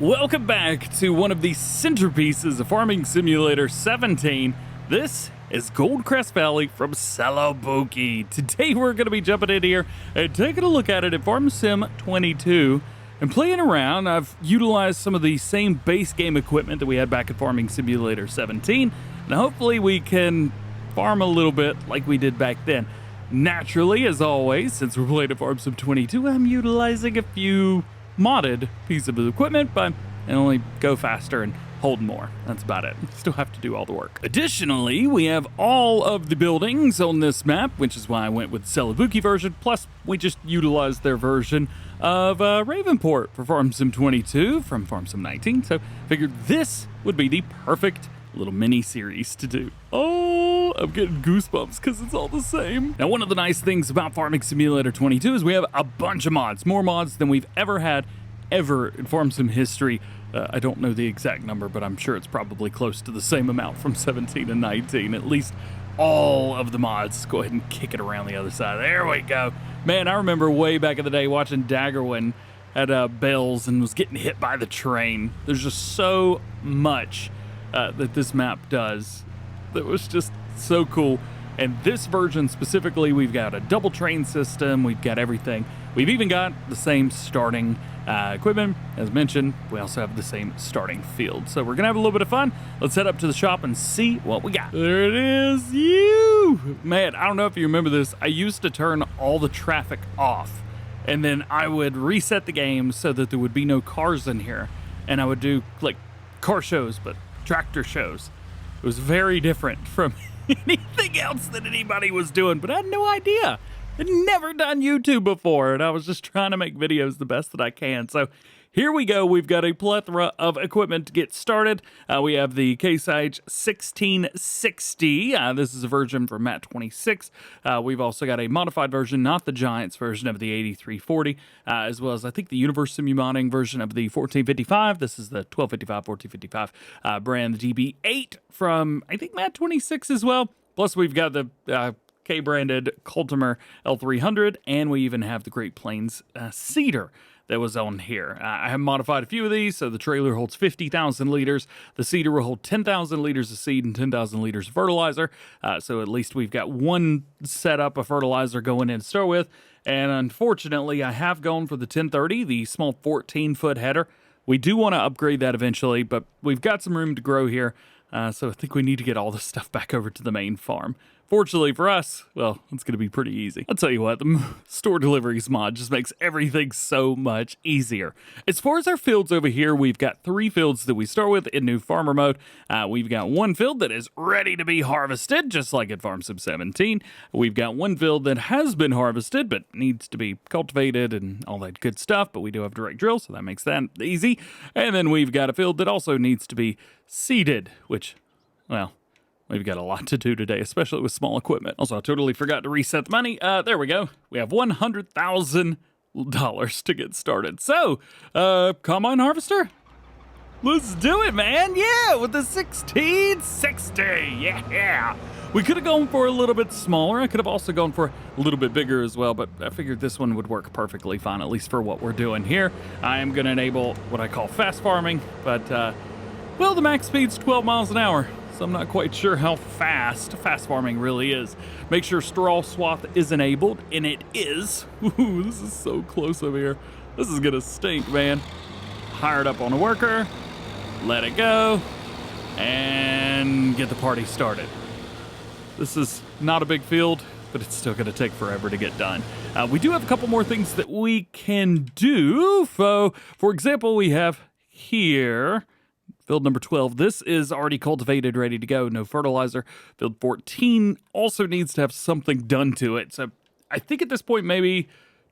Welcome back to one of the centerpieces of Farming Simulator 17. This is Goldcrest Valley from Celebuki. Today we're going to be jumping in here and taking a look at it in FS22 and playing around. I've utilized some of the same base game equipment that we had back at Farming Simulator 17, and hopefully we can farm a little bit like we did back then. Naturally, as always, since we're playing at Farm Sim 22, I'm utilizing a few modded piece of equipment, but I only go faster and hold more. That's about it. Still have to do all the work. Additionally, we have all of the buildings on this map, which is why I went with Celebuki version. Plus, we just utilized their version of Ravenport for Farm Sim 22 from Farm Sim 19. So figured this would be the perfect little mini series to do. Oh, I'm getting goosebumps because it's all the same. Now, one of the nice things about Farming Simulator 22 is we have a bunch of mods, more mods than we've ever had in Farm Sim history. I don't know the exact number, but I'm sure it's probably close to the same amount from 17 and 19. At least all of the mods. Let's go ahead and kick it around the other side. There we go. Man, I remember way back in the day watching Daggerwin at Bells and was getting hit by the train. There's just so much that this map does that was just so cool. And this version specifically, we've got a double train system, we've got everything. We've even got the same starting equipment. As mentioned, we also have the same starting field. So we're gonna have a little bit of fun. Let's head up to the shop and see what we got. There it is, you! Man, I don't know if you remember this, I used to turn all the traffic off, and then I would reset the game so that there would be no cars in here, and I would do like car shows, but tractor shows. It was very different from anything else that anybody was doing, but I had no idea. I'd never done YouTube before, and I was just trying to make videos the best that I can. So here we go. We've got a plethora of equipment to get started. We have the Case IH 1660. This is a version for Mat 26. We've also got a modified version, not the Giants version of the 8340, as well as I think the Universe Simu modding version of the 1455. This is the 1255, 1455 brand, the DB8 from I think Mat 26 as well. Plus we've got the K-branded Cultimer L300, and we even have the Great Plains Cedar that was on here. I have modified a few of these, so the trailer holds 50,000 liters. The Cedar will hold 10,000 liters of seed and 10,000 liters of fertilizer. So at least we've got one setup of fertilizer going in to start with. And unfortunately, I have gone for the 1030, the small 14-foot header. We do want to upgrade that eventually, but we've got some room to grow here. So I think we need to get all this stuff back over to the main farm. Fortunately for us, well, it's going to be pretty easy. I'll tell you what, the store deliveries mod just makes everything so much easier. As far as our fields over here, we've got 3 fields that we start with in new farmer mode. We've got one field that is ready to be harvested, just like at Farm Sim 17. We've got one field that has been harvested, but needs to be cultivated and all that good stuff, but we do have direct drill, so that makes that easy. And then we've got a field that also needs to be seeded, which, well, we've got a lot to do today, especially with small equipment. Also, I totally forgot to reset the money. There we go. We have $100,000 to get started. So, combine harvester? Let's do it, man. Yeah, with the 1660. Yeah. We could have gone for a little bit smaller. I could have also gone for a little bit bigger as well, but I figured this one would work perfectly fine, at least for what we're doing here. I am going to enable what I call fast farming, but, well, the max speed's 12 miles an hour. So I'm not quite sure how fast farming really is. Make sure straw swath is enabled, and it is. Ooh, this is so close over here. This is gonna stink, man. Hired up on a worker, let it go, and get the party started. This is not a big field, but it's still gonna take forever to get done. We do have a couple more things that we can do. For example, we have here, field number 12, this is already cultivated, ready to go, no fertilizer. Field 14 also needs to have something done to it. So I think at this point, maybe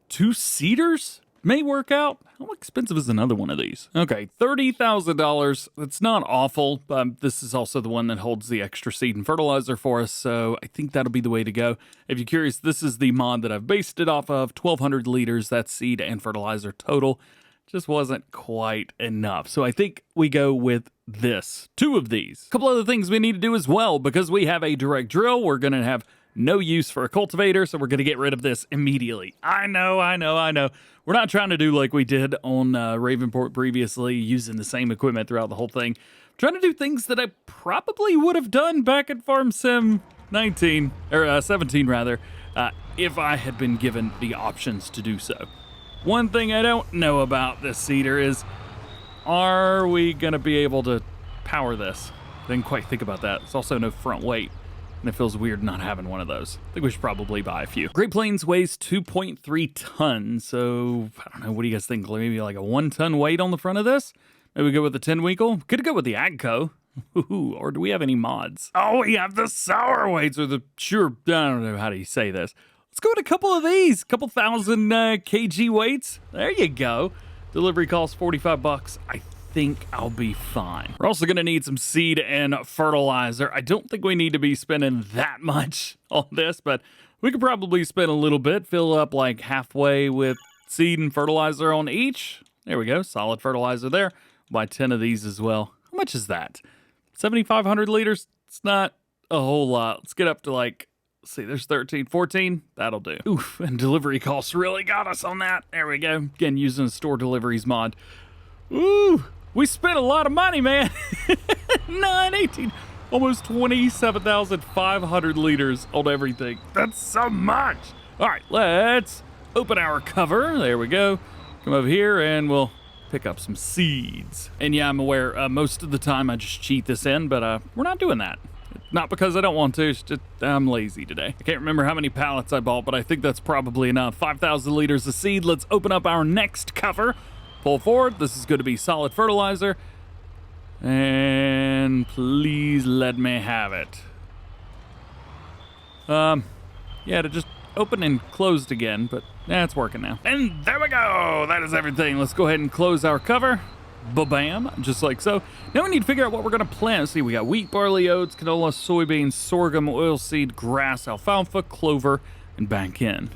2 cedars may work out. How expensive is another one of these? Okay, $30,000. That's not awful. This is also the one that holds the extra seed and fertilizer for us, so I think that'll be the way to go. If you're curious, this is the mod that I've based it off of, 1,200 liters, that's seed and fertilizer total. Just wasn't quite enough. So I think we go with this. 2 of these. A couple other things we need to do as well, because we have a direct drill. We're going to have no use for a cultivator, so we're going to get rid of this immediately. I know. We're not trying to do like we did on Ravenport previously, using the same equipment throughout the whole thing. Trying to do things that I probably would have done back at Farm Sim 19, or 17 rather, if I had been given the options to do so. One thing I don't know about this seeder is, are we going to be able to power this? Didn't quite think about that. There's also no front weight, and it feels weird not having one of those. I think we should probably buy a few. Great Plains weighs 2.3 tons, so I don't know, what do you guys think? Maybe like a 1 ton weight on the front of this? Maybe go with the 10 Winkle? Could go with the Agco. Ooh, or do we have any mods? Oh, we have the sour weights, or the, sure, I don't know how do you say this. Let's go with a couple of these, couple thousand kg weights. There you go. Delivery costs 45 bucks. I think I'll be fine. We're also gonna need some seed and fertilizer. I don't think we need to be spending that much on this, but we could probably spend a little bit, fill up like halfway with seed and fertilizer on each. There we go, solid fertilizer there. Buy 10 of these as well. How much is that? 7,500 liters? It's not a whole lot. Let's get up to like, let's see, there's 13, 14. That'll do. Oof, and delivery costs really got us on that. There we go. Again, using a store deliveries mod. Ooh, we spent a lot of money, man. 9, 18, almost 27,500 liters on everything. That's so much. All right, let's open our cover. There we go. Come over here and we'll pick up some seeds. And yeah, I'm aware most of the time I just cheat this in, but we're not doing that. Not because I don't want to, it's just I'm lazy today. I can't remember how many pallets I bought, but I think that's probably enough. 5,000 liters of seed. Let's open up our next cover. Pull forward. This is going to be solid fertilizer. And please let me have it. Yeah, to just open and closed again, but yeah, it's working now. And there we go. That is everything. Let's go ahead and close our cover. Ba-bam, just like so. Now we need to figure out what we're going to plant. Let's see, we got wheat, barley, oats, canola, soybeans, sorghum, oilseed, grass, alfalfa, clover, and back in.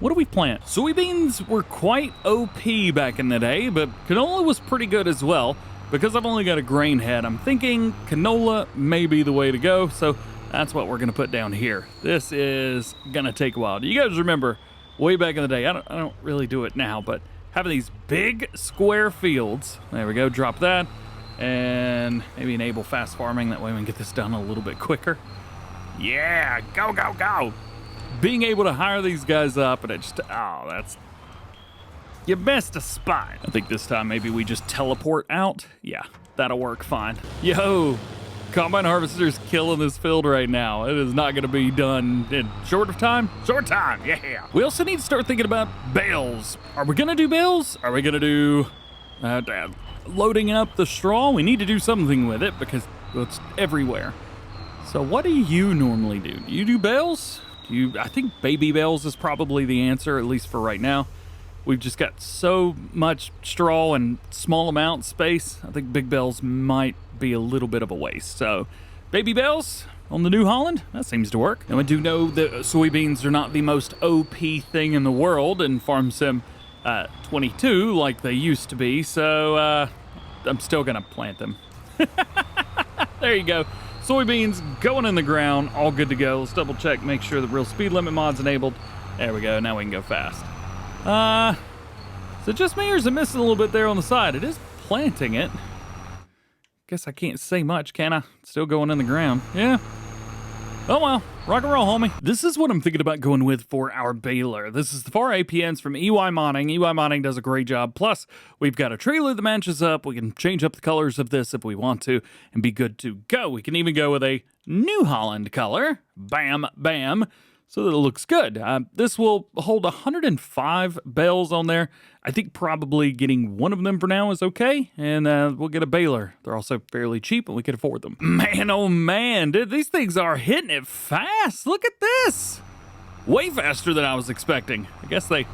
What do we plant? Soybeans were quite OP back in the day, but canola was pretty good as well. Because I've only got a grain head, I'm thinking canola may be the way to go, so that's what we're going to put down here. This is going to take a while. Do you guys remember way back in the day? I don't really do it now, but having these big square fields. There we go, drop that. And maybe enable fast farming, that way we can get this done a little bit quicker. Yeah, go, go, go. Being able to hire these guys up, and it just, oh, that's, you missed a spot. I think this time maybe we just teleport out. Yeah, that'll work fine. Yo, combine harvester's killing this field right now. It is not gonna be done in short time, yeah. We also need to start thinking about bales. Are we gonna do bales? Are we gonna do loading up the straw? We need to do something with it because it's everywhere. So what do you normally do? Do you do bales? I think baby bales is probably the answer, at least for right now. We've just got so much straw and small amount of space. I think big bales might be a little bit of a waste. So baby bales on the New Holland, that seems to work. And we do know that soybeans are not the most OP thing in the world in Farm Sim 22 like they used to be. So I'm still gonna plant them. There you go. Soybeans going in the ground, all good to go. Let's double check, make sure the real speed limit mod's enabled. There we go, now we can go fast. Is it just me or is it missing a little bit there on the side? It is planting it. Guess I can't say much, can I? It's still going in the ground. Yeah. Oh well, rock and roll, homie. This is what I'm thinking about going with for our baler. This is the 4 APNs from EY Modding. EY Modding does a great job. Plus, we've got a trailer that matches up. We can change up the colors of this if we want to and be good to go. We can even go with a New Holland color. Bam, bam. So that it looks good. This will hold 105 bales on there. I think probably getting one of them for now is okay, and we'll get a baler. They're also fairly cheap, and we can afford them. Man, oh man, dude, these things are hitting it fast. Look at this. Way faster than I was expecting. I guess they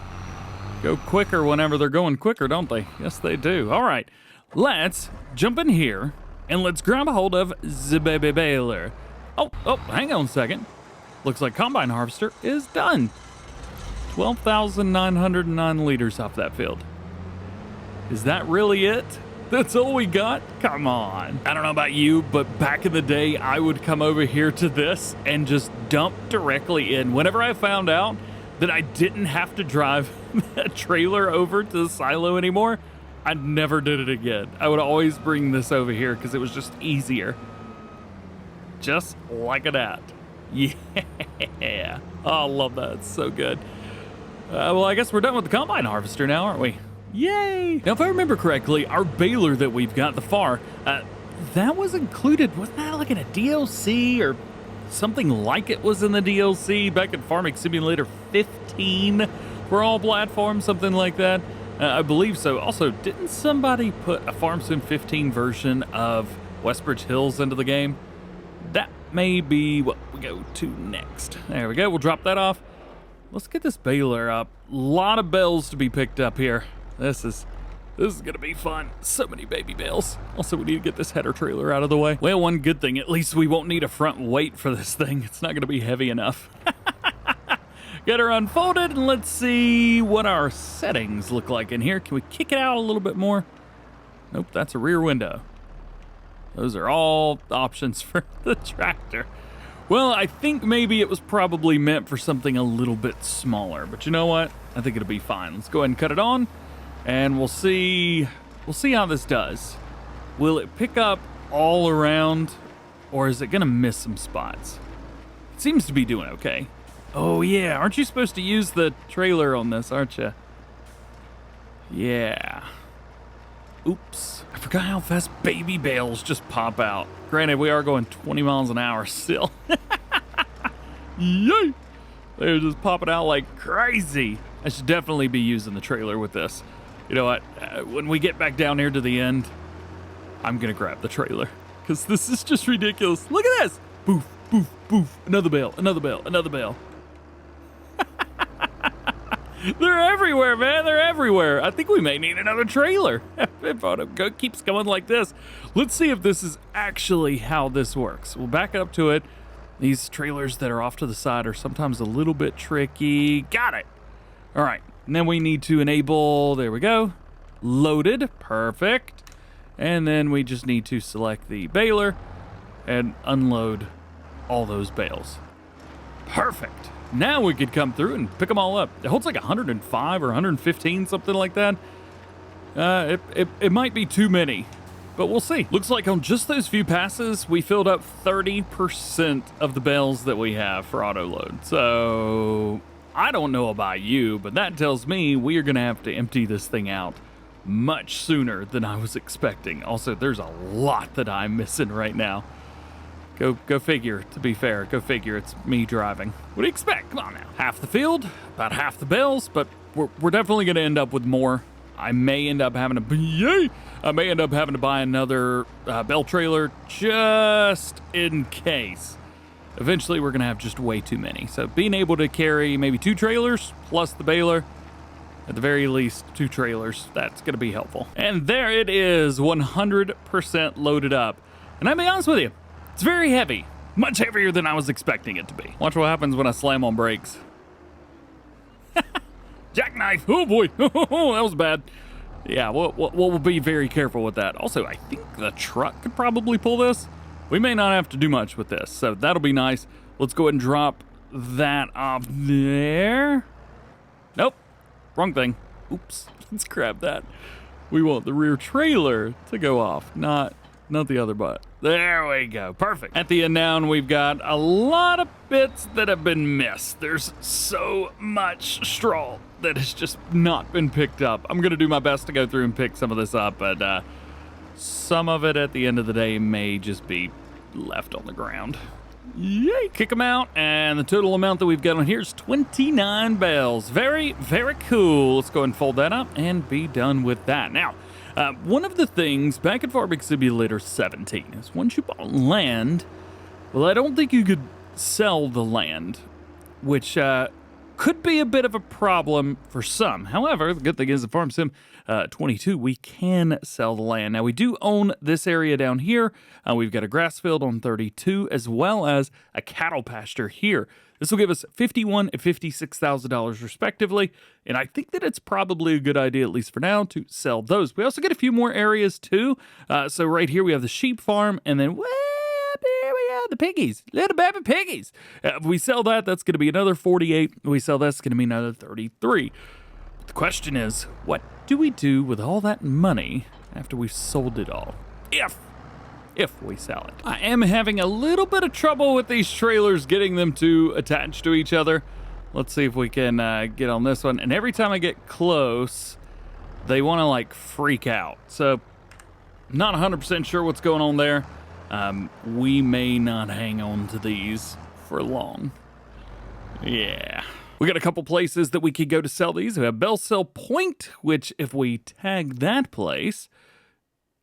go quicker whenever they're going quicker, don't they? Yes, they do. All right, let's jump in here, and let's grab a hold of the baby baler. Oh, hang on a second. Looks like Combine Harvester is done. 12,909 liters off that field. Is that really it? That's all we got? Come on. I don't know about you, but back in the day, I would come over here to this and just dump directly in. Whenever I found out that I didn't have to drive that trailer over to the silo anymore, I never did it again. I would always bring this over here because it was just easier. Just like that. Yeah. Oh, I love that. It's so good. Well, I guess we're done with the combine harvester now, aren't we? Yay! Now, if I remember correctly, our baler that we've got, the FAR, that was included. Wasn't that like in a DLC or something like it was in the DLC back in Farming Simulator 15 for all platforms, something like that? I believe so. Also, didn't somebody put a Farm Sim 15 version of Westbridge Hills into the game? That may be what we go to next. There we go. We'll drop that off. Let's get this baler up. A lot of bales to be picked up here. This is gonna be fun. So many baby bales. Also, we need to get this header trailer out of the way. Well, one good thing, at least we won't need a front weight for this thing. It's not gonna be heavy enough. Get her unfolded, and let's see what our settings look like in here. Can we kick it out a little bit more? Nope, that's a rear window. Those are all options for the tractor. Well, I think maybe it was probably meant for something a little bit smaller, but you know what? I think it'll be fine. Let's go ahead and cut it on, and we'll see how this does. Will it pick up all around, or is it gonna miss some spots? It seems to be doing okay. Oh yeah, aren't you supposed to use the trailer on this, aren't you? Yeah. Oops. I forgot how fast baby bales just pop out. Granted, we are going 20 miles an hour still. Yay! They're just popping out like crazy. I should definitely be using the trailer with this. You know what? When we get back down here to the end, I'm going to grab the trailer. Because this is just ridiculous. Look at this! Boof, boof, boof. Another bale, another bale, another bale. They're everywhere, man. They're everywhere. I think we may need another trailer. If it keeps going like this. Let's see if this is actually how this works. We'll back up to it. These trailers that are off to the side are sometimes a little bit tricky. Got it. All right. And then we need to enable, there we go. Loaded. Perfect. And then we just need to select the baler and unload all those bales. Perfect. Now we could come through and pick them all up. It holds like 105 or 115, something like that. It might be too many, but we'll see. Looks like on just those few passes, we filled up 30% of the bales that we have for auto load. So I don't know about you, but that tells me we are gonna have to empty this thing out much sooner than I was expecting. Also, there's a lot that I'm missing right now. Go figure, to be fair. Go figure, it's me driving. What do you expect? Come on now. Half the field, about half the bales, but we're definitely going to end up with more. I may end up having to buy another bale trailer just in case. Eventually, we're going to have just way too many. So being able to carry maybe 2 trailers plus the baler, at the very least 2 trailers, that's going to be helpful. And there it is, 100% loaded up. And I'll be honest with you, it's very heavy, much heavier than I was expecting it to be. Watch what happens when I slam on brakes. Jackknife, oh boy, that was bad. Yeah, we'll be very careful with that. Also, I think the truck could probably pull this. We may not have to do much with this, so that'll be nice. Let's go ahead and drop that off there. Nope, wrong thing. Oops, let's grab that. We want the rear trailer to go off, not the other butt. There we go. Perfect. At the end now, and we've got a lot of bits that have been missed. There's so much straw that has just not been picked up. I'm going to do my best to go through and pick some of this up, but some of it at the end of the day may just be left on the ground. Yay! Kick them out, and the total amount that we've got on here is 29 bales. Very, very cool. Let's go ahead and fold that up and be done with that. Now, one of the things back in Farming Simulator 17 is once you bought land, well, I don't think you could sell the land, which could be a bit of a problem for some. However, the good thing is the Farm Sim 22, we can sell the land. Now, we do own this area down here. We've got a grass field on 32, as well as a cattle pasture here. This will give us $51,000 and $56,000 respectively, and I think that it's probably a good idea, at least for now, to sell those. We also get a few more areas too. So right here we have the sheep farm, and then there we have the piggies, little baby piggies. If we sell that, that's going to be another 48. If we sell that's going to be another 33. But the question is, what do we do with all that money after we've sold it all? If we sell it. I am having a little bit of trouble with these trailers, getting them to attach to each other. Let's see if we can get on this one. And every time I get close, they want to like freak out. So not 100% sure what's going on there. We may not hang on to these for long. Yeah. We got a couple places that we could go to sell these. We have Bell Sell Point, which if we tag that place,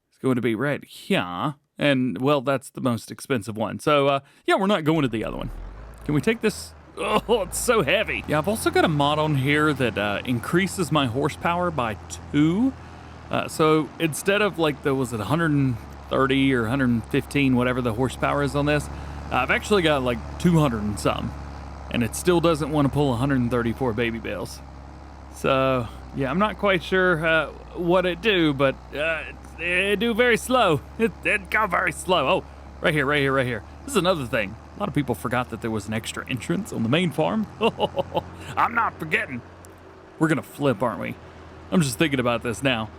it's going to be right here. And, well, that's the most expensive one. So, yeah, we're not going to the other one. Can we take this? Oh, it's so heavy. Yeah, I've also got a mod on here that increases my horsepower by 2. So instead of, like, was it 130 or 115, whatever the horsepower is on this, I've actually got, like, 200 and some. And it still doesn't want to pull 134 baby bales. So, yeah, I'm not quite sure what it do, but it do very slow. It go very slow. Oh, right here. This is another thing. A lot of people forgot that there was an extra entrance on the main farm. I'm not forgetting. We're going to flip, aren't we? I'm just thinking about this now.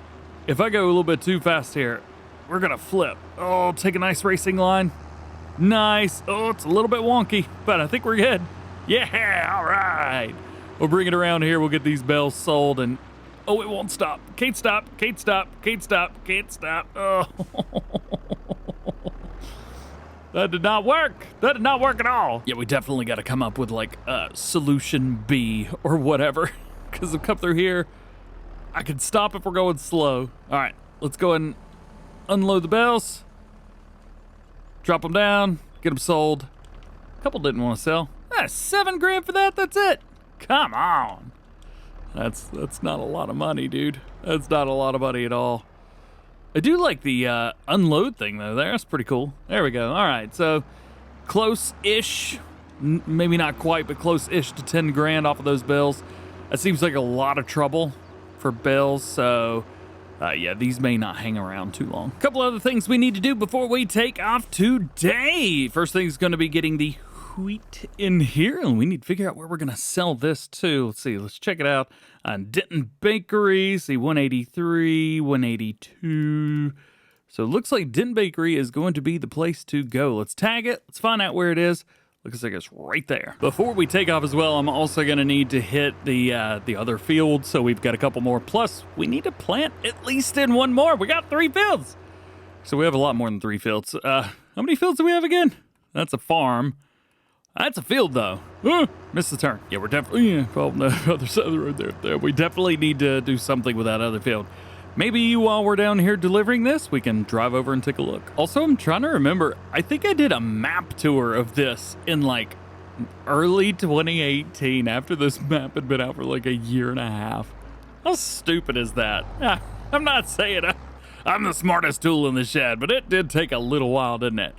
If I go a little bit too fast here, we're going to flip. Oh, take a nice racing line. Nice. Oh, it's a little bit wonky, but I think we're good. Yeah, all right. We'll bring it around here. We'll get these bells sold, and oh, it won't stop. Can't stop. Oh. That did not work. That did not work at all. Yeah, we definitely got to come up with like solution B or whatever. Because I've come through here. I can stop if we're going slow. All right, let's go and unload the bells. Drop them down. Get them sold. A couple didn't want to sell. $7 grand for that. That's it. Come on. That's not a lot of money, dude. That's not a lot of money at all. I do like the unload thing, though. That's pretty cool. There we go. All right, so close-ish. Maybe not quite, but close-ish to 10 grand off of those bills. That seems like a lot of trouble for bills, so yeah, these may not hang around too long. A couple other things we need to do before we take off today. First thing is going to be getting the wheat in here, and we need to figure out where we're going to sell this to. Let's see. Let's check it out. Denton Bakery. See, 183, 182. So it looks like Denton Bakery is going to be the place to go. Let's tag it. Let's find out where it is. Looks like it's right there. Before we take off as well, I'm also going to need to hit the other field. So we've got a couple more. Plus, we need to plant at least in one more. We got 3 fields. So we have a lot more than 3 fields. How many fields do we have again? That's a farm. That's a field, though. Missed the turn. Yeah, we're definitely... well, no, other side of the road there. We definitely need to do something with that other field. Maybe while we're down here delivering this, we can drive over and take a look. Also, I'm trying to remember. I think I did a map tour of this in, like, early 2018 after this map had been out for, like, a year and a half. How stupid is that? I'm not saying I'm the smartest tool in the shed, but it did take a little while, didn't it?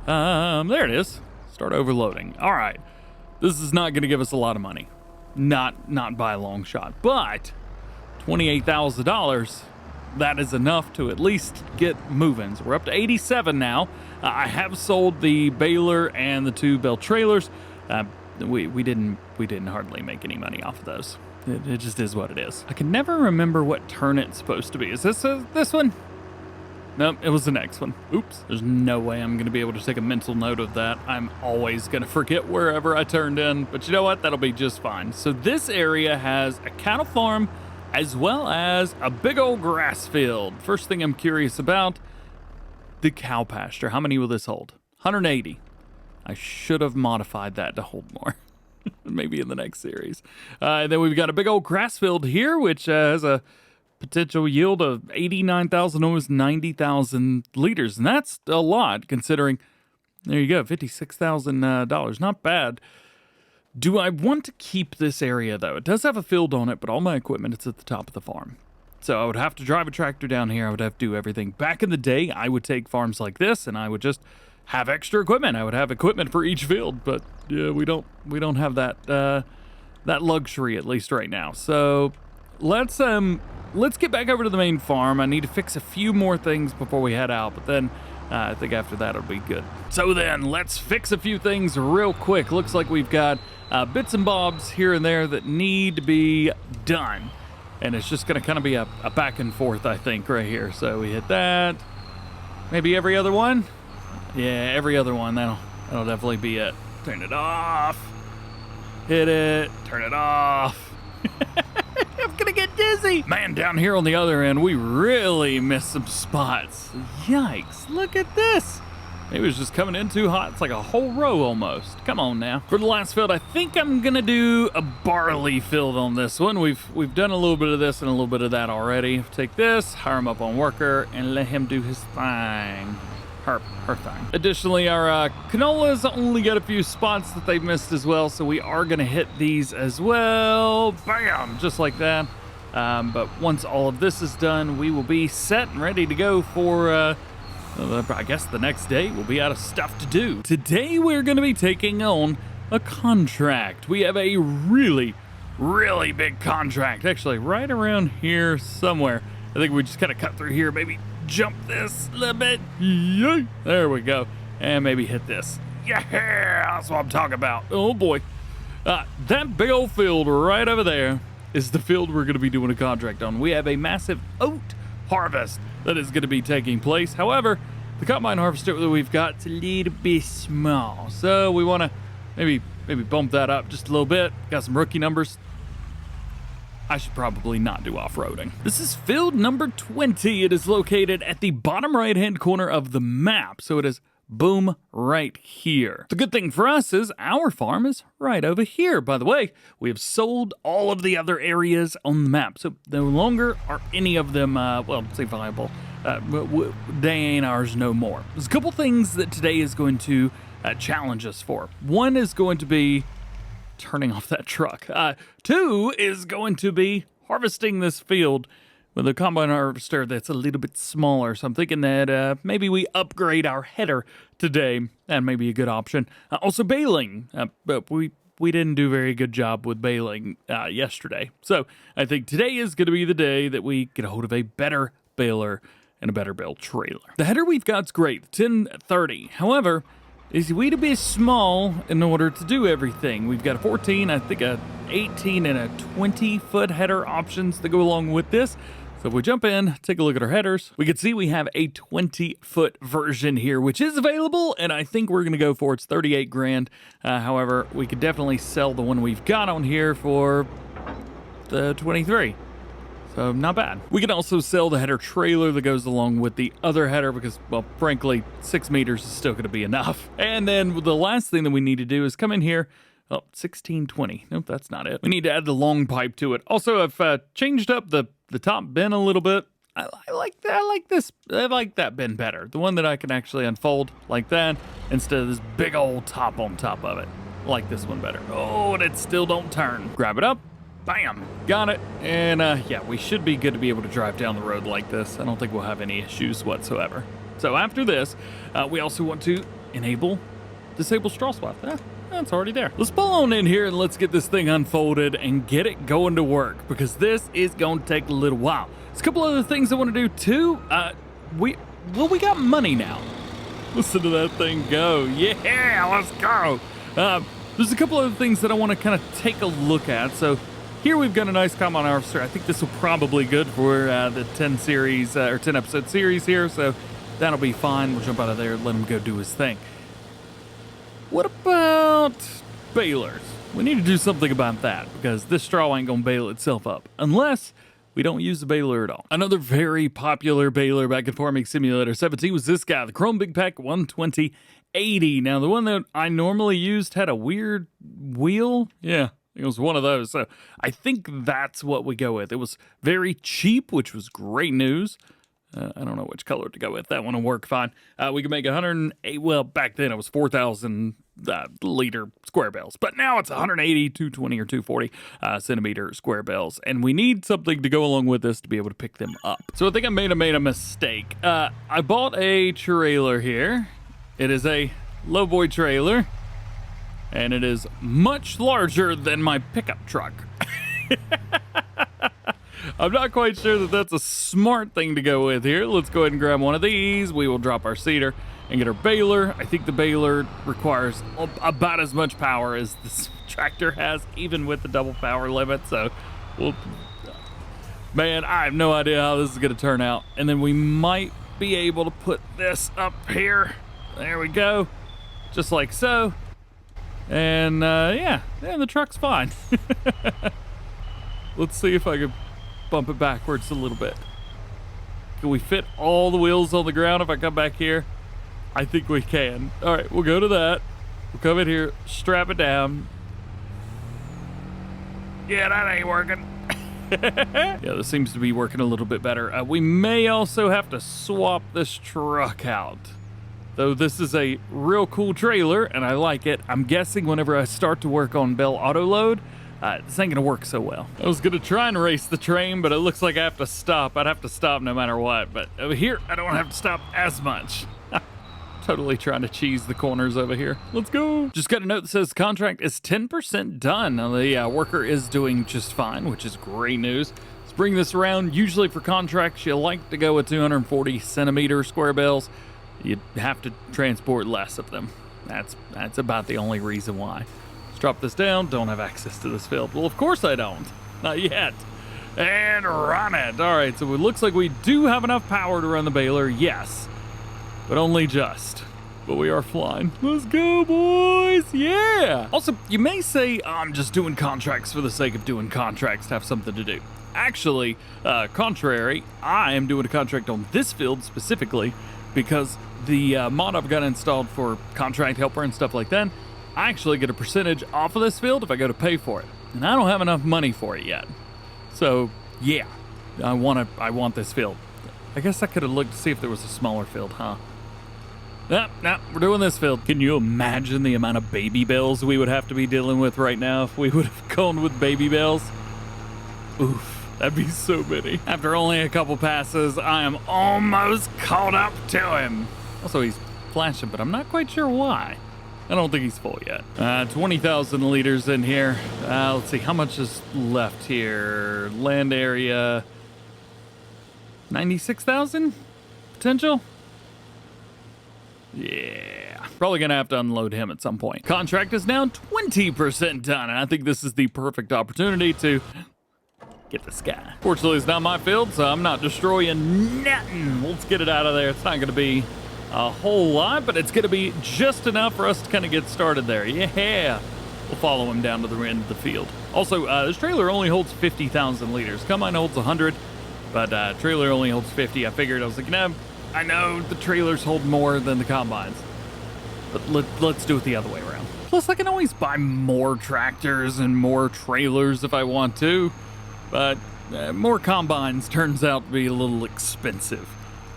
There it is. Start overloading. All right. This is not going to give us a lot of money. Not by a long shot. But $28,000, that is enough to at least get moving. So we're up to 87 now. I have sold the baler and the 2 bell trailers. We didn't hardly make any money off of those. It just is what it is. I can never remember what turn it's supposed to be. Is this one? Nope, it was the next one. Oops. There's no way I'm going to be able to take a mental note of that. I'm always going to forget wherever I turned in. But you know what? That'll be just fine. So this area has a cattle farm as well as a big old grass field. First thing I'm curious about, the cow pasture. How many will this hold? 180. I should have modified that to hold more. Maybe in the next series. And then we've got a big old grass field here, which has a potential yield of 89,000, almost 90,000 liters. And that's a lot considering, there you go, $56,000. Not bad. Do I want to keep this area, though? It does have a field on it, but all my equipment is at the top of the farm. So I would have to drive a tractor down here. I would have to do everything. Back in the day, I would take farms like this, and I would just have extra equipment. I would have equipment for each field, but yeah, we don't have that that luxury, at least right now. So let's get back over to the main farm. I need to fix a few more things before we head out, but then I think after that it'll be good. So then let's fix a few things real quick. Looks like we've got bits and bobs here and there that need to be done. And it's just gonna kind of be a back and forth, I think, right here. So we hit that. Maybe every other one? Yeah, every other one. That'll definitely be it. Turn it off. Hit it. Turn it off. I'm gonna get dizzy. Man, down here on the other end, we really missed some spots. Yikes, look at this. Maybe it was just coming in too hot. It's like a whole row almost. Come on now. For the last field, I think I'm gonna do a barley field on this one. We've done a little bit of this and a little bit of that already. Take this, hire him up on worker, and let him do his thing. Her thing. Additionally, our canola's only got a few spots that they've missed as well, so we are gonna hit these as well. Bam! Just like that. But once all of this is done, we will be set and ready to go for, I guess the next day we'll be out of stuff to do. Today we're gonna be taking on a contract. We have a really, really big contract. Actually, right around here somewhere. I think we just kind of cut through here, maybe jump this a little bit. Yay. There we go. And maybe hit this. Yeah, that's what I'm talking about. Oh boy. That big old field right over there is the field we're going to be doing a contract on. We have a massive oat harvest that is going to be taking place. However, the combine harvester that we've got is a little bit small. So we want to maybe bump that up just a little bit. Got some rookie numbers. I should probably not do off-roading. This is field number 20. It is located at the bottom right-hand corner of the map. So it is boom right here. The good thing for us is our farm is right over here. By the way, we have sold all of the other areas on the map. So no longer are any of them, well, say viable. They ain't ours no more. There's a couple things that today is going to challenge us for. One is going to be turning off that truck. Two is going to be harvesting this field with a combine harvester that's a little bit smaller. So I'm thinking that maybe we upgrade our header today. That may be a good option. Also baling, but we didn't do a very good job with baling yesterday. So I think today is going to be the day that we get a hold of a better baler and a better bale trailer. The header we've got's great, 1030. However, is we to be small in order to do everything. We've got a 14, I think a 18 and a 20-foot header options that go along with this. So if we jump in, take a look at our headers, we can see we have a 20-foot version here, which is available, and I think we're going to go for it's 38 grand. However, we could definitely sell the one we've got on here for the 23. So not bad. We can also sell the header trailer that goes along with the other header because, well, frankly, 6 meters is still going to be enough. And then the last thing that we need to do is come in here. Oh, 1620. Nope, that's not it. We need to add the long pipe to it. Also, I've changed up the top bin a little bit. I like that bin better. The one that I can actually unfold like that instead of this big old top on top of it. I like this one better. Oh, and it still don't turn. Grab it up. Bam, got it. And yeah, we should be good to be able to drive down the road like this. I don't think we'll have any issues whatsoever. So after this, we also want to disable straw swap. That's already there. Let's pull on in here and let's get this thing unfolded and get it going to work because this is going to take a little while. There's a couple other things I want to do too. We got money now. Listen to that thing go. Yeah, let's go. There's a couple other things that I want to kind of take a look at. So here we've got a nice combine harvester. I think this will probably good for the 10 series or 10 episode series here. So that'll be fine. We'll jump out of there and let him go do his thing. What about balers? We need to do something about that because this straw ain't gonna bale itself up unless we don't use the baler at all. Another very popular baler back in Farming Simulator 17 was this guy, the Chrome Big Pack 12080. Now the one that I normally used had a weird wheel. Yeah, it was one of those. So I think that's what we go with. It was very cheap, which was great news. I don't know which color to go with. That one will work fine. We can make 108. Well, back then it was 4,000 liter square bales. But now it's 180, 220, or 240 centimeter square bales. And we need something to go along with this to be able to pick them up. So I think I made a mistake. I bought a trailer here. It is a lowboy trailer. And it is much larger than my pickup truck. I'm not quite sure that that's a smart thing to go with here. Let's go ahead and grab one of these. We will drop our seeder and get our baler. I think the baler requires about as much power as this tractor has, even with the double power limit. So, man, I have no idea how this is going to turn out. And then we might be able to put this up here. There we go. Just like so. And yeah, the truck's fine. Let's see if I can bump it backwards a little bit. Can we fit all the wheels on the ground if I come back here? I think we can. All right, we'll go to that. We'll come in here, strap it down. Yeah, that ain't working. Yeah, this seems to be working a little bit better. We may also have to swap this truck out. Though this is a real cool trailer, and I like it. I'm guessing whenever I start to work on Bell Auto Load, this ain't gonna work so well. I was gonna try and race the train, but it looks like I have to stop. I'd have to stop no matter what, but over here, I don't have to stop as much. Totally trying to cheese the corners over here. Let's go. Just got a note that says contract is 10% done. Now the worker is doing just fine, which is great news. Let's bring this around. Usually for contracts, you like to go with 240 centimeter square bales. You'd have to transport less of them. That's about the only reason why. Let's drop this down. Don't have access to this field. Well, of course I don't. Not yet. And run it. All right, so it looks like we do have enough power to run the baler. Yes, but only just. But we are flying. Let's go, boys. Yeah. Also, you may say, I'm just doing contracts for the sake of doing contracts to have something to do. Actually, contrary, I am doing a contract on this field specifically because the mod I've got installed for contract helper and stuff like that, I actually get a percentage off of this field if I go to pay for it. And I don't have enough money for it yet. So, yeah, I want this field. I guess I could have looked to see if there was a smaller field, huh? No, we're doing this field. Can you imagine the amount of baby bells we would have to be dealing with right now if we would have gone with baby bells? Oof. That'd be so many. After only a couple passes, I am almost caught up to him. Also, he's flashing, but I'm not quite sure why. I don't think he's full yet. 20,000 liters in here. Let's see, how much is left here? Land area, 96,000 potential? Yeah, probably gonna have to unload him at some point. Contract is now 20% done, and I think this is the perfect opportunity to get this guy. Fortunately, it's not my field, so I'm not destroying nothing. Let's get it out of there. It's not gonna be a whole lot, but it's gonna be just enough for us to kind of get started there. Yeah, we'll follow him down to the end of the field. Also, this trailer only holds 50,000 liters. Combine holds 100, but trailer only holds 50. I figured, I was like, no, I know the trailers hold more than the combines, but let's do it the other way around. Plus, I can always buy more tractors and more trailers if I want to, but more combines turns out to be a little expensive.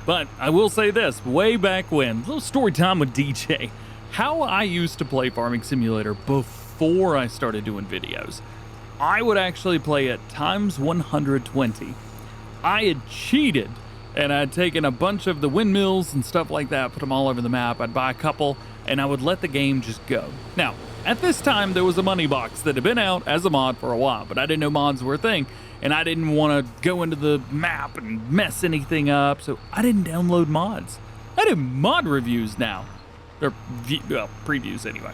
But I will say this, way back when, a little story time with DJ, how I used to play Farming Simulator before I started doing videos. I would actually play at times 120. I had cheated, and I'd taken a bunch of the windmills and stuff like that, put them all over the map. I'd buy a couple, and I would let the game just go. Now, at this time, there was a money box that had been out as a mod for a while, but I didn't know mods were a thing, and I didn't want to go into the map and mess anything up, so I didn't download mods. I do mod reviews now. Or, well, previews anyway.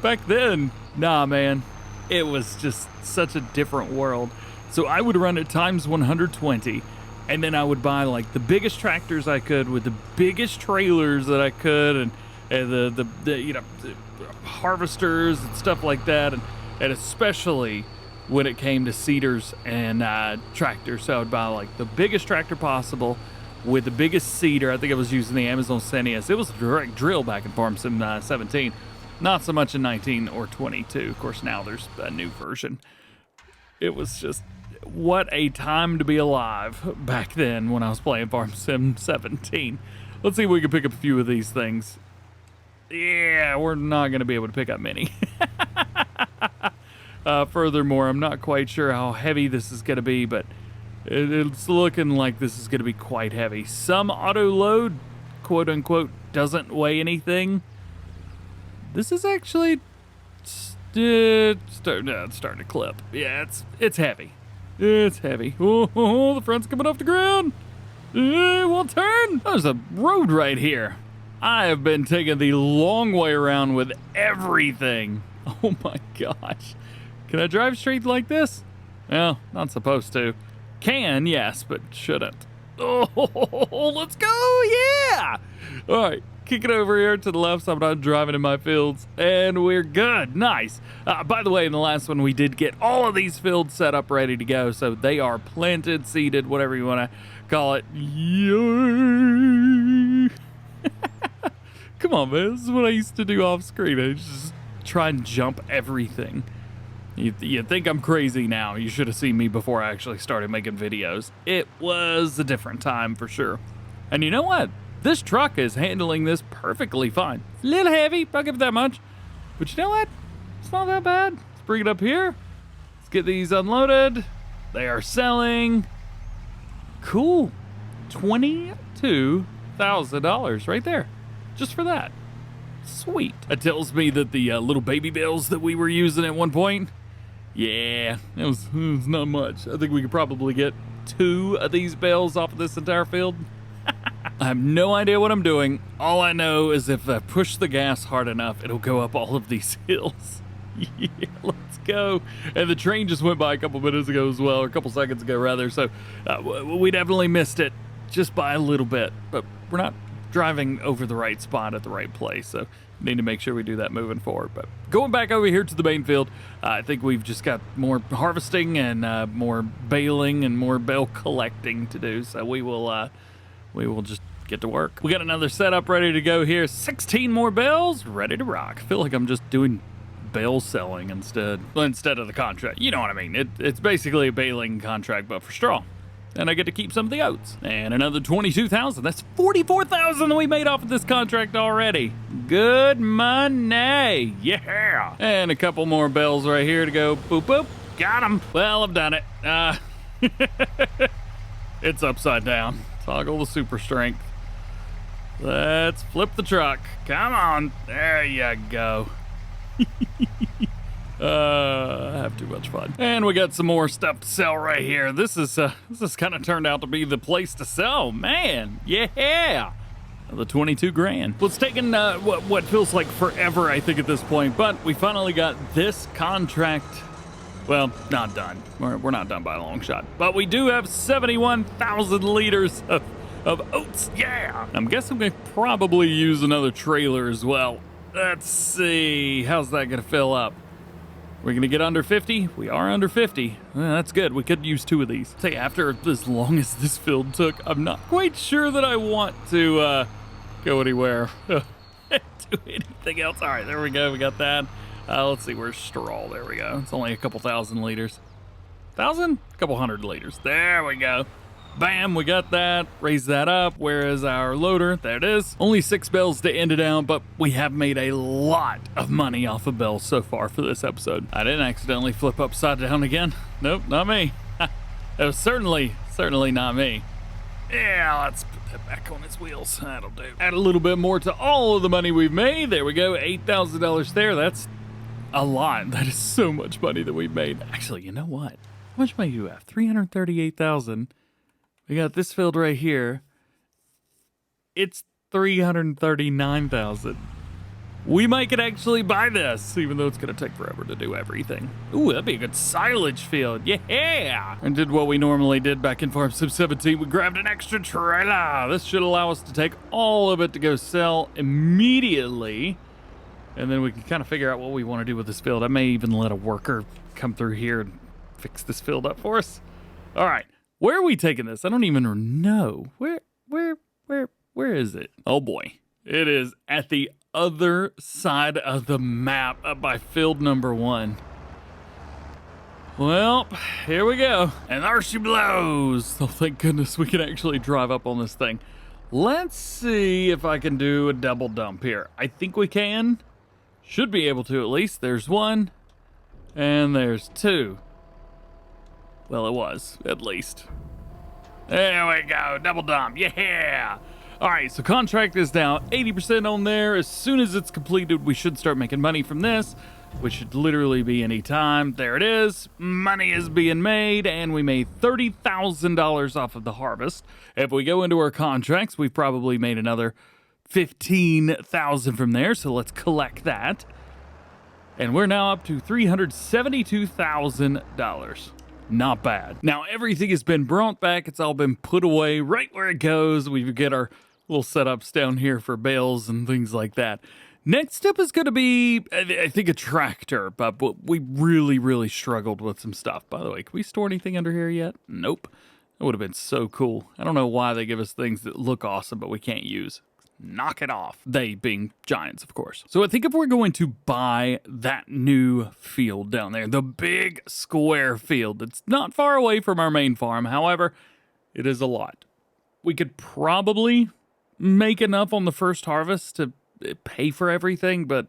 Back then, nah, man. It was just such a different world. So I would run at times 120, and then I would buy like the biggest tractors I could with the biggest trailers that I could, and the you know, the harvesters and stuff like that, and especially when it came to seeders and tractors. So I would buy like the biggest tractor possible with the biggest seeder. I think I was using the Amazon Senius. It was a direct drill back in Farm Sim 17. Not so much in 19 or 22. Of course, now there's a new version. It was just, what a time to be alive back then when I was playing Farm Sim 17. Let's see if we can pick up a few of these things. Yeah, we're not going to be able to pick up many. Furthermore, I'm not quite sure how heavy this is going to be, but it's looking like this is going to be quite heavy. Some auto load, quote unquote, doesn't weigh anything. This is actually starting to clip. Yeah, it's heavy. It's heavy. Oh, the front's coming off the ground. We'll turn. There's a road right here. I have been taking the long way around with everything. Oh my gosh. Can I drive straight like this? Well, not supposed to. Can, yes, but shouldn't. Oh, let's go, yeah! All right, kick it over here to the left so I'm not driving in my fields, and we're good, nice. By the way, in the last one, we did get all of these fields set up ready to go, so they are planted, seeded, whatever you want to call it. Yay! Come on, man, this is what I used to do off screen. I just try and jump everything. You think I'm crazy now. You should have seen me before I actually started making videos. It was a different time for sure. And you know what? This truck is handling this perfectly fine. It's a little heavy, I'll give it that much. But you know what? It's not that bad. Let's bring it up here. Let's get these unloaded. They are selling. Cool. $22,000 right there. Just for that. Sweet. That tells me that the little baby bales that we were using at one point, yeah, it was not much. I think we could probably get 2 of these bales off of this entire field. I have no idea what I'm doing. All I know is if I push the gas hard enough, it'll go up all of these hills. Yeah, let's go. And the train just went by a couple minutes ago as well, or a couple seconds ago rather, so we definitely missed it just by a little bit, but we're not driving over the right spot at the right place, so need to make sure we do that moving forward. But going back over here to the main field, I think we've just got more harvesting and more baling and more bale collecting to do, so we will just get to work. We got another setup ready to go here. 16 more bales ready to rock. I feel like I'm just doing bale selling instead of the contract. You know what I mean. It's basically a baling contract, but for straw. And I get to keep some of the oats. And another 22,000. That's 44,000 that we made off of this contract already. Good money. Yeah. And a couple more bells right here to go. Boop, boop. Got them. Well, I've done it. It's upside down. Toggle the super strength. Let's flip the truck. Come on. There you go. I have too much fun. And we got some more stuff to sell right here. This is kind of turned out to be the place to sell, man. Yeah, the 22 grand. Well, it's taken what feels like forever, I think, at this point, but we finally got this contract. Well, not done. We're not done by a long shot, but we do have 71,000 liters of oats. Yeah, I'm guessing we probably use another trailer as well. Let's see, how's that gonna fill up? We're gonna get under 50? We are under 50. That's good. We could use 2 of these. Say, after as long as this field took, I'm not quite sure that I want to go anywhere. Do anything else. All right, there we go. We got that. Let's see, where's straw? There we go. It's only a couple thousand liters. 1,000? A couple hundred liters. There we go. Bam, we got that. Raise that up. Where is our loader? There it is. Only 6 bells to end it out, but we have made a lot of money off of bells so far for this episode. I didn't accidentally flip upside down again. Nope, not me. It was certainly not me. Yeah, let's put that back on its wheels. That'll do. Add a little bit more to all of the money we've made. There we go. $8,000 there. That's a lot. That is so much money that we've made. Actually, you know what? How much money do you have? 338,000. We got this field right here. It's 339,000. We might could actually buy this, even though it's gonna take forever to do everything. Ooh, that'd be a good silage field. Yeah! And did what we normally did back in Farm Sim 17. We grabbed an extra trailer. This should allow us to take all of it to go sell immediately. And then we can kind of figure out what we want to do with this field. I may even let a worker come through here and fix this field up for us. All right. Where are we taking this? I don't even know. Where is it? Oh boy. It is at the other side of the map up by field number 1. Well, here we go. And there she blows. Oh, thank goodness we can actually drive up on this thing. Let's see if I can do a double dump here. I think we can. Should be able to at least. There's one. And there's two. Well, it was, at least. There we go. Double dump. Yeah! Alright, so contract is now 80% on there. As soon as it's completed, we should start making money from this, which should literally be any time. There it is. Money is being made, and we made $30,000 off of the harvest. If we go into our contracts, we've probably made another $15,000 from there, so let's collect that. And we're now up to $372,000. Not bad. Now, everything has been brought back. It's all been put away right where it goes. We get our little setups down here for bales and things like that. Next up is going to be, I think, a tractor, but we really struggled with some stuff. By the way, can we store anything under here yet? Nope. That would have been so cool. I don't know why they give us things that look awesome, but we can't use. Knock it off. They being giants, of course. So I think if we're going to buy that new field down there, the big square field, it's not far away from our main farm. However, it is a lot. We could probably make enough on the first harvest to pay for everything, but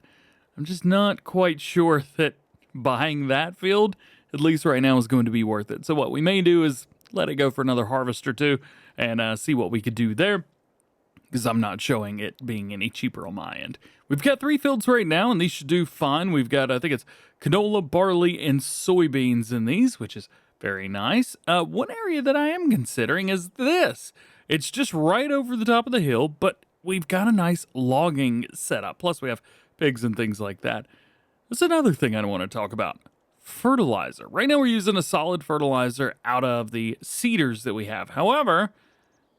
I'm just not quite sure that buying that field, at least right now, is going to be worth it. So what we may do is let it go for another harvest or two and see what we could do there, because I'm not showing it being any cheaper on my end. We've got 3 fields right now, and these should do fine. We've got, I think it's canola, barley, and soybeans in these, which is very nice. One area that I am considering is this. It's just right over the top of the hill, but we've got a nice logging setup. Plus, we have pigs and things like that. That's another thing I want to talk about. Fertilizer. Right now, we're using a solid fertilizer out of the cedars that we have. However,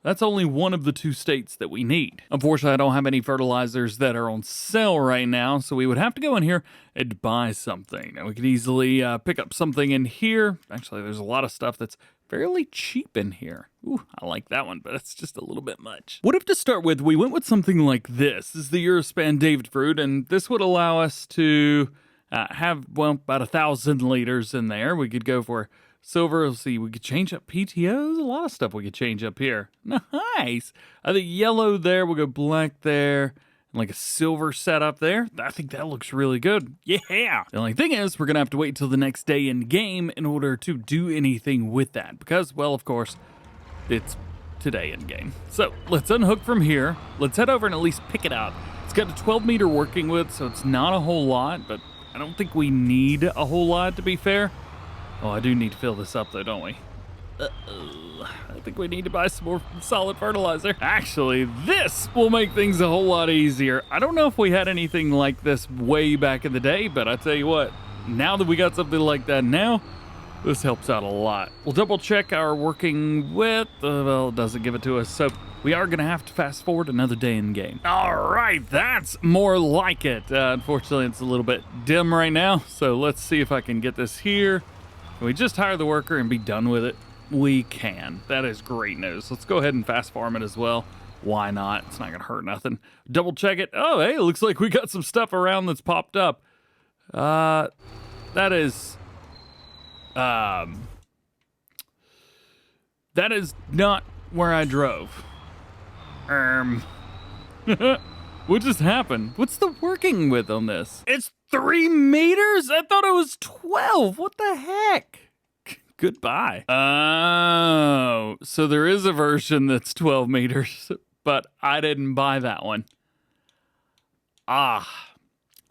that's only one of the 2 states that we need. Unfortunately, I don't have any fertilizers that are on sale right now, so we would have to go in here and buy something. Now, we could easily pick up something in here. Actually, there's a lot of stuff that's fairly cheap in here. Ooh, I like that one, but it's just a little bit much. What if to start with, we went with something like this. This is the Eurospan David fruit, and this would allow us to have, well, about 1,000 liters in there. We could go for silver. Let's see, we could change up PTOs. A lot of stuff we could change up here. Nice. I think yellow there. We'll go black there. And like a silver setup there. I think that looks really good. Yeah. The only thing is, we're going to have to wait until the next day in game in order to do anything with that. Because, well, of course, it's today in game. So let's unhook from here. Let's head over and at least pick it out. It's got a 12 meter working with, so it's not a whole lot, but I don't think we need a whole lot, to be fair. Oh, I do need to fill this up, though, don't we? I think we need to buy some more solid fertilizer. Actually, this will make things a whole lot easier. I don't know if we had anything like this way back in the day, but I tell you what, now that we got something like that now, this helps out a lot. We'll double check our working with. Well, it doesn't give it to us, so we are going to have to fast forward another day in game. All right, that's more like it. Unfortunately, it's a little bit dim right now, so let's see if I can get this here. Can we just hire the worker and be done with it? We can. That is great news. Let's go ahead and fast farm it as well. Why not? It's not going to hurt nothing. Double check it. Oh, hey, it looks like we got some stuff around that's popped up. That is not where I drove. What just happened? What's the working with on this? It's 3 meters? I thought it was 12. What the heck? Goodbye. Oh, so there is a version that's 12 meters, but I didn't buy that one. Ah,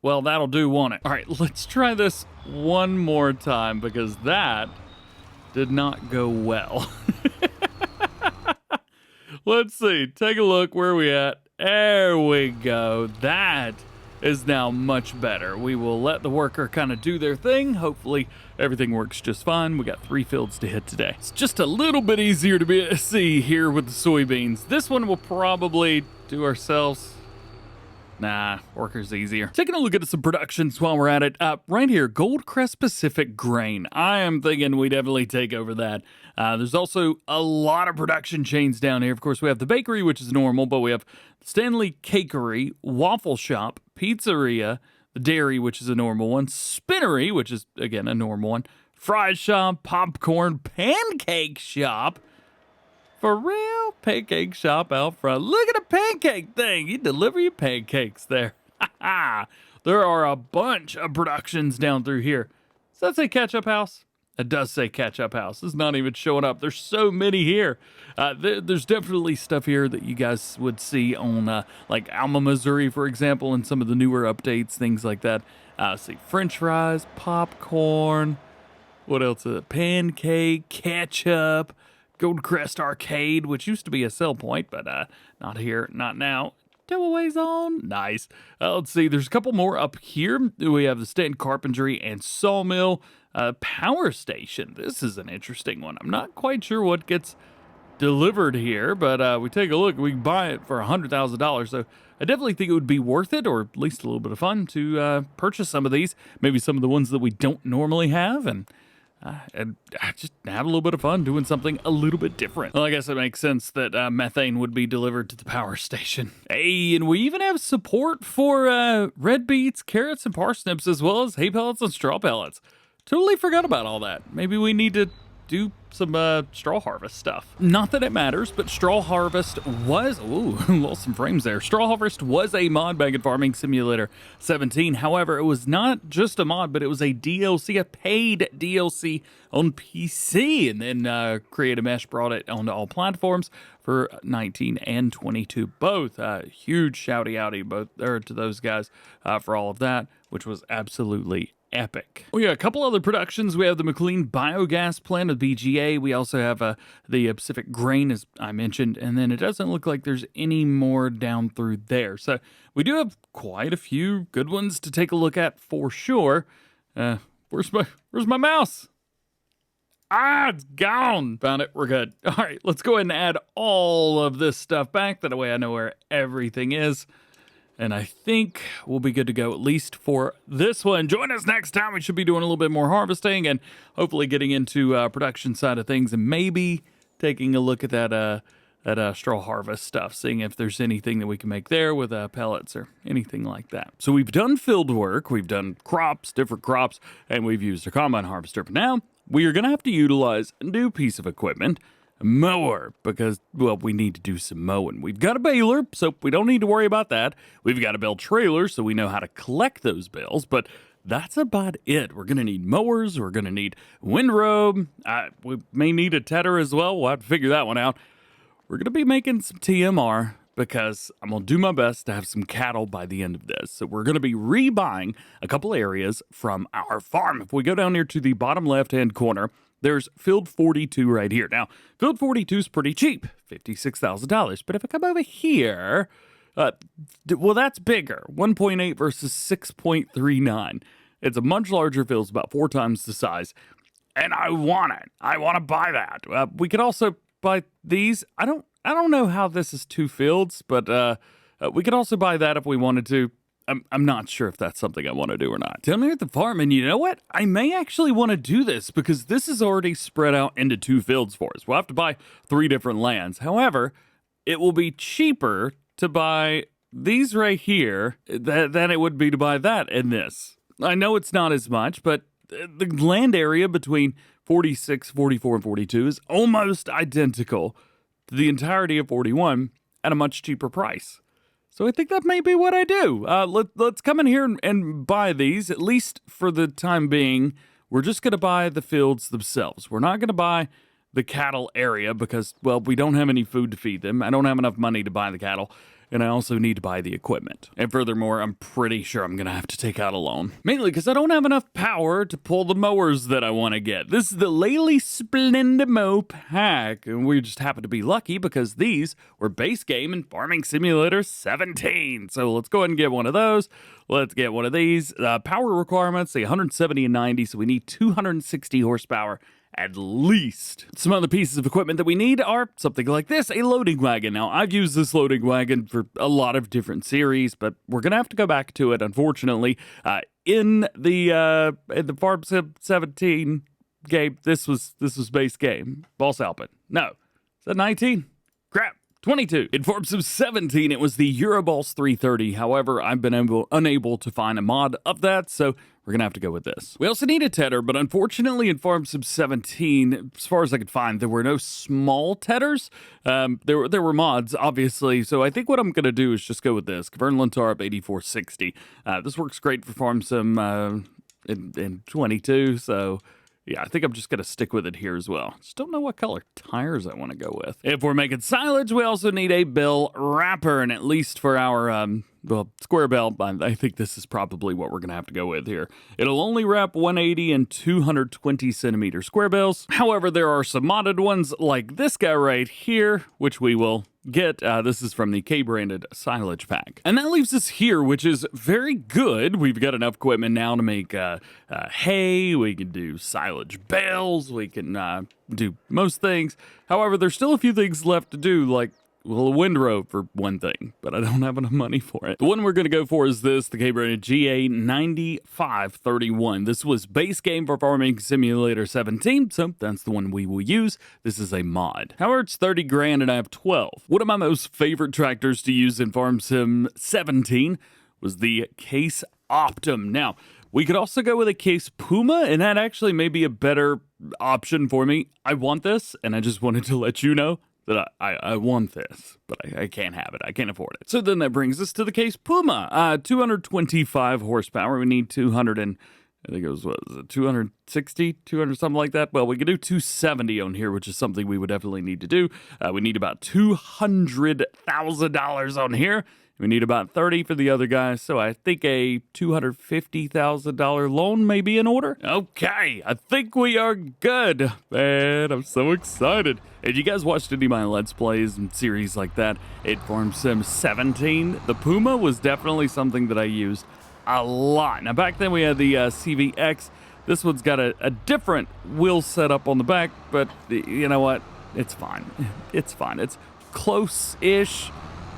well, that'll do, won't it? All right, let's try this one more time because that did not go well. Let's see. Take a look. Where are we at? There we go. That is now much better. We will let the worker kind of do their thing. Hopefully everything works just fine. We got 3 fields to hit today. It's just a little bit easier to see here with the soybeans. This one we'll probably do ourselves. Nah, worker's easier. Taking a look at some productions while we're at it. Right here, Goldcrest Pacific Grain. I am thinking we definitely take over that. There's also a lot of production chains down here. Of course, we have the bakery, which is normal, but we have Stanley Cakery, Waffle Shop, Pizzeria, the dairy, which is a normal one, Spinnery, which is, again, a normal one, Fry Shop, Popcorn, Pancake Shop, For real? Pancake shop out front. Look at the pancake thing. You deliver your pancakes there. There are a bunch of productions down through here. Does that say Ketchup House? It does say Ketchup House. It's not even showing up. There's so many here. There's definitely stuff here that you guys would see on like Alma, Missouri, for example, and some of the newer updates, things like that. See, French fries, popcorn. What else is it? Pancake, ketchup, Goldcrest Arcade, which used to be a sell point, but not here, not now. Double Zone. Nice. Let's see. There's a couple more up here. We have the Stanton Carpentry and Sawmill Power Station. This is an interesting one. I'm not quite sure what gets delivered here, but we take a look. We can buy it for $100,000. So I definitely think it would be worth it, or at least a little bit of fun, to purchase some of these. Maybe some of the ones that we don't normally have, and just have a little bit of fun doing something a little bit different. Well, I guess it makes sense that methane would be delivered to the power station. Hey, and we even have support for red beets, carrots, and parsnips, as well as hay pellets and straw pellets. Totally forgot about all that. Maybe we need to do some straw harvest stuff. Not that it matters, but straw harvest was, ooh, lost some frames there. Straw harvest was a mod back in Farming Simulator 17. However, it was not just a mod, but it was a DLC, a paid DLC on PC, and then Creative Mesh brought it onto all platforms for 19 and 22 both. Huge shouty outy both there to those guys for all of that, which was absolutely epic. We got a couple other productions. We have the McLean Biogas Plant of BGA. We also have the Pacific Grain, as I mentioned, and then it doesn't look like there's any more down through there. So we do have quite a few good ones to take a look at for sure. Where's my mouse? Ah, it's gone. Found it. We're good. All right, let's go ahead and add all of this stuff back. That way I know where everything is. And I think we'll be good to go, at least for this one. Join us next time. We should be doing a little bit more harvesting and hopefully getting into production side of things, and maybe taking a look at that straw harvest stuff, seeing if there's anything that we can make there with pellets or anything like that. So we've done field work, we've done crops, different crops, and we've used a combine harvester. But now we are going to have to utilize a new piece of equipment, a mower, because, well, we need to do some mowing. We've got a baler, so we don't need to worry about that. We've got a bale trailer, so we know how to collect those bales, but that's about it. We're going to need mowers, we're going to need windrow, we may need a tedder as well. We'll have to figure that one out. We're going to be making some TMR, because I'm going to do my best to have some cattle by the end of this. So we're going to be rebuying a couple areas from our farm. If we go down here to the bottom left-hand corner, there's Field 42 right here. Now, Field 42 is pretty cheap, $56,000. But if I come over here, well, that's bigger, 1.8 versus 6.39. It's a much larger field. It's about 4 times the size. And I want it. I want to buy that. We could also buy these. I don't know how this is 2 fields, but we could also buy that if we wanted to. I'm not sure if that's something I want to do or not. Down here at the farm, and you know what? I may actually want to do this, because this is already spread out into 2 fields for us. We'll have to buy 3 different lands. However, it will be cheaper to buy these right here than it would be to buy that and this. I know it's not as much, but the land area between 46, 44, and 42 is almost identical to the entirety of 41 at a much cheaper price. So I think that may be what I do. Let's come in here and buy these, at least for the time being. We're just going to buy the fields themselves. We're not going to buy the cattle area because, well, we don't have any food to feed them. I don't have enough money to buy the cattle, and I also need to buy the equipment. And furthermore, I'm pretty sure I'm going to have to take out a loan. Mainly because I don't have enough power to pull the mowers that I want to get. This is the Lely Splendimo pack, and we just happen to be lucky because these were base game in Farming Simulator 17. So let's go ahead and get one of those. Let's get one of these. Power requirements, say 170 and 90, so we need 260 horsepower at least. Some other pieces of equipment that we need are something like this, a loading wagon. Now, I've used this loading wagon for a lot of different series, but we're going to have to go back to it, unfortunately. In the Farm Sim 17 game, this was base game. Boss Alpin. No. Is that 19? Crap. 22. In Farm Sim 17, it was the Euroballs 330. However, I've been unable to find a mod of that, so we're going to have to go with this. We also need a tedder, but unfortunately in Farm Sim 17, as far as I could find, there were no small tedders. There were mods, obviously, so I think what I'm going to do is just go with this. Cavern Lentar up 8460. This works great for Farm Sim in 22, so yeah, I think I'm just going to stick with it here as well. Just don't know what color tires I want to go with. If we're making silage, we also need a bell wrapper, and at least for our, square bell, I think this is probably what we're going to have to go with here. It'll only wrap 180 and 220 centimeter square bells. However, there are some modded ones like this guy right here, which we will get. This is from the K-branded silage pack. And that leaves us here, which is very good. We've got enough equipment now to make hay. We can do silage bales. We can do most things. However, there's still a few things left to do, like, well, a windrow for one thing, but I don't have enough money for it. The one we're going to go for is this, the K-branded GA9531. This was base game for Farming Simulator 17, so that's the one we will use. This is a mod. However, it's 30 grand and I have 12. One of my most favorite tractors to use in Farm Sim 17 was the Case Optum. Now, we could also go with a Case Puma, and that actually may be a better option for me. I want this, and I just wanted to let you know that I want this, but I can't have it. I can't afford it. So then that brings us to the Case Puma. 225 horsepower. We need 200 and, I think it was, what was it, 260, 200, something like that. Well, we could do 270 on here, which is something we would definitely need to do. We need about $200,000 on here. We need about 30 for the other guys, so I think a $250,000 loan may be in order. Okay, I think we are good. Man, I'm so excited. If you guys watched any of my Let's Plays and series like that, in Farm Sim 17, the Puma was definitely something that I used a lot. Now, back then we had the CVX. This one's got a different wheel setup on the back, but you know what? It's fine. It's fine. It's close-ish,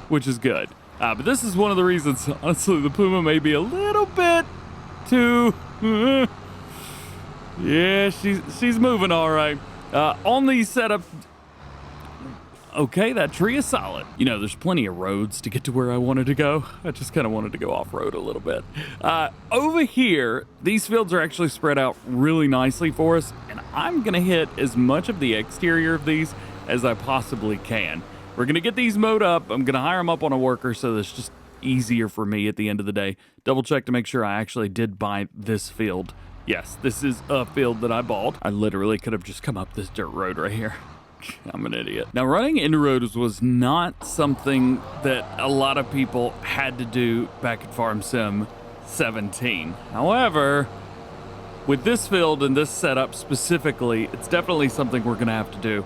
which is good. But this is one of the reasons, honestly, the Puma may be a little bit too... yeah, she's moving all right. On these setups... Okay, that tree is solid. You know, there's plenty of roads to get to where I wanted to go. I just kind of wanted to go off-road a little bit. Over here, these fields are actually spread out really nicely for us, and I'm going to hit as much of the exterior of these as I possibly can. We're going to get these mowed up. I'm going to hire them up on a worker so that's just easier for me at the end of the day. Double check to make sure I actually did buy this field. Yes, this is a field that I bought. I literally could have just come up this dirt road right here. I'm an idiot. Now, running into roads was not something that a lot of people had to do back at Farm Sim 17. However, with this field and this setup specifically, it's definitely something we're going to have to do.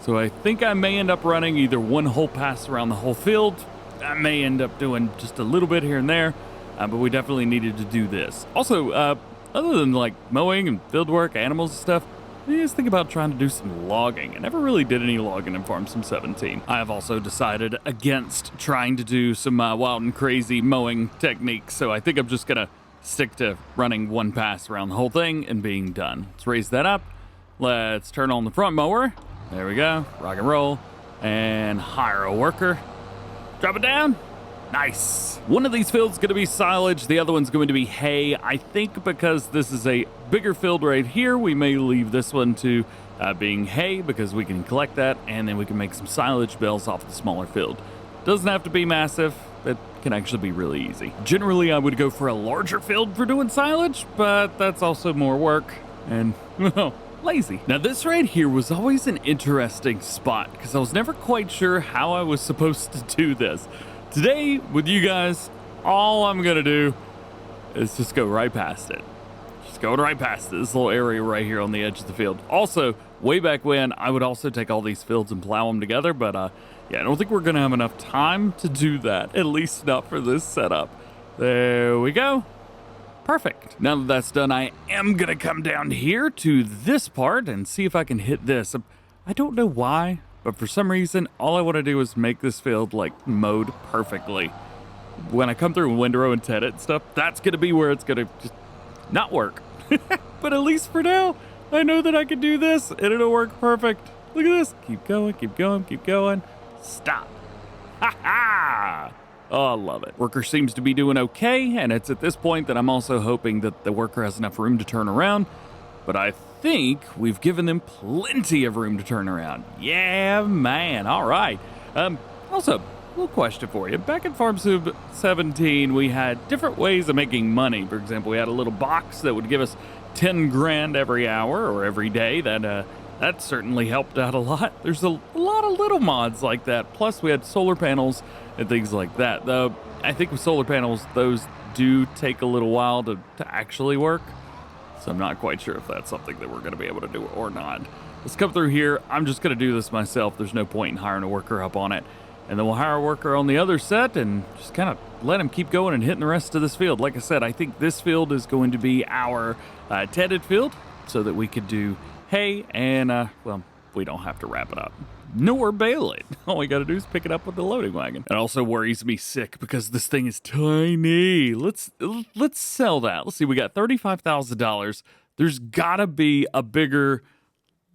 So I think I may end up running either one whole pass around the whole field. I may end up doing just a little bit here and there, but we definitely needed to do this. Also, other than like mowing and field work, animals and stuff, I just think about trying to do some logging. I never really did any logging in Farm Sim 17. I have also decided against trying to do some wild and crazy mowing techniques, so I think I'm just gonna stick to running one pass around the whole thing and being done. Let's raise that up. Let's turn on the front mower. There we go, rock and roll, and hire a worker. Drop it down. Nice. One of these fields is going to be silage, the other one's going to be hay. I think because this is a bigger field right here, we may leave this one to being hay because we can collect that, and then we can make some silage bales off the smaller field. Doesn't have to be massive. It can actually be really easy. Generally, I would go for a larger field for doing silage, but that's also more work, and, well, lazy. Now this right here was always an interesting spot because I was never quite sure how I was supposed to do this. Today with you guys, all I'm gonna do is just go right past it. Just go right past it, this little area right here on the edge of the field. Also, way back when, I would also take all these fields and plow them together, but yeah, I don't think we're gonna have enough time to do that, at least not for this setup. There we go. Perfect. Now that that's done, I am gonna come down here to this part and see if I can hit this. I don't know why, but for some reason, all I want to do is make this field like mowed perfectly. When I come through windrow and ted it and stuff, that's gonna be where it's gonna just not work. But at least for now, I know that I can do this and it'll work perfect. Look at this. Keep going, keep going, keep going. Stop. Oh, I love it. Worker seems to be doing okay, and it's at this point that I'm also hoping that the worker has enough room to turn around. But I think we've given them plenty of room to turn around. Yeah, man. All right. Also, a little question for you. Back in Farm Sim 17, we had different ways of making money. For example, we had a little box that would give us 10 grand every hour or every day. That certainly helped out a lot. There's a lot of little mods like that. Plus, we had solar panels and things like that. Though, I think with solar panels, those do take a little while to actually work. So I'm not quite sure if that's something that we're going to be able to do or not. Let's come through here. I'm just going to do this myself. There's no point in hiring a worker up on it. And then we'll hire a worker on the other set and just kind of let him keep going and hitting the rest of this field. Like I said, I think this field is going to be our tedded field so that we could do hay and, well, we don't have to wrap it up nor bale it. All we got to do is pick it up with the loading wagon. It also worries me sick because this thing is tiny. Let's sell that. Let's see, we got $35,000. There's got to be a bigger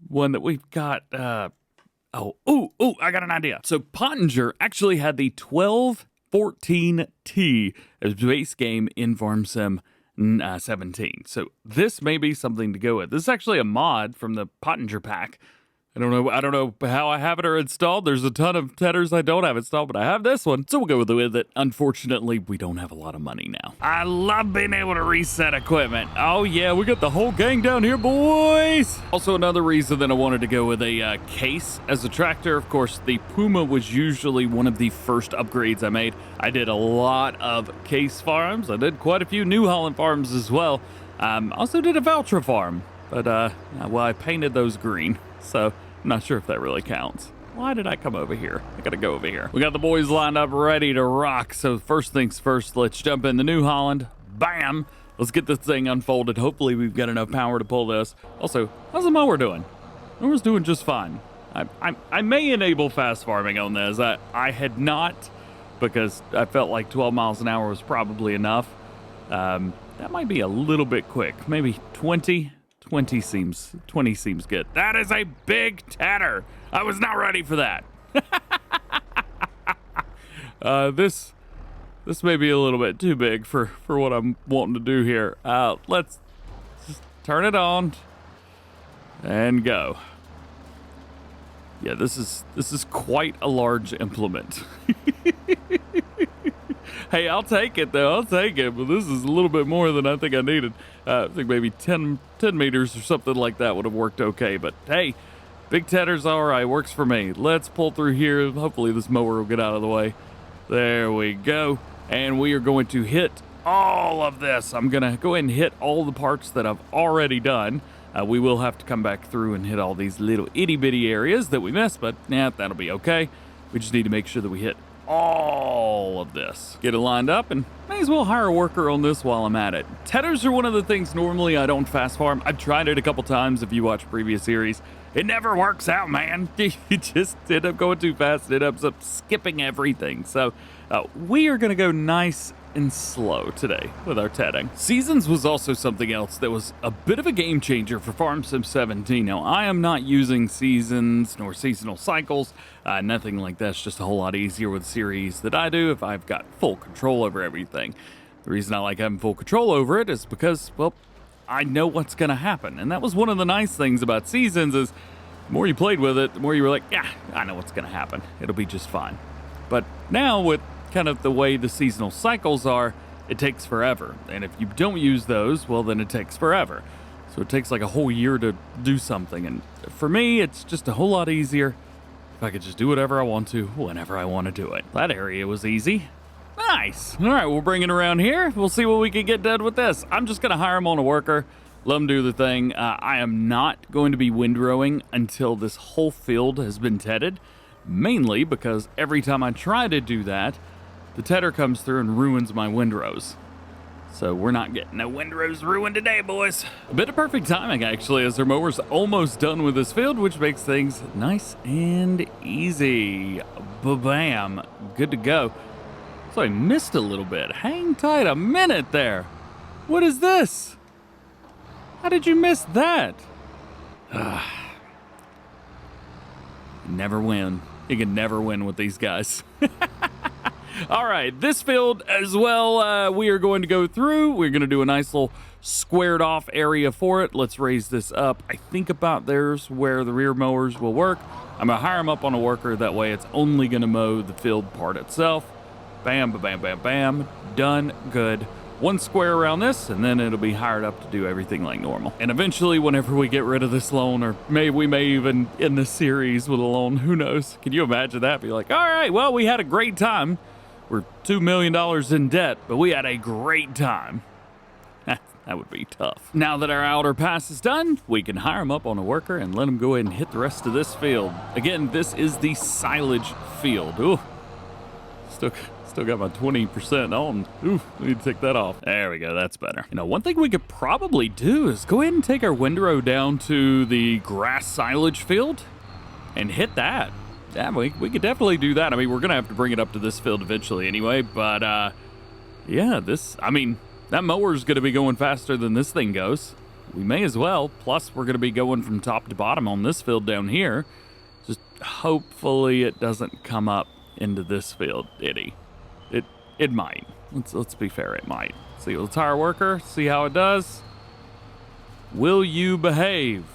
one that we've got. I got an idea. So Pottinger actually had the 1214T as base game in Farm Sim 17. So this may be something to go with. This is actually a mod from the Pottinger pack. I don't know how I have it or installed. There's a ton of tedders I don't have installed, but I have this one, so we'll go with it. Unfortunately, we don't have a lot of money now. I love being able to reset equipment. Oh yeah, we got the whole gang down here, boys. Also, another reason that I wanted to go with a case as a tractor. Of course, the Puma was usually one of the first upgrades I made. I did a lot of case farms. I did quite a few New Holland farms as well. Also did a Valtra farm, but well, I painted those green. So, I'm not sure if that really counts. Why did I come over here? I gotta go over here. We got the boys lined up ready to rock. So first things first, let's jump into New Holland. Bam! Let's get this thing unfolded. Hopefully we've got enough power to pull this. Also, how's the mower doing? Mower's doing just fine. I may enable fast farming on this. I had not, because I felt like 12 miles an hour was probably enough. That might be a little bit quick. Maybe 20. 20 seems good. That is a big tedder. I was not ready for that. This may be a little bit too big for what I'm wanting to do here. Let's just turn it on and go. Yeah, this is quite a large implement. Hey, I'll take it, though. I'll take it. But this is a little bit more than I think I needed. I think maybe 10 meters or something like that would have worked okay. But, hey, big tedder's all right. Works for me. Let's pull through here. Hopefully this mower will get out of the way. There we go. And we are going to hit all of this. I'm going to go ahead and hit all the parts that I've already done. We will have to come back through and hit all these little itty-bitty areas that we missed. But, yeah, that'll be okay. We just need to make sure that we hit all of this. Get it lined up and may as well hire a worker on this while I'm at it. Tedders are one of the things normally I don't fast farm. I've tried it a couple times if you watch previous series. It never works out, man. You just end up going too fast. It ends up skipping everything. So we are going to go nice and slow today with our tedding. Seasons was also something else that was a bit of a game changer for Farm Sim 17. Now, I am not using seasons nor seasonal cycles, nothing like that. It's just a whole lot easier with series that I do if I've got full control over everything. The reason I like having full control over it is because, well, I know what's going to happen. And that was one of the nice things about seasons is the more you played with it, the more you were like, yeah, I know what's going to happen. It'll be just fine. But now with kind of the way the seasonal cycles are, it takes forever. And if you don't use those, well, then it takes forever. So it takes like a whole year to do something. And for me, it's just a whole lot easier if I could just do whatever I want to, whenever I want to do it. That area was easy. Nice. All right, we'll bring it around here. We'll see what we can get done with this. I'm just going to hire him on a worker, let him do the thing. I am not going to be windrowing until this whole field has been tedded, mainly because every time I try to do that, the tedder comes through and ruins my windrows. So we're not getting no windrows ruined today, boys. A bit of perfect timing, actually, as our mower's almost done with this field, which makes things nice and easy. Ba-bam. Good to go. So I missed a little bit. Hang tight a minute there. What is this? How did you miss that? Never win. You can never win with these guys. All right, this field as well, we are going to go through. We're going to do a nice little squared off area for it. Let's raise this up. I think about there's where the rear mowers will work. I'm going to hire them up on a worker. That way it's only going to mow the field part itself. Bam, bam, bam, bam. Done. Good. One square around this, and then it'll be hired up to do everything like normal. And eventually, whenever we get rid of this loan, or we may even end the series with a loan, who knows? Can you imagine that? Be like, all right, well, we had a great time. We're $2 million in debt, but we had a great time. That would be tough. Now that our outer pass is done, we can hire him up on a worker and let him go ahead and hit the rest of this field. Again, this is the silage field. Ooh, still got my 20% on. Ooh, we need to take that off. There we go, that's better. You know, one thing we could probably do is go ahead and take our windrow down to the grass silage field and hit that. Yeah, we could definitely do that. I mean, we're gonna have to bring it up to this field eventually anyway, but yeah, that mower's gonna be going faster than this thing goes. We may as well. Plus, we're gonna be going from top to bottom on this field down here. Just hopefully it doesn't come up into this field, It might. Let's be fair, it might. See, let's hire a worker, see how it does. Will you behave?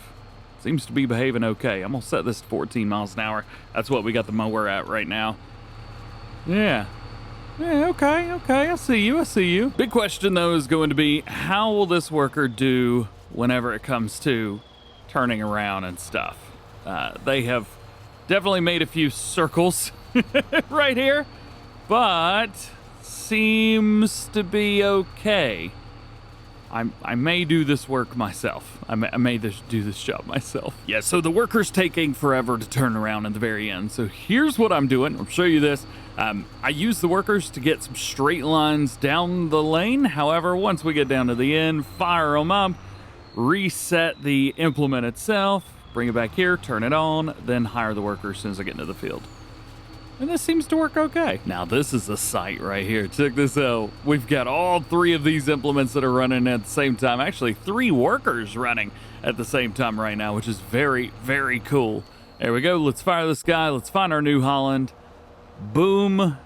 Seems to be behaving okay. I'm gonna set this to 14 miles an hour. That's what we got the mower at right now. Yeah, okay, I see you. Big question though is going to be, how will this worker do whenever it comes to turning around and stuff? They have definitely made a few circles right here, but seems to be okay. I may do this work myself. I may do this job myself. Yeah, so the worker's taking forever to turn around at the very end. So here's what I'm doing. I'll show you this. I use the workers to get some straight lines down the lane. However, once we get down to the end, fire them up, reset the implement itself, bring it back here, turn it on, then hire the worker as soon as I get into the field. And this seems to work okay. Now this is a sight right here. Check this out. We've got all three of these implements that are running at the same time. Actually, 3 workers running at the same time right now, which is very, very cool. There we go. Let's fire this guy. Let's find our New Holland. Boom.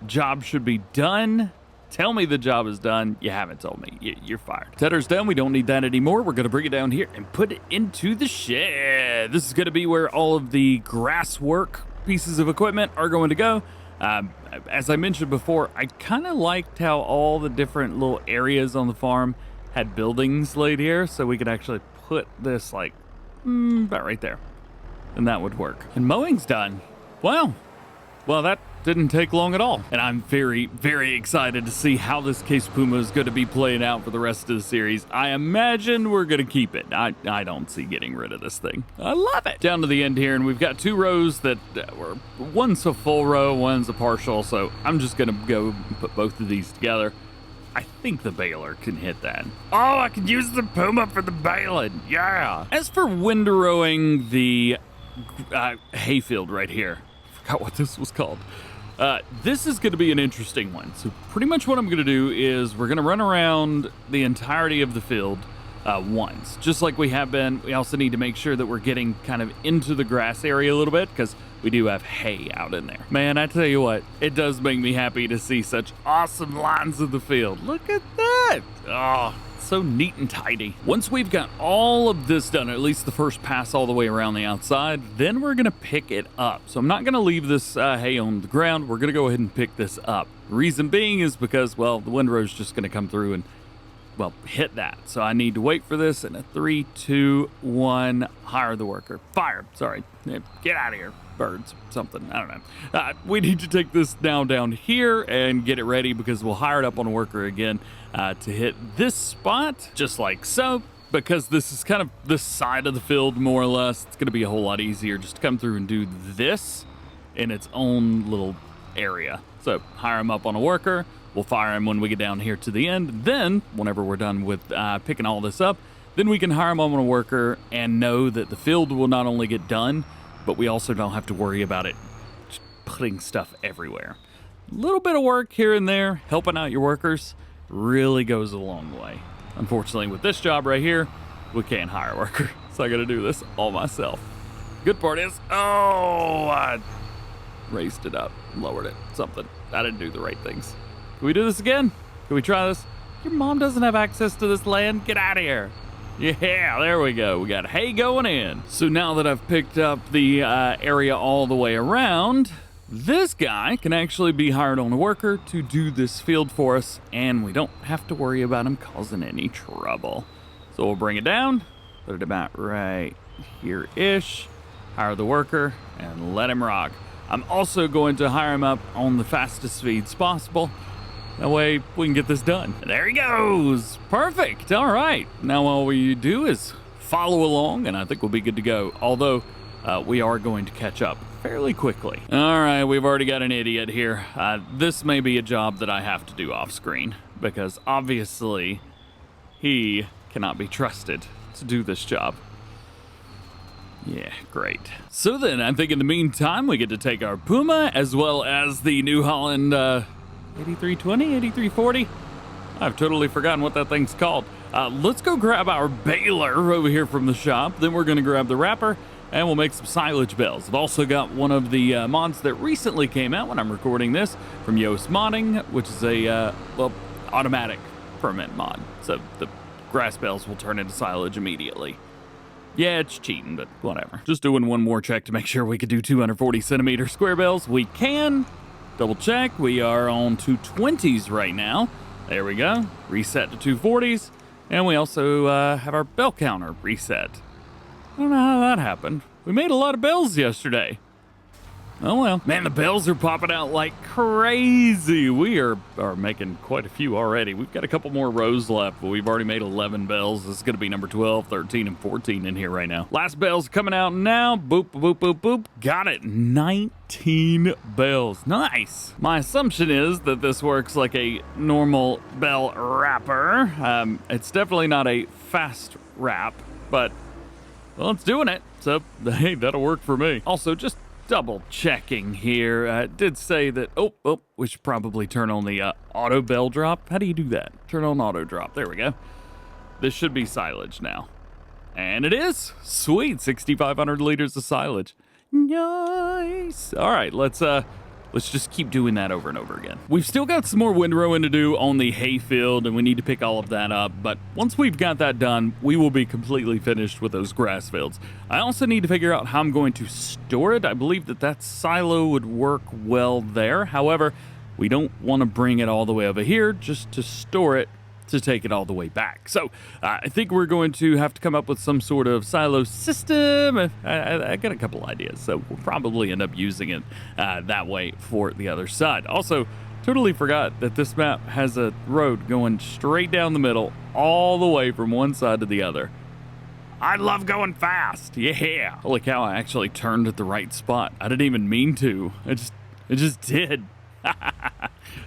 Job should be done. Tell me the job is done. You haven't told me. You're fired. Tedder's done. We don't need that anymore. We're going to bring it down here and put it into the shed. This is going to be where all of the grass work pieces of equipment are going to go. As I mentioned before, I kind of liked how all the different little areas on the farm had buildings laid here, so we could actually put this like about right there, and that would work. And mowing's done. Well, that didn't take long at all. And I'm very, very excited to see how this Case Puma is going to be playing out for the rest of the series. I imagine we're going to keep it. I don't see getting rid of this thing. I love it. Down to the end here, and we've got 2 rows that were, one's a full row, one's a partial, so I'm just going to go and put both of these together. I think the baler can hit that. Oh, I can use the Puma for the baling. Yeah. As for windrowing the hayfield right here, I forgot what this was called. This is going to be an interesting one. So pretty much what I'm going to do is we're going to run around the entirety of the field once, just like we have been. We also need to make sure that we're getting kind of into the grass area a little bit, because we do have hay out in there. Man, I tell you what, it does make me happy to see such awesome lines of the field. Look at that. Oh, so neat and tidy. Once we've got all of this done, at least the first pass all the way around the outside, then we're gonna pick it up. So I'm not gonna leave this hay on the ground. We're gonna go ahead and pick this up. The reason being is because, well, the windrow's just gonna come through and, well, hit that. So I need to wait for this in a 3, 2, 1, hire the worker. Fire, sorry, get out of here. Birds, something, I don't know. We need to take this now down here and get it ready, because we'll hire it up on a worker again to hit this spot, just like so. Because this is kind of the side of the field, more or less, it's going to be a whole lot easier just to come through and do this in its own little area. So hire him up on a worker. We'll fire him when we get down here to the end. Then, whenever we're done with picking all this up, then we can hire him on a worker and know that the field will not only get done, but we also don't have to worry about it just putting stuff everywhere. A little bit of work here and there, helping out your workers, really goes a long way. Unfortunately, with this job right here, we can't hire a worker, so I gotta do this all myself. Good part is, oh, I raised it up, lowered it, something. I didn't do the right things. Can we do this again? Can we try this? Your mom doesn't have access to this land. Get out of here. Yeah, there we go. We got hay going in. So now that I've picked up the area all the way around, this guy can actually be hired on a worker to do this field for us, and we don't have to worry about him causing any trouble. So we'll bring it down, put it about right here-ish, hire the worker, and let him rock. I'm also going to hire him up on the fastest speeds possible. That way we can get this done. There he goes. Perfect. All right. Now all we do is follow along, and I think we'll be good to go. Although we are going to catch up fairly quickly. All right, we've already got an idiot here. This may be a job that I have to do off screen because obviously he cannot be trusted to do this job. Yeah, great. So then I think in the meantime, we get to take our Puma as well as the New Holland 8320, 8340. I've totally forgotten what that thing's called. Let's go grab our baler over here from the shop. Then we're gonna grab the wrapper and we'll make some silage bales. I've also got one of the mods that recently came out when I'm recording this from Yoast Modding, which is a, well, automatic ferment mod. So the grass bales will turn into silage immediately. Yeah, it's cheating, but whatever. Just doing one more check to make sure we could do 240 centimeter square bales. We can. Double check. We are on 220s right now. There we go. Reset to 240s. And we also have our bell counter reset. I don't know how that happened. We made a lot of bells yesterday. Oh well. Man, the bells are popping out like crazy. We are making quite a few already. We've got a couple more rows left, but we've already made 11 bells. This is going to be number 12, 13, and 14 in here right now. Last bell's coming out now. Boop, boop, boop, boop. Got it. 19 bells. Nice. My assumption is that this works like a normal bell wrapper. It's definitely not a fast wrap, but, well, it's doing it. So, hey, that'll work for me. Also, just double checking here. It did say that, we should probably turn on the auto bell drop. How do you do that? Turn on auto drop. There we go. This should be silage now. And it is. Sweet. 6,500 liters of silage. Nice. All right, let's just keep doing that over and over again. We've still got some more windrowing to do on the hay field, and we need to pick all of that up. But once we've got that done, we will be completely finished with those grass fields. I also need to figure out how I'm going to store it. I believe that silo would work well there. However, we don't want to bring it all the way over here just to store it, to take it all the way back. So I think we're going to have to come up with some sort of silo system. I got a couple ideas, so we'll probably end up using it that way for the other side. Also, totally forgot that this map has a road going straight down the middle all the way from one side to the other. I love going fast. Yeah. Holy cow, I actually turned at the right spot. I didn't even mean to. I just did.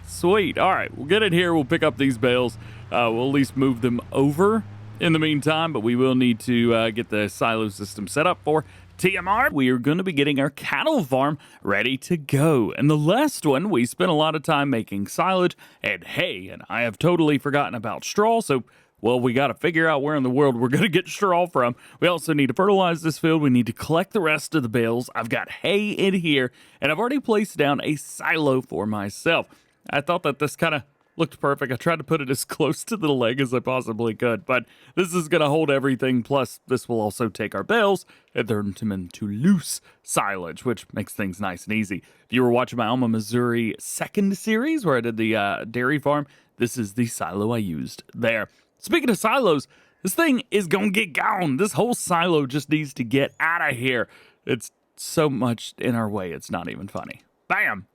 Sweet. All right, we'll get in here. We'll pick up these bales. We'll at least move them over in the meantime, but we will need to get the silo system set up for TMR. We are going to be getting our cattle farm ready to go. And the last one, we spent a lot of time making silage and hay, and I have totally forgotten about straw, so, well, we got to figure out where in the world we're going to get straw from. We also need to fertilize this field. We need to collect the rest of the bales. I've got hay in here, and I've already placed down a silo for myself. I thought that this kind of looked perfect. I tried to put it as close to the leg as I possibly could, but this is going to hold everything. Plus, this will also take our bales and turn them into loose silage, which makes things nice and easy. If you were watching my Alma Missouri second series where I did the dairy farm, this is the silo I used there. Speaking of silos, this thing is going to get gone. This whole silo just needs to get out of here. It's so much in our way, it's not even funny. Bam!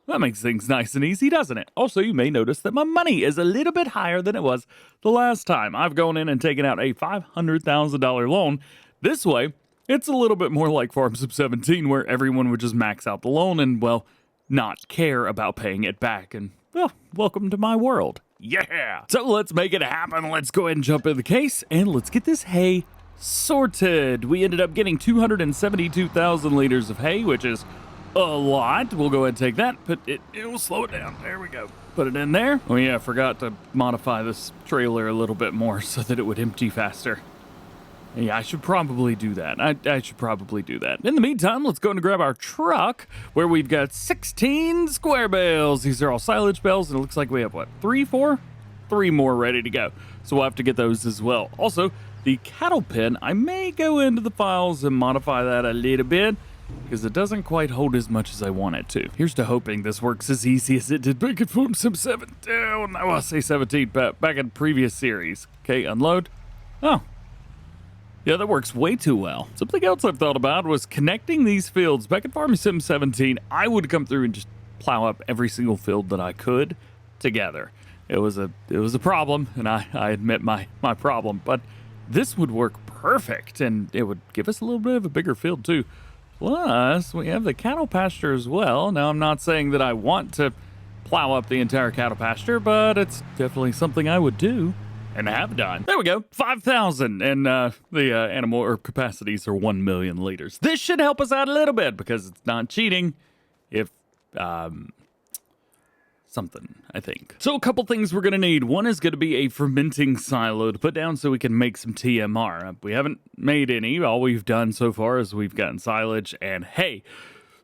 That makes things nice and easy, doesn't it? Also, you may notice that my money is a little bit higher than it was the last time. I've gone in and taken out a $500,000 loan. This way, it's a little bit more like Farm Sim 17, where everyone would just max out the loan and, well, not care about paying it back. And, well, welcome to my world. Yeah! So let's make it happen. Let's go ahead and jump in the case, and let's get this hay sorted. We ended up getting 272,000 liters of hay, which is a lot. We'll go ahead and take that, but it will slow it down. There we go. Put it in there. Oh yeah, I forgot to modify this trailer a little bit more so that it would empty faster. Yeah, I should probably do that. I should probably do that. In the meantime, let's go and grab our truck where we've got 16 square bales. These are all silage bales, and it looks like we have, what, 3 more ready to go. So we'll have to get those as well. Also, the cattle pen, I may go into the files and modify that a little bit because it doesn't quite hold as much as I want it to. Here's to hoping this works as easy as it did back in Farm Sim 7. Oh, no, I'll say 17, but back in previous series. Okay, unload. Oh. Yeah, that works way too well. Something else I've thought about was connecting these fields. Back in Farm Sim 17, I would come through and just plow up every single field that I could together. It was a problem, and I admit my problem, but this would work perfect, and it would give us a little bit of a bigger field too. Plus, we have the cattle pasture as well. Now, I'm not saying that I want to plow up the entire cattle pasture, but it's definitely something I would do. And have done. There we go, 5,000, and the animal herb capacities are 1 million liters. This should help us out a little bit because it's not cheating if something, I think. So a couple things we're gonna need. One is gonna be a fermenting silo to put down so we can make some TMR. We haven't made any. All we've done so far is we've gotten silage and hay.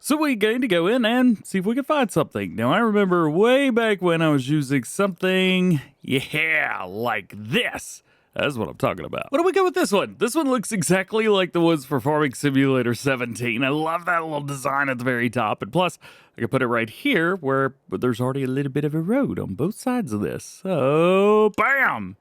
So we're going to go in and see if we can find something. Now, I remember way back when I was using something, yeah, like this. That's what I'm talking about. What do we go with this one? This one looks exactly like the ones for Farming Simulator 17. I love that little design at the very top. And plus, I can put it right here where there's already a little bit of a road on both sides of this. So, bam!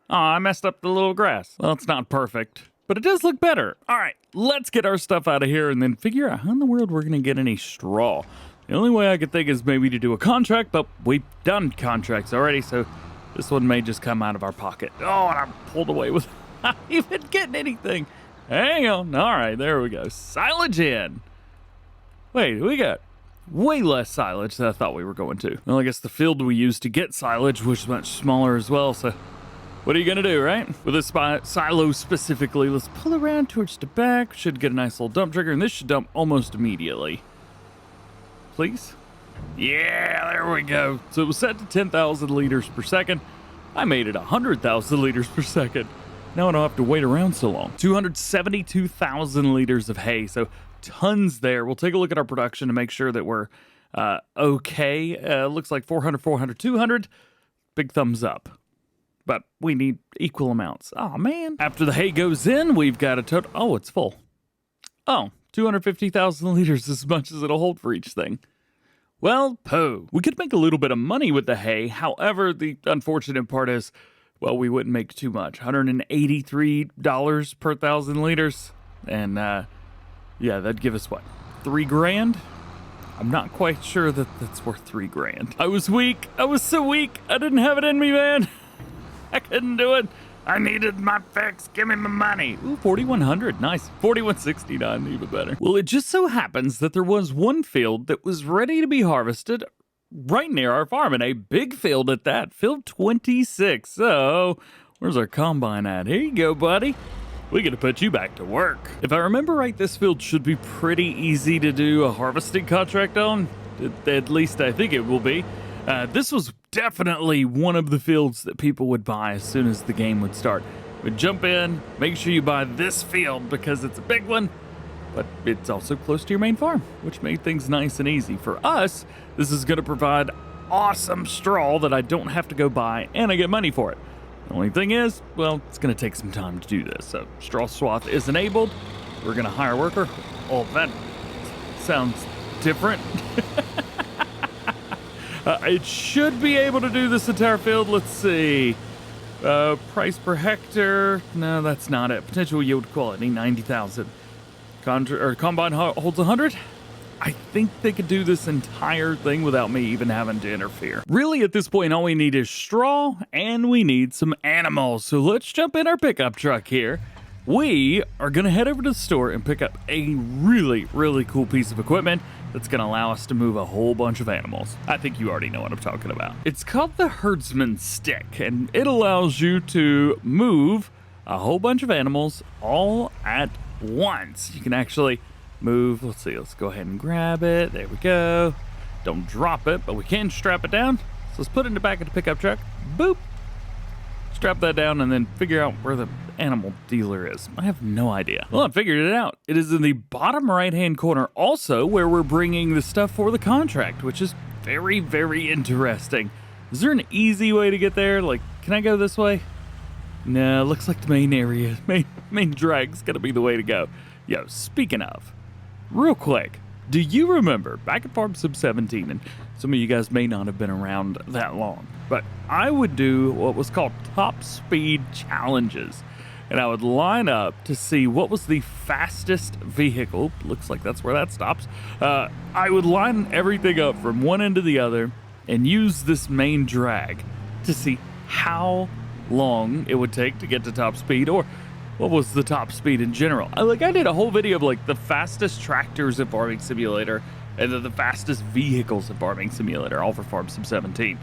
Oh, I messed up the little grass. Well, it's not perfect, but it does look better. All right, let's get our stuff out of here and then figure out how in the world we're gonna get any straw. The only way I could think is maybe to do a contract, but we've done contracts already, so this one may just come out of our pocket. Oh, and I pulled away without even getting anything. Hang on. All right, there we go. Silage in. Wait, we got way less silage than I thought we were going to. Well, I guess the field we used to get silage was much smaller as well, so what are you gonna do, right? With this silo specifically, let's pull around towards the back. Should get a nice little dump trigger, and this should dump almost immediately. Please? Yeah, there we go. So it was set to 10,000 liters per second. I made it 100,000 liters per second. Now I don't have to wait around so long. 272,000 liters of hay, so tons there. We'll take a look at our production to make sure that we're okay. Looks like 400, 400, 200. Big thumbs up. But we need equal amounts. Oh, man. After the hay goes in, we've got a total. Oh, it's full. Oh, 250,000 liters, as much as it'll hold for each thing. Well, pooh. We could make a little bit of money with the hay. However, the unfortunate part is, well, we wouldn't make too much. $183 per 1,000 liters. And, yeah, that'd give us, what, 3 grand? I'm not quite sure that that's worth 3 grand. I was weak. I was so weak. I didn't have it in me, man. I couldn't do it. I needed my fix. Give me my money. Ooh, 4,100. Nice. 4,169. Even better. Well, it just so happens that there was one field that was ready to be harvested right near our farm, and a big field at that. Field 26. So, where's our combine at? Here you go, buddy. We gotta put you back to work. If I remember right, this field should be pretty easy to do a harvesting contract on. At least I think it will be. This was definitely one of the fields that people would buy as soon as the game would start. We'd jump in, make sure you buy this field because it's a big one, but it's also close to your main farm, which made things nice and easy. For us, this is going to provide awesome straw that I don't have to go buy, and I get money for it. The only thing is, well, it's going to take some time to do this. So straw swath is enabled. We're going to hire a worker. Oh, that sounds different. It should be able to do this entire field. Let's see. Price per hectare. No, that's not it. Potential yield quality, 90,000. Combine holds 100. I think they could do this entire thing without me even having to interfere. Really, at this point, all we need is straw, and we need some animals. So let's jump in our pickup truck here. We are going to head over to the store and pick up a really, really cool piece of equipment that's going to allow us to move a whole bunch of animals. I think you already know what I'm talking about. It's called the Herdsman Stick, and it allows you to move a whole bunch of animals all at once. You can actually move, let's see, let's go ahead and grab it. There we go. Don't drop it, but we can strap it down. So let's put it in the back of the pickup truck. Boop. strap that down, and then figure out where the animal dealer is. I have no idea. Well, I figured it out. It is in the bottom right-hand corner, also where we're bringing the stuff for the contract, which is very, very interesting. Is there an easy way to get there? Like, can I go this way? No, looks like the main area, main drag's gonna be the way to go. Yo, speaking of, real quick, do you remember back at Farm Sim 17, and some of you guys may not have been around that long, but I would do what was called top speed challenges, and I would line up to see what was the fastest vehicle. Looks like that's where that stops. I would line everything up from one end to the other and use this main drag to see how long it would take to get to top speed, or what was the top speed in general. I did a whole video of like the fastest tractors in Farming Simulator and then the fastest vehicles in Farming Simulator, all for Farm Sim 17.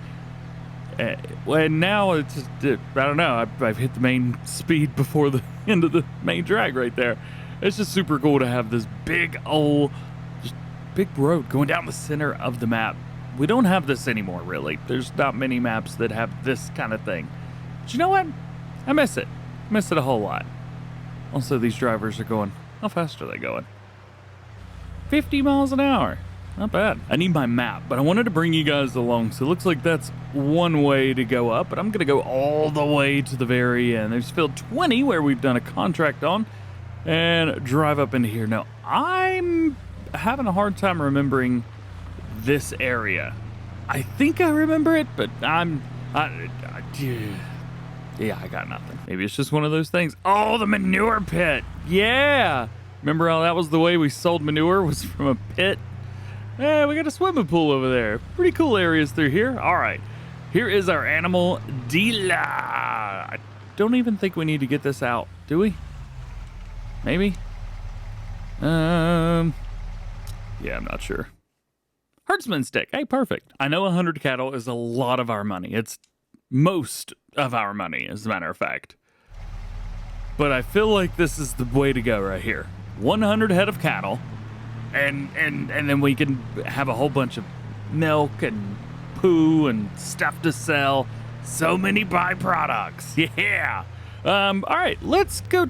And now it's just, I don't know, I've hit the main speed before the end of the main drag right there. It's just super cool to have this big old, just big road going down the center of the map. We don't have this anymore, really. There's not many maps that have this kind of thing. But you know what? I miss it. I miss it a whole lot. Also, these drivers are going, how fast are they going? 50 miles an hour. Not bad. I need my map, but I wanted to bring you guys along. So it looks like that's one way to go up, but I'm going to go all the way to the very end. There's field 20 where we've done a contract on, and drive up into here. Now, I'm having a hard time remembering this area. I think I remember it, but yeah, I got nothing. Maybe it's just one of those things. Oh, the manure pit. Yeah. Remember how that was the way we sold manure, was from a pit? Yeah, we got a swimming pool over there. Pretty cool areas through here. All right. Here is our animal dealer. I don't even think we need to get this out, do we? Maybe? Yeah, I'm not sure. Herdsman stick. Hey, perfect. I know 100 cattle is a lot of our money. It's most of our money, as a matter of fact. But I feel like this is the way to go right here. 100 head of cattle, and then we can have a whole bunch of milk and poo and stuff to sell. So many byproducts. Yeah. All right, let's go.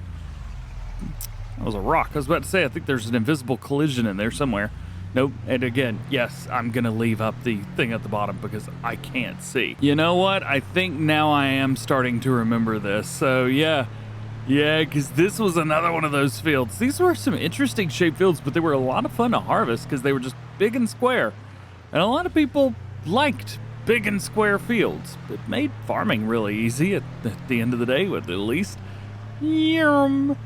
That was a rock. I was about to say, I think there's an invisible collision in there somewhere. Nope. And again, yes, I'm going to leave up the thing at the bottom because I can't see. You know what? I think now I am starting to remember this. So, yeah, because this was another one of those fields. These were some interesting shaped fields, but they were a lot of fun to harvest because they were just big and square. And a lot of people liked big and square fields. It made farming really easy at the end of the day, at least. Yum.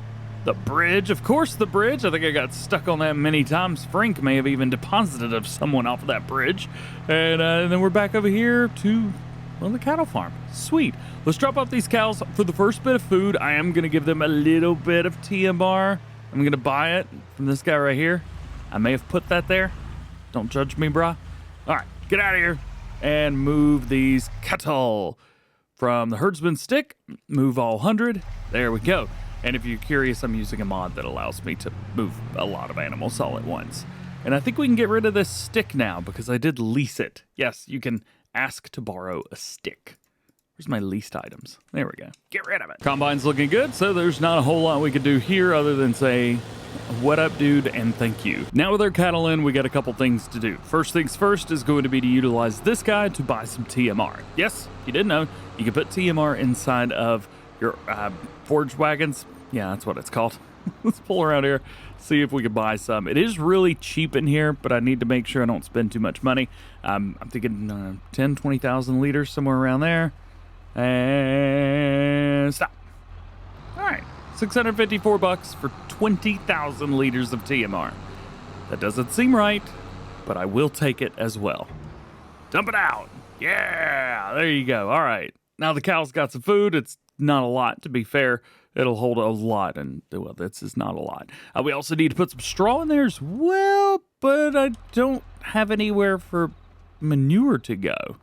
The bridge, of course, the bridge. I think I got stuck on that many times. Frank may have even deposited of someone off of that bridge. And then we're back over here to, well, the cattle farm. Sweet. Let's drop off these cows for the first bit of food. I am going to give them a little bit of TMR. I'm going to buy it from this guy right here. I may have put that there. Don't judge me, brah. All right, get out of here and move these cattle from the herdsman stick. Move all 100. There we go. And if you're curious, I'm using a mod that allows me to move a lot of animals all at once. And I think we can get rid of this stick now because I did lease it. Yes, you can ask to borrow a stick. Where's my leased items? There we go. Get rid of it. Combine's looking good, so there's not a whole lot we could do here other than say, what up, dude, and thank you. Now with our cattle in, we got a couple things to do. First things first is going to be to utilize this guy to buy some TMR. Yes, you didn't know, you can put TMR inside of your forage wagons. Yeah, that's what it's called. Let's pull around here, see if we can buy some. It is really cheap in here, but I need to make sure I don't spend too much money. I'm thinking 10, 20,000 liters, somewhere around there. And stop. All right, 654 bucks for 20,000 liters of TMR. That doesn't seem right, but I will take it as well. Dump it out. Yeah, there you go. All right, now the cow's got some food. It's not a lot, to be fair. It'll hold a lot, and well, this is not a lot. We also need to put some straw in there as well, but I don't have anywhere for manure to go.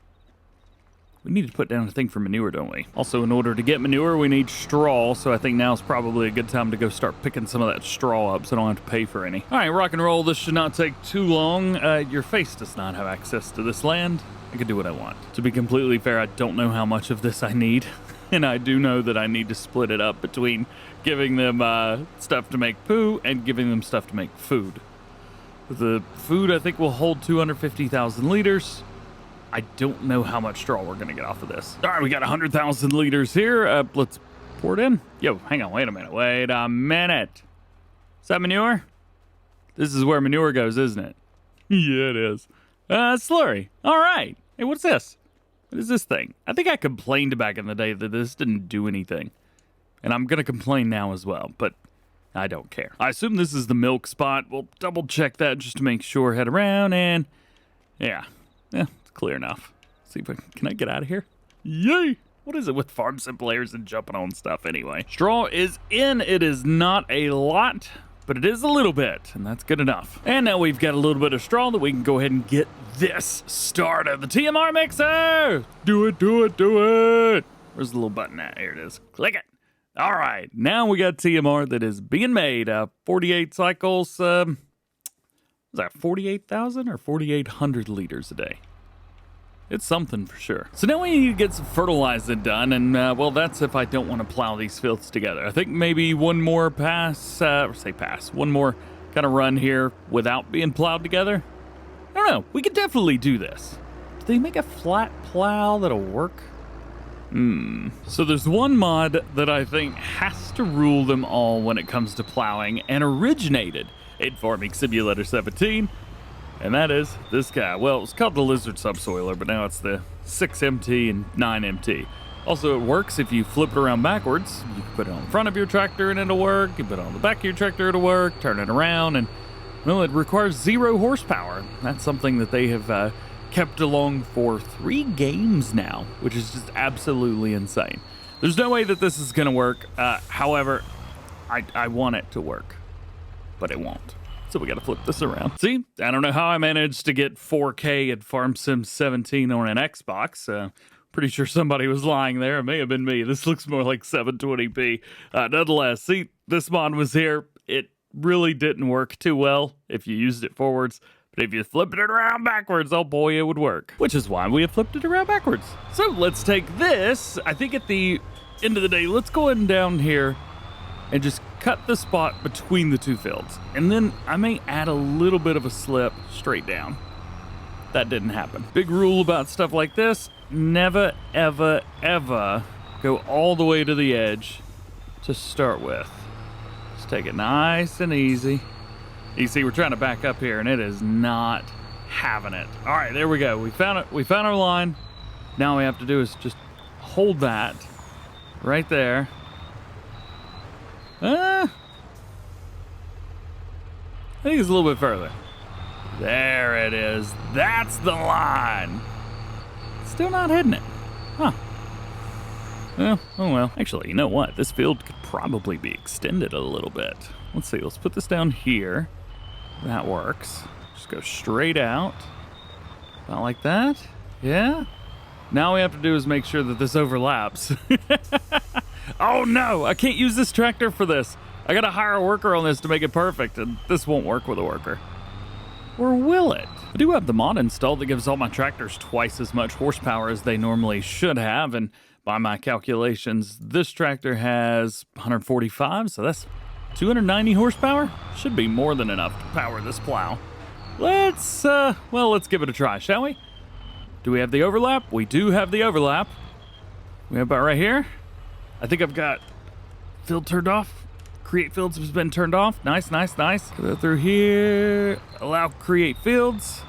We need to put down a thing for manure, don't we? Also, in order to get manure, we need straw, so I think now's probably a good time to go start picking some of that straw up so I don't have to pay for any. All right, rock and roll. This should not take too long. Your face does not have access to this land. I can do what I want. To be completely fair, I don't know how much of this I need. And I do know that I need to split it up between giving them stuff to make poo and giving them stuff to make food. The food, I think, will hold 250,000 liters. I don't know how much straw we're going to get off of this. All right, we got 100,000 liters here. Let's pour it in. Yo, hang on. Wait a minute. Wait a minute. Is that manure? This is where manure goes, isn't it? Yeah, it is. Slurry. All right. Hey, what's this? What is this thing? I think I complained back in the day that this didn't do anything. And I'm going to complain now as well, but I don't care. I assume this is the milk spot. We'll double check that just to make sure. Head around and yeah, it's clear enough. Let's see if can I get out of here? Yay! What is it with farm sim players and jumping on stuff anyway? Straw is in. It is not a lot, but it is a little bit, and that's good enough. And now we've got a little bit of straw that we can go ahead and get this started. The TMR mixer! Do it, do it, do it! Where's the little button at? Here it is. Click it. All right, now we got TMR that is being made. 48 cycles, was that 48,000 or 4,800 liters a day? It's something for sure. So now we need to get some fertilizing done, and well, that's if I don't want to plow these fields together. I think maybe one more one more kind of run here without being plowed together. I don't know, we could definitely do this. Do they make a flat plow that'll work? So there's one mod that I think has to rule them all when it comes to plowing and originated in Farming Simulator 17. And that is this guy. Well, it's called the Lizard Subsoiler, but now it's the 6MT and 9MT. Also, it works if you flip it around backwards. You can put it on the front of your tractor and it'll work. You put it on the back of your tractor, it'll work. Turn it around and, well, it requires 0 horsepower. That's something that they have kept along for 3 games now, which is just absolutely insane. There's no way that this is going to work. However, I want it to work, but it won't. So we got to flip this around. See, I don't know how I managed to get 4K at Farm Sim 17 on an Xbox. Pretty sure somebody was lying there. It may have been me. This looks more like 720p. Nonetheless, see, this mod was here. It really didn't work too well if you used it forwards. But if you flipped it around backwards, oh boy, it would work. Which is why we have flipped it around backwards. So let's take this. I think at the end of the day, let's go down here and just cut the spot between the 2 fields. And then I may add a little bit of a slip straight down. That didn't happen. Big rule about stuff like this, never, ever, ever go all the way to the edge to start with. Just take it nice and easy. You see, we're trying to back up here and it is not having it. All right, there we go. We found it. We found our line. Now all we have to do is just hold that right there. I think it's a little bit further. There it is. That's the line. Still not hitting it. Huh. Well, oh well. Actually, you know what? This field could probably be extended a little bit. Let's see. Let's put this down here. That works. Just go straight out. About like that. Yeah. Now all we have to do is make sure that this overlaps. Oh no, I can't use this tractor for this. I gotta hire a worker on this to make it perfect, and this won't work with a worker. Or will it? I do have the mod installed that gives all my tractors twice as much horsepower as they normally should have, and by my calculations, this tractor has 145, so that's 290 horsepower. Should be more than enough to power this plow. Let's give it a try, shall we? Do we have the overlap? We do have the overlap. We have about right here. I think I've got field turned off. Create fields has been turned off. Nice, nice, nice. Go through here. Allow create fields.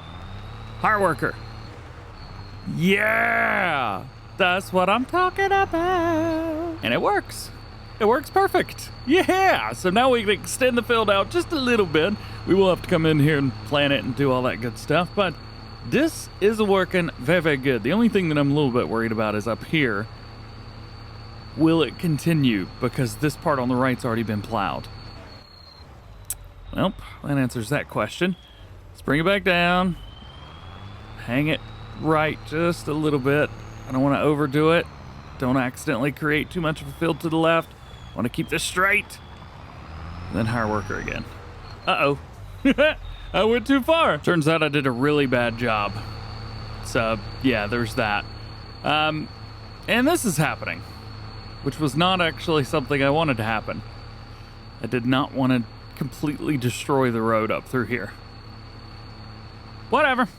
Hire worker. Yeah, that's what I'm talking about. And it works. It works perfect. Yeah, so now we can extend the field out just a little bit. We will have to come in here and plant it and do all that good stuff, but this is working very, very good. The only thing that I'm a little bit worried about is up here. Will it continue? Because this part on the right's already been plowed. Well, that answers that question. Let's bring it back down. Hang it right just a little bit. I don't want to overdo it. Don't accidentally create too much of a field to the left. I want to keep this straight. Then hire worker again. Uh-oh. I went too far. Turns out I did a really bad job. So, yeah, there's that. And this is happening. which was not actually something I wanted to happen. I did not want to completely destroy the road up through here. Whatever.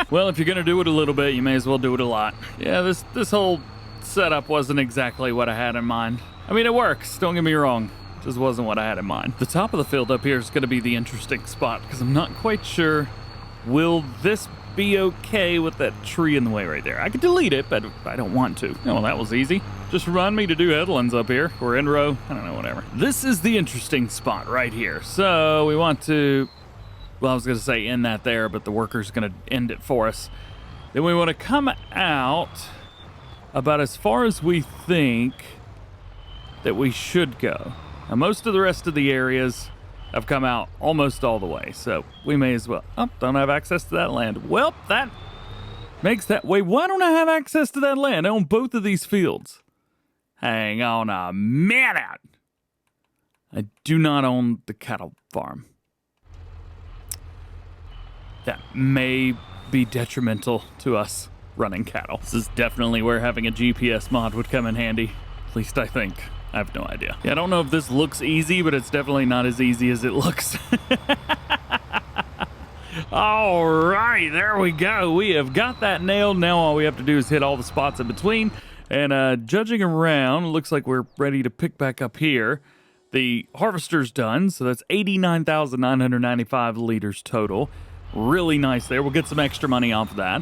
Well, if you're gonna do it a little bit, you may as well do it a lot. Yeah, this whole setup wasn't exactly what I had in mind. I mean, it works, don't get me wrong. It just wasn't what I had in mind. The top of the field up here is gonna be the interesting spot, because I'm not quite sure, will this be okay with that tree in the way right there? I could delete it, but I don't want to. Oh, well, that was easy. Just remind me to do headlands up here, or end row, I don't know, whatever. This is the interesting spot right here. So we want to, well, I was gonna say end that there, but the worker's gonna end it for us. Then we wanna come out about as far as we think that we should go. Now, most of the rest of the areas have come out almost all the way, so we may as well. Oh, don't have access to that land. Well, that makes that way. Why don't I have access to that land? I own both of these fields. Hang on a minute. I do not own the cattle farm. That may be detrimental to us running cattle. This is definitely where having a GPS mod would come in handy. At least I think. I have no idea. Yeah, I don't know if this looks easy, but it's definitely not as easy as it looks. All right, there we go. We have got that nailed. Now all we have to do is hit all the spots in between. And judging around, looks like we're ready to pick back up here. The harvester's done, so that's 89,995 liters total. Really nice there. We'll get some extra money off of that.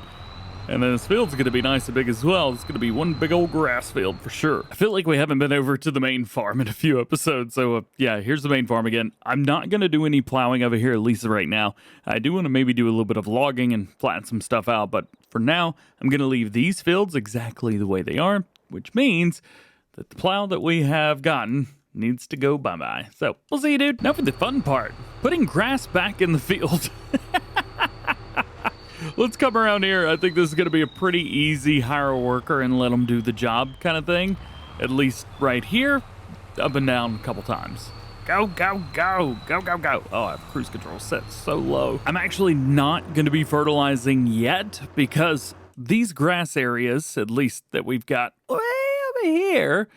And then this field's going to be nice and big as well. It's going to be one big old grass field for sure. I feel like we haven't been over to the main farm in a few episodes. So yeah, here's the main farm again. I'm not going to do any plowing over here, at least right now. I do want to maybe do a little bit of logging and flatten some stuff out. But for now, I'm going to leave these fields exactly the way they are, which means that the plow that we have gotten needs to go bye-bye. So we'll see you, dude. Now for the fun part, putting grass back in the field. Let's come around here. I think this is going to be a pretty easy hire a worker and let them do the job kind of thing. At least right here, up and down a couple times. Go, go, go, go, go, go. Oh, I have cruise control set so low. I'm actually not going to be fertilizing yet because these grass areas, at least that we've got way over here,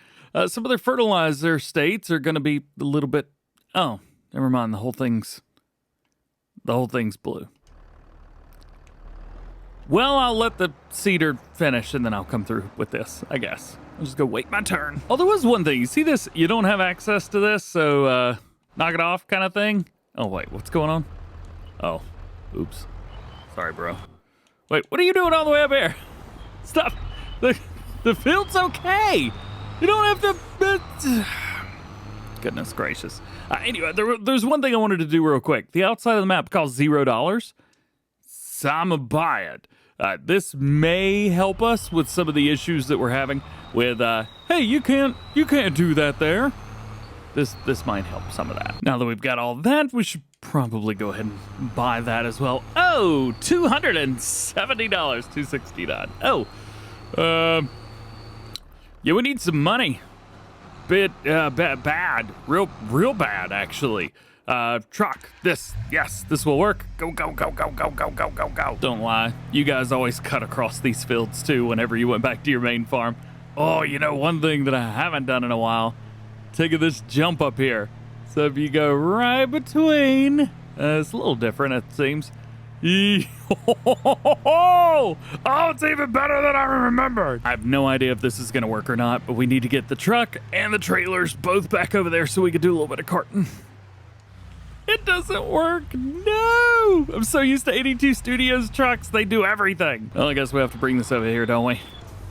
some of their fertilizer states are going to be a little bit, oh, never mind. The whole thing's blue. Well, I'll let the seeder finish and then I'll come through with this, I guess. I'll just go wait my turn. Oh, there was one thing. You see this? You don't have access to this, so knock it off kind of thing. Oh, wait, what's going on? Oh, oops. Sorry, bro. Wait, what are you doing all the way up here? Stop. The field's okay. You don't have to... Goodness gracious. Anyway, there's one thing I wanted to do real quick. The outside of the map costs $0. So I'm gonna buy it. This may help us with some of the issues that we're having with, hey, you can't do that there. This might help some of that. Now that we've got all that, we should probably go ahead and buy that as well. Oh, $270, $269. Oh, yeah, we need some money. Bit bad, real bad actually. Truck, yes, this will work. Go, go, go, go, go, go, go, go, go. Don't lie, you guys always cut across these fields too whenever you went back to your main farm. Oh, you know, one thing that I haven't done in a while, taking this jump up here. So if you go right between, it's a little different it seems. Oh, it's even better than I remembered. I have no idea if this is gonna work or not, but we need to get the truck and the trailers both back over there so we can do a little bit of carting. It doesn't work, no! I'm so used to 82 Studios trucks, they do everything. Well, I guess we have to bring this over here, don't we?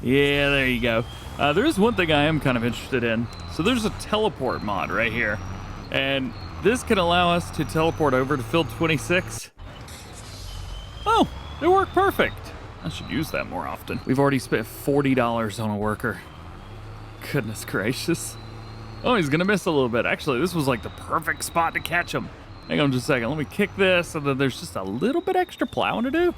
Yeah, there you go. There is one thing I am kind of interested in. So there's a teleport mod right here. And this can allow us to teleport over to field 26. Oh, it worked perfect. I should use that more often. We've already spent $40 on a worker. Goodness gracious. Oh, he's gonna miss a little bit. Actually, this was like the perfect spot to catch him. Hang on just a second. Let me kick this, and then there's just a little bit extra plowing to do.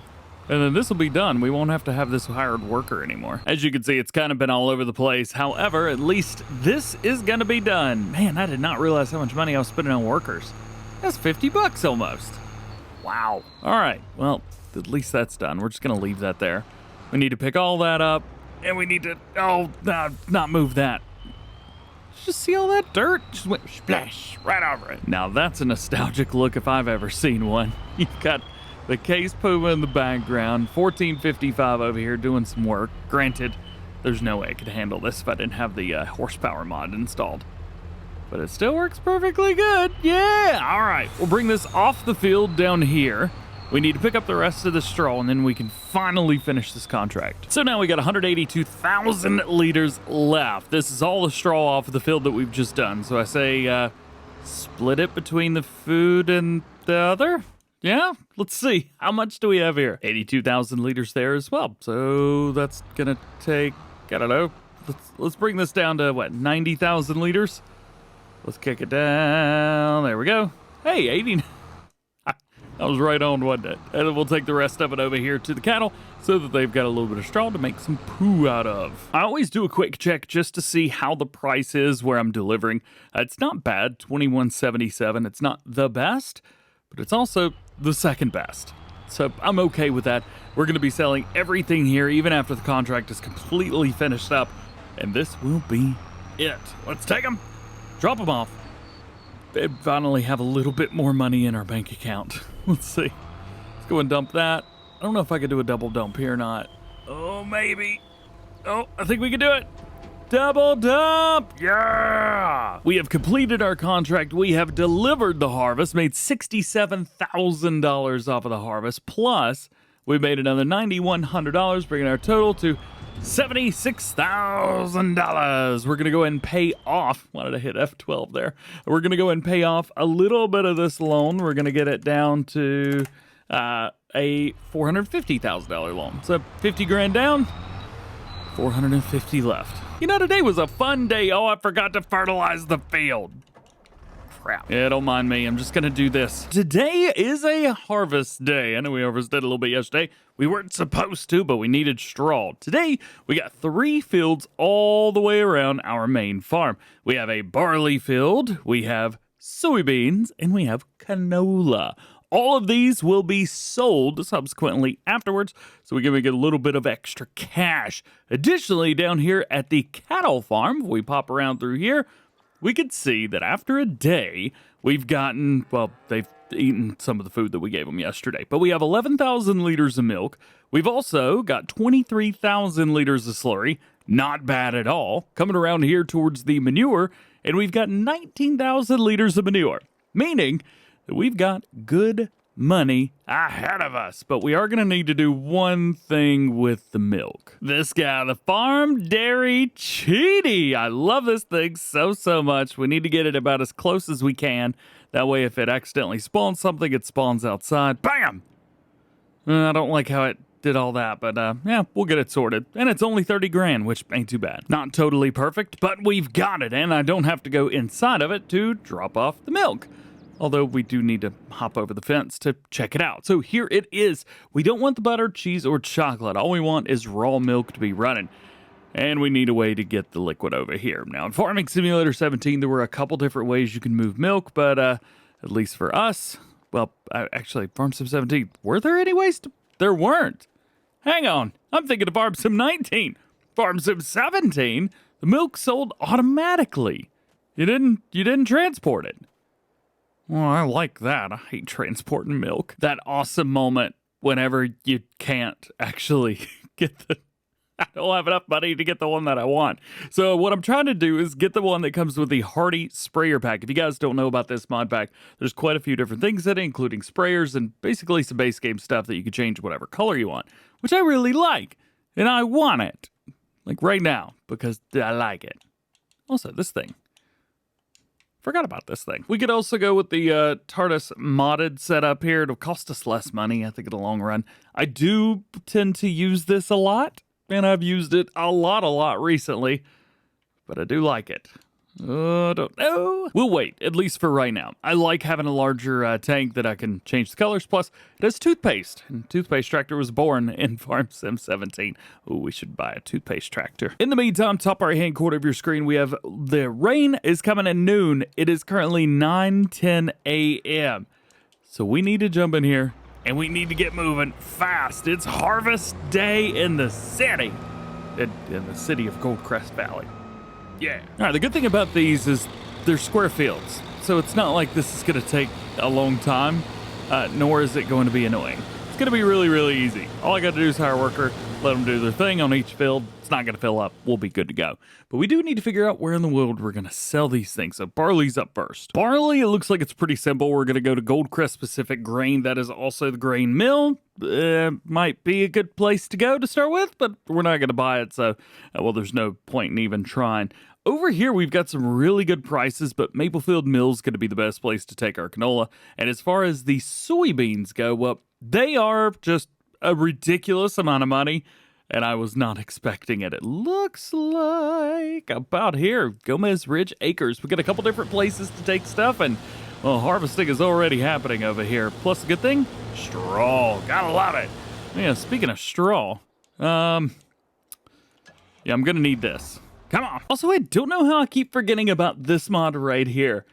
And then this will be done. We won't have to have this hired worker anymore. As you can see, it's kind of been all over the place. However, at least this is gonna be done. Man, I did not realize how much money I was spending on workers. That's 50 bucks almost. Wow. All right, well, at least that's done. We're just gonna leave that there. We need to pick all that up, And we need to, not move that. Just see all that dirt? Just went splash right over it. Now that's a nostalgic look if I've ever seen one. You've got the Case Puma in the background, 1455 over here doing some work. Granted, there's no way I could handle this if I didn't have the horsepower mod installed. But it still works perfectly good. Yeah, all right. We'll bring this off the field down here. We need to pick up the rest of the straw, and then we can finally finish this contract. So now we got 182,000 liters left. This is all the straw off of the field that we've just done. So I say split it between the food and the other. Yeah, let's see. How much do we have here? 82,000 liters there as well. So that's gonna take, I don't know. Let's bring this down to what, 90,000 liters? Let's kick it down. There we go. Hey, 80. That was right on, wasn't it? And then we'll take the rest of it over here to the cattle so that they've got a little bit of straw to make some poo out of. I always do a quick check just to see how the price is where I'm delivering. It's not bad, $21.77. It's not the best, but it's also the second best. So I'm okay with that. We're going to be selling everything here even after the contract is completely finished up. And this will be it. Let's take them, drop them off, and finally have a little bit more money in our bank account. Let's see. Let's go and dump that. I don't know if I could do a double dump here or not. Oh, maybe. Oh, I think we can do it. Double dump. Yeah. We have completed our contract. We have delivered the harvest, made $67,000 off of the harvest. Plus, we made another $9,100, bringing our total to $76,000. We're going to go ahead and pay off. Wanted to hit F12 there. We're going to go ahead and pay off a little bit of this loan. We're going to get it down to a $450,000 loan. So 50 grand down, 450 left. You know, today was a fun day. Oh, I forgot to fertilize the field. Crap. Yeah, don't mind me. I'm just going to do this. Today is a harvest day. I know we harvested a little bit yesterday. We weren't supposed to, but we needed straw. Today, we got 3 fields all the way around our main farm. We have a barley field, we have soybeans, and we have canola. All of these will be sold subsequently afterwards, so we're going to get a little bit of extra cash. Additionally, down here at the cattle farm, if we pop around through here, we could see that after a day, we've gotten, well, they've eaten some of the food that we gave them yesterday, but we have 11,000 liters of milk. We've also got 23,000 liters of slurry. Not bad at all. Coming around here towards the manure, and we've got 19,000 liters of manure, meaning that we've got good money ahead of us. But we are going to need to do one thing with the milk. This guy, the Farm Dairy Cheaty. I love this thing so much. We need to get it about as close as we can. That way, if it accidentally spawns something, it spawns outside. Bam! I don't like how it did all that, but yeah, we'll get it sorted. And it's only 30 grand, which ain't too bad. Not totally perfect, but we've got it, and I don't have to go inside of it to drop off the milk. Although we do need to hop over the fence to check it out. So here it is. We don't want the butter, cheese, or chocolate. All we want is raw milk to be running. And we need a way to get the liquid over here. Now, in Farming Simulator 17, there were a couple different ways you can move milk, but at least for us, well, actually, Farm Sim 17, were there any ways to? There weren't. Hang on. I'm thinking of Farm Sim 19. Farm Sim 17, the milk sold automatically. You didn't transport it. Well, I like that. I hate transporting milk. That awesome moment whenever you can't actually get I don't have enough money to get the one that I want. So what I'm trying to do is get the one that comes with the Hardy Sprayer Pack. If you guys don't know about this mod pack, there's quite a few different things in it, including sprayers and basically some base game stuff that you can change whatever color you want, which I really like. And I want it. Like right now, because I like it. Also, this thing. Forgot about this thing. We could also go with the TARDIS modded setup here. It'll cost us less money, I think, in the long run. I do tend to use this a lot, and I've used it a lot recently, but I do like it. I don't know. We'll wait, at least for right now. I like having a larger tank that I can change the colors. Plus, it has toothpaste. And toothpaste tractor was born in Farm Sim 17. Ooh, we should buy a toothpaste tractor. In the meantime, top right-hand corner of your screen, we have the rain is coming at noon. It is currently 9:10 a.m. So we need to jump in here, and we need to get moving fast. It's harvest day in the city. in the city of Goldcrest Valley. Yeah. All right, the good thing about these is they're square fields, so it's not like this is going to take a long time, nor is it going to be annoying. It's going to be really, really easy. All I got to do is hire a worker, let them do their thing on each field. It's not going to fill up. We'll be good to go. But we do need to figure out where in the world we're going to sell these things. So barley's up first. Barley, it looks like it's pretty simple. We're going to go to Goldcrest Pacific Grain. That is also the grain mill. Might be a good place to go to start with, but we're not going to buy it. So, well, there's no point in even trying. Over here, we've got some really good prices, but Maplefield Mill's going to be the best place to take our canola. And as far as the soybeans go, well, they are just a ridiculous amount of money, and I was not expecting it. It looks like about here, Gomez Ridge Acres. We got a couple different places to take stuff, and well, harvesting is already happening over here. Plus, the good thing, straw. Gotta love it. Yeah, speaking of straw, yeah, I'm gonna need this. Come on. Also, I don't know how I keep forgetting about this mod right here.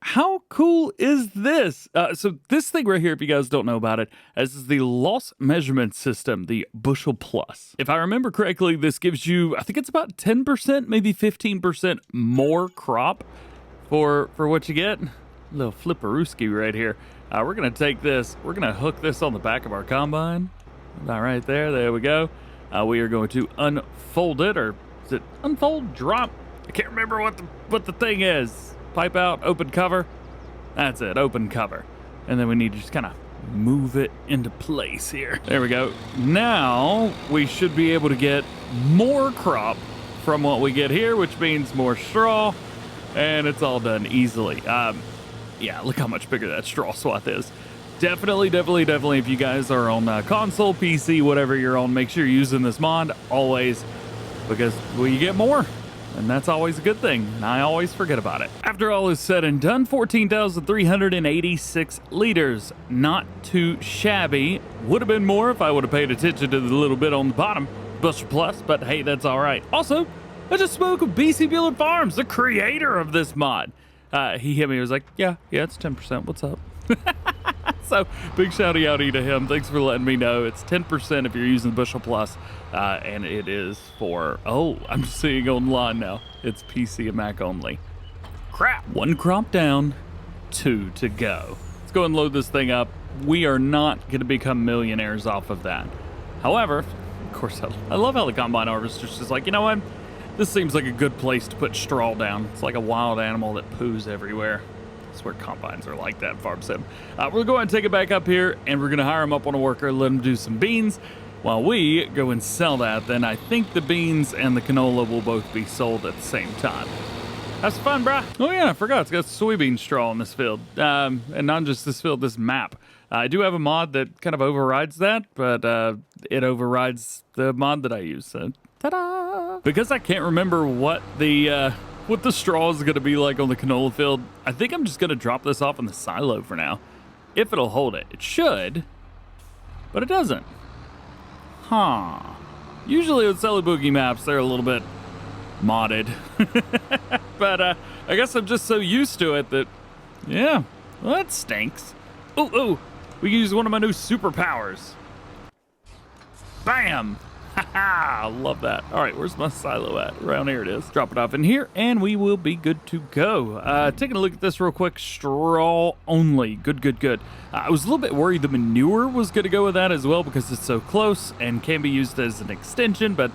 How cool is this? So this thing right here, if you guys don't know about it, this is the loss measurement system, the Bushel Plus. If I remember correctly, this gives you, I think it's about 10%, maybe 15% more crop for what you get. A little flipperooski right here. We're going to take this, we're going to hook this on the back of our combine. About right there, there we go. We are going to unfold it, or is it unfold, drop? I can't remember what the thing is. Pipe out, open cover. That's it, open cover. And then we need to just kind of move it into place here. There we go. Now we should be able to get more crop from what we get here, which means more straw, and it's all done easily. Yeah, look how much bigger that straw swath is. Definitely, if you guys are on console, PC, whatever you're on, make sure you're using this mod always, because well, you get more. And that's always a good thing, and I always forget about it. After all is said and done, 14,386 liters. Not too shabby. Would have been more if I would have paid attention to the little bit on the bottom. Bushel Plus, but hey, that's all right. Also, I just spoke with BC Bueller Farms, the creator of this mod. He hit me, he was like, yeah, it's 10%, what's up? So, big shouty outy to him. Thanks for letting me know. It's 10% if you're using Bushel Plus, and it is for, oh, I'm seeing online now. It's PC and Mac only. Crap. One crop down, 2 to go. Let's go and load this thing up. We are not going to become millionaires off of that. However, of course, I love how the Combine Harvester's just like, you know what? This seems like a good place to put straw down. It's like a wild animal that poos everywhere. I swear combines are like that, Farm Sim. We're going to go ahead and take it back up here, and we're going to hire him up on a worker, let him do some beans. While we go and sell that, then I think the beans and the canola will both be sold at the same time. That's fun, brah. Oh yeah, I forgot, it's got soybean straw in this field. And not just this field, this map. I do have a mod that kind of overrides that, but it overrides the mod that I use, so ta-da! Because I can't remember what the straw is going to be like on the canola field, I think I'm just going to drop this off in the silo for now. If it'll hold it. It should, but it doesn't. Huh. Usually with Celebuki maps, they're a little bit modded. But I guess I'm just so used to it that, yeah, well, that stinks. Oh, we can use one of my new superpowers. Bam! Haha, I love that. All right, where's my silo at? Around here it is. Drop it off in here, and we will be good to go. Taking a look at this real quick. Straw only. Good. I was a little bit worried the manure was going to go with that as well because it's so close and can be used as an extension, but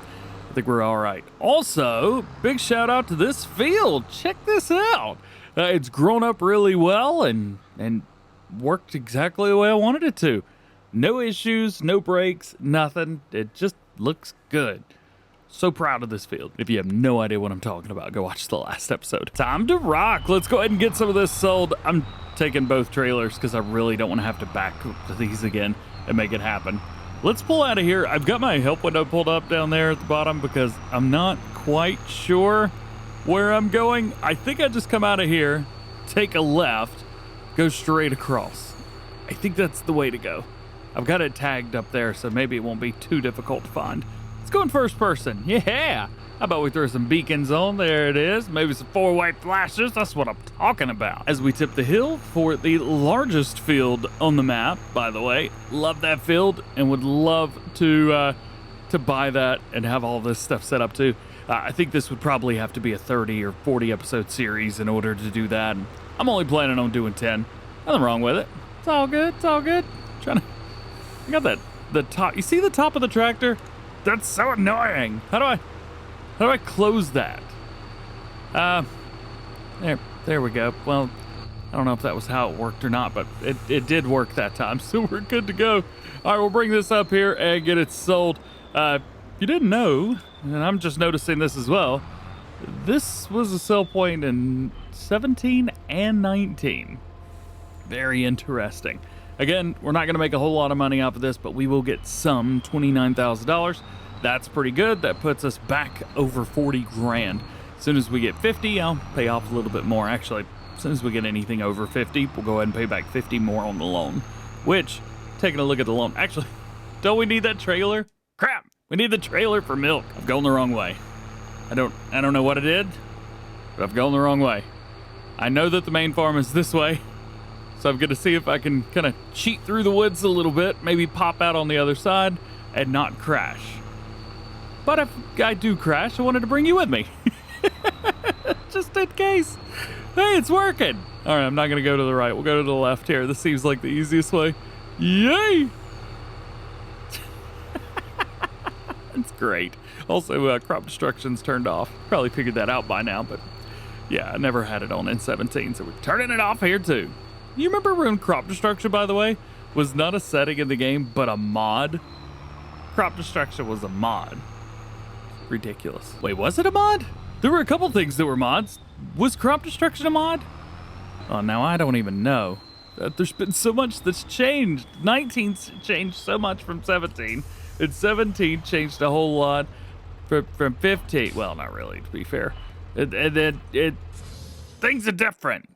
I think we're all right. Also, big shout out to this field. Check this out. It's grown up really well and worked exactly the way I wanted it to. No issues, no breaks, nothing. It just looks good. So proud of this field. If you have no idea what I'm talking about, go watch the last episode. Time to rock. Let's go ahead and get some of this sold. I'm taking both trailers because I really don't want to have to back to these again and make it happen. Let's pull out of here. I've got my help window pulled up down there at the bottom because I'm not quite sure where I'm going. I think I just come out of here, take a left, go straight across. I think that's the way to go. I've got it tagged up there, so maybe it won't be too difficult to find. Let's go in first person. Yeah! How about we throw some beacons on? There it is. Maybe some four-way flashes. That's what I'm talking about. As we tip the hill for the largest field on the map, by the way. Love that field and would love to to buy that and have all this stuff set up too. I think this would probably have to be a 30 or 40 episode series in order to do that. And I'm only planning on doing 10. Nothing wrong with it. It's all good. It's all good. I got the top. You see the top of the tractor? That's so annoying. How do I close that? There we go. Well, I don't know if that was how it worked or not, but it did work that time, so we're good to go. All right, we'll bring this up here and get it sold. If you didn't know, and I'm just noticing this as well, this was a sell point in 17 and 19. Very interesting. Again, we're not going to make a whole lot of money off of this, but we will get some, $29,000. That's pretty good. That puts us back over 40 grand. As soon as we get 50, I'll pay off a little bit more. Actually, as soon as we get anything over 50, we'll go ahead and pay back 50 more on the loan. Which, taking a look at the loan, actually, don't we need that trailer? Crap, we need the trailer for milk. I've gone the wrong way. I don't know what I did, but I've gone the wrong way. I know that the main farm is this way, so I'm gonna see if I can kind of cheat through the woods a little bit, maybe pop out on the other side and not crash. But if I do crash, I wanted to bring you with me. Just in case. Hey, it's working. All right, I'm not gonna go to the right. We'll go to the left here. This seems like the easiest way. Yay! It's great. Also, crop destruction's turned off. Probably figured that out by now, but yeah, I never had it on in 17, so we're turning it off here too. You remember when crop destruction, by the way, was not a setting in the game, but a mod? Crop destruction was a mod. Ridiculous. Wait, was it a mod? There were a couple things that were mods. Was crop destruction a mod? Oh, now I don't even know. There's been so much that's changed. 19's changed so much from 17. And 17 changed a whole lot from 15. Well, not really, to be fair. Things are different.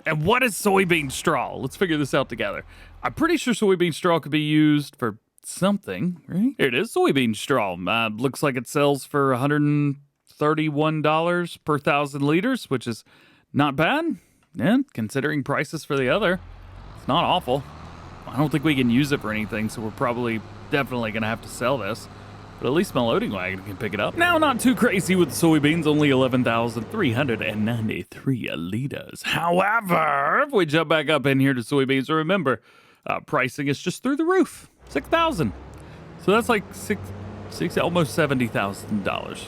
And what is soybean straw? Let's figure this out together. I'm pretty sure soybean straw could be used for something, right? Here it is, soybean straw. Looks like it sells for $131 per 1,000 liters, which is not bad. Yeah, considering prices for the other, it's not awful. I don't think we can use it for anything, so we're definitely gonna have to sell this. But at least my loading wagon can pick it up. Now, not too crazy with the soybeans, only 11,393 liters. However, if we jump back up in here to soybeans, remember, pricing is just through the roof, 6,000. So that's like almost $70,000.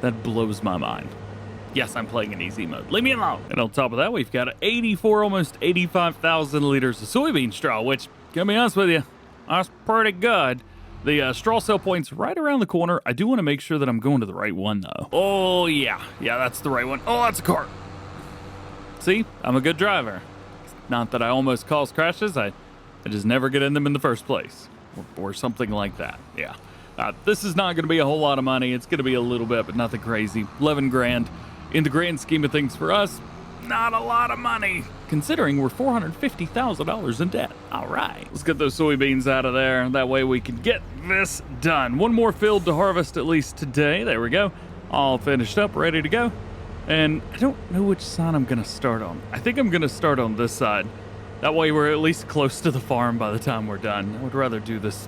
That blows my mind. Yes, I'm playing in easy mode. Leave me alone. And on top of that, we've got 84, almost 85,000 liters of soybean straw, which, to be honest with you, that's pretty good. The straw sale point's right around the corner. I do want to make sure that I'm going to the right one, though. Oh, yeah. Yeah, that's the right one. Oh, that's a car. See? I'm a good driver. Not that I almost cause crashes. I just never get in them in the first place. Or something like that. Yeah. This is not going to be a whole lot of money. It's going to be a little bit, but nothing crazy. 11 grand. In the grand scheme of things for us, not a lot of money, considering we're $450,000 in debt. All right, let's get those soybeans out of there. That way we can get this done. One more field to harvest at least today. There we go. All finished up, ready to go. And I don't know which side I'm going to start on. I think I'm going to start on this side. That way we're at least close to the farm by the time we're done. I would rather do this,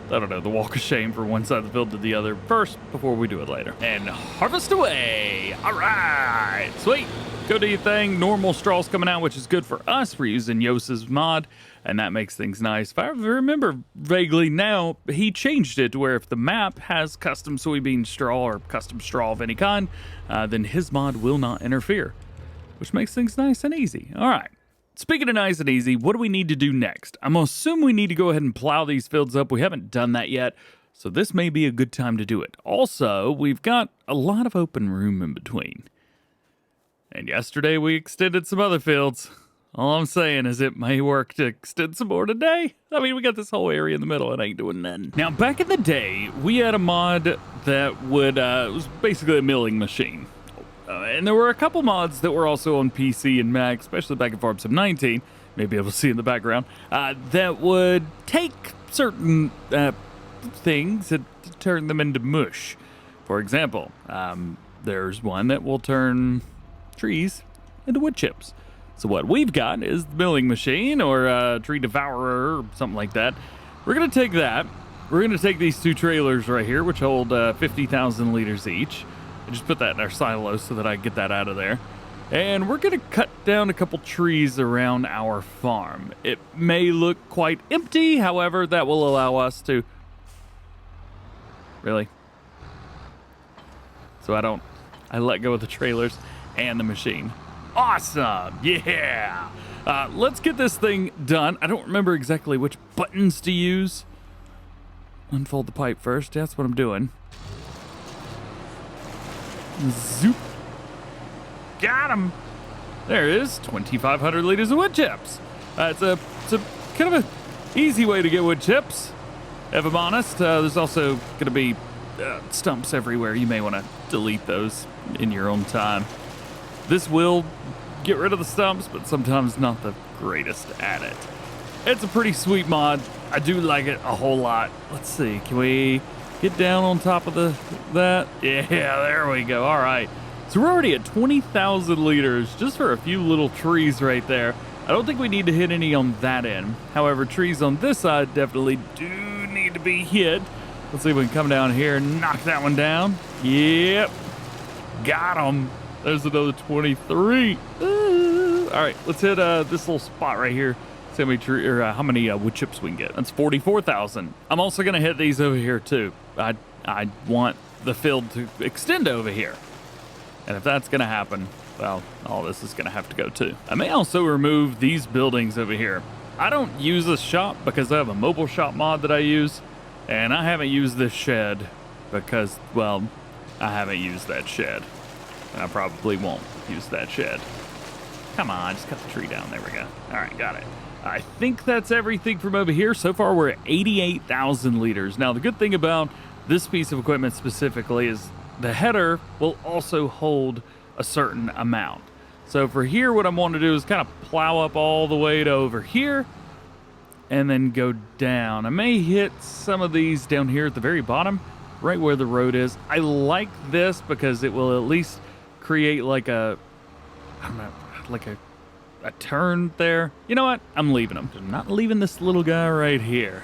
I don't know, the walk of shame for one side of the field to the other first before we do it later. And harvest away. All right, sweet. Go do your thing. Normal straw's coming out, which is good for us. We're using Yos's mod, and that makes things nice. If I remember vaguely now, he changed it to where if the map has custom soybean straw or custom straw of any kind, then his mod will not interfere, which makes things nice and easy. All right. Speaking of nice and easy, what do we need to do next? I'm going to assume we need to go ahead and plow these fields up. We haven't done that yet, so this may be a good time to do it. Also, we've got a lot of open room in between. And yesterday we extended some other fields. All I'm saying is it may work to extend some more today. I mean, we got this whole area in the middle and ain't doing nothing. Now, back in the day, we had a mod that would, it was basically a milling machine. And there were a couple mods that were also on PC and Mac, especially back in Farm Sim 19, maybe able to see in the background, that would take certain things and turn them into mush. For example, there's one that will turn trees into wood chips. So what we've got is the milling machine or a tree devourer or something like that. We're going to take that we're going to take these 2 trailers right here, which hold 50,000 liters each. I just put that in our silo so that I get that out of there. And we're going to cut down a couple trees around our farm. It may look quite empty, however, that will allow us to... Really? So I let go of the trailers and the machine. Awesome! Yeah! Let's get this thing done. I don't remember exactly which buttons to use. Unfold the pipe first. That's what I'm doing. Zoop. Got him. There it is. 2,500 liters of wood chips. It's a kind of a easy way to get wood chips. If I'm honest, there's also going to be stumps everywhere. You may want to delete those in your own time. This will get rid of the stumps, but sometimes not the greatest at it. It's a pretty sweet mod. I do like it a whole lot. Let's see. Can we get down on top of that? Yeah, there we go. All right. So we're already at 20,000 liters just for a few little trees right there. I don't think we need to hit any on that end. However, trees on this side definitely do need to be hit. Let's see if we can come down here and knock that one down. Yep. Got him. There's another 23. All right, let's hit this little spot right here. See how many wood chips we can get. That's 44,000. I'm also going to hit these over here too. I want the field to extend over here. And if that's going to happen, well, all this is going to have to go too. I may also remove these buildings over here. I don't use this shop because I have a mobile shop mod that I use. And I haven't used this shed because, well, I haven't used that shed. And I probably won't use that shed. Come on, just cut the tree down. There we go. All right, got it. I think that's everything from over here. So far, we're at 88,000 liters. Now, the good thing about this piece of equipment specifically is the header will also hold a certain amount. So for here, what I'm wanting to do is kind of plow up all the way to over here and then go down. I may hit some of these down here at the very bottom, right where the road is. I like this because it will at least create like a, I don't know, like a turn there. You know what? I'm leaving him. I'm not leaving this little guy right here.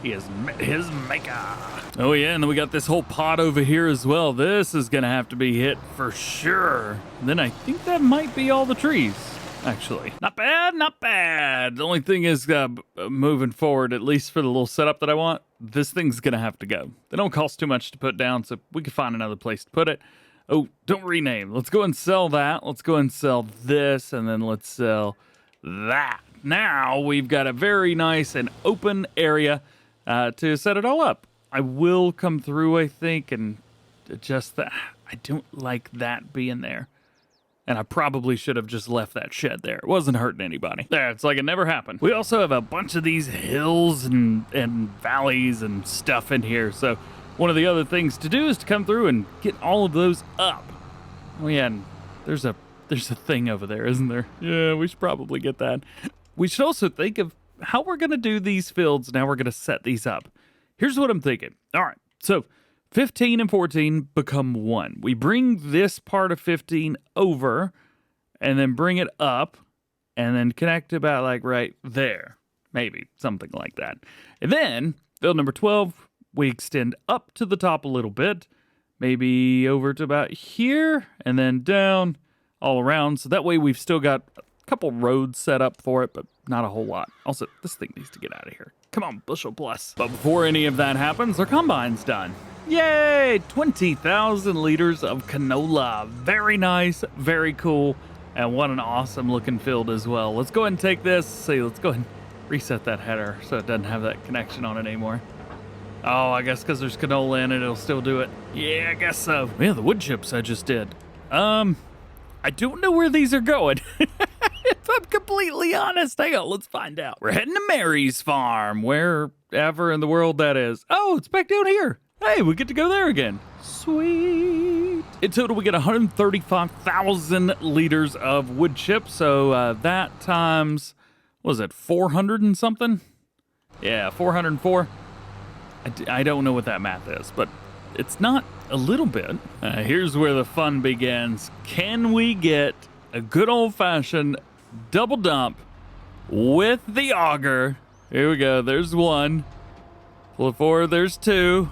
He has met his maker. Oh yeah, and then we got this whole pot over here as well. This is gonna have to be hit for sure. And then I think that might be all the trees, actually. Not bad, not bad. The only thing is moving forward, at least for the little setup that I want, this thing's gonna have to go. They don't cost too much to put down, so we can find another place to put it. Oh, don't rename. Let's go and sell that. Let's go and sell this, and then let's sell that. Now we've got a very nice and open area to set it all up. I will come through, I think, and adjust that. I don't like that being there. And I probably should have just left that shed there. It wasn't hurting anybody. There, it's like it never happened. We also have a bunch of these hills and valleys and stuff in here. So one of the other things to do is to come through and get all of those up. Oh yeah, and there's a thing over there, isn't there? Yeah, we should probably get that. We should also think of how we're going to do these fields. Now we're going to set these up. Here's what I'm thinking. All right, so 15 and 14 become 1. We bring this part of 15 over and then bring it up and then connect about like right there. Maybe something like that. And then field number 12, we extend up to the top a little bit, maybe over to about here and then down all around. So that way we've still got a couple roads set up for it, but not a whole lot. Also, this thing needs to get out of here. Come on, bushel plus. But before any of that happens, our combine's done. Yay! 20,000 liters of canola. Very nice, very cool, and what an awesome looking field as well. Let's go ahead and take this. See, let's go ahead and reset that header so it doesn't have that connection on it anymore. Oh, I guess because there's canola in it, it'll still do it. Yeah, I guess so. Yeah, the wood chips I just did. I don't know where these are going. If I'm completely honest, hang on, let's find out. We're heading to Mary's farm, wherever in the world that is. Oh, it's back down here. Hey, we get to go there again. Sweet. In total, we get 135,000 liters of wood chips. So that times, what was it, 400 and something? Yeah, 404. I don't know what that math is, but it's not a little bit. Here's where the fun begins. Can we get a good old-fashioned double dump with the auger? Here we go. There's one. Pull it forward. There's 2.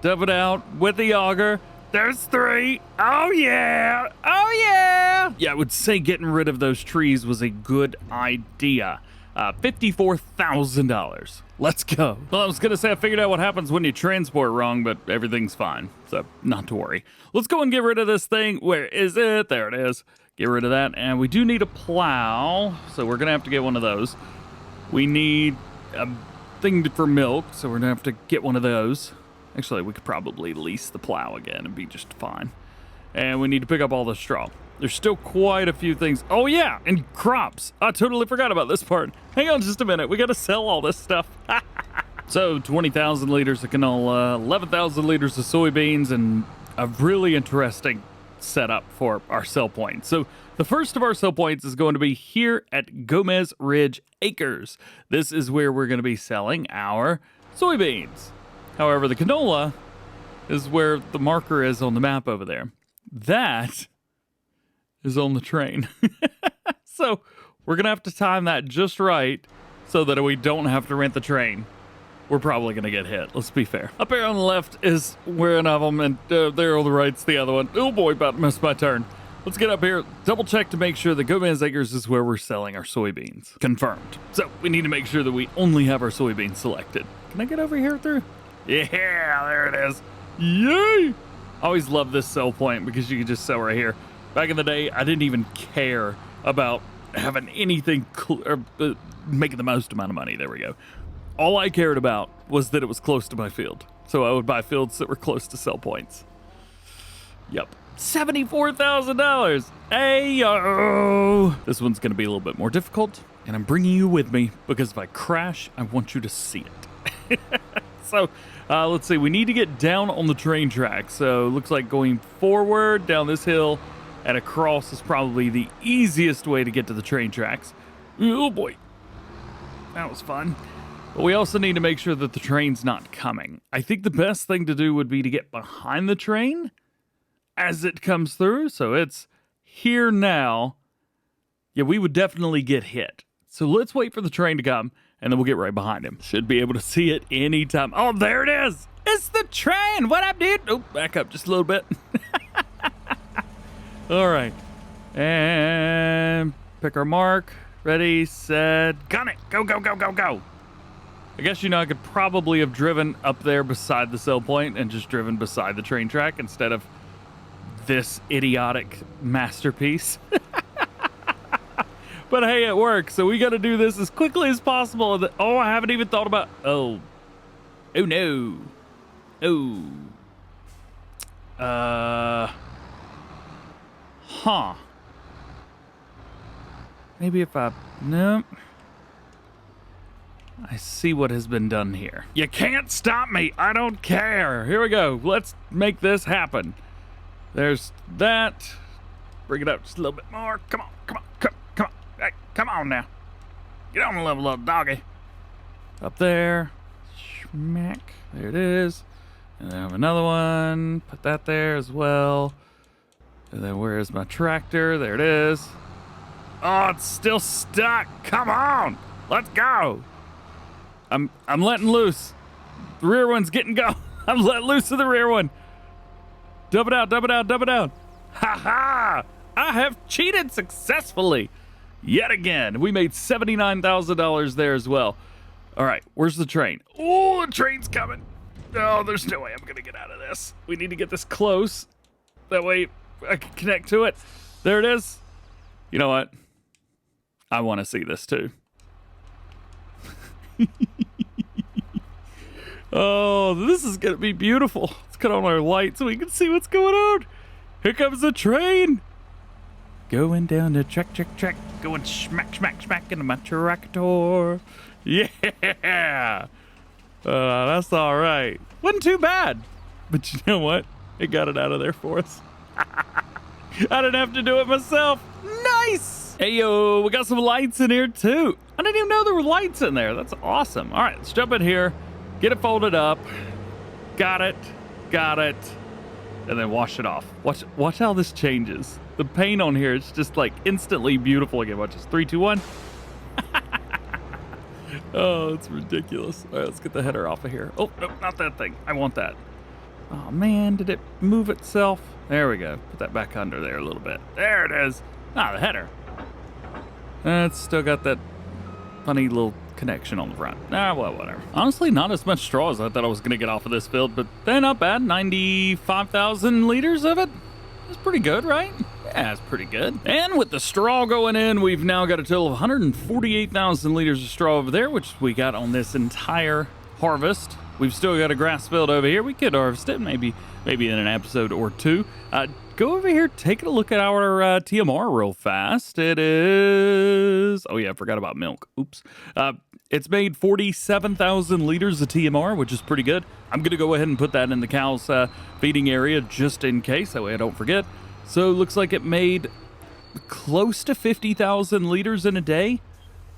Dub it out with the auger. There's 3. Oh, yeah. Oh, yeah. Yeah, I would say getting rid of those trees was a good idea. $54,000. Let's go. Well, I was going to say I figured out what happens when you transport wrong, but everything's fine. So not to worry. Let's go and get rid of this thing. Where is it? There it is. Get rid of that. And we do need a plow. So we're going to have to get one of those. We need a thing for milk. So we're going to have to get one of those. Actually, we could probably lease the plow again and be just fine. And we need to pick up all the straw. There's still quite a few things. Oh, yeah, and crops. I totally forgot about this part. Hang on just a minute. We got to sell all this stuff. So, 20,000 liters of canola, 11,000 liters of soybeans, and a really interesting setup for our sell point. So, the first of our sell points is going to be here at Gomez Ridge Acres. This is where we're going to be selling our soybeans. However, the canola is where the marker is on the map over there. That is on the train. So we're going to have to time that just right so that we don't have to rent the train. We're probably going to get hit. Let's be fair. Up here on the left is one of them, and there on the right's the other one. Oh boy, about to miss my turn. Let's get up here, double check to make sure that Gomez Acres is where we're selling our soybeans. Confirmed. So we need to make sure that we only have our soybeans selected. Can I get over here through? Yeah, there it is. Yay! I always love this sell point because you can just sell right here. Back in the day, I didn't even care about having anything making the most amount of money. There we go. All I cared about was that it was close to my field. So I would buy fields that were close to sell points. Yep. $74,000. Hey, yo. This one's going to be a little bit more difficult. And I'm bringing you with me because if I crash, I want you to see it. So, let's see. We need to get down on the train track. So, it looks like going forward down this hill and across is probably the easiest way to get to the train tracks. Oh, boy. That was fun. But we also need to make sure that the train's not coming. I think the best thing to do would be to get behind the train as it comes through. So, it's here now. Yeah, we would definitely get hit. So, let's wait for the train to come. And then we'll get right behind him. Should be able to see it anytime. Oh, there it is. It's the train. What up, dude? Oh, back up just a little bit. All right. And pick our mark. Ready, set, gun it. Go, go, go, go, go. I guess, I could probably have driven up there beside the sell point and just driven beside the train track instead of this idiotic masterpiece. But hey, it works. So we got to do this as quickly as possible. Oh, I haven't even thought about... Oh no. Huh. Maybe if I... No. I see what has been done here. You can't stop me. I don't care. Here we go. Let's make this happen. There's that. Bring it up just a little bit more. Come on. Hey, come on now. Get on the level, little doggy. Up there. Schmack. There it is. And then I have another one. Put that there as well. And then where is my tractor? There it is. Oh, it's still stuck. Come on. Let's go. I'm letting loose. The rear one's getting go. I'm letting loose of the rear one. Dub it out. Ha ha. I have cheated successfully. Yet again, we made $79,000 there as well. All right, where's the train? Oh, the train's coming. Oh, there's no way I'm going to get out of this. We need to get this close. That way I can connect to it. There it is. You know what? I want to see this too. Oh, this is going to be beautiful. Let's cut on our light so we can see what's going on. Here comes the train. Going down the track. Going smack into my tractor. Yeah. That's all right. Wasn't too bad. But you know what? It got it out of there for us. I didn't have to do it myself. Nice. Hey, yo, we got some lights in here, too. I didn't even know there were lights in there. That's awesome. All right, let's jump in here. Get it folded up. Got it. And then wash it off. Watch how this changes. The paint on here is just like instantly beautiful again. Watch this. 3, 2, 1. Oh, it's ridiculous. All right, let's get the header off of here. Oh, no, not that thing. I want that. Oh, man, did it move itself? There we go. Put that back under there a little bit. There it is. Ah, the header. It's still got that funny little connection on the front. Ah, well, whatever. Honestly, not as much straw as I thought I was going to get off of this field, but they're not bad. 95,000 liters of it. That's pretty good, right? Yeah, it's pretty good. And with the straw going in, we've now got a total of 148,000 liters of straw over there, which we got on this entire harvest. We've still got a grass field over here. We could harvest it maybe in an episode or two. Go over here, take a look at our TMR real fast. It is... Oh, yeah, I forgot about milk. Oops. It's made 47,000 liters of TMR, which is pretty good. I'm going to go ahead and put that in the cow's feeding area just in case. That way I don't forget. So it looks like it made close to 50,000 liters in a day.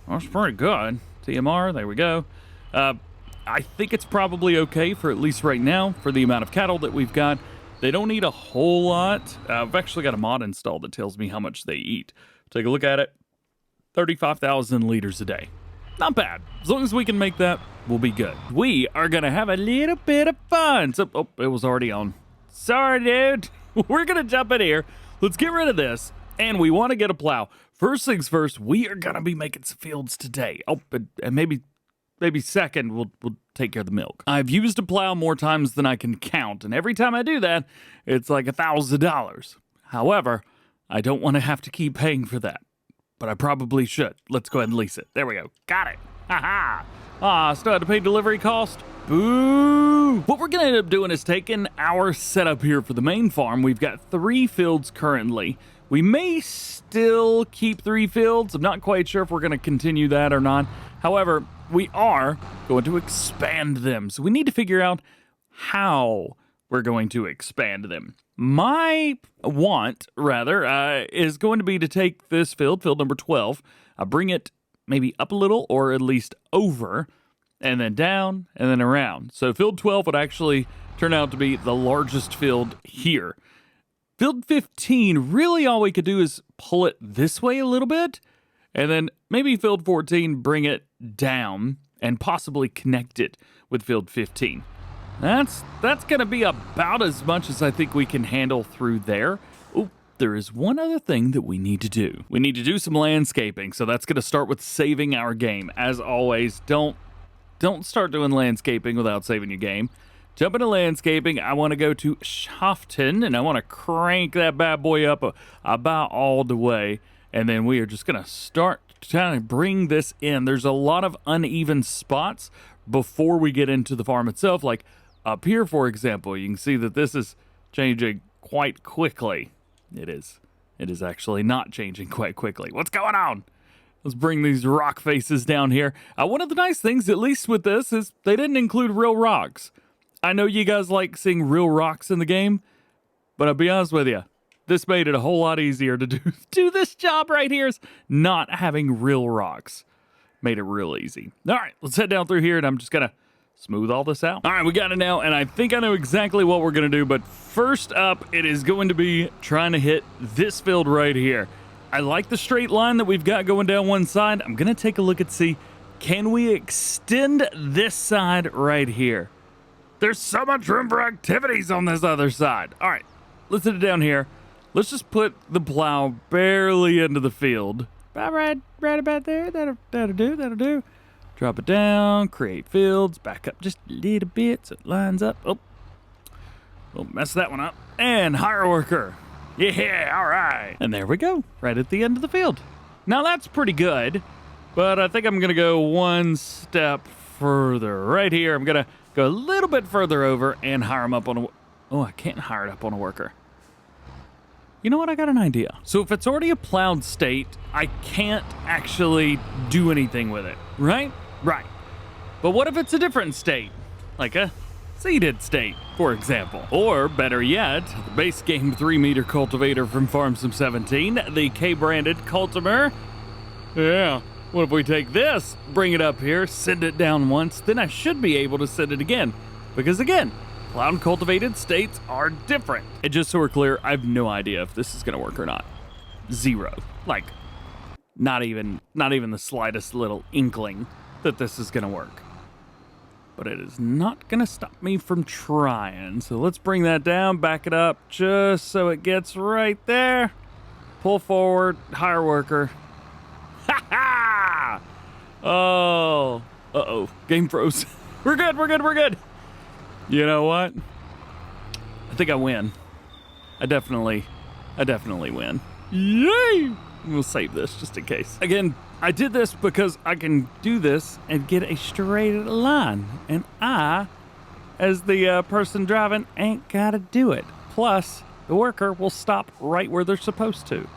That's pretty good. TMR, there we go. I think it's probably okay for at least right now for the amount of cattle that we've got. They don't eat a whole lot. I've actually got a mod installed that tells me how much they eat. Take a look at it. 35,000 liters a day. Not bad. As long as we can make that, we'll be good. We are going to have a little bit of fun. So, oh, it was already on. Sorry, dude. We're going to jump in here. Let's get rid of this. And we want to get a plow. First things first, we are going to be making some fields today. Oh, and maybe second, we'll take care of the milk. I've used a plow more times than I can count, and every time I do that, it's like $1,000. However, I don't want to have to keep paying for that, but I probably should. Let's go ahead and lease it. There we go. Got it. Ha-ha. Ah, still had to pay delivery cost. Boo! What we're going to end up doing is taking our setup here for the main farm. We've got 3 fields currently. We may still keep 3 fields. I'm not quite sure if we're going to continue that or not. However, we are going to expand them. So we need to figure out how we're going to expand them. My want, rather, is going to be to take this field number 12, bring it maybe up a little or at least over, and then down and then around. So field 12 would actually turn out to be the largest field here. Field 15, really all we could do is pull it this way a little bit, and then maybe field 14, bring it down and possibly connect it with field 15. That's going to be about as much as I think we can handle through there. Oh, there is one other thing that we need to do. We need to do some landscaping, so that's going to start with saving our game. As always, don't start doing landscaping without saving your game. Jump into landscaping. I want to go to Shafton, and I want to crank that bad boy up about all the way. And then we are just going to start trying to bring this in. There's a lot of uneven spots before we get into the farm itself. Like up here, for example, you can see that this is changing quite quickly. It is actually not changing quite quickly. What's going on? Let's bring these rock faces down here. One of the nice things, at least with this, is they didn't include real rocks. I know you guys like seeing real rocks in the game, but I'll be honest with you, this made it a whole lot easier to do this job right here, is not having real rocks. Made it real easy. All right, let's head down through here, and I'm just going to smooth all this out. All right, we got it now, and I think I know exactly what we're going to do, but first up, it is going to be trying to hit this field right here. I like the straight line that we've got going down one side. I'm going to take a look and see, can we extend this side right here? There's so much room for activities on this other side. All right, let's hit it down here. Let's just put the plow barely into the field. Right about there. That'll do. Drop it down, create fields, back up just a little bit so it lines up. Oh, we'll mess that one up. And hire a worker. Yeah, all right. And there we go, right at the end of the field. Now that's pretty good, but I think I'm gonna go one step further. Right here, I'm gonna go a little bit further over and hire him up on a... Oh, I can't hire it up on a worker. You know what? I got an idea. So if it's already a plowed state, I can't actually do anything with it, right? Right. But what if it's a different state? Like a seeded state, for example. Or better yet, the base game 3-meter cultivator from Farm Sim 17, the K-branded Cultimer. Yeah. What if we take this, bring it up here, send it down once, then I should be able to send it again. Because again, plowed and cultivated states are different. And just so we're clear, I have no idea if this is gonna work or not. Zero. Like, not even the slightest little inkling that this is gonna work. But it is not gonna stop me from trying. So let's bring that down, back it up just so it gets right there. Pull forward, hire worker. Ha ha! Oh, uh-oh, game froze. We're good, we're good, we're good. You know what? I think I win. I definitely win. Yay! We'll save this just in case. Again, I did this because I can do this and get a straight line. And I, as the person driving, ain't gotta do it. Plus, the worker will stop right where they're supposed to.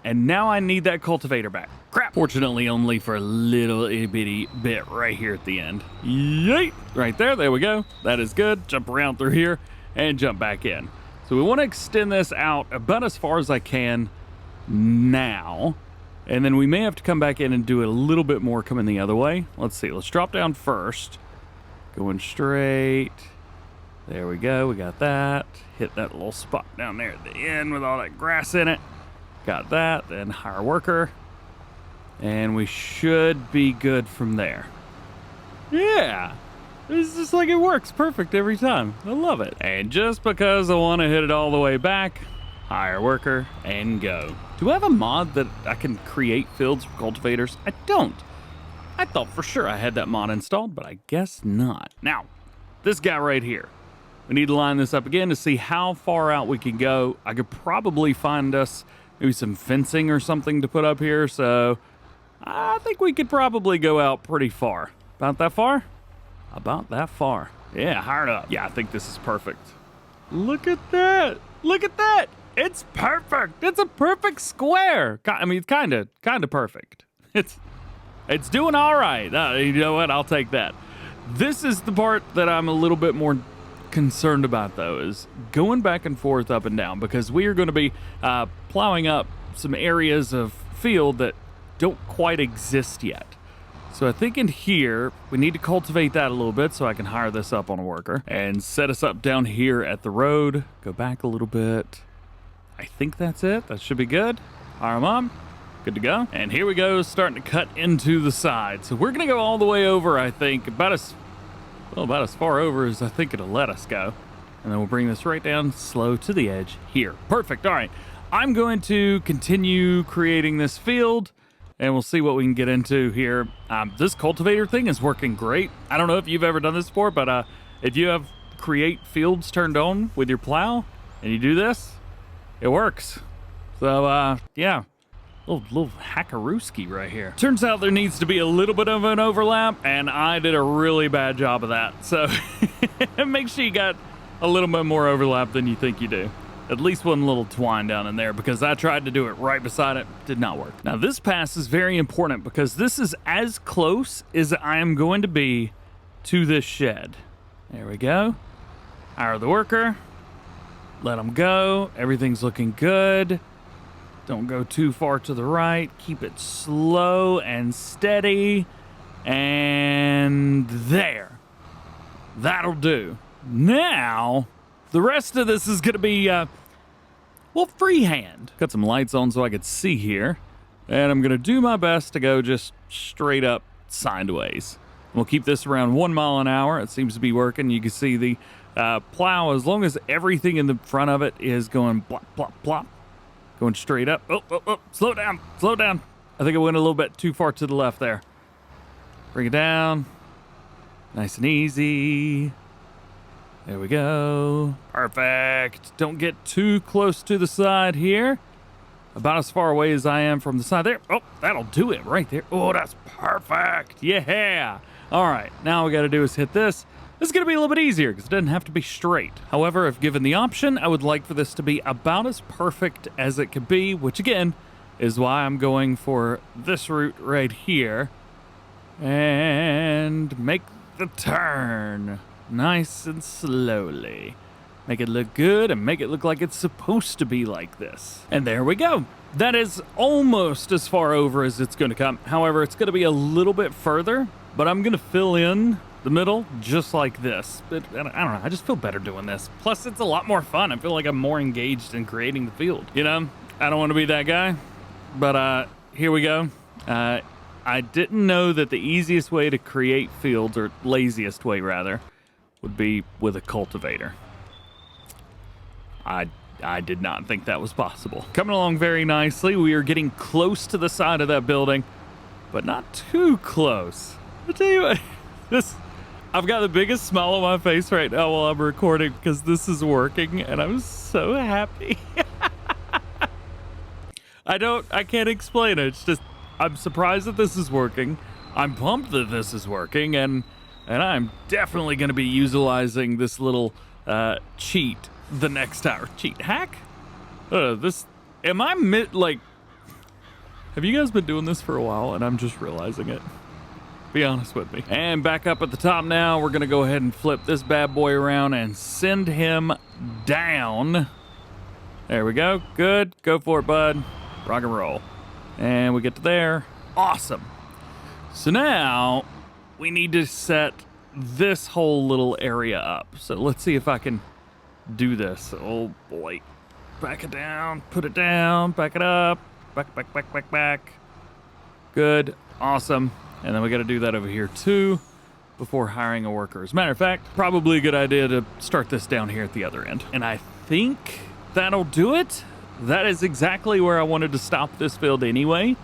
And now I need that cultivator back. Crap. Fortunately, only for a little itty bitty bit right here at the end. Yay! Right there we go. That is good. Jump around through here and jump back in. So we want to extend this out about as far as I can now. And then we may have to come back in and do it a little bit more coming the other way. Let's see. Let's drop down first. Going straight. There we go. We got that. Hit that little spot down there at the end with all that grass in it. Got that. Then hire worker. And we should be good from there. Yeah. It's just like it works perfect every time. I love it. And just because I want to hit it all the way back, hire worker and go. Do I have a mod that I can create fields for cultivators? I don't. I thought for sure I had that mod installed, but I guess not. Now, this guy right here. We need to line this up again to see how far out we can go. I could probably find us maybe some fencing or something to put up here, so I think we could probably go out pretty far. About that far? About that far. Yeah, hard up. Yeah, I think this is perfect. Look at that. Look at that. It's perfect. It's a perfect square. I mean, it's kind of perfect. It's doing all right. You know what? I'll take that. This is the part that I'm a little bit more concerned about, though, is going back and forth up and down, because we are going to be plowing up some areas of field that don't quite exist yet. So I think in here, we need to cultivate that a little bit so I can hire this up on a worker and set us up down here at the road. Go back a little bit. I think that's it. That should be good. Hire them up. Good to go. And here we go, starting to cut into the side. So we're going to go all the way over, I think, about as far over as I think it'll let us go. And then we'll bring this right down slow to the edge here. Perfect. All right. I'm going to continue creating this field, and we'll see what we can get into here. This cultivator thing is working great. I don't know if you've ever done this before, but if you have create fields turned on with your plow and you do this, it works. So, yeah, little hackarooski right here. Turns out there needs to be a little bit of an overlap, and I did a really bad job of that. So make sure you got a little bit more overlap than you think you do. At least one little twine down in there, because I tried to do it right beside it. Did not work. Now, this pass is very important because this is as close as I am going to be to this shed. There we go. Hire the worker. Let them go. Everything's looking good. Don't go too far to the right. Keep it slow and steady. And there. That'll do. Now, the rest of this is going to be, well, freehand. Got some lights on so I could see here. And I'm going to do my best to go just straight up sideways. We'll keep this around 1 mile an hour. It seems to be working. You can see the plow, as long as everything in the front of it is going plop, plop, plop. Going straight up. Oh, slow down, slow down. I think I went a little bit too far to the left there. Bring it down. Nice and easy. There we go. Perfect. Don't get too close to the side here. About as far away as I am from the side there. Oh, that'll do it right there. Oh, that's perfect. Yeah. All right, now all we got to do is hit this. This is going to be a little bit easier because it doesn't have to be straight. However, if given the option, I would like for this to be about as perfect as it could be, which again is why I'm going for this route right here. And make the turn nice and slowly. Make it look good and make it look like it's supposed to be like this. And there we go. That is almost as far over as it's going to come. However, it's going to be a little bit further, but I'm going to fill in the middle just like this. But I don't know, I just feel better doing this. Plus, it's a lot more fun. I feel like I'm more engaged in creating the field. You know, I don't want to be that guy, but here we go. I didn't know that the easiest way to create fields, or laziest way rather, would be with a cultivator. I did not think that was possible. Coming along very nicely. We are getting close to the side of that building, but not too close. I'll tell you what, I've got the biggest smile on my face right now while I'm recording because this is working and I'm so happy. I can't explain it. It's just, I'm surprised that this is working. I'm pumped that this is working, and I'm definitely going to be utilizing this little cheat the next hour. Cheat hack? Am I like, have you guys been doing this for a while and I'm just realizing it? Be honest with me. And back up at the top now, we're going to go ahead and flip this bad boy around and send him down. There we go. Good. Go for it, bud. Rock and roll. And we get to there. Awesome. So now we need to set this whole little area up. So let's see if I can do this. Oh boy. Back it down. Put it down. Back it up. Back. Good. Awesome. And then we got to do that over here too before hiring a worker. As a matter of fact, probably a good idea to start this down here at the other end. And I think that'll do it. That is exactly where I wanted to stop this field anyway.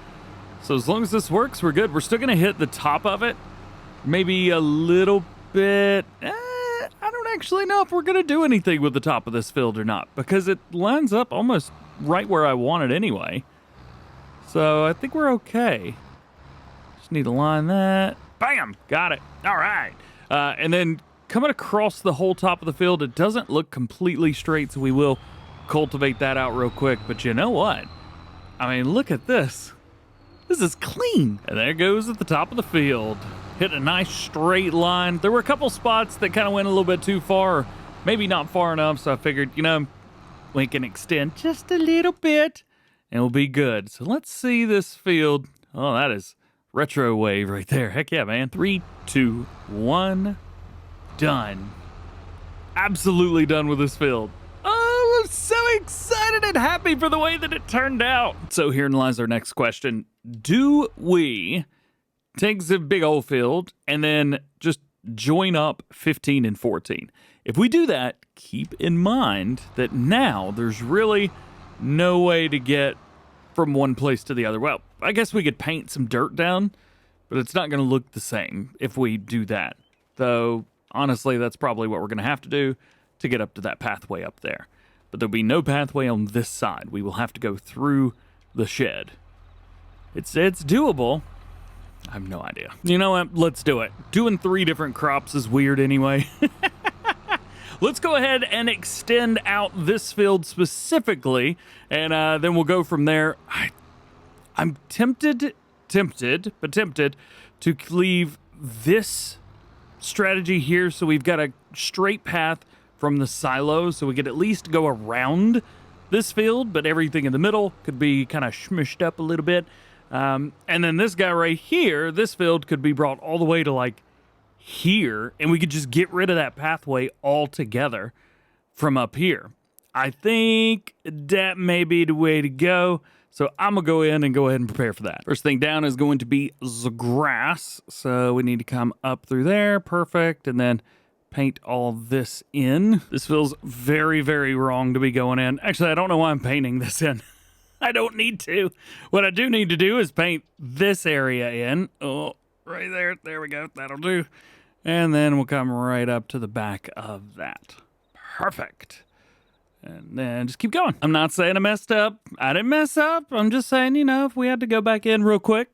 So as long as this works, we're good. We're still going to hit the top of it. Maybe a little bit. I don't actually know if we're going to do anything with the top of this field or not, because it lines up almost right where I want it anyway. So I think we're okay. Just need to line that. Bam! Got it. All right. And then coming across the whole top of the field, it doesn't look completely straight, so we will cultivate that out real quick. But you know what? I mean, look at this. This is clean. And there it goes at the top of the field. Hit a nice straight line. There were a couple spots that kind of went a little bit too far, or maybe not far enough, so I figured, you know, we can extend just a little bit and we'll be good. So let's see this field. Oh, that is retro wave right there. Heck yeah, man. 3, 2, 1. Done. Absolutely done with this field. Oh, I'm so excited and happy for the way that it turned out. So herein lies our next question. Do we take the big old field and then just join up 15 and 14? If we do that, keep in mind that now there's really no way to get from one place to the other. Well, I guess we could paint some dirt down, but it's not going to look the same if we do that. Though, honestly, that's probably what we're going to have to do to get up to that pathway up there. But there'll be no pathway on this side. We will have to go through the shed. It's doable. I have no idea. You know what? Let's do it. Doing 3 different crops is weird anyway. Let's go ahead and extend out this field specifically, and then we'll go from there. I'm tempted to leave this strategy here so we've got a straight path from the silo, so we could at least go around this field, but everything in the middle could be kind of smushed up a little bit. And then this guy right here, this field could be brought all the way to like here, and we could just get rid of that pathway altogether from up here. I think that may be the way to go. So I'm going to go in and go ahead and prepare for that. First thing down is going to be the grass. So we need to come up through there. Perfect. And then paint all this in. This feels very, very wrong to be going in. Actually, I don't know why I'm painting this in. I don't need to. What I do need to do is paint this area in. Oh, right there. There we go. That'll do. And then we'll come right up to the back of that. Perfect. And then just keep going. I'm not saying I messed up. I didn't mess up. I'm just saying, you know, if we had to go back in real quick,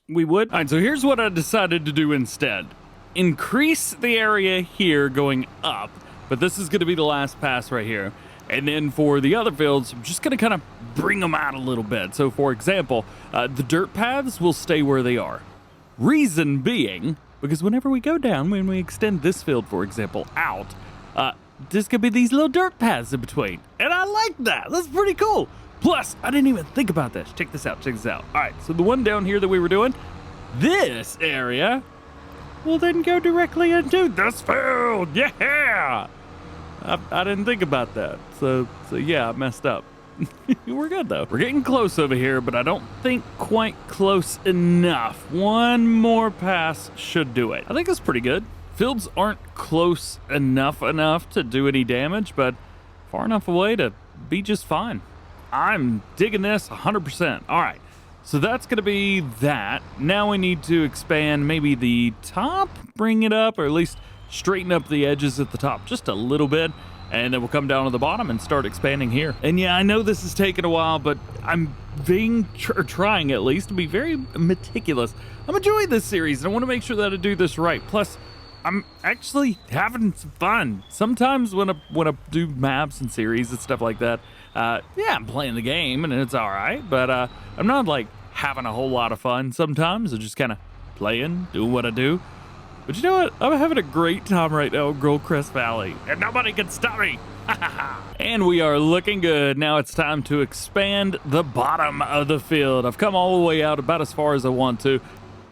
we would. All right, so here's what I decided to do instead. Increase the area here going up, but this is going to be the last pass right here. And then for the other fields, I'm just going to kind of bring them out a little bit. So for example, the dirt paths will stay where they are. Reason being, because whenever we go down, when we extend this field, for example, out, there's going to be these little dirt paths in between. And I like that. That's pretty cool. Plus, I didn't even think about this. Check this out. All right, so the one down here that we were doing, this area will then go directly into this field. Yeah! I didn't think about that. So yeah, I messed up. We're good, though. We're getting close over here, but I don't think quite close enough. One more pass should do it. I think it's pretty good. Fields aren't close enough to do any damage, but far enough away to be just fine. I'm digging this 100%. All right, so that's going to be that. Now we need to expand maybe the top, bring it up, or at least straighten up the edges at the top just a little bit, and then we'll come down to the bottom and start expanding here. And yeah, I know this is taking a while, but I'm trying at least to be very meticulous. I'm enjoying this series, and I want to make sure that I do this right. Plus, I'm actually having some fun. Sometimes when I do maps and series and stuff like that, yeah, I'm playing the game and it's all right, but I'm not like having a whole lot of fun. Sometimes I'm just kind of playing, doing what I do. But you know what? I'm having a great time right now in Goldcrest Valley, and nobody can stop me. And we are looking good. Now it's time to expand the bottom of the field. I've come all the way out about as far as I want to,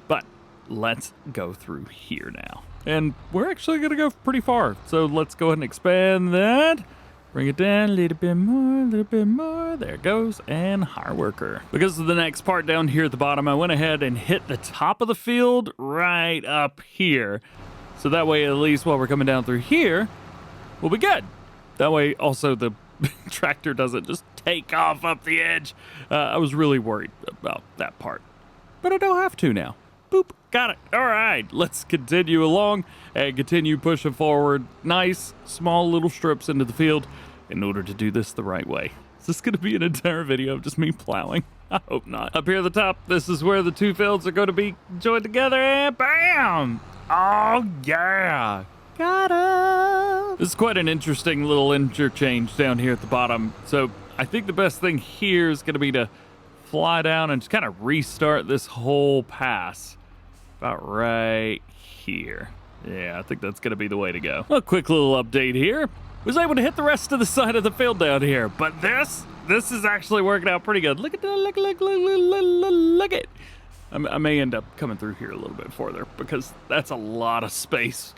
but let's go through here now. And we're actually going to go pretty far. So let's go ahead and expand that. Bring it down a little bit more, a little bit more. There it goes. And hire worker. Because of the next part down here at the bottom, I went ahead and hit the top of the field right up here. So that way, at least while we're coming down through here, we'll be good. That way, also, the tractor doesn't just take off up the edge. I was really worried about that part. But I don't have to now. Boop. Got it. All right, let's continue along and continue pushing forward. Nice, small little strips into the field in order to do this the right way. Is this going to be an entire video of just me plowing? I hope not. Up here at the top, this is where the two fields are going to be joined together, and bam! Oh, yeah. Got it. This is quite an interesting little interchange down here at the bottom. So I think the best thing here is going to be to fly down and just kind of restart this whole pass. About right here. Yeah, I think that's going to be the way to go. A quick little update here. Was able to hit the rest of the side of the field down here, but this is actually working out pretty good. Look at that, look at it. I may end up coming through here a little bit further because that's a lot of space.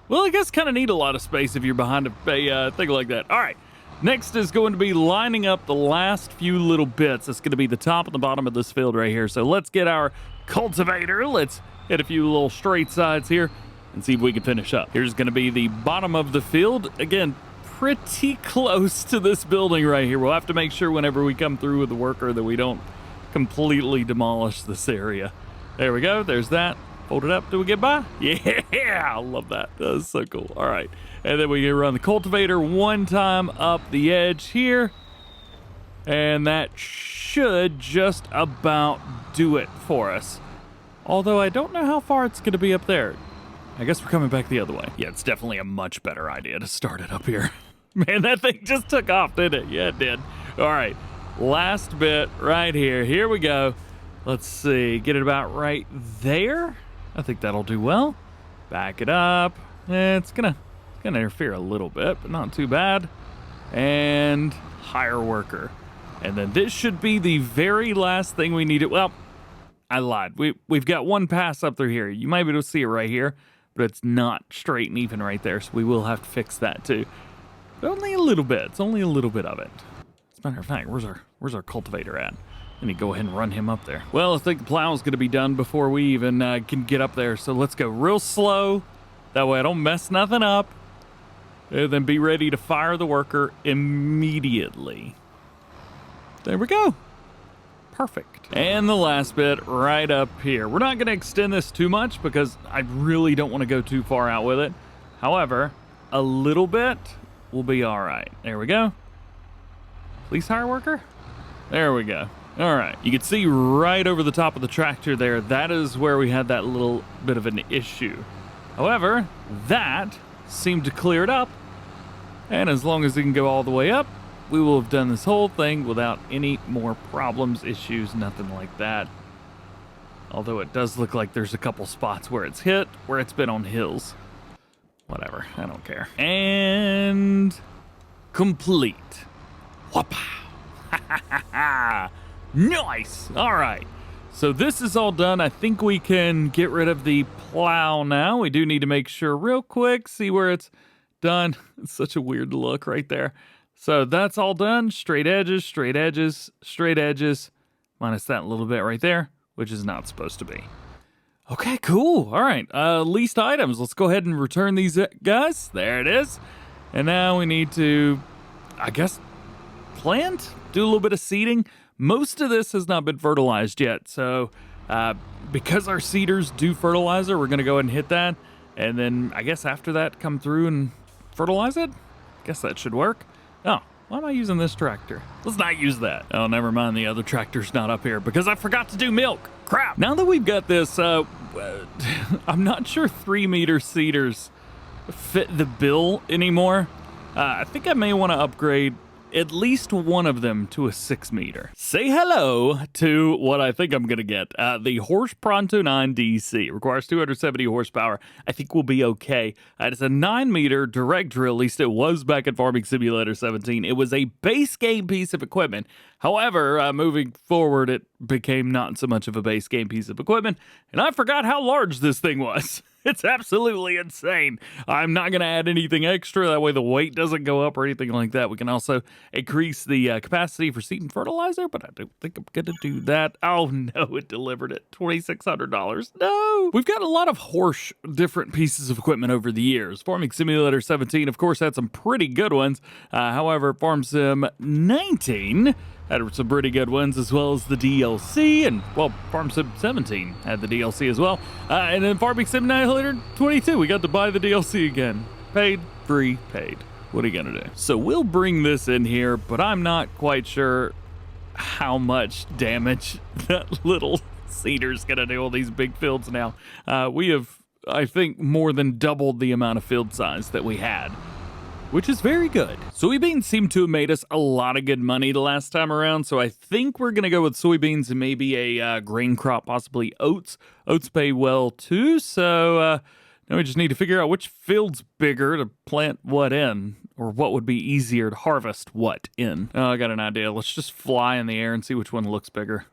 Well, I guess kind of need a lot of space if you're behind a thing like that. All right. Next is going to be lining up the last few little bits. It's going to be the top and the bottom of this field right here. So let's get our cultivator. Let's hit a few little straight sides here and see if we can finish up. Here's going to be the bottom of the field. Again, pretty close to this building right here. We'll have to make sure whenever we come through with the worker that we don't completely demolish this area. There we go. There's that. Fold it up. Do we get by? Yeah, I love that. That's so cool. All right. And then we can run the cultivator one time up the edge here. And that should just about do it for us. Although I don't know how far it's going to be up there. I guess we're coming back the other way. Yeah, it's definitely a much better idea to start it up here. Man, that thing just took off, didn't it? Yeah, it did. All right, last bit right here. Here we go. Let's see, get it about right there. I think that'll do well. Back it up. It's gonna interfere a little bit, but not too bad. And hire worker. And then this should be the very last thing we needed. Well, I lied. We've got one pass up through here. You might be able to see it right here, but it's not straight and even right there, so we will have to fix that too. But only a little bit. It's only a little bit of it. As a matter of fact, where's our cultivator at? Let me go ahead and run him up there. Well, I think the plow is going to be done before we even can get up there, so let's go real slow. That way I don't mess nothing up. And then be ready to fire the worker immediately. There we go. Perfect. And the last bit right up here. We're not going to extend this too much because I really don't want to go too far out with it. However, a little bit will be all right. There we go. Please hire worker. There we go. All right. You can see right over the top of the tractor there. That is where we had that little bit of an issue. However, that seemed to clear it up. And as long as it can go all the way up, we will have done this whole thing without any more problems, issues, nothing like that. Although it does look like there's a couple spots where it's hit, where it's been on hills. Whatever, I don't care. And complete. Whoop-pow. Nice. All right. So this is all done. I think we can get rid of the plow now. We do need to make sure real quick, see where it's done. It's such a weird look right there. So that's all done. Straight edges, straight edges, straight edges, minus that little bit right there, which is not supposed to be. Okay, cool. All right, leased items. Let's go ahead and return these guys. There it is. And now we need to, I guess, plant, do a little bit of seeding. Most of this has not been fertilized yet, so because our seeders do fertilizer, we're going to go ahead and hit that. And then I guess after that, come through and fertilize it. Guess that should work. Oh, why am I using this tractor? Let's not use that. Oh, never mind. The other tractor's not up here because I forgot to do milk. Crap. Now that we've got this, I'm not sure 3-meter seeders fit the bill anymore. I think I may want to upgrade at least one of them to a 6-meter. Say hello to what I think I'm going to get. The Horse Pronto 9 DC. It requires 270 horsepower. I think we'll be okay. It's a 9-meter direct drill. At least it was back in Farming Simulator 17. It was a base game piece of equipment. However, moving forward, it became not so much of a base game piece of equipment, and I forgot how large this thing was. It's absolutely insane. I'm not going to add anything extra. That way the weight doesn't go up or anything like that. We can also increase the capacity for seed and fertilizer, but I don't think I'm going to do that. Oh, no, it delivered at $2,600. No. We've got a lot of different pieces of equipment over the years. Farming Simulator 17, of course, had some pretty good ones. However, Farm Sim 19 had some pretty good ones, as well as the DLC, and, well, Farm Sim 17 had the DLC as well. And then Farming Sim 922, we got to buy the DLC again. Paid, free, paid. What are you gonna do? So we'll bring this in here, but I'm not quite sure how much damage that little seeder's gonna do on these big fields now. We have, I think, more than doubled the amount of field size that we had, which is very good. Soybeans seem to have made us a lot of good money the last time around, so I think we're gonna go with soybeans and maybe a grain crop, possibly oats. Oats pay well too, so now we just need to figure out which field's bigger to plant what in, or what would be easier to harvest what in. Oh, I got an idea. Let's just fly in the air and see which one looks bigger.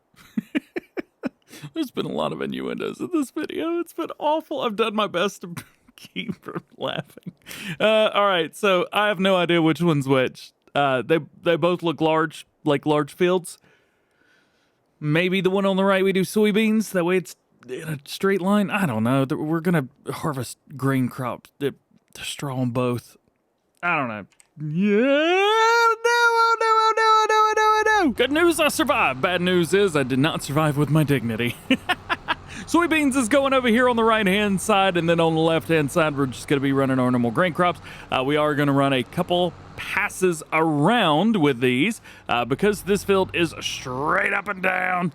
There's been a lot of innuendos in this video. It's been awful. I've done my best to keep from laughing. All right, so I have no idea which one's which. They both look large, like large fields. Maybe the one on the right we do soybeans. That way it's in a straight line. I don't know. We're gonna harvest grain crops. Straw on both. I don't know. Yeah, no. Good news, I survived. Bad news is I did not survive with my dignity. Soybeans is going over here on the right-hand side, and then on the left-hand side, we're just going to be running our normal grain crops. We are going to run a couple passes around with these because this field is straight up and down.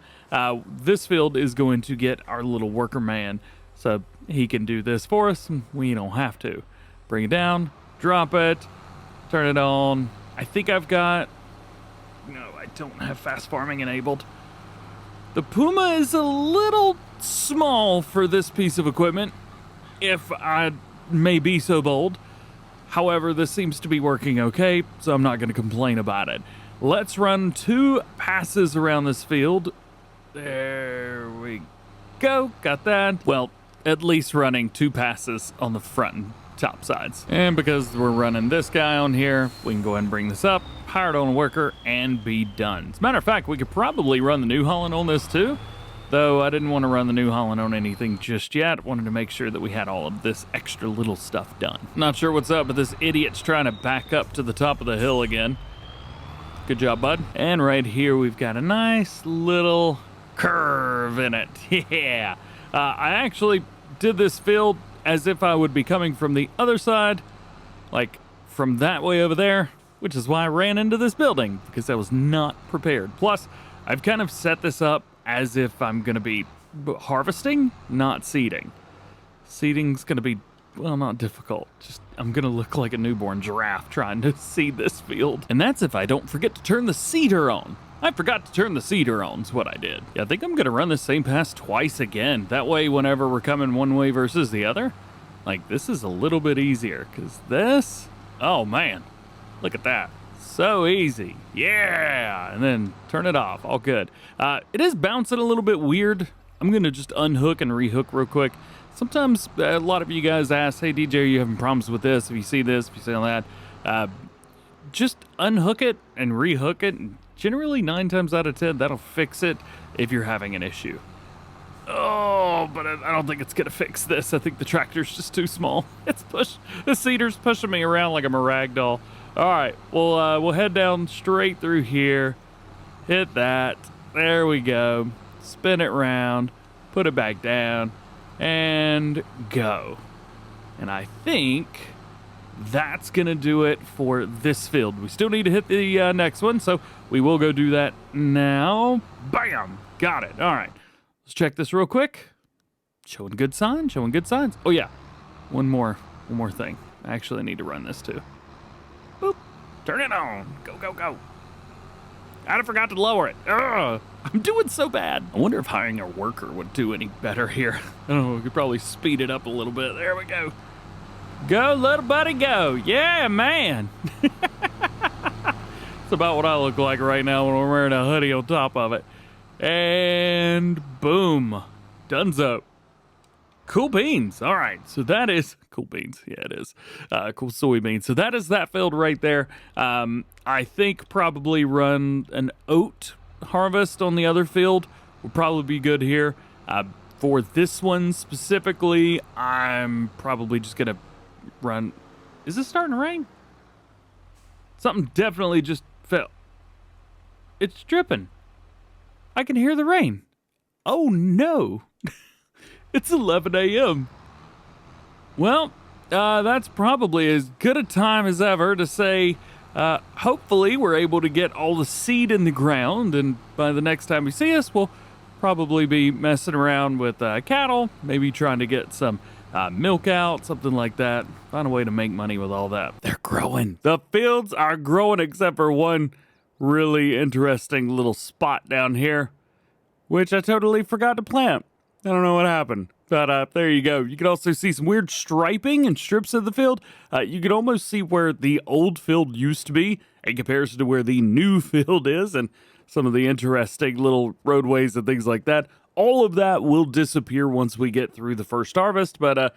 This field is going to get our little worker man, so he can do this for us. We don't have to. Bring it down, drop it, turn it on. I think I've got... No, I don't have fast farming enabled. The Puma is a little small for this piece of equipment, if I may be so bold. However, this seems to be working okay, so I'm not going to complain about it. Let's run 2 passes around this field. There we go. Got that. Well, at least running 2 passes on the front and top sides. And because we're running this guy on here, we can go ahead and bring this up, hire it on a worker, and be done. As a matter of fact, we could probably run the New Holland on this too, though I didn't want to run the New Holland on anything just yet. Wanted to make sure that we had all of this extra little stuff done. Not sure what's up, but this idiot's trying to back up to the top of the hill again. Good job, bud. And right here, we've got a nice little curve in it. Yeah. I actually did this field as if I would be coming from the other side, like from that way over there, which is why I ran into this building, because I was not prepared. Plus, I've kind of set this up as if I'm going to be harvesting, not seeding. Seeding's going to be, well, not difficult. Just, I'm going to look like a newborn giraffe trying to seed this field. And that's if I don't forget to turn the seeder on. I forgot to turn the seeder on is what I did. Yeah, I think I'm going to run this same pass twice again. That way, whenever we're coming one way versus the other, like, this is a little bit easier. Because this, oh man, look at that. So easy. Yeah. And then turn it off. All good. It is bouncing a little bit weird. I'm going to just unhook and rehook real quick. Sometimes a lot of you guys ask, hey, DJ, are you having problems with this? If you see this, if you see that, just unhook it and rehook it. And generally 9 times out of 10, that'll fix it if you're having an issue. Oh, but I don't think it's gonna fix this. I think the tractor's just too small. The seeder's pushing me around like I'm a rag doll. All right, we'll head down straight through here. Hit that. There we go. Spin it round. Put it back down. And go. And I think that's gonna do it for this field. We still need to hit the next one, so we will go do that now. Bam! Got it. All right. Let's check this real quick. Showing good signs, showing good signs. Oh yeah, one more thing. I actually need to run this too. Boop, turn it on, go, go, go. I forgot to lower it. Ugh, I'm doing so bad. I wonder if hiring a worker would do any better here. I don't know, we could probably speed it up a little bit. There we go. Go, little buddy, go. Yeah, man. It's about what I look like right now when I'm wearing a hoodie on top of it. And boom, donezo. Cool beans. All right, so that is cool beans. Yeah, it is. Cool soybeans. So that is that field right there. I think probably run an oat harvest on the other field will probably be good here. For this one specifically, I'm probably just gonna run. Is this starting to rain? Something definitely just fell. It's dripping. I can hear the rain. Oh no. It's 11 a.m. Well, that's probably as good a time as ever to say, hopefully we're able to get all the seed in the ground, and by the next time we see us, we'll probably be messing around with cattle, maybe trying to get some milk out, something like that. Find a way to make money with all that. They're growing. The fields are growing, except for one really interesting little spot down here, which I totally forgot to plant. I don't know what happened, but there you go. You can also see some weird striping and strips of the field. You can almost see where the old field used to be in comparison to where the new field is, and some of the interesting little roadways and things like that. All of that will disappear once we get through the first harvest, but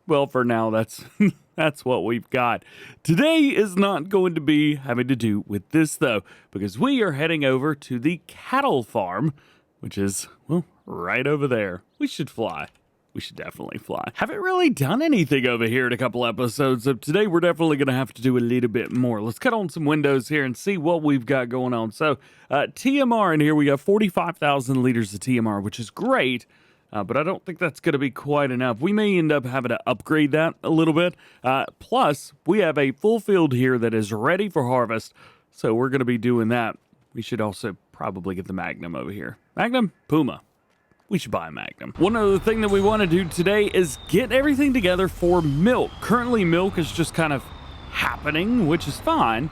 well, for now, that's that's what we've got. Today is not going to be having to do with this, though, because we are heading over to the cattle farm, which is, well, right over there. We should fly. We should definitely fly. Haven't really done anything over here in a couple episodes, so today we're definitely going to have to do a little bit more. Let's cut on some windows here and see what we've got going on. So, TMR in here, we got 45,000 liters of TMR, which is great, but I don't think that's going to be quite enough. We may end up having to upgrade that a little bit. Plus, we have a full field here that is ready for harvest, so we're going to be doing that. We should also probably get the Magnum over here. Magnum? Puma. We should buy a Magnum. One other thing that we want to do today is get everything together for milk. Currently, milk is just kind of happening, which is fine,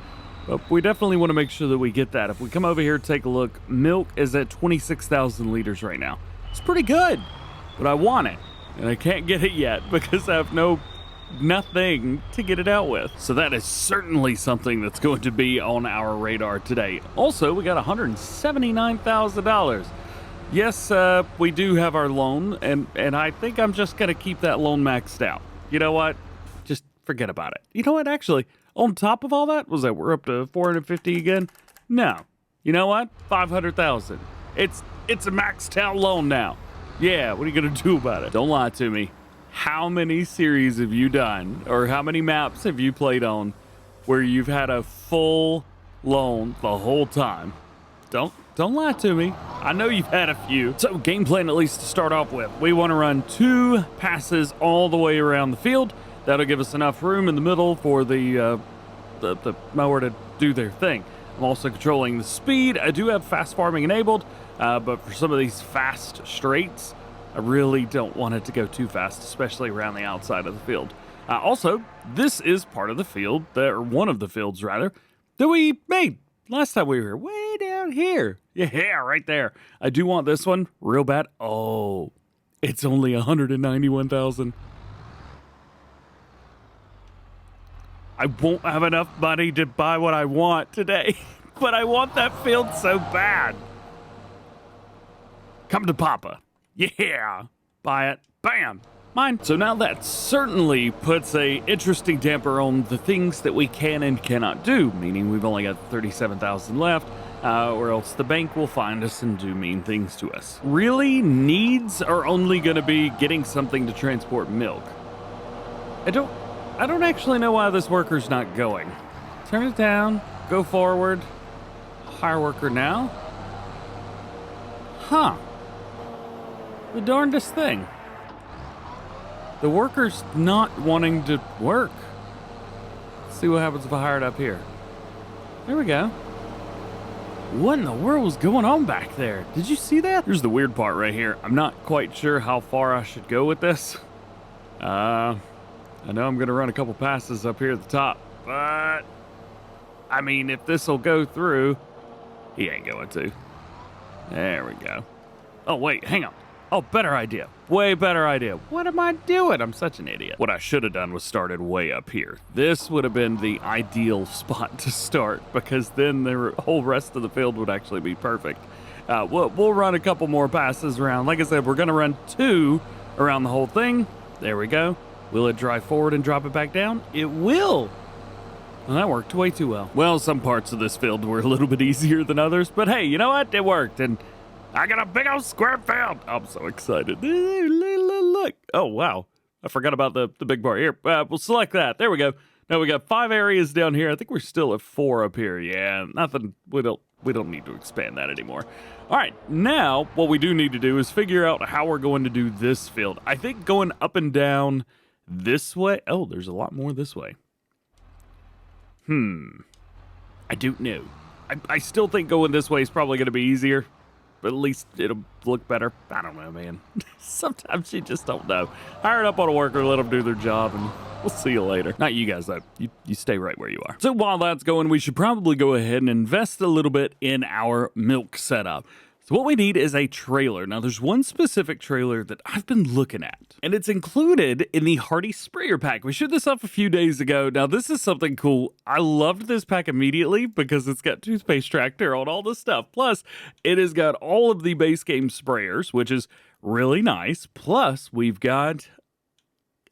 but we definitely want to make sure that we get that. If we come over here and take a look, milk is at 26,000 liters right now. It's pretty good, but I want it, and I can't get it yet because I have nothing to get it out with. So that is certainly something that's going to be on our radar today. Also, we got $179,000. Yes, we do have our loan, and I think I'm just going to keep that loan maxed out. You know what? Just forget about it. You know what? Actually, on top of all that, we're up to 450 again? No. You know what? 500,000. It's a maxed out loan now. Yeah, what are you going to do about it? Don't lie to me. How many series have you done, or how many maps have you played on where you've had a full loan the whole time? Don't lie to me. I know you've had a few. So game plan, at least to start off with, we want to run 2 passes all the way around the field. That'll give us enough room in the middle for the mower to do their thing. I'm also controlling the speed. I do have fast farming enabled, but for some of these fast straights, I really don't want it to go too fast, especially around the outside of the field. Also, this is part of the field, or one of the fields rather, that we made last time we were here, way down here. Yeah, right there. I do want this one real bad. Oh, it's only 191,000. I won't have enough money to buy what I want today, but I want that field so bad. Come to Papa. Yeah, buy it. Bam. mine. So now that certainly puts a interesting damper on the things that we can and cannot do, meaning we've only got 37,000 left, or else the bank will find us and do mean things to us. Really, needs are only going to be getting something to transport milk. I don't actually know why this worker's not going. Turn it down, go forward, hire worker now. Huh. The darndest thing. The worker's not wanting to work. Let's see what happens if I hire it up here. There we go. What in the world was going on back there? Did you see that? Here's the weird part right here. I'm not quite sure how far I should go with this. I know I'm gonna run a couple passes up here at the top, but I mean, if this will go through, he ain't going to. There we go. Oh, wait, hang on. Oh, better idea. Way better idea. What am I doing? I'm such an idiot. What I should have done was started way up here. This would have been the ideal spot to start because then the whole rest of the field would actually be perfect. We'll run a couple more passes around. Like I said, we're going to run 2 around the whole thing. There we go. Will it drive forward and drop it back down? It will. Well, that worked way too well. Well, some parts of this field were a little bit easier than others, but hey, you know what? It worked, and I got a big old square field. I'm so excited. Look. Oh, wow. I forgot about the big bar here. We'll select that. There we go. Now we got 5 areas down here. I think we're still at 4 up here. Yeah, nothing. We don't need to expand that anymore. All right, now what we do need to do is figure out how we're going to do this field. I think going up and down this way. Oh, there's a lot more this way. I don't know. I still think going this way is probably going to be easier, but at least it'll look better. I don't know, man. Sometimes you just don't know. Hire it up on a worker, let them do their job, and we'll see you later. Not you guys, though. You stay right where you are. So while that's going, we should probably go ahead and invest a little bit in our milk setup. So what we need is a trailer. Now, there's one specific trailer that I've been looking at, and it's included in the Hardy Sprayer Pack. We showed this off a few days ago. Now, this is something cool. I loved this pack immediately because it's got toothpaste tractor on all this stuff. Plus, it has got all of the base game sprayers, which is really nice. Plus, we've got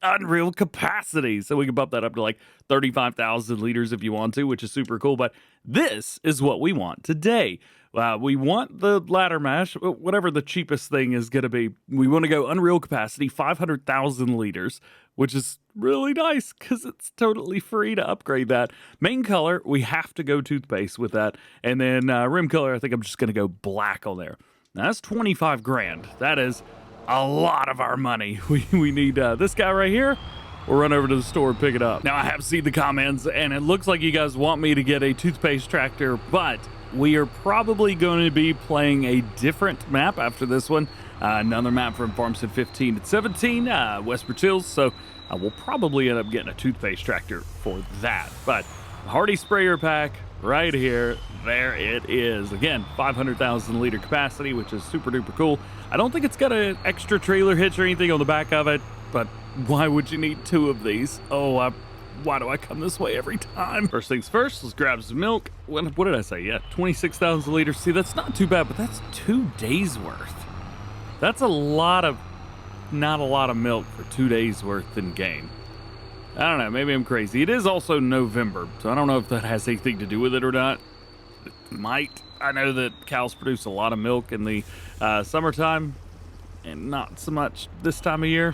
unreal capacity, so we can bump that up to like 35,000 liters if you want to, which is super cool. But this is what we want today. We want the ladder mash, whatever the cheapest thing is going to be. We want to go unreal capacity, 500,000 liters, which is really nice because it's totally free to upgrade that. Main color, we have to go toothpaste with that. And then rim color, I think I'm just going to go black on there. Now, that's 25 grand. That is a lot of our money. We need this guy right here. We'll run over to the store and pick it up. Now, I have seen the comments, and it looks like you guys want me to get a toothpaste tractor, but we are probably going to be playing a different map after this one. Another map from Farmstead 15 and 17, Westbridge Hills. So we'll probably end up getting a toothpaste tractor for that. But Hardy Sprayer Pack right here. There it is. Again, 500,000 liter capacity, which is super duper cool. I don't think it's got an extra trailer hitch or anything on the back of it, but why would you need 2 of these? Oh, why do I come this way every time? First things first, let's grab some milk. What did I say? Yeah, 26,000 liters. See, that's not too bad, but that's 2 days worth. That's not a lot of milk for 2 days worth in game. I don't know, maybe I'm crazy. It is also November, so I don't know if that has anything to do with it or not. It might. I know that cows produce a lot of milk in the summertime and not so much this time of year.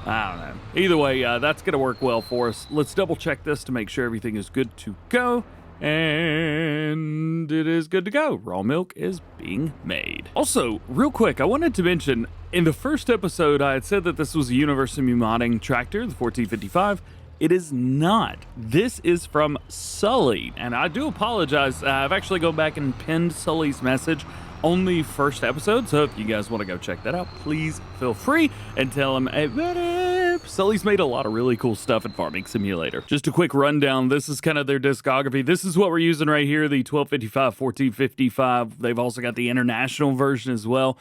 I don't know. Either way, that's going to work well for us. Let's double check this to make sure everything is good to go. And it is good to go. Raw milk is being made. Also, real quick, I wanted to mention, in the first episode, I had said that this was a University modding tractor, the 1455. It is not. This is from Sully, and I do apologize. I've actually gone back and pinned Sully's message on the first episode, so if you guys want to go check that out, please feel free and tell him, hey, what up? Sully's made a lot of really cool stuff in Farming Simulator. Just a quick rundown. This is kind of their discography. This is what we're using right here, the 1255, 1455. They've also got the international version as well.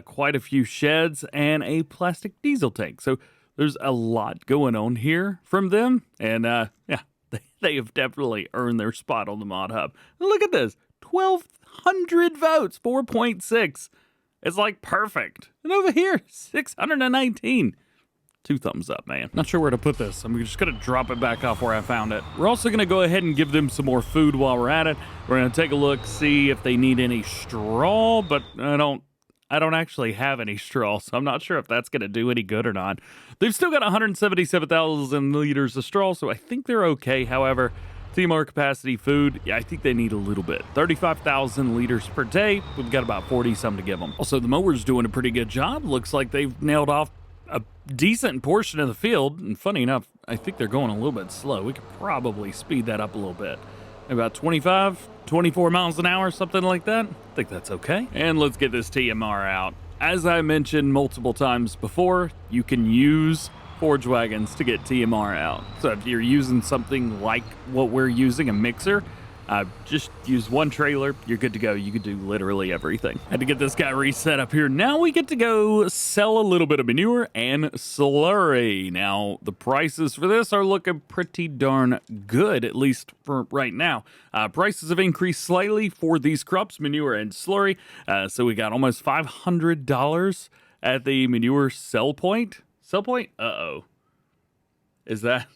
Quite a few sheds and a plastic diesel tank. So there's a lot going on here from them. And yeah, they have definitely earned their spot on the Mod Hub. Look at this, 1,200 votes, 4.6. It's like perfect. And over here, 619. 2 thumbs up, man. Not sure where to put this. I'm just gonna drop it back off where I found it. We're also gonna go ahead and give them some more food while we're at it. We're gonna take a look, see if they need any straw, but I don't actually have any straw, so I'm not sure if that's gonna do any good or not. They've still got 177,000 liters of straw, so I think they're okay. However, TMR capacity food, yeah, I think they need a little bit. 35,000 liters per day. We've got about 40 some to give them. Also, the mower's doing a pretty good job. Looks like they've nailed off a decent portion of the field, and funny enough, I think they're going a little bit slow. We could probably speed that up a little bit. About 25, 24 miles an hour, something like that. I think that's okay. And let's get this TMR out. As I mentioned multiple times before, you can use forge wagons to get TMR out. So if you're using something like what we're using, a mixer, just use one trailer, you're good to go. You could do literally everything. Had to get this guy reset up here. Now we get to go sell a little bit of manure and slurry. Now, the prices for this are looking pretty darn good, at least for right now. Prices have increased slightly for these crops, manure and slurry. So we got almost $500 at the manure sell point. Sell point? Uh-oh. Is that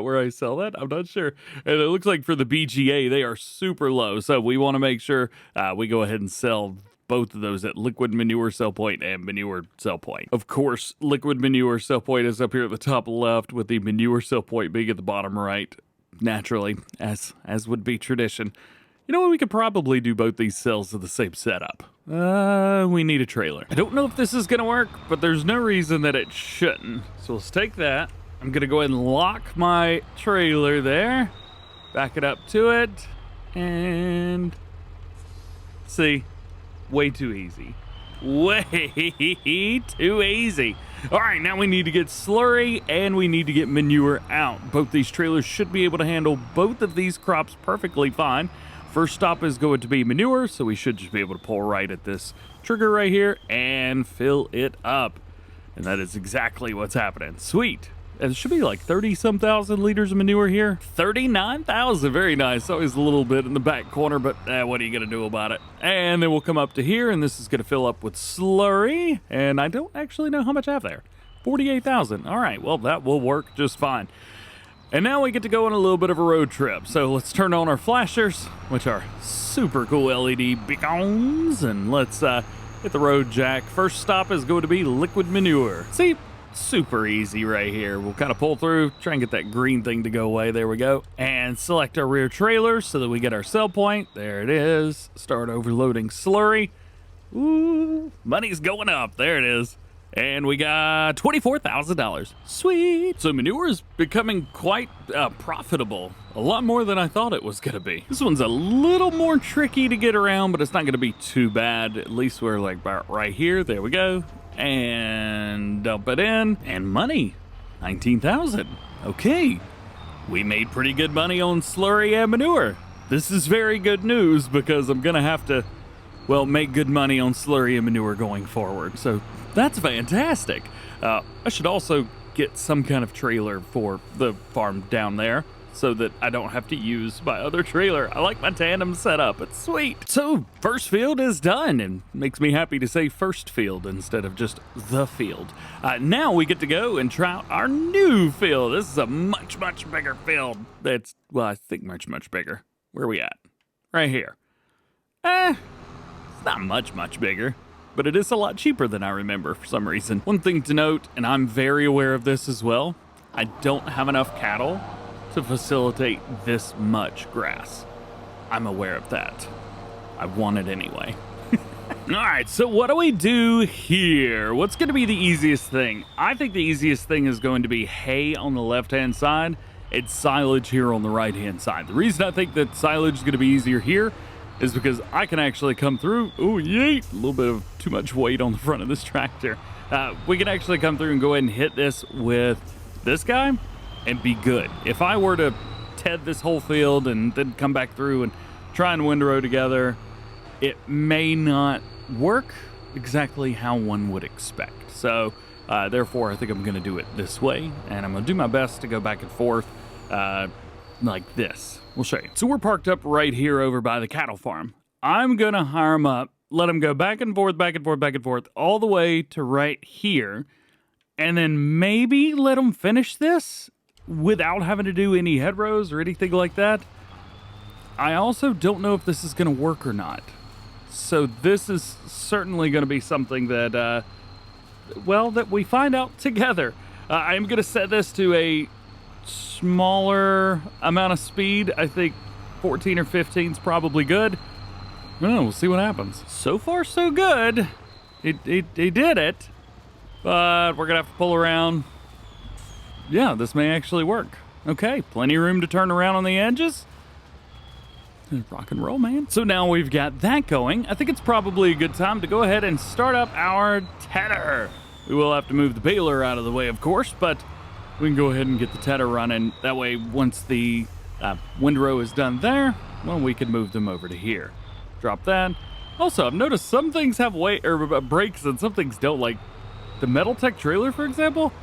where I sell that? I'm not sure. And it looks like for the BGA, they are super low. So we want to make sure we go ahead and sell both of those at liquid manure sell point and manure sell point. Of course, liquid manure sell point is up here at the top left, with the manure sell point being at the bottom right, naturally, as would be tradition. You know what? We could probably do both these cells to the same setup. We need a trailer. I don't know if this is going to work, but there's no reason that it shouldn't. So let's take that. I'm going to go ahead and lock my trailer there, back it up to it, and see, way too easy. Way too easy. All right, now we need to get slurry and we need to get manure out. Both these trailers should be able to handle both of these crops perfectly fine. First stop is going to be manure, so we should just be able to pull right at this trigger right here and fill it up. And that is exactly what's happening. Sweet. And it should be like 30-some thousand liters of manure here. 39,000, very nice. Always a little bit in the back corner, but what are you gonna do about it? And then we'll come up to here, and this is gonna fill up with slurry. And I don't actually know how much I have there. 48,000. All right, well, that will work just fine. And now we get to go on a little bit of a road trip. So let's turn on our flashers, which are super cool LED beacons, and let's hit the road jack. First stop is going to be liquid manure. See? Super easy right here. We'll kind of pull through, try and get that green thing to go away. There we go. And select our rear trailer so that we get our sell point. There it is. Start overloading slurry. Ooh, money's going up. There it is. And we got $24,000. Sweet. So manure is becoming quite profitable. A lot more than I thought it was going to be. This one's a little more tricky to get around, but it's not going to be too bad. At least we're like about right here. There we go. And dump it in. And money. 19,000. Okay. We made pretty good money on slurry and manure. This is very good news because I'm going to have to, well, make good money on slurry and manure going forward. So that's fantastic. I should also get some kind of trailer for the farm down there so that I don't have to use my other trailer. I like my tandem setup. It's sweet. So first field is done, and makes me happy to say first field instead of just the field. Now we get to go and try out our new field. This is a much, much bigger field. That's, well, I think much, much bigger. Where are we at? Right here. It's not much, much bigger, but it is a lot cheaper than I remember for some reason. One thing to note, and I'm very aware of this as well, I don't have enough cattle to facilitate this much grass. I'm aware of that. I want it anyway. All right, so what do we do here? What's going to be the easiest thing? I think the easiest thing is going to be hay on the left-hand side and silage here on the right-hand side. The reason I think that silage is going to be easier here is because I can actually come through. Oh, yay! A little bit of too much weight on the front of this tractor. We can actually come through and go ahead and hit this with this guy and be good. If I were to TED this whole field and then come back through and try and windrow together, it may not work exactly how one would expect. So therefore, I think I'm going to do it this way, and I'm going to do my best to go back and forth like this. We'll show you. So we're parked up right here over by the cattle farm. I'm going to hire them up, let them go back and forth, back and forth, back and forth, all the way to right here. and then maybe let them finish this without having to do any head rows or anything like that. I also don't know if this is going to work or not. So this is certainly going to be something that, well, that we find out together. I am going to set this to a smaller amount of speed. I think 14 or 15 is probably good. Oh, we'll see what happens. So far, so good. He did it, but we're gonna have to pull around. Yeah, this may actually work. Okay, plenty of room to turn around on the edges. Rock and roll, man. So now we've got that going. I think it's probably a good time to go ahead and start up our tedder. We will have to move the baler out of the way, of course, but we can go ahead and get the tedder running. That way, once the windrow is done there, well, we can move them over to here. Drop that. Also, I've noticed some things have brakes and some things don't. Like the Metal Tech trailer, for example,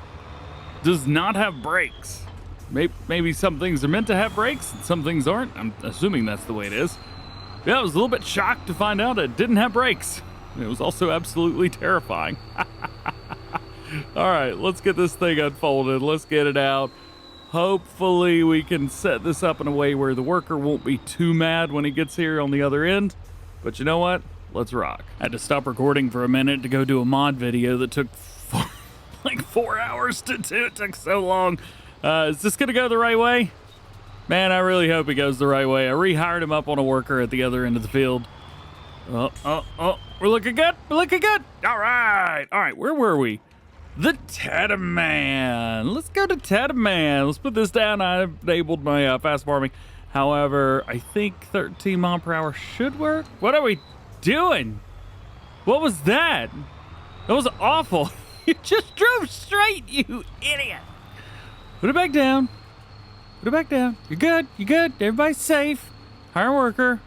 does not have brakes. Maybe some things are meant to have brakes and some things aren't. I'm assuming that's the way it is. Yeah, I was a little bit shocked to find out it didn't have brakes. It was also absolutely terrifying. All right, let's get this thing unfolded. Let's get it out. Hopefully we can set this up in a way where the worker won't be too mad when he gets here on the other end. But you know what? Let's rock. I had to stop recording for a minute to go do a mod video that took like 4 hours to do. It took so long. Is this gonna go the right way? Man, I really hope it goes the right way. I rehired him up on a worker at the other end of the field. Oh, we're looking good. We're looking good. All right, where were we? The Tedder Man. Let's go to Tedder Man. Let's put this down. I enabled my fast farming. However, I think 13 mile per hour should work. What are we doing? What was that? That was awful. You just drove straight, you idiot. Put it back down. Put it back down. You're good. You're good. Everybody's safe. Hire a worker.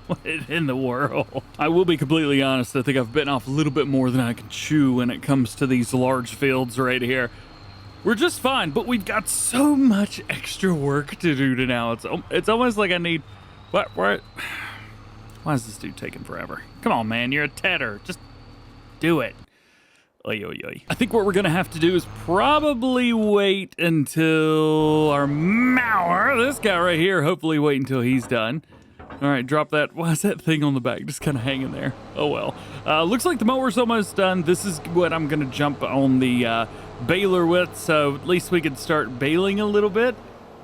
What in the world? I will be completely honest. I think I've bitten off a little bit more than I can chew when it comes to these large fields right here. We're just fine, but we've got so much extra work to do now. It's almost like I need... What? Why is this dude taking forever? Come on, man. You're a tedder. Just do it. Oy, oy, oy. I think what we're going to have to do is probably wait until our mower, this guy right here, hopefully wait until he's done. All right, drop that. Why is that thing on the back just kind of hanging there? Oh, well. Looks like the mower's almost done. This is what I'm going to jump on the baler with, so at least we can start baling a little bit.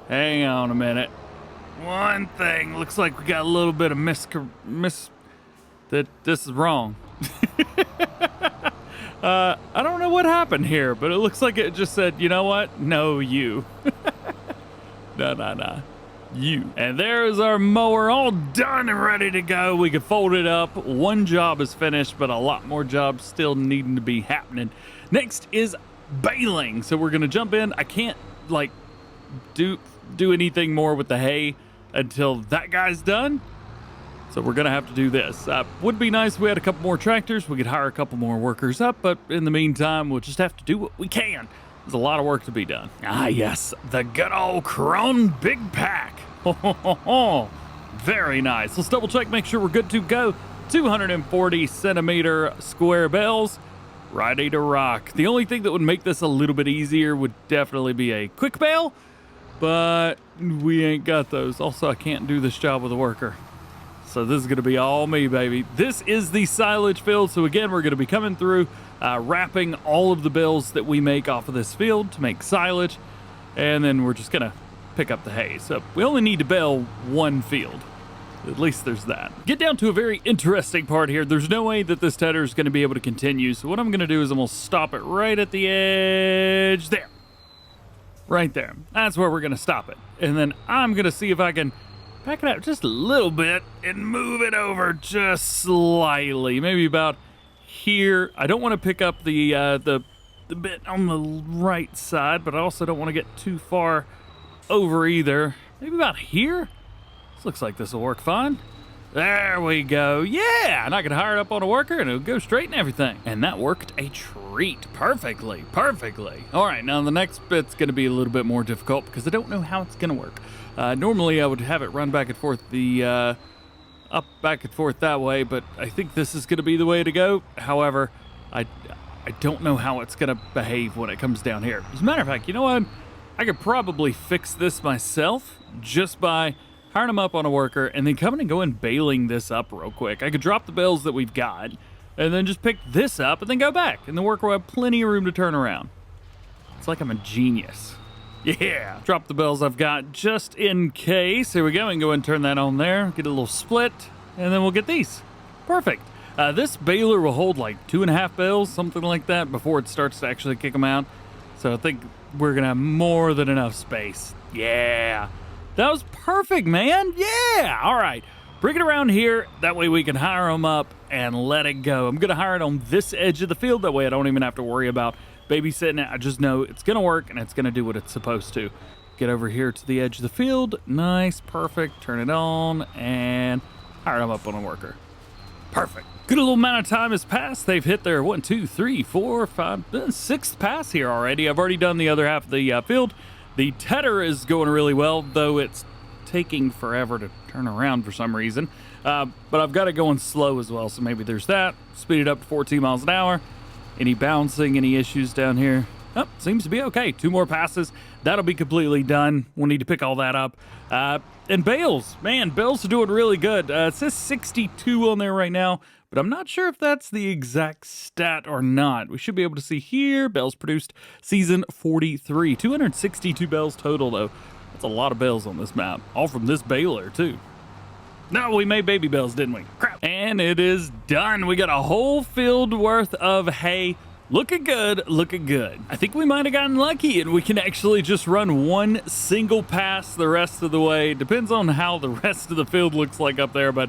Hang on a minute. One thing. Looks like we got a little bit of that this is wrong. I don't know what happened here, but it looks like it just said, you know what? No, you. No. You. And there's our mower all done and ready to go. We can fold it up. One job is finished, but a lot more jobs still needing to be happening. Next is baling. So we're going to jump in. I can't like do anything more with the hay until that guy's done. So we're going to have to do this. Would be nice if we had a couple more tractors. We could hire a couple more workers up, but in the meantime, we'll just have to do what we can. There's a lot of work to be done. Ah, yes, the good old Krone Big Pack. Very nice. Let's double check, make sure we're good to go. 240 centimeter square bales, ready to rock. The only thing that would make this a little bit easier would definitely be a quick bale, but we ain't got those. Also, I can't do this job with a worker. So this is going to be all me, baby. This is the silage field. So again, we're going to be coming through, wrapping all of the bales that we make off of this field to make silage. And then we're just going to pick up the hay. So we only need to bale one field. At least there's that. Get down to a very interesting part here. There's no way that this tedder is going to be able to continue. So what I'm going to do is I'm going to stop it right at the edge there. Right there. That's where we're going to stop it. And then I'm going to see if I can back it out just a little bit and move it over just slightly, maybe about here. I don't want to pick up the bit on the right side, but I also don't want to get too far over either. Maybe about here. This looks like this will work fine. There we go. Yeah, and I can hire it up on a worker and it'll go straight and everything. And that worked a treat. Perfectly. All right, now the next bit's going to be a little bit more difficult because I don't know how it's going to work. Normally I would have it run back and forth up back and forth that way, but I think this is going to be the way to go. However, I I don't know how it's going to behave when it comes down here. As a matter of fact, you know what? I could probably fix this myself just by hiring them up on a worker and then coming and going baling this up real quick. I could drop the bales that we've got and then just pick this up and then go back, and the worker will have plenty of room to turn around. It's like I'm a genius. Yeah, drop the bales I've got just in case. Here we go, and go and turn that on there, get a little split, and then we'll get these. Perfect. This baler will hold like 2.5 bales, something like that, before it starts to actually kick them out. So I think we're gonna have more than enough space. Yeah, that was perfect, man. Yeah, all right. Bring it around here. That way we can hire them up and let it go. I'm gonna hire it on this edge of the field. That way I don't even have to worry about babysitting it. I just know it's gonna work and it's gonna do what it's supposed to. Get over here to the edge of the field. Nice, perfect. Turn it on and hire them up on a worker. Perfect. Good little amount of time has passed. They've hit their 1, 2, 3, 4, 5, 6th pass here already. I've already done the other half of the field. The tedder is going really well, though it's taking forever to turn around for some reason. But I've got it going slow as well, so maybe there's that. Speed it up to 14 miles an hour. Any bouncing, any issues down here? Oh, seems to be okay. 2 more passes. That'll be completely done. We'll need to pick all that up. And bales, man, bales are doing really good. It says 62 on there right now, but I'm not sure if that's the exact stat or not. We should be able to see here, bales produced season 43. 262 bales total, though. That's a lot of bales on this map, all from this baler, too. No, we made baby bales, didn't we? Crap. And it is done. We got a whole field worth of hay. Looking good, looking good. I think we might have gotten lucky and we can actually just run one single pass the rest of the way. Depends on how the rest of the field looks like up there, but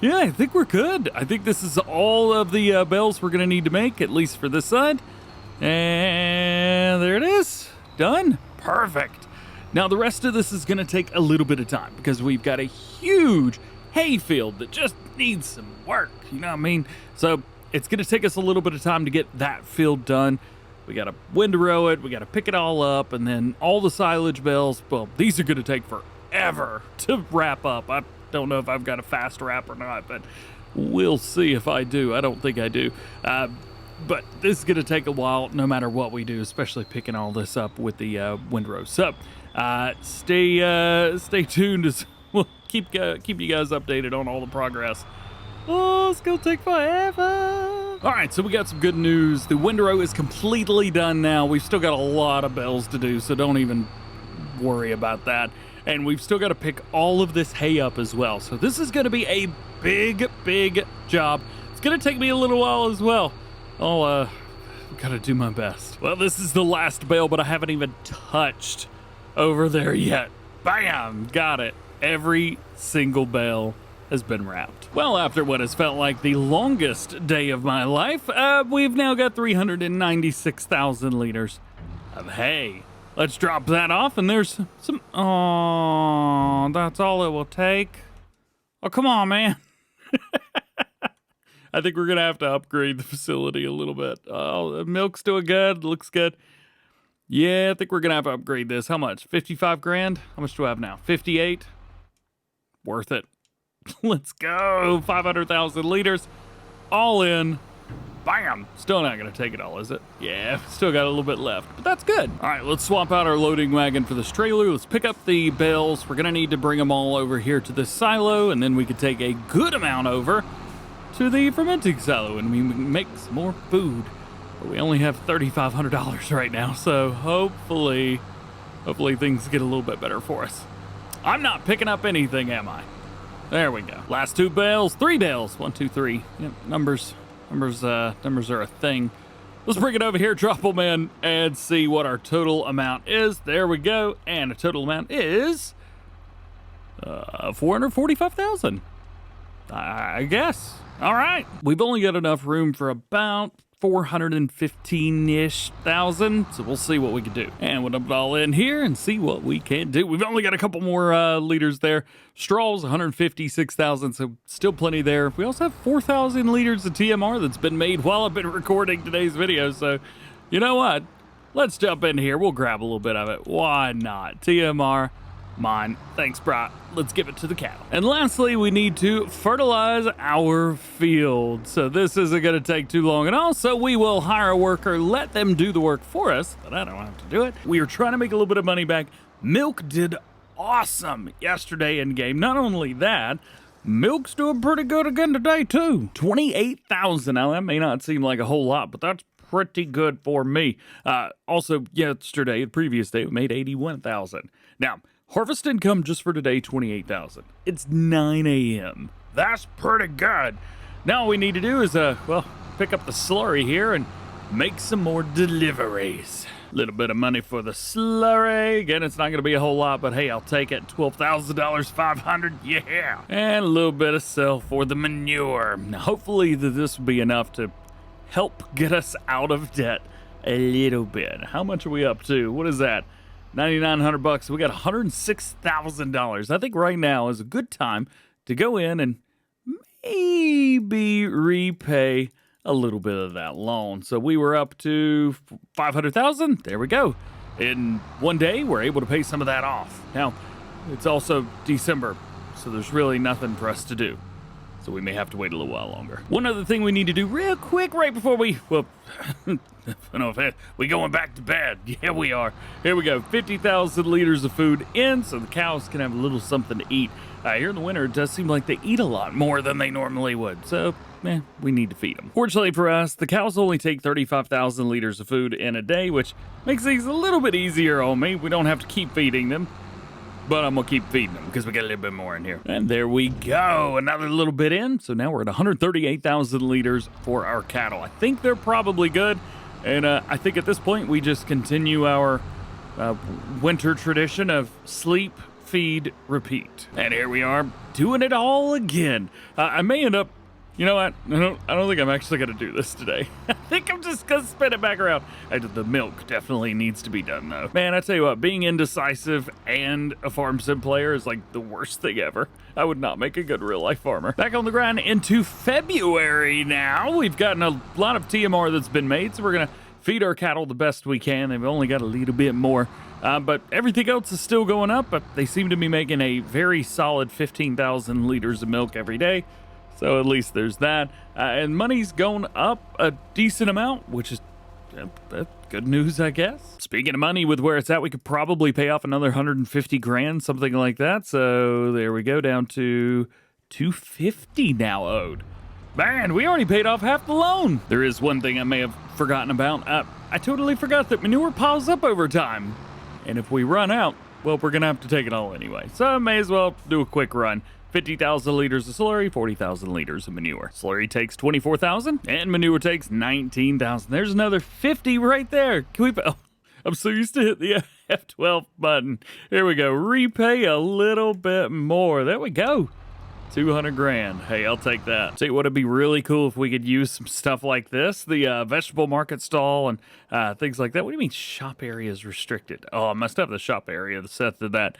yeah, I think we're good. I think this is all of the bales we're gonna need to make, at least for this side. And there it is, done, perfect. Now the rest of this is gonna take a little bit of time because we've got a huge hay field that just needs some work, you know what I mean? So it's going to take us a little bit of time to get that field done. We got to windrow it, we got to pick it all up, and then all the silage bales, well, these are going to take forever to wrap up. I don't know if I've got a fast wrap or not, but we'll see if I do. I don't think I do. But this is going to take a while no matter what we do, especially picking all this up with the windrow. So stay tuned as we'll keep you guys updated on all the progress. Oh, it's gonna take forever. All right, so we got some good news. The windrow is completely done now. We've still got a lot of bales to do, so don't even worry about that. And we've still got to pick all of this hay up as well. So this is gonna be a big, big job. It's gonna take me a little while as well. I'll gotta do my best. Well, this is the last bale, but I haven't even touched over there yet. Bam, got it. Every single bale has been wrapped. Well, after what has felt like the longest day of my life, we've now got 396,000 liters of hay. Let's drop that off, and there's some... Oh, that's all it will take? Oh, come on, man. I think we're gonna have to upgrade the facility a little bit. Oh, the milk's doing good, looks good. Yeah, I think we're gonna have to upgrade this. How much? 55 grand? How much do I have now? 58? Worth it. Let's go. 500,000 liters. All in. Bam. Still not going to take it all, is it? Yeah, still got a little bit left, but that's good. All right, let's swap out our loading wagon for this trailer. Let's pick up the bales. We're going to need to bring them all over here to this silo, and then we could take a good amount over to the fermenting silo, and we can make some more food. But we only have $3,500 right now, so hopefully things get a little bit better for us. I'm not picking up anything, am I? There we go. Last 2 bales, 3 bales. 1, 2, 3. Yep, numbers are a thing. Let's bring it over here, drop them in, and see what our total amount is. There we go. And the total amount is 445,000. I guess. All right. We've only got enough room for about 415-ish thousand, so we'll see what we can do. And we'll dump it all in here and see what we can do. We've only got a couple more liters there. Straw's 156,000, so still plenty there. We also have 4,000 liters of TMR that's been made while I've been recording today's video, so you know what? Let's jump in here. We'll grab a little bit of it. Why not? TMR, Mine. Thanks, Bri. Let's give it to the cattle. And lastly, we need to fertilize our field. So this isn't going to take too long. And also, we will hire a worker, let them do the work for us, but I don't have to do it. We are trying to make a little bit of money back. Milk did awesome yesterday in game. Not only that, Milk's doing pretty good again today, too. 28,000. Now, that may not seem like a whole lot, but that's pretty good for me. Also, yesterday, the previous day, we made 81,000. Now, harvest income just for today, 28,000. It's 9 a.m. That's pretty good. Now all we need to do is, pick up the slurry here and make some more deliveries. A little bit of money for the slurry. Again, it's not going to be a whole lot, but hey, I'll take it. $12,000, 500, yeah. And a little bit of sell for the manure. Now, hopefully this will be enough to help get us out of debt a little bit. How much are we up to? What is that? $9,900. We got $106,000. I think right now is a good time to go in and maybe repay a little bit of that loan. So we were up to $500,000. There we go. In one day, we're able to pay some of that off. Now, it's also December, so there's really nothing for us to do. So we may have to wait a little while longer. One other thing we need to do real quick right before we going back to bed. Yeah, we are. Here we go. 50,000 liters of food in so the cows can have a little something to eat. Here in the winter, it does seem like they eat a lot more than they normally would. So, we need to feed them. Fortunately for us, the cows only take 35,000 liters of food in a day, which makes things a little bit easier on me. We don't have to keep feeding them. But I'm going to keep feeding them because we got a little bit more in here. And there we go. Another little bit in. So now we're at 138,000 liters for our cattle. I think they're probably good. And I think at this point, we just continue our winter tradition of sleep, feed, repeat. And here we are doing it all again. I may end up, you know what? I don't think I'm actually going to do this today. I think I'm just going to spin it back around. The milk definitely needs to be done, though. Man, I tell you what, being indecisive and a farm sim player is like the worst thing ever. I would not make a good real-life farmer. Back on the grind into February now. We've gotten a lot of TMR that's been made, so we're going to feed our cattle the best we can. They've only got a little bit more. But everything else is still going up, but they seem to be making a very solid 15,000 liters of milk every day. So at least there's that. And money's going up a decent amount, which is good news, I guess. Speaking of money, with where it's at, we could probably pay off another 150 grand, something like that. So there we go, down to 250 now owed. Man, we already paid off half the loan. There is one thing I may have forgotten about. I totally forgot that manure piles up over time. And if we run out, well, we're going to have to take it all anyway. So I may as well do a quick run. 50,000 liters of slurry, 40,000 liters of manure. Slurry takes 24,000 and manure takes 19,000. There's another 50 right there. Can we? Oh, I'm so used to hit the F12 button. Here we go. Repay a little bit more. There we go. 200 grand. Hey, I'll take that. Tell you what, it'd be really cool if we could use some stuff like this. The vegetable market stall and things like that. What do you mean shop area is restricted? Oh, I must have the shop area set to that.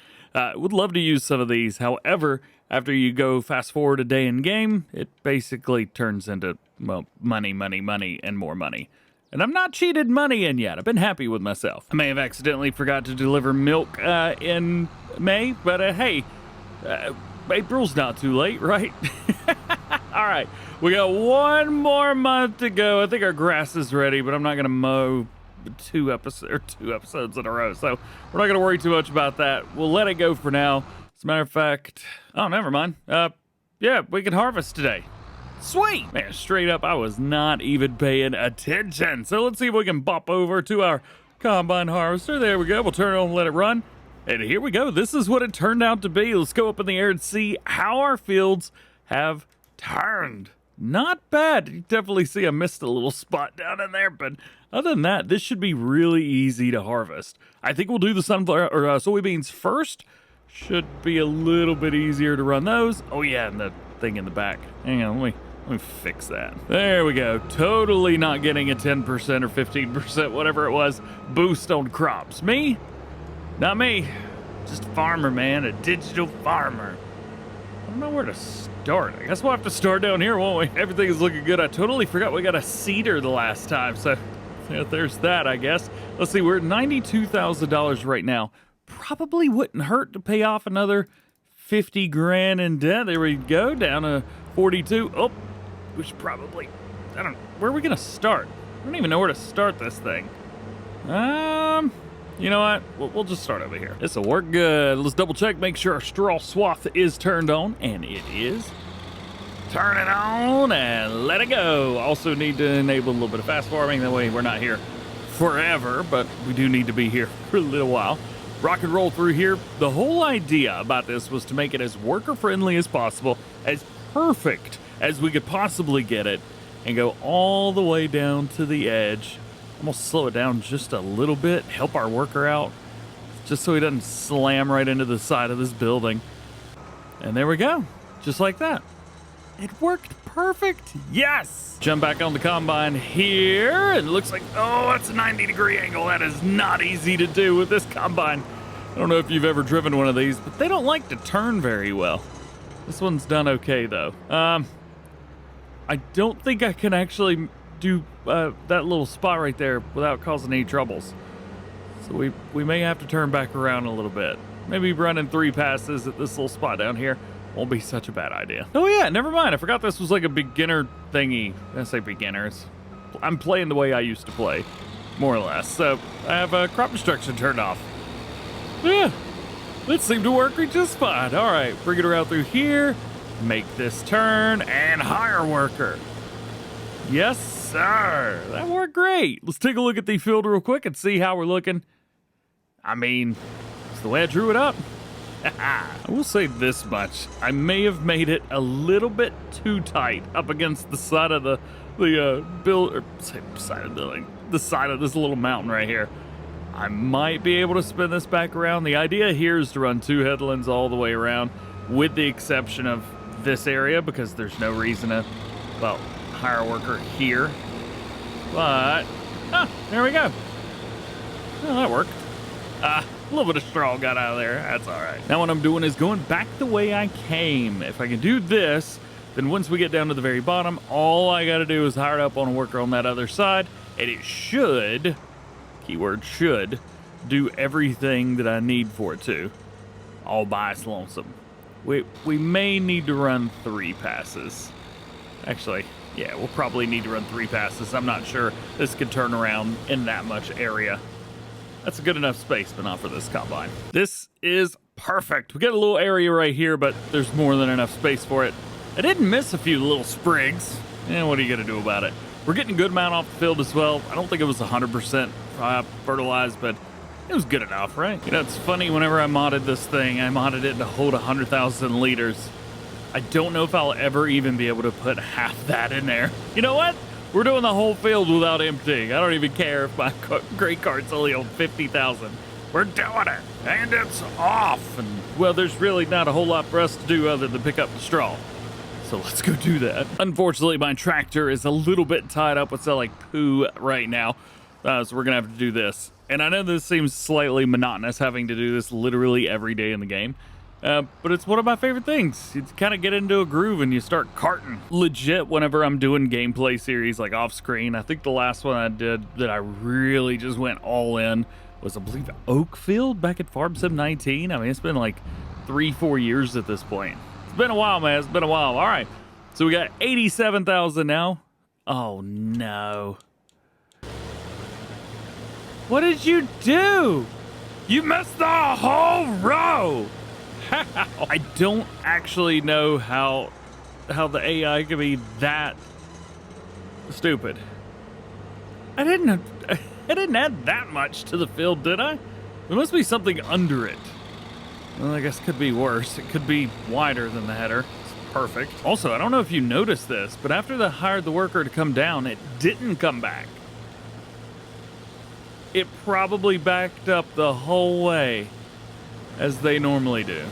Would love to use some of these. However, after you go fast forward a day in game, it basically turns into, well, money, and more money. And I'm not cheated money in yet. I've been happy with myself. I may have accidentally forgot to deliver milk in May, but hey, April's not too late, right? All right, we got one more month to go. I think our grass is ready, but I'm not gonna mow two episodes in a row, so we're not gonna worry too much about that. We'll let it go for now. As a matter of fact, oh, never mind. Yeah, we can harvest today. Sweet! Man, straight up, I was not even paying attention. So let's see if we can bop over to our combine harvester. There we go. We'll turn it on and let it run. And here we go. This is what it turned out to be. Let's go up in the air and see how our fields have turned. Not bad. You definitely see I missed a little spot down in there, but other than that, this should be really easy to harvest. I think we'll do the sunflower or soybeans first. Should be a little bit easier to run those. Oh yeah, and the thing in the back. Hang on, let me fix that. There we go. Totally not getting a 10% or 15%, whatever it was, boost on crops. Me? Not me. Just a farmer, man. A digital farmer. I don't know where to start. I guess we'll have to start down here, won't we? Everything is looking good. I totally forgot we got a seeder the last time, so yeah, there's that, I guess. Let's see, we're at $92,000 right now. probably wouldn't hurt to pay off another 50 grand in debt. There we go, down to 42. Oh, we should probably, I don't know, where are we gonna start? I don't even know where to start this thing. You know what? We'll just start over here. This'll work good. Let's double check, make sure our straw swath is turned on, and it is. Turn it on and let it go. Also need to enable a little bit of fast farming. That way we're not here forever, but we do need to be here for a little while. Rock and roll through here. The whole idea about this was to make it as worker friendly as possible, as perfect as we could possibly get it, and go all the way down to the edge. Almost slow it down just a little bit, help our worker out, just so he doesn't slam right into the side of this building. And there we go, just like that. It worked perfect. Yes! Jump back on the combine here. It looks like, oh, that's a 90-degree angle. That is not easy to do with this combine. I don't know if you've ever driven one of these, but they don't like to turn very well. This one's done okay, though. I don't think I can actually do that little spot right there without causing any troubles. So we may have to turn back around a little bit. Maybe running 3 passes at this little spot down here won't be such a bad idea. Oh yeah, never mind. I forgot this was like a beginner thingy. I say beginners. I'm playing the way I used to play, more or less. So I have crop destruction turned off. Yeah, that seemed to work just fine. All right, bring it around through here, make this turn, and hire worker. Yes, sir. That worked great. Let's take a look at the field real quick and see how we're looking. I mean, it's the way I drew it up. I will say this much. I may have made it a little bit too tight up against the side of the side of the building, the side of this little mountain right here. I might be able to spin this back around. The idea here is to run 2 headlands all the way around, with the exception of this area, because there's no reason to, well, hire a worker here. But, there we go. Oh, that worked. A little bit of straw got out of there. That's all right. Now what I'm doing is going back the way I came. If I can do this, then once we get down to the very bottom, all I got to do is hire up on a worker on that other side, and it should, keyword should, do everything that I need for it to, all by its lonesome. We may need to run 3 passes. Actually, yeah, we'll probably need to run 3 passes. I'm not sure this could turn around in that much area. That's a good enough space, but not for this combine. This is perfect. We got a little area right here, but there's more than enough space for it. I didn't miss a few little sprigs. What are you gonna do about it? We're getting a good amount off the field as well. I don't think it was 100% fertilized, but it was good enough, right? You know, it's funny, whenever I modded this thing, I modded it to hold 100,000 liters. I don't know if I'll ever even be able to put half that in there. You know what? We're doing the whole field without emptying. I don't even care if my grain cart's only on 50,000. We're doing it, and it's off. And, well, there's really not a whole lot for us to do other than pick up the straw. So let's go do that. Unfortunately, my tractor is a little bit tied up with like poo right now. So we're gonna have to do this. And I know this seems slightly monotonous, having to do this literally every day in the game. But it's one of my favorite things. You kind of get into a groove and you start carting. Legit, whenever I'm doing gameplay series like off screen, I think the last one I did that I really just went all in was, I believe, Oakfield back at Farm Sim 19. I mean, it's been like 3-4 years at this point. It's been a while, man. It's been a while. All right. So we got 87,000 now. Oh, no. What did you do? You missed the whole row. I don't actually know how the AI can be that stupid. I didn't add that much to the field, did I? There must be something under it. Well, I guess it could be worse. It could be wider than the header. It's perfect. Also, I don't know if you noticed this, but after they hired the worker to come down, it didn't come back. It probably backed up the whole way, as they normally do.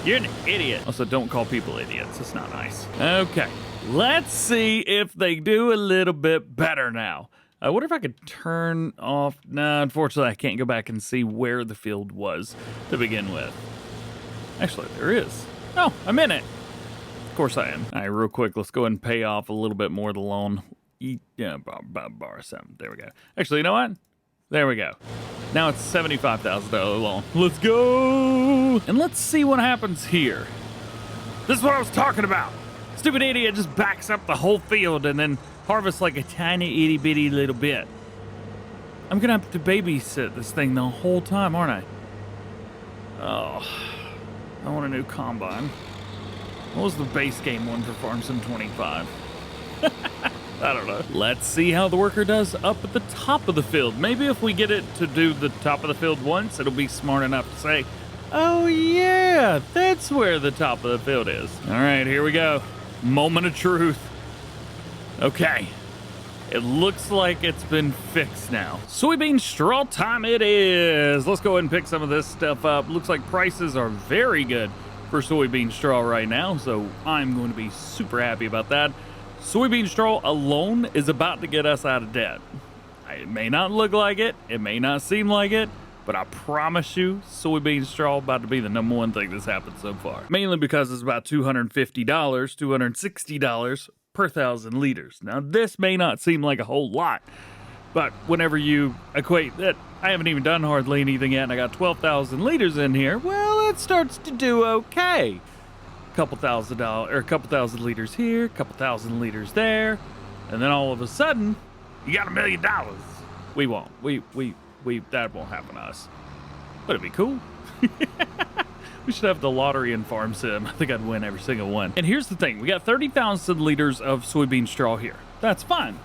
You're an idiot. Also, don't call people idiots. It's not nice. Okay, let's see if they do a little bit better now. I wonder if I could turn off. No, unfortunately, I can't go back and see where the field was to begin with. Actually, there is. Oh, I'm in it. Of course I am. All right, real quick, let's go ahead and pay off a little bit more of the loan. Yeah, borrow some. There we go. Actually, you know what? There we go. Now it's $75,000 loan. Let's go! And let's see what happens here. This is what I was talking about. Stupid idiot just backs up the whole field and then harvests like a tiny itty bitty little bit. I'm gonna have to babysit this thing the whole time, aren't I? Oh, I want a new combine. What was the base game one for Farm Sim 25? I don't know. Let's see how the worker does up at the top of the field. Maybe if we get it to do the top of the field once, it'll be smart enough to say, oh yeah, that's where the top of the field is. All right, here we go. Moment of truth. Okay. It looks like it's been fixed now. Soybean straw time it is. Let's go ahead and pick some of this stuff up. Looks like prices are very good for soybean straw right now, so I'm going to be super happy about that. Soybean straw alone is about to get us out of debt. It may not look like it, it may not seem like it, but I promise you, soybean straw about to be the number one thing that's happened so far. Mainly because it's about $250, $260 per 1,000 liters. Now, this may not seem like a whole lot, but whenever you equate that, I haven't even done hardly anything yet, and I got 12,000 liters in here, well, it starts to do okay. Couple thousand liters here, a couple thousand liters there, and then all of a sudden, you got $1 million. We won't. That won't happen to us. But it'd be cool. We should have the lottery in Farm Sim. I think I'd win every single one. And here's the thing. We got 30,000 liters of soybean straw here. That's fine.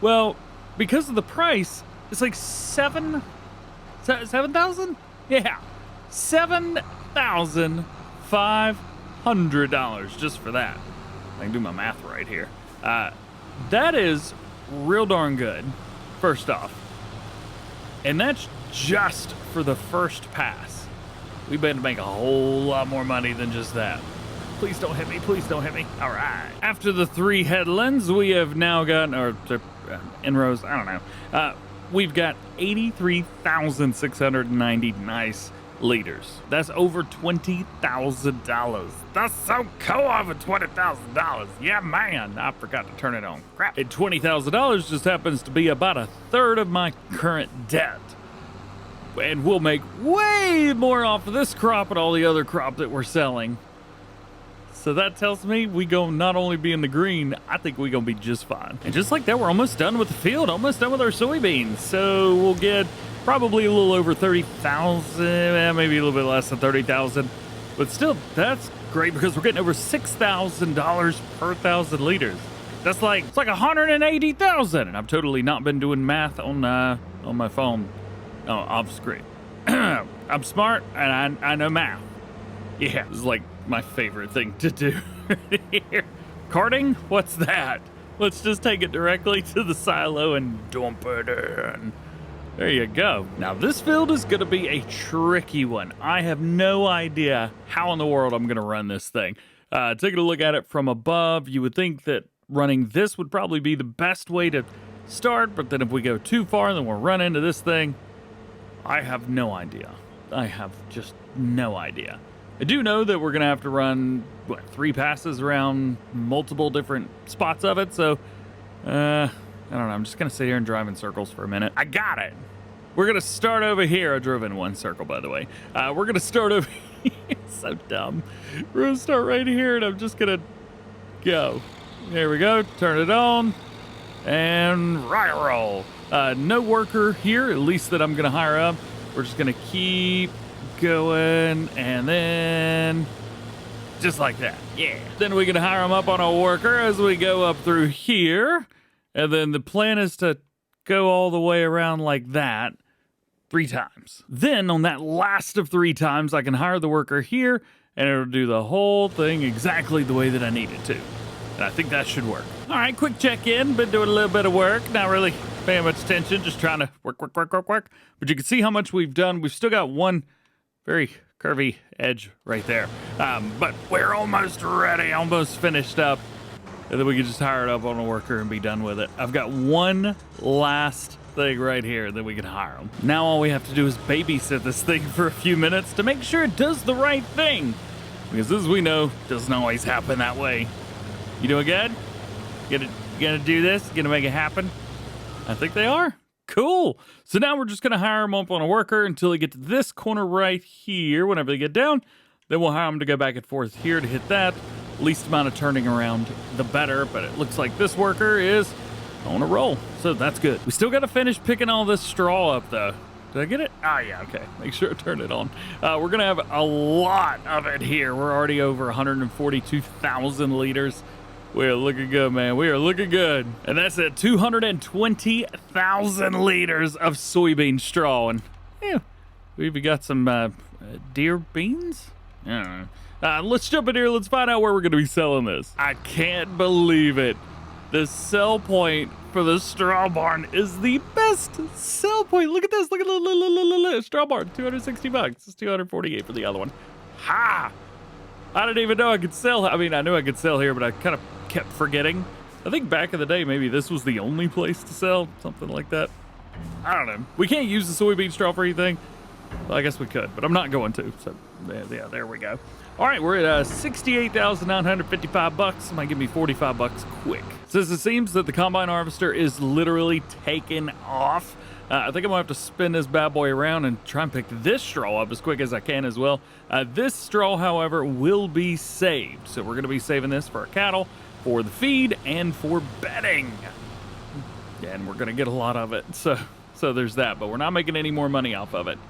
Well, because of the price, it's like 7,000? Yeah. $7,500 just for that. I can do my math right here. That is real darn good, first off. And that's just for the first pass. We better make a whole lot more money than just that. Please don't hit me. Please don't hit me. All right. After the 3 headlands, we have now got, or inrows, I don't know. We've got 83,690 nice liters. That's over $20,000. That's so cool, over $20,000. Yeah, man. I forgot to turn it on. Crap. And $20,000 just happens to be about a third of my current debt. And we'll make way more off of this crop and all the other crop that we're selling. So that tells me we gonna not only be in the green, I think we gonna be just fine. And just like that, we're almost done with the field, almost done with our soybeans. So we'll get probably a little over 30,000, maybe a little bit less than 30,000. But still, that's great because we're getting over $6,000 per 1,000 liters. That's like, it's like 180,000. And I've totally not been doing math on my phone. Oh, off screen. I'm smart and I know math. Yeah, this is like my favorite thing to do here. Carting? What's that? Let's just take it directly to the silo and dump it in. There you go. Now this field is gonna be a tricky one. I have no idea how in the world I'm gonna run this thing. Taking a look at it from above, you would think that running this would probably be the best way to start, but then if we go too far, then we'll run into this thing. I have no idea. I have just no idea. I do know that we're going to have to run, 3 passes around multiple different spots of it, so, I don't know. I'm just going to sit here and drive in circles for a minute. I got it. We're going to start over here. I drove in 1 circle, by the way. We're going to start over here. So dumb. We're going to start right here, and I'm just going to go. There we go. Turn it on. And right roll. No worker here, at least that I'm going to hire up. We're just going to keep going, and then just like that. Yeah. Then we're going to hire them up on a worker as we go up through here. And then the plan is to go all the way around like that 3 times. Then on that last of 3 times, I can hire the worker here, and it'll do the whole thing exactly the way that I need it to. And I think that should work. All right, quick check-in. Been doing a little bit of work. Not really paying much attention. Just trying to work. But you can see how much we've done. We've still got one very curvy edge right there. But we're almost ready, almost finished up. And then we can just hire it up on a worker and be done with it. I've got one last thing right here that we can hire them. Now all we have to do is babysit this thing for a few minutes to make sure it does the right thing. Because as we know, it doesn't always happen that way. You doing good? You gonna do this? You gonna make it happen? I think they are. Cool. So now we're just going to hire them up on a worker until they get to this corner right here. Whenever they get down, then we'll hire them to go back and forth here to hit that. Least amount of turning around, the better. But it looks like this worker is on a roll, so that's good. We still got to finish picking all this straw up, though. Did I get it? Ah, yeah, okay. Make sure to turn it on. We're going to have a lot of it here. We're already over 142,000 liters. We're looking good, man. We are looking good. And that's at 220,000 liters of soybean straw. And yeah, we even got some deer beans? I don't know. Let's jump in here. Let's find out where we're going to be selling this. I can't believe it. The sell point for the straw barn is the best sell point. Look at this. Look at the straw barn. 260 bucks. It's 248 for the other one. Ha! I didn't even know I could sell. I mean, I knew I could sell here, but I kind of kept forgetting. I think back in the day, maybe this was the only place to sell, something like that. I don't know. We can't use the soybean straw for anything. Well, I guess we could, but I'm not going to. So, yeah, there we go. All right, we're at 68,955 bucks. Might give me 45 bucks quick. Since it seems that the combine harvester is literally taking off, I think I'm gonna have to spin this bad boy around and try and pick this straw up as quick as I can as well. This straw, however, will be saved. So we're gonna be saving this for our cattle, for the feed, and for bedding. Yeah, and we're gonna get a lot of it. So there's that, but we're not making any more money off of it.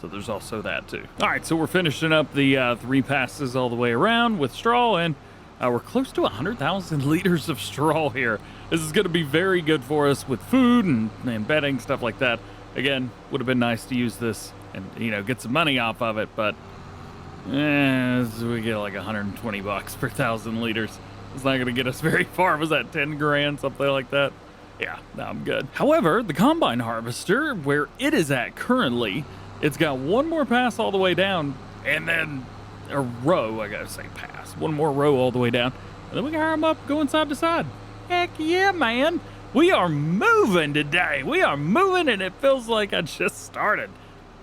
So there's also that too. All right, so we're finishing up the 3 passes all the way around with straw, and we're close to 100,000 liters of straw here. This is gonna be very good for us with food and bedding, stuff like that. Again, would have been nice to use this and, you know, get some money off of it, but so we get like 120 bucks per 1,000 liters. It's not gonna get us very far. Was that 10 grand, something like that? Yeah, no, I'm good. However, the combine harvester, where it is at currently, it's got one more pass all the way down, and then a row, I gotta say pass, one more row all the way down, and then we can hire them up going side to side. Heck yeah, man. We are moving today. We are moving, and it feels like I just started.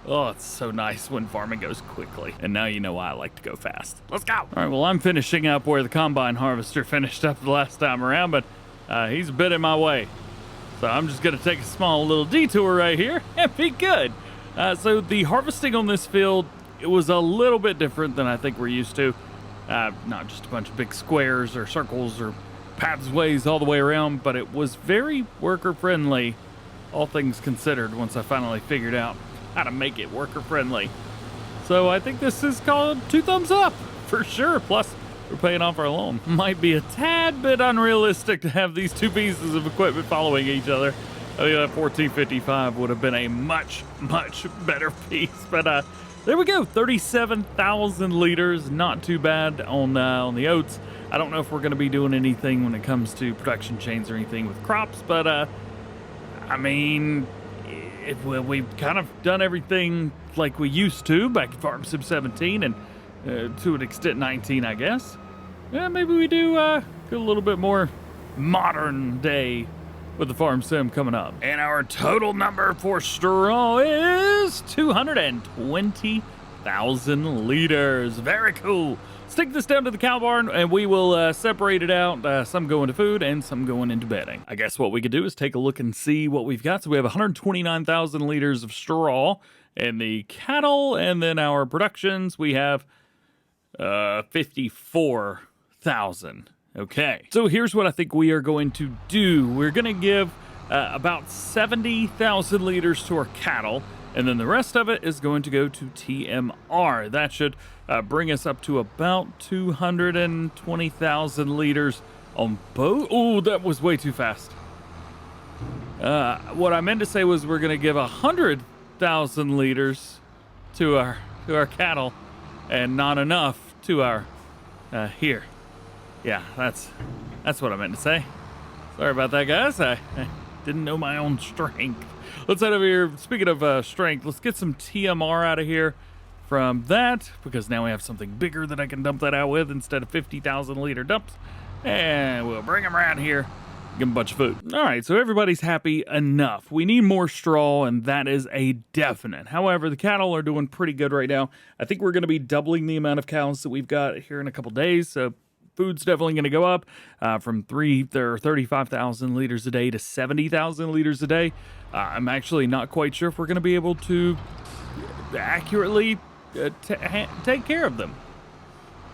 Oh, it's so nice when farming goes quickly. And now you know why I like to go fast. Let's go. All right, well, I'm finishing up where the combine harvester finished up the last time around, but he's a bit in my way. So I'm just gonna take a small little detour right here and be good. So the harvesting on this field, it was a little bit different than I think we're used to. Not just a bunch of big squares or circles or pathways all the way around, but it was very worker friendly, all things considered, once I finally figured out how to make it worker friendly. So I think this is called 2 thumbs up for sure. Plus we're paying off our loan. Might be a tad bit unrealistic to have these 2 pieces of equipment following each other. I think that 1455 would have been a much better piece, but there we go. 37,000 liters, not too bad on the oats. I don't know if we're going to be doing anything when it comes to production chains or anything with crops, but I mean, we've kind of done everything like we used to back in Farm Sim 17 and to an extent 19, I guess. Yeah, maybe we do go a little bit more modern day with the Farm Sim coming up. And our total number for straw is 220,000 liters. Very cool. Let's take this down to the cow barn and we will separate it out. Some go into food and some going into bedding. I guess what we could do is take a look and see what we've got. So we have 129,000 liters of straw and the cattle, and then our productions, we have 54,000. Okay, so here's what I think we are going to do. We're going to give about 70,000 liters to our cattle, and then the rest of it is going to go to TMR. That should bring us up to about 220,000 liters on both. Oh, that was way too fast. What I meant to say was we're going to give 100,000 liters to our cattle, and not enough to our here. Yeah, that's what I meant to say. Sorry about that, guys. I didn't know my own strength. Let's head over here. Speaking of strength, let's get some TMR out of here from that, because now we have something bigger that I can dump that out with instead of 50,000 liter dumps. And we'll bring them around here, give them a bunch of food. All right, so everybody's happy enough. We need more straw, and that is a definite. However, the cattle are doing pretty good right now. I think we're going to be doubling the amount of cows that we've got here in a couple days, so food's definitely going to go up from 35,000 liters a day to 70,000 liters a day. I'm actually not quite sure if we're going to be able to accurately take care of them.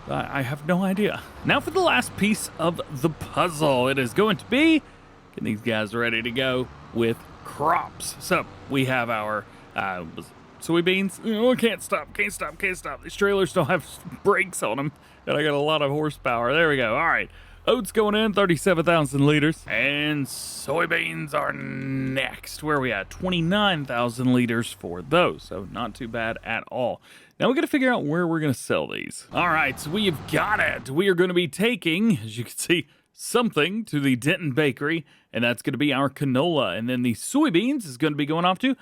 I have no idea. Now for the last piece of the puzzle. It is going to be getting these guys ready to go with crops. So we have our soybeans. Oh, can't stop. These trailers don't have brakes on them, and I got a lot of horsepower. There we go. All right. Oats going in, 37,000 liters. And soybeans are next. Where are we at? 29,000 liters for those. So not too bad at all. Now we got to figure out where we're going to sell these. All right, so we've got it. We are going to be taking, as you can see, something to the Denton Bakery, and that's going to be our canola. And then the soybeans is going to be going off to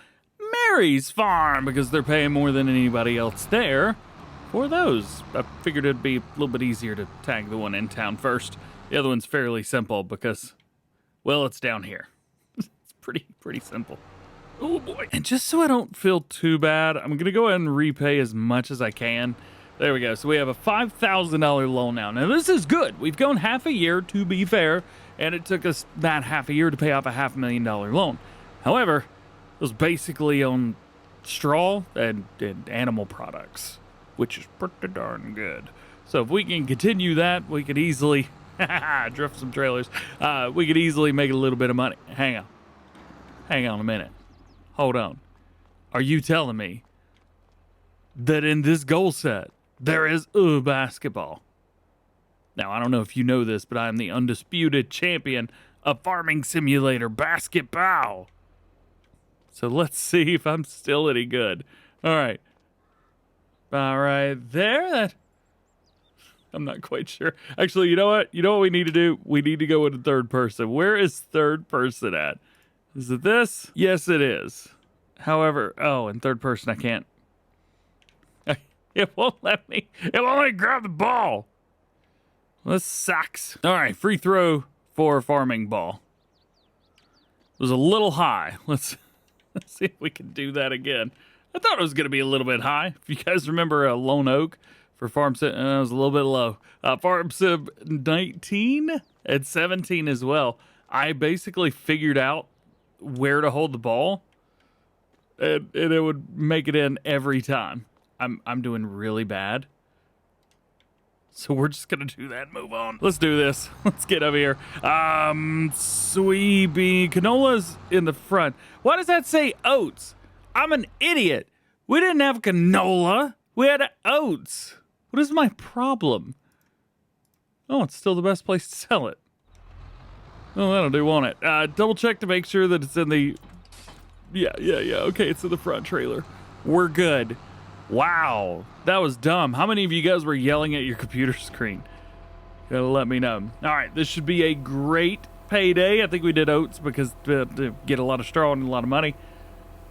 Mary's farm because they're paying more than anybody else there for those. I figured it'd be a little bit easier to tag the one in town first. The other one's fairly simple because, well, it's down here. It's pretty simple. Oh boy. And just so I don't feel too bad, I'm going to go ahead and repay as much as I can. There we go. So we have a $5,000 loan now. Now this is good. We've gone half a year, to be fair, and it took us that half a year to pay off a $500,000 loan. However, it was basically on straw and animal products, which is pretty darn good. So if we can continue that, we could easily drift some trailers. We could easily make a little bit of money. Hang on a minute. Hold on. Are you telling me that in this goal set, there is basketball? Now, I don't know if you know this, but I am the undisputed champion of Farming Simulator basketball. So let's see if I'm still any good. All right. All right there. I'm not quite sure. Actually, you know what? You know what we need to do? We need to go into third person. Where is third person at? Is it this? Yes, it is. However, in third person, I can't. It won't let me. It won't let me grab the ball. This sucks. All right, free throw for farming ball. It was a little high. Let's see if we can do that again. I thought it was going to be a little bit high. If you guys remember Lone Oak for Farm Sim, it was a little bit low. Farm Sim 19 and 17 as well. I basically figured out where to hold the ball, and it would make it in every time. I'm doing really bad. So we're just going to do that and move on. Let's do this. Let's get over here. Soybean. Canola's in the front. Why does that say oats? I'm an idiot. We didn't have canola. We had oats. What is my problem? Oh, it's still the best place to sell it. Oh, that'll do, won't it? Double check to make sure that it's in the... Yeah. Okay, it's in the front trailer. We're good. Wow, that was dumb. How many of you guys were yelling at your computer screen? Gotta let me know. All right, this should be a great payday. I think we did oats because to get a lot of straw and a lot of money.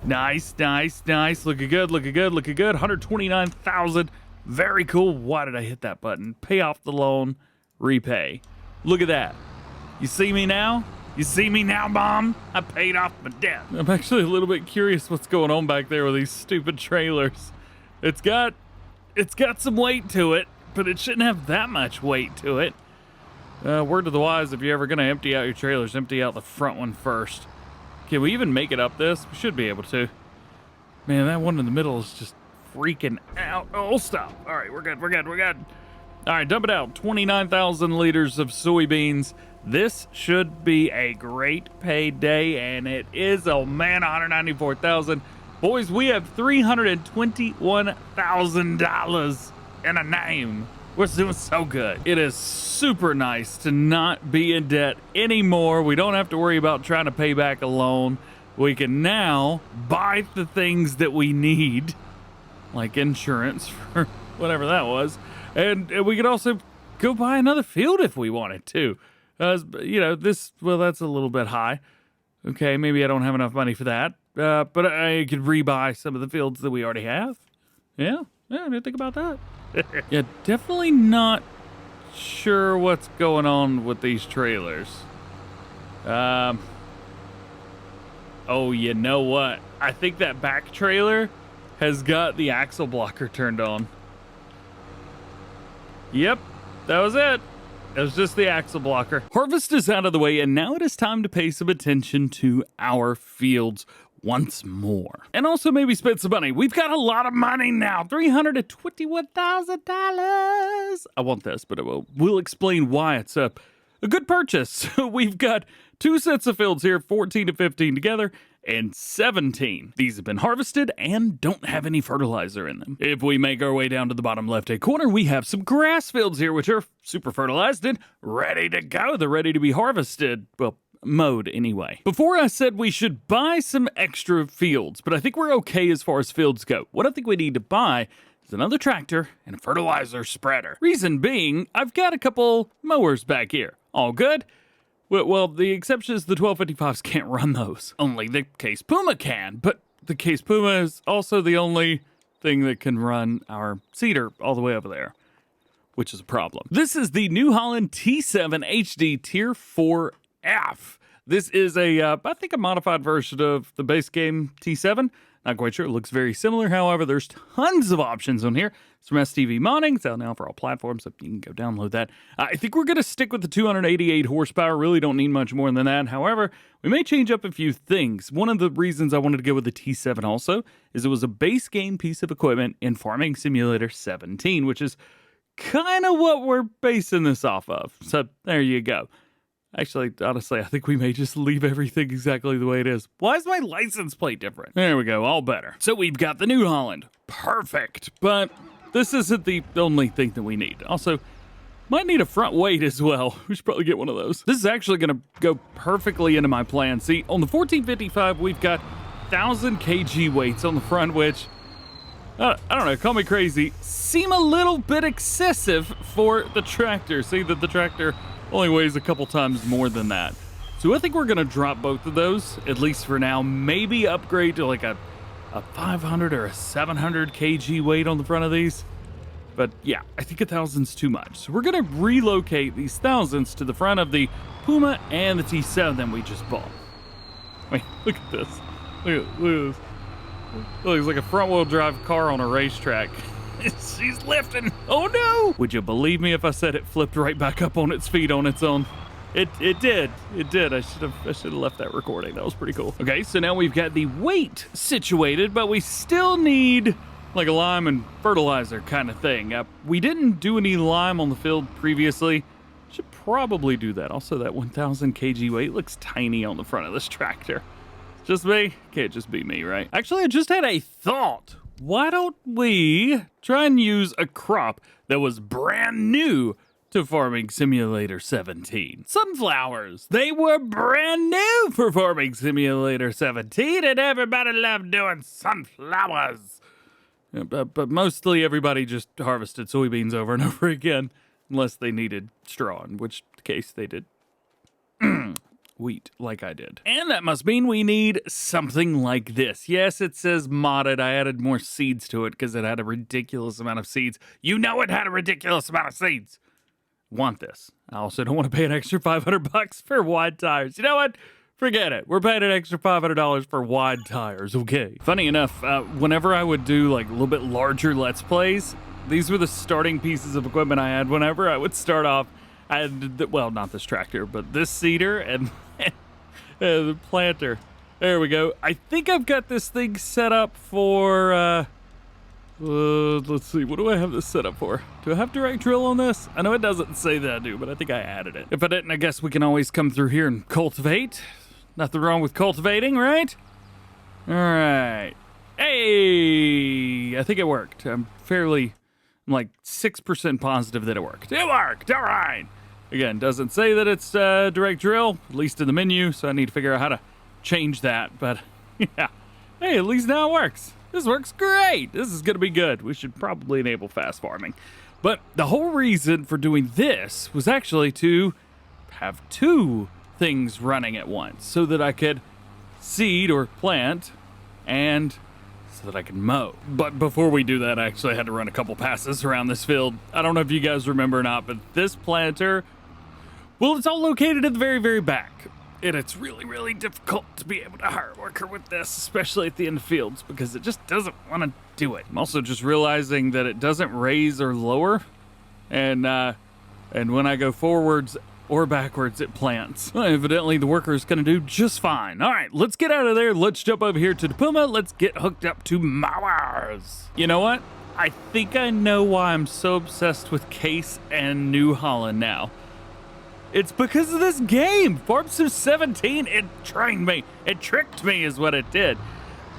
Nice. Looking good. 129,000. Very cool. Why did I hit that button? Pay off the loan, repay. Look at that. You see me now? You see me now, Mom? I paid off my debt. I'm actually a little bit curious what's going on back there with these stupid trailers. It's got some weight to it, but it shouldn't have that much weight to it. Word to the wise, if you're ever going to empty out your trailers, empty out the front one first. Can we even make it up this? We should be able to. Man, that one in the middle is just freaking out. Oh, stop. All right, we're good. All right, dump it out. 29,000 liters of soybeans. This should be a great payday, and it is. Oh, man, 194,000. Boys, we have $321,000 in a name. We're doing so good. It is super nice to not be in debt anymore. We don't have to worry about trying to pay back a loan. We can now buy the things that we need, like insurance for whatever that was. And we could also go buy another field if we wanted to. You know, that's a little bit high. Okay, maybe I don't have enough money for that. But I could rebuy some of the fields that we already have. Yeah, I didn't think about that. Yeah, definitely not sure what's going on with these trailers. Oh, you know what? I think that back trailer has got the axle blocker turned on. Yep, that was it. It was just the axle blocker. Harvest is out of the way, and now it is time to pay some attention to our fields once more. And also maybe spend some money. We've got a lot of money now. $321,000. I want this, but we'll explain why it's a good purchase. So we've got 2 sets of fields here, 14 to 15 together, and 17. These have been harvested and don't have any fertilizer in them. If we make our way down to the bottom left-hand corner, we have some grass fields here, which are super fertilized and ready to go. They're ready to be harvested. Well, mowed anyway. Before I said we should buy some extra fields, but I think we're okay as far as fields go. What I think we need to buy is another tractor and a fertilizer spreader. Reason being, I've got a couple mowers back here. All good? Well, the exception is the 1255s can't run those. Only the Case Puma can, but the Case Puma is also the only thing that can run our seeder all the way over there, which is a problem. This is the New Holland T7 HD Tier 4F. This is I think a modified version of the base game T7. Not quite sure. It looks very similar. However, there's tons of options on here. It's from STV Modding. It's out now for all platforms, so you can go download that. I think we're going to stick with the 288 horsepower. Really don't need much more than that. However, we may change up a few things. One of the reasons I wanted to go with the T7 also is it was a base game piece of equipment in Farming Simulator 17, which is kind of what we're basing this off of. So there you go. Actually, honestly, I think we may just leave everything exactly the way it is. Why is my license plate different? There we go, all better. So we've got the New Holland. Perfect. But this isn't the only thing that we need. Also, might need a front weight as well. We should probably get one of those. This is actually going to go perfectly into my plan. See, on the 1455, we've got 1,000 kg weights on the front, which, I don't know, call me crazy, seem a little bit excessive for the tractor. See that the tractor only weighs a couple times more than that. So I think we're going to drop both of those, at least for now. Maybe upgrade to like a 500 or a 700 kg weight on the front of these. But yeah, I think 1,000's too much. So we're going to relocate these 1,000s to the front of the Puma and the T7 that we just bought. Wait, look at this. Look at this. It looks like a front-wheel drive car on a racetrack. She's lifting. Oh no! Would you believe me if I said it flipped right back up on its feet on its own? It did. It did. I should have left that recording. That was pretty cool. Okay, so now we've got the weight situated, but we still need like a lime and fertilizer kind of thing. We didn't do any lime on the field previously. Should probably do that. Also, that 1,000 kg weight looks tiny on the front of this tractor. Just me? Can't just be me, right? Actually, I just had a thought. Why don't we try and use a crop that was brand new to Farming Simulator 17? Sunflowers. They were brand new for Farming Simulator 17, and everybody loved doing sunflowers. But mostly everybody just harvested soybeans over and over again, unless they needed straw, in which case they did wheat like I did. And that must mean we need something like this. Yes, it says modded. I added more seeds to it because it had a ridiculous amount of seeds. You know it had a ridiculous amount of seeds. Want this. I also don't want to pay an extra $500 for wide tires. You know what? Forget it. We're paying an extra $500 for wide tires, okay? Funny enough, whenever I would do like a little bit larger Let's Plays, these were the starting pieces of equipment I had whenever I would start off. I had, well, not this tractor, but this seeder and the planter. There we go. I think I've got this thing set up for, let's see, what do I have this set up for? Do I have direct drill on this? I know it doesn't say that I do, but I think I added it. If I didn't, I guess we can always come through here and cultivate. Nothing wrong with cultivating, right? All right. Hey, I think it worked. I'm like 6% positive that it worked. It worked, all right. Again, doesn't say that it's direct drill, at least in the menu, so I need to figure out how to change that, but yeah. Hey, at least now it works. This works great. This is gonna be good. We should probably enable fast farming. But the whole reason for doing this was actually to have 2 things running at once, so that I could seed or plant and so that I can mow. But before we do that, I actually had to run a couple passes around this field. I don't know if you guys remember or not, but this planter, well, it's all located at the very, very back. And it's really, really difficult to be able to hire a worker with this, especially at the end of fields, because it just doesn't want to do it. I'm also just realizing that it doesn't raise or lower. And And when I go forwards or backwards, it plants. Well, evidently, the worker is going to do just fine. All right, let's get out of there. Let's jump over here to the Puma. Let's get hooked up to Mowers. You know what? I think I know why I'm so obsessed with Case and New Holland now. It's because of this game. Farm Sim 17, it trained me. It tricked me is what it did.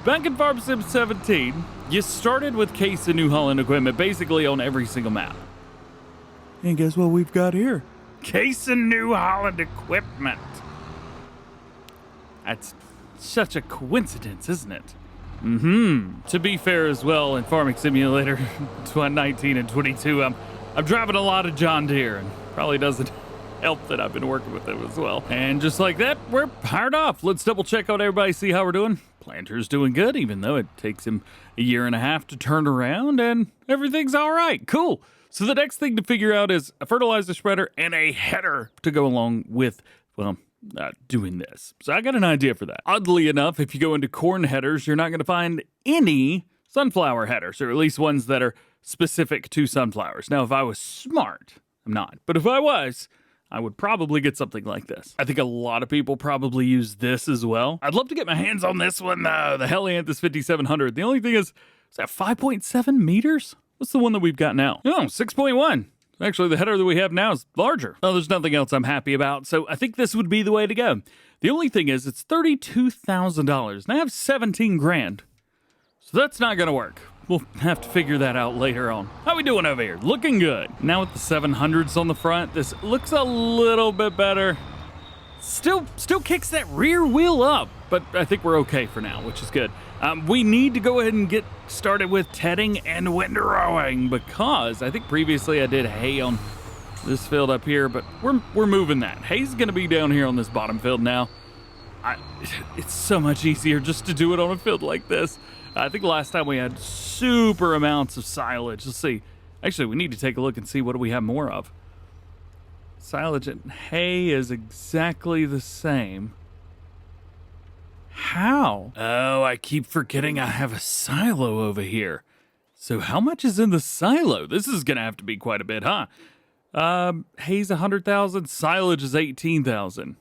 Back in Farm Sim 17, you started with Case and New Holland equipment basically on every single map. And guess what we've got here? Case and New Holland equipment. That's such a coincidence, isn't it? To be fair as well, in Farming Simulator 19 and 22, I'm driving a lot of John Deere, and probably doesn't help that I've been working with them as well. And just like that, we're fired off. Let's double check out everybody, see how we're doing. Planter's doing good, even though it takes him a year and a half to turn around, and everything's all right. Cool. So the next thing to figure out is a fertilizer spreader and a header to go along with, well, doing this. So I got an idea for that. Oddly enough, if you go into corn headers, you're not going to find any sunflower headers, or at least ones that are specific to sunflowers. Now, if I was smart, I'm not, but if I was, I would probably get something like this. I think a lot of people probably use this as well. I'd love to get my hands on this one, though, the Helianthus 5700. The only thing is that 5.7 meters? What's the one that we've got now? Oh, 6.1. Actually, the header that we have now is larger. Oh, there's nothing else I'm happy about, so I think this would be the way to go. The only thing is, it's $32,000, and I have 17 grand. So that's not gonna work. We'll have to figure that out later on. How we doing over here? Looking good. Now with the 700s on the front, this looks a little bit better. Still kicks that rear wheel up, but I think we're okay for now, which is good. We need to go ahead and get started with tedding and windrowing, because I think previously I did hay on this field up here, but we're moving that. Hay's gonna be down here on this bottom field now. It's so much easier just to do it on a field like this. I think last time we had super amounts of silage. Let's see. Actually, we need to take a look and see what do we have more of. Silage and hay is exactly the same. How? Oh, I keep forgetting I have a silo over here. So how much is in the silo? This is gonna have to be quite a bit, huh? Hay's 100,000, silage is 18,000.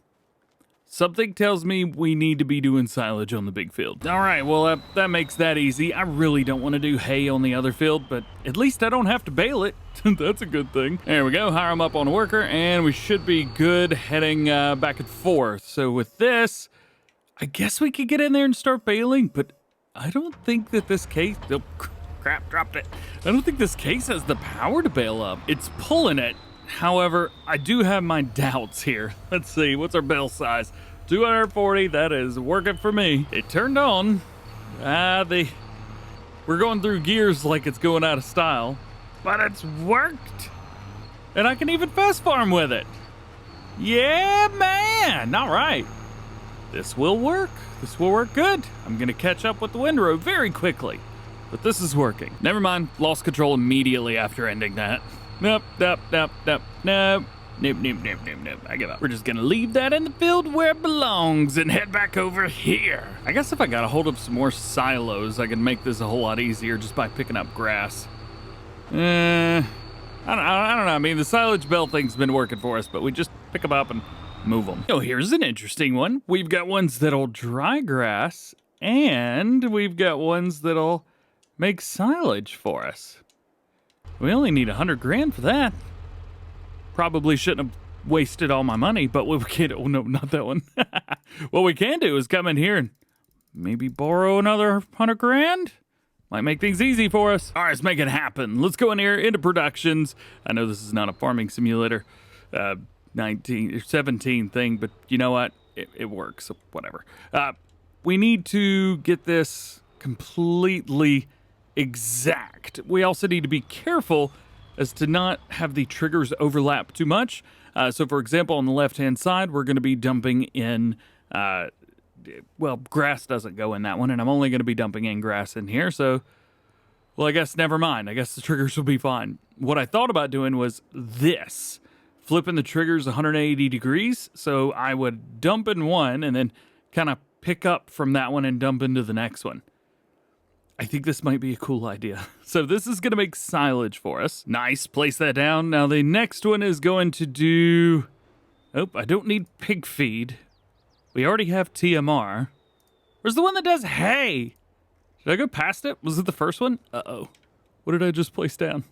Something tells me we need to be doing silage on the big field. All right, well, that makes that easy. I really don't want to do hay on the other field, but at least I don't have to bale it. That's a good thing. There we go, hire them up on a worker, and we should be good heading back and forth. So with this, I guess we could get in there and start baling, but I don't think that this case... Oh, crap, dropped it. I don't think this case has the power to bale up. It's pulling it. However, I do have my doubts here. Let's see, what's our bale size? 240, that is working for me. It turned on. We're going through gears like it's going out of style, but it's worked. And I can even fast farm with it. Yeah, man, all right. This will work. This will work good. I'm gonna catch up with the windrow very quickly, but this is working. Never mind, lost control immediately after ending that. Nope. I give up. We're just gonna leave that in the field where it belongs and head back over here. I guess if I got a hold of some more silos, I could make this a whole lot easier just by picking up grass. I don't know. I mean, the silage bale thing's been working for us, but we just pick them up and move them. Oh, here's an interesting one. We've got ones that'll dry grass, and we've got ones that'll make silage for us. We only need 100 grand for that. Probably shouldn't have wasted all my money, but what we can, oh no, not that one. What we can do is come in here and maybe borrow another 100 grand. Might make things easy for us. All right, let's make it happen. Let's go in here into productions. I know this is not a farming simulator 19 or 17 thing, but you know what? It works, so whatever. We need to get this completely exact. We also need to be careful as to not have the triggers overlap too much. So for example, on the left-hand side, we're gonna be dumping in, well, grass doesn't go in that one, and I'm only gonna be dumping in grass in here, so, well, I guess never mind. I guess the triggers will be fine. What I thought about doing was this, flipping the triggers 180 degrees, so I would dump in one and then kind of pick up from that one and dump into the next one. I think this might be a cool idea. So this is going to make silage for us. Nice, place that down. Now the next one is going to do... Oh, I don't need pig feed. We already have TMR. Where's the one that does hay? Did I go past it? Was it the first one? Uh-oh. What did I just place down?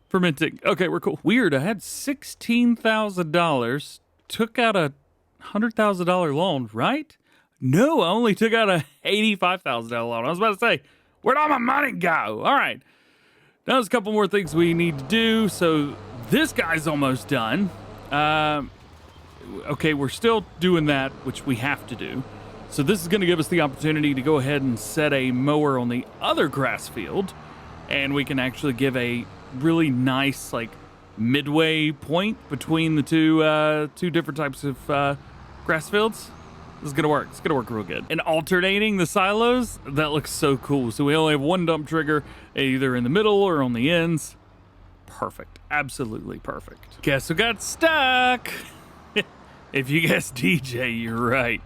Fermenting. Okay, we're cool. Weird, I had $16,000. Took out a $100,000 loan, right? No, I only took out a $85,000 loan. I was about to say, where'd all my money go? All right. Now there's a couple more things we need to do. So this guy's almost done. Okay, we're still doing that, which we have to do. So this is going to give us the opportunity to go ahead and set a mower on the other grass field. And we can actually give a really nice, like, midway point between the two different types of grass fields. This is gonna work. It's gonna work real good. And alternating the silos, that looks so cool. So we only have one dump trigger, either in the middle or on the ends. Perfect. Absolutely perfect. Guess who got stuck? If you guessed DJ, you're right.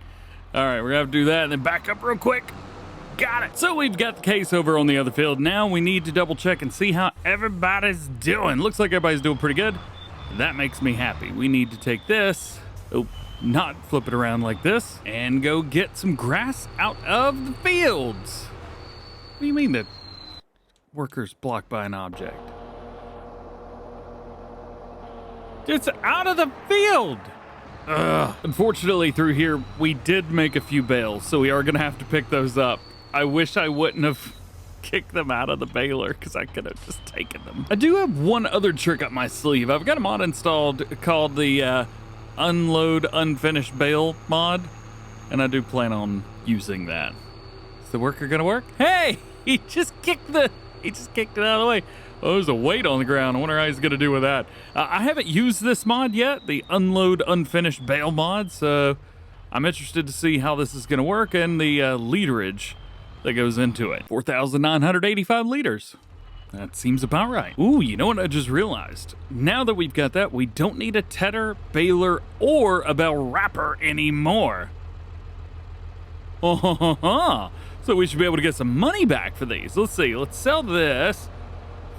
All right, we're gonna have to do that and then back up real quick. Got it. So we've got the case over on the other field. Now we need to double check and see how everybody's doing. Looks like everybody's doing pretty good. That makes me happy. We need to take this. Oh, not flip it around like this, and go get some grass out of the fields. What do you mean that worker's blocked by an object? It's out of the field. Ugh. Unfortunately, through here, we did make a few bales, so we are gonna have to pick those up. I wish I wouldn't have kicked them out of the baler, because I could have just taken them. I do have one other trick up my sleeve. I've got a mod installed called the Unload Unfinished Bale mod, and I do plan on using that. Is the worker gonna work? Hey, he just kicked it out of the way. Oh, there's a weight on the ground. I wonder how he's gonna do with that. I haven't used this mod yet, the Unload Unfinished Bale mod, so I'm interested to see how this is gonna work and the literage that goes into it. 4,985 liters. That seems about right. Ooh, you know what I just realized? Now that we've got that, we don't need a tedder, baler, or a bale wrapper anymore. So we should be able to get some money back for these. Let's see, let's sell this.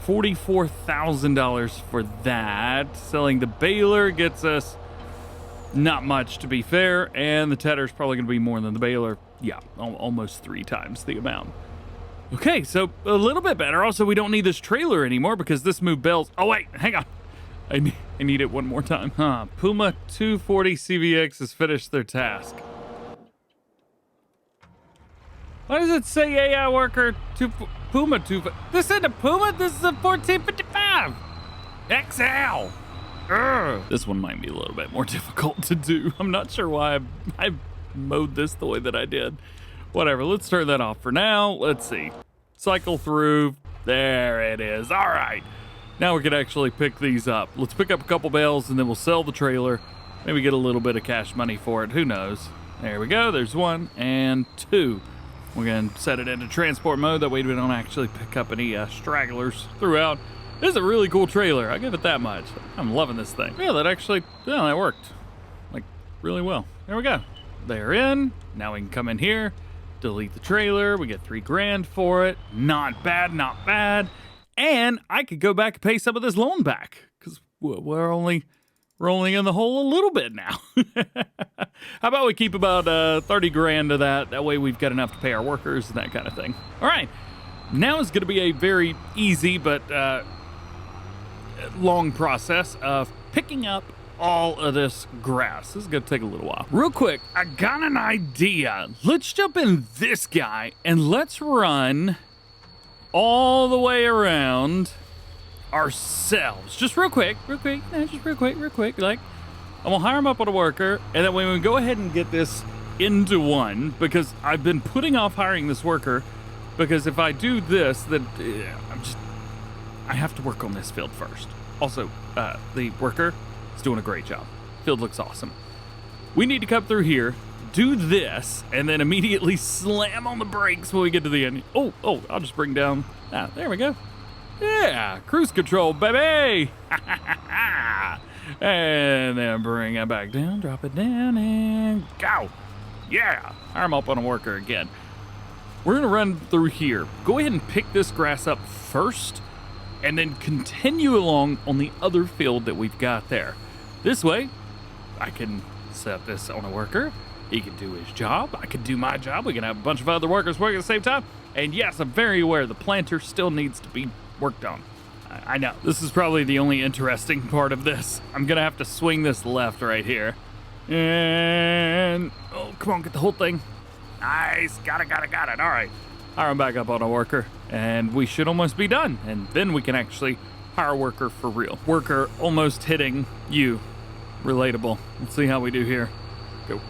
$44,000 for that. Selling the baler gets us not much, to be fair, and the tedder's probably gonna be more than the baler. Yeah, almost 3 times the amount. Okay, so a little bit better. Also, we don't need this trailer anymore because this moved bales. Oh, wait, hang on. I need it one more time. Puma 240 CVX has finished their task. Why does it say AI worker Puma 2? This isn't a Puma, this is a 1455 XL. This one might be a little bit more difficult to do. I'm not sure why I mowed this the way that I did. Whatever, let's turn that off for now. Let's see. Cycle through. There it is. All right. Now we can actually pick these up. Let's pick up a couple bales and then we'll sell the trailer. Maybe get a little bit of cash money for it. Who knows? There we go. There's 1 and 2. We're going to set it into transport mode. That way we don't actually pick up any stragglers throughout. This is a really cool trailer. I'll give it that much. I'm loving this thing. Yeah, that worked. Like, really well. There we go. They're in. Now we can come in here. Delete the trailer. We get $3 grand for it. Not bad, not bad. And I could go back and pay some of this loan back because we're only in the hole a little bit now. How about we keep about 30 grand of that? That way we've got enough to pay our workers and that kind of thing. All right. Now is going to be a very easy but long process of picking up all of this grass. This is gonna take a little while. Real quick, I got an idea. Let's jump in this guy and let's run all the way around ourselves. Just real quick. Like, I'm gonna hire him up on a worker, and then we go ahead and get this into one, because I've been putting off hiring this worker, because if I do this, then I have to work on this field first. Also, the worker is doing a great job. Field looks awesome. We need to come through here, do this, and then immediately slam on the brakes when we get to the end. Oh, I'll just bring down, there we go. Yeah, cruise control, baby. And then bring it back down, drop it down, and go. Yeah, hire him up on a worker again. we're gonna run through here. Go ahead and pick this grass up first, and then continue along on the other field that we've got there. This way, I can set this on a worker. He can do his job. I can do my job. We can have a bunch of other workers working at the same time. And yes, I'm very aware the planter still needs to be worked on. I know. This is probably the only interesting part of this. I'm gonna have to swing this left right here. And, oh, come on, get the whole thing. Nice, got it. All right, hire him back up on a worker, and we should almost be done. And then we can actually hire a worker for real. Worker almost hitting you. Relatable. Let's see how we do here. Go.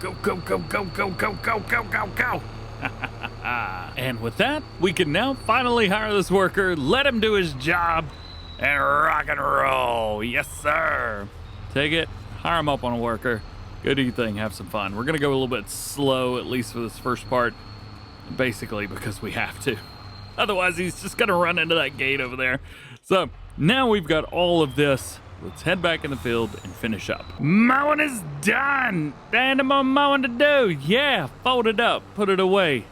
And with that, we can now finally hire this worker, let him do his job, and rock and roll. Yes, sir. Take it, hire him up on a worker. Go do your thing, have some fun. We're gonna go a little bit slow, at least for this first part, basically because we have to. Otherwise, he's just gonna run into that gate over there. So now we've got all of this. Let's head back in the field and finish up. Mowing is done. And more mowing to do. Yeah, fold it up, put it away.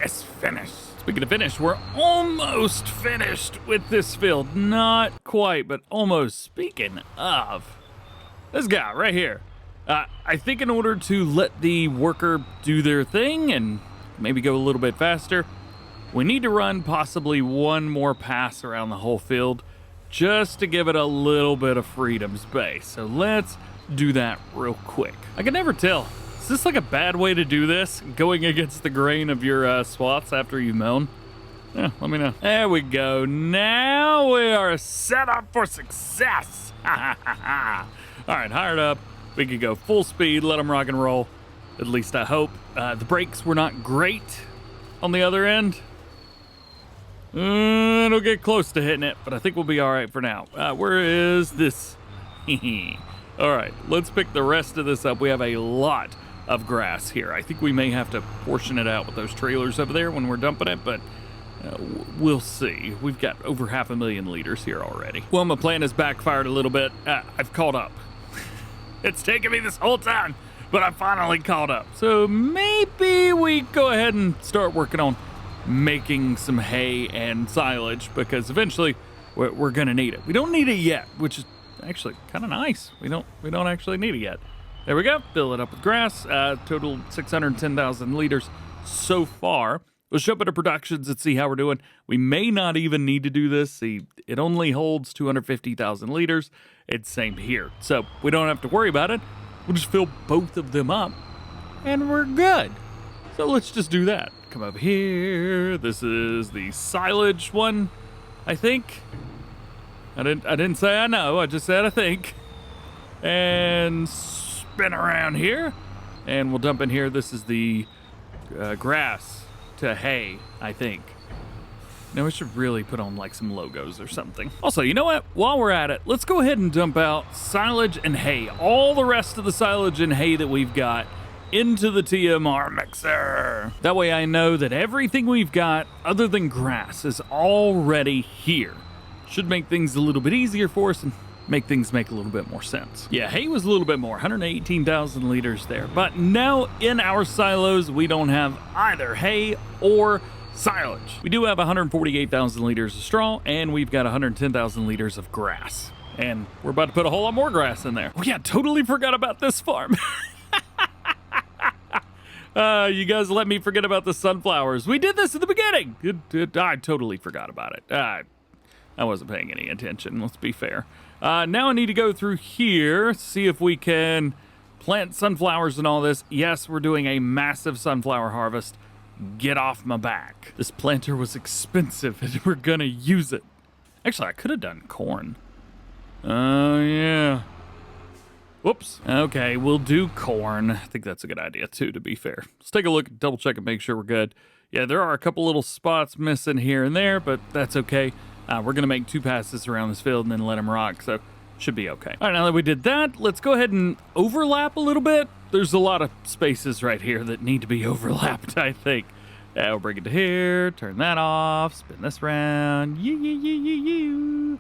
It's finished. Speaking of finished, we're almost finished with this field. Not quite, but almost. Speaking of, this guy right here. I think in order to let the worker do their thing and maybe go a little bit faster, we need to run possibly one more pass around the whole field just to give it a little bit of freedom space. So let's do that real quick. I can never tell. Is this like a bad way to do this? Going against the grain of your swaths after you've mown? Yeah, let me know. There we go. Now we are set up for success. All right, hired up. We could go full speed, let them rock and roll. At least I hope. The brakes were not great on the other end. It'll get close to hitting it, but I think we'll be all right for now. Where is this? All right, let's pick the rest of this up. We have a lot of grass here. I think we may have to portion it out with those trailers over there when we're dumping it, but we'll see. We've got over 500,000 liters here already. Well, my plan has backfired a little bit. I've caught up. It's taken me this whole time, but I finally caught up. So maybe we go ahead and start working on making some hay and silage, because eventually we're gonna need it. We don't need it yet, which is actually kind of nice. We don't actually need it yet. There we go. Fill it up with grass. Total 610,000 liters so far. Let's jump into productions and see how we're doing. We may not even need to do this. See, it only holds 250,000 liters. It's same here, so we don't have to worry about it. We'll just fill both of them up, and we're good. So let's just do that. Come over here. This is the silage one, I think. I didn't say I know. I just said I think. And spin around here, and we'll dump in here. This is the grass to hay, I think. Now we should really put on like some logos or something. Also, you know what? While we're at it, let's go ahead and dump out silage and hay. All the rest of the silage and hay that we've got into the TMR mixer. That way I know that everything we've got other than grass is already here. Should make things a little bit easier for us and make things make a little bit more sense. Yeah, hay was a little bit more, 118,000 liters there. But now in our silos, we don't have either hay or silage. We do have 148,000 liters of straw, and we've got 110,000 liters of grass. And we're about to put a whole lot more grass in there. Oh yeah, totally forgot about this farm. You guys let me forget about the sunflowers. We did this at the beginning. I totally forgot about it. I wasn't paying any attention, let's be fair. Now I need to go through here, see if we can plant sunflowers and all this. Yes, we're doing a massive sunflower harvest. Get off my back. This planter was expensive and we're gonna use it. Actually, I could have done corn. Oh, yeah. Whoops. Okay, we'll do corn. I think that's a good idea too, to be fair. Let's take a look, double check and make sure we're good. Yeah, there are a couple little spots missing here and there, but that's okay. We're gonna make 2 passes around this field and then let them rock, so should be okay. All right, now that we did that, let's go ahead and overlap a little bit. There's a lot of spaces right here that need to be overlapped, I think. We'll bring it to here, turn that off, spin this around. Turn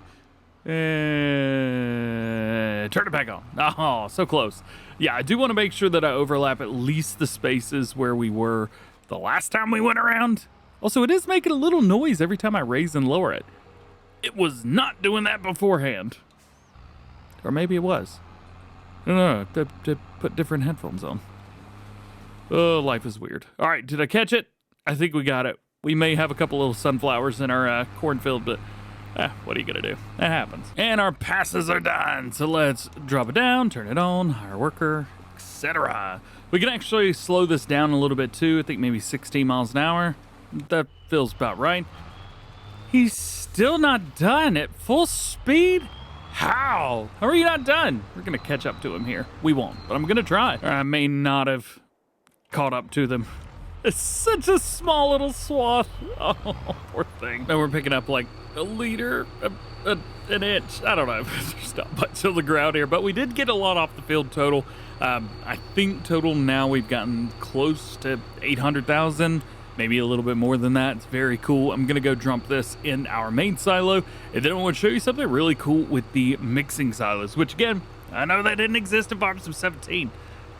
it back on. Oh, so close. Yeah, I do want to make sure that I overlap at least the spaces where we were the last time we went around. Also, it is making a little noise every time I raise and lower it. It was not doing that beforehand. Or maybe it was. I don't know, to put different headphones on. Oh, life is weird. All right, did I catch it? I think we got it. We may have a couple little sunflowers in our cornfield, but what are you gonna do? That happens. And our passes are done. So let's drop it down, turn it on, hire a worker, etc. We can actually slow this down a little bit too. I think maybe 16 miles an hour. That feels about right. He's still not done at full speed? How? How are you not done? We're gonna catch up to him here. We won't, but I'm gonna try. Or I may not have caught up to them. It's such a small little swath. Oh, poor thing. And we're picking up like a liter, an inch. I don't know. There's not much on the ground here, but we did get a lot off the field total. I think total now we've gotten close to 800,000, maybe a little bit more than that. It's very cool. I'm gonna go dump this in our main silo, and then I want to show you something really cool with the mixing silos, which again, I know they didn't exist in Farm Sim 17.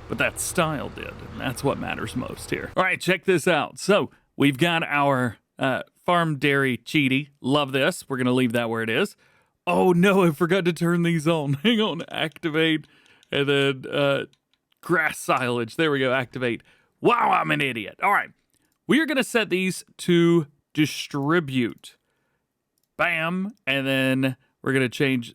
But that style did, and that's what matters most here. All right, check this out. So we've got our farm dairy cheaty. Love this. We're gonna leave that where it is. Oh no, I forgot to turn these on. Hang on, activate, and then grass silage. There we go, activate. Wow, I'm an idiot. All right, we are gonna set these to distribute. Bam, and then we're gonna change.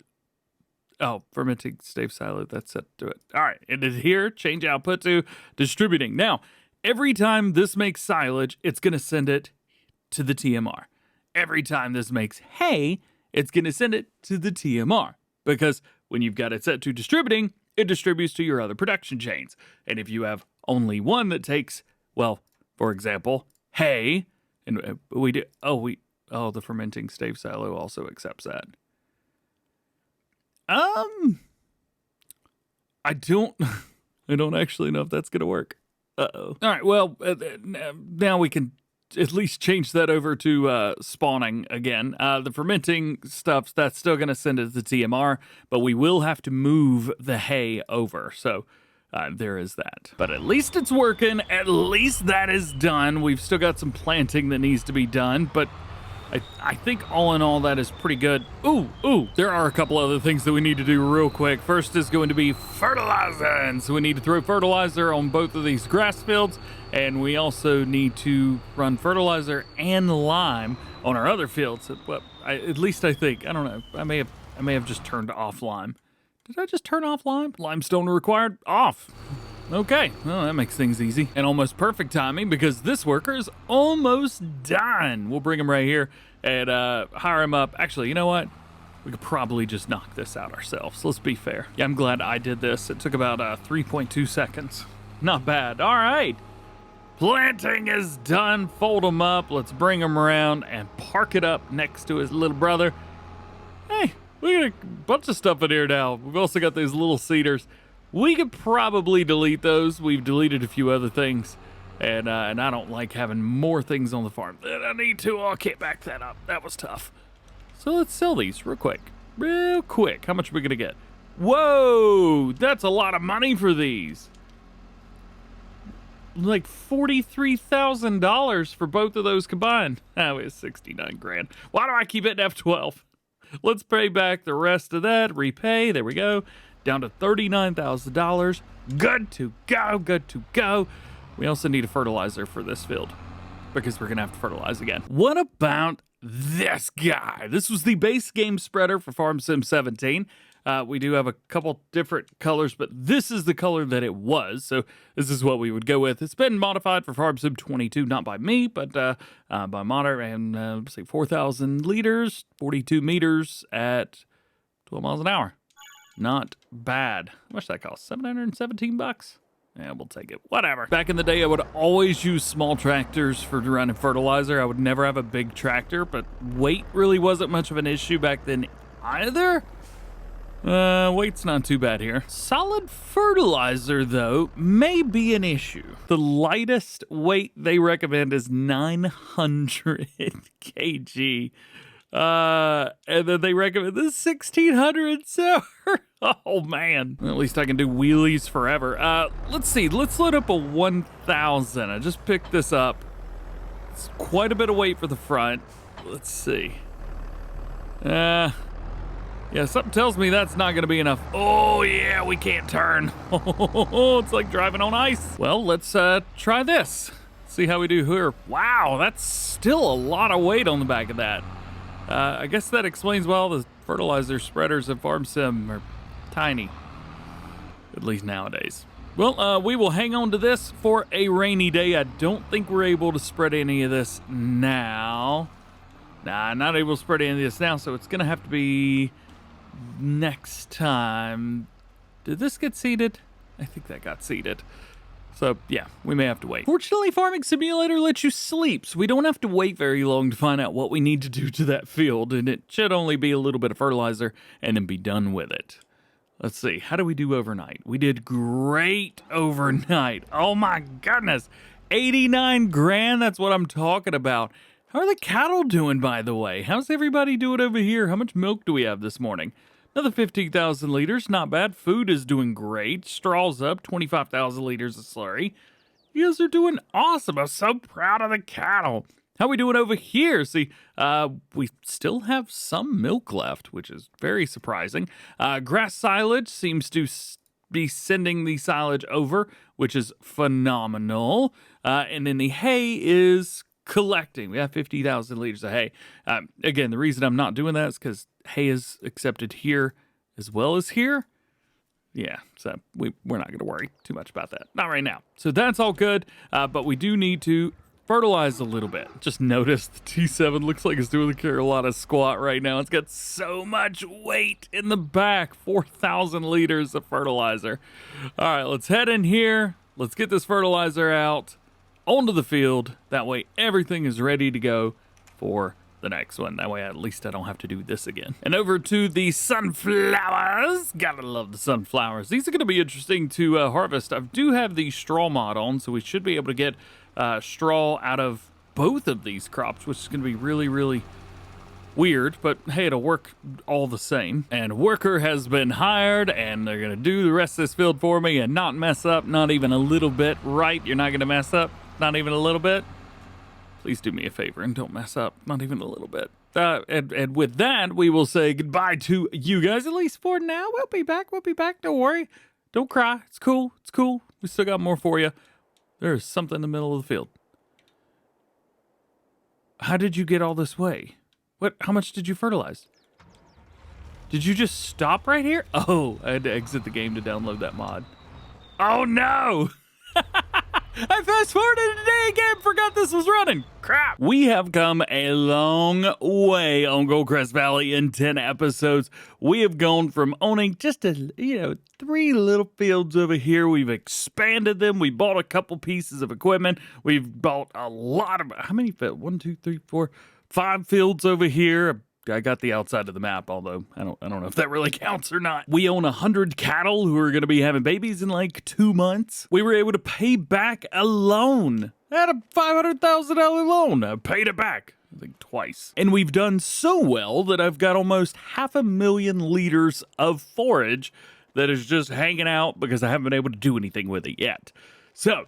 Oh, fermenting stave silo, that's set to it. All right, and then here, change output to distributing. Now, every time this makes silage, it's gonna send it to the TMR. Every time this makes hay, it's gonna send it to the TMR. Because when you've got it set to distributing, it distributes to your other production chains. And if you have only one that takes, well, for example, hay, and the fermenting stave silo also accepts that. I don't actually know if that's gonna work. Uh-oh. All right, well, now we can at least change that over to spawning again. The fermenting stuff, that's still gonna send it to the TMR, but we will have to move the hay over, so there is that. But at least it's working, at least that is done. We've still got some planting that needs to be done, but I think all in all that is pretty good. Ooh, there are a couple other things that we need to do real quick. First is going to be fertilizing. So we need to throw fertilizer on both of these grass fields, and we also need to run fertilizer and lime on our other fields. Well, at least I think. I don't know. I may have just turned off lime. Did I just turn off lime? Limestone required? Off. Okay, well, that makes things easy. And almost perfect timing because this worker is almost done. We'll bring him right here and hire him up. Actually, you know what? We could probably just knock this out ourselves. Let's be fair. Yeah, I'm glad I did this. It took about 3.2 seconds. Not bad. All right. Planting is done. Fold him up. Let's bring him around and park it up next to his little brother. Hey, we got a bunch of stuff in here now. We've also got these little cedars. We could probably delete those. We've deleted a few other things, and I don't like having more things on the farm than I need to. I can't back that up. That was tough. So let's sell these real quick. Real quick. How much are we gonna get? Whoa, that's a lot of money for these. Like $43,000 for both of those combined. That was 69 grand. Why do I keep it in F12? Let's pay back the rest of that. Repay. There we go. Down to $39,000. Good to go, good to go. We also need a fertilizer for this field because we're gonna have to fertilize again. What about this guy? This was the base game spreader for Farm Sim 17. We do have a couple different colors, but this is the color that it was. So this is what we would go with. It's been modified for Farm Sim 22, not by me, but by modder, and let's see, 4,000 liters, 42 meters at 12 miles an hour. Not bad. How much that cost? 717 bucks? Yeah, we'll take it. Whatever. Back in the day, I would always use small tractors for running fertilizer. I would never have a big tractor, but weight really wasn't much of an issue back then either. Weight's not too bad here. Solid fertilizer, though, may be an issue. The lightest weight they recommend is 900 kg. And then they recommend this 1600 silver. Oh man. At least I can do wheelies forever. Let's see. Let's load up a 1000. I just picked this up. It's quite a bit of weight for the front. Let's see. Yeah, something tells me that's not gonna be enough. Oh yeah, we can't turn. It's like driving on ice. Well, let's try this. See how we do here. Wow, that's still a lot of weight on the back of that. I guess that explains why all the fertilizer spreaders at Farm Sim are tiny, at least nowadays. Well, we will hang on to this for a rainy day. I don't think we're able to spread any of this now. Nah, not able to spread any of this now, so it's gonna have to be next time. Did this get seeded? I think that got seeded. So, yeah, we may have to wait. Fortunately, Farming Simulator lets you sleep, so we don't have to wait very long to find out what we need to do to that field, and it should only be a little bit of fertilizer and then be done with it. Let's see, how do we do overnight? We did great overnight. Oh my goodness, 89 grand, that's what I'm talking about. How are the cattle doing, by the way? How's everybody doing over here? How much milk do we have this morning? Another 15,000 liters, not bad. Food is doing great. Straw's up, 25,000 liters of slurry. You guys are doing awesome. I'm so proud of the cattle. How we doing over here? See, we still have some milk left, which is very surprising. Grass silage seems to be sending the silage over, which is phenomenal. And then the hay is collecting. We have 50,000 liters of hay. Again, the reason I'm not doing that is because hay is accepted here as well as here. Yeah, so we're not going to worry too much about that. Not right now. So that's all good, but we do need to fertilize a little bit. Just notice the T7 looks like it's doing the Carolina squat right now. It's got so much weight in the back. 4,000 liters of fertilizer. All right, let's head in here. Let's get this fertilizer out onto the field. That way everything is ready to go for the next one. That way at least I don't have to do this again. And over to the sunflowers. Gotta love the sunflowers. These are going to be interesting to harvest. I do have the straw mod on, so we should be able to get straw out of both of these crops, which is going to be really, really weird, but hey, it'll work all the same. And worker has been hired, and they're going to do the rest of this field for me and not mess up, not even a little bit. Right? You're not going to mess up? Not even a little bit? Please do me a favor and don't mess up. Not even a little bit. And with that, we will say goodbye to you guys, at least for now. We'll be back. We'll be back. Don't worry. Don't cry. It's cool. It's cool. We still got more for you. There's something in the middle of the field. How did you get all this way? What? How much did you fertilize? Did you just stop right here? Oh, I had to exit the game to download that mod. Oh no! I fast forwarded today again, forgot this was running. Crap. We have come a long way on Goldcrest Valley in 10 episodes. We have gone from owning just 3 little fields over here. We've expanded them. We bought a couple pieces of equipment. We've bought a lot of, how many fields? 1, 2, 3, 4, 5 fields over here. I got the outside of the map, although I don't know if that really counts or not. We own 100 cattle who are going to be having babies in like 2 months. We were able to pay back a loan. I had a $500,000 loan. I paid it back, I think twice. And we've done so well that I've got almost 500,000 liters of forage that is just hanging out because I haven't been able to do anything with it yet. So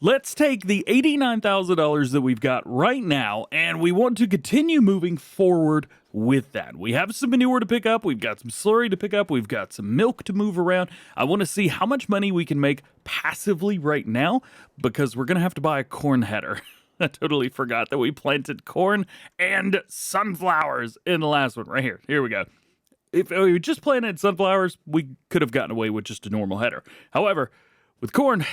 let's take the $89,000 that we've got right now, and we want to continue moving forward with that. We have some manure to pick up. We've got some slurry to pick up. We've got some milk to move around. I want to see how much money we can make passively right now, because we're going to have to buy a corn header. I totally forgot that we planted corn and sunflowers in the last one. Right here. Here we go. If we just planted sunflowers, we could have gotten away with just a normal header. However, with corn,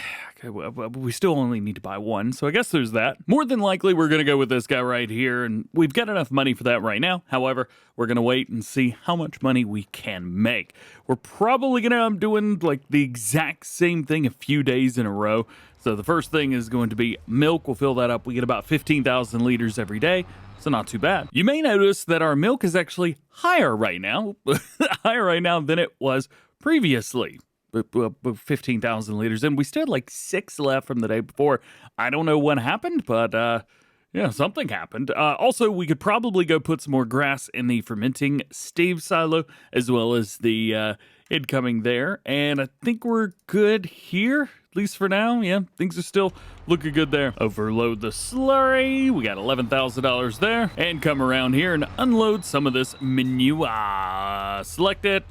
we still only need to buy one, so I guess there's that. More than likely, we're going to go with this guy right here, and we've got enough money for that right now. However, we're going to wait and see how much money we can make. We're probably going to end up doing like the exact same thing a few days in a row. So the first thing is going to be milk. We'll fill that up. We get about 15,000 liters every day, so not too bad. You may notice that our milk is actually higher right now, than it was previously. 15,000 liters, and we still had like 6 left from the day before. I don't know what happened, but Yeah, something happened. Also, we could probably go put some more grass in the fermenting stave silo, as well as the incoming there. And I think we're good here, at least for now. Yeah, things are still looking good there. Overload the slurry. We got $11,000 there. And come around here and unload some of this manure. Select it.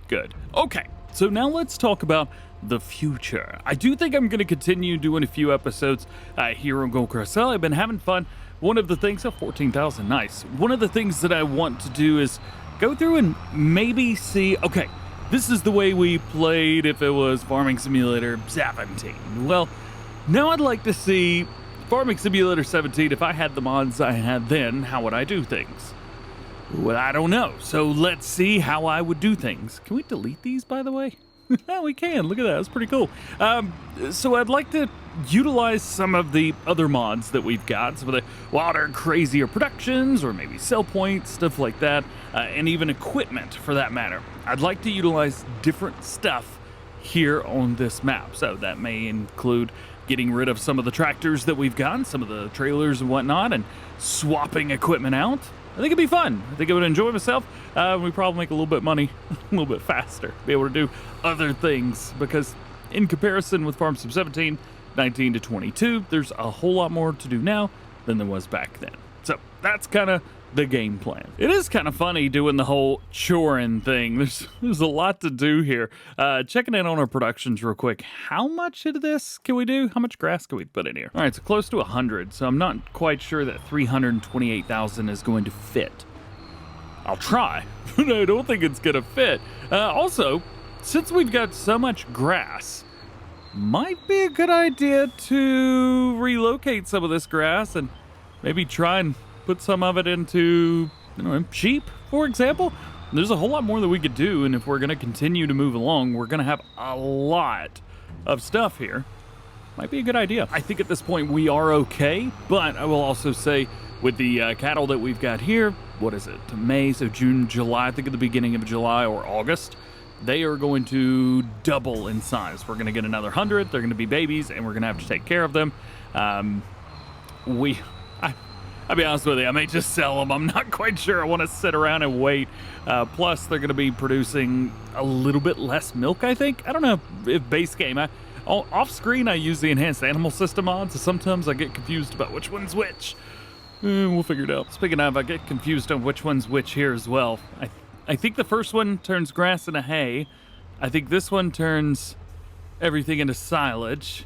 Good. Okay, so now let's talk about the future. I do think I'm going to continue doing a few episodes here on Goldcrest. I've been having fun. One of the things, 14,000, nice. One of the things that I want to do is go through and maybe see, okay, this is the way we played if it was Farming Simulator 17. Well, now I'd like to see Farming Simulator 17, if I had the mods I had then, how would I do things? Well, I don't know. So let's see how I would do things. Can we delete these, by the way? Oh, we can. Look at that. That's pretty cool. So I'd like to utilize some of the other mods that we've got, some of the wilder, crazier productions, or maybe sell points, stuff like that, and even equipment for that matter. I'd like to utilize different stuff here on this map. So that may include getting rid of some of the tractors that we've got, some of the trailers and whatnot, and swapping equipment out. I think it'd be fun. I think I would enjoy myself. We probably make a little bit of money a little bit faster, be able to do other things, because in comparison with Farm Sim 17, 19 to 22, there's a whole lot more to do now than there was back then. So that's kind of the game plan. It is kind of funny doing the whole choring thing. There's a lot to do here. Checking in on our productions real quick. How much of this can we do? How much grass can we put in here? All right, so close to 100. So I'm not quite sure that 328,000 is going to fit. I'll try, but I don't think it's gonna fit. Also, since we've got so much grass, might be a good idea to relocate some of this grass and maybe try and put some of it into, you know, sheep, for example. There's a whole lot more that we could do, and if we're going to continue to move along, we're going to have a lot of stuff here. Might be a good idea. I think at this point we are okay, but I will also say with the cattle that we've got here, what is it, to May, so June, July, I think at the beginning of July or August, they are going to double in size. We're going to get another 100, they're going to be babies, and we're going to have to take care of them. I'll be honest with you, I may just sell them. I'm not quite sure I want to sit around and wait. Plus, they're going to be producing a little bit less milk, I think. I don't know if base game. Off screen, I use the enhanced animal system mod, so sometimes I get confused about which one's which. We'll figure it out. Speaking of, I get confused on which one's which here as well. I think the first one turns grass into hay. I think this one turns everything into silage.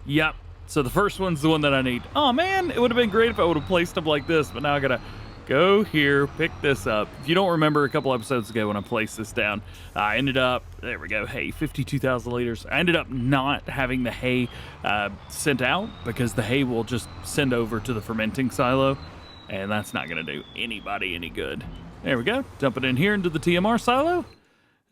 Yep. So the first one's the one that I need. Oh man, it would have been great if I would have placed them like this, but now I gotta go here, pick this up. If you don't remember a couple episodes ago when I placed this down, I ended up, there we go, hay, 52,000 liters. I ended up not having the hay sent out because the hay will just send over to the fermenting silo, and that's not gonna do anybody any good. There we go, dump it in here into the TMR silo,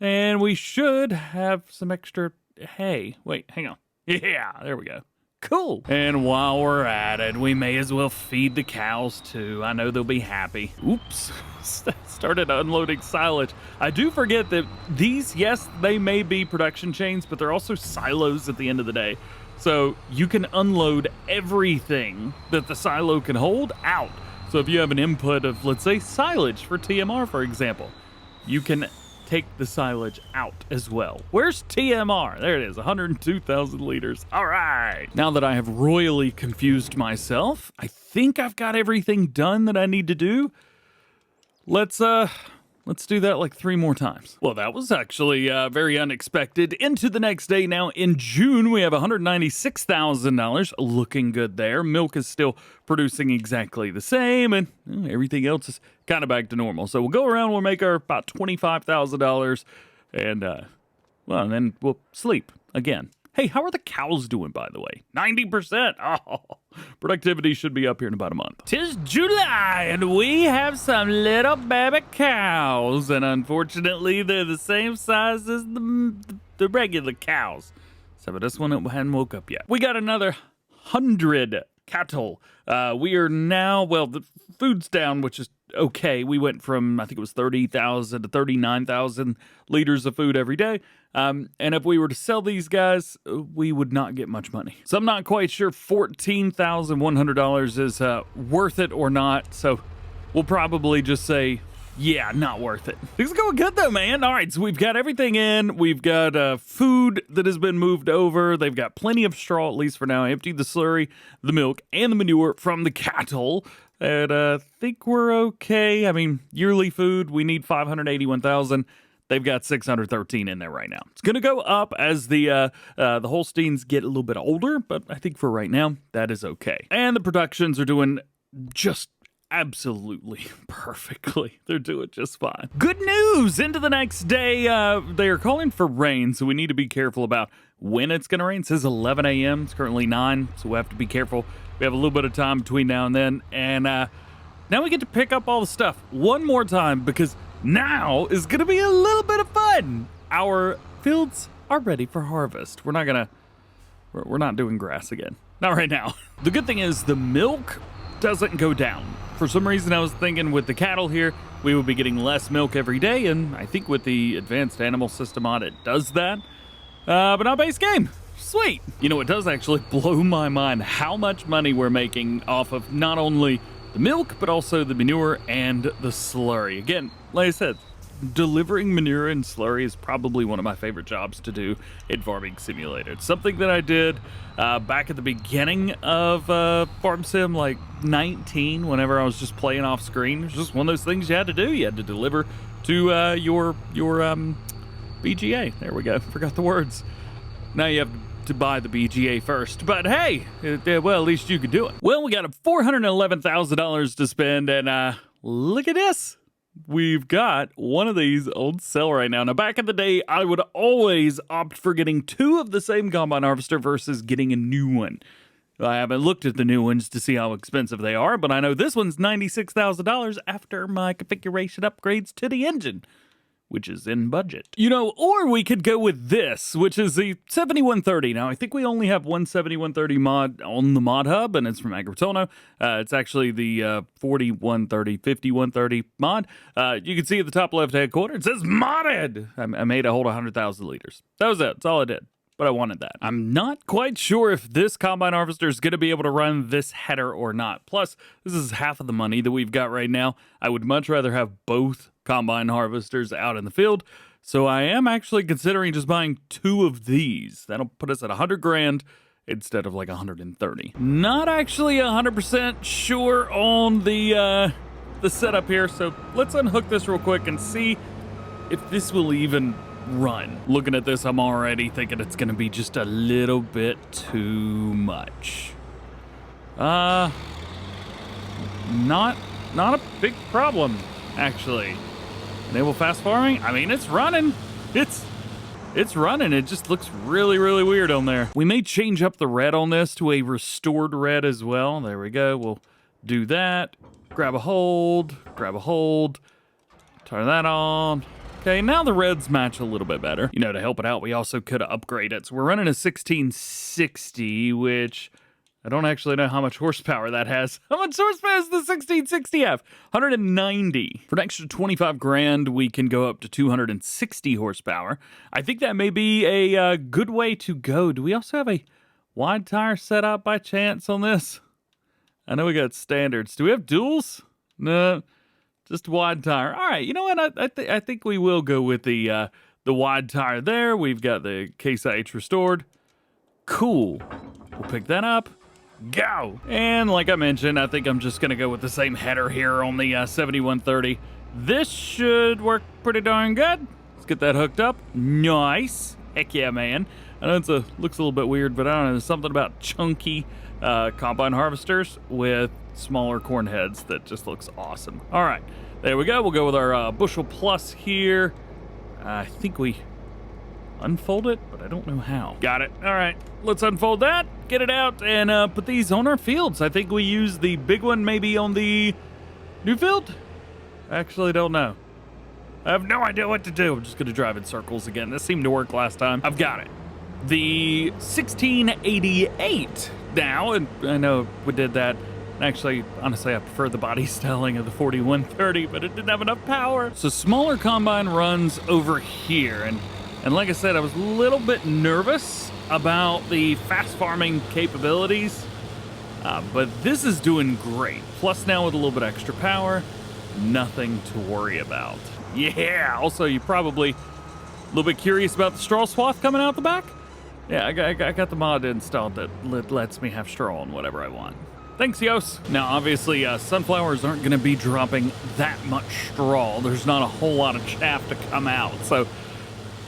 and we should have some extra hay. Wait, hang on. Yeah, there we go. Cool. And while we're at it, we may as well feed the cows too. I know they'll be happy. Oops, started unloading silage. I do forget that these, yes, they may be production chains, but they're also silos at the end of the day. So you can unload everything that the silo can hold out. So if you have an input of, let's say, silage for TMR, for example, you can take the silage out as well. Where's TMR? There it is, 102,000 liters. All right. Now that I have royally confused myself, I think I've got everything done that I need to do. Let's do that like 3 more times. Well, that was actually very unexpected. Into the next day now. In June, we have $196,000. Looking good there. Milk is still producing exactly the same, and everything else is kind of back to normal. So we'll go around, we'll make our about $25,000, and, well, and then we'll sleep again. Hey, how are the cows doing, by the way? 90%. Oh, productivity should be up here in about a month. 'Tis July, and we have some little baby cows, and unfortunately, they're the same size as the regular cows. Except for this one that hadn't woke up yet. We got another 100 cattle. We are now, well, the food's down, which is okay. We went from, I think it was 30,000 to 39,000 liters of food every day. And if we were to sell these guys, we would not get much money. So I'm not quite sure $14,100 is worth it or not. So we'll probably just say, yeah, not worth it. Things are going good though, man. All right, so we've got everything in. We've got food that has been moved over. They've got plenty of straw, at least for now. Emptied the slurry, the milk, and the manure from the cattle. And I think we're okay. I mean, yearly food, we need 581,000. They've got 613 in there right now. It's going to go up as the Holsteins get a little bit older, but I think for right now, that is okay. And the productions are doing just absolutely perfectly. They're doing just fine. Good news! Into the next day, they are calling for rain, so we need to be careful about when it's going to rain. It says 11 a.m. It's currently 9, so we have to be careful. We have a little bit of time between now and then, and now we get to pick up all the stuff one more time because now is going to be a little bit of fun. Our fields are ready for harvest. We're not doing grass again. Not right now. The good thing is the milk doesn't go down. For some reason, I was thinking with the cattle here, we would be getting less milk every day, and I think with the advanced animal system on it does that. But not base game. Sweet. You know, it does actually blow my mind how much money we're making off of not only the milk, but also the manure and the slurry. Again, like I said, delivering manure and slurry is probably one of my favorite jobs to do in Farming Simulator. It's something that I did back at the beginning of Farm Sim, like 19, whenever I was just playing off screen. It was just one of those things you had to do. You had to deliver to your BGA. There we go. Forgot the words. Now you have to buy the BGA first, but hey, well, at least you could do it. Well, we got $411,000 to spend, and look at this. We've got one of these on sale right now. Now, back in the day, I would always opt for getting 2 of the same combine harvester versus getting a new one. I haven't looked at the new ones to see how expensive they are, but I know this one's $96,000 after my configuration upgrades to the engine, which is in budget. You know, or we could go with this, which is the 7130. Now, I think we only have one 7130 mod on the mod hub, and it's from Agritono. It's actually the 4130, 5130 mod. You can see at the top left-hand corner, it says modded. I made a hold 100,000 liters. That was it. That's all I did. But I wanted that. I'm not quite sure if this combine harvester is going to be able to run this header or not. Plus, this is half of the money that we've got right now. I would much rather have both combine harvesters out in the field. So I am actually considering just buying 2 of these. That'll put us at 100 grand instead of like 130. Not actually 100% sure on the setup here. So let's unhook this real quick and see if this will even run. Looking at this, I'm already thinking it's going to be just a little bit too much. Not a big problem, actually. Enable fast farming. I mean, it's running. It's running. It just looks really, really weird on there. We may change up the red on this to a restored red as well. There we go. We'll do that. Grab a hold. Turn that on. Okay, now the reds match a little bit better. You know, to help it out, we also could upgrade it. So we're running a 1660, which I don't actually know how much horsepower that has. How much horsepower does the 1660 have? 190. For an extra 25 grand, we can go up to 260 horsepower. I think that may be a good way to go. Do we also have a wide tire set up by chance on this? I know we got standards. Do we have duals? No. Just wide tire. All right, you know what? I think we will go with the wide tire there. We've got the Case IH restored. Cool. We'll pick that up. Go! And like I mentioned, I think I'm just going to go with the same header here on the 7130. This should work pretty darn good. Let's get that hooked up. Nice. Heck yeah, man. I know it looks a little bit weird, but I don't know. There's something about chunky combine harvesters with smaller corn heads that just looks awesome. All right, there we go. We'll go with our bushel plus here. I think we unfold it, but I don't know how. Got it. All right, let's unfold that, get it out, and put these on our fields. I think we use the big one maybe on the new field. I actually don't know. I have no idea what to do. I'm just going to drive in circles again. This seemed to work last time. I've got it. The 1688 now, and I know we did that Actually, honestly, I prefer the body styling of the 4130, but it didn't have enough power. So smaller combine runs over here. And like I said, I was a little bit nervous about the fast farming capabilities, but this is doing great. Plus now with a little bit extra power, nothing to worry about. Yeah, also you're probably a little bit curious about the straw swath coming out the back. Yeah, I got the mod installed that lets me have straw on whatever I want. Thanks, Yos. Now, obviously, sunflowers aren't going to be dropping that much straw. There's not a whole lot of chaff to come out. So,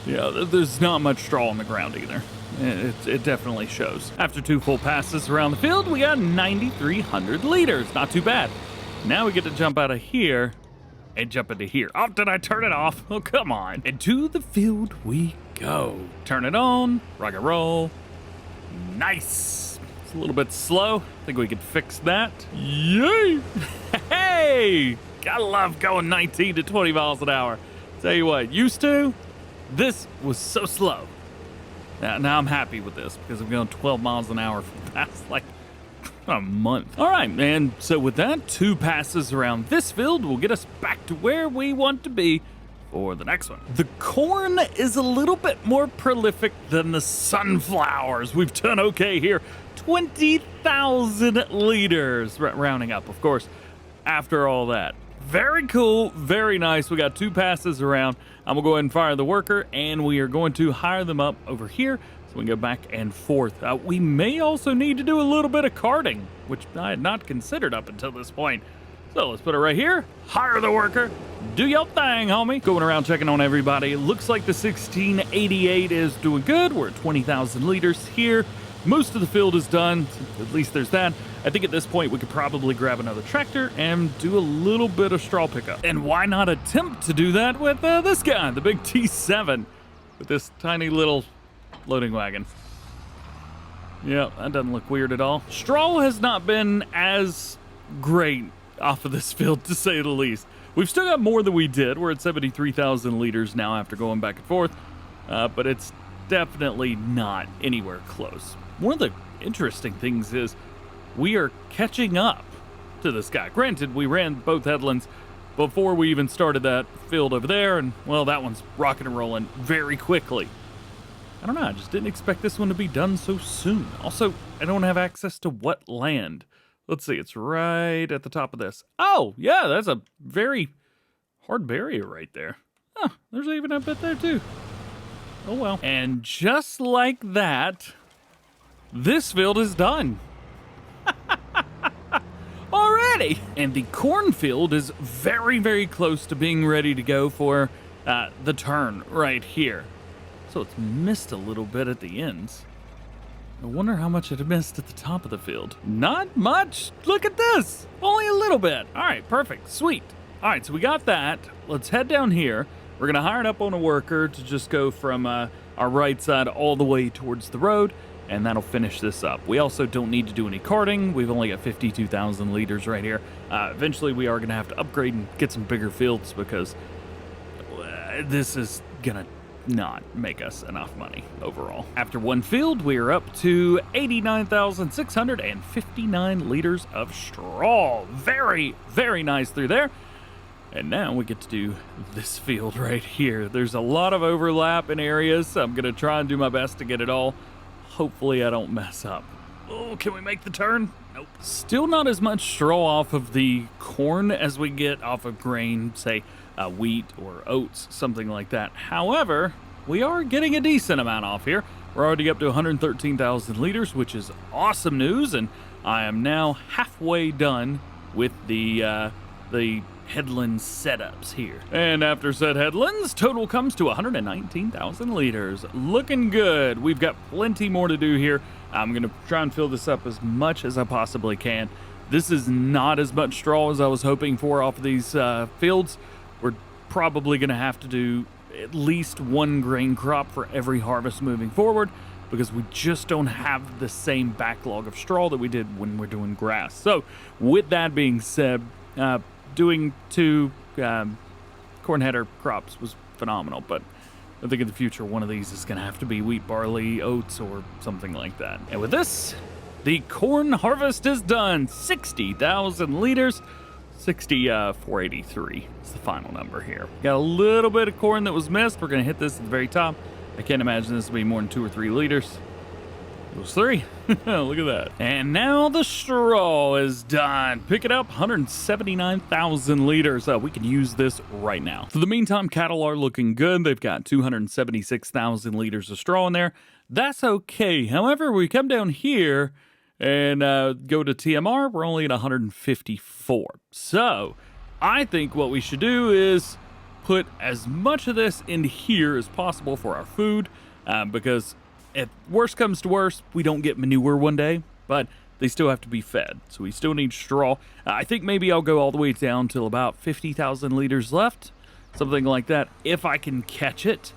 yeah, there's not much straw on the ground either. It definitely shows. After 2 full passes around the field, we got 9,300 liters. Not too bad. Now we get to jump out of here and jump into here. Oh, did I turn it off? Oh, come on. Into the field we go. Turn it on. Rock and roll. Nice. It's a little bit slow. I think we could fix that. Yay! Hey! Gotta love going 19 to 20 miles an hour. Tell you what, used to, this was so slow. Now I'm happy with this because I'm going 12 miles an hour for the past, like, a month. All right, and so with that, 2 passes around this field will get us back to where we want to be for the next one. The corn is a little bit more prolific than the sunflowers. We've done okay here. 20,000 liters, rounding up, of course, after all that. Very cool, very nice. We got 2 passes around. I'm gonna go ahead and fire the worker, and we are going to hire them up over here so we can go back and forth. We may also need to do a little bit of carting, which I had not considered up until this point. So let's put it right here, hire the worker, do your thing, homie. Going around checking on everybody. Looks like the 1688 is doing good. We're at 20,000 liters here. Most of the field is done, at least there's that. I think at this point we could probably grab another tractor and do a little bit of straw pickup. And why not attempt to do that with this guy, the big T7, with this tiny little loading wagon. Yeah, that doesn't look weird at all. Straw has not been as great off of this field, to say the least. We've still got more than we did. We're at 73,000 liters now after going back and forth, but it's definitely not anywhere close. One of the interesting things is we are catching up to this guy. Granted, we ran both headlands before we even started that field over there, and, well, that one's rocking and rolling very quickly. I don't know, I just didn't expect this one to be done so soon. Also, I don't have access to what land? Let's see, it's right at the top of this. Oh, yeah, that's a very hard barrier right there. Huh, there's even a bit there, too. Oh, well. And just like that, this field is done. Already! And the cornfield is very, very close to being ready to go for the turn right here. So it's missed a little bit at the ends. I wonder how much it missed at the top of the field. Not much. Look at this. Only a little bit. All right, perfect. Sweet. All right, so we got that. Let's head down here. We're going to hire it up on a worker to just go from our right side all the way towards the road, and that'll finish this up. We also don't need to do any carting. We've only got 52,000 liters right here. Eventually, we are going to have to upgrade and get some bigger fields because this is going to not make us enough money overall. After one field, we are up to 89,659 liters of straw. Very, very nice through there. And now we get to do this field right here. There's a lot of overlap in areas, so I'm gonna try and do my best to get it all. Hopefully I don't mess up. Oh, can we make the turn? Nope. Still not as much straw off of the corn as we get off of grain, say wheat or oats, something like that. However, we are getting a decent amount off here. We're already up to 113,000 liters, which is awesome news, and I am now halfway done with the headland setups here. And after said headlands, total comes to 119,000 liters. Looking good. We've got plenty more to do here. I'm gonna try and fill this up as much as I possibly can. This is not as much straw as I was hoping for off of these fields. We're probably gonna have to do at least one grain crop for every harvest moving forward because we just don't have the same backlog of straw that we did when we're doing grass. So with that being said, doing 2 corn header crops was phenomenal, but I think in the future one of these is going to have to be wheat, barley, oats, or something like that. And with this, The corn harvest is done. 60,000 liters. 483 is the final number here. Got a little bit of corn that was missed. We're going to hit this at the very top. I can't imagine this will be more than 2 or 3 liters. It was 3. Look at that. And now the straw is done. Pick it up, 179,000 liters. We can use this right now. For the meantime, cattle are looking good. They've got 276,000 liters of straw in there. That's okay. However, we come down here and go to TMR, we're only at 154. So I think what we should do is put as much of this in here as possible for our food, because if worst comes to worst, we don't get manure one day, but they still have to be fed. So we still need straw. I think maybe I'll go all the way down till about 50,000 liters left, something like that, if I can catch it.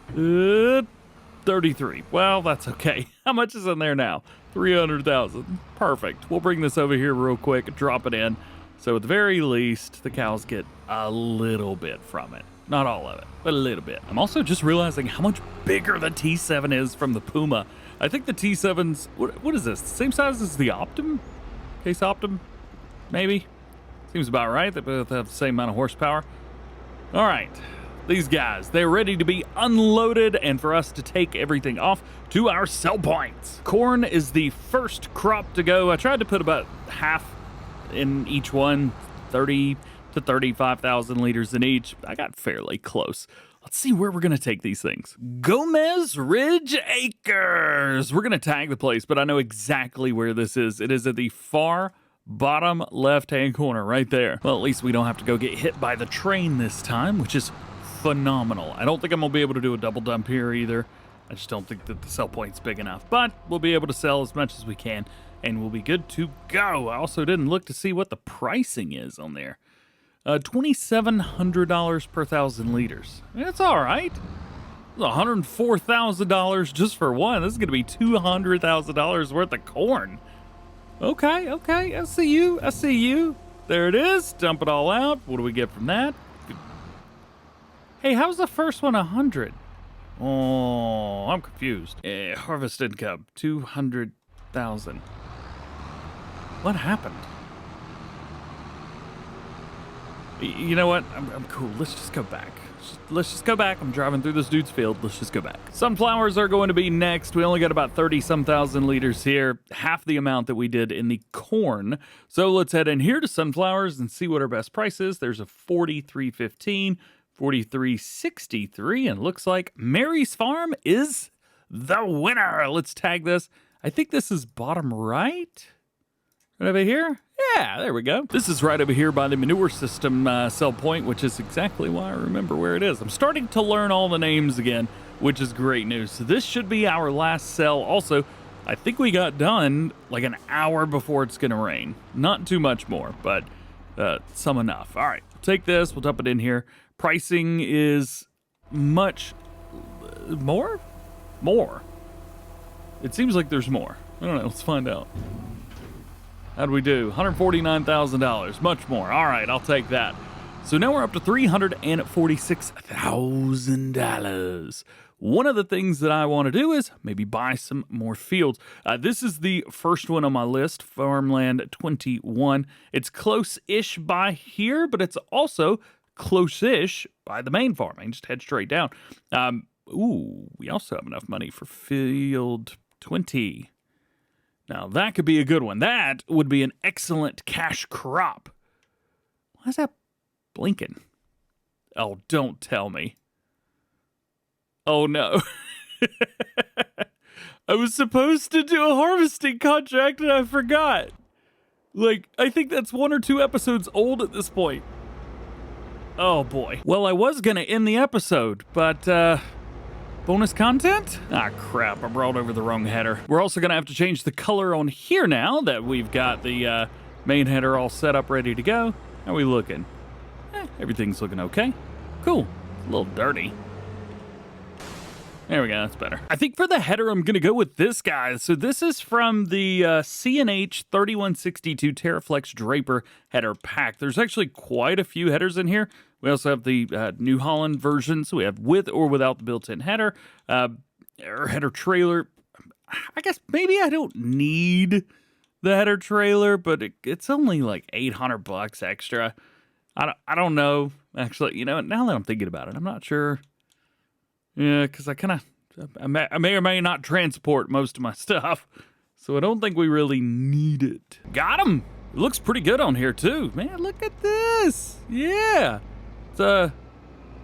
33. Well, that's okay. How much is in there now? 300,000. Perfect. We'll bring this over here real quick, drop it in. So at the very least, the cows get a little bit from it. Not all of it, but a little bit. I'm also just realizing how much bigger the T7 is from the Puma. I think the T7's, what is this? The same size as the Optum? Case Optum? Maybe? Seems about right. They both have the same amount of horsepower. All right. These guys, they're ready to be unloaded and for us to take everything off to our sell points. Corn is the first crop to go. I tried to put about half in each one, 30 to 35,000 liters in each. I got fairly close. Let's see where we're going to take these things. Gomez Ridge Acres. We're going to tag the place, but I know exactly where this is. It is at the far bottom left-hand corner right there. Well, at least we don't have to go get hit by the train this time, which is phenomenal. I don't think I'm going to be able to do a double dump here either. I just don't think that the sell point's big enough, but we'll be able to sell as much as we can and we'll be good to go. I also didn't look to see what the pricing is on there. $2,700 per 1,000 liters. That's all right. $104,000 just for one. This is going to be $200,000 worth of corn. Okay, I see you. There it is. Dump it all out. What do we get from that? Hey, how's the first one 100? Oh, I'm confused. Harvest income, 200,000. What happened? You know what? I'm cool. Let's just go back. Let's just go back. I'm driving through this dude's field. Let's just go back. Sunflowers are going to be next. We only got about 30-some thousand liters here, half the amount that we did in the corn. So let's head in here to sunflowers and see what our best price is. There's a 43.15, 43.63, and it looks like Mary's Farm is the winner. Let's tag this. I think this is bottom right. Right over here? Yeah, there we go. This is right over here by the manure system sell point, which is exactly why I remember where it is. I'm starting to learn all the names again, which is great news. So this should be our last sell. Also, I think we got done like an hour before it's going to rain. Not too much more, but some enough. All right, take this. We'll dump it in here. Pricing is much more? More. It seems like there's more. I don't know. Let's find out. How'd we do? $149,000. Much more. All right, I'll take that. So now we're up to $346,000. One of the things that I want to do is maybe buy some more fields. This is the first one on my list, Farmland 21. It's close-ish by here, but it's also close-ish by the main farm. I can just head straight down. Ooh, we also have enough money for field 20. Now, that could be a good one. That would be an excellent cash crop. Why is that blinking? Oh, don't tell me. Oh, no. I was supposed to do a harvesting contract and I forgot. Like, I think that's 1 or 2 episodes old at this point. Oh, boy. Well, I was going to end the episode, but, bonus content? Ah, crap. I brought over the wrong header. We're also going to have to change the color on here now that we've got the main header all set up, ready to go. How are we looking? Everything's looking okay. Cool. A little dirty. There we go. That's better. I think for the header, I'm going to go with this guy. So this is from the C&H 3162 Terraflex Draper header pack. There's actually quite a few headers in here. We also have the New Holland version. So we have with or without the built-in header, or header trailer. I guess maybe I don't need the header trailer, but it's only like $800 extra. I don't know. Actually, you know, now that I'm thinking about it, I'm not sure. Yeah, because I may or may not transport most of my stuff, so I don't think we really need it. Got him. It looks pretty good on here too, man. Look at this. Yeah, the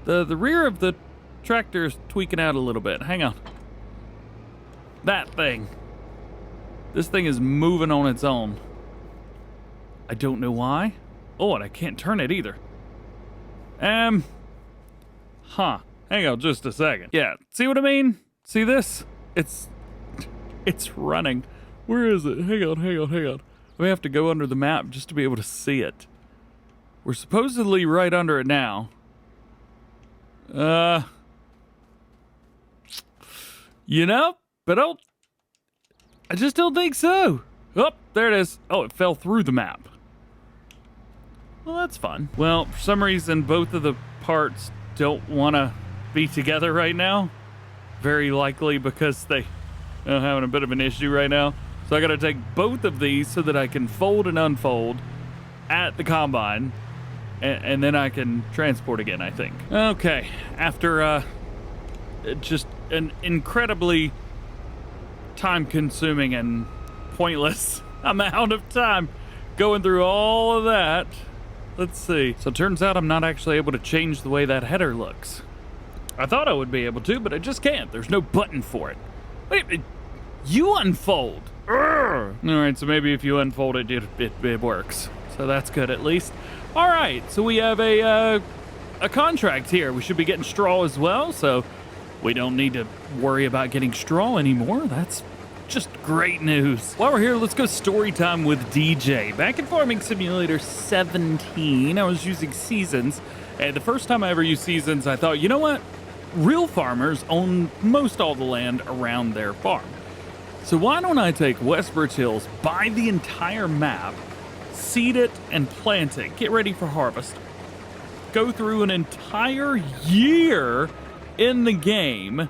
rear of the tractor is tweaking out a little bit. Hang on. That thing. This thing is moving on its own. I don't know why. Oh, and I can't turn it either. Hang on just a second. Yeah, see what I mean? See this? It's running. Where is it? Hang on. We have to go under the map just to be able to see it. We're supposedly right under it now. You know, but I just don't think so. Oh, there it is. Oh, it fell through the map. Well, that's fun. Well, for some reason, both of the parts don't want to be together right now. Very likely because they're having a bit of an issue right now. So I got to take both of these so that I can fold and unfold at the combine. And then I can transport again, I think. Okay, after just an incredibly time-consuming and pointless amount of time going through all of that. Let's see. So it turns out I'm not actually able to change the way that header looks. I thought I would be able to, but I just can't. There's no button for it. Wait, you unfold. Urgh. All right, so maybe if you unfold it, it works. So that's good at least. All right, so we have a contract here. We should be getting straw as well, so we don't need to worry about getting straw anymore. That's just great news. While we're here, let's go story time with DJ. Back in Farming Simulator 17, I was using seasons, and the first time I ever used seasons, I thought, you know what? Real farmers own most all the land around their farm. So why don't I take Westbridge Hills, buy the entire map, seed it and plant it, get ready for harvest, go through an entire year in the game,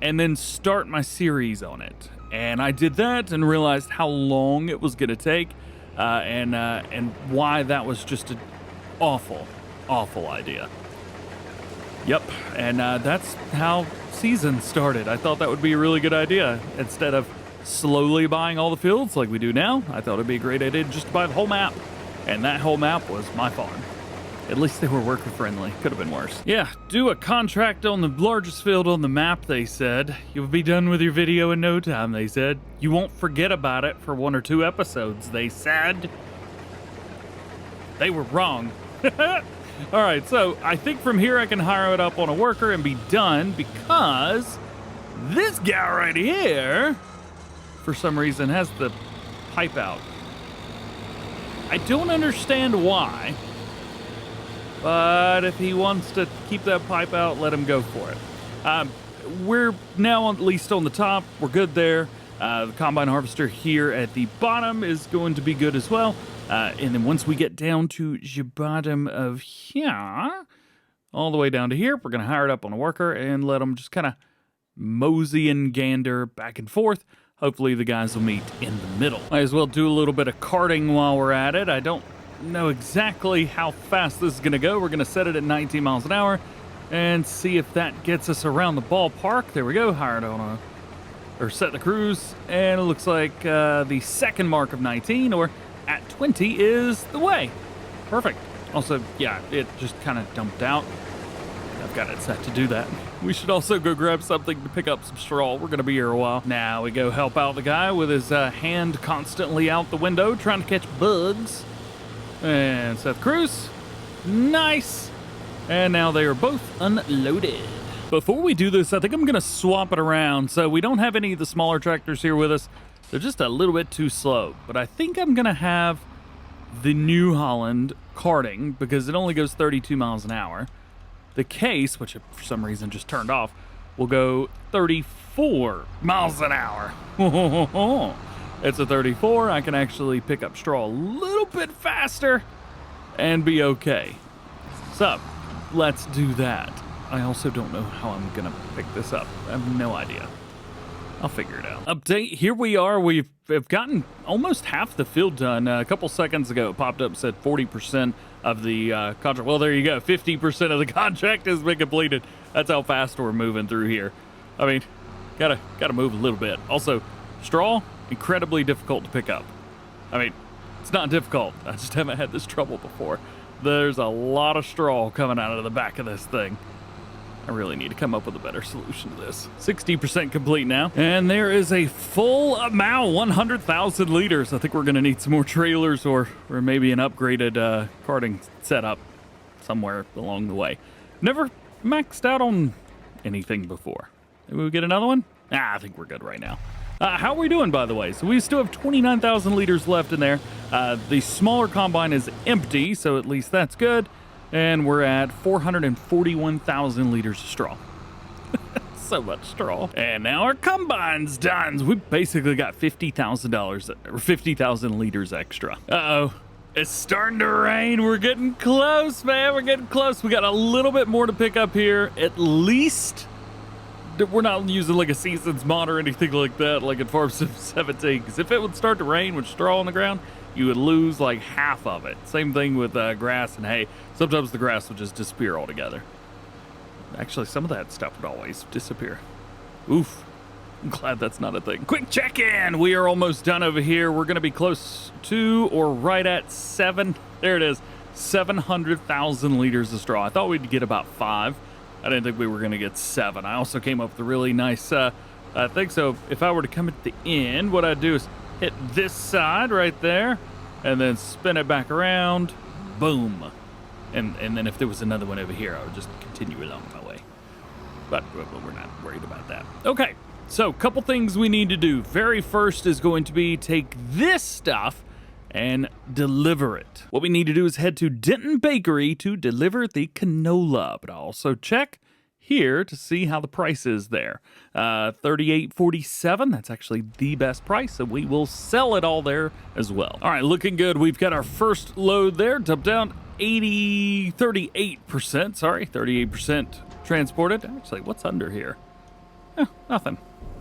and then start my series on it. And I did that and realized how long it was going to take, and why that was just an awful idea. Yep, and that's how season started. I thought that would be a really good idea. Instead of slowly buying all the fields like we do now, I thought it'd be a great idea just to buy the whole map. And that whole map was my farm. At least they were worker friendly. Could have been worse. Yeah, do a contract on the largest field on the map, they said. You'll be done with your video in no time, they said. You won't forget about it for 1 or 2 episodes, they said. They were wrong. All right, so I think from here I can hire it up on a worker and be done, because this guy right here, for some reason, has the pipe out. I don't understand why, but if he wants to keep that pipe out, let him go for it. We're now at least on the top. We're good there. The combine harvester here at the bottom is going to be good as well. And then once we get down to the bottom of here, all the way down to here, we're going to hire it up on a worker and let them just kind of mosey and gander back and forth. Hopefully the guys will meet in the middle. Might as well do a little bit of carting while we're at it. I don't know exactly how fast this is going to go. We're going to set it at 19 miles an hour and see if that gets us around the ballpark. There we go. Hired on set the cruise. And it looks like the second mark of 19, or at 20, is the way. Perfect. Also, yeah, it just kind of dumped out. I've got it set to do that. We should also go grab something to pick up some straw. We're going to be here a while. Now we go help out the guy with his hand constantly out the window trying to catch bugs. And Seth Cruz. Nice. And now they are both unloaded. Before we do this, I think I'm going to swap it around. So we don't have any of the smaller tractors here with us. They're just a little bit too slow. But I think I'm going to have the New Holland carting because it only goes 32 miles an hour. The Case, which for some reason just turned off, will go 34 miles an hour. It's a 34. I can actually pick up straw a little bit faster and be okay. So let's do that. I also don't know how I'm going to pick this up. I have no idea. I'll figure it out. Update, here we are. We've gotten almost half the field done. A couple seconds ago, it popped up, said 40% of the contract. Well, there you go. 50% of the contract has been completed. That's how fast we're moving through here. I mean, gotta move a little bit. Also, straw, incredibly difficult to pick up. I mean, it's not difficult. I just haven't had this trouble before. There's a lot of straw coming out of the back of this thing. I really need to come up with a better solution to this. 60% complete now. And there is a full amount, 100,000 liters. I think we're gonna need some more trailers or maybe an upgraded carting setup somewhere along the way. Never maxed out on anything before. Maybe we get another one? I think we're good right now. How are we doing, by the way? So we still have 29,000 liters left in there. The smaller combine is empty, so at least that's good. And we're at 441,000 liters of straw. So much straw. And now our combine's done. We basically got $50,000 or 50,000 liters extra. Uh-oh. It's starting to rain. We're getting close, man. We're getting close. We got a little bit more to pick up here. At least we're not using like a seasons mod or anything like that, like in Farm Sim 17. Because if it would start to rain with straw on the ground, you would lose like half of it. Same thing with grass and hay. Sometimes the grass would just disappear altogether. Actually, some of that stuff would always disappear. Oof. I'm glad that's not a thing. Quick check-in. We are almost done over here. We're going to be close to or right at there it is, 700,000 liters of straw. I thought we'd get about 5. I didn't think we were going to get 7. I also came up with a really nice thing. So if I were to come at the end, what I'd do is hit this side right there and then spin it back around. Boom. And then if there was another one over here, I would just continue along my way. But we're not worried about that. Okay, so a couple things we need to do. Very first is going to be take this stuff and deliver it. What we need to do is head to Denton Bakery to deliver the canola. But I'll also check here to see how the price is there. $38.47. That's actually the best price, so we will sell it all there as well. All right, looking good. We've got our first load there. Dump down 38%. Sorry, 38% transported. Actually, what's under here? Nothing.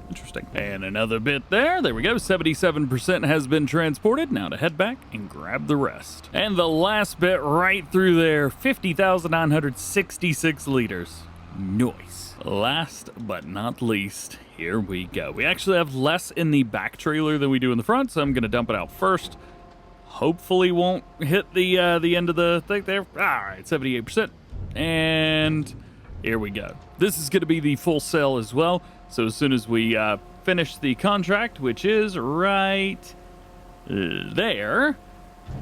Interesting. And another bit there. There we go. 77% has been transported. Now to head back and grab the rest. And the last bit right through there, 50,966 liters. Nice. Last but not least, here we go. We actually have less in the back trailer than we do in the front, so I'm going to dump it out first. Hopefully won't hit the end of the thing there. All right, 78%. And here we go. This is going to be the full sale as well. So as soon as we finish the contract, which is right there,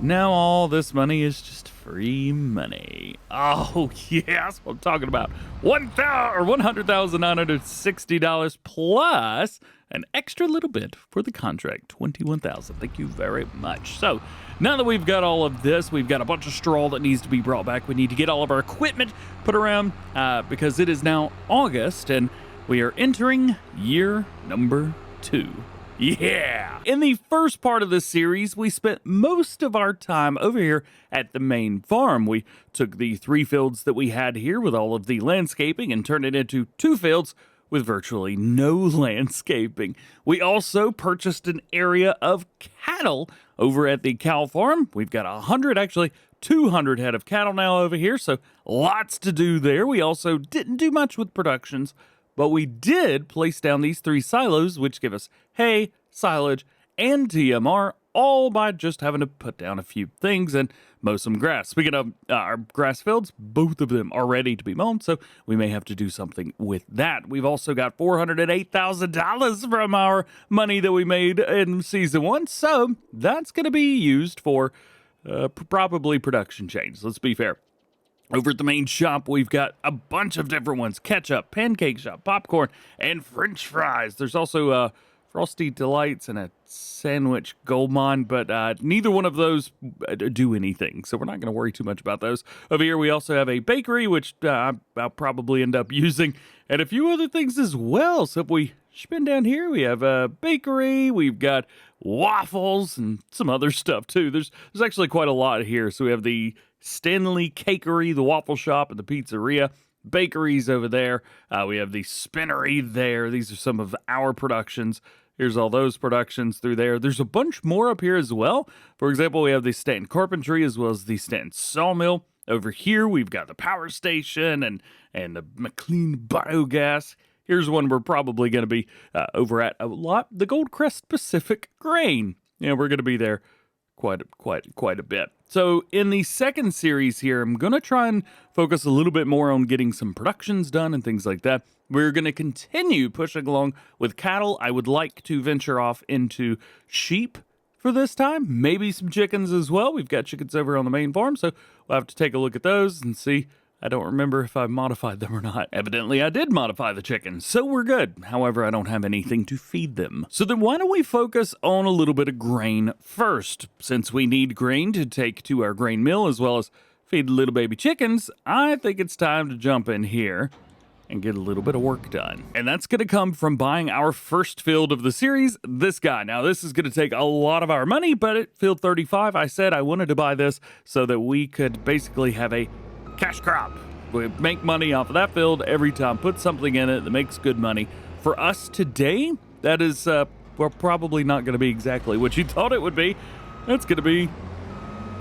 now all this money is just free money. Oh, yeah, that's what I'm talking about. $100,960 plus an extra little bit for the contract, $21,000. Thank you very much. So now that we've got all of this, we've got a bunch of straw that needs to be brought back. We need to get all of our equipment put around because it is now August and we are entering year number 2. Yeah! In the first part of this series, we spent most of our time over here at the main farm. We took the 3 fields that we had here with all of the landscaping and turned it into 2 fields with virtually no landscaping. We also purchased an area of cattle over at the cow farm. We've got 200 head of cattle now over here, so lots to do there. We also didn't do much with productions, but we did place down these 3 silos, which give us hay, silage, and TMR, all by just having to put down a few things and mow some grass. Speaking of our grass fields, both of them are ready to be mown, so we may have to do something with that. We've also got $408,000 from our money that we made in Season 1, so that's going to be used for probably production change. Let's be fair. Over at the main shop, we've got a bunch of different ones. Ketchup, pancake shop, popcorn, and french fries. There's also Frosty Delights and a sandwich gold mine, but neither one of those do anything, so we're not going to worry too much about those. Over here, we also have a bakery, which I'll probably end up using, and a few other things as well. So if we spin down here, we have a bakery, we've got waffles, and some other stuff, too. There's actually quite a lot here. So we have the Stanley Cakery, the waffle shop, and the pizzeria. bakeries over there. We have the spinnery there. These are some of our productions. Here's all those productions through there. There's a bunch more up here as well. For example, we have the Stanton Carpentry as well as the Stanton Sawmill. Over here, we've got the power station and the McLean Biogas. Here's one we're probably going to be over at a lot, the Goldcrest Pacific Grain. Yeah, we're going to be there quite a bit. So in the second series here, I'm going to try and focus a little bit more on getting some productions done and things like that. We're going to continue pushing along with cattle. I would like to venture off into sheep for this time, maybe some chickens as well. We've got chickens over on the main farm, so we'll have to take a look at those and see. I don't remember if I modified them or not. Evidently, I did modify the chickens, so we're good. However, I don't have anything to feed them. So then why don't we focus on a little bit of grain first? Since we need grain to take to our grain mill as well as feed little baby chickens, I think it's time to jump in here and get a little bit of work done. And that's going to come from buying our first field of the series, this guy. Now, this is going to take a lot of our money, but at field 35, I said I wanted to buy this so that we could basically have a cash crop. We make money off of that field every time, put something in it that makes good money. For us today, that is well, probably not going to be exactly what you thought it would be. That's going to be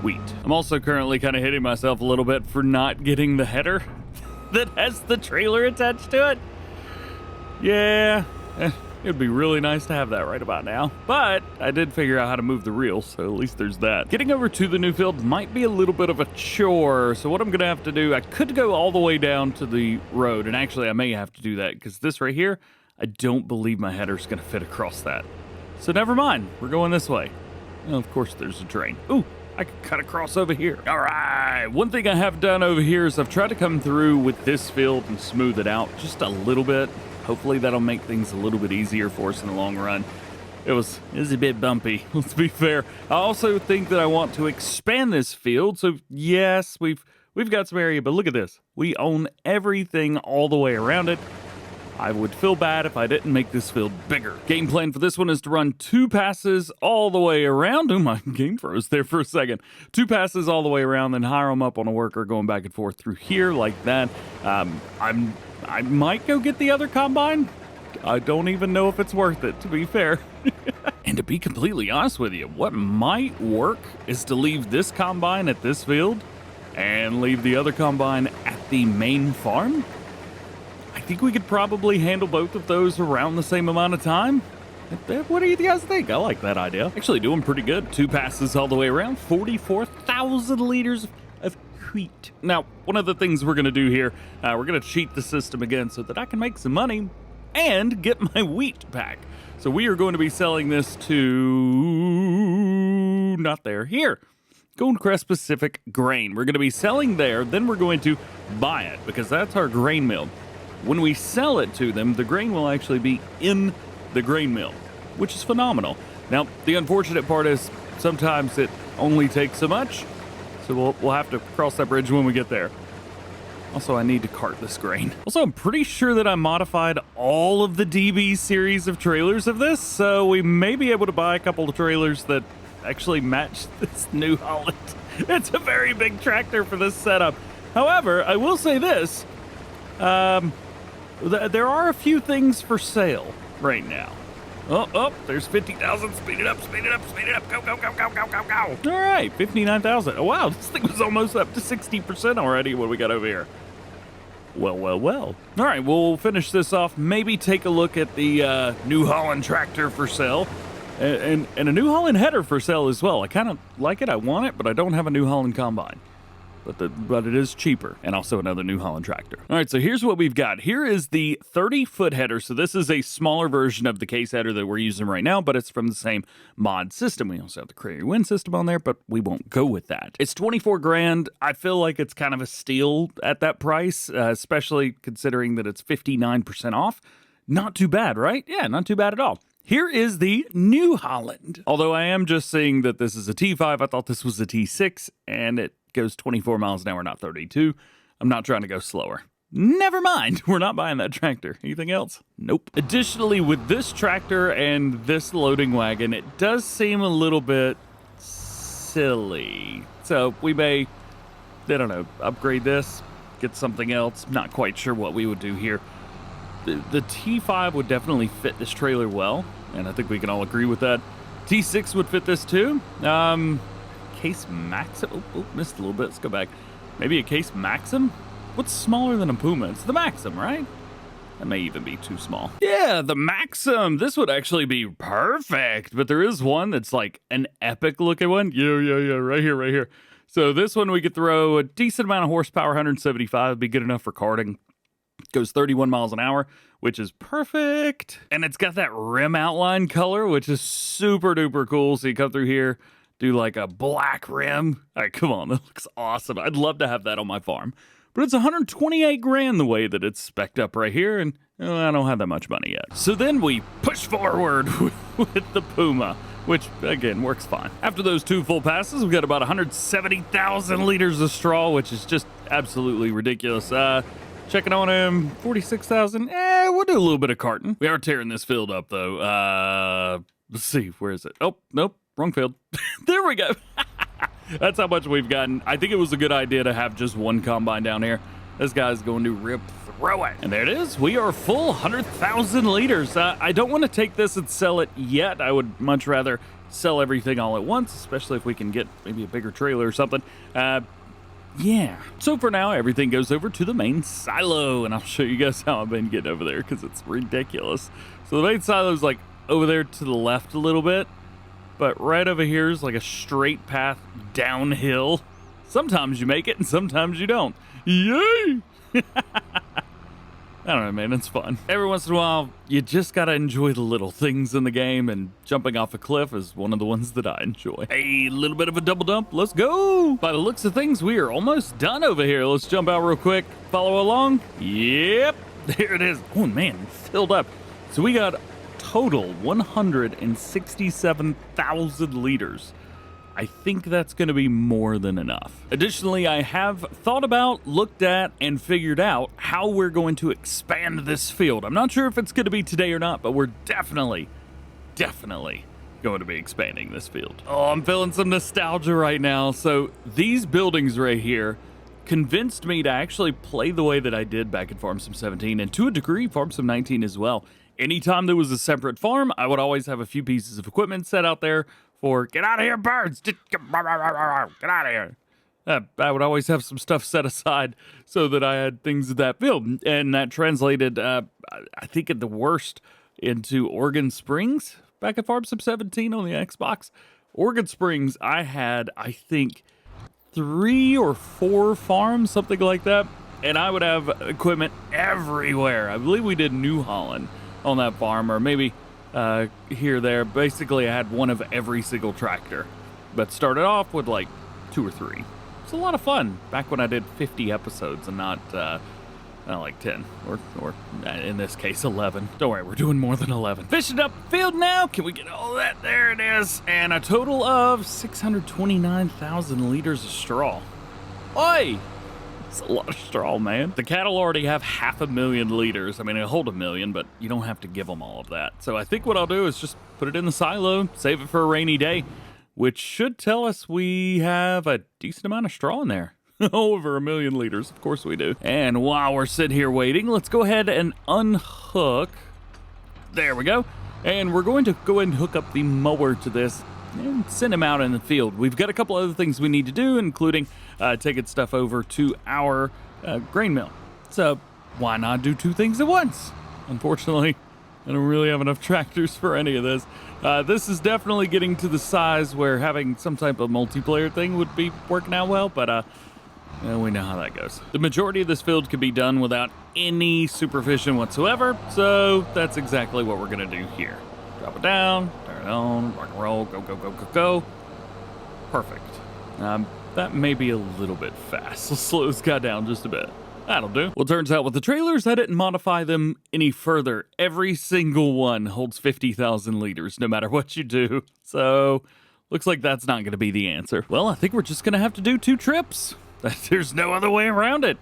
wheat. I'm also currently kind of hitting myself a little bit for not getting the header that has the trailer attached to it. Yeah, it'd be really nice to have that right about now. But I did figure out how to move the reel, so at least there's that. Getting over to the new field might be a little bit of a chore, so what I'm gonna have to do, I could go all the way down to the road, and actually I may have to do that, because this right here, I don't believe my header's gonna fit across that. So never mind, we're going this way. Well, of course there's a drain. Ooh, I could cut across over here. All right, one thing I have done over here is I've tried to come through with this field and smooth it out just a little bit. Hopefully that'll make things a little bit easier for us in the long run. It was a bit bumpy, let's be fair. I also think that I want to expand this field. So yes, we've got some area, but look at this. We own everything all the way around it. I would feel bad if I didn't make this field bigger. Game plan for this one is to run 2 passes all the way around. Oh, my game froze there for a second. 2 passes all the way around, then hire them up on a worker going back and forth through here like that. I might go get the other combine. I don't even know if it's worth it, to be fair. And to be completely honest with you, what might work is to leave this combine at this field and leave the other combine at the main farm. I think we could probably handle both of those around the same amount of time. What do you guys think? I like that idea. Actually doing pretty good. 2 passes all the way around, 44,000 liters of wheat. Now, one of the things we're going to do here, we're going to cheat the system again so that I can make some money and get my wheat back. So we are going to be selling this to, not there, here. Goldcrest Pacific Grain. We're going to be selling there, then we're going to buy it because that's our grain mill. When we sell it to them, the grain will actually be in the grain mill, which is phenomenal. Now, the unfortunate part is sometimes it only takes so much, so we'll have to cross that bridge when we get there. Also, I need to cart this grain. Also, I'm pretty sure that I modified all of the DB series of trailers of this, so we may be able to buy a couple of trailers that actually match this New Holland. It's a very big tractor for this setup. However, I will say this. There are a few things for sale right now. Oh, there's 50,000. Speed it up, speed it up, speed it up. Go, go, go, go, go, go, go. All right, 59,000. Oh, wow, this thing was almost up to 60% already. What do we got over here? Well. All right, we'll finish this off. Maybe take a look at the New Holland tractor for sale. And a New Holland header for sale as well. I kind of like it. I want it, but I don't have a New Holland combine. But it is cheaper, and also another New Holland tractor. All right, so here's what we've got. Here is the 30-foot header. So this is a smaller version of the case header that we're using right now, but it's from the same mod system. We also have the Crary Wind system on there, but we won't go with that. It's 24 grand. I feel like it's kind of a steal at that price, especially considering that it's 59% off. Not too bad, right? Yeah, not too bad at all. Here is the New Holland. Although I am just seeing that this is a T5, I thought this was a T6, and it goes 24 miles an hour, not 32. I'm not trying to go slower. Never mind, we're not buying that tractor. Anything else? Nope. Additionally, with this tractor and this loading wagon, it does seem a little bit silly. So we may, I don't know, upgrade this. get something else. Not quite sure what we would do here. The T5 would definitely fit this trailer well, and I think we can all agree with that. T6 would fit this too. Case Maxim. Oh, missed a little bit. Let's go back. Maybe a Case Maxim? What's smaller than a Puma? It's the Maxim, right? That may even be too small. Yeah, the Maxim. This would actually be perfect, but there is one that's like an epic looking one. Yeah, right here. So this one we could throw a decent amount of horsepower, 175, be good enough for karting. Goes 31 miles an hour, which is perfect. And it's got that rim outline color, which is super duper cool. So you come through here, do like a black rim. All right, come on, that looks awesome. I'd love to have that on my farm. But it's 128 grand the way that it's spec'd up right here, and I don't have that much money yet. So then we push forward with the Puma, which again works fine. After those 2 full passes, we got about 170,000 liters of straw, which is just absolutely ridiculous. Checking on him, 46,000. We'll do a little bit of carting. We are tearing this field up though. Let's see, where is it? Oh, nope, wrong field. There we go. That's how much we've gotten. I think it was a good idea to have just one combine down here. This guy's going to rip through it. And there it is. We are full 100,000 liters. I don't want to take this and sell it yet. I would much rather sell everything all at once, especially if we can get maybe a bigger trailer or something. Yeah. So for now, everything goes over to the main silo, and I'll show you guys how I've been getting over there because it's ridiculous. So the main silo is like over there to the left a little bit, but right over here is like a straight path downhill. Sometimes you make it and sometimes you don't. Yay! I don't know, man, it's fun. Every once in a while, you just gotta enjoy the little things in the game, and jumping off a cliff is one of the ones that I enjoy. A little bit of a double dump, let's go! By the looks of things, we are almost done over here. Let's jump out real quick, follow along. Yep, there it is. Oh man, filled up. So we got total 167,000 liters. I think that's going to be more than enough. Additionally, I have thought about, looked at, and figured out how we're going to expand this field. I'm not sure if it's going to be today or not, but we're definitely going to be expanding this field. Oh, I'm feeling some nostalgia right now. So these buildings right here convinced me to actually play the way that I did back in Farm Sim 17, and to a degree, Farm Sim 19 as well. Anytime there was a separate farm, I would always have a few pieces of equipment set out there for, get out of here, birds, get out of here. I would always have some stuff set aside so that I had things in that field. And that translated, I think at the worst, into Oregon Springs back at Farm Sim 17 on the Xbox. Oregon Springs, I had, I think, 3 or 4 farms, something like that. And I would have equipment everywhere. I believe we did New Holland on that farm, or maybe here, there. Basically, I had one of every single tractor, but started off with like 2 or 3. It's a lot of fun back when I did 50 episodes and not like 10 or in this case 11. Don't worry, we're doing more than 11. Fishing up the field now. Can we get all that? There it is. And a total of 629,000 liters of straw. Oi! It's a lot of straw, man. The cattle already have 500,000 liters. I mean, it'll hold 1 million, but you don't have to give them all of that. So I think what I'll do is just put it in the silo, save it for a rainy day, which should tell us we have a decent amount of straw in there. Over 1 million liters, of course we do. And while we're sitting here waiting, let's go ahead and unhook. There we go. And we're going to go ahead and hook up the mower to this and send him out in the field. We've got a couple other things we need to do, including taking stuff over to our grain mill. So why not do 2 things at once? Unfortunately, I don't really have enough tractors for any of this. This is definitely getting to the size where having some type of multiplayer thing would be working out well, but we know how that goes. The majority of this field can be done without any supervision whatsoever, so that's exactly what we're gonna do here. Drop it down, turn it on, rock and roll, go, go, go, go, go. Perfect. That may be a little bit fast. Let's slow this guy down just a bit. That'll do. Well, turns out with the trailers, I didn't modify them any further. Every single one holds 50,000 liters, no matter what you do. So, looks like that's not going to be the answer. Well, I think we're just going to have to do 2 trips. There's no other way around it.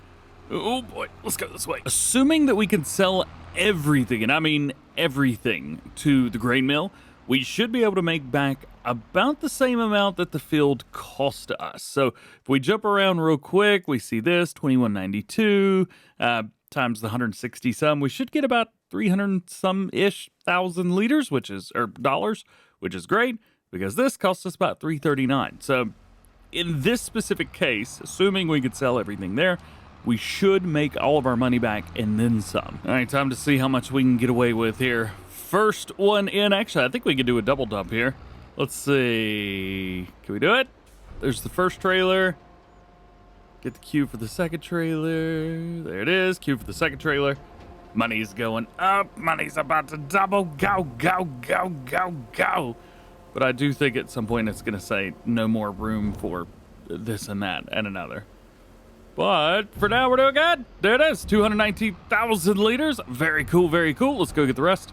Oh boy, let's go this way. Assuming that we can sell everything, and I mean everything, to the grain mill, we should be able to make back about the same amount that the field cost us. So if we jump around real quick, we see this 2192 times the 160 some. We should get about 300 some ish thousand liters, or dollars, which is great because this cost us about 339. So in this specific case, assuming we could sell everything there, we should make all of our money back and then some. All right, time to see how much we can get away with here. First one in. Actually, I think we could do a double dump here. Let's see. Can we do it? There's the first trailer. Get the queue for the second trailer. There it is. Queue for the second trailer. Money's going up. Money's about to double. Go, go, go, go, go. But I do think at some point it's going to say no more room for this and that and another. But for now, we're doing good. There it is. 219,000 liters. Very cool, very cool. Let's go get the rest.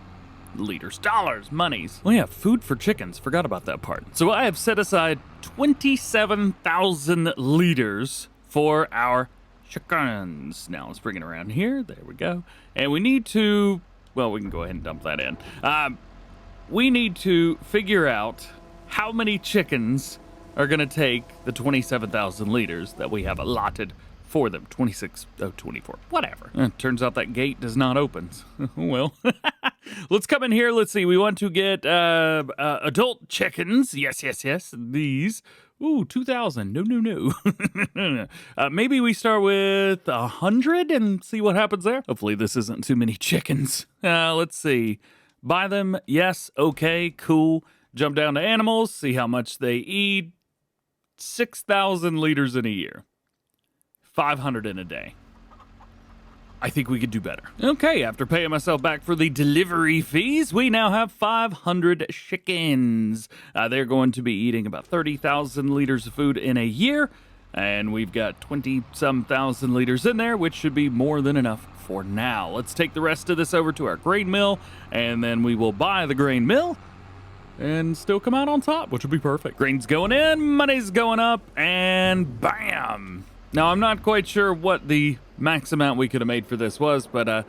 Liters, dollars, monies. Oh yeah, food for chickens. Forgot about that part. So I have set aside 27,000 liters for our chickens. Now let's bring it around here. There we go. And we need to, well, we can go ahead and dump that in. We need to figure out how many chickens are going to take the 27,000 liters that we have allotted for them. 24, whatever. Turns out that gate does not open. Well, let's come in here. Let's see. We want to get adult chickens. Yes, yes, yes. These. Ooh, 2,000. No, no, no. Maybe we start with 100 and see what happens there. Hopefully this isn't too many chickens. Let's see. Buy them. Yes. Okay, cool. Jump down to animals. See how much they eat. 6,000 liters in a year. 500 in a day. I think we could do better. Okay, after paying myself back for the delivery fees, we now have 500 chickens. They're going to be eating about 30,000 liters of food in a year, and we've got 20-some thousand liters in there, which should be more than enough for now. Let's take the rest of this over to our grain mill, and then we will buy the grain mill and still come out on top, which will be perfect. Grain's going in, money's going up, and bam! Now, I'm not quite sure what the max amount we could have made for this was, but,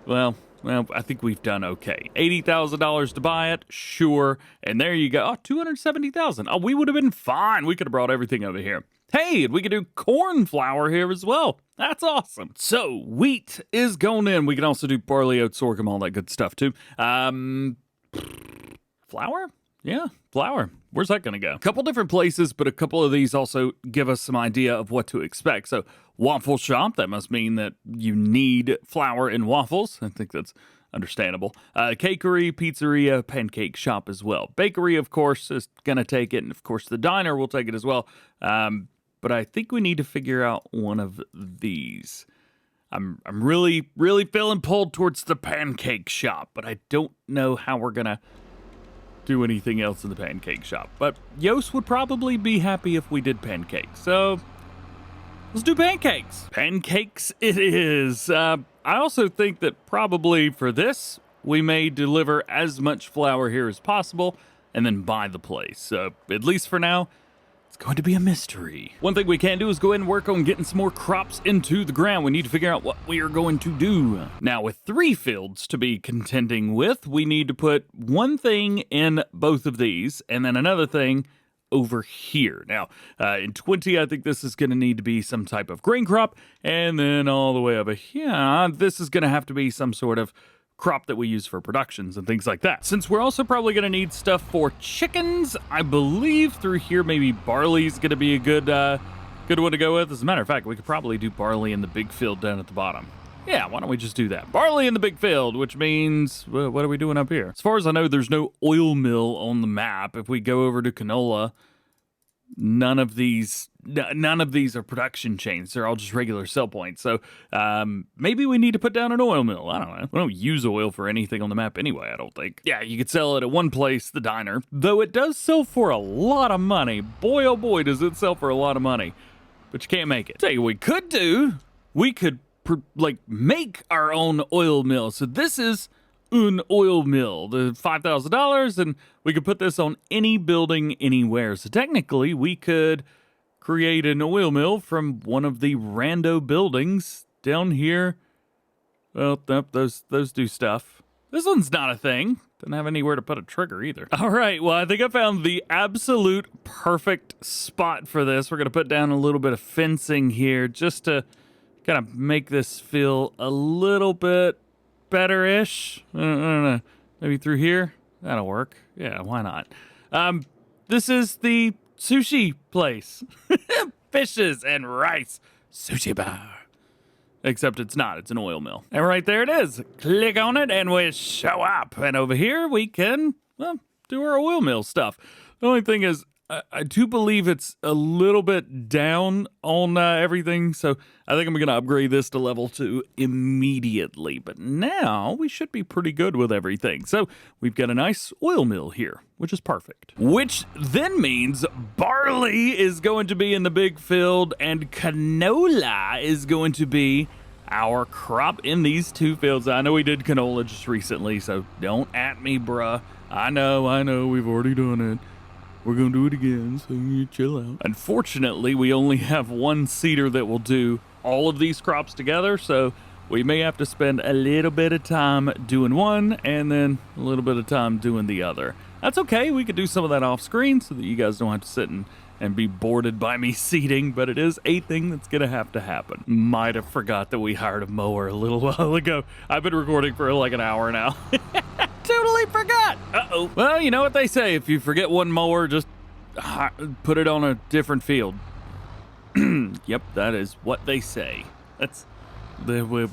well, I think we've done okay. $80,000 to buy it, sure. And there you go. Oh, $270,000. Oh, we would have been fine. We could have brought everything over here. Hey, and we could do corn flour here as well. That's awesome. So, wheat is going in. We can also do barley, oats, sorghum, all that good stuff, too. Flour? Yeah, flour. Where's that going to go? A couple different places, but a couple of these also give us some idea of what to expect. So, waffle shop, that must mean that you need flour in waffles. I think that's understandable. Cakery, pizzeria, pancake shop as well. Bakery, of course, is going to take it. And, of course, the diner will take it as well. But I think we need to figure out one of these. I'm really, really feeling pulled towards the pancake shop, but I don't know how we're going to do anything else in the pancake shop. But Yost would probably be happy if we did pancakes. So let's do pancakes. Pancakes it is. I also think that probably for this, we may deliver as much flour here as possible and then buy the place. So at least for now, it's going to be a mystery. One thing we can do is go ahead and work on getting some more crops into the ground. We need to figure out what we are going to do. Now, with 3 fields to be contending with, we need to put one thing in both of these and then another thing over here. Now, in 20, I think this is going to need to be some type of grain crop, and then all the way over here, this is going to have to be some sort of crop that we use for productions and things like that. Since we're also probably going to need stuff for chickens, I believe through here maybe barley's going to be a good one to go with. As a matter of fact, we could probably do barley in the big field down at the bottom. Yeah, why don't we just do that? Barley in the big field, which means, well, what are we doing up here? As far as I know, there's no oil mill on the map. If we go over to canola, none of these are production chains. They're all just regular sell points. So maybe we need to put down an oil mill. I don't know. We don't use oil for anything on the map anyway, I don't think. Yeah, you could sell it at one place, the diner, though it does sell for a lot of money. Boy, oh boy, does it sell for a lot of money. But you can't make it. Tell you what we could do. We could make our own oil mill. So this is an oil mill, the $5,000, and we could put this on any building anywhere. So technically, we could create an oil mill from one of the rando buildings down here. Well, those do stuff. This one's not a thing. Doesn't have anywhere to put a trigger either. All right, well, I think I found the absolute perfect spot for this. We're gonna put down a little bit of fencing here just to kind of make this feel a little bit better-ish. I don't know, maybe through here? That'll work. Yeah, why not? This is the sushi place. Fishes and rice sushi bar. Except it's not, it's an oil mill. And right there it is. Click on it and we show up. And over here we can, well, do our oil mill stuff. The only thing is, I do believe it's a little bit down on everything, so I think I'm going to upgrade this to level 2 immediately. But now we should be pretty good with everything. So we've got a nice oil mill here, which is perfect. Which then means barley is going to be in the big field and canola is going to be our crop in these 2 fields. I know we did canola just recently, so don't at me, bruh. I know, we've already done it. We're gonna do it again, so you chill out. Unfortunately, we only have 1 seeder that will do all of these crops together, so we may have to spend a little bit of time doing one and then a little bit of time doing the other. That's okay, we could do some of that off screen so that you guys don't have to sit and be boarded by me seeding, but it is a thing that's gonna have to happen. Might have forgot that we hired a mower a little while ago. I've been recording for like an hour now. Totally forgot. Uh-oh. Well, you know what they say, if you forget one mower, just put it on a different field. Yep, that is what they say.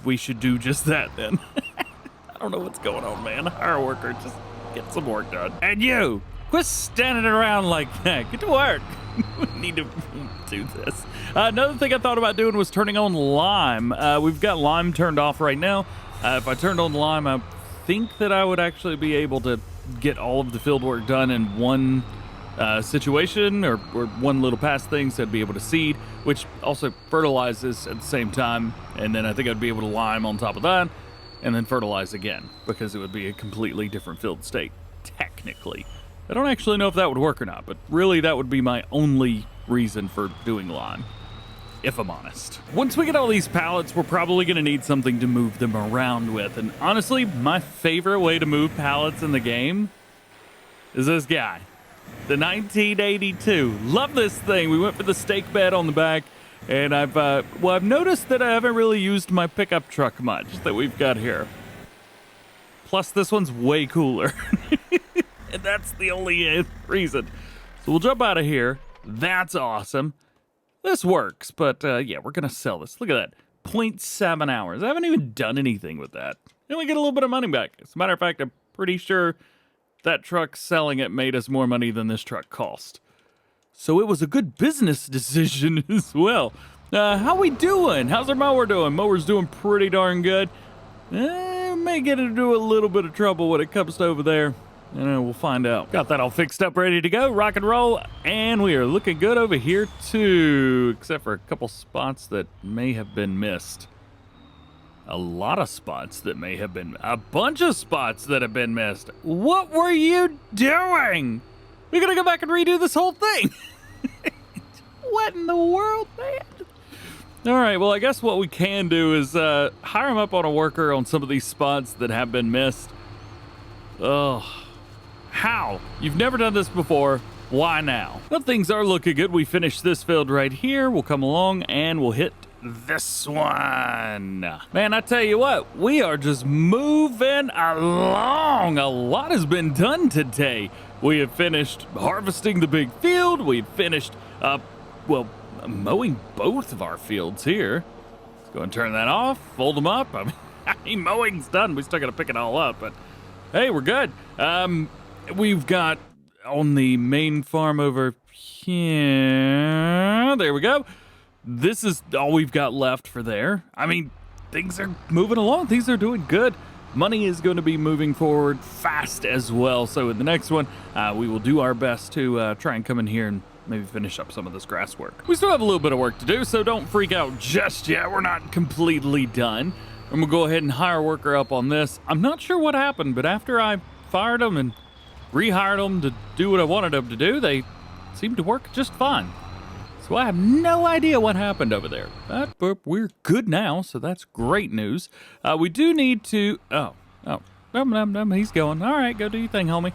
We should do just that then. I don't know what's going on, man. Hire a worker, just get some work done. And you, quit standing around like that. Get to work. We need to do this. Another thing I thought about doing was turning on lime. We've got lime turned off right now. If I turned on lime, I think that I would actually be able to get all of the field work done in one situation or one little pass thing, so I'd be able to seed, which also fertilizes at the same time, and then I think I'd be able to lime on top of that and then fertilize again, because it would be a completely different field state technically. I don't actually know if that would work or not, but really that would be my only reason for doing lime, if I'm honest. Once we get all these pallets, we're probably gonna need something to move them around with. And honestly, my favorite way to move pallets in the game is this guy, the 1982. Love this thing. We went for the stake bed on the back, and I've noticed that I haven't really used my pickup truck much that we've got here. Plus, this one's way cooler. And that's the only reason. So we'll jump out of here. That's awesome. This works, but yeah, we're gonna sell this. Look at that, 0.7 hours. I haven't even done anything with that. And we get a little bit of money back. As a matter of fact, I'm pretty sure that truck selling it made us more money than this truck cost. So it was a good business decision as well. How we doing? How's our mower doing? Mower's doing pretty darn good. May get into a little bit of trouble when it comes to over there. We'll find out. Got that all fixed up, ready to go, rock and roll, and we are looking good over here too, except for a couple spots that may have been missed. A lot of spots that may have been, a bunch of spots that have been missed. What were you doing? We're gonna go back and redo this whole thing. What in the world, man? All right, well, I guess what we can do is hire him up on a worker on some of these spots that have been missed. Oh. How? You've never done this before. Why now? Well, things are looking good. We finished this field right here. We'll come along and we'll hit this one. Man, I tell you what, we are just moving along. A lot has been done today. We have finished harvesting the big field. We've finished, mowing both of our fields here. Let's go and turn that off, fold them up. I mean, mowing's done. We still got to pick it all up, but hey, we're good. We've got on the main farm over here. There we go. This is all we've got left for there. I mean, things are moving along. Things are doing good. Money is going to be moving forward fast as well. So in the next one, we will do our best to try and come in here and maybe finish up some of this grass work. We still have a little bit of work to do, so don't freak out just yet. We're not completely done. I'm gonna go ahead and hire a worker up on this. I'm not sure what happened, but after I fired them and rehired them to do what I wanted them to do, they seemed to work just fine. So I have no idea what happened over there. But we're good now, so that's great news. We do need to... Oh, he's going. All right, go do your thing, homie.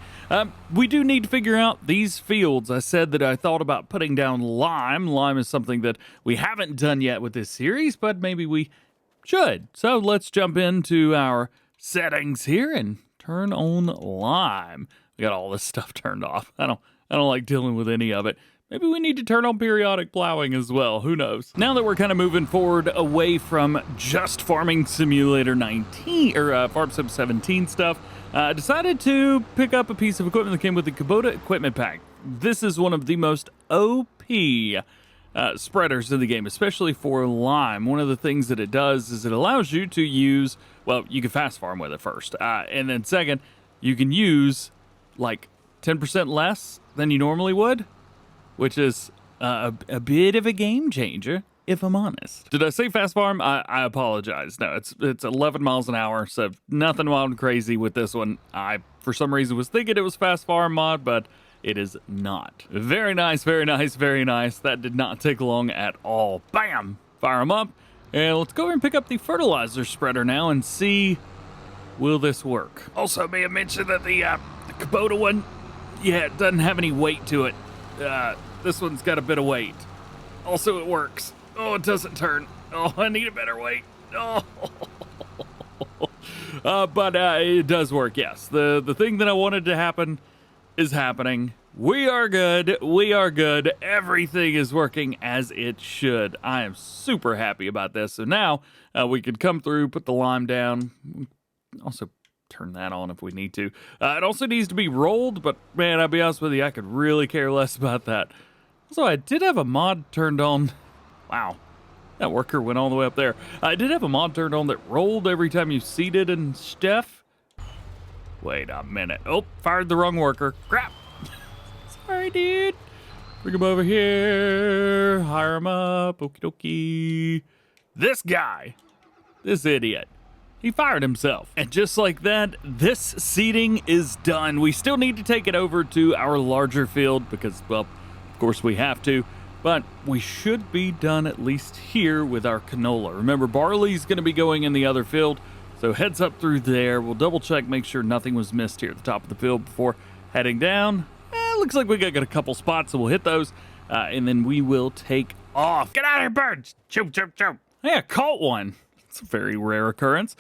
We do need to figure out these fields. I said that I thought about putting down lime. Lime is something that we haven't done yet with this series, but maybe we should. So let's jump into our settings here and turn on lime. We got all this stuff turned off. I don't like dealing with any of it. Maybe we need to turn on periodic plowing as well. Who knows? Now that we're kind of moving forward away from just Farming Simulator 19 or Farm Sim 17 stuff, I decided to pick up a piece of equipment that came with the Kubota equipment pack. This is one of the most OP spreaders in the game, especially for lime. One of the things that it does is it allows you to use, well, you can fast farm with it first, and then second, you can use like 10% less than you normally would, which is a bit of a game changer, if I'm honest. Did I say fast farm? I apologize. No, it's 11 miles an hour, so nothing wild and crazy with this one. I, for some reason, was thinking it was fast farm mod, but it is not. Very nice, very nice, very nice. That did not take long at all. Bam! Fire them up. And let's go over and pick up the fertilizer spreader now and see, will this work? Also, may have mentioned that the Kubota one, yeah, it doesn't have any weight to it. This one's got a bit of weight. Also, it works. Oh, it doesn't turn. Oh, I need a better weight. Oh. But it does work, yes. The thing that I wanted to happen is happening. We are good. We are good. Everything is working as it should. I am super happy about this. So now we could come through, put the lime down. Also, turn that on if we need to. It also needs to be rolled, but man, I'll be honest with you, I could really care less about that. So I did have a mod turned on. Wow, that worker went all the way up there. I did have a mod turned on that rolled every time you seeded and stuff. Wait a minute. Oh, fired the wrong worker. Crap. Sorry, dude. Bring him over here. Hire him up. Okie dokie. This guy. This idiot. He fired himself. And just like that, this seeding is done. We still need to take it over to our larger field because, well, of course we have to. But we should be done at least here with our canola. Remember, barley's going to be going in the other field. So heads up through there. We'll double check, make sure nothing was missed here at the top of the field before heading down. Looks like we got a couple spots, so we'll hit those. And then we will take off. Get out of here, birds. Choop, choop, choop. Hey, I caught one. It's a very rare occurrence.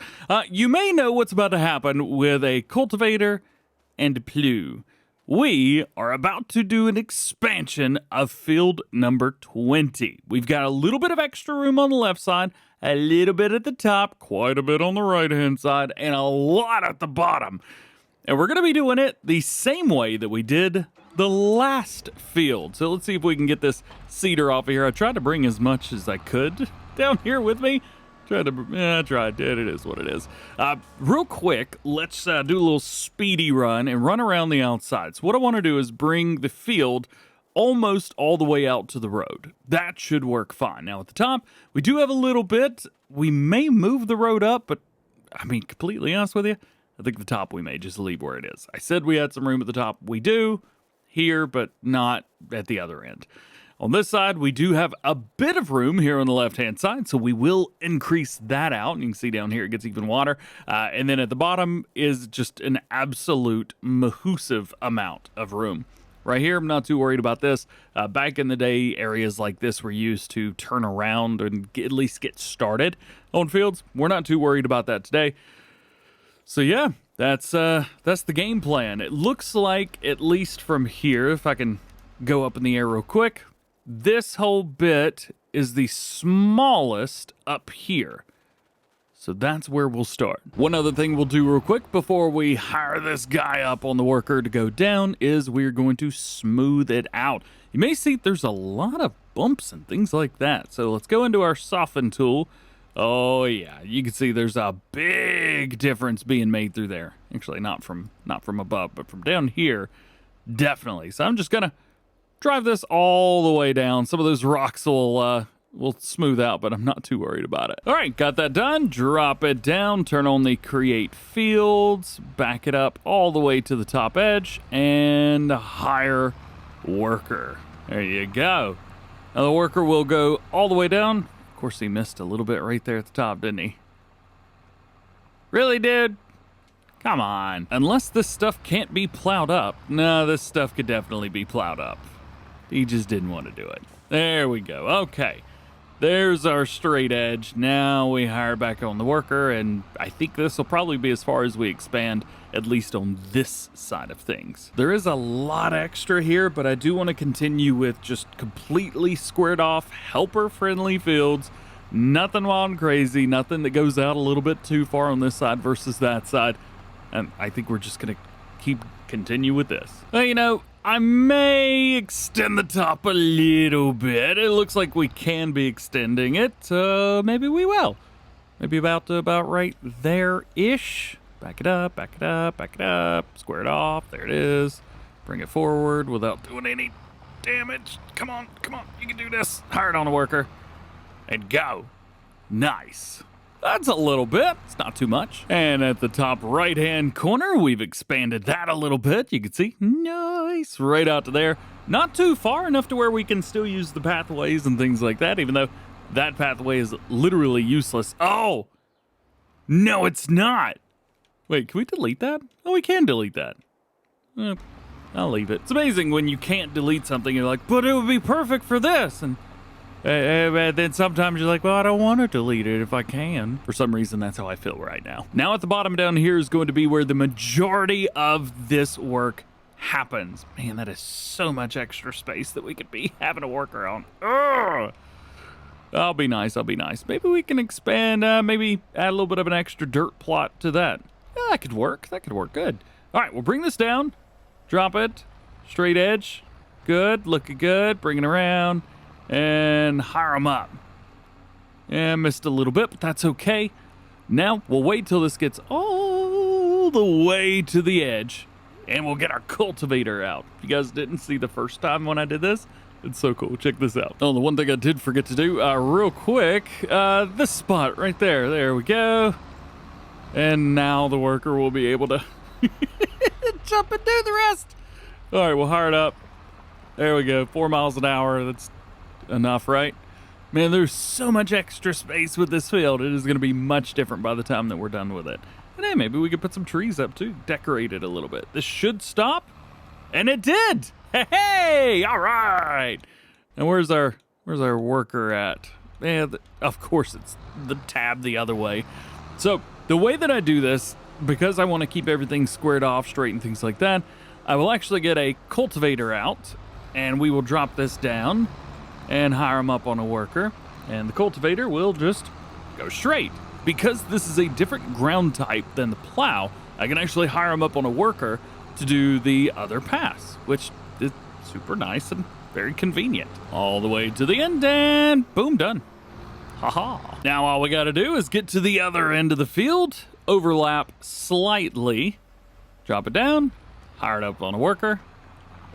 You may know what's about to happen with a cultivator and a plow. We are about to do an expansion of field number 20. We've got a little bit of extra room on the left side, a little bit at the top, quite a bit on the right-hand side, and a lot at the bottom. And we're going to be doing it the same way that we did the last field. So let's see if we can get this cedar off of here. I tried to bring as much as I could down here with me. I tried. It is what it is. Real quick, let's do a little speedy run and run around the outside. So what I want to do is bring the field almost all the way out to the road. That should work fine. Now at the top, we do have a little bit. We may move the road up, but I mean, completely honest with you, I think the top we may just leave where it is. I said we had some room at the top. We do here, but not at the other end. On this side, we do have a bit of room here on the left-hand side, so we will increase that out. And you can see down here it gets even water. And then at the bottom is just an absolute massive amount of room. Right here, I'm not too worried about this. Back in the day, areas like this were used to turn around and at least get started on fields. We're not too worried about that today. So yeah, that's the game plan. It looks like, at least from here, if I can go up in the air real quick, this whole bit is the smallest up here. So that's where we'll start. One other thing we'll do real quick before we hire this guy up on the worker to go down is we're going to smooth it out. You may see there's a lot of bumps and things like that. So let's go into our soften tool. Oh yeah, you can see there's a big difference being made through there. Actually, not from above, but from down here, definitely. So I'm just gonna drive this all the way down. Some of those rocks will smooth out, but I'm not too worried about it. All right, got that done. Drop it down, turn on the create fields, back it up all the way to the top edge, and hire worker. There you go. Now the worker will go all the way down. Of course, he missed a little bit right there at the top, didn't he? Really, dude? Come on. Unless this stuff can't be plowed up. No, this stuff could definitely be plowed up. He just didn't want to do it. There we go. Okay. There's our straight edge. Now we hire back on the worker, and I think this will probably be as far as we expand, at least on this side of things. There is a lot extra here, but I do want to continue with just completely squared off, helper-friendly fields. Nothing wild and crazy, nothing that goes out a little bit too far on this side versus that side. And I think we're just going to continue with this. Well, you know, I may extend the top a little bit. It looks like we can be extending it. Maybe we will. Maybe about right there-ish. Back it up, back it up, back it up. Square it off. There it is. Bring it forward without doing any damage. Come on, come on. You can do this. Hire it on a worker. And go. Nice. That's a little bit. It's not too much. And at the top right-hand corner, we've expanded that a little bit. You can see, nice, right out to there. Not too far enough to where we can still use the pathways and things like that, even though that pathway is literally useless. Oh, no, it's not. Wait, can we delete that? Oh, we can delete that. I'll leave it. It's amazing when you can't delete something. You're like, but it would be perfect for this. And then sometimes you're like, well, I don't want to delete it if I can. For some reason, that's how I feel right now. Now at the bottom down here is going to be where the majority of this work happens. Man, that is so much extra space that we could be having a worker on. Ugh. I'll be nice, I'll be nice. Maybe we can expand, maybe add a little bit of an extra dirt plot to that. Yeah, that could work good. All right, we'll bring this down, drop it, straight edge, good, looking good, bring it around, and hire them up. Yeah, missed a little bit, but that's okay. Now, we'll wait till this gets all the way to the edge, and we'll get our cultivator out. If you guys didn't see the first time when I did this, it's so cool. Check this out. Oh, the one thing I did forget to do real quick, this spot right there. There we go. And now the worker will be able to jump and do the rest. All right, we'll hire it up. There we go, 4 miles an hour. That's enough, right? Man, there's so much extra space with this field. It is going to be much different by the time that we're done with it. And hey, maybe we could put some trees up too, decorate it a little bit. This should stop, and it did. Hey, all right. And where's our worker at? Yeah, of course it's the tab the other way. So the way that I do this, because I want to keep everything squared off, straight, and things like that, I will actually get a cultivator out, and we will drop this down and hire them up on a worker, and the cultivator will just go straight. Because this is a different ground type than the plow, I can actually hire them up on a worker to do the other pass, which is super nice and very convenient. All the way to the end, and boom, done. Haha. Now all we gotta do is get to the other end of the field, overlap slightly, drop it down, hire it up on a worker,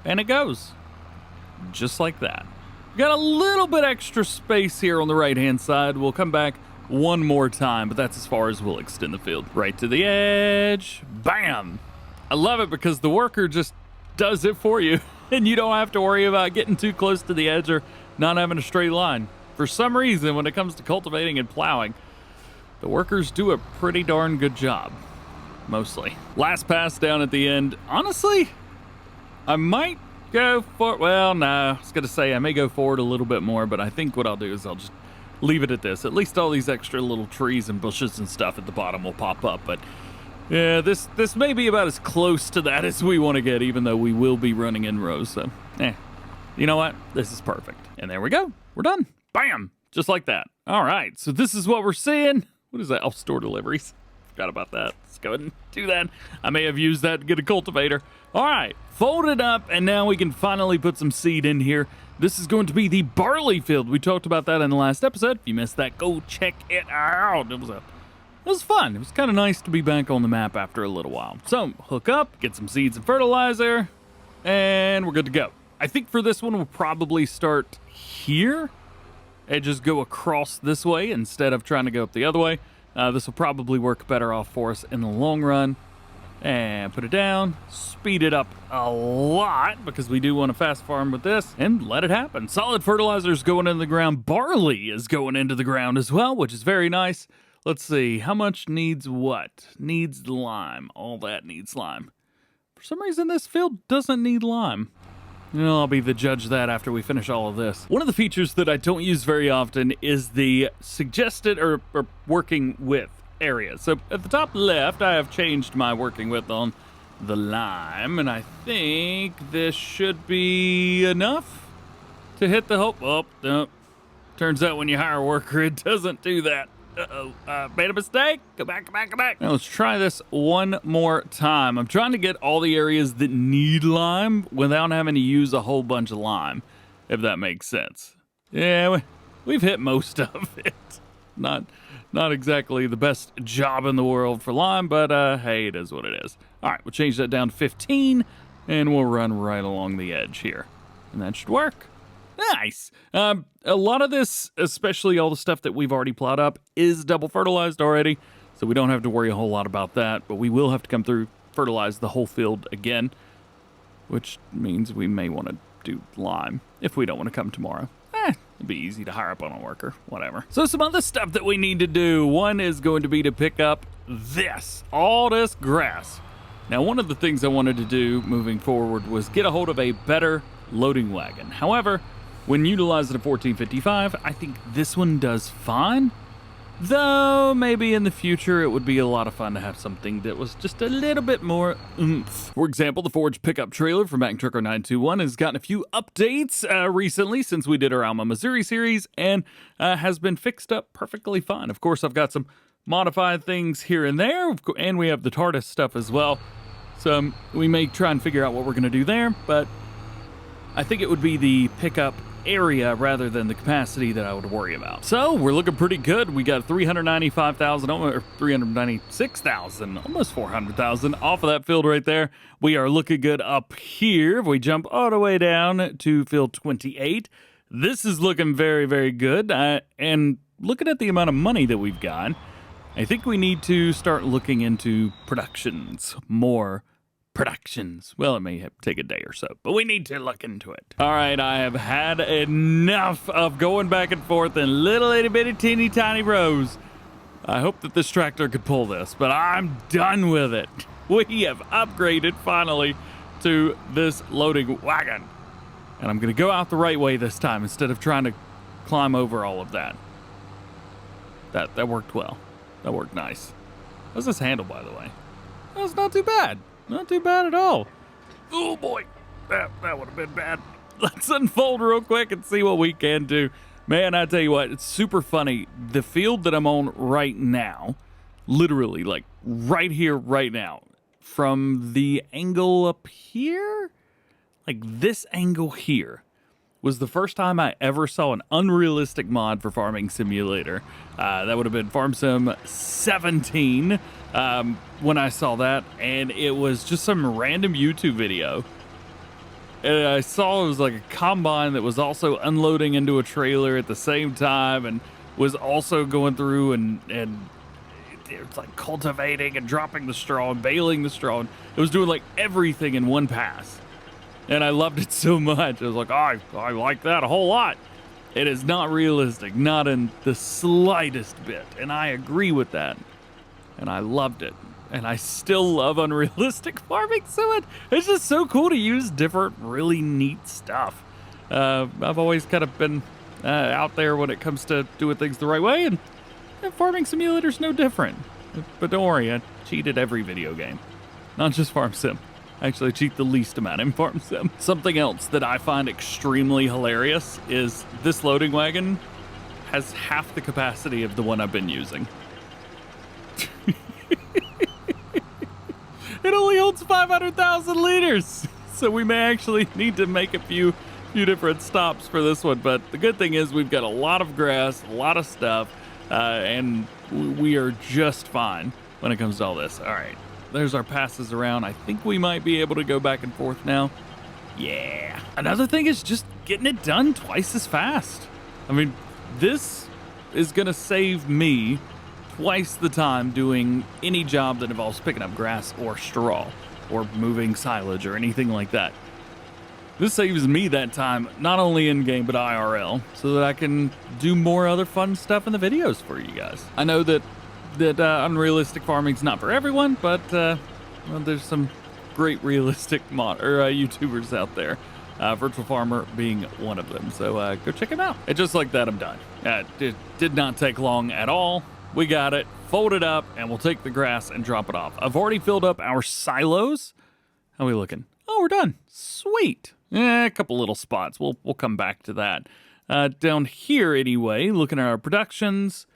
and it goes. Just like that. Got a little bit extra space here on the right-hand side. We'll come back one more time, but that's as far as we'll extend the field. Right to the edge. Bam! I love it because the worker just does it for you, and you don't have to worry about getting too close to the edge or not having a straight line. For some reason, when it comes to cultivating and plowing, the workers do a pretty darn good job. Mostly. Last pass down at the end. Honestly, I might go for, well, no, I was gonna say I may go forward a little bit more, but I think what I'll do is I'll just leave it at this. At least all these extra little trees and bushes and stuff at the bottom will pop up, but yeah, this may be about as close to that as we want to get, even though we will be running in rows, so you know what? This is perfect. And there we go. We're done. Bam! Just like that. All right, so this is what we're seeing. What is that? Oh, store deliveries. Forgot about that. Let's go ahead and do that. I may have used that to get a cultivator. All right, fold it up, and now we can finally put some seed in here. This is going to be the barley field. We talked about that in the last episode. If you missed that, go check it out. It was fun. It was kind of nice to be back on the map after a little while. So, hook up, get some seeds and fertilizer, and we're good to go. I think for this one, we'll probably start here and just go across this way instead of trying to go up the other way. This will probably work better off for us in the long run. And put it down, speed it up a lot because we do want to fast farm with this, and let it happen. Solid fertilizer is going into the ground. Barley is going into the ground as well, which is very nice. Let's see, how much needs what? Needs lime. All that needs lime. For some reason, this field doesn't need lime. Well, I'll be the judge of that after we finish all of this. One of the features that I don't use very often is the suggested or working with area. So at the top left, I have changed my working with on the lime, and I think this should be enough to hit the hope. Oh, no. Turns out when you hire a worker, it doesn't do that. Made a mistake. Go back. Now let's try this one more time. I'm trying to get all the areas that need lime without having to use a whole bunch of lime, if that makes sense. Yeah, we've hit most of it. Not exactly the best job in the world for lime, but hey, it is what it is. All right, we'll change that down to 15, and we'll run right along the edge here, and that should work. Nice. A lot of this, especially all the stuff that we've already plowed up, is double fertilized already, so we don't have to worry a whole lot about that, but we will have to come through, fertilize the whole field again, which means we may want to do lime if we don't want to come tomorrow. It'd be easy to hire up on a worker, whatever. So some other stuff that we need to do. One is going to be to pick up all this grass. Now, one of the things I wanted to do moving forward was get a hold of a better loading wagon. However, when utilizing a 1455, I think this one does fine. Though, maybe in the future, it would be a lot of fun to have something that was just a little bit more oomph. For example, the Forge pickup trailer from Mac Trucker 921 has gotten a few updates recently since we did our Alma, Missouri series, and has been fixed up perfectly fine. Of course, I've got some modified things here and there, and we have the TARDIS stuff as well. So we may try and figure out what we're going to do there, but I think it would be the pickup area rather than the capacity that I would worry about. So we're looking pretty good. We got 395,000 or 396,000, almost 400,000 off of that field right there. We are looking good up here. If we jump all the way down to field 28, this is looking very, very good. And looking at the amount of money that we've got, I think we need to start looking into more productions. Well, it may take a day or so, but we need to look into it. All right, I have had enough of going back and forth in little itty bitty teeny tiny rows. I hope that this tractor could pull this, but I'm done with it. We have upgraded finally to this loading wagon, and I'm gonna go out the right way this time instead of trying to climb over all of that. That worked well. That worked nice. How's this handle, by the way? That's not too bad. Not too bad at all. Oh boy, that would have been bad. Let's unfold real quick and see what we can do. Man, I tell you what, it's super funny. The field that I'm on right now, literally like right here, right now, from the angle up here, like this angle here, was the first time I ever saw an unrealistic mod for Farming Simulator. That would have been Farm Sim 17 when I saw that, and it was just some random YouTube video. And I saw it was like a combine that was also unloading into a trailer at the same time and was also going through and it was like cultivating and dropping the straw and baling the straw. And it was doing like everything in one pass. And I loved it so much. I was like, oh, I like that a whole lot. It is not realistic, not in the slightest bit. And I agree with that. And I loved it. And I still love unrealistic farming so much. It's just so cool to use different, really neat stuff. I've always kind of been out there when it comes to doing things the right way. And Farming Simulator's no different. But don't worry, I cheated every video game. Not just Farm Sim. I actually cheat the least amount in Farm Sim. Something else that I find extremely hilarious is this loading wagon has half the capacity of the one I've been using. It only holds 500,000 liters. So we may actually need to make a few different stops for this one. But the good thing is we've got a lot of grass, a lot of stuff, and we are just fine when it comes to all this. All right. There's our passes around. I think we might be able to go back and forth now. Yeah. Another thing is just getting it done twice as fast. I mean, this is going to save me twice the time doing any job that involves picking up grass or straw or moving silage or anything like that. This saves me that time, not only in-game, but IRL, so that I can do more other fun stuff in the videos for you guys. I know that that unrealistic farming's not for everyone, but well, there's some great realistic YouTubers out there. Virtual Farmer being one of them. So go check him out. And just like that, I'm done. It did not take long at all. We got it, fold it up, and we'll take the grass and drop it off. I've already filled up our silos. How are we looking? Oh, we're done. Sweet. A couple little spots. We'll come back to that. Down here anyway, looking at our productions,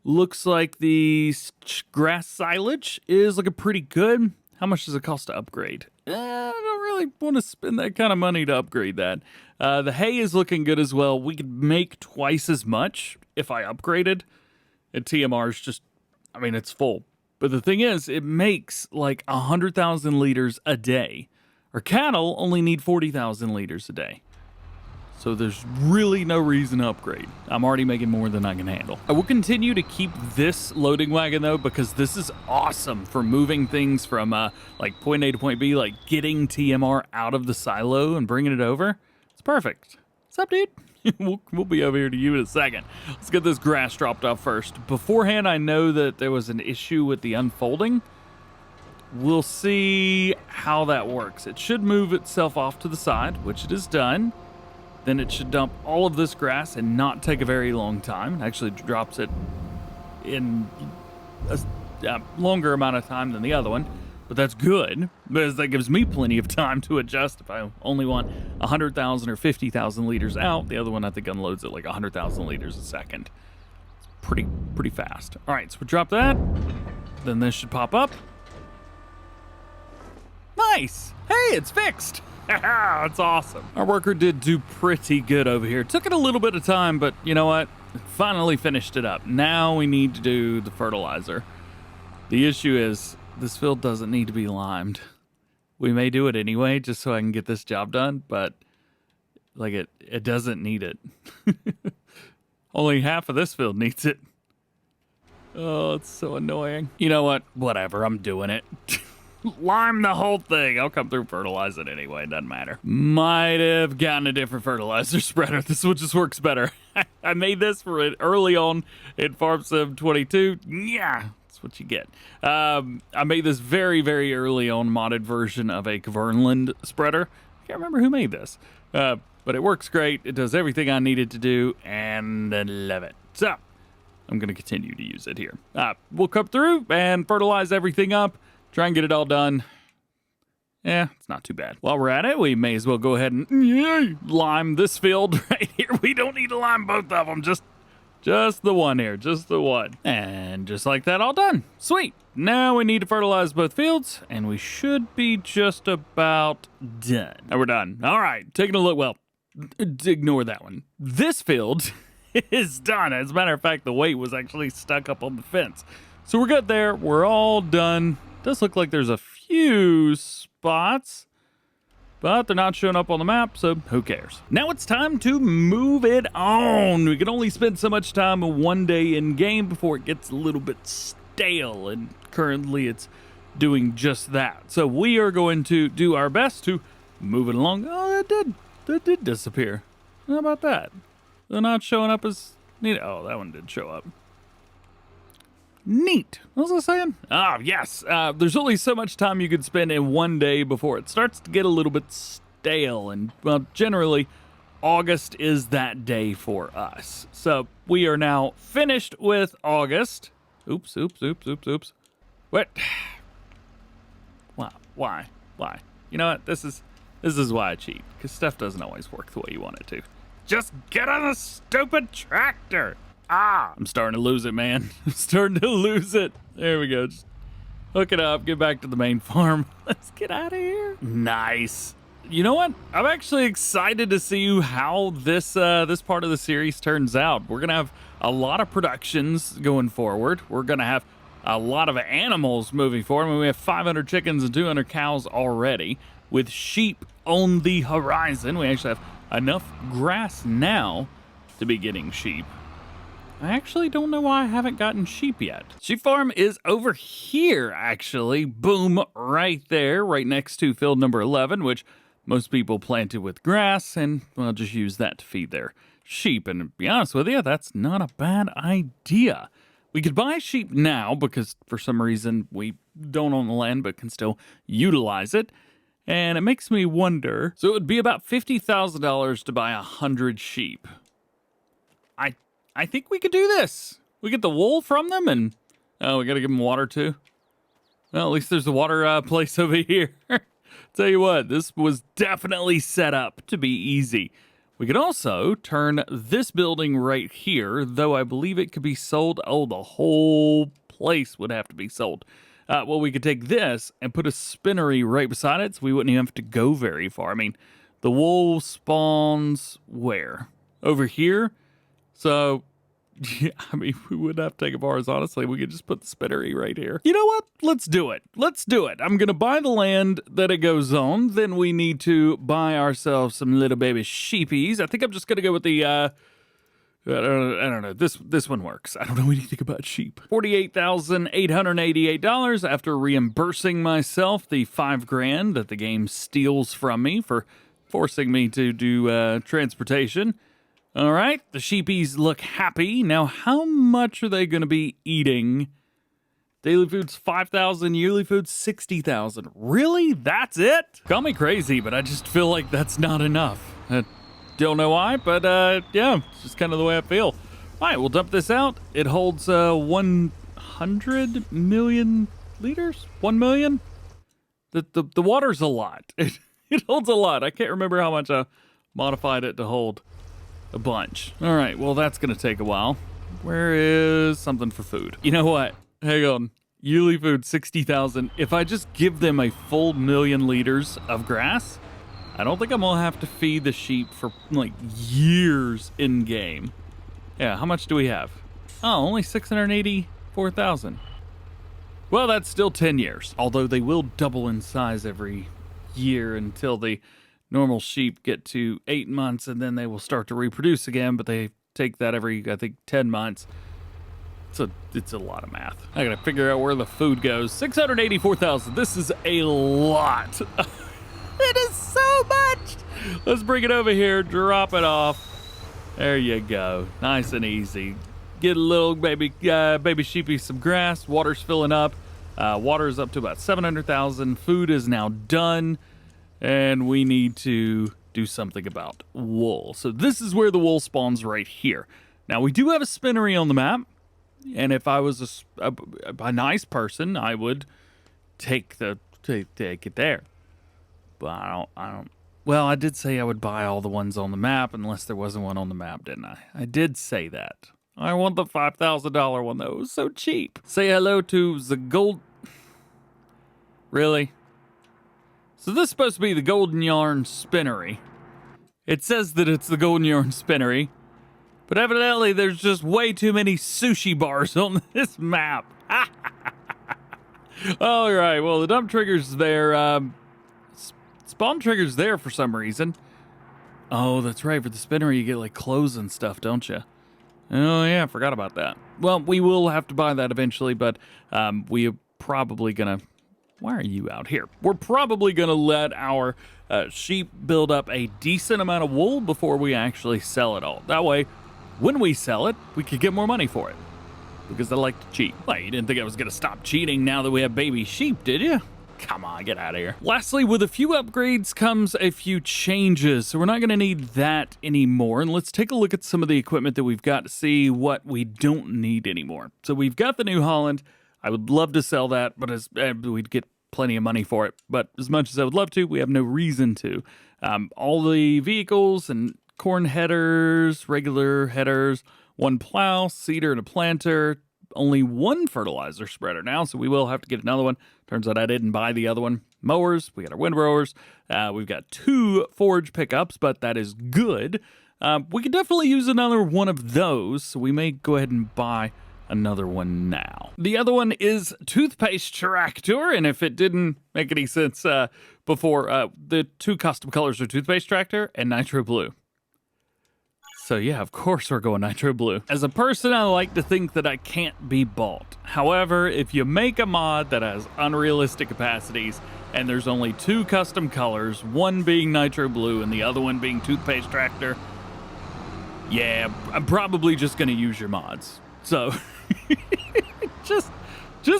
looks like the grass silage is looking pretty good. How much does it cost to upgrade? I don't really want to spend that kind of money to upgrade that. The hay is looking good as well. We could make twice as much if I upgraded. And TMR is just, I mean, it's full. But the thing is, it makes like 100,000 liters a day. Our cattle only need 40,000 liters a day. So there's really no reason to upgrade. I'm already making more than I can handle. I will continue to keep this loading wagon though, because this is awesome for moving things from like point A to point B, like getting TMR out of the silo and bringing it over. It's perfect. What's up, dude? We'll be over here to you in a second. Let's get this grass dropped off first. Beforehand, I know that there was an issue with the unfolding. We'll see how that works. It should move itself off to the side, which it has done. Then it should dump all of this grass and not take a very long time. It actually drops it in a longer amount of time than the other one. But that's good, because that gives me plenty of time to adjust if I only want 100,000 or 50,000 liters out. The other one, I think, unloads at like 100,000 liters a second. It's pretty fast. All right, so we drop that. Then this should pop up. Nice. Hey, it's fixed. That's awesome. Our worker did do pretty good over here. Took it a little bit of time, but you know what? Finally finished it up. Now we need to do the fertilizer. The issue is this field doesn't need to be limed. We may do it anyway, just so I can get this job done, but like it doesn't need it. Only half of this field needs it. Oh, it's so annoying. You know what? Whatever, I'm doing it. Lime the whole thing. I'll come through fertilize it anyway. It doesn't matter. Might have gotten a different fertilizer spreader. This one just works better. I made this for it early on in Farm Sim 22. Yeah, that's what you get. I made this very, very early on modded version of a Kverneland spreader. I can't remember who made this, but it works great. It does everything I needed to do, and I love it. So I'm going to continue to use it here. We'll come through and fertilize everything up. Try and get it all done. Yeah, it's not too bad. While we're at it, we may as well go ahead and lime this field right here. We don't need to lime both of them. Just the one here. Just the one. And just like that, all done. Sweet. Now we need to fertilize both fields, and we should be just about done. And we're done. All right. Taking a look. Well, ignore that one. This field is done. As a matter of fact, the weight was actually stuck up on the fence. So we're good there. We're all done. Does look like there's a few spots, but they're not showing up on the map, so who cares? Now it's time to move it on. We can only spend so much time one day in game before it gets a little bit stale, and currently it's doing just that. So we are going to do our best to move it along. Oh, that did disappear. How about that? They're not showing up as neat. Oh, that one did show up. Neat. What was I saying? Ah, yes. There's only so much time you could spend in one day before it starts to get a little bit stale. And, well, generally, August is that day for us. So we are now finished with August. Oops. What? Why? You know what? This is why I cheat. Because stuff doesn't always work the way you want it to. Just get on the stupid tractor. I'm starting to lose it, man. I'm starting to lose it. There we go. Just hook it up, get back to the main farm. Let's get out of here. Nice. You know what? I'm actually excited to see how this part of the series turns out. We're going to have a lot of productions going forward. We're going to have a lot of animals moving forward. I mean, we have 500 chickens and 200 cows already, with sheep on the horizon. We actually have enough grass now to be getting sheep. I actually don't know why I haven't gotten sheep yet. Sheep farm is over here, actually. Boom, right there, right next to field number 11, which most people planted with grass, and well, just use that to feed their sheep. And to be honest with you, that's not a bad idea. We could buy sheep now because for some reason we don't own the land but can still utilize it. And it makes me wonder. So it would be about $50,000 to buy 100 sheep. I think we could do this. We get the wool from them and... Oh, we got to give them water too? Well, at least there's a water place over here. Tell you what, this was definitely set up to be easy. We could also turn this building right here, though I believe it could be sold. Oh, the whole place would have to be sold. Well, we could take this and put a spinnery right beside it, so we wouldn't even have to go very far. I mean, the wool spawns where? Over here? So, yeah, I mean, we wouldn't have to take it far, honestly. We could just put the spinnery right here. You know what? Let's do it. Let's do it. I'm going to buy the land that it goes on. Then we need to buy ourselves some little baby sheepies. I think I'm just going to go with the, I don't know. This one works. I don't know anything about sheep. $48,888 after reimbursing myself the $5,000 that the game steals from me for forcing me to do transportation. All right, the sheepies look happy. Now, how much are they going to be eating? Daily food's 5,000, yearly food's 60,000. Really? That's it? Call me crazy, but I just feel like that's not enough. Don't know why, but yeah, it's just kind of the way I feel. All right, we'll dump this out. It holds 100 million liters? 1 million? The water's a lot. It holds a lot. I can't remember how much I modified it to hold. A bunch. All right, well, that's going to take a while. Where is something for food? You know what? Hang on. Yearly food, 60,000. If I just give them a full 1,000,000 liters of grass, I don't think I'm going to have to feed the sheep for, like, years in-game. Yeah, how much do we have? Oh, only 684,000. Well, that's still 10 years. Although they will double in size every year until the normal sheep get to 8 months, and then they will start to reproduce again, but they take that every, I think, 10 months. It's a lot of math. I gotta figure out where the food goes. 684,000. This is a lot. It is so much. Let's bring it over here, drop it off. There you go. Nice and easy. Get a little baby sheepy some grass. Water's filling up. Water is up to about 700,000. Food is now done. And we need to do something about wool. So this is where the wool spawns right here. Now, we do have a spinnery on the map. And if I was a nice person, I would take it there. But I don't. Well, I did say I would buy all the ones on the map unless there wasn't one on the map, didn't I? I did say that. I want the $5,000 one, though. It was so cheap. Say hello to the gold... Really? So this is supposed to be the Golden Yarn Spinnery. It says that it's the Golden Yarn Spinnery, but evidently there's just way too many sushi bars on this map. All right, well, the dump trigger's there. Spawn trigger's there for some reason. Oh, that's right. For the spinnery, you get, like, clothes and stuff, don't you? Oh, yeah, I forgot about that. Well, we will have to buy that eventually, but we are probably going to... Why are you out here? We're probably going to let our sheep build up a decent amount of wool before we actually sell it all. That way, when we sell it, we could get more money for it. Because I like to cheat. Well, you didn't think I was going to stop cheating now that we have baby sheep, did you? Come on, get out of here. Lastly, with a few upgrades comes a few changes. So we're not going to need that anymore. And let's take a look at some of the equipment that we've got to see what we don't need anymore. So we've got the New Holland. I would love to sell that, but we'd get plenty of money for it. But as much as I would love to, we have no reason to. All the vehicles and corn headers, regular headers, one plow, seeder, and a planter. Only one fertilizer spreader now, so we will have to get another one. Turns out I didn't buy the other one. Mowers, we got our windrowers. We've got 2 forage pickups, but that is good. We could definitely use another one of those, so we may go ahead and buy another one now. The other one is toothpaste tractor, and if it didn't make any sense before, the 2 custom colors are toothpaste tractor and nitro blue. So yeah, of course we're going nitro blue. As a person, I like to think that I can't be bought. However, if you make a mod that has unrealistic capacities and there's only 2 custom colors, one being nitro blue and the other one being toothpaste tractor, yeah, I'm probably just gonna use your mods. So Just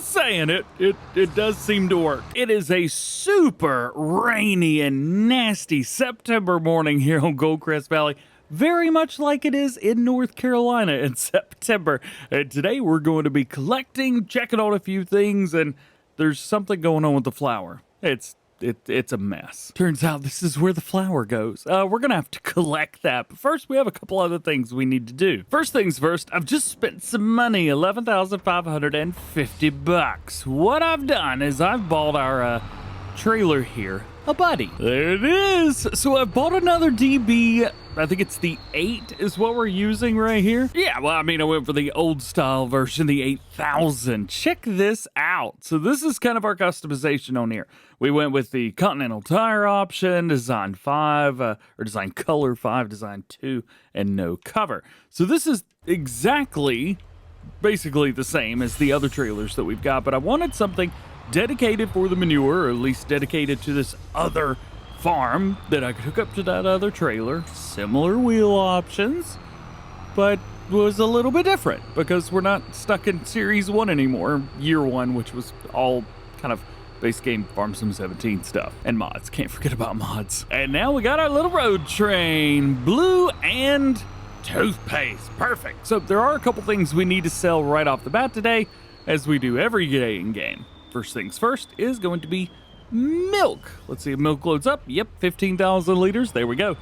saying, it does seem to work. It is a super rainy and nasty September morning here on Goldcrest Valley, very much like it is in North Carolina in September. And today we're going to be collecting, checking on a few things, and there's something going on with the flower. It's a mess. Turns out this is where the flower goes. We're gonna have to collect that, but first we have a couple other things we need to do. First things first, I've just spent some money, $11,550. What I've done is I've bought our trailer here a buddy. There it is. So I bought another DB. I think it's the 8 is what we're using right here. Yeah, well, I mean, I went for the old style version, the 8000. Check this out. So this is kind of our customization on here. We went with the Continental tire option, design 5, or design color 5, design 2, and no cover. So this is basically the same as the other trailers that we've got, but I wanted something dedicated for the manure, or at least dedicated to this other farm that I could hook up to that other trailer. Similar wheel options, but was a little bit different because we're not stuck in Series 1 anymore, Year 1, which was all kind of base game Farm Sim 17 stuff. And mods, can't forget about mods. And now we got our little road train, blue and toothpaste, perfect. So there are a couple things we need to sell right off the bat today, as we do every day in game. First things first is going to be milk. Let's see if milk loads up. Yep, 15,000 liters. There we go.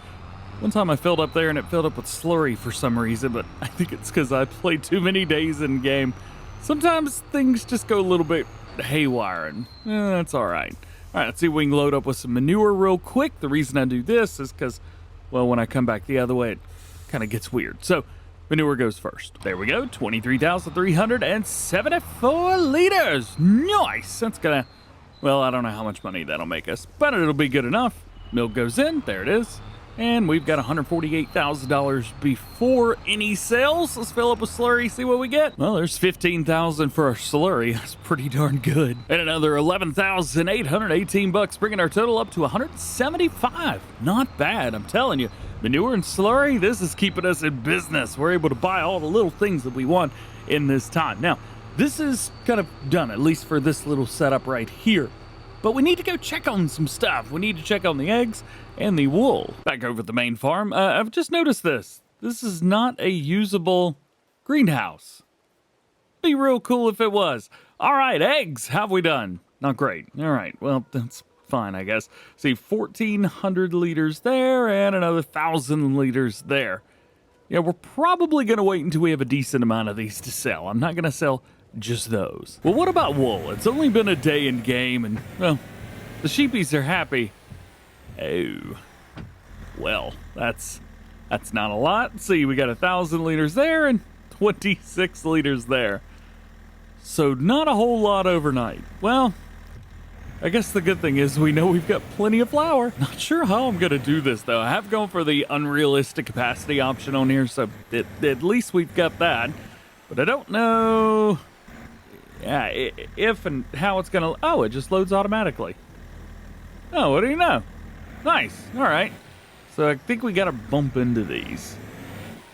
One time I filled up there and it filled up with slurry for some reason, but I think it's because I played too many days in game. Sometimes things just go a little bit haywire, and that's all right. All right, let's see if we can load up with some manure real quick. The reason I do this is because, well, when I come back the other way, it kind of gets weird. So manure goes first. There we go, 23,374 liters. Nice. That's gonna, well, I don't know how much money that'll make us, but it'll be good enough. Milk goes in, there it is. And we've got $148,000 before any sales. Let's fill up with slurry, see what we get. Well, there's $15,000 for our slurry. That's pretty darn good. And another $11,818, bringing our total up to $175. Not bad, I'm telling you. Manure and slurry, this is keeping us in business. We're able to buy all the little things that we want in this time. Now, this is kind of done, at least for this little setup right here. But we need to go check on some stuff. We need to check on the eggs and the wool. Back over at the main farm, I've just noticed this. This is not a usable greenhouse. Be real cool if it was. All right, eggs, how have we done? Not great. All right, well, that's fine, I guess. See, 1,400 liters there and another 1,000 liters there. Yeah, we're probably gonna wait until we have a decent amount of these to sell. I'm not gonna sell just those. Well, what about wool? It's only been a day in game and, well, the sheepies are happy. Oh, well, that's not a lot. See, we got 1,000 liters there and 26 liters there. So not a whole lot overnight. Well, I guess the good thing is we know we've got plenty of flour. Not sure how I'm gonna do this though. I have gone for the unrealistic capacity option on here, so at least we've got that. But I don't know, yeah, if and how it's gonna, oh, it just loads automatically. Oh, what do you know? Nice, all right. So I think we gotta bump into these.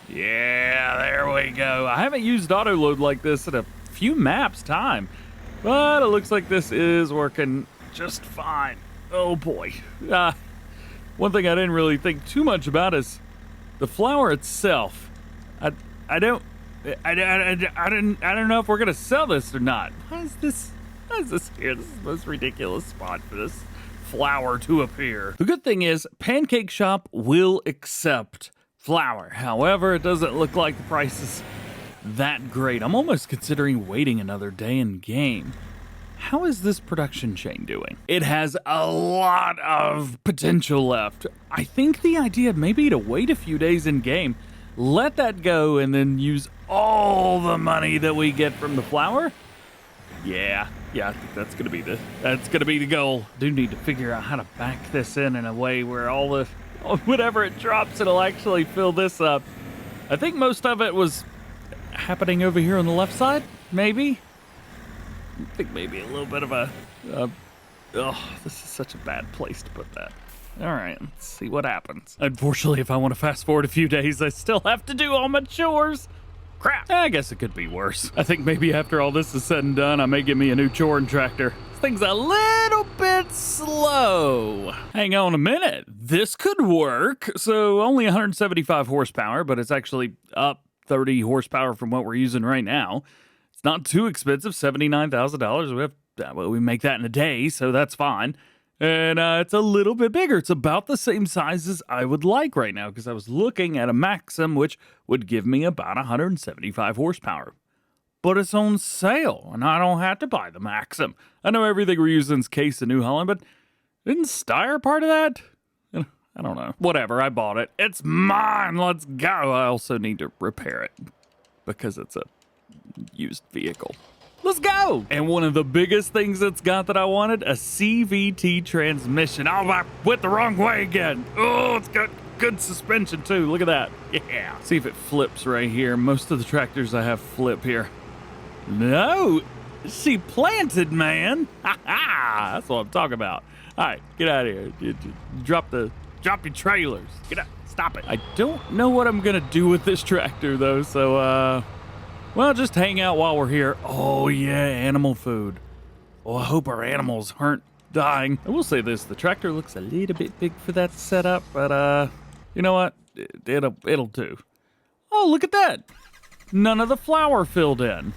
Yeah, there we go. I haven't used auto load like this in a few maps time, but it looks like this is working just fine. Oh boy. One thing I didn't really think too much about is the flour itself. I don't know if we're gonna sell this or not. Why is this here? This is the most ridiculous spot for this flour to appear. The good thing is Pancake Shop will accept flour. However, it doesn't look like the price is that great. I'm almost considering waiting another day in game. How is this production chain doing? It has a lot of potential left. I think the idea maybe to wait a few days in game, let that go, and then use all the money that we get from the flour. Yeah, I think that's gonna be the goal. Do need to figure out how to back this in a way where all the whatever it drops, it'll actually fill this up. I think most of it was happening over here on the left side, maybe. I think maybe a little bit of a, oh, this is such a bad place to put that. All right, let's see what happens. Unfortunately, if I want to fast forward a few days, I still have to do all my chores. Crap. I guess it could be worse. I think maybe after all this is said and done, I may get me a new choring tractor. This thing's a little bit slow. Hang on a minute. This could work. So only 175 horsepower, but it's actually up 30 horsepower from what we're using right now. It's not too expensive, $79,000. We make that in a day, so that's fine. And it's a little bit bigger. It's about the same size as I would like right now, because I was looking at a Maxim, which would give me about 175 horsepower. But it's on sale, and I don't have to buy the Maxim. I know everything we're using is Case of New Holland, but isn't Steyr part of that? I don't know. Whatever, I bought it. It's mine. Let's go. I also need to repair it because it's a used vehicle. Let's go! And one of the biggest things it's got that I wanted, a CVT transmission. Oh, I went the wrong way again. Oh, it's got good suspension too. Look at that. Yeah. See if it flips right here. Most of the tractors I have flip here. No, she planted, man. Ha ha! That's what I'm talking about. All right, get out of here. Drop your trailers. Get out. Stop it. I don't know what I'm gonna do with this tractor though, so well, just hang out while we're here. Oh, yeah, animal food. Oh, I hope our animals aren't dying. I will say this, the tractor looks a little bit big for that setup, but, you know what? It'll do. Oh, look at that. None of the flour filled in.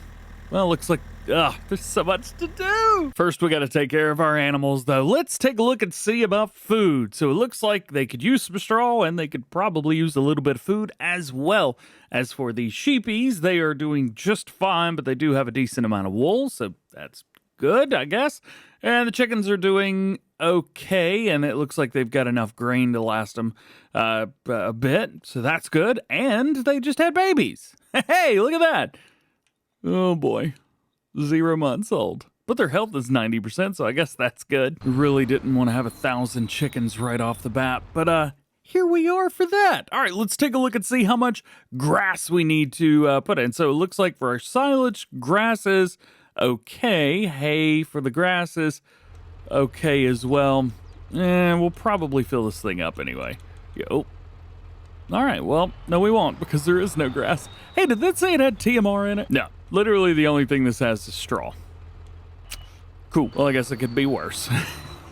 Well, looks like, there's so much to do. First, we got to take care of our animals, though. Let's take a look and see about food. So it looks like they could use some straw, and they could probably use a little bit of food as well. As for the sheepies, they are doing just fine, but they do have a decent amount of wool, so that's good, I guess. And the chickens are doing okay, and it looks like they've got enough grain to last them a bit, so that's good. And they just had babies. Hey, look at that. Oh, boy. 0 months old. But their health is 90%, so I guess that's good. Really didn't want to have 1,000 chickens right off the bat, but here we are for that. All right, let's take a look and see how much grass we need to put in. So it looks like for our silage, grass is okay. Hay for the grass is okay as well. And we'll probably fill this thing up anyway. Yo. All right, well, no we won't because there is no grass. Hey, did that say it had TMR in it? No. Literally the only thing this has is straw. Cool. Well, I guess it could be worse.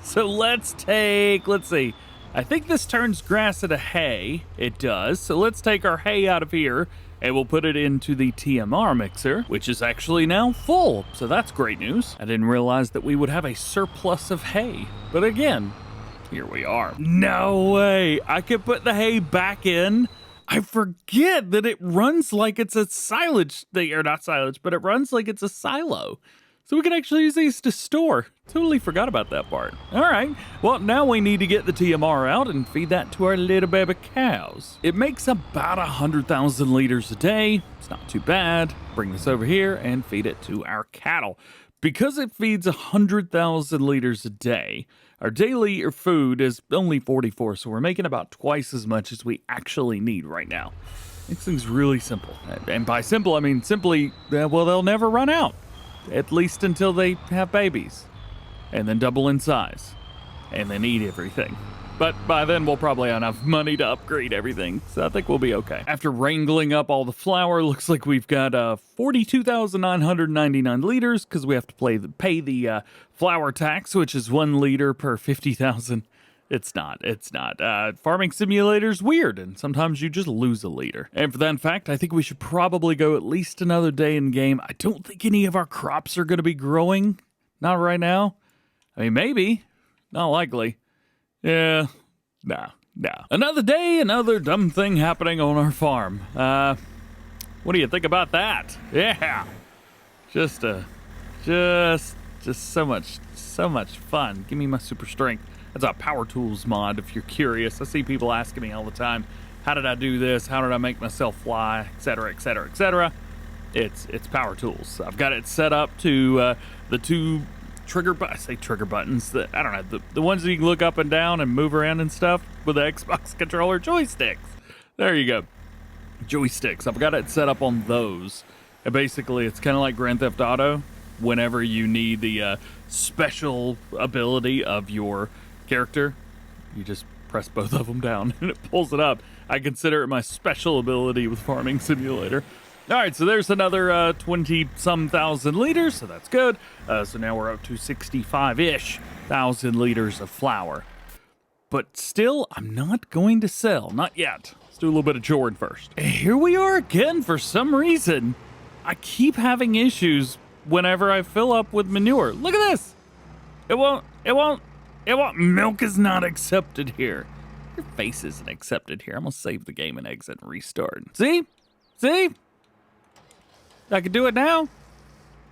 So let's see. I think this turns grass into hay. It does. So let's take our hay out of here and we'll put it into the TMR mixer, which is actually now full. So that's great news. I didn't realize that we would have a surplus of hay. But again, here we are. No way. I could put the hay back in. I forget that it runs like it's a silage thing, or not silage, but it runs like it's a silo. So we can actually use these to store. Totally forgot about that part. All right, well, now we need to get the TMR out and feed that to our little baby cows. It makes about 100,000 liters a day. It's not too bad. Bring this over here and feed it to our cattle. Because it feeds 100,000 liters a day, our daily food is only 44, so we're making about twice as much as we actually need right now. Makes things really simple. And by simple, I mean simply, well, they'll never run out. At least until they have babies. And then double in size. And then eat everything. But by then, we'll probably have enough money to upgrade everything, so I think we'll be okay. After wrangling up all the flour, looks like we've got 42,999 liters, because we have to pay the flour tax, which is 1 liter per 50,000. It's not. Farming Simulator's weird, and sometimes you just lose a liter. And for that fact, I think we should probably go at least another day in game. I don't think any of our crops are going to be growing. Not right now. I mean, maybe. Not likely. Yeah, nah. Another day, another dumb thing happening on our farm. What do you think about that? Yeah, just so much fun. Give me my super strength. That's a Power Tools mod, if you're curious. I see people asking me all the time, how did I do this? How did I make myself fly? Etc., etc., etc. It's Power Tools. I've got it set up to the two trigger buttons that, I don't know, the ones that you can look up and down and move around and stuff with the Xbox controller joysticks. There you go. Joysticks. I've got it set up on those. And basically, it's kind of like Grand Theft Auto. Whenever you need the special ability of your character, you just press both of them down and it pulls it up. I consider it my special ability with Farming Simulator. All right, so there's another 20-some thousand liters, so that's good. So now we're up to 65-ish thousand liters of flour. But still, I'm not going to sell. Not yet. Let's do a little bit of Jordan first. And here we are again. For some reason, I keep having issues whenever I fill up with manure. Look at this. It won't. Milk is not accepted here. Your face isn't accepted here. I'm going to save the game and exit and restart. See? I can do it now.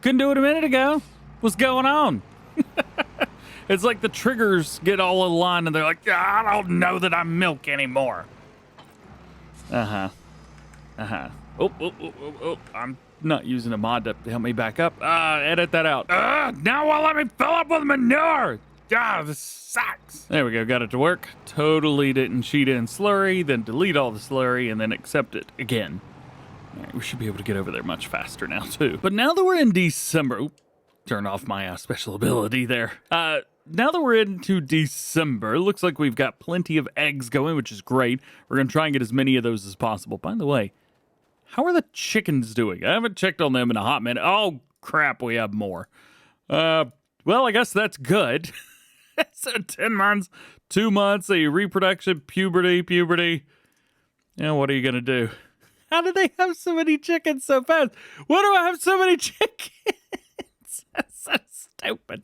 Couldn't do it a minute ago. What's going on? It's like the triggers get all aligned and they're like, I don't know that I'm milk anymore. Oh, I'm not using a mod to help me back up. Edit that out. Now won't let me fill up with manure. This sucks. There we go, got it to work. Totally didn't cheat in slurry, then delete all the slurry, and then accept it again. All right, we should be able to get over there much faster now, too. But now that we're in December... Oop, turn off my special ability there. Now that we're into December, looks like we've got plenty of eggs going, which is great. We're going to try and get as many of those as possible. By the way, how are the chickens doing? I haven't checked on them in a hot minute. Oh, crap, we have more. Well, I guess that's good. So 10 months, 2 months, a reproduction, puberty. Now, what are you going to do? How do they have so many chickens so fast? Why do I have so many chickens? That's so stupid.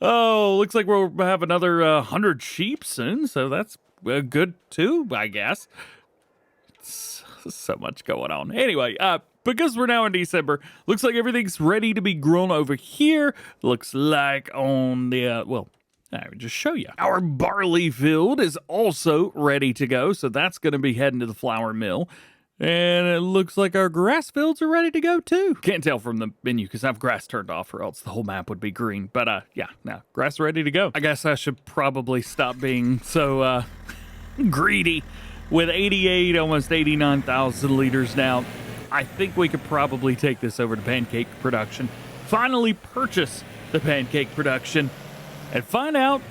Oh, looks like we'll have another 100 sheep soon, so that's good too, I guess. So much going on. Anyway, because we're now in December, looks like everything's ready to be grown over here. Looks like on the, I will just show you. Our barley field is also ready to go, so that's going to be heading to the flour mill. And it looks like our grass fields are ready to go too. Can't tell from the menu because I have grass turned off or else the whole map would be green. But yeah, now grass ready to go. I guess I should probably stop being so greedy. With 88, almost 89,000 liters now, I think we could probably take this over to pancake production. Finally purchase the pancake production and find out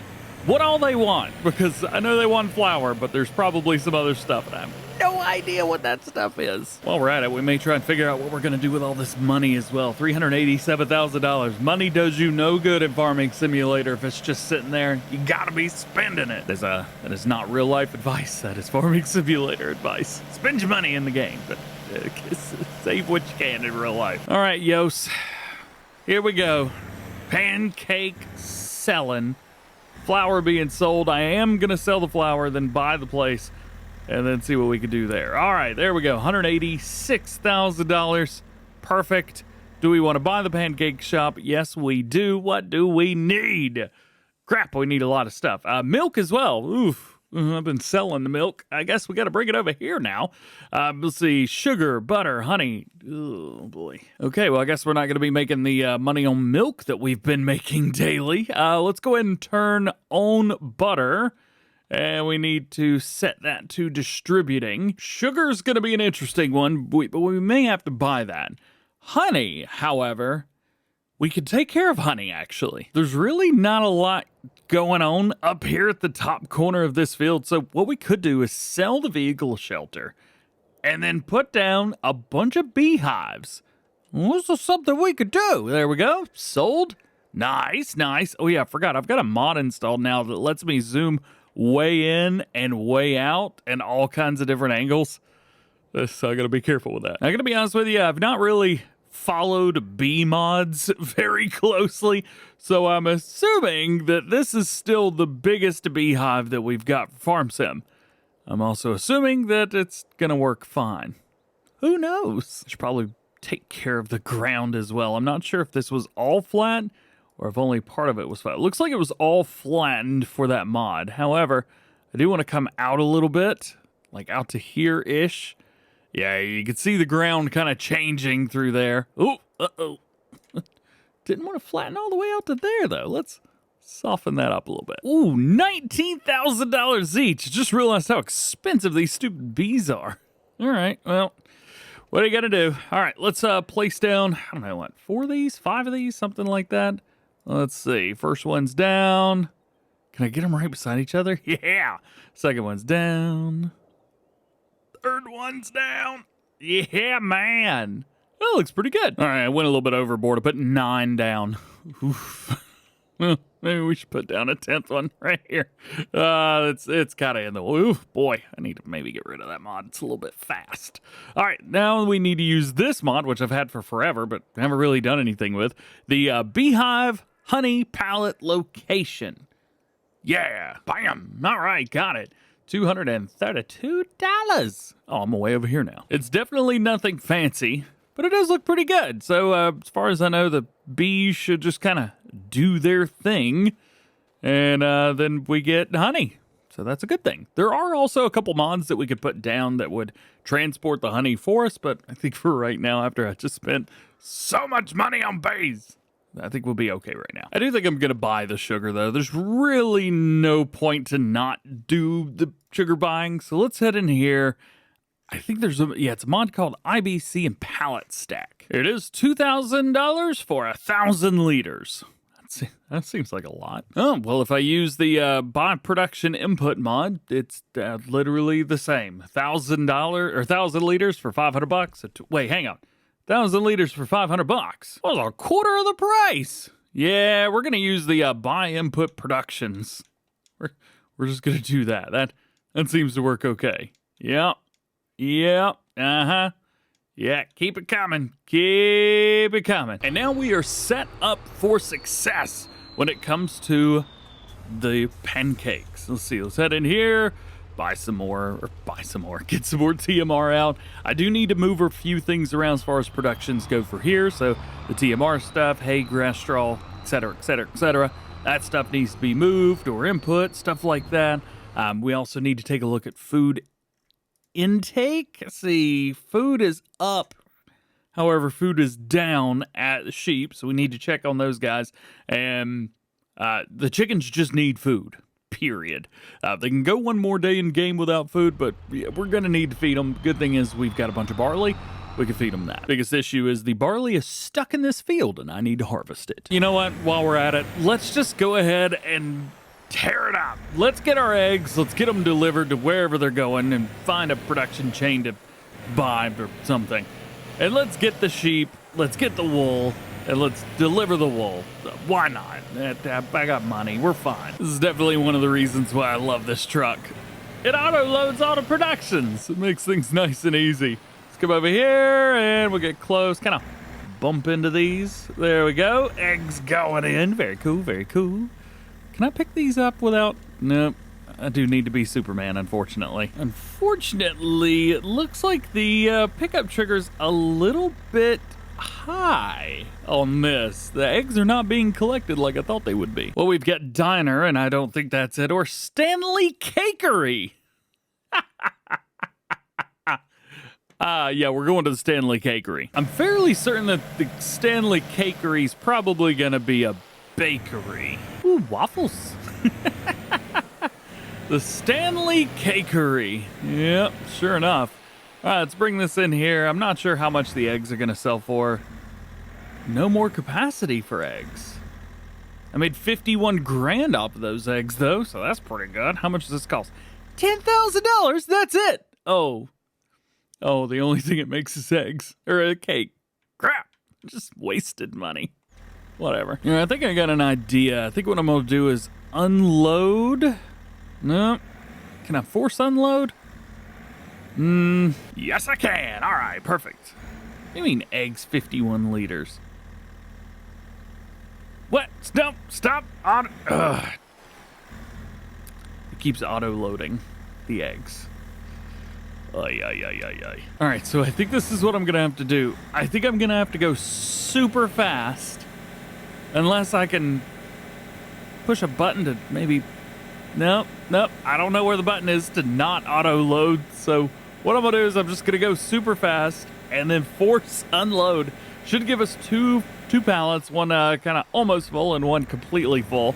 what all they want. Because I know they want flour, but there's probably some other stuff that I have no idea what that stuff is. While we're at it, we may try and figure out what we're going to do with all this money as well. $387,000. Money does you no good in Farming Simulator if it's just sitting there. You got to be spending it. That is not real life advice. That is Farming Simulator advice. Spend your money in the game, but save what you can in real life. All right, Yos. Here we go. Pancake selling. Flour being sold. I am going to sell the flour, then buy the place, and then see what we can do there. All right, there we go. $186,000. Perfect. Do we want to buy the pancake shop? Yes, we do. What do we need? Crap, we need a lot of stuff. Milk as well. Oof. I've been selling the milk. I guess we got to bring it over here now. Let's see. Sugar, butter, honey. Oh, boy. Okay, well, I guess we're not going to be making the money on milk that we've been making daily. Let's go ahead and turn on butter. And we need to set that to distributing. Sugar's going to be an interesting one, but we may have to buy that. Honey, however, we could take care of honey, actually. There's really not a lot going on up here at the top corner of this field, so what we could do is sell the vehicle shelter and then put down a bunch of beehives. Well, this is something we could do. There we go. Sold. Nice, nice. Oh, yeah, I forgot. I've got a mod installed now that lets me zoom way in and way out and all kinds of different angles. So I gotta be careful with that. I gotta be honest with you, I've not really followed bee mods very closely, so I'm assuming that this is still the biggest beehive that we've got for Farm Sim. I'm also assuming that it's gonna work fine. Who knows? I should probably take care of the ground as well. I'm not sure if this was all flat or if only part of it was flat. It looks like it was all flattened for that mod. However, I do want to come out a little bit, like out to here-ish. Yeah, you can see the ground kind of changing through there. Oh, uh-oh. Didn't want to flatten all the way out to there, though. Let's soften that up a little bit. Ooh, $19,000 each. Just realized how expensive these stupid bees are. All right, well, what are you going to do? All right, let's place down, I don't know, what, 4 of these, 5 of these, something like that. Let's see. First one's down. Can I get them right beside each other? Yeah. Second one's down. Third one's down. Yeah, man. That looks pretty good. All right, I went a little bit overboard. I put 9 down. Oof. Well, maybe we should put down a 10th one right here. It's kind of in the, oof, boy, I need to maybe get rid of that mod. It's a little bit fast. All right, now we need to use this mod, which I've had for forever, but haven't really done anything with. The Beehive Honey Palette Location. Yeah, bam. All right, got it. $232. Oh, I'm way over here now. It's definitely nothing fancy, but it does look pretty good. So as far as I know, the bees should just kind of do their thing, and then we get honey. So that's a good thing. There are also a couple mods that we could put down that would transport the honey for us, but I think for right now, after I just spent so much money on bees, I think we'll be okay right now. I do think I'm going to buy the sugar, though. There's really no point to not do the sugar buying. So let's head in here. I think there's it's a mod called IBC and Pallet Stack. It is $2,000 for 1,000 liters. That seems like a lot. Oh, well, if I use the buy production input mod, it's literally the same. $1,000 or 1,000 liters for $500. Wait, hang on. 1,000 liters for $500. Well, a quarter of the price. Yeah, we're gonna use the buy input productions. We're just gonna do that. That seems to work okay. Yep. Uh-huh. Yeah, keep it coming. Keep it coming. And now we are set up for success when it comes to the pancakes. Let's see. Let's head in here. Get some more TMR out. I do need to move a few things around as far as productions go for here. So the TMR stuff, hay, grass, straw, etc., etc., etc. That stuff needs to be moved or input, stuff like that. We also need to take a look at food intake. Let's see, food is up. However, food is down at the sheep, so we need to check on those guys. And the chickens just need food. Period. They can go one more day in game without food, but we're going to need to feed them. Good thing is we've got a bunch of barley. We can feed them that. Biggest issue is the barley is stuck in this field, and I need to harvest it. You know what? While we're at it, let's just go ahead and tear it up. Let's get our eggs. Let's get them delivered to wherever they're going and find a production chain to buy or something. And let's get the sheep. Let's get the wool. And let's deliver the wool. Why not? I got money. We're fine. This is definitely one of the reasons why I love this truck. It auto-loads all the productions. It makes things nice and easy. Let's come over here and we'll get close. Kind of bump into these. There we go. Eggs going in. Very cool. Very cool. Can I pick these up without... Nope. I do need to be Superman, unfortunately. Unfortunately, it looks like the pickup trigger's a little bit high on this. The eggs are not being collected like I thought they would be. Well, we've got Diner, and I don't think that's it, or Stanley Cakery. Yeah, we're going to the Stanley Cakery. I'm fairly certain that the Stanley Cakery's probably gonna be a bakery. Ooh, waffles. The Stanley Cakery. Yep, sure enough. All right, let's bring this in here. I'm not sure how much the eggs are going to sell for. No more capacity for eggs. I made 51 grand off of those eggs, though, so that's pretty good. How much does this cost? $10,000. That's it. Oh, the only thing it makes is eggs. Or a cake. Crap. Just wasted money. Whatever. You know, I think I got an idea. I think what I'm going to do is unload. No. Can I force unload? Yes, I can. All right, perfect. What do you mean eggs 51 liters? What? Stop. It keeps auto-loading the eggs. Ay. All right, so I think this is what I'm going to have to do. I think I'm going to have to go super fast. Unless I can push a button to maybe... Nope. I don't know where the button is to not auto-load, so... What I'm going to do is I'm just going to go super fast and then force unload. Should give us two pallets, one kind of almost full and one completely full.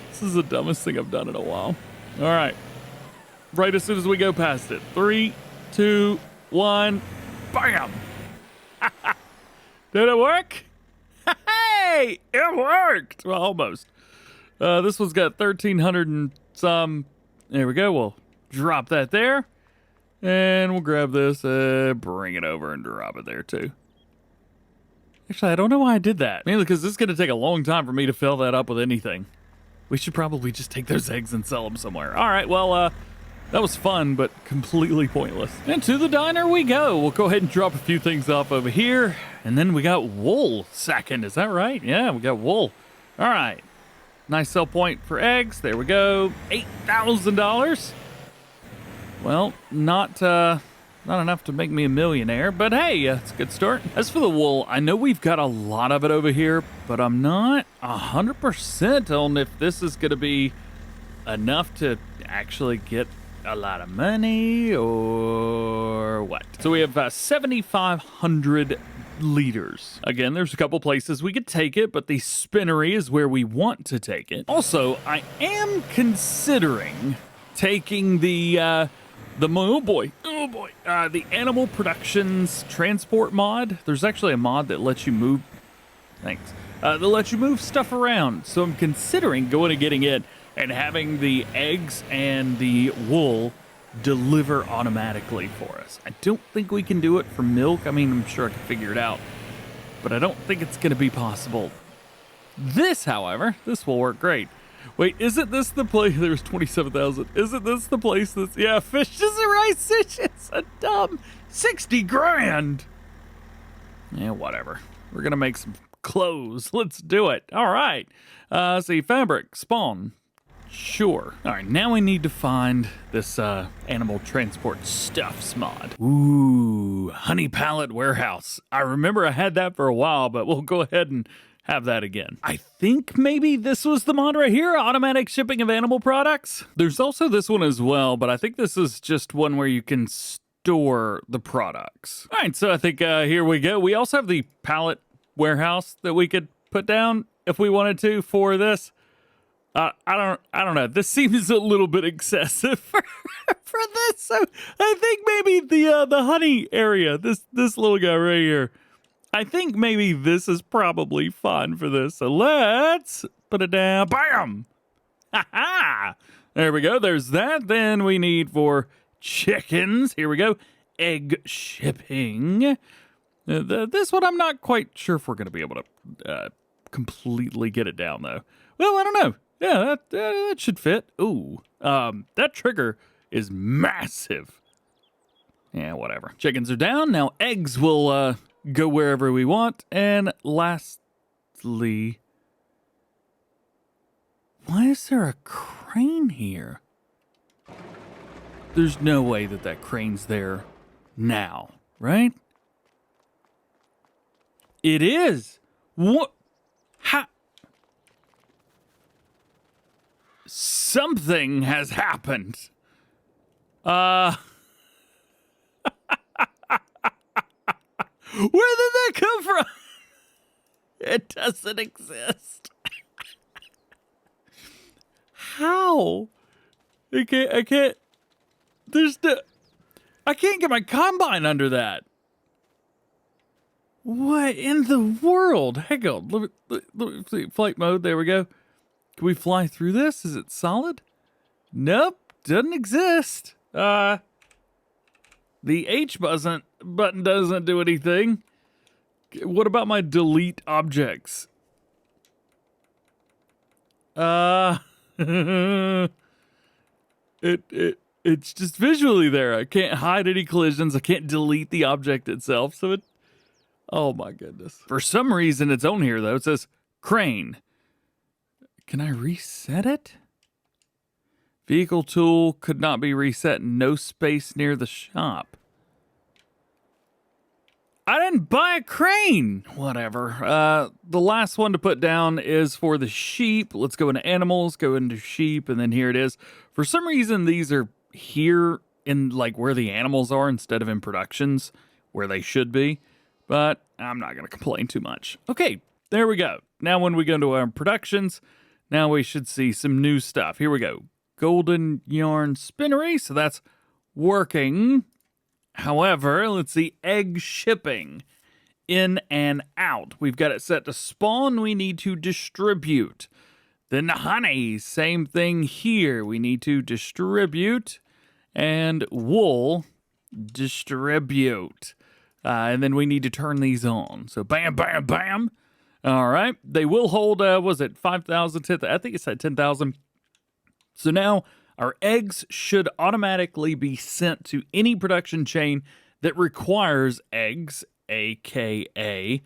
This is the dumbest thing I've done in a while. All right. Right as soon as we go past it. 3, 2, 1. Bam! Did it work? Hey! It worked! Well, almost. This one's got 1,300 and some. There we go. We'll drop that there. And we'll grab this, bring it over and drop it there too. Actually, I don't know why I did that. Mainly because this is going to take a long time for me to fill that up with anything. We should probably just take those eggs and sell them somewhere. All right, well, that was fun, but completely pointless. And to the diner we go. We'll go ahead and drop a few things off over here. And then we got wool second. Is that right? Yeah, we got wool. All right. Nice sell point for eggs. There we go. $8,000. Well, not enough to make me a millionaire, but hey, it's a good start. As for the wool, I know we've got a lot of it over here, but I'm not 100% on if this is going to be enough to actually get a lot of money or what. So we have 7,500 liters. Again, there's a couple places we could take it, but the spinnery is where we want to take it. Also, I am considering taking the animal productions transport mod. There's actually a mod that lets you move, that lets you move stuff around. So I'm considering going and getting it and having the eggs and the wool deliver automatically for us. I don't think we can do it for milk. I mean, I'm sure I can figure it out, but I don't think it's going to be possible. This, however, this will work great. Wait, isn't this the place? There's 27,000. Isn't this the place that's, yeah, fishes and rice dishes. A dumb 60 grand. Yeah, whatever. We're going to make some clothes. Let's do it. All right. See, fabric, spawn. Sure. All right, now we need to find this animal transport stuffs mod. Ooh, honey pallet warehouse. I remember I had that for a while, but we'll go ahead and have that again. I think maybe this was the mod right here, automatic shipping of animal products. There's also this one as well, but I think this is just one where you can store the products. All right, so I think here we go. We also have the pallet warehouse that we could put down if we wanted to for this. I don't know. This seems a little bit excessive for this. So I think maybe the honey area, this little guy right here, I think maybe this is probably fun for this. So let's put it down. Bam! Ha-ha! There we go. There's that. Then we need for chickens. Here we go. Egg shipping. This one I'm not quite sure if we're going to be able to completely get it down, though. Well, I don't know. Yeah, that should fit. Ooh, that trigger is massive. Yeah, whatever. Chickens are down. Now eggs will go wherever we want. And lastly, why is there a crane here? There's no way that crane's there now, right? It is. What? How? Something has happened. Where did that come from? It doesn't exist. How? I can't. I can't get my combine under that. What in the world? Hang on. Let me see. Flight mode. There we go. Can we fly through this? Is it solid? Nope. Doesn't exist. The H button doesn't do anything. What about my delete objects? It's just visually there. I can't hide any collisions. I can't delete the object itself. So oh my goodness. For some reason it's on here though. It says crane. Can I reset it? Vehicle tool could not be reset. No space near the shop. I didn't buy a crane. Whatever. The last one to put down is for the sheep. Let's go into animals, go into sheep, and then here it is. For some reason, these are here in like where the animals are instead of in productions where they should be. But I'm not going to complain too much. Okay, there we go. Now when we go into our productions, now we should see some new stuff. Here we go. Golden yarn spinnery. So that's working. However, let's see, egg shipping in and out. We've got it set to spawn. We need to distribute. Then the honey, same thing here. We need to distribute and wool distribute. And then we need to turn these on. So bam, bam, bam. All right. They will hold, was it 5,000? I think it said 10,000. So now our eggs should automatically be sent to any production chain that requires eggs, aka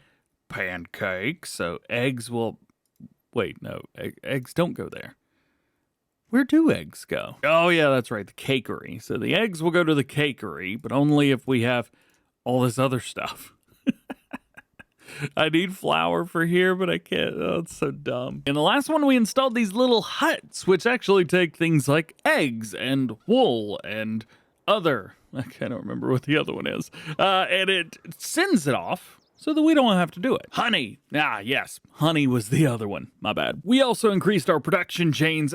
pancakes. So eggs will, wait, no, eggs don't go there. Where do eggs go? Oh yeah, that's right, the cakery. So the eggs will go to the cakery, but only if we have all this other stuff. I need flour for here, but I can't. Oh, it's so dumb. In the last one, we installed these little huts, which actually take things like eggs and wool and other. I can't remember what the other one is. And it sends it off so that we don't have to do it. Honey. Ah, yes. Honey was the other one. My bad. We also increased our production chains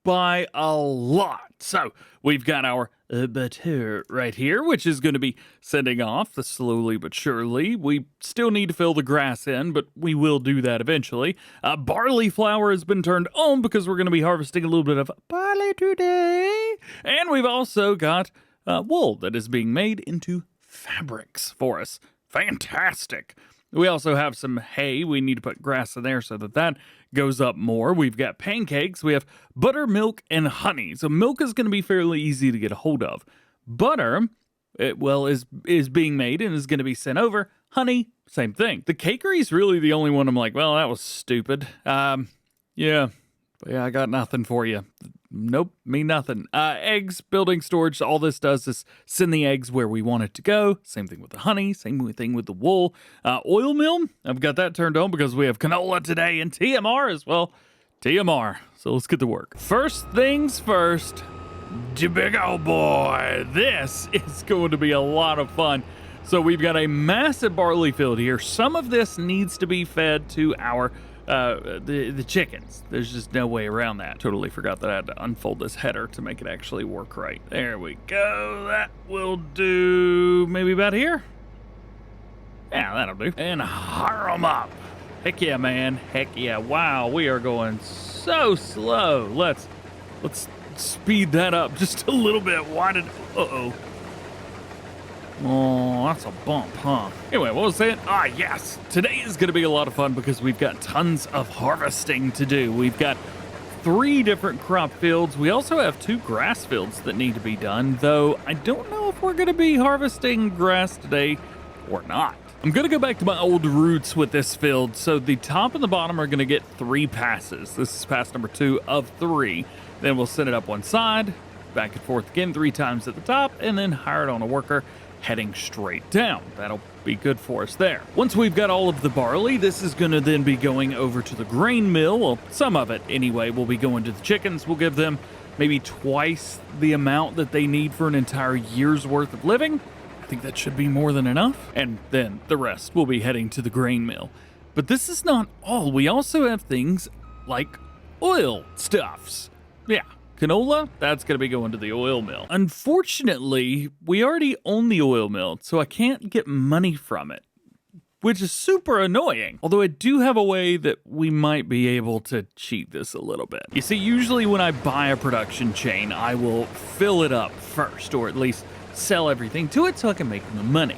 by a lot. So we've got our butter right here, which is going to be sending off the slowly but surely. We still need to fill the grass in, but we will do that eventually. Barley flour has been turned on because we're going to be harvesting a little bit of barley today. And we've also got wool that is being made into fabrics for us. Fantastic. We also have some hay. We need to put grass in there so that goes up more. We've got pancakes. We have butter, milk, and honey. So milk is going to be fairly easy to get a hold of. Butter, is being made and is going to be sent over. Honey, same thing. The cakery is really the only one I'm like, well, that was stupid. Yeah, I got nothing for you. Nope, me nothing. Eggs, building storage, all this does is send the eggs where we want it to go. Same thing with the honey, same thing with the wool. Oil mill, I've got that turned on because we have canola today and TMR as well. TMR, so let's get to work. First things first, big old boy. This is going to be a lot of fun. So we've got a massive barley field here. Some of this needs to be fed to our the chickens. There's just no way around that. Totally forgot that I had to unfold this header to make it actually work right. There we go. That will do maybe about here. Yeah, that'll do. And hire them up. Heck yeah, man. Heck yeah. Wow, we are going so slow. Let's speed that up just a little bit. Why did... Uh-oh. Oh, that's a bump, huh? Anyway, what was it? Ah, yes. Today is going to be a lot of fun because we've got tons of harvesting to do. We've got 3 different crop fields. We also have 2 grass fields that need to be done, though I don't know if we're going to be harvesting grass today or not. I'm going to go back to my old roots with this field. So the top and the bottom are going to get 3 passes. This is pass number 2 of 3. Then we'll send it up one side, back and forth again 3 times at the top, and then hire it on a worker heading straight down. That'll be good for us there. Once we've got all of the barley, this is going to then be going over to the grain mill. Well, some of it anyway will be going to the chickens. We'll give them maybe twice the amount that they need for an entire year's worth of living. I think that should be more than enough. And then the rest will be heading to the grain mill. But this is not all. We also have things like oil stuffs. Yeah. Canola, that's going to be going to the oil mill. Unfortunately, we already own the oil mill, so I can't get money from it, which is super annoying. Although I do have a way that we might be able to cheat this a little bit. You see, usually when I buy a production chain, I will fill it up first, or at least sell everything to it so I can make the money.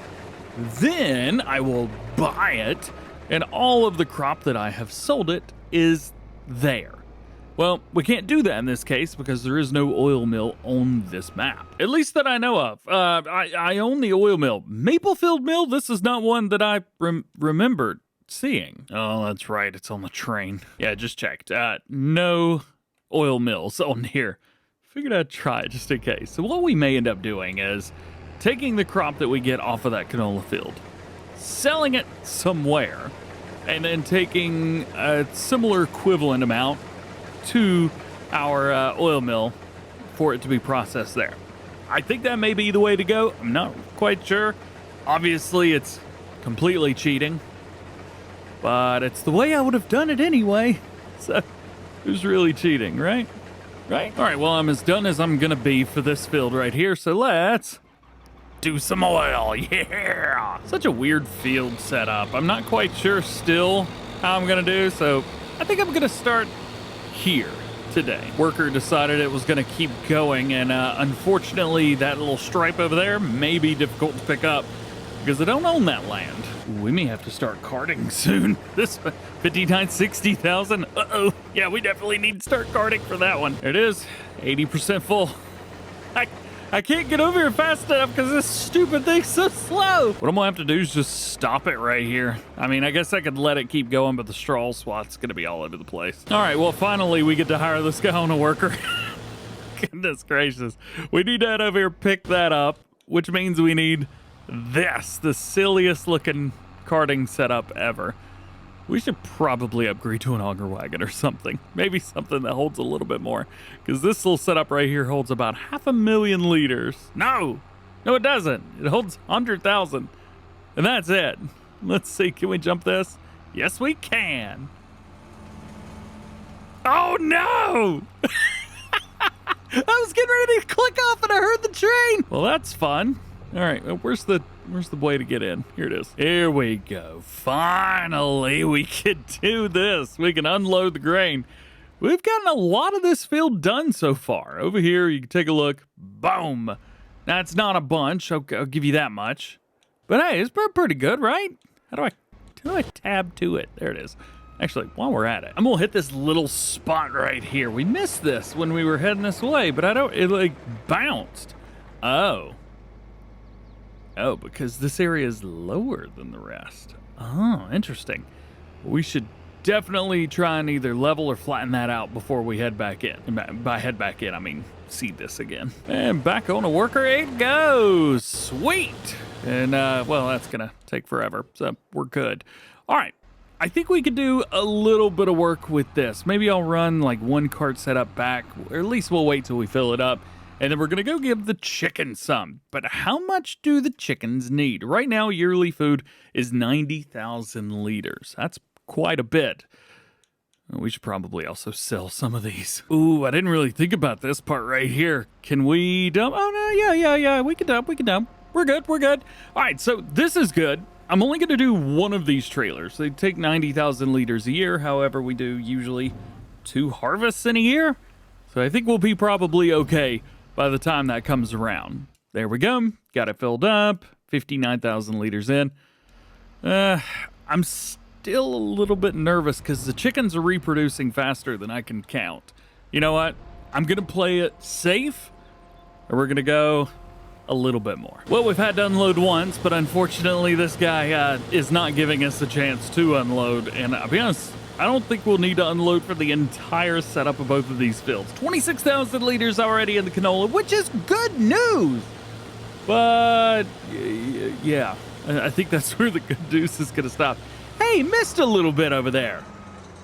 Then I will buy it, and all of the crop that I have sold it is there. Well, we can't do that in this case because there is no oil mill on this map. At least that I know of. I own the oil mill. Maplefield Mill, this is not one that I remembered seeing. Oh, that's right. It's on the train. Yeah, just checked. No oil mills on here. Figured I'd try it just in case. So what we may end up doing is taking the crop that we get off of that canola field, selling it somewhere, and then taking a similar equivalent amount to our oil mill for it to be processed there. I think that may be the way to go. I'm not quite sure. Obviously, it's completely cheating, but it's the way I would have done it anyway. So, who's really cheating, right? Right? All right, well, I'm as done as I'm gonna be for this field right here, so let's do some oil. Yeah! Such a weird field setup. I'm not quite sure still how I'm gonna do, so I think I'm gonna start here today. Worker decided it was going to keep going, and unfortunately that little stripe over there may be difficult to pick up, because I don't own that land. We may have to start carting soon. This 59, 60,000. Uh-oh. Yeah, we definitely need to start carting for that one. There it is, 80% full. I can't get over here fast enough because this stupid thing's so slow. What I'm gonna have to do is just stop it right here. I mean, I guess I could let it keep going, but the straw swat's gonna be all over the place. All right, well, finally we get to hire this guy on a worker. Goodness gracious. We need to head over here, pick that up, which means we need this, the silliest looking carting setup ever. We should probably upgrade to an auger wagon or something. Maybe something that holds a little bit more. Because this little setup right here holds about 500,000 liters. No, it doesn't. It holds 100,000. And that's it. Let's see, can we jump this? Yes, we can. Oh no! I was getting ready to click off and I heard the train. Well, that's fun. All right, where's the way to get in? Here it is. Here we go. Finally, we can do this. We can unload the grain. We've gotten a lot of this field done so far. Over here, you can take a look. Boom. That's not a bunch. I'll give you that much. But hey, it's pretty good, right? How do I tab to it? There it is. Actually, while we're at it, I'm gonna hit this little spot right here. We missed this when we were heading this way, but it like bounced. Oh, because this area is lower than the rest. Oh, interesting. We should definitely try and either level or flatten that out before we head back in. And by head back in, I mean seed this again. And back on a worker it goes. Sweet. And, well, that's going to take forever, so we're good. All right. I think we could do a little bit of work with this. Maybe I'll run like one cart setup back, or at least we'll wait till we fill it up. And then we're going to go give the chickens some. But how much do the chickens need? Right now, yearly food is 90,000 liters. That's quite a bit. We should probably also sell some of these. Ooh, I didn't really think about this part right here. Can we dump? Oh, no, yeah. We can dump. We're good. All right, so this is good. I'm only going to do one of these trailers. They take 90,000 liters a year. However, we do usually 2 harvests in a year. So I think we'll be probably okay by the time that comes around. There we go. Got it filled up. 59,000 liters in. I'm still a little bit nervous because the chickens are reproducing faster than I can count. You know what? I'm going to play it safe, or we're going to go a little bit more. Well, we've had to unload once, but unfortunately this guy is not giving us a chance to unload. And I'll be honest, I don't think we'll need to unload for the entire setup of both of these fields. 26,000 liters already in the canola, which is good news. But yeah, I think that's where the good news is gonna stop. Hey, missed a little bit over there.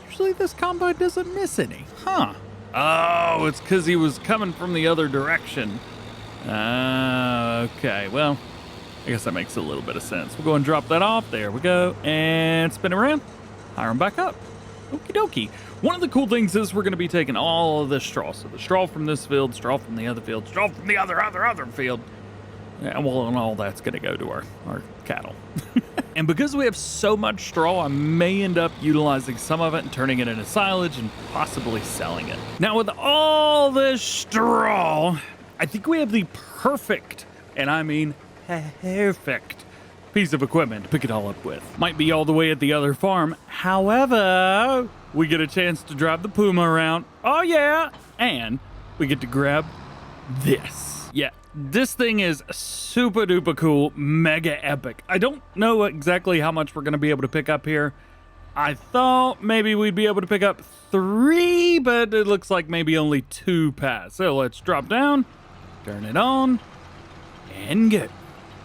Usually this combine doesn't miss any. Huh. Oh, it's because he was coming from the other direction. Okay, well, I guess that makes a little bit of sense. We'll go and drop that off. There we go. And spin around. Hire him back up. Okie dokie. One of the cool things is we're going to be taking all of this straw. So the straw from this field, straw from the other field, straw from the other field. And well, and all that's going to go to our cattle. And because we have so much straw, I may end up utilizing some of it and turning it into silage and possibly selling it. Now with all this straw, I think we have the perfect, and I mean perfect, piece of equipment to pick it all up with. Might be all the way at the other farm. However, we get a chance to drive the Puma around. Oh yeah. And we get to grab this. Yeah, this thing is super duper cool, mega epic. I don't know exactly how much we're gonna be able to pick up here. I thought maybe we'd be able to pick up 3, but it looks like maybe only 2 pass. So let's drop down, turn it on, and go.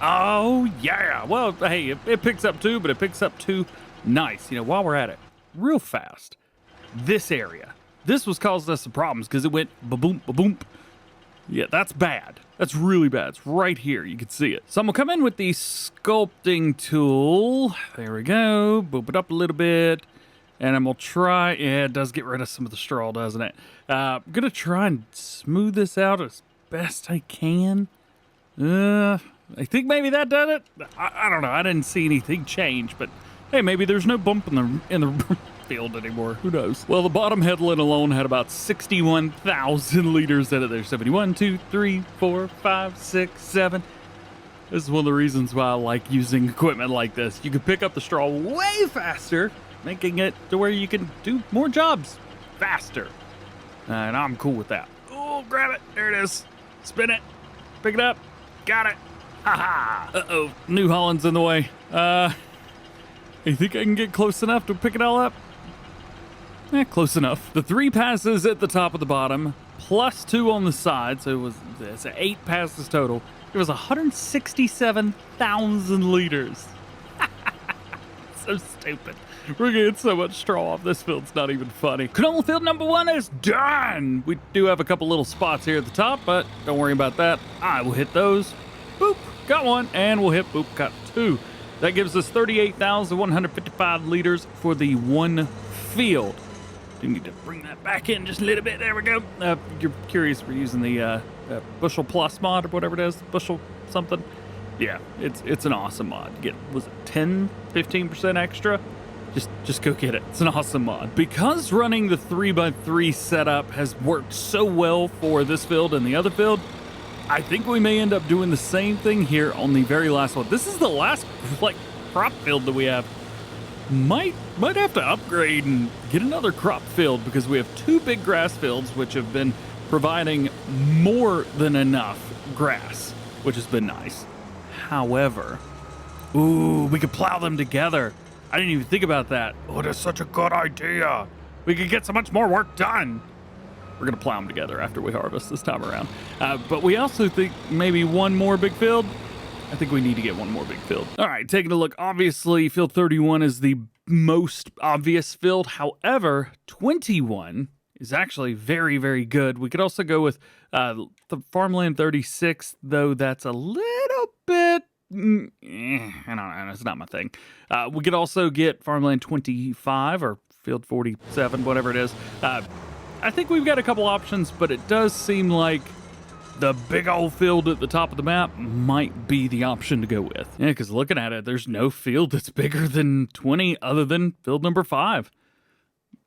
Oh, yeah. Well, hey, it picks up 2, but it picks up 2 nice. You know, while we're at it, real fast, this area, this was causing us some problems because it went ba-boom, ba-boom. Yeah, that's bad. That's really bad. It's right here. You can see it. So I'm going to come in with the sculpting tool. There we go. Boop it up a little bit. And I'm going to try. Yeah, it does get rid of some of the straw, doesn't it? I'm going to try and smooth this out as best I can. I think maybe that did it. I don't know. I didn't see anything change, but hey, maybe there's no bump in the field anymore. Who knows? Well, the bottom headland alone had about 61,000 liters in it. There's 71, 2, 3, 4, 5, 6, 7, This is one of the reasons why I like using equipment like this. You can pick up the straw way faster, making it to where you can do more jobs faster. And I'm cool with that. Oh, grab it. There it is. Spin it. Pick it up. Got it. Haha. Uh-oh. New Holland's in the way. You think I can get close enough to pick it all up? Close enough. The 3 passes at the top of the bottom, plus 2 on the side, so it's 8 passes total. It was 167,000 liters. So stupid. We're getting so much straw off this field, it's not even funny. Canola field number 1 is done. We do have a couple little spots here at the top, but don't worry about that. I will hit those. Boop, got 1, and we'll hit boop, got 2. That gives us 38,155 liters for the 1 field. Do need to bring that back in just a little bit. There we go. You're curious, we're using the bushel plus mod or whatever it is, bushel something. Yeah, it's an awesome mod. Was it 10, 15% extra? Just go get it. It's an awesome mod. Because running the 3x3 setup has worked so well for this field and the other field, I think we may end up doing the same thing here on the very last one. This is the last crop field that we have. Might have to upgrade and get another crop field because we have 2 big grass fields which have been providing more than enough grass, which has been nice. However, ooh, we could plow them together. I didn't even think about that. Oh, that's such a good idea. We could get so much more work done. We're gonna plow them together after we harvest this time around. But we also think maybe 1 more big field. I think we need to get 1 more big field. All right, taking a look. Obviously, field 31 is the most obvious field. However, 21 is actually very, very good. We could also go with the farmland 36, though that's a little bit, I don't know, it's not my thing. We could also get farmland 25 or field 47, whatever it is. I think we've got a couple options, but it does seem like the big old field at the top of the map might be the option to go with. Yeah, because looking at it, there's no field that's bigger than 20 other than field number 5.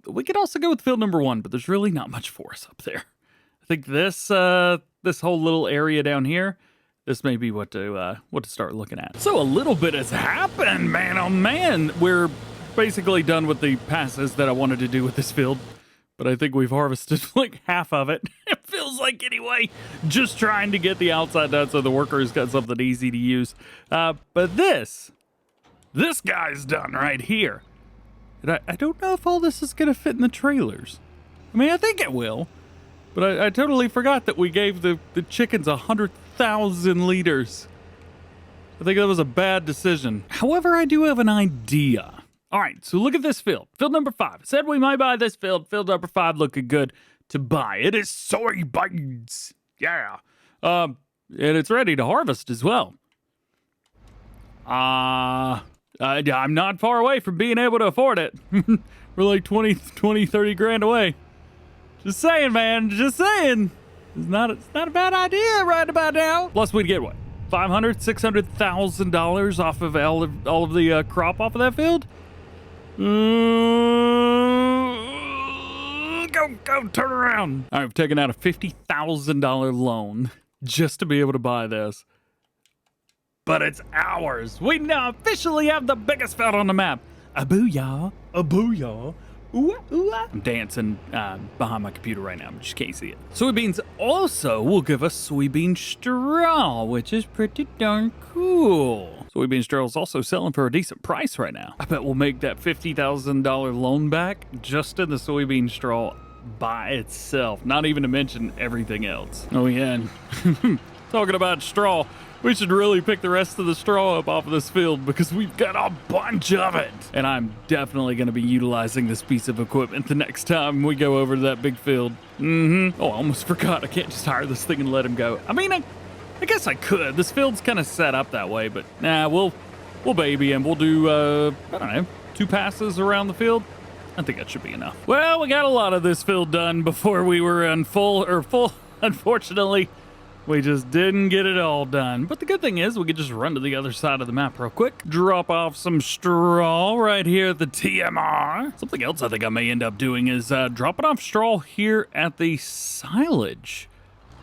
We could also go with field number 1, but there's really not much for us up there. I think this whole little area down here, this may be what to start looking at. So a little bit has happened, man. Oh man, we're basically done with the passes that I wanted to do with this field. But I think we've harvested like half of it. It feels like anyway. Just trying to get the outside done so the workers got something easy to use. But this guy's done right here. And I don't know if all this is gonna fit in the trailers. I mean, I think it will. But I totally forgot that we gave the chickens 100,000 liters. I think that was a bad decision. However, I do have an idea. All right, so look at this field. Field number 5. Said we might buy this field. Field number 5 looking good to buy. It is soybeans. Yeah. And it's ready to harvest as well. I'm not far away from being able to afford it. We're like 20, 30 grand away. Just saying, man. Just saying. It's not a bad idea right about now. Plus, we'd get what? $500,000, $600,000 off of all of the crop off of that field? Go, turn around. All right, I've taken out a $50,000 loan just to be able to buy this. But it's ours. We now officially have the biggest field on the map. A booyah, a booyah. Ooh, ooh. I'm dancing behind my computer right now. I just can't see it. Soybeans also will give us soybean straw, which is pretty darn cool. Soybean straw is also selling for a decent price right now. I bet we'll make that $50,000 loan back just in the soybean straw by itself, not even to mention everything else. Oh yeah, and talking about straw, we should really pick the rest of the straw up off of this field because we've got a bunch of it. And I'm definitely going to be utilizing this piece of equipment the next time we go over to that big field. Oh, I almost forgot. I can't just hire this thing and let him go. I mean, I guess I could. This field's kind of set up that way, but nah, we'll baby him. We'll do, I don't know, 2 passes around the field. I think that should be enough. Well, we got a lot of this field done before we were in full. Unfortunately, we just didn't get it all done. But the good thing is we could just run to the other side of the map real quick. Drop off some straw right here at the TMR. Something else I think I may end up doing is dropping off straw here at the silage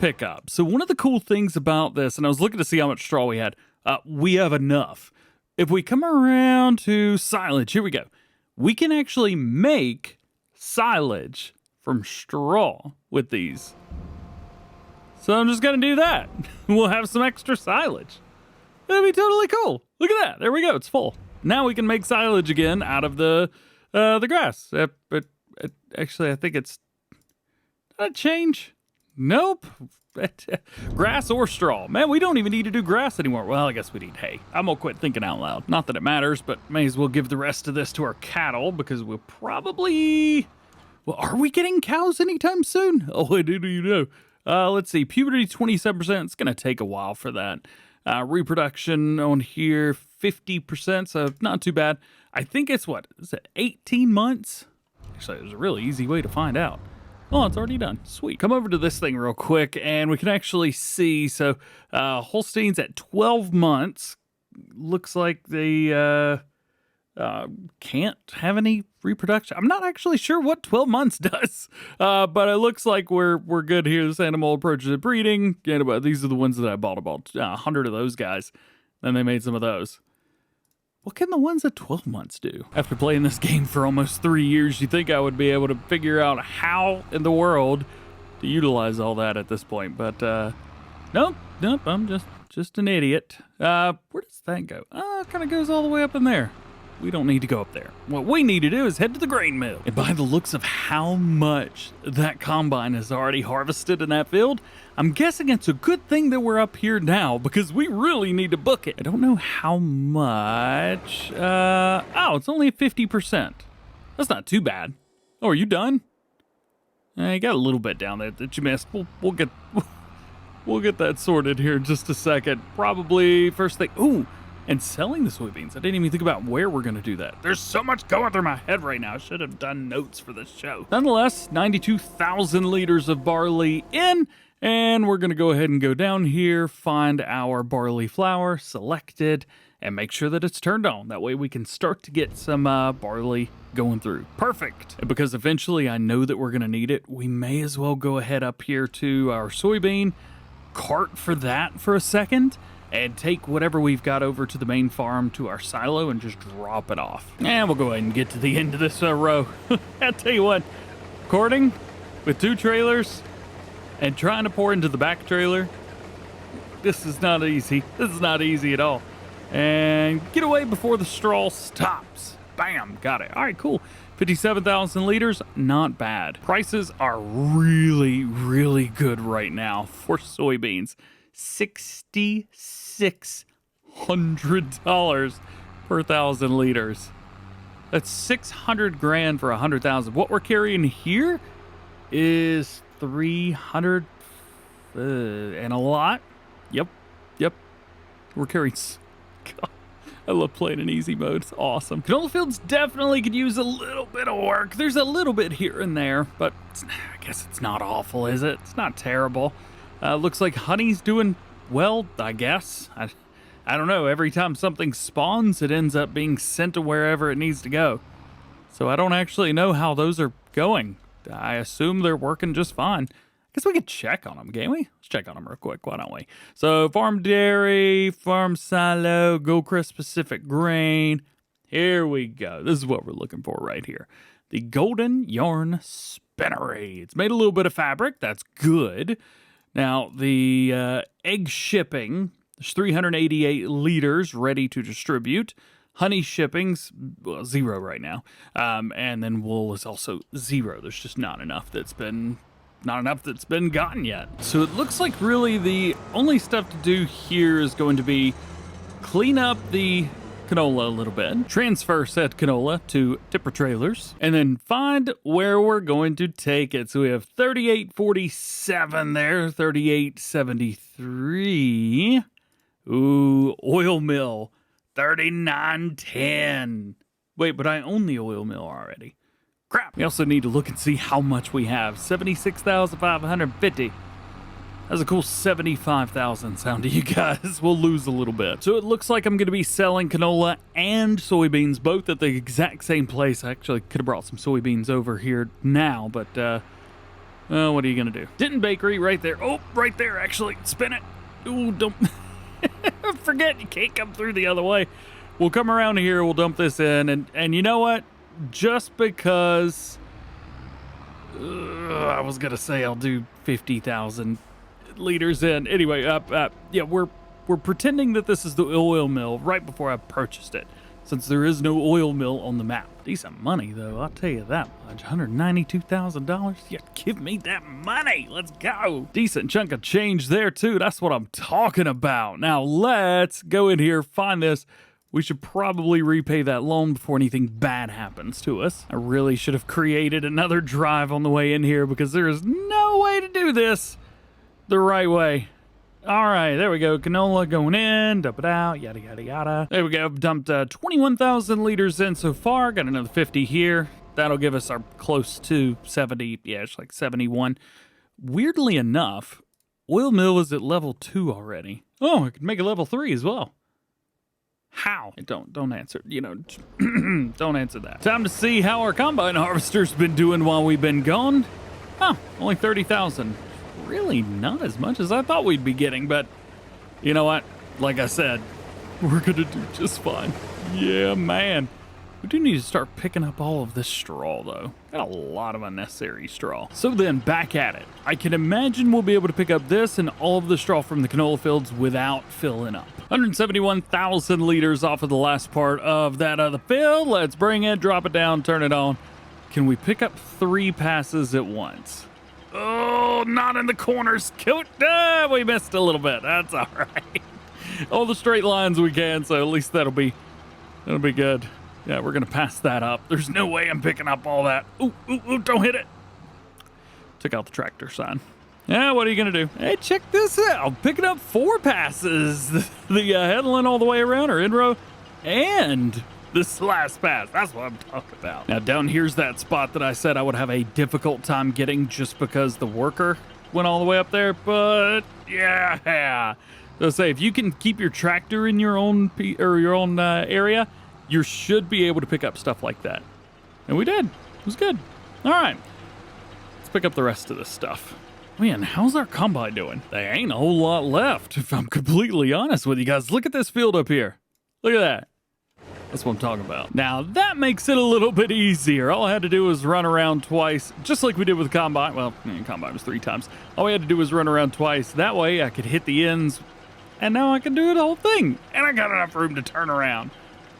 pickup. So one of the cool things about this, and I was looking to see how much straw we had, we have enough. If we come around to silage, here we go. We can actually make silage from straw with these. So I'm just going to do that. We'll have some extra silage. That'd be totally cool. Look at that. There we go. It's full. Now we can make silage again out of the grass. But actually, I think it's... Did that change? Nope. Grass or straw. Man, we don't even need to do grass anymore. Well, I guess we need hay. I'm gonna quit thinking out loud. Not that it matters, but may as well give the rest of this to our cattle because we'll probably... Well, are we getting cows anytime soon? Oh, I do you know. Let's see. Puberty 27%. It's gonna take a while for that. Reproduction on here 50%, so not too bad. I think it's what? Is it 18 months? Actually, there's a really easy way to find out. Oh, it's already done. Sweet. Come over to this thing real quick, and we can actually see. So, Holsteins at 12 months. Looks like they can't have any reproduction. I'm not actually sure what 12 months does, but it looks like we're good here. This animal approaches it breeding. These are the ones that I bought, about 100 of those guys. Then they made some of those. What can the ones at 12 months do? After playing this game for almost 3 years, you think I would be able to figure out how in the world to utilize all that at this point. But nope, I'm just an idiot. Where does that go? It kind of goes all the way up in there. We don't need to go up there. What we need to do is head to the grain mill. And by the looks of how much that combine has already harvested in that field, I'm guessing it's a good thing that we're up here now because we really need to book it. I don't know how much. Oh, it's only 50%. That's not too bad. Oh, are you done? You got a little bit down there that you missed. We'll get that sorted here in just a second. Probably first thing. Ooh. And selling the soybeans. I didn't even think about where we're going to do that. There's so much going through my head right now. I should have done notes for this show. Nonetheless, 92,000 liters of barley in. And we're going to go ahead and go down here, find our barley flour, select it, and make sure that it's turned on. That way we can start to get some barley going through. Perfect. And because eventually I know that we're going to need it, we may as well go ahead up here to our soybean, cart for that for a second, and take whatever we've got over to the main farm to our silo and just drop it off. And we'll go ahead and get to the end of this row. I'll tell you what, recording with 2 trailers and trying to pour into the back trailer, this is not easy. This is not easy at all. And get away before the straw stops. Bam, got it. All right, cool. 57,000 liters, not bad. Prices are really, really good right now for soybeans. $6,600 per 1,000 liters. That's 600 grand for 100,000. What we're carrying here is 300 and a lot. Yep. We're carrying. God, I love playing in easy mode. It's awesome. Canola fields definitely could use a little bit of work. There's a little bit here and there, but I guess it's not awful, is it? It's not terrible. Looks like honey's doing well, I guess. I don't know. Every time something spawns, it ends up being sent to wherever it needs to go. So I don't actually know how those are going. I assume they're working just fine. I guess we could check on them, can't we? Let's check on them real quick. Why don't we? So farm dairy, farm silo, Goldcrest Pacific grain. Here we go. This is what we're looking for right here. The golden yarn spinnery. It's made a little bit of fabric. That's good. Now, the egg shipping, there's 388 liters ready to distribute. Honey shipping's 0 right now. And then wool is also 0. There's just not enough that's been gotten yet. So it looks like really the only stuff to do here is going to be clean up the canola a little bit, transfer said canola to tipper trailers, and then find where we're going to take it. So we have 3847 there, 3873. Ooh, oil mill, 3910. Wait, but I own the oil mill already. Crap. We also need to look and see how much we have. 76,550. That's a cool 75,000 sound to you guys. We'll lose a little bit. So it looks like I'm going to be selling canola and soybeans both at the exact same place. I actually could have brought some soybeans over here now, but what are you going to do? Denton Bakery right there. Oh, right there, actually. Spin it. Ooh, don't. Forget you can't come through the other way. We'll come around here, we'll dump this in, and you know what? Just because I was gonna say I'll do 50,000 liters in. Anyway, yeah, we're pretending that this is the oil mill right before I purchased it, since there is no oil mill on the map. Decent money, though, I'll tell you that much. $192,000? Yeah, give me that money. Let's go. Decent chunk of change there, too. That's what I'm talking about. Now, let's go in here, find this. We should probably repay that loan before anything bad happens to us. I really should have created another drive on the way in here because there is no way to do this the right way. All right, there we go. Canola going in, dump it out, yada, yada, yada. There we go. Dumped 21,000 liters in so far. Got another 50 here. That'll give us our close to 70. Yeah, it's like 71. Weirdly enough, oil mill is at level 2 already. Oh, I could make a level 3 as well. How? Don't answer. You know, don't answer that. Time to see how our combine harvester's been doing while we've been gone. Huh, only 30,000. Really not as much as I thought we'd be getting, but you know what? Like I said, we're gonna do just fine. Yeah, man. We do need to start picking up all of this straw, though. Got a lot of unnecessary straw. So then, back at it. I can imagine we'll be able to pick up this and all of the straw from the canola fields without filling up. 171,000 liters off of the last part of that other field. Let's bring it, drop it down, turn it on. Can we pick up 3 passes at once? Oh, not in the corners. We missed a little bit. That's all right. All the straight lines we can, so at least that'll be good. Yeah, we're gonna pass that up. There's no way I'm picking up all that. Ooh, ooh, ooh, don't hit it. Took out the tractor sign. Yeah, what are you gonna do? Hey, check this out. I'm picking up 4 passes. The headland all the way around, or in row, and this last pass. That's what I'm talking about. Now, down here's that spot that I said I would have a difficult time getting just because the worker went all the way up there, but yeah. So say, if you can keep your tractor in your own area, you should be able to pick up stuff like that. And we did. It was good. All right. Let's pick up the rest of this stuff. Man, how's our combine doing? There ain't a whole lot left, if I'm completely honest with you guys. Look at this field up here. Look at that. That's what I'm talking about. Now, that makes it a little bit easier. All I had to do was run around twice, just like we did with combine. Well, combine was 3 times. All we had to do was run around twice. That way, I could hit the ends, and now I can do the whole thing. And I got enough room to turn around.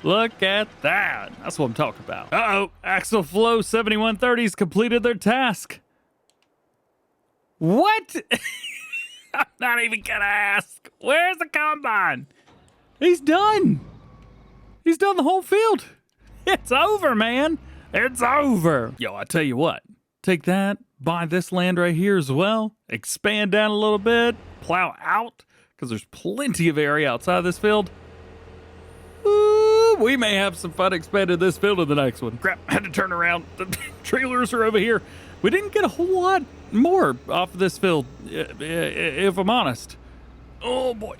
Look at that. That's what I'm talking about. Uh-oh. Axle Flow 7130's completed their task. What? I'm not even gonna ask. Where's the combine? He's done. He's done the whole field. It's over, man. It's over. Yo, I tell you what. Take that, buy this land right here as well, expand down a little bit, plow out, because there's plenty of area outside of this field. Ooh, we may have some fun expanding this field in the next one. Crap, I had to turn around. The trailers are over here. We didn't get a whole lot more off of this field, if I'm honest. Oh, boy.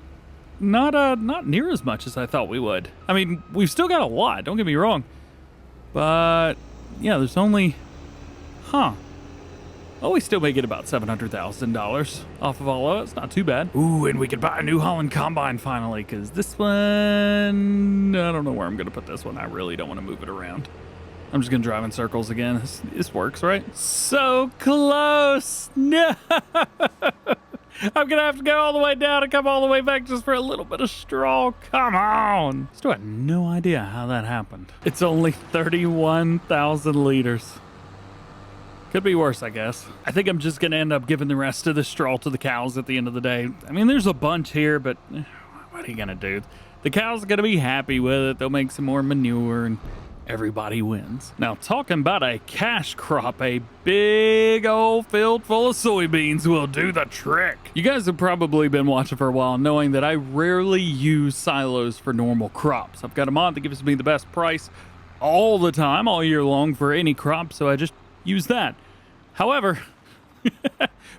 Not near as much as I thought we would. I mean, we've still got a lot, don't get me wrong. But, yeah, there's only... Oh, we still may get about $700,000 off of all of it. It's not too bad. Ooh, and we could buy a New Holland combine finally, because this one... I don't know where I'm going to put this one. I really don't want to move it around. I'm just going to drive in circles again. This works, right? So close! No! I'm going to have to go all the way down and come all the way back just for a little bit of straw. Come on! Still have no idea how that happened. It's only 31,000 liters. Could be worse, I guess. I think I'm just going to end up giving the rest of the straw to the cows at the end of the day. I mean, there's a bunch here, but what are you going to do? The cows are going to be happy with it. They'll make some more manure and everybody wins. Now, talking about a cash crop, a big old field full of soybeans will do the trick. You guys have probably been watching for a while, knowing that I rarely use silos for normal crops. I've got a mod that gives me the best price all the time, all year long for any crop, so I just use that. However,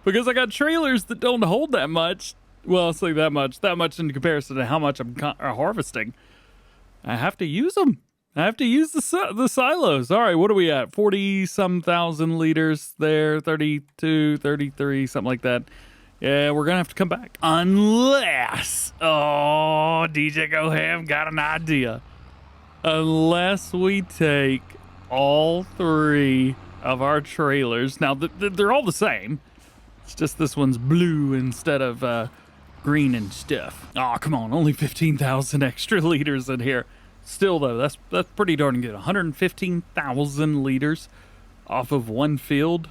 because I got trailers that don't hold that much, well, I'll say that much in comparison to how much I'm harvesting, I have to use them. I have to use the silos. All right, what are we at? 40-some thousand liters there, 32, 33, something like that. Yeah, we're going to have to come back. Unless, oh, DjGoHam got an idea. Unless we take all 3 of our trailers. Now, they're all the same. It's just this one's blue instead of green and stuff. Oh, come on. Only 15,000 extra liters in here. Still, though, that's pretty darn good. 115,000 liters off of one field,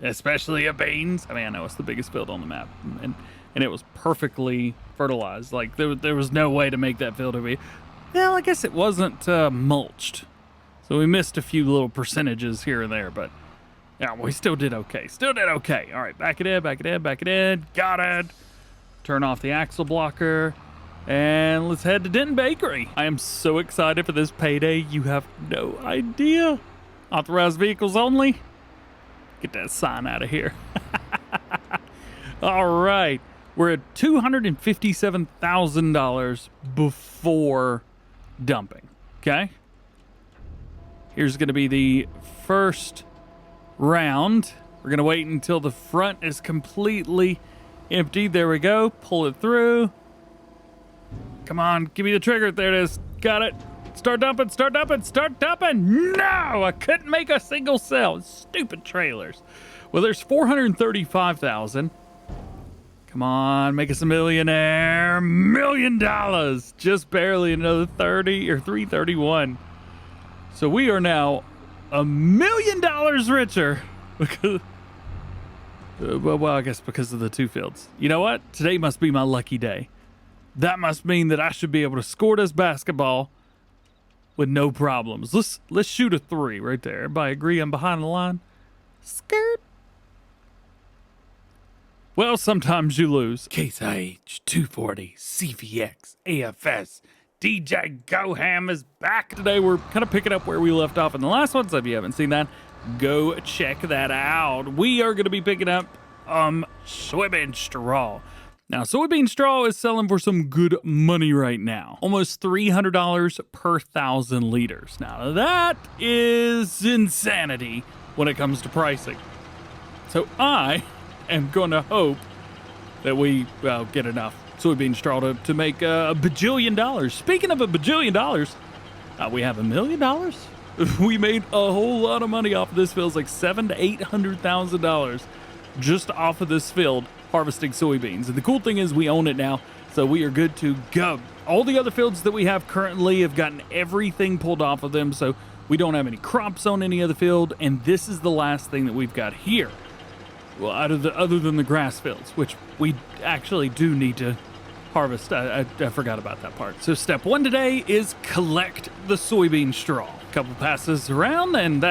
especially of beans. I mean, I know it's the biggest field on the map, and it was perfectly fertilized. Like, there was no way to make that field to be... Well, I guess it wasn't mulched. So we missed a few little percentages here and there, but yeah, we still did okay. Still did okay. All right, back it in, back it in, back it in. Got it. Turn off the axle blocker. And let's head to Denton Bakery. I am so excited for this payday. You have no idea. Authorized vehicles only. Get that sign out of here. All right. We're at $257,000 before dumping. Okay? Here's going to be the first round. We're going to wait until the front is completely empty. There we go. Pull it through. Come on. Give me the trigger. There it is. Got it. Start dumping. Start dumping. Start dumping. No! I couldn't make a single sale. Stupid trailers. Well, there's 435,000. Come on, make us a millionaire. $1 million. Just barely another 30 or 331. So we are now $1 million richer because, well, I guess because of the 2 fields. You know what? Today must be my lucky day. That must mean that I should be able to score this basketball with no problems. Let's shoot a 3 right there. Everybody agree I'm behind the line? Skirt. Well, sometimes you lose. Case IH 240 CVX AFS DjGoHam is back. Today we're kind of picking up where we left off in the last one, so if you haven't seen that, go check that out. We are going to be picking up soybean straw. Now, soybean straw is selling for some good money right now. Almost $300 per 1,000 liters. Now, that is insanity when it comes to pricing. So I am going to hope that we get enough soybean straw to make a bajillion dollars. Speaking of a bajillion dollars, we have $1 million. We made a whole lot of money off of this field. It's like $700,000 to $800,000 just off of this field harvesting soybeans. And the cool thing is we own it now, so we are good to go. All the other fields that we have currently have gotten everything pulled off of them, so we don't have any crops on any other field, and this is the last thing that we've got here. Well, other than the grass fields, which we actually do need to harvest. I forgot about that part. So step 1 today is collect the soybean straw. A couple passes around, and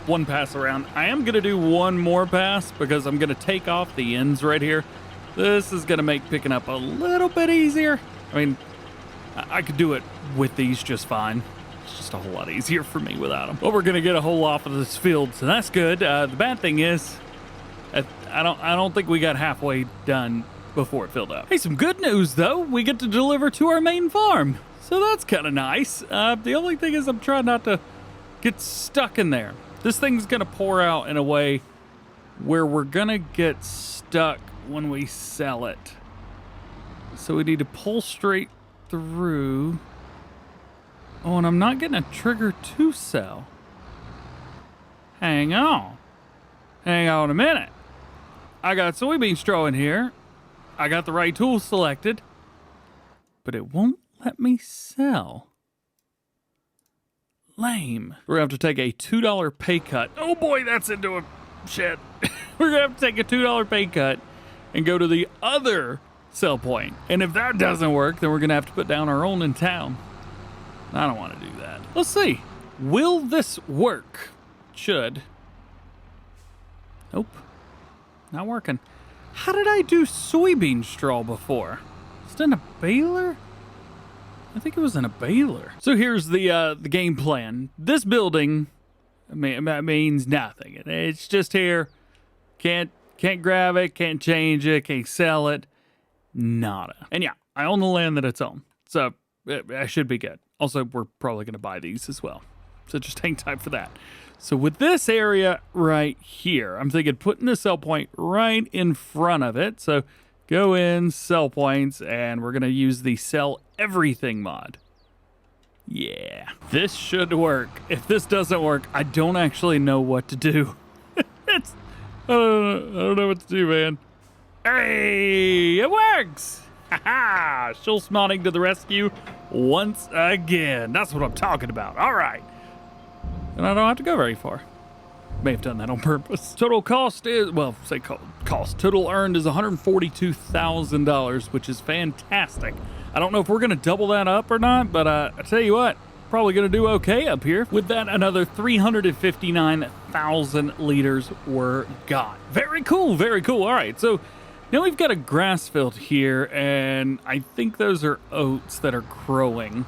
one pass around. I am going to do one more pass because I'm going to take off the ends right here. This is going to make picking up a little bit easier. I mean, I could do it with these just fine. It's just a whole lot easier for me without them. But we're going to get a whole lot of this field, so that's good. The bad thing is, I don't think we got halfway done before it filled up. Hey, some good news though. We get to deliver to our main farm, so that's kind of nice. The only thing is I'm trying not to get stuck in there. This thing's gonna pour out in a way where we're gonna get stuck when we sell it. So we need to pull straight through. Oh, and I'm not getting a trigger to sell. Hang on a minute. I got soybean straw in here. I got the right tool selected, but it won't let me sell. Lame. We're gonna have to take a $2 pay cut. Oh boy, that's into a shit. We're gonna have to take a $2 pay cut and go to the other sell point. And if that doesn't work, then we're gonna have to put down our own in town. I don't want to do that. Let's see. Will this work? Should. Nope. Not working. How did I do soybean straw before? Is it in a baler? I think it was in a baler. So here's the game plan. This building means nothing. It's just here. Can't grab it, can't change it, can't sell it. Nada. And yeah, I own the land that it's on. So I should be good. Also, we're probably going to buy these as well. So just hang tight for that. So with this area right here, I'm thinking putting the sell point right in front of it. So go in, sell points, and we're going to use the sell everything mod. Yeah, this should work. If this doesn't work, I don't actually know what to do. I don't know what to do, man. Hey, it works! Haha! Schultz modding to the rescue once again. That's what I'm talking about. All right. And I don't have to go very far. May have done that on purpose. Total cost is, well, say cost. Total earned is $142,000, which is fantastic. I don't know if we're going to double that up or not, but I tell you what, probably going to do okay up here. With that, another 359,000 liters were got. Very cool, very cool. All right, so now we've got a grass field here, and I think those are oats that are growing.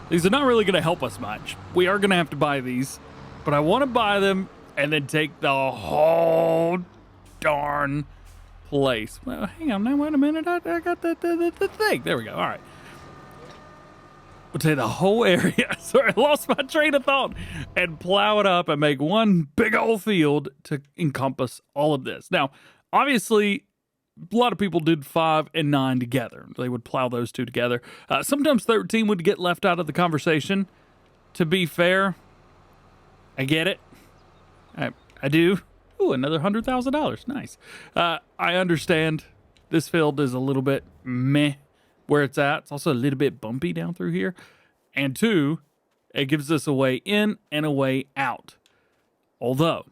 These are not really going to help us much. We are going to have to buy these, but I want to buy them and then take the whole darn place. Well, hang on now, wait a minute. I got the thing. There we go. All right. We'll take the whole area. Sorry, I lost my train of thought. And plow it up and make one big old field to encompass all of this. Now, obviously, a lot of people did 5 and 9 together. They would plow those two together. Sometimes 13 would get left out of the conversation. To be fair, I get it. I do. Ooh, another $100,000. Nice. I understand this field is a little bit meh where it's at. It's also a little bit bumpy down through here. And 2, it gives us a way in and a way out. Although,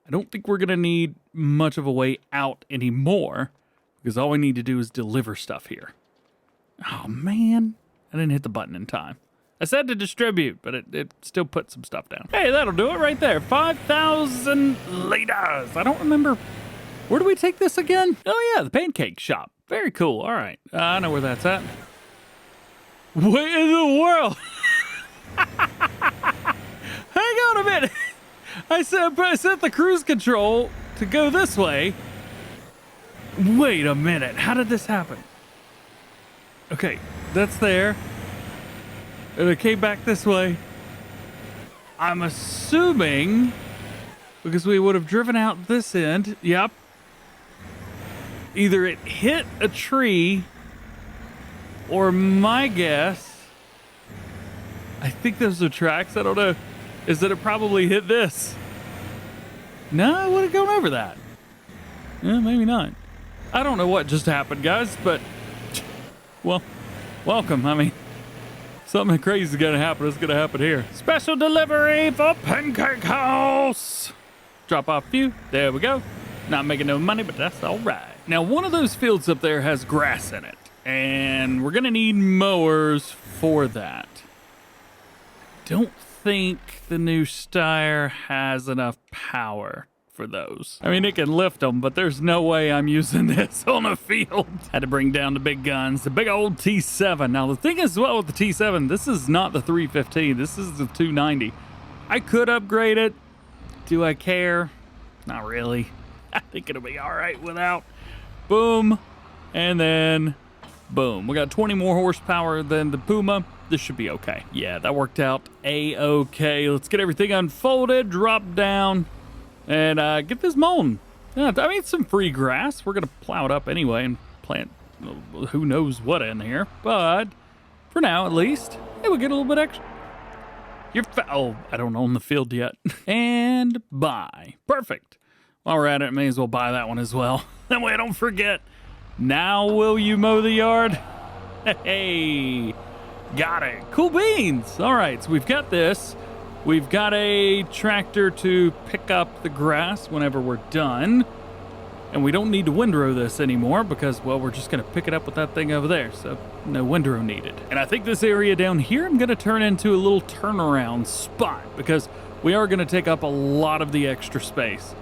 I don't think we're going to need much of a way out anymore because all we need to do is deliver stuff here. Oh, man. I didn't hit the button in time. I said to distribute, but it still put some stuff down. Hey, that'll do it right there. 5,000 liters. I don't remember. Where do we take this again? Oh, yeah, the pancake shop. Very cool. All right. I know where that's at. What in the world? Hang on a minute. I set the cruise control to go this way. Wait a minute. How did this happen? Okay, that's there. And it came back this way. I'm assuming because we would have driven out this end. Yep. Either it hit a tree or my guess, I think those are tracks. I don't know. Is that it probably hit this? No, it would have gone over that. Yeah, maybe not. I don't know what just happened, guys, but, well, welcome. I mean, something crazy is going to happen. It's going to happen here. Special delivery for Pancake House. Drop off a few. There we go. Not making no money, but that's all right. Now, one of those fields up there has grass in it, and we're going to need mowers for that. Don't think the new Steyr has enough power for those. I mean, it can lift them, but there's no way I'm using this on a field. Had to bring down the big guns, the big old T7. Now, the thing is, well, with the T7, this is not the 315. This is the 290. I could upgrade it. Do I care? Not really. I think it'll be all right without. Boom. And then boom. We got 20 more horsepower than the Puma. This should be okay. Yeah, that worked out a-okay. Let's get everything unfolded, drop down, and get this mown. Yeah, I mean, some free grass. We're going to plow it up anyway and plant who knows what in here. But for now, at least, hey, we'll get a little bit extra. Oh, I don't own the field yet. And buy. Perfect. While we're at it, may as well buy that one as well. That way I don't forget. Now will you mow the yard? Hey, got it. Cool beans. All right, so we've got this. We've got a tractor to pick up the grass whenever we're done. And we don't need to windrow this anymore because, well, we're just going to pick it up with that thing over there. So no windrow needed. And I think this area down here I'm going to turn into a little turnaround spot because we are going to take up a lot of the extra space.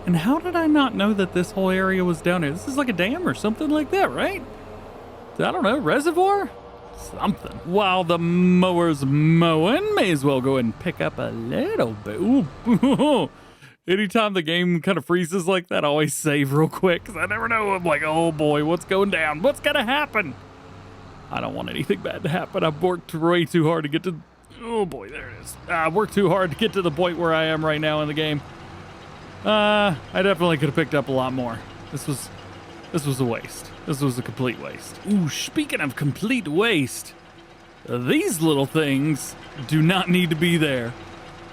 And how did I not know that this whole area was down here? This is like a dam or something like that, right? I don't know, reservoir? Something. While the mower's mowing, may as well go ahead and pick up a little bit. Ooh. Anytime the game kind of freezes like that, I always save real quick because I never know. I'm like, oh boy, what's going down? What's going to happen? I don't want anything bad to happen. I've worked way too hard to get to Oh boy, there it is. I worked too hard to get to the point where I am right now in the game. I definitely could have picked up a lot more. This was a waste. This was a complete waste. Ooh, speaking of complete waste, these little things do not need to be there.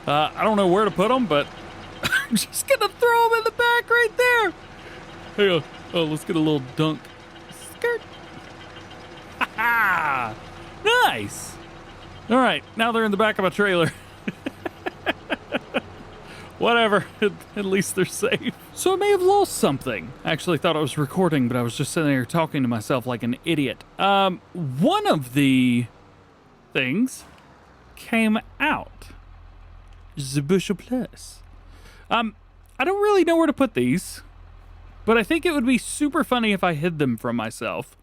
I don't know where to put them, but I'm just gonna throw them in the back right there. Hey, let's get a little dunk. Skirt. Ha ha! Nice. All right, now they're in the back of my trailer. Whatever, at least they're safe. So I may have lost something. I actually thought I was recording, but I was just sitting there talking to myself like an idiot. One of the things came out. The Bushel Plus. I don't really know where to put these, but I think it would be super funny if I hid them from myself,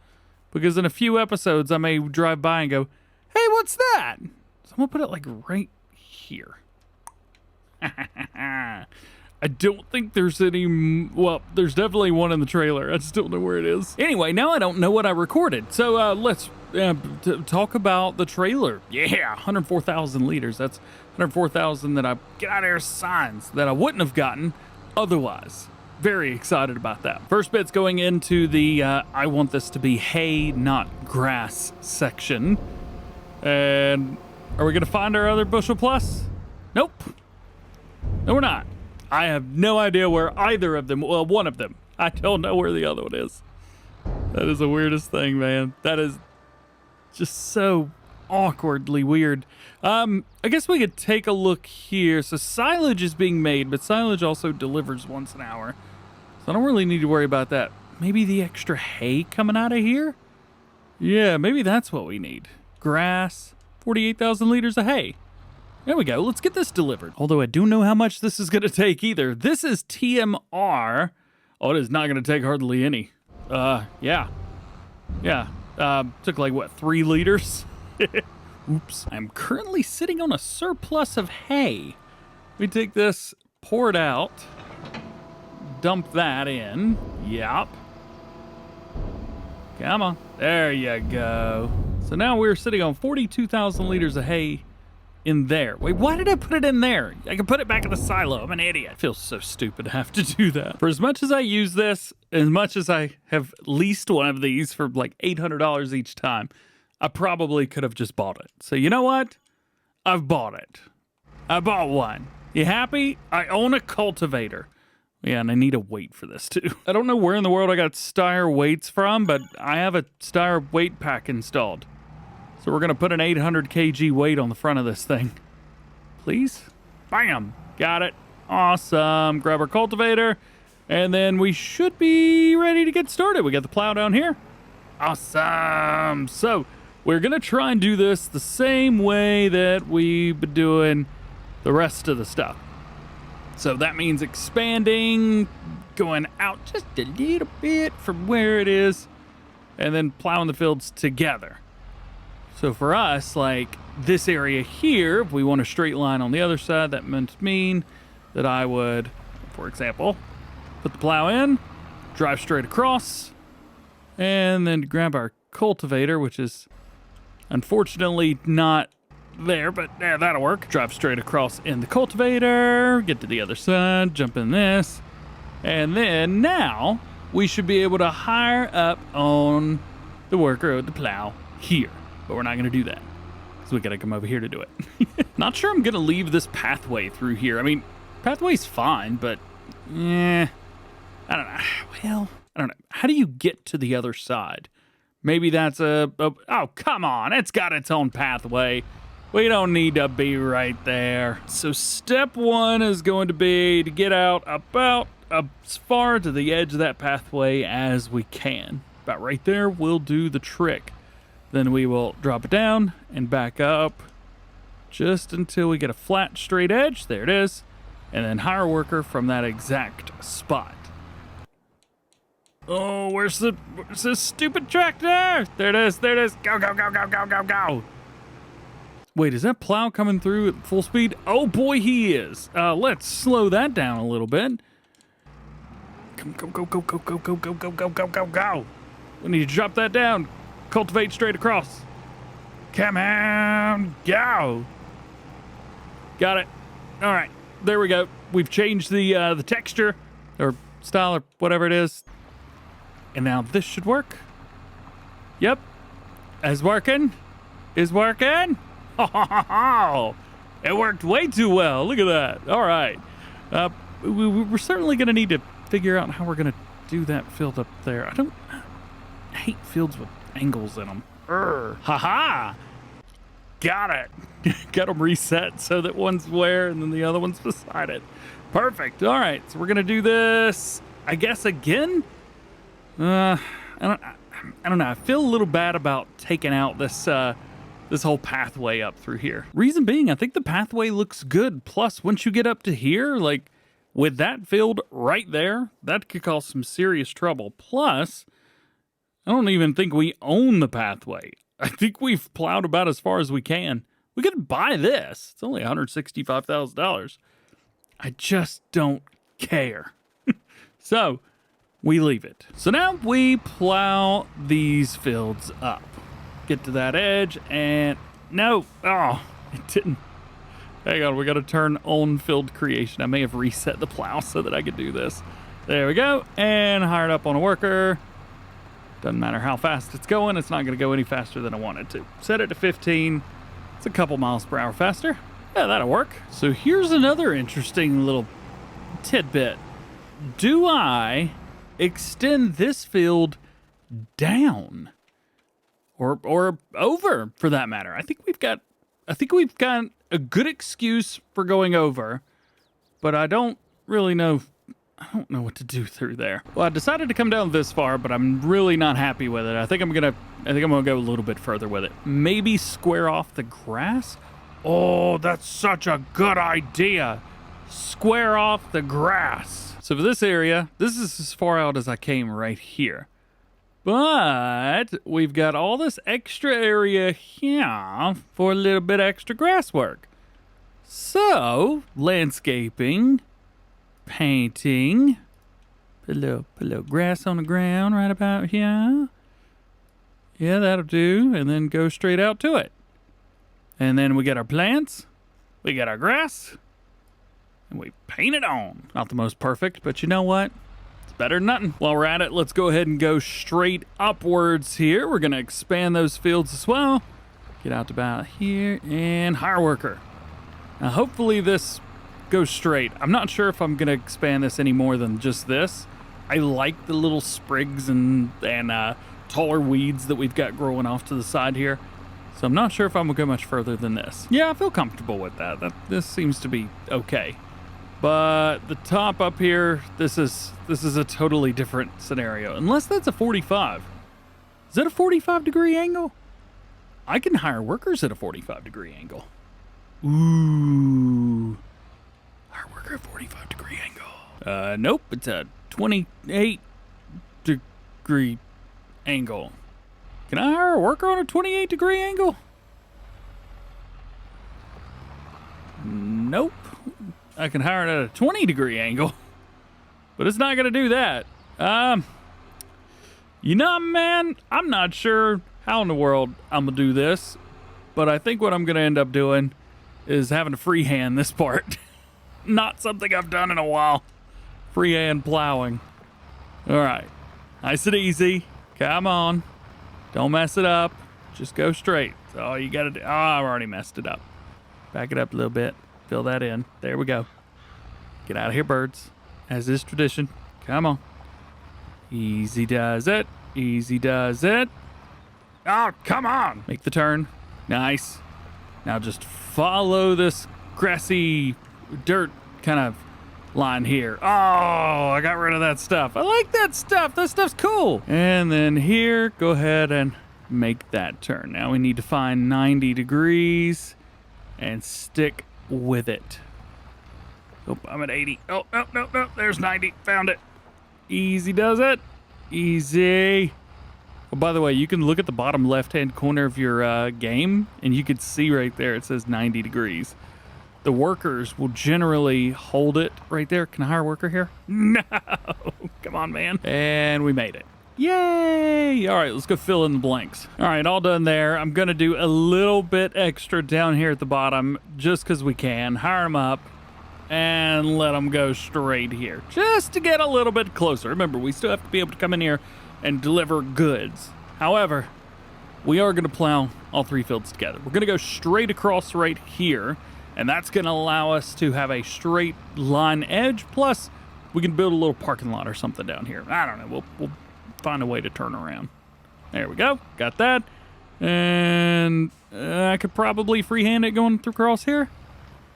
because in a few episodes I may drive by and go, hey, what's that? So I'm gonna put it like right here. I don't think there's any, well, there's definitely one in the trailer. I just don't know where it is. Anyway, now I don't know what I recorded. So let's talk about the trailer. Yeah, 104,000 liters. That's 104,000 that I get out of here signs that I wouldn't have gotten otherwise. Very excited about that. First bit's going into the I want this to be hay, not grass section. And are we gonna find our other Bushel Plus? Nope. No, we're not. I have no idea where either of them, well, one of them. I don't know where the other one is. That is the weirdest thing, man. That is just so awkwardly weird. I guess we could take a look here. So silage is being made, but silage also delivers once an hour. So I don't really need to worry about that. Maybe the extra hay coming out of here? Yeah, maybe that's what we need. Grass, 48,000 liters of hay. There we go. Let's get this delivered. Although I don't know how much this is going to take either. This is TMR. Oh, it is not going to take hardly any. Yeah. Took like, what, 3 liters? Oops. I'm currently sitting on a surplus of hay. We take this, pour it out, dump that in. Yep. Come on. There you go. So now we're sitting on 42,000 liters of hay in there. Wait, why did I put it in there? I can put it back in the silo. I'm an idiot. It feels so stupid to have to do that. For as much as I use this, as much as I have leased one of these for like $800 each time, I probably could have just bought it. So you know what? I've bought it. I bought one. You happy? I own a cultivator. Yeah, and I need a weight for this too. I don't know where in the world I got Steyr weights from, but I have a Steyr weight pack installed. So we're gonna put an 800 kg weight on the front of this thing. Please? Bam! Got it. Awesome. Grab our cultivator, and then we should be ready to get started. We got the plow down here. Awesome. So we're gonna try and do this the same way that we've been doing the rest of the stuff. So that means expanding, going out just a little bit from where it is, and then plowing the fields together. So for us, like this area here, if we want a straight line on the other side, that must mean that I would, for example, put the plow in, drive straight across, and then grab our cultivator, which is unfortunately not there, but yeah, that'll work. Drive straight across in the cultivator, get to the other side, jump in this, and then now we should be able to hire up on the worker with the plow here. But we're not going to do that, because we got to come over here to do it. Not sure I'm going to leave this pathway through here. I mean, pathway's fine, but I don't know. Well, I don't know. How do you get to the other side? Maybe that's oh, come on. It's got its own pathway. We don't need to be right there. So step one is going to be to get out about as far to the edge of that pathway as we can. About right there will do the trick. Then we will drop it down and back up just until we get a flat, straight edge. There it is. And then hire a worker from that exact spot. Oh, where's this stupid tractor? There it is. There it is. Go, go, go, go, go, go, go. Wait, is that plow coming through at full speed? Oh boy, he is. Let's slow that down a little bit. Go, go, go, go, go, go, go, go, go, go, go, go, go. We need to drop that down. Cultivate straight across. Come on, go. Got it. All right, there we go. We've changed the texture or style or whatever it is. And now this should work. Yep. Is working. Is working. Oh, it worked way too well. Look at that. All right. We're certainly going to need to figure out how we're going to do that field up there. I hate fields with angles in them. Ha-ha. Got it. Got them reset so that one's where and then the other one's beside it. Perfect. All right. So we're going to do this, I guess, again. I don't know. I feel a little bad about taking out this this whole pathway up through here. Reason being, I think the pathway looks good. Plus, once you get up to here, like with that field right there, that could cause some serious trouble. Plus, I don't even think we own the pathway. I think we've plowed about as far as we can. We could buy this. It's only $165,000. I just don't care. So we leave it. So now we plow these fields up. Get to that edge and no. Oh, it didn't. Hang on, we got to turn on field creation. I may have reset the plow so that I could do this. There we go. And hired up on a worker. Doesn't matter how fast it's going. It's not going to go any faster than I want it to. Set it to 15. It's a couple miles per hour faster. Yeah, that'll work. So here's another interesting little tidbit. Do I extend this field down or over for that matter? I think we've got a good excuse for going over, but I don't really know. I don't know what to do through there. Well, I decided to come down this far, but I'm really not happy with it. I think I'm gonna go a little bit further with it. Maybe square off the grass. Oh, that's such a good idea. Square off the grass. So for this area, this is as far out as I came right here. But we've got all this extra area here for a little bit extra grass work. So, landscaping, painting, put a little grass on the ground right about here. Yeah, that'll do. And then go straight out to it. And then we got our plants, we got our grass, and we paint it on. Not the most perfect, but you know what? It's better than nothing. While we're at it, let's go ahead and go straight upwards here. We're going to expand those fields as well. Get out to about here and hire worker. Now, hopefully this goes straight. I'm not sure if I'm going to expand this any more than just this. I like the little sprigs and taller weeds that we've got growing off to the side here. So I'm not sure if I'm going to go much further than this. Yeah, I feel comfortable with that. This seems to be okay. But the top up here, this is a totally different scenario. Unless that's a 45. Is that a 45-degree angle? I can hire workers at a 45-degree angle. Ooh. Hire worker at 45-degree angle. Nope, it's a 28-degree angle. Can I hire a worker on a 28-degree angle? Nope. I can hire it at a 20-degree angle, but it's not going to do that. You know, man, I'm not sure how in the world I'm going to do this, but I think what I'm going to end up doing is having to freehand this part. Not something I've done in a while. Freehand plowing. All right. Nice and easy. Come on. Don't mess it up. Just go straight. That's all you got to do. Oh, I've already messed it up. Back it up a little bit. Fill that in. There we go. Get out of here, birds. As is tradition. Come on. Easy does it. Easy does it. Oh, come on. Make the turn. Nice. Now just follow this grassy dirt kind of line here. Oh, I got rid of that stuff. I like that stuff. That stuff's cool. And then here, go ahead and make that turn. Now we need to find 90 degrees and stick with it. Oh, I'm at 80. Oh, no. There's 90. Found it. Easy does it. Easy. Oh, by the way, you can look at the bottom left-hand corner of your game, and you can see right there it says 90 degrees. The workers will generally hold it right there. Can I hire a worker here? No. Come on, man. And we made it. Yay! All right, let's go fill in the blanks. All right, all done there. I'm going to do a little bit extra down here at the bottom just because we can. Hire them up and let them go straight here just to get a little bit closer. Remember, we still have to be able to come in here and deliver goods. However, we are going to plow all 3 fields together. We're going to go straight across right here, and that's going to allow us to have a straight line edge. Plus, we can build a little parking lot or something down here. I don't know. We'll find a way to turn around. There we go. Got that. And I could probably freehand it going through across here.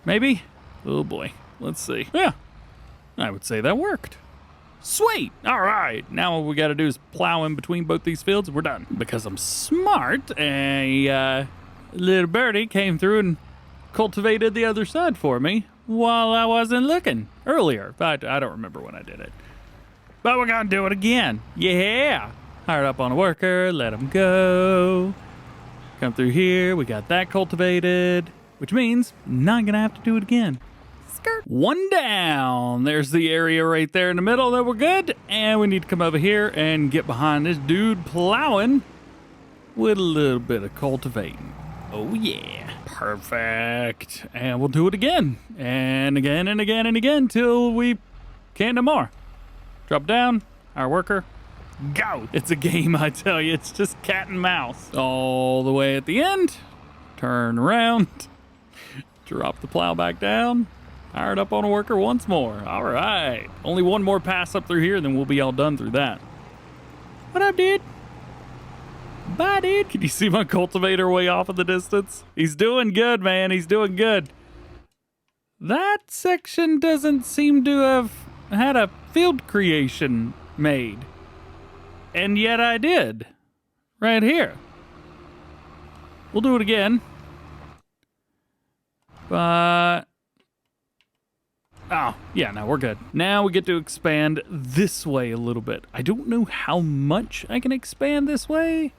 Maybe. Oh boy. Let's see. Yeah. I would say that worked. Sweet. All right. Now what we got to do is plow in between both these fields. We're done. Because I'm smart, a little birdie came through and cultivated the other side for me while I wasn't looking earlier. But I don't remember when I did it. But we're going to do it again. Yeah. Hired up on a worker. Let him go. Come through here. We got that cultivated, which means not going to have to do it again. Skirt. One down. There's the area right there in the middle that we're good. And we need to come over here and get behind this dude plowing with a little bit of cultivating. Oh, yeah. Perfect. And we'll do it again. And again and again and again till we can't no more. Drop down, our worker, go. It's a game, I tell you. It's just cat and mouse. All the way at the end, turn around, drop the plow back down, hired up on a worker once more. All right. Only one more pass up through here, then we'll be all done through that. What up, dude? Bye, dude. Can you see my cultivator way off in the distance? He's doing good, man. He's doing good. That section doesn't seem to have had a field creation made. And yet I did. Right here. We'll do it again. But... oh, yeah, no, we're good. Now we get to expand this way a little bit. I don't know how much I can expand this way,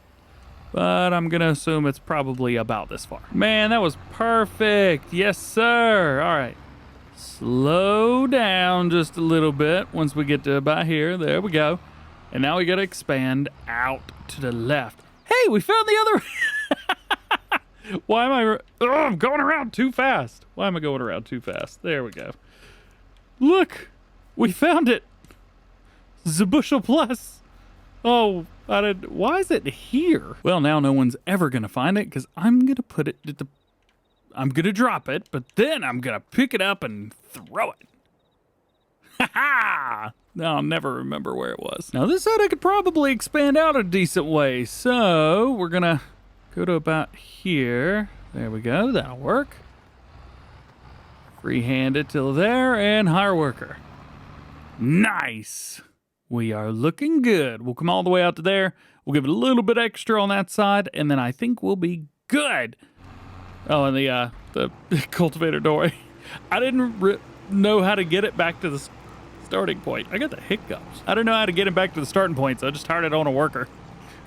but I'm going to assume it's probably about this far. Man, that was perfect. Yes, sir. All right. Slow down just a little bit once we get to about here. There we go. And now we got to expand out to the left. Hey, we found the other... Why am I... oh, I'm going around too fast. Why am I going around too fast? There we go. Look, we found it. Zabushel Plus. Oh, why is it here? Well, now no one's ever going to find it because I'm going to put it at the... I'm going to drop it, but then I'm going to pick it up and throw it. Ha ha! No, I'll never remember where it was. Now, this side I could probably expand out a decent way. So, we're going to go to about here. There we go. That'll work. Freehand it till there and hire worker. Nice. We are looking good. We'll come all the way out to there. We'll give it a little bit extra on that side, and then I think we'll be good. Oh, and the cultivator doorway. I didn't know how to get it back to the starting point. I got the hiccups. I don't know how to get it back to the starting point, so I just hired it on a worker.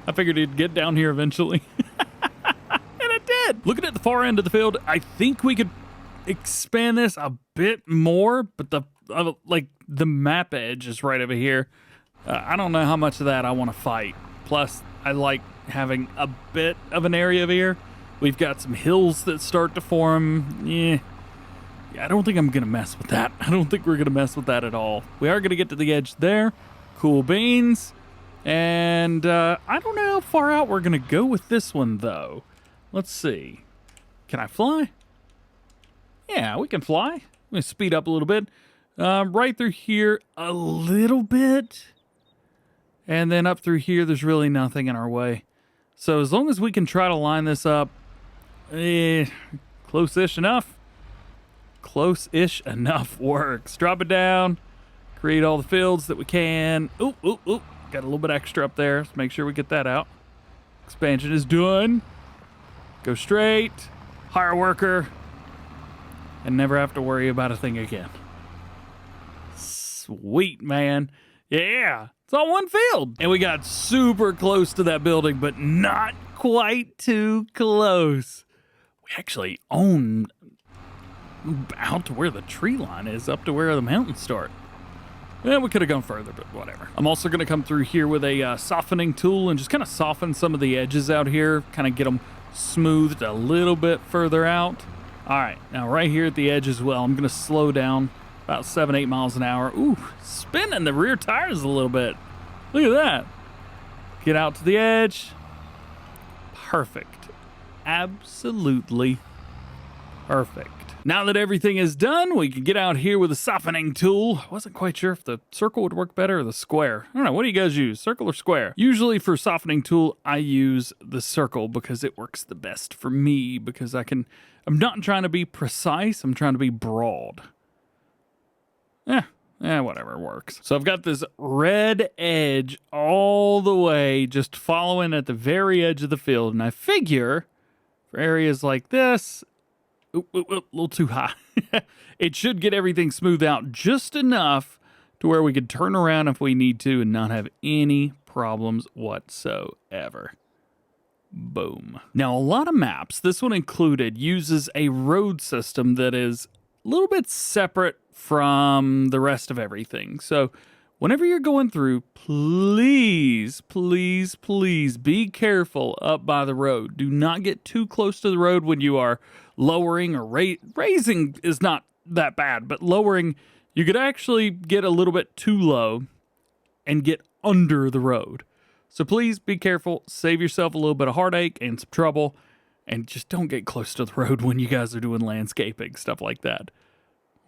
I figured he'd get down here eventually. And it did. Looking at the far end of the field, I think we could expand this a bit more, but the map edge is right over here. I don't know how much of that I want to fight. Plus, I like having a bit of an area over here. We've got some hills that start to form. Yeah, I don't think I'm going to mess with that. I don't think we're going to mess with that at all. We are going to get to the edge there. Cool beans. And I don't know how far out we're going to go with this one, though. Let's see. Can I fly? Yeah, we can fly. I'm going to speed up a little bit. Right through here a little bit. And then up through here, there's really nothing in our way. So as long as we can try to line this up, close-ish enough. Close-ish enough works. Drop it down. Create all the fields that we can. Ooh. Got a little bit extra up there. Let's make sure we get that out. Expansion is done. Go straight. Hire a worker. And never have to worry about a thing again. Sweet, man. Yeah. It's on one field. And we got super close to that building, but not quite too close. We actually own out to where the tree line is, up to where the mountains start. Yeah, we could have gone further, but whatever. I'm also going to come through here with a softening tool and just kind of soften some of the edges out here, kind of get them smoothed a little bit further out. All right, now right here at the edge as well, I'm going to slow down about 7-8 miles an hour. Ooh, spinning the rear tires a little bit. Look at that. Get out to the edge. Perfect. Absolutely perfect. Now that everything is done, we can get out here with a softening tool. I wasn't quite sure if the circle would work better or the square. I don't know, what do you guys use, circle or square? Usually for softening tool, I use the circle because it works the best for me, because I'm not trying to be precise, I'm trying to be broad. Whatever works. So I've got this red edge all the way, just following at the very edge of the field, and I figure for areas like this, a little too high. It should get everything smoothed out just enough to where we could turn around if we need to and not have any problems whatsoever. Boom. Now, a lot of maps, this one included, uses a road system that is a little bit separate from the rest of everything. So whenever you're going through, please, please, please be careful up by the road. Do not get too close to the road when you are lowering or raising is not that bad, but lowering, you could actually get a little bit too low and get under the road. So please be careful, save yourself a little bit of heartache and some trouble, and just don't get close to the road when you guys are doing landscaping, stuff like that.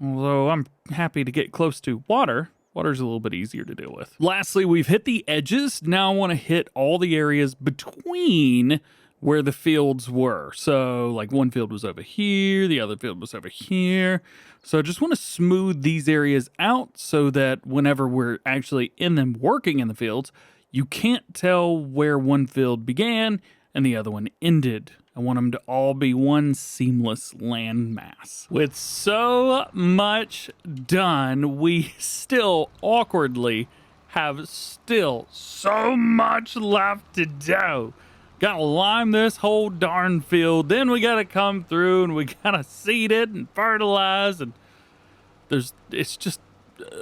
Although I'm happy to get close to water. Water's a little bit easier to deal with. Lastly, we've hit the edges. Now I want to hit all the areas between where the fields were. So like one field was over here, the other field was over here. So I just want to smooth these areas out so that whenever we're actually in them working in the fields, you can't tell where one field began and the other one ended. I want them to all be one seamless landmass. With so much done, we still awkwardly have so much left to do. Gotta lime this whole darn field. Then we gotta come through and we gotta seed it and fertilize, and it's just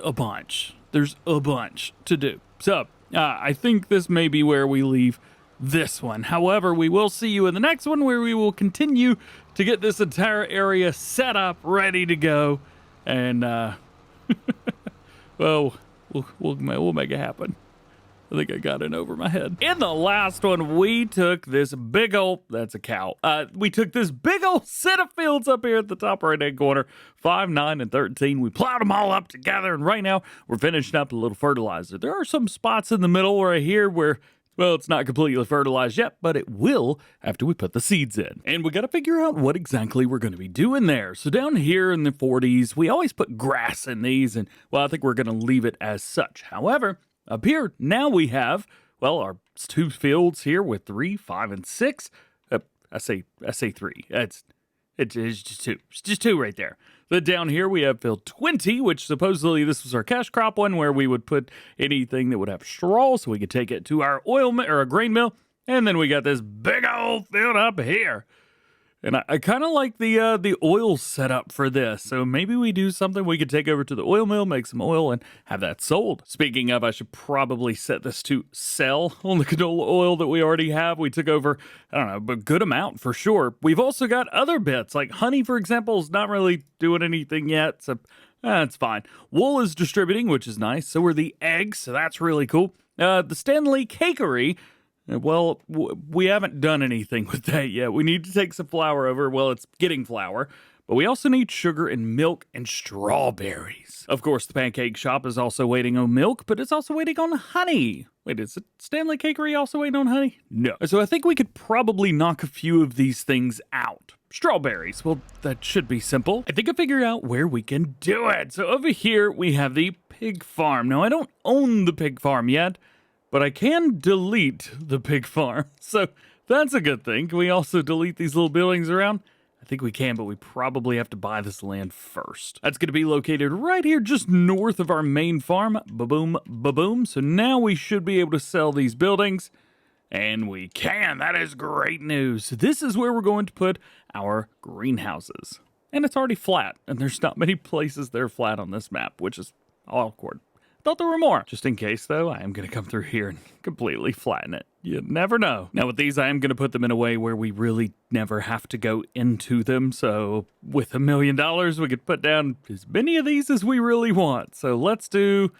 a bunch. There's a bunch to do. So I think this may be where we leave this one. However, we will see you in the next one, where we will continue to get this entire area set up, ready to go, and well, we'll make it happen. I think I got in over my head. In the last one, we took this big old, that's a cow. We took this big old set of fields up here at the top right-hand corner, 5, 9, and 13. We plowed them all up together, and right now we're finishing up a little fertilizer. There are some spots in the middle right here where, well, it's not completely fertilized yet, but it will after we put the seeds in. And we got to figure out what exactly we're going to be doing there. So down here in the 40s, we always put grass in these, and, well, I think we're going to leave it as such. However, up here, now we have, well, our 2 fields here with 3, 5, and 6. I say 3. It's just 2. It's just 2 right there. Then down here we have field 20, which supposedly this was our cash crop one, where we would put anything that would have straw so we could take it to our oil mill or a grain mill. And then we got this big old field up here. And I kind of like the oil setup for this. So maybe we do something we could take over to the oil mill, make some oil, and have that sold. Speaking of, I should probably set this to sell on the canola oil that we already have. We took over, I don't know, but a good amount for sure. We've also got other bits, like honey, for example, is not really doing anything yet. So that's fine. Wool is distributing, which is nice. So are the eggs. So that's really cool. The Stanley Cakery, well, we haven't done anything with that yet. We need to take some flour over. Well, it's getting flour. But we also need sugar and milk and strawberries. Of course, the pancake shop is also waiting on milk, but it's also waiting on honey. Wait, is it Stanley Cakery also waiting on honey? No. So I think we could probably knock a few of these things out. Strawberries, well, that should be simple. I think I figured out where we can do it. So over here, we have the pig farm. Now, I don't own the pig farm yet, but I can delete the pig farm. So that's a good thing. Can we also delete these little buildings around? I think we can, but we probably have to buy this land first. That's going to be located right here just north of our main farm. Ba-boom, ba-boom. So now we should be able to sell these buildings. And we can. That is great news. This is where we're going to put our greenhouses. And it's already flat. And there's not many places that are flat on this map, which is awkward. Thought there were more. Just in case, though, I am going to come through here and completely flatten it. You never know. Now, with these, I am going to put them in a way where we really never have to go into them. So, with $1 million, we could put down as many of these as we really want. So, let's do,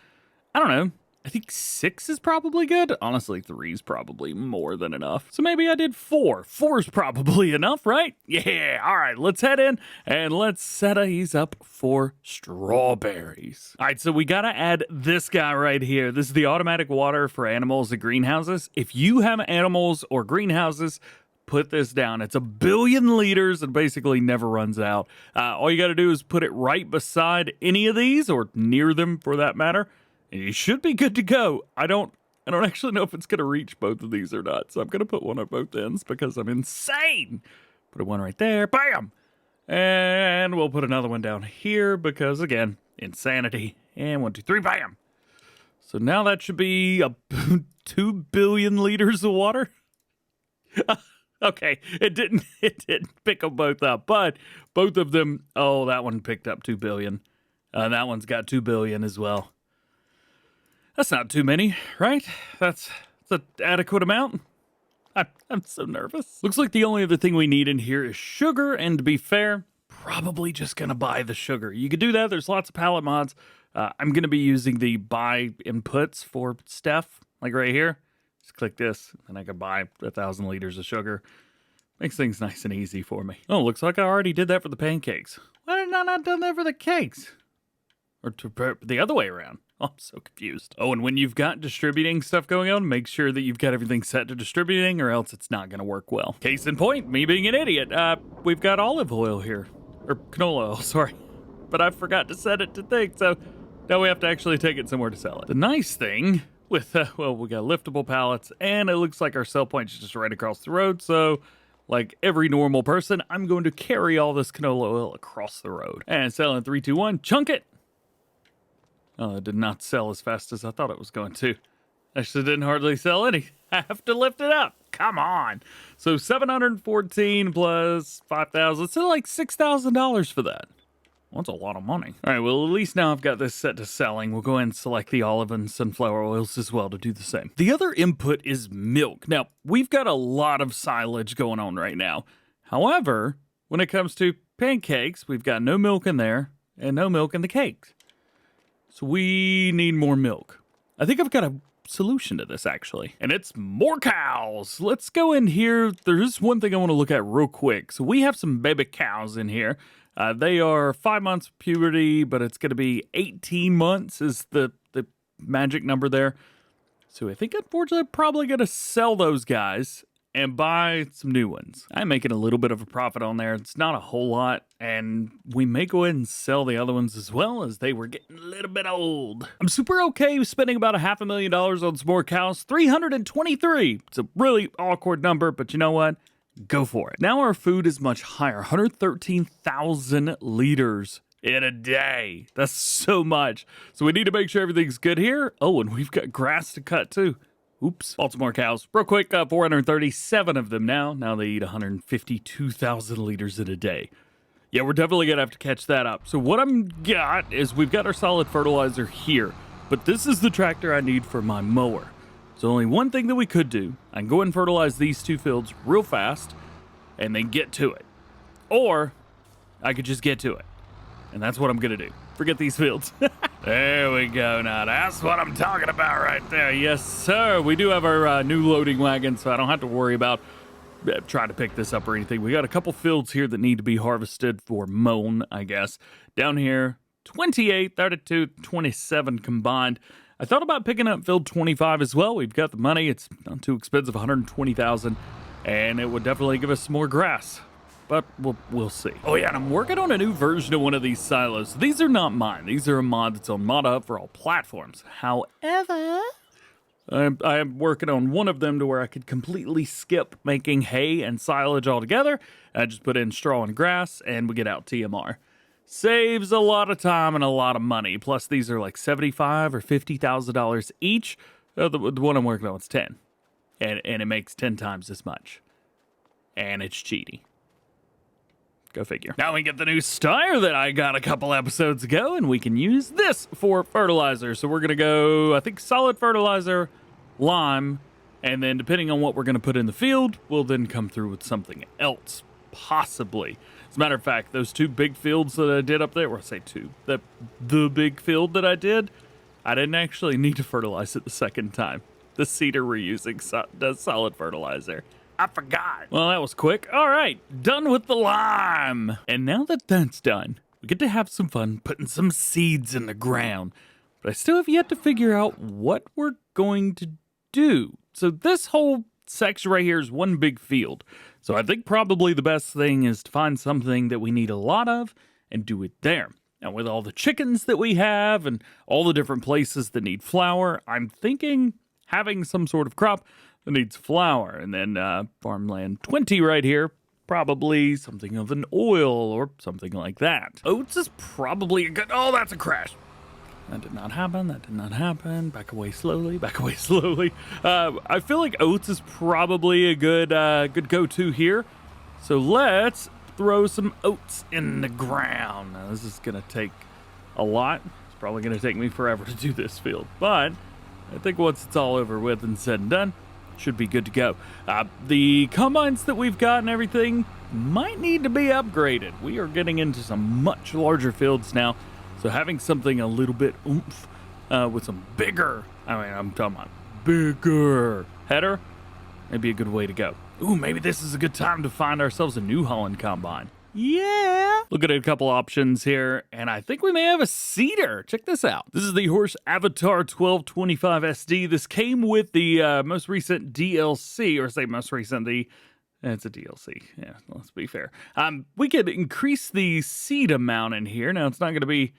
I don't know, I think 6 is probably good. Honestly, 3 is probably more than enough. So maybe I did 4. 4 is probably enough, right? Yeah, all right, let's head in and let's set these up for strawberries. All right, so we gotta add this guy right here. This is the automatic water for animals and greenhouses. If you have animals or greenhouses, put this down. It's 1 billion liters and basically never runs out. All you gotta do is put it right beside any of these or near them for that matter. And you should be good to go. I don't actually know if it's going to reach both of these or not. So I'm going to put one on both ends because I'm insane. Put one right there. Bam! And we'll put another one down here because, again, insanity. And 1, 2, 3. Bam! So now that should be 2 billion liters of water. Okay, it didn't pick them both up. But both of them, oh, that one picked up 2 billion. That one's got 2 billion as well. That's not too many, right? That's an adequate amount. I'm so nervous. Looks like the only other thing we need in here is sugar, and to be fair, probably just gonna buy the sugar. You could do that. There's lots of palette mods. I'm gonna be using the buy inputs for stuff, like right here. Just click this, and I can buy 1,000 liters of sugar. Makes things nice and easy for me. Oh, looks like I already did that for the pancakes. Why did I not done that for the cakes? Or the other way around. Oh, I'm so confused. Oh, and when you've got distributing stuff going on, make sure that you've got everything set to distributing or else it's not going to work well. Case in point, me being an idiot. We've got olive oil here. Or canola oil, sorry. But I forgot to set it to thing, so now we have to actually take it somewhere to sell it. The nice thing with, well, we got liftable pallets, and it looks like our sell point is just right across the road, so like every normal person, I'm going to carry all this canola oil across the road. And sell in 3, 2, 1, chunk it! Oh, it did not sell as fast as I thought it was going to. Actually didn't hardly sell any. I have to lift it up. Come on. So 714 plus 5,000. So like $6,000 for that. Well, that's a lot of money. All right, well, at least now I've got this set to selling. We'll go ahead and select the olive and sunflower oils as well to do the same. The other input is milk. Now, we've got a lot of silage going on right now. However, when it comes to pancakes, we've got no milk in there and no milk in the cakes. So we need more milk. I think I've got a solution to this, actually. And it's more cows. Let's go in here. There's one thing I want to look at real quick. So we have some baby cows in here. They are 5 months of puberty, but it's going to be 18 months is the magic number there. So I think, unfortunately, I'm probably going to sell those guys and buy some new ones. I'm making a little bit of a profit on there. It's not a whole lot, and we may go ahead and sell the other ones as well as they were getting a little bit old. I'm super okay with spending about $500,000 on some more cows. 323. It's a really awkward number, but you know what? Go for it. Now our food is much higher. 113,000 liters in a day. That's so much. So we need to make sure everything's good here. Oh, and we've got grass to cut too. Oops. Baltimore cows. Real quick, 437 of them now. Now they eat 152,000 liters in a day. Yeah, we're definitely going to have to catch that up. So what I'm got is we've got our solid fertilizer here. But this is the tractor I need for my mower. So only one thing that we could do. I can go and fertilize these 2 fields real fast and then get to it. Or I could just get to it. And that's what I'm going to do. Forget these fields. There we go. Now that's what I'm talking about right there. Yes, sir. We do have our new loading wagon, so I don't have to worry about trying to pick this up or anything. We got a couple fields here that need to be harvested for mown, I guess. Down here, 28, 32, 27 combined. I thought about picking up field 25 as well. We've got the money. It's not too expensive, 120,000, and it would definitely give us some more grass. But we'll see. Oh yeah, and I'm working on a new version of one of these silos. These are not mine. These are a mod that's on ModHub for all platforms. However, I am working on one of them to where I could completely skip making hay and silage altogether. I just put in straw and grass, and we get out TMR. Saves a lot of time and a lot of money. Plus, these are like $75,000 or $50,000 each. The one I'm working on is 10, and it makes 10 times as much. And it's cheaty. Go figure. Now we get the new Steyr that I got a couple episodes ago, and we can use this for fertilizer. So we're going to go, I think, solid fertilizer, lime, and then depending on what we're going to put in the field, we'll then come through with something else, possibly. As a matter of fact, those 2 big fields that I did up there, or I say 2, the big field that I didn't actually need to fertilize it the second time. The seeder we're using does solid fertilizer. I forgot. Well, that was quick. All right, done with the lime. And now that that's done, we get to have some fun putting some seeds in the ground. But I still have yet to figure out what we're going to do. So this whole section right here is one big field. So I think probably the best thing is to find something that we need a lot of and do it there. Now with all the chickens that we have and all the different places that need flour, I'm thinking having some sort of crop that needs flour. And then farmland 20 right here, probably something of an oil or something like that. Oats is probably a good, oh, that's a crash. That did not happen, that did not happen. Back away slowly, back away slowly. I feel like oats is probably a good go-to here. So let's throw some oats in the ground. Now this is gonna take a lot. It's probably gonna take me forever to do this field, but I think once it's all over with and said and done, should be good to go. The combines that we've got and everything might need to be upgraded. We are getting into some much larger fields now, so having something a little bit oomph with some bigger, I'm talking about bigger header, may be a good way to go. Ooh, maybe this is a good time to find ourselves a New Holland combine. Yeah. Look at a couple options here, and I think we may have a seeder. Check this out. This is the Horse Avatar 1225 SD. This came with the most recent DLC, or say most recent, it's a DLC. Yeah, let's be fair. We could increase the seed amount in here. Now, it's not going to be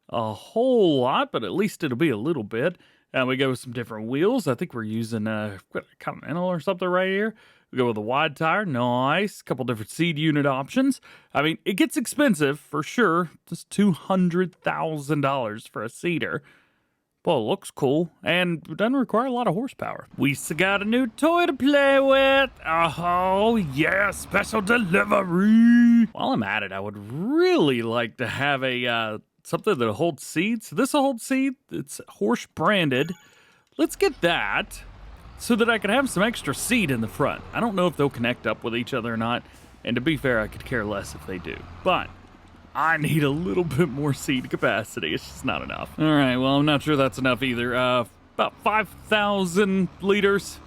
a whole lot, but at least it'll be a little bit. We go with some different wheels. I think we're using a Continental or something right here. We go with a wide tire, nice. Couple different seed unit options. I mean, it gets expensive for sure. Just $200,000 for a seeder. Well, it looks cool and doesn't require a lot of horsepower. We got a new toy to play with. Oh, yeah, special delivery. While I'm at it, I would really like to have a something that holds seed. So this will hold seed. It's horse branded. Let's get that, so that I could have some extra seed in the front. I don't know if they'll connect up with each other or not, and to be fair, I could care less if they do. But I need a little bit more seed capacity. It's just not enough. All right, well, I'm not sure that's enough either. About 5,000 liters.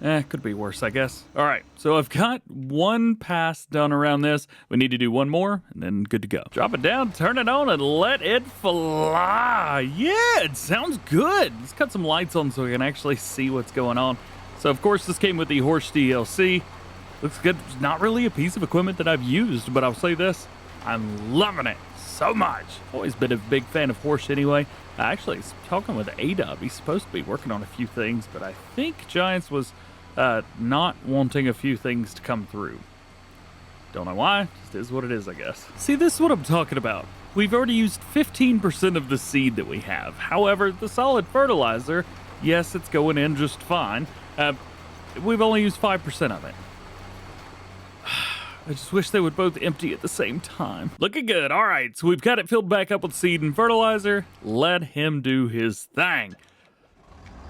Could be worse, I guess. All right, so I've got one pass done around this. We need to do one more, and then good to go. Drop it down, turn it on, and let it fly. Yeah, it sounds good. Let's cut some lights on so we can actually see what's going on. So, of course, this came with the Horse DLC. Looks good. It's not really a piece of equipment that I've used, but I'll say this. I'm loving it so much. Always been a big fan of Horse anyway. Actually, he's talking with A-Dub. He's supposed to be working on a few things, but I think Giants was not wanting a few things to come through. Don't know why, just is what it is, I guess. See, this is what I'm talking about. We've already used 15% of the seed that we have. However, the solid fertilizer, yes, it's going in just fine. We've only used 5% of it. I just wish they would both empty at the same time. Looking good. All right, so we've got it filled back up with seed and fertilizer. Let him do his thing.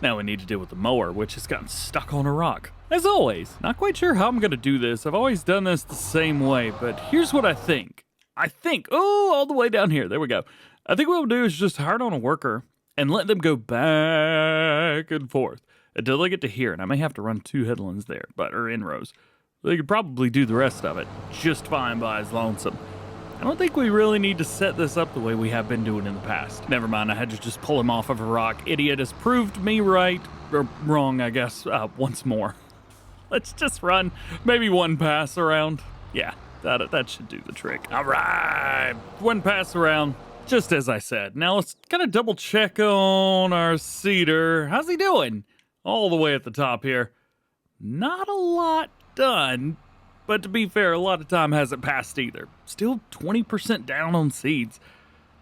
Now we need to deal with the mower, which has gotten stuck on a rock. As always, not quite sure how I'm going to do this. I've always done this the same way, but here's what I think. Oh, all the way down here. There we go. I think what we'll do is just hire on a worker and let them go back and forth until they get to here. And I may have to run 2 headlands there, or in rows. They could probably do the rest of it just fine by his lonesome. I don't think we really need to set this up the way we have been doing in the past. Never mind, I had to just pull him off of a rock. Idiot has proved me right, or wrong, I guess, once more. Let's just run maybe one pass around. Yeah, that should do the trick. All right, one pass around, just as I said. Now let's kind of double check on our seeder. How's he doing? All the way at the top here. Not a lot done. But to be fair, a lot of time hasn't passed either. Still 20% down on seeds.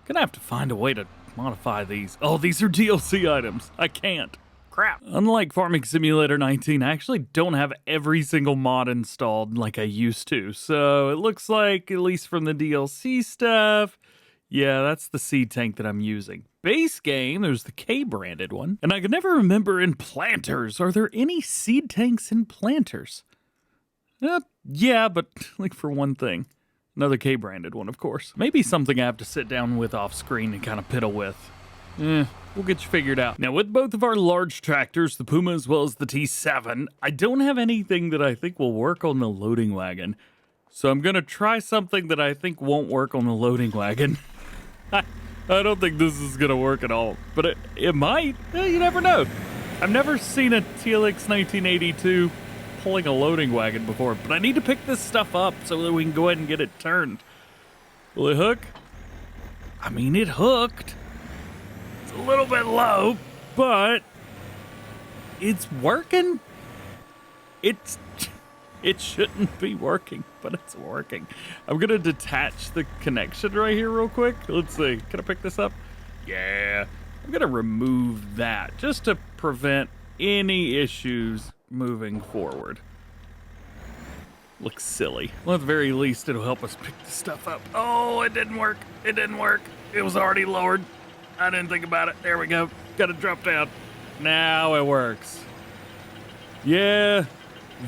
Gonna have to find a way to modify these. Oh, these are DLC items. I can't. crap. Unlike Farming Simulator 19, I actually don't have every single mod installed like I used to. So it looks like, at least from the DLC stuff, yeah, that's the seed tank that I'm using. Base game, there's the K-branded one. And I can never remember in planters, are there any seed tanks in planters? Yeah, but like for one thing. Another K-branded one, of course. Maybe something I have to sit down with off screen and kind of piddle with. We'll get you figured out. Now, with both of our large tractors, the Puma as well as the T7, I don't have anything that I think will work on the loading wagon. So I'm going to try something that I think won't work on the loading wagon. I don't think this is going to work at all, but it might. You never know. I've never seen a TLX 1982 pulling a loading wagon before, but I need to pick this stuff up so that we can go ahead and get it turned. Will it hook? I mean, it hooked. It's a little bit low, but it's working. It shouldn't be working, but it's working. I'm gonna detach the connection right here real quick. Let's see, can I pick this up? Yeah, I'm gonna remove that just to prevent any issues moving forward. Looks silly. Well, at the very least, it'll help us pick the stuff up. Oh, it didn't work. It didn't work. It was already lowered. I didn't think about it. There we go. Got it drop down. Now it works. Yeah,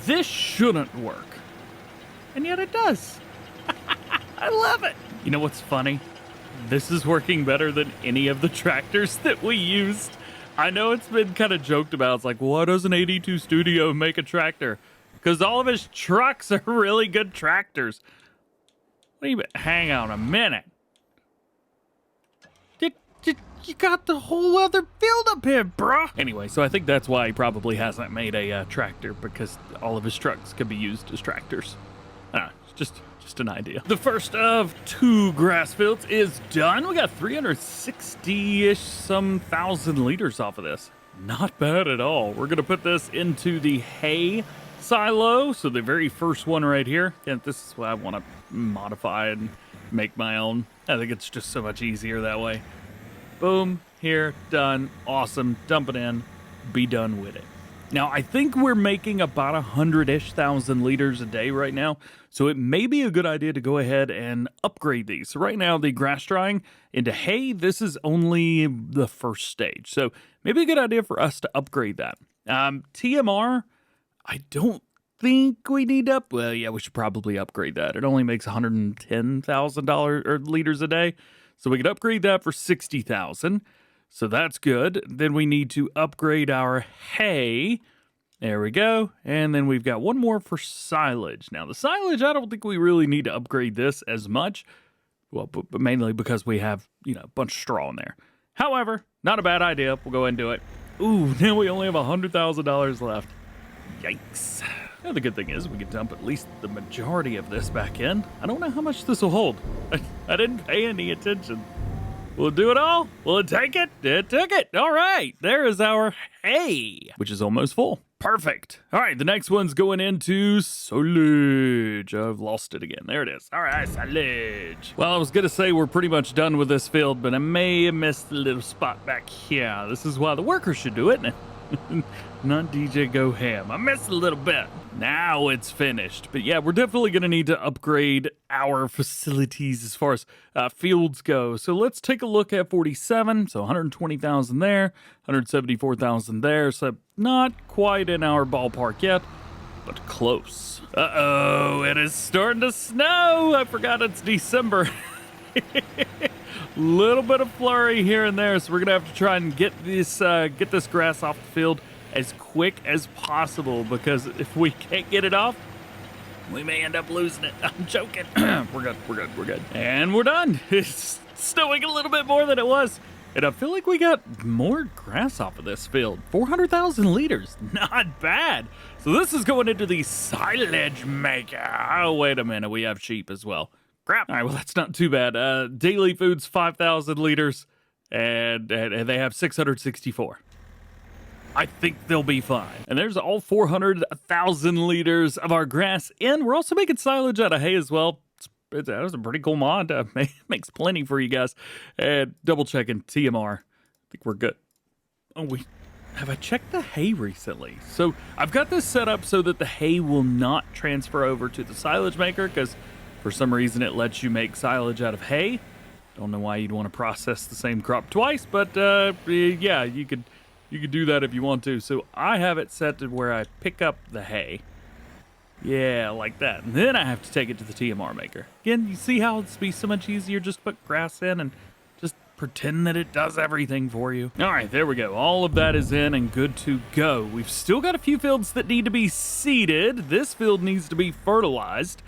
this shouldn't work. And yet it does. I love it. You know what's funny? This is working better than any of the tractors that we used. I know it's been kind of joked about. It's like, why doesn't 82 Studio make a tractor? Because all of his trucks are really good tractors. What do you mean? Hang on a minute. You got the whole other field up here, bruh. Anyway, so I think that's why he probably hasn't made a tractor, because all of his trucks could be used as tractors. I don't know, it's just an idea. The first of 2 grass fields is done. We got 360-ish some thousand liters off of this. Not bad at all. We're gonna put this into the hay silo. So the very first one right here. And this is what I want to modify and make my own. I think it's just so much easier that way. Boom, here, done, awesome, dump it in, be done with it. Now, I think we're making about 100-ish thousand liters a day right now, so it may be a good idea to go ahead and upgrade these. So right now, the grass drying into hay, this is only the first stage, so maybe a good idea for us to upgrade that. TMR, I don't think we need to well, yeah, we should probably upgrade that. It only makes $110,000 or liters a day. So we could upgrade that for 60,000. So that's good. Then we need to upgrade our hay. There we go. And then we've got one more for silage. Now the silage, I don't think we really need to upgrade this as much. Well, but mainly because we have, a bunch of straw in there. However, not a bad idea. We'll go ahead and do it. Ooh, now we only have $100,000 left. Yikes. Now, the good thing is we can dump at least the majority of this back in. I don't know how much this will hold. I didn't pay any attention. Will it do it all? Will it take it? It took it. All right. There is our hay, which is almost full. Perfect. All right. The next one's going into silage. I've lost it again. There it is. All right. Silage. Well, I was going to say we're pretty much done with this field, but I may have missed the little spot back here. This is why the workers should do it. Not DjGoHam. I missed a little bit. Now it's finished. But yeah, we're definitely going to need to upgrade our facilities as far as fields go. So let's take a look at 47. So 120,000 there, 174,000 there. So not quite in our ballpark yet, but close. Uh-oh, it is starting to snow. I forgot it's December. Little bit of flurry here and there, so we're gonna have to try and get this grass off the field as quick as possible, because if we can't get it off, we may end up losing it. I'm joking. We're good. And we're done. It's snowing a little bit more than it was. And I feel like we got more grass off of this field. 400,000 liters. Not bad. So this is going into the silage maker. Oh, wait a minute. We have sheep as well. Crap. All right, well, that's not too bad. Daily food's 5,000 liters, and they have 664. I think they'll be fine. And there's all 400,000 liters of our grass in. We're also making silage out of hay as well. That was a pretty cool mod. Makes plenty for you guys. And double checking TMR. I think we're good. Oh, have I checked the hay recently? So I've got this set up so that the hay will not transfer over to the silage maker, because for some reason it lets you make silage out of hay. Don't know why you'd want to process the same crop twice, but yeah, you could do that if you want to. So I have it set to where I pick up the hay. Yeah, like that. And then I have to take it to the TMR maker. Again, you see how it's be so much easier just to put grass in and just pretend that it does everything for you. All right, there we go. All of that is in and good to go. We've still got a few fields that need to be seeded. This field needs to be fertilized.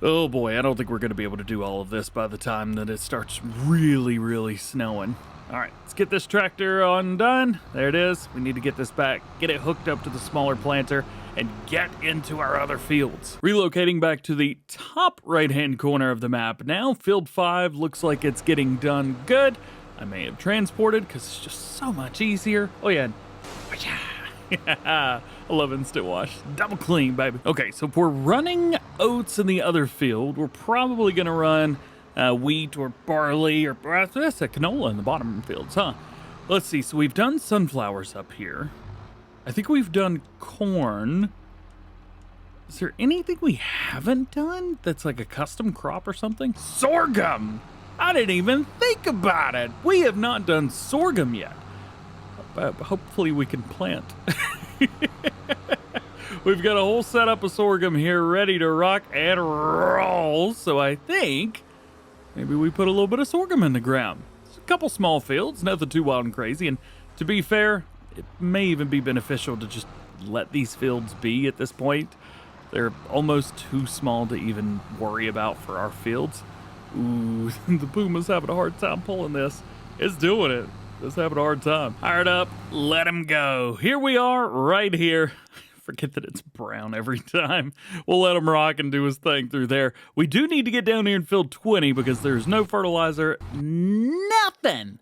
Oh boy, I don't think we're going to be able to do all of this by the time that it starts really, really snowing. All right, let's get this tractor undone. There it is. We need to get this back, get it hooked up to the smaller planter, and get into our other fields. Relocating back to the top right-hand corner of the map now, field 5 looks like it's getting done good. I may have transported because it's just so much easier. Oh yeah. I love instant wash. Double clean, baby. Okay, so if we're running oats in the other field, we're probably gonna run wheat or barley or that's a canola in the bottom fields, huh? Let's see, so we've done sunflowers up here. I think we've done corn. Is there anything we haven't done that's like a custom crop or something? Sorghum! I didn't even think about it. We have not done sorghum yet. Hopefully we can plant. We've got a whole setup of sorghum here ready to rock and roll. So I think maybe we put a little bit of sorghum in the ground. It's a couple small fields, nothing too wild and crazy. And to be fair, it may even be beneficial to just let these fields be at this point. They're almost too small to even worry about for our fields. Ooh, the Puma's having a hard time pulling this. It's doing it. It's having a hard time. Hired up, let him go. Here we are, right here. Forget that it's brown every time. We'll let him rock and do his thing through there. We do need to get down here in field 20 because there's no fertilizer, nothing.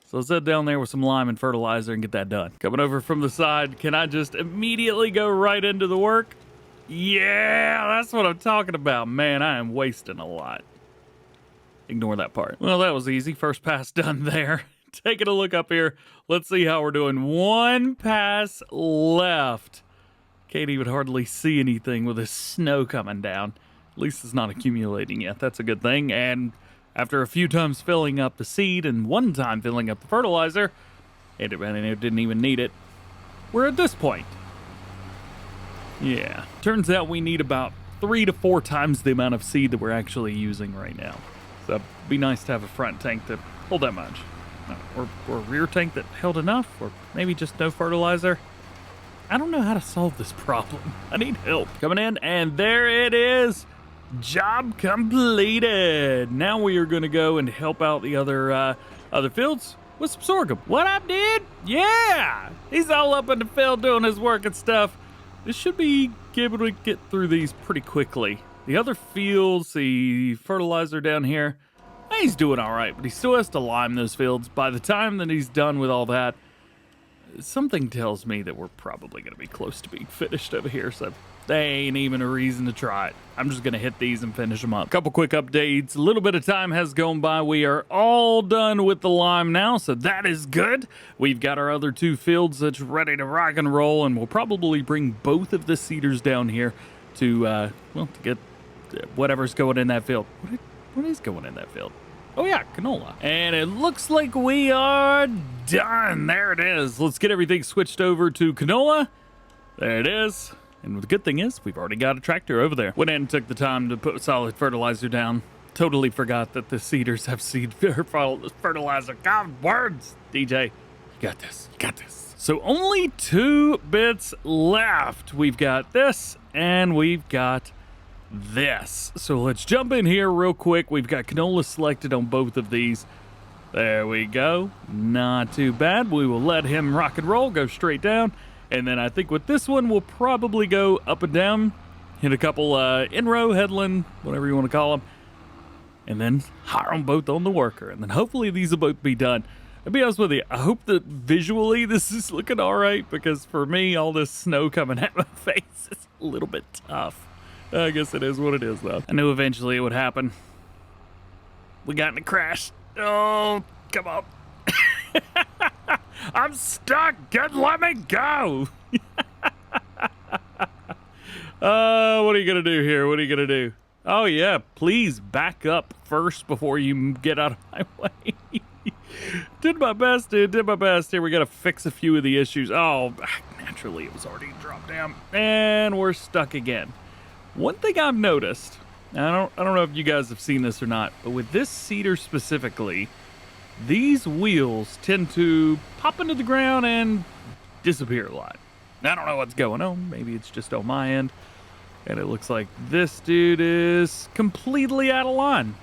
So let's head down there with some lime and fertilizer and get that done. Coming over from the side, can I just immediately go right into the work? Yeah, that's what I'm talking about. Man, I am wasting a lot. Ignore that part. Well, that was easy. First pass done there. Taking a look up here. Let's see how we're doing. One pass left. Can't even hardly see anything with the snow coming down. At least it's not accumulating yet. That's a good thing. And after a few times filling up the seed and one time filling up the fertilizer, it didn't even need it. We're at this point. Yeah. Turns out we need about 3 to 4 times the amount of seed that we're actually using right now. So it'd be nice to have a front tank that hold that much. Or a rear tank that held enough, or maybe just no fertilizer. I don't know how to solve this problem. I need help. Coming in, and there it is. Job completed. Now we are going to go and help out the other fields with some sorghum. What up, dude? Yeah, he's all up in the field doing his work and stuff. This should be able to get through these pretty quickly. The other fields, the fertilizer down here, he's doing all right, but he still has to lime those fields. By the time that he's done with all that, something tells me that we're probably going to be close to being finished over here, so there ain't even a reason to try it. I'm just going to hit these and finish them up. Couple quick updates. A little bit of time has gone by. We are all done with the lime now, so that is good. We've got our other 2 fields that's ready to rock and roll, and we'll probably bring both of the seeders down here to, well, to get whatever's going in that field. What is going in that field? Oh yeah, canola. And it looks like we are done. There it is. Let's get everything switched over to canola. There it is. And the good thing is, we've already got a tractor over there. Went in and took the time to put solid fertilizer down. Totally forgot that the seeders have seed fertilizer. God, words. DJ, you got this. You got this. So only 2 bits left. We've got this, and we've got this. So let's jump in here real quick. We've got canola selected on both of these. There we go. Not too bad. We will let him rock and roll, go straight down. And then I think with this one, we'll probably go up and down, hit a couple in-row, headland, whatever you want to call them, and then hire them both on the worker. And then hopefully these will both be done. I'll be honest with you, I hope that visually this is looking all right, because for me, all this snow coming at my face is a little bit tough. I guess it is what it is, though. I knew eventually it would happen. We got in a crash. Oh, come on. I'm stuck. Let me go. What are you going to do here? What are you going to do? Oh, yeah. Please back up first before you get out of my way. Did my best, dude. Did my best. Here, we got to fix a few of the issues. Oh, naturally, it was already dropped down. And we're stuck again. One thing I've noticed, I don't know if you guys have seen this or not, but with this cedar specifically, these wheels tend to pop into the ground and disappear a lot. I don't know what's going on. Maybe it's just on my end. And it looks like this dude is completely out of line.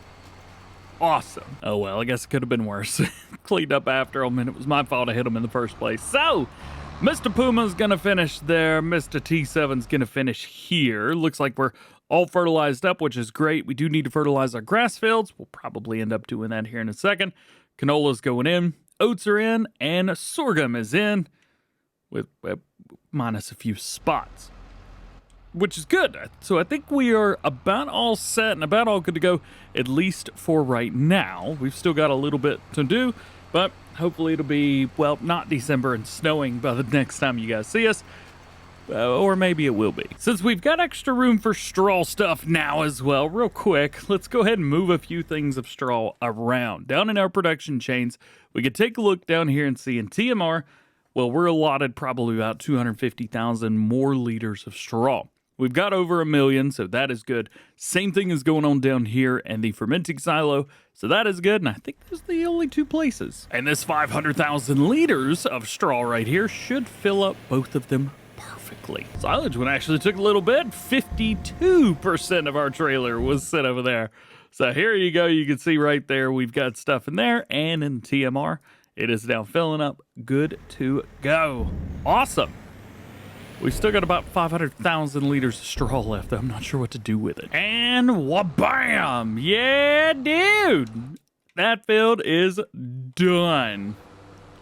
Awesome. Oh, well, I guess it could have been worse. Cleaned up after him, and it was my fault I hit him in the first place. So, Mr. Puma's going to finish there. Mr. T7's going to finish here. Looks like we're all fertilized up, which is great. We do need to fertilize our grass fields. We'll probably end up doing that here in a second. Canola's going in. Oats are in, and sorghum is in with minus a few spots, which is good. So I think we are about all set and about all good to go, at least for right now. We've still got a little bit to do, but hopefully it'll be, well, not December and snowing by the next time you guys see us. Or maybe it will be. Since we've got extra room for straw stuff now as well, real quick, let's go ahead and move a few things of straw around. Down in our production chains, we could take a look down here and see in TMR, well, we're allotted probably about 250,000 more liters of straw. We've got over 1 million, so that is good. Same thing is going on down here in the fermenting silo, so that is good, and I think those are the only two places. And this 500,000 liters of straw right here should fill up both of them perfectly. Silage one actually took a little bit. 52% of our trailer was set over there. So here you go. You can see right there we've got stuff in there, and in TMR, it is now filling up. Good to go. Awesome. We've still got about 500,000 liters of straw left. I'm not sure what to do with it. And wha-bam! Yeah, dude! That field is done.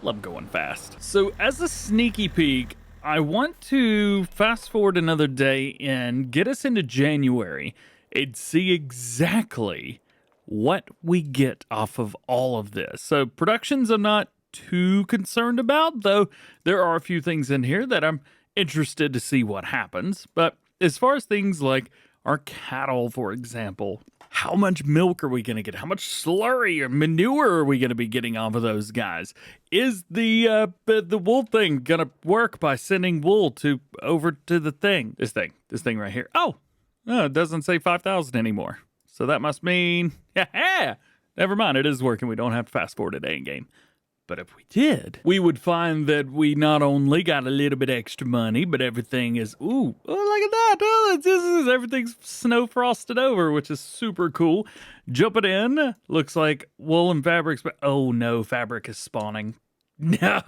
Love going fast. So as a sneaky peek, I want to fast forward another day and get us into January and see exactly what we get off of all of this. So productions I'm not too concerned about, though there are a few things in here that I'm interested to see what happens. But as far as things like our cattle, for example, how much milk are we going to get? How much slurry or manure are we going to be getting off of those guys? Is the wool thing going to work by sending wool over to the thing? This thing right here. Oh, it doesn't say 5,000 anymore. So that must mean, never mind, it is working. We don't have to fast forward a day in game. But if we did, we would find that we not only got a little bit extra money, but everything is, look at that. Oh, everything's snow frosted over, which is super cool. Jumping in, looks like wool and fabrics, but oh no, fabric is spawning. No,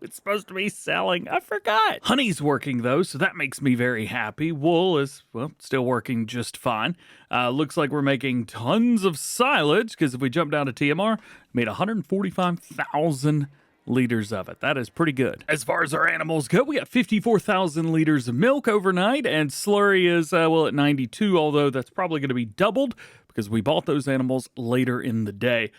it's supposed to be selling. I forgot. Honey's working though, so that makes me very happy. Wool is, well, still working just fine. Looks like we're making tons of silage, because if we jump down to TMR, made 145,000 liters of it. That is pretty good. As far as our animals go, we got 54,000 liters of milk overnight, and slurry is, at 92, although that's probably going to be doubled because we bought those animals later in the day.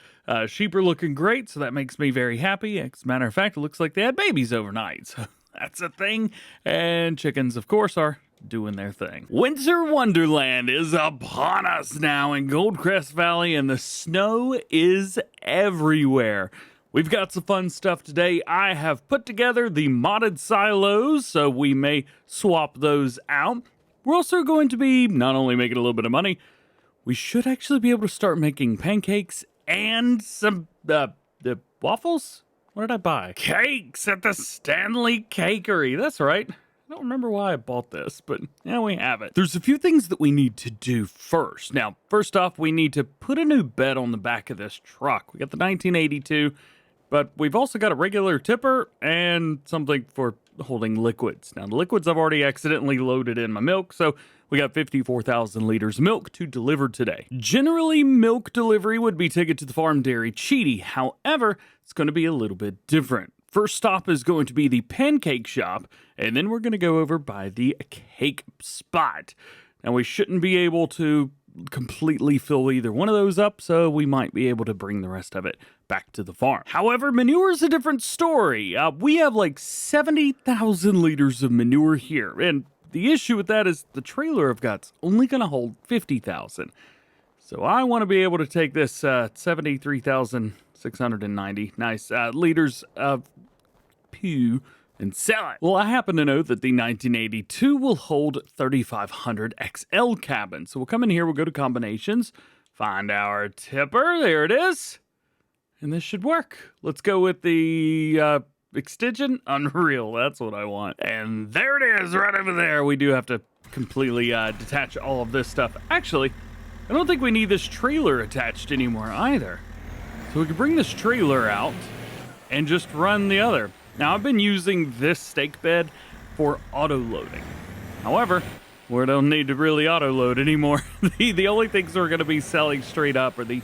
Sheep are looking great, so that makes me very happy. As a matter of fact, it looks like they had babies overnight, so that's a thing. And chickens, of course, are doing their thing. Winter Wonderland is upon us now in Goldcrest Valley, and the snow is everywhere. We've got some fun stuff today. I have put together the modded silos, so we may swap those out. We're also going to be not only making a little bit of money, we should actually be able to start making pancakes and some, the waffles? What did I buy? Cakes at the Stanley Cakery. That's right. I don't remember why I bought this, but yeah, we have it. There's a few things that we need to do first. Now, first off, we need to put a new bed on the back of this truck. We got the 1982, but we've also got a regular tipper and something for holding liquids. Now, the liquids I've already accidentally loaded in my milk, so we got 54,000 liters of milk to deliver today. Generally, milk delivery would be taken to the farm dairy Cheaty. However, it's going to be a little bit different. First stop is going to be the pancake shop, and then we're going to go over by the cake spot. Now, we shouldn't be able to completely fill either one of those up, so we might be able to bring the rest of it back to the farm. However, manure is a different story. We have like 70,000 liters of manure here, and the issue with that is the trailer I've got's only going to hold 50,000. So I want to be able to take this 73,690 liters of poo and sell it. Well, I happen to know that the 1982 will hold 3,500 XL cabins. So we'll come in here, we'll go to combinations, find our tipper, there it is. And this should work. Let's go with the extension, unreal, that's what I want. And there it is, right over there. We do have to completely detach all of this stuff. Actually, I don't think we need this trailer attached anymore either. So we can bring this trailer out and just run the other. Now, I've been using this stake bed for auto-loading. However, we don't need to really auto-load anymore. The only things we're going to be selling straight up are the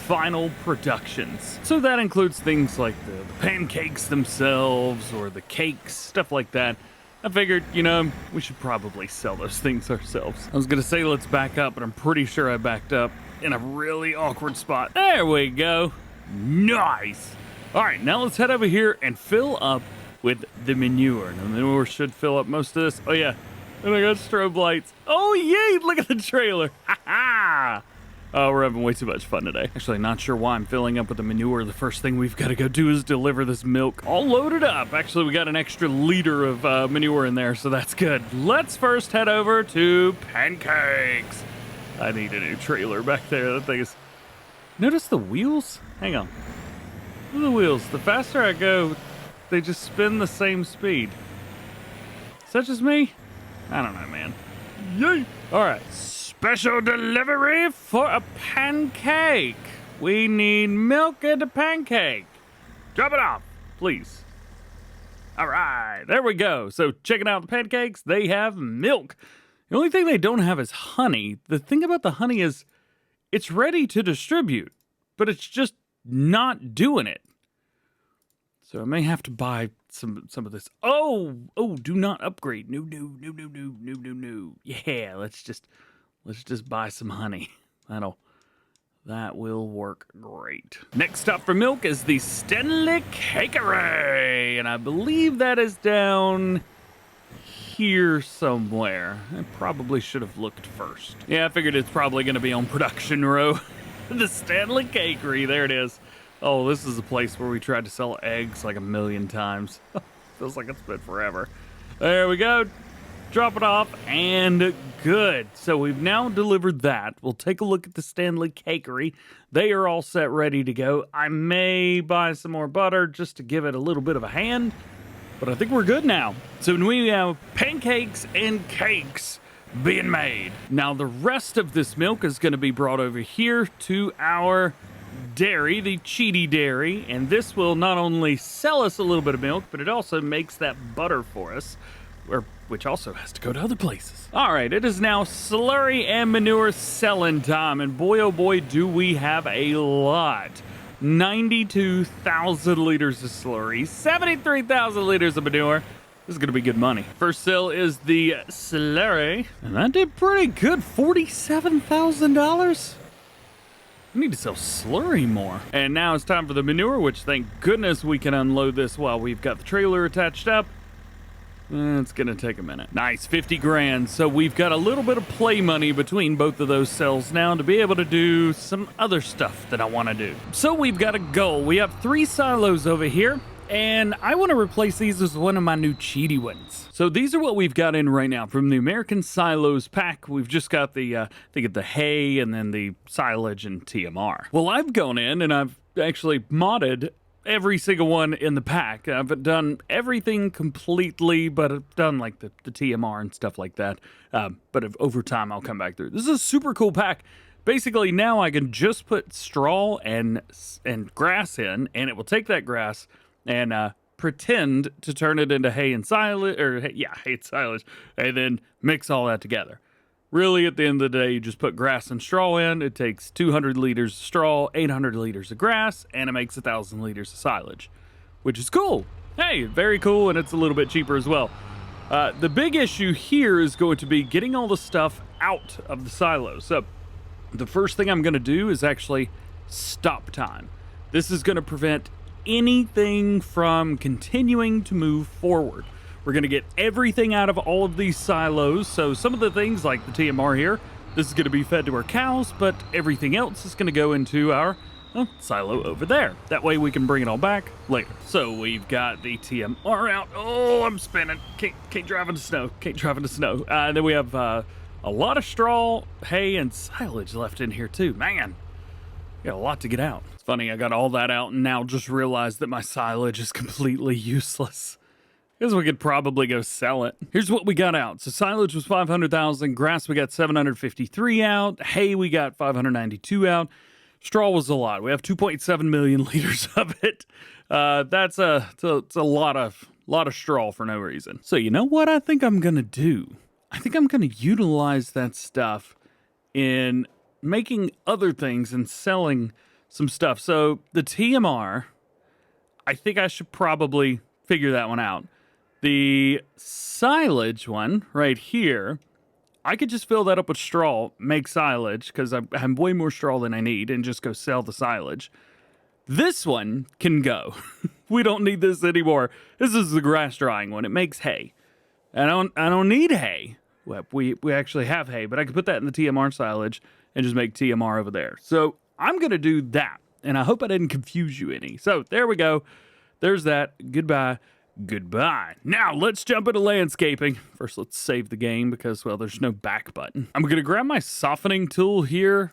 final productions. So that includes things like the pancakes themselves or the cakes, stuff like that. I figured, you know, we should probably sell those things ourselves. I was going to say let's back up, but I'm pretty sure I backed up in a really awkward spot. There we go. Nice. All right, now let's head over here and fill up with the manure. And the manure should fill up most of this. Oh, yeah. And I got strobe lights. Oh, yay. Look at the trailer. Ha ha. Oh, we're having way too much fun today. Actually, not sure why I'm filling up with the manure. The first thing we've got to go do is deliver this milk all loaded up. Actually, we got an extra liter of manure in there, so that's good. Let's first head over to pancakes. I need a new trailer back there. That thing is... Notice the wheels? Hang on. Look at the wheels. The faster I go, they just spin the same speed. Is that just me? I don't know, man. Yay! All right. Special delivery for a pancake. We need milk and a pancake. Drop it off, please. All right, there we go. So checking out the pancakes, they have milk. The only thing they don't have is honey. The thing about the honey is it's ready to distribute, but it's just not doing it. So I may have to buy some of this. Oh, do not upgrade. No. Yeah, let's just buy some honey. That will work great. Next up for milk is the Stanley Cakery, and I believe that is down here somewhere. I probably should have looked first. Yeah, I figured it's probably going to be on production row. The Stanley Cakery, there it is. Oh, this is a place where we tried to sell eggs like 1,000,000 times. Feels like it's been forever. There we go. Drop it off, and good. So we've now delivered that. We'll take a look at the Stanley Cakery. They are all set, ready to go. I may buy some more butter just to give it a little bit of a hand, but I think we're good now. So we have pancakes and cakes being made. Now the rest of this milk is going to be brought over here to our dairy, the Cheaty Dairy, and this will not only sell us a little bit of milk, but it also makes that butter for us, which also has to go to other places. All right, it is now slurry and manure selling time, and boy, oh boy, do we have a lot. 92,000 liters of slurry, 73,000 liters of manure. This is gonna be good money. First sale is the slurry, and that did pretty good, $47,000. I need to sell slurry more. And now it's time for the manure, which thank goodness we can unload this while we've got the trailer attached up. It's gonna take a minute. Nice, 50 grand. So we've got a little bit of play money between both of those cells now to be able to do some other stuff that I wanna do. So we've got a goal. We have 3 silos over here, and I wanna replace these with one of my new cheaty ones. So these are what we've got in right now. From the American Silos pack, we've just got the hay and then the silage and TMR. Well, I've gone in and I've actually modded every single one in the pack. I've done everything completely, but I've done like the TMR and stuff like that. But over time, I'll come back through. This is a super cool pack. Basically, now I can just put straw and grass in, and it will take that grass and pretend to turn it into hay and silage, hay and silage, and then mix all that together. Really, at the end of the day, you just put grass and straw in. It takes 200 liters of straw, 800 liters of grass, and it makes 1,000 liters of silage, which is cool. Hey, very cool, and it's a little bit cheaper as well. The big issue here is going to be getting all the stuff out of the silos. So the first thing I'm going to do is actually stop time. This is going to prevent anything from continuing to move forward. We're going to get everything out of all of these silos. So some of the things like the TMR here, this is going to be fed to our cows, but everything else is going to go into our silo over there. That way we can bring it all back later. So we've got the TMR out. Oh, I'm spinning. Can't drive in the snow. Can't drive in the snow. Then we have a lot of straw, hay, and silage left in here too. Man, got a lot to get out. It's funny, I got all that out and now just realized that my silage is completely useless. Because we could probably go sell it. Here's what we got out. So silage was 500,000. Grass, we got 753 out. Hay, we got 592 out. Straw was a lot. We have 2.7 million liters of it. That's a lot of straw for no reason. So you know what I think I'm gonna do? I think I'm gonna utilize that stuff in making other things and selling some stuff. So the TMR, I think I should probably figure that one out. The silage one right here, I could just fill that up with straw, make silage, because I have way more straw than I need, and just go sell the silage. This one can go. We don't need this anymore. This is the grass drying one. It makes hay. I don't need hay. Well, we actually have hay, but I could put that in the TMR silage and just make TMR over there. So I'm going to do that, and I hope I didn't confuse you any. So there we go. There's that. Goodbye. Goodbye. Now let's jump into landscaping. First, let's save the game because, well, there's no back button. I'm going to grab my softening tool here.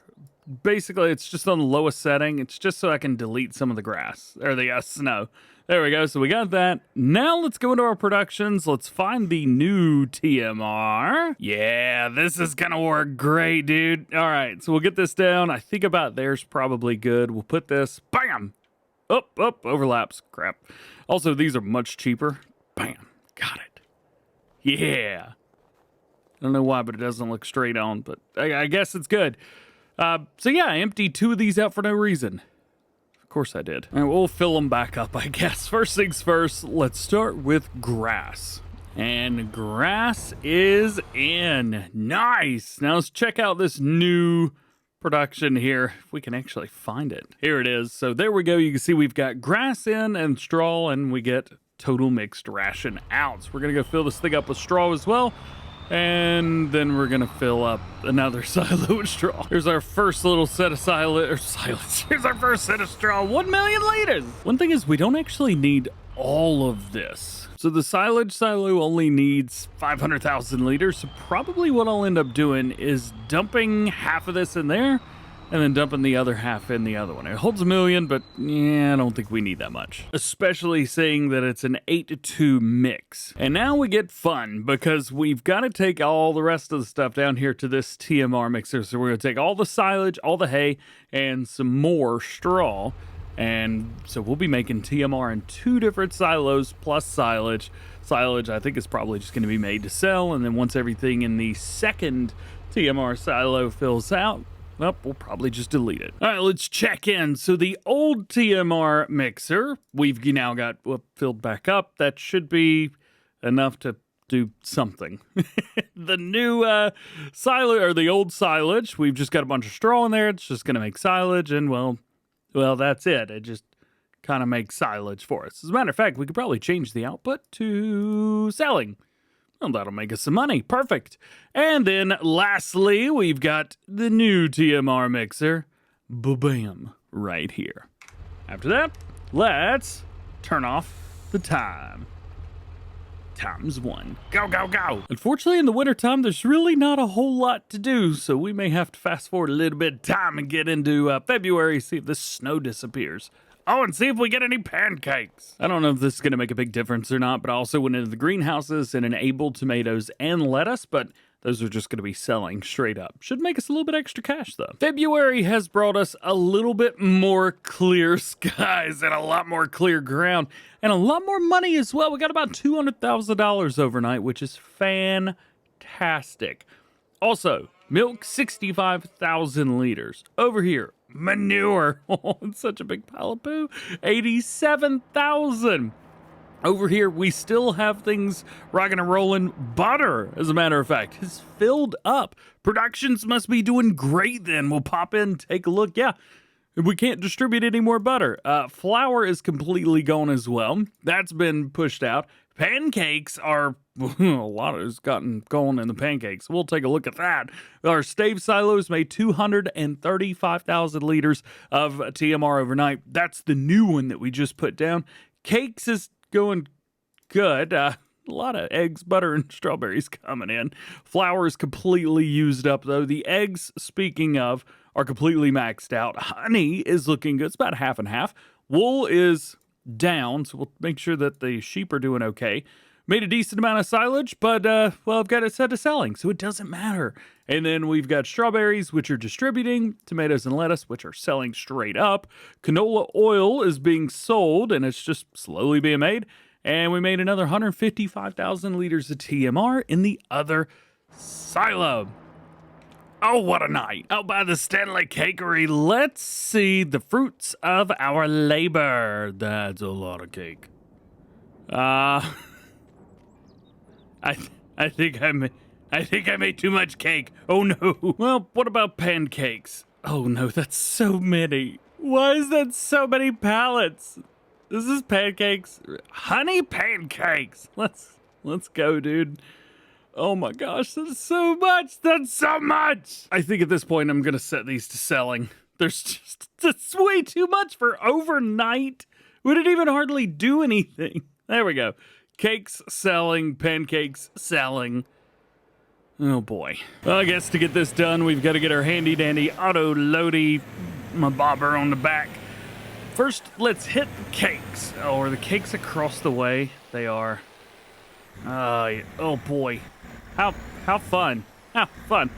Basically, it's just on the lowest setting. It's just so I can delete some of the grass or the snow. There we go. So we got that. Now let's go into our productions. Let's find the new TMR. Yeah, this is going to work great, dude. All right, so we'll get this down. I think about there's probably good. We'll put this, bam, up, overlaps. Crap. Also, these are much cheaper. Bam. Got it. Yeah. I don't know why, but it doesn't look straight on, but I guess it's good. So yeah, I emptied 2 of these out for no reason. Of course I did. All right, we'll fill them back up, I guess. First things first, let's start with grass. And grass is in. Nice. Now let's check out this new production here, if we can actually find it. Here it is. So there we go. You can see we've got grass in and straw, and we get total mixed ration out. So we're gonna go fill this thing up with straw as well, and then we're gonna fill up another silo with straw. Here's our first little set of silage. Here's our first set of straw. 1 million liters. One thing is we don't actually need all of this. So the silage silo only needs 500,000 liters. So probably what I'll end up doing is dumping half of this in there and then dumping the other half in the other one. It holds 1 million, but yeah, I don't think we need that much. Especially saying that it's an 8-to-2 mix. And now we get fun because we've got to take all the rest of the stuff down here to this TMR mixer. So we're going to take all the silage, all the hay, and some more straw. And so we'll be making TMR in 2 different silos plus silage. Silage, I think, is probably just going to be made to sell. And then once everything in the second TMR silo fills out, well, we'll probably just delete it. All right, let's check in. So the old TMR mixer, we've now got filled back up. That should be enough to do something. The new silage, or the old silage, we've just got a bunch of straw in there. It's just going to make silage, and well, that's it. It just kind of makes silage for us. As a matter of fact, we could probably change the output to selling. Well, that'll make us some money. Perfect. And then lastly, we've got the new TMR mixer. Ba-bam. Right here. After that, let's turn off the time. ×1. Go, go, go. Unfortunately, in the wintertime, there's really not a whole lot to do, so we may have to fast forward a little bit of time and get into February, see if the snow disappears. Oh, and see if we get any pancakes. I don't know if this is going to make a big difference or not, but I also went into the greenhouses and enabled tomatoes and lettuce, but those are just going to be selling straight up. Should make us a little bit extra cash, though. February has brought us a little bit more clear skies and a lot more clear ground and a lot more money as well. We got about $200,000 overnight, which is fantastic. Also, milk, 65,000 liters. Over here, manure. Oh, it's such a big pile of poo. 87,000. Over here, we still have things rocking and rolling. Butter, as a matter of fact, is filled up. Productions must be doing great then. We'll pop in, take a look. Yeah, we can't distribute any more butter. Flour is completely gone as well. That's been pushed out. Pancakes are, a lot has gotten gone in the pancakes. We'll take a look at that. Our stave silos made 235,000 liters of TMR overnight. That's the new one that we just put down. Cakes is going good. A lot of eggs, butter, and strawberries coming in. Flour is completely used up, though. The eggs, speaking of, are completely maxed out. Honey is looking good. It's about half and half. Wool is down, so we'll make sure that the sheep are doing okay. Made a decent amount of silage, but, well, I've got it set to selling, so it doesn't matter. And then we've got strawberries, which are distributing, tomatoes and lettuce, which are selling straight up. Canola oil is being sold, and it's just slowly being made. And we made another 155,000 liters of TMR in the other silo. Oh, what a night. Out by the Stanley Cakery, let's see the fruits of our labor. That's a lot of cake. I think I made too much cake. Oh no. Well, what about pancakes? Oh no, that's so many. Why is that so many pallets? This is pancakes. Honey pancakes. Let's go, dude. Oh my gosh, that's so much. That's so much. I think at this point I'm gonna set these to selling. That's way too much for overnight. We didn't even hardly do anything. There we go. Cakes selling, pancakes selling. Oh boy. Well, I guess to get this done, we've got to get our handy dandy auto loady bobber on the back. First, let's hit the cakes. Oh, are the cakes across the way? They are. Oh boy. How fun. How fun.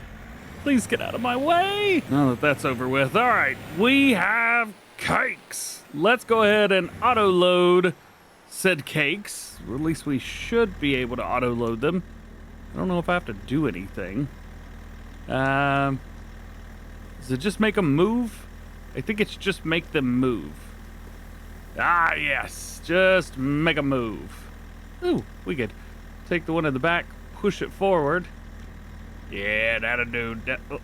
Please get out of my way. Now that that's over with. All right, we have cakes. Let's go ahead and auto load said cakes. Or at least we should be able to auto load them. I don't know if I have to do anything. Does it just make them move? I think it's just make them move. Ah, yes. Just make them move. Ooh, we could take the one in the back, push it forward. Yeah, that'll do. Oh.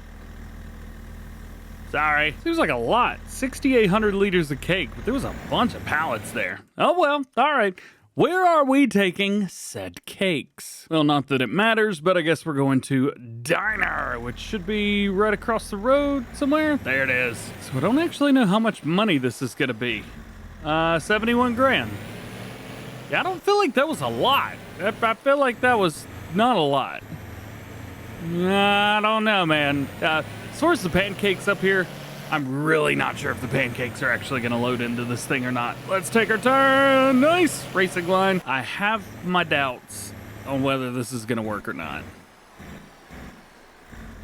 Sorry. Seems like a lot. 6,800 liters of cake, but there was a bunch of pallets there. Oh, well. All right. Where are we taking said cakes? Well, not that it matters, but I guess we're going to Diner, which should be right across the road somewhere. There it is. So I don't actually know how much money this is going to be. 71 grand. Yeah, I don't feel like that was a lot. I feel like that was not a lot. I don't know, man. As far as the pancakes up here, I'm really not sure if the pancakes are actually going to load into this thing or not. Let's take our turn. Nice racing line. I have my doubts on whether this is going to work or not.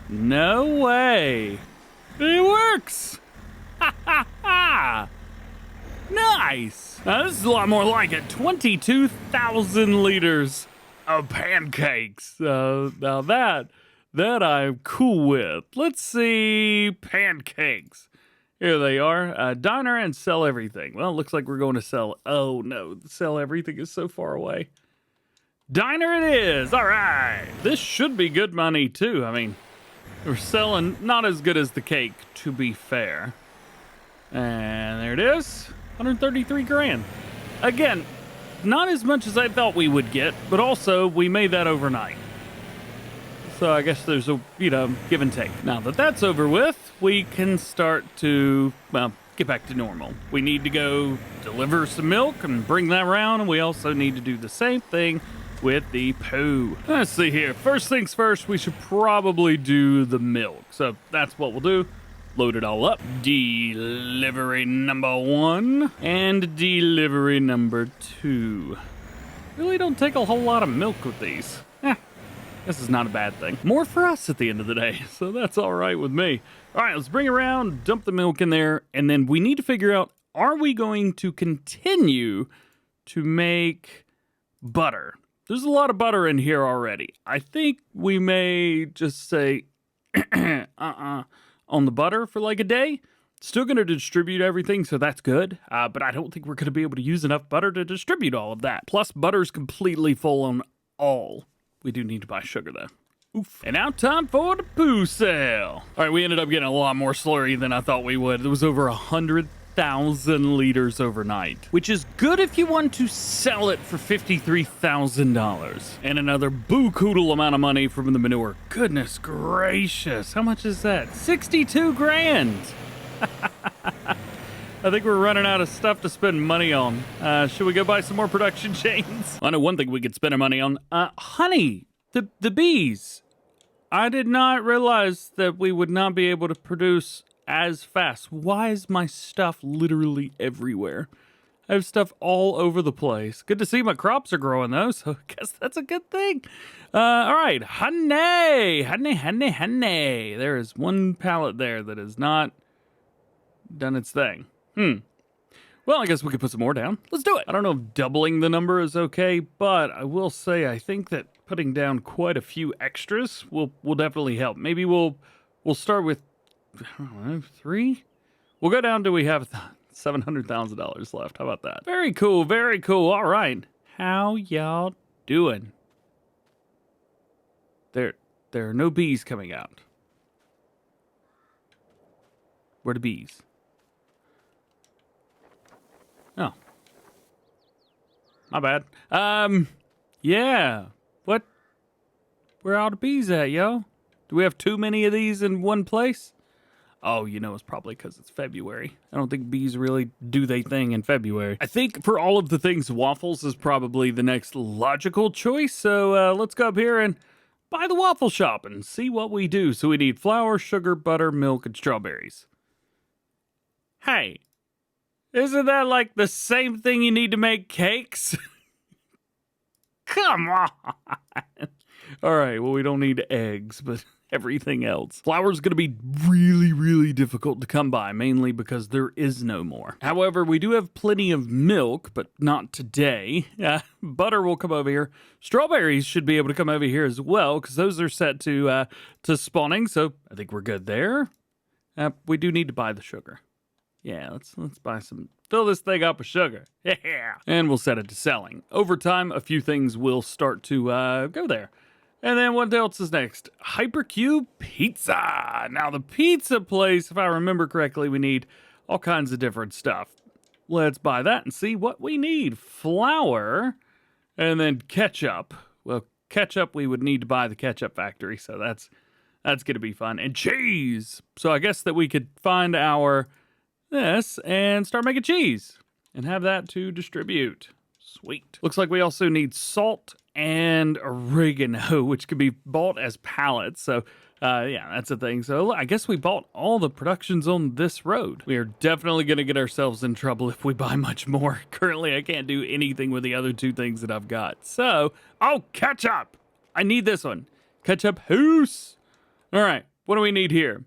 No way. It works. Ha ha ha. Nice. Now, this is a lot more like it. 22,000 liters of pancakes. Now that I'm cool with. Let's see pancakes. Here they are. Diner and sell everything. Well, it looks like we're going to sell. Oh no, sell everything is so far away. Diner it is. All right. This should be good money too. I mean, we're selling not as good as the cake, to be fair. And there it is. 133 grand. Again, not as much as I thought we would get, but also we made that overnight. So I guess there's a, give and take. Now that that's over with, we can start to, well, get back to normal. We need to go deliver some milk and bring that around, and we also need to do the same thing with the poo. Let's see here. First things first, we should probably do the milk. So that's what we'll do. Load it all up. Delivery number 1 and delivery number 2. Really don't take a whole lot of milk with these. This is not a bad thing. More for us at the end of the day, so that's all right with me. All right, let's bring around, dump the milk in there, and then we need to figure out, are we going to continue to make butter? There's a lot of butter in here already. I think we may just say on the butter for like a day. Still going to distribute everything, so that's good. But I don't think we're going to be able to use enough butter to distribute all of that. Plus, butter's completely full on all. We do need to buy sugar, though. Oof. And now time for the poo sale. All right, we ended up getting a lot more slurry than I thought we would. It was over 100,000 liters overnight, which is good if you want to sell it for $53,000. And another boo-coodle amount of money from the manure. Goodness gracious, how much is that? 62 grand. I think we're running out of stuff to spend money on. Should we go buy some more production chains? I know one thing we could spend our money on. Honey, the bees. I did not realize that we would not be able to produce as fast. Why is my stuff literally everywhere? I have stuff all over the place. Good to see my crops are growing though, so I guess that's a good thing. All right, honey. There is one pallet there that has not done its thing. Well, I guess we could put some more down. Let's do it. I don't know if doubling the number is okay, but I will say I think that putting down quite a few extras will definitely help. Maybe we'll start with, I don't know, 3? We'll go down till we have $700,000 left. How about that? Very cool, very cool. All right. How y'all doing? There are no bees coming out. Where are the bees? Oh. My bad. Yeah. What? Where are all the bees at, yo? Do we have too many of these in one place? Oh, you know, it's probably because it's February. I don't think bees really do their thing in February. I think for all of the things, waffles is probably the next logical choice. So let's go up here and buy the waffle shop and see what we do. So we need flour, sugar, butter, milk, and strawberries. Hey. Isn't that like the same thing you need to make cakes? Come on. All right, well, we don't need eggs, but everything else. Flour's going to be really, really difficult to come by, mainly because there is no more. However, we do have plenty of milk, but not today. Butter will come over here. Strawberries should be able to come over here as well, because those are set to spawning, so I think we're good there. We do need to buy the sugar. Yeah, let's buy some, fill this thing up with sugar. Yeah. And we'll set it to selling. Over time, a few things will start to go there. And then what else is next? Hypercube Pizza. Now the pizza place, if I remember correctly, we need all kinds of different stuff. Let's buy that and see what we need. Flour and then ketchup. Well, ketchup, we would need to buy the ketchup factory, so that's going to be fun. And cheese. So I guess that we could find our this and start making cheese and have that to distribute. Sweet. Looks like we also need salt and oregano, which can be bought as pallets. So yeah, that's a thing. So I guess we bought all the productions on this road. We are definitely going to get ourselves in trouble if we buy much more. Currently, I can't do anything with the other two things that I've got. So, oh, ketchup. I need this one. Ketchup hoose. All right, what do we need here?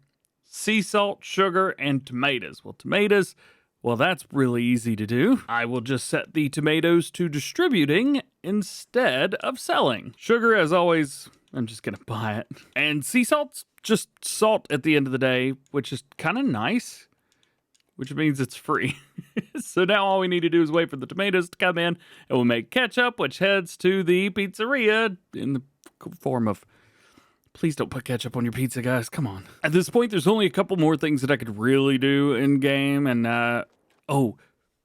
Sea salt, sugar, and tomatoes. Well, tomatoes, well, that's really easy to do. I will just set the tomatoes to distributing instead of selling. Sugar, as always, I'm just going to buy it. And sea salt's just salt at the end of the day, which is kind of nice, which means it's free. So now all we need to do is wait for the tomatoes to come in, and we'll make ketchup, which heads to the pizzeria in the form of... Please don't put ketchup on your pizza, guys. Come on. At this point, there's only a couple more things that I could really do in-game. And, oh,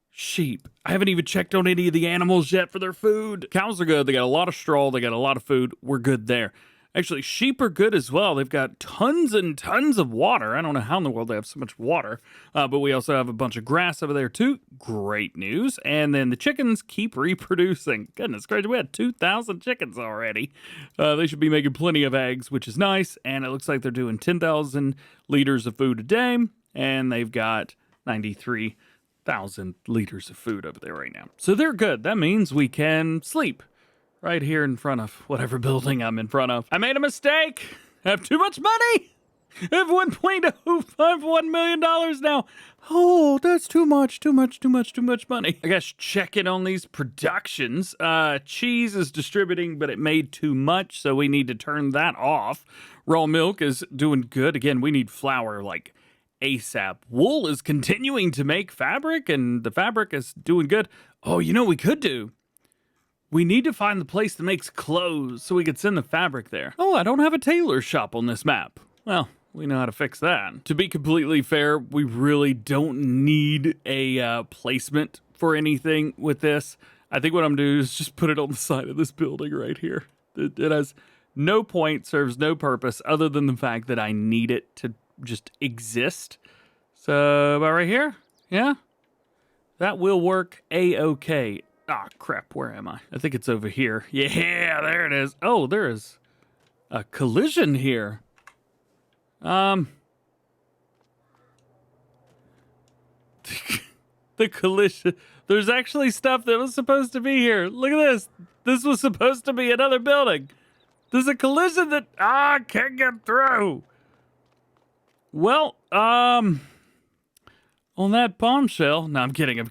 sheep. I haven't even checked on any of the animals yet for their food. Cows are good. They got a lot of straw. They got a lot of food. We're good there. Actually, sheep are good as well. They've got tons and tons of water. I don't know how in the world they have so much water. But we also have a bunch of grass over there, too. Great news. And then the chickens keep reproducing. Goodness gracious, we had 2,000 chickens already. They should be making plenty of eggs, which is nice. And it looks like they're doing 10,000 liters of food a day. And they've got 93,000 liters of food over there right now. So they're good. That means we can sleep. Right here in front of whatever building I'm in front of. I made a mistake. I have too much money. I have $1.051 million now. Oh, that's too much money. I guess checking on these productions. Cheese is distributing, but it made too much, so we need to turn that off. Raw milk is doing good. Again, we need flour like ASAP. Wool is continuing to make fabric, and the fabric is doing good. Oh, you know what we could do? We need to find the place that makes clothes so we could send the fabric there. Oh, I don't have a tailor shop on this map. Well, we know how to fix that. To be completely fair, we really don't need a placement for anything with this. I think what I'm gonna do is just put it on the side of this building right here. It has no point, serves no purpose other than the fact that I need it to just exist. So about right here, yeah, that will work a-okay. Ah, crap, where am I? I think it's over here. Yeah, there it is. Oh, there is a collision here. The collision. There's actually stuff that was supposed to be here. Look at this. This was supposed to be another building. There's a collision that, can't get through. Well, on that bombshell. No, I'm kidding.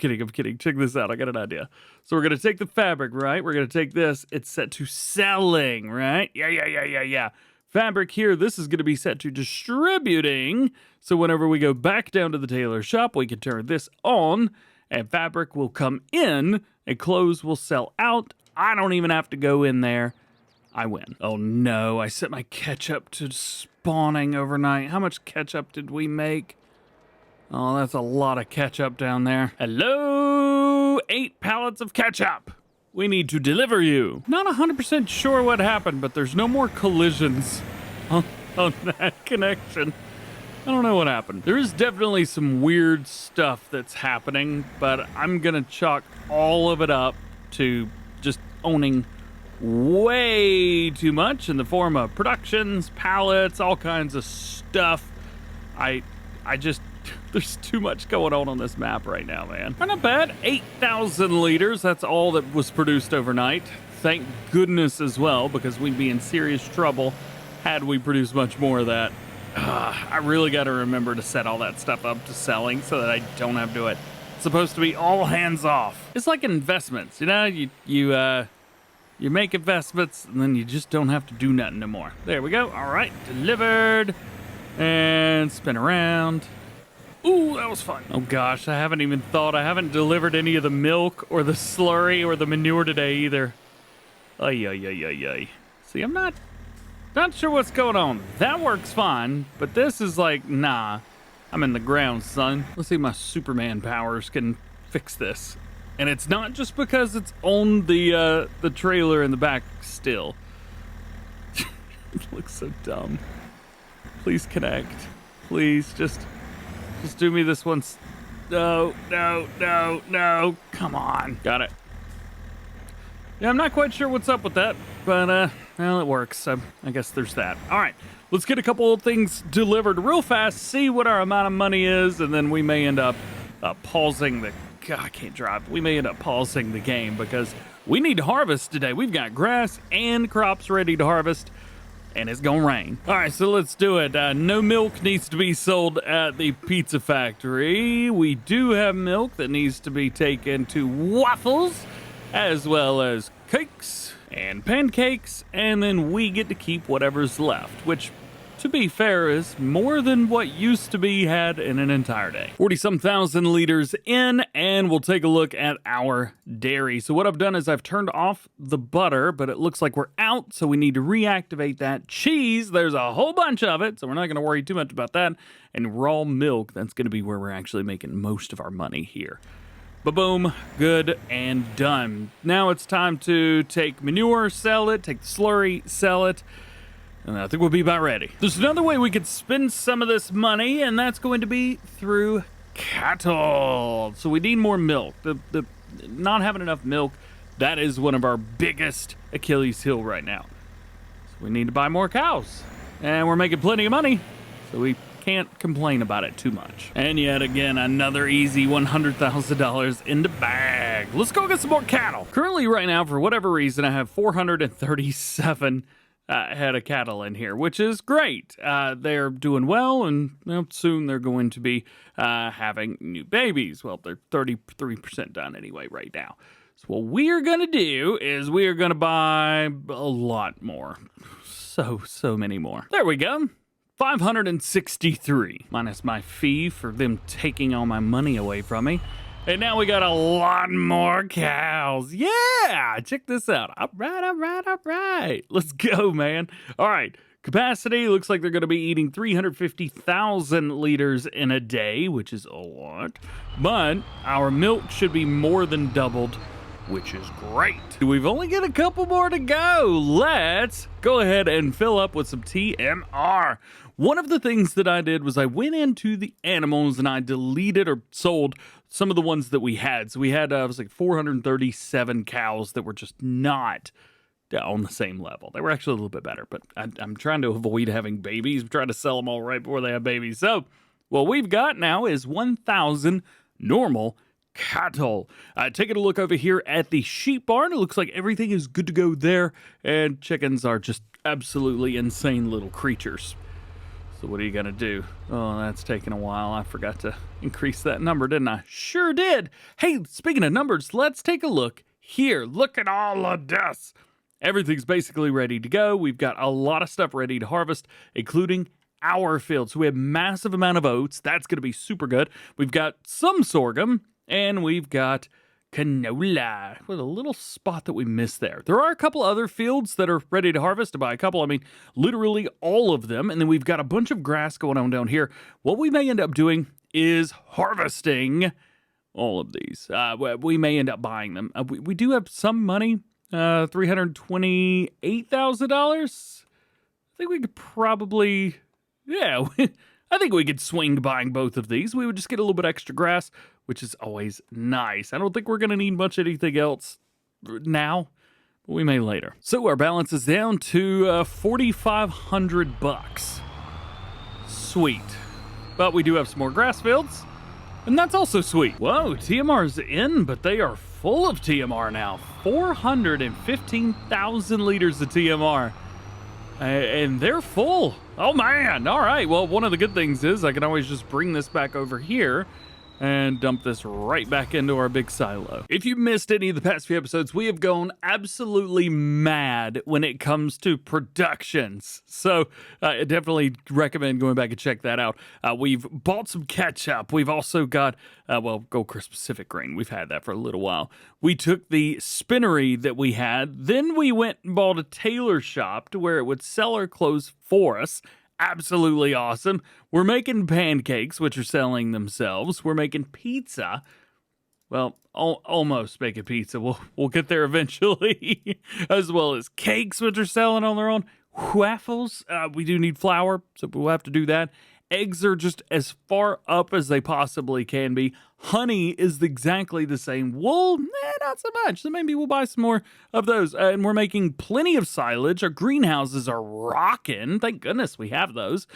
Check this out. I got an idea. So we're going to take the fabric, right? We're going to take this. It's set to selling, right? Yeah. Fabric here, this is going to be set to distributing. So whenever we go back down to the tailor shop, we can turn this on and fabric will come in and clothes will sell out. I don't even have to go in there. I win. Oh no, I set my ketchup to spawning overnight. How much ketchup did we make? Oh, that's a lot of ketchup down there. Hello, 8 pallets of ketchup. We need to deliver you. Not 100% sure what happened, but there's no more collisions on that connection. I don't know what happened. There is definitely some weird stuff that's happening, but I'm gonna chalk all of it up to just owning way too much in the form of productions, pallets, all kinds of stuff. I just, there's too much going on this map right now, man. Not bad, 8,000 liters, that's all that was produced overnight. Thank goodness as well, because we'd be in serious trouble had we produced much more of that. I really got to remember to set all that stuff up to selling so that I don't have to do it. It's supposed to be all hands off. It's like investments, you know? You make investments and then you just don't have to do nothing no more. There we go. All right, delivered. And spin around. Ooh, that was fun. Oh gosh, I haven't delivered any of the milk or the slurry or the manure today either. Ay. See, I'm not sure what's going on. That works fine, but this is like, nah. I'm in the ground, son. Let's see if my Superman powers can fix this. And it's not just because it's on the trailer in the back still. It looks so dumb. Please connect. Please, just do me this once. No. Come on. Got it. Yeah, I'm not quite sure what's up with that, but, well, it works. So I guess there's that. All right, let's get a couple of things delivered real fast, see what our amount of money is, and then we may end up pausing the... God, I can't drive. We may end up pausing the game because we need to harvest today. We've got grass and crops ready to harvest, and it's gonna rain. All right, so let's do it. No milk needs to be sold at the pizza factory. We do have milk that needs to be taken to waffles, as well as cakes and pancakes, and then we get to keep whatever's left, which, to be fair, is more than what used to be had in an entire day. 40-some thousand liters in, and we'll take a look at our dairy. So what I've done is I've turned off the butter, but it looks like we're out, so we need to reactivate that. Cheese, there's a whole bunch of it, so we're not gonna worry too much about that. And raw milk, that's gonna be where we're actually making most of our money here. Ba-boom, good and done. Now it's time to take manure, sell it, take the slurry, sell it, and I think we'll be about ready. There's another way we could spend some of this money, and that's going to be through cattle. So we need more milk. The not having enough milk, that is one of our biggest Achilles heel right now. So we need to buy more cows, and we're making plenty of money, so we can't complain about it too much. And yet again, another easy $100,000 in the bag. Let's go get some more cattle. Currently right now, for whatever reason, I have 437 head of cattle in here, which is great. They're doing well, and soon they're going to be having new babies. Well, they're 33% done anyway right now. So what we're gonna do is we are gonna buy a lot more. So many more. There we go. 563 minus my fee for them taking all my money away from me. And now we got a lot more cows. Yeah, check this out. All right. Let's go, man. All right, capacity looks like they're going to be eating 350,000 liters in a day, which is a lot. But our milk should be more than doubled, which is great. We've only got a couple more to go. Let's go ahead and fill up with some TMR. One of the things that I did was I went into the animals and I deleted or sold some of the ones that we had. So we had, it was like 437 cows that were just not on the same level. They were actually a little bit better, but I'm trying to avoid having babies. I'm trying to sell them all right before they have babies. So what we've got now is 1,000 normal cattle. Taking a look over here at the sheep barn. It looks like everything is good to go there. And chickens are just absolutely insane little creatures. So what are you going to do? Oh, that's taking a while. I forgot to increase that number, didn't I? Sure did. Hey, speaking of numbers, let's take a look here. Look at all of this. Everything's basically ready to go. We've got a lot of stuff ready to harvest, including our field. So we have massive amount of oats. That's going to be super good. We've got some sorghum, and we've got canola with a little spot that we missed there. There are a couple other fields that are ready to harvest. By a couple, I mean literally all of them. And then we've got a bunch of grass going on down here. What we may end up doing is harvesting all of these. We may end up buying them. We do have some money, $328,000. I think we could probably, yeah, I think we could swing buying both of these. We would just get a little bit extra grass, which is always nice. I don't think we're going to need much anything else now, but we may later. So our balance is down to $4,500. Sweet. But we do have some more grass fields, and that's also sweet. Whoa, TMR's in, but they are full of TMR now. 415,000 liters of TMR. And they're full. Oh, man. All right. Well, one of the good things is I can always just bring this back over here and dump this right back into our big silo. If you missed any of the past few episodes, we have gone absolutely mad when it comes to productions. So I definitely recommend going back and check that out. We've bought some ketchup. We've also got, Goldcrest Pacific Grain. We've had that for a little while. We took the spinnery that we had. Then we went and bought a tailor shop to where it would sell our clothes for us. Absolutely awesome. We're making pancakes, which are selling themselves. We're making pizza. Well, almost making pizza. We'll get there eventually. As well as cakes, which are selling on their own. Waffles. We do need flour, so we'll have to do that. Eggs are just as far up as they possibly can be. Honey is exactly the same. Wool, not so much. So maybe we'll buy some more of those. And we're making plenty of silage. Our greenhouses are rocking. Thank goodness we have those.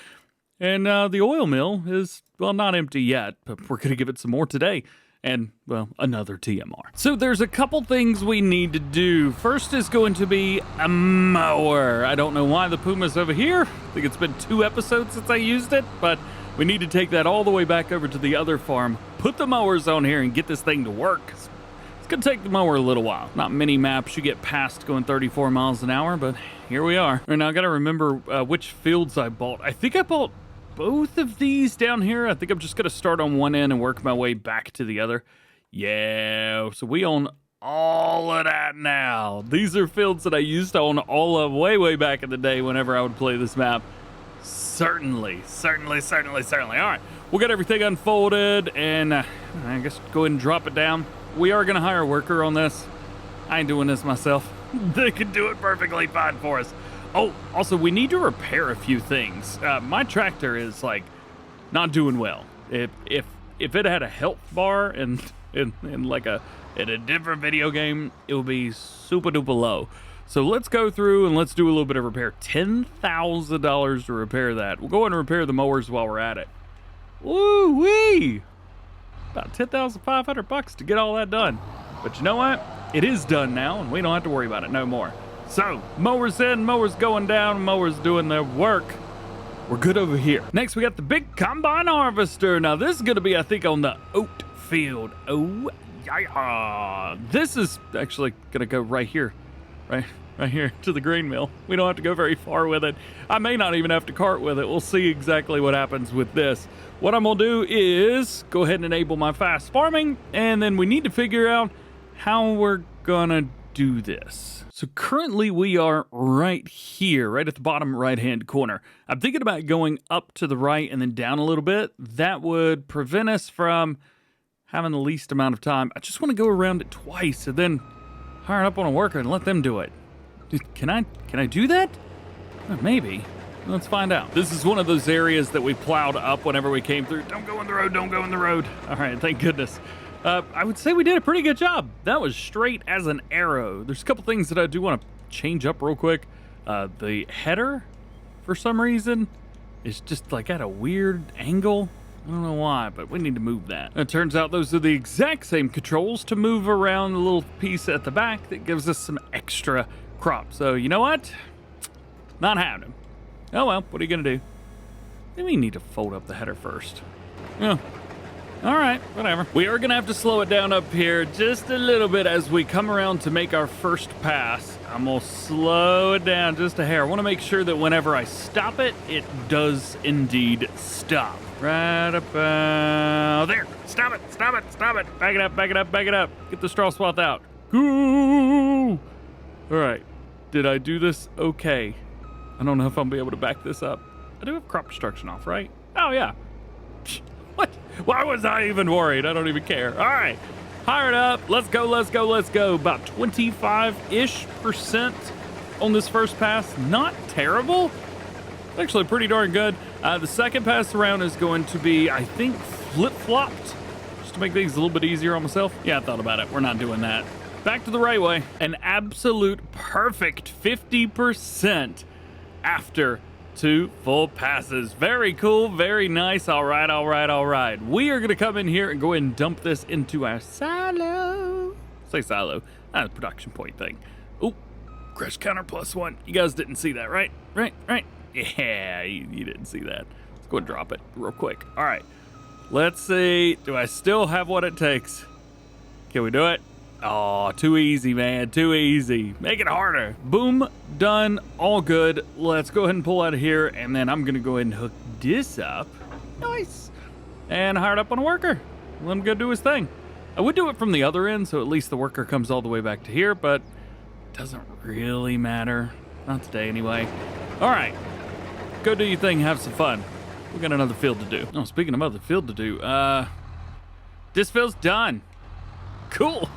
And the oil mill is, well, not empty yet, but we're going to give it some more today. And, well, another TMR. So there's a couple things we need to do. First is going to be a mower. I don't know why the Puma's over here. I think it's been 2 episodes since I used it, but we need to take that all the way back over to the other farm, put the mowers on here, and get this thing to work. It's going to take the mower a little while. Not many maps you get past going 34 miles an hour, but here we are. And now I got to remember which fields I bought. I think I bought both of these down here. I think I'm just going to start on one end and work my way back to the other. Yeah, so we own all of that now. These are fields that I used to own all of way back in the day whenever I would play this map. Certainly. All right, we'll get everything unfolded, and I guess go ahead and drop it down. We are going to hire a worker on this. I ain't doing this myself. They can do it perfectly fine for us. Oh, also, we need to repair a few things. My tractor is, like, not doing well. If it had a health bar in a different video game, it would be super duper low. So let's go through and let's do a little bit of repair. $10,000 to repair that. We'll go ahead and repair the mowers while we're at it. Woo-wee! About $10,500 to get all that done. But you know what? It is done now, and we don't have to worry about it no more. So, mowers in, mowers going down, mowers doing their work. We're good over here. Next, we got the big combine harvester. Now, this is going to be, I think, on the oat field. Oh, yeah. This is actually going to go right here. Right right here to the grain mill. We don't have to go very far with it. I may not even have to cart with it. We'll see exactly what happens with this. What I'm gonna do is go ahead and enable my fast farming, and then we need to figure out how we're gonna do this. So currently we are right here, right at the bottom right-hand corner. I'm thinking about going up to the right and then down a little bit. That would prevent us from having the least amount of time. I just want to go around it twice and then hire up on a worker and let them do it. Dude, can I do that? Maybe. Let's find out. This is one of those areas that we plowed up whenever we came through. Don't go in the road, don't go in the road. All right, thank goodness. I would say we did a pretty good job. That was straight as an arrow. There's a couple things that I do want to change up real quick. The header, for some reason, is just like at a weird angle. I don't know why, but we need to move that. It turns out those are the exact same controls to move around the little piece at the back that gives us some extra crop. So you know what? Not having them. Oh well, what are you gonna do? Then we need to fold up the header first. Yeah. All right, whatever. We are gonna have to slow it down up here just a little bit as we come around to make our first pass. I'm gonna slow it down just a hair. I wanna make sure that whenever I stop it, it does indeed stop. Right about there. Stop it, stop it, stop it. Back it up, back it up, back it up. Get the straw swath out. Go! All right, did I do this okay? I don't know if I'm gonna be able to back this up. I do have crop destruction off, right? Oh yeah. What? Why was I even worried? I don't even care. All right, hire it up. Let's go, let's go, let's go. About 25-ish% on this first pass. Not terrible. Actually pretty darn good. The second pass around is going to be, I think, flip-flopped, just to make things a little bit easier on myself. Yeah, I thought about it. We're not doing that. Back to the right way. An absolute perfect 50% after 2 full passes. Very cool, very nice. All right, all right, all right. We are gonna come in here and go ahead and dump this into our silo. Say silo, not a production point thing. Oh, crash counter +1. You guys didn't see that, right? Right. Yeah, you didn't see that. Let's go and drop it real quick. All right, let's see. Do I still have what it takes? Can we do it? Oh, too easy, man, too easy. Make it harder. Boom, done, all good. Let's go ahead and pull out of here, and then I'm gonna go ahead and hook this up. Nice. And hire it up on a worker. Let him go do his thing. I would do it from the other end, so at least the worker comes all the way back to here, but it doesn't really matter. Not today, anyway. All right, go do your thing, have some fun. We got another field to do. Oh, speaking of other field to do, this field's done. Cool.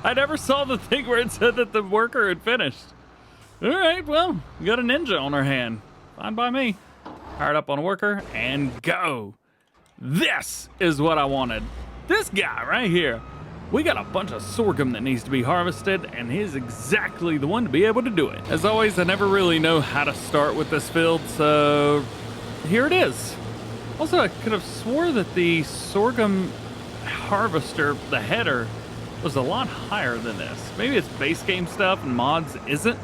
I never saw the thing where it said that the worker had finished. All right, well, we got a ninja on our hand. Fine by me. Hire it up on a worker and go. This is what I wanted. This guy right here. We got a bunch of sorghum that needs to be harvested, and he's exactly the one to be able to do it. As always, I never really know how to start with this field, so here it is. Also, I could have swore that the sorghum harvester, the header, was a lot higher than this. Maybe it's base game stuff and mods isn't.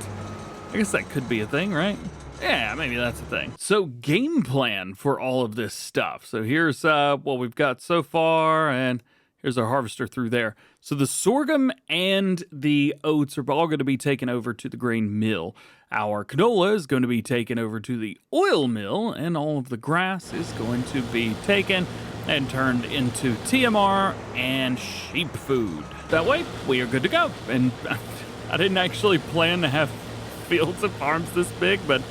I guess that could be a thing, right? Yeah, maybe that's a thing. So game plan for all of this stuff. So here's what we've got so far, and here's our harvester through there. So the sorghum and the oats are all going to be taken over to the grain mill. Our canola is going to be taken over to the oil mill, and all of the grass is going to be taken and turned into TMR and sheep food. That way, we are good to go. And I didn't actually plan to have fields and farms this big, but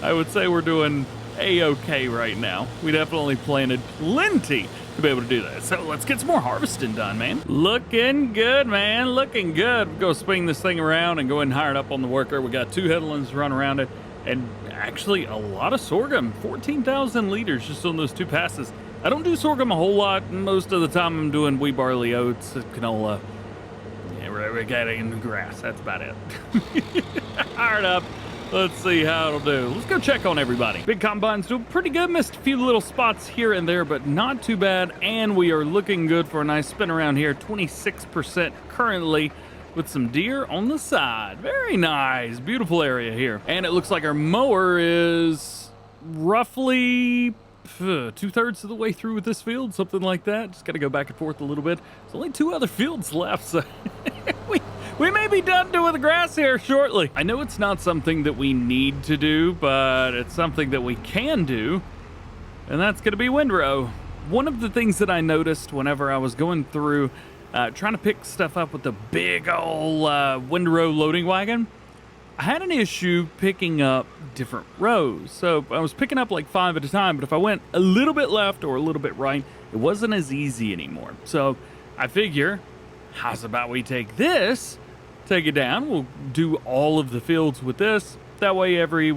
I would say we're doing A-okay right now. We definitely planted plenty to be able to do that. So let's get some more harvesting done, man. Looking good, man, looking good. We'll go swing this thing around and go ahead and hire it up on the worker. We got 2 headlands run around it, and actually a lot of sorghum, 14,000 liters just on those 2 passes. I don't do sorghum a whole lot. Most of the time I'm doing wheat, barley, oats, canola. Yeah, we're getting grass. That's about it. Hired up. Let's see how it'll do. Let's go check on everybody. Big combine's doing pretty good. Missed a few little spots here and there, but not too bad. And we are looking good for a nice spin around here. 26% currently with some deer on the side. Very nice. Beautiful area here. And it looks like our mower is roughly 2/3 of the way through with this field, something like that. Just got to go back and forth a little bit. There's only 2 other fields left, so we may be done doing the grass here shortly. I know it's not something that we need to do, but it's something that we can do, and that's gonna be windrow. One of the things that I noticed whenever I was going through trying to pick stuff up with the big old windrow loading wagon, I had an issue picking up different rows. So I was picking up like 5 at a time, but if I went a little bit left or a little bit right, it wasn't as easy anymore. So I figure, how's about we take this, take it down, we'll do all of the fields with this. That way every,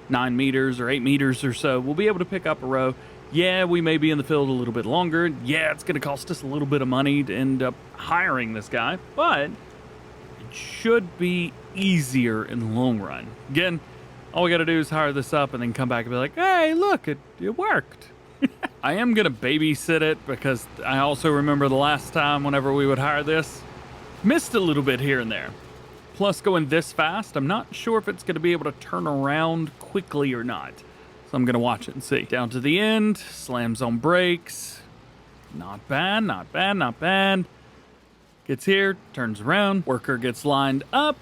9 meters or 8 meters or so, we'll be able to pick up a row. Yeah, we may be in the field a little bit longer. Yeah, it's gonna cost us a little bit of money to end up hiring this guy, but it should be easier in the long run. Again, all we gotta do is hire this up and then come back and be like, hey, look, it worked. I am gonna babysit it because I also remember the last time whenever we would hire this, missed a little bit here and there. Plus going this fast, I'm not sure if it's gonna be able to turn around quickly or not. So I'm gonna watch it and see. Down to the end, slams on brakes. Not bad, not bad, not bad. Gets here, turns around, worker gets lined up,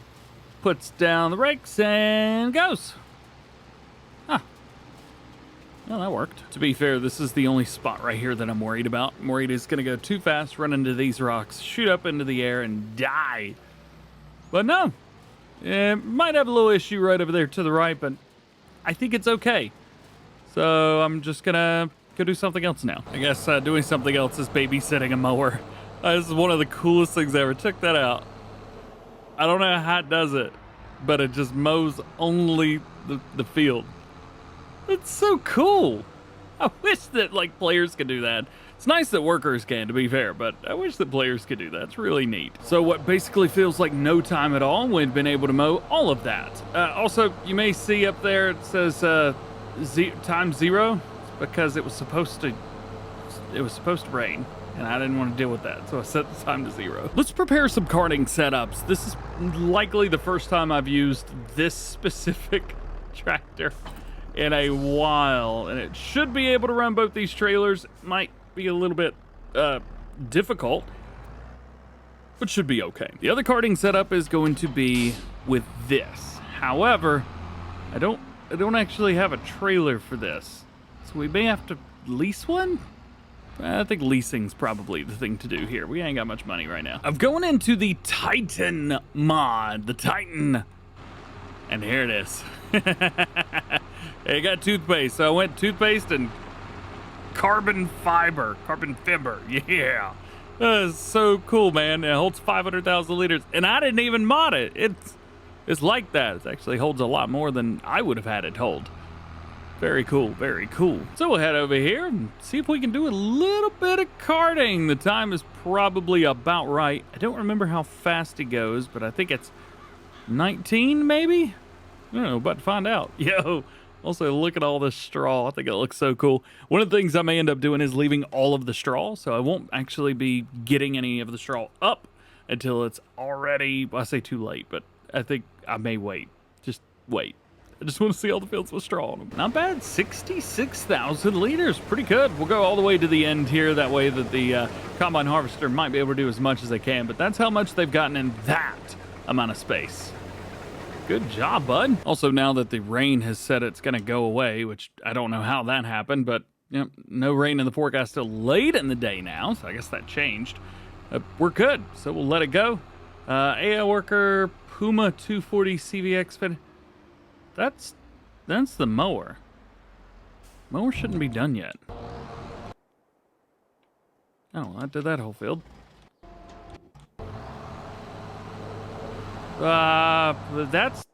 puts down the brakes and goes. Huh. Well, that worked. To be fair, this is the only spot right here that I'm worried about. I'm worried it's gonna go too fast, run into these rocks, shoot up into the air and die. But no, it might have a little issue right over there to the right, but I think it's okay. So I'm just gonna go do something else now. I guess doing something else is babysitting a mower. This is one of the coolest things ever. Check that out. I don't know how it does it, but it just mows only the field. It's so cool. I wish that players could do that. It's nice that workers can, to be fair, but I wish that players could do that. It's really neat. So what basically feels like no time at all, we've been able to mow all of that. Also, you may see up there it says time 0. It's because it was supposed to rain, and I didn't want to deal with that, so I set the time to 0. Let's prepare some karting setups. This is likely the first time I've used this specific tractor in a while, and it should be able to run both these trailers. It might be a little bit difficult, but should be okay. The other karting setup is going to be with this. However, I don't actually have a trailer for this, so we may have to lease one. I think leasing's probably the thing to do here. We ain't got much money right now. I'm going into the Titan mod, the Titan, and here it is. I got toothpaste, so I went toothpaste and carbon fiber, yeah. That's so cool, man. It holds 500,000 liters, and I didn't even mod it. It's like that. It actually holds a lot more than I would have had it hold. Very cool, very cool. So we'll head over here and see if we can do a little bit of karting. The time is probably about right. I don't remember how fast it goes, but I think it's 19 maybe? I don't know, about to find out. Yo, also look at all this straw. I think it looks so cool. One of the things I may end up doing is leaving all of the straw, so I won't actually be getting any of the straw up until it's already, well, I say too late, but I think I may wait. Just wait. I just want to see all the fields with straw on them. Not bad, 66,000 liters, pretty good. We'll go all the way to the end here, that way that the combine harvester might be able to do as much as they can, but that's how much they've gotten in that amount of space. Good job, bud. Also, now that the rain has said it's gonna go away, which I don't know how that happened, but you know, no rain in the forecast till late in the day now, so I guess that changed. We're good, so we'll let it go. AI worker, Puma 240 CVX fin. That's the mower. Mower shouldn't be done yet. Oh, I did that whole field. That's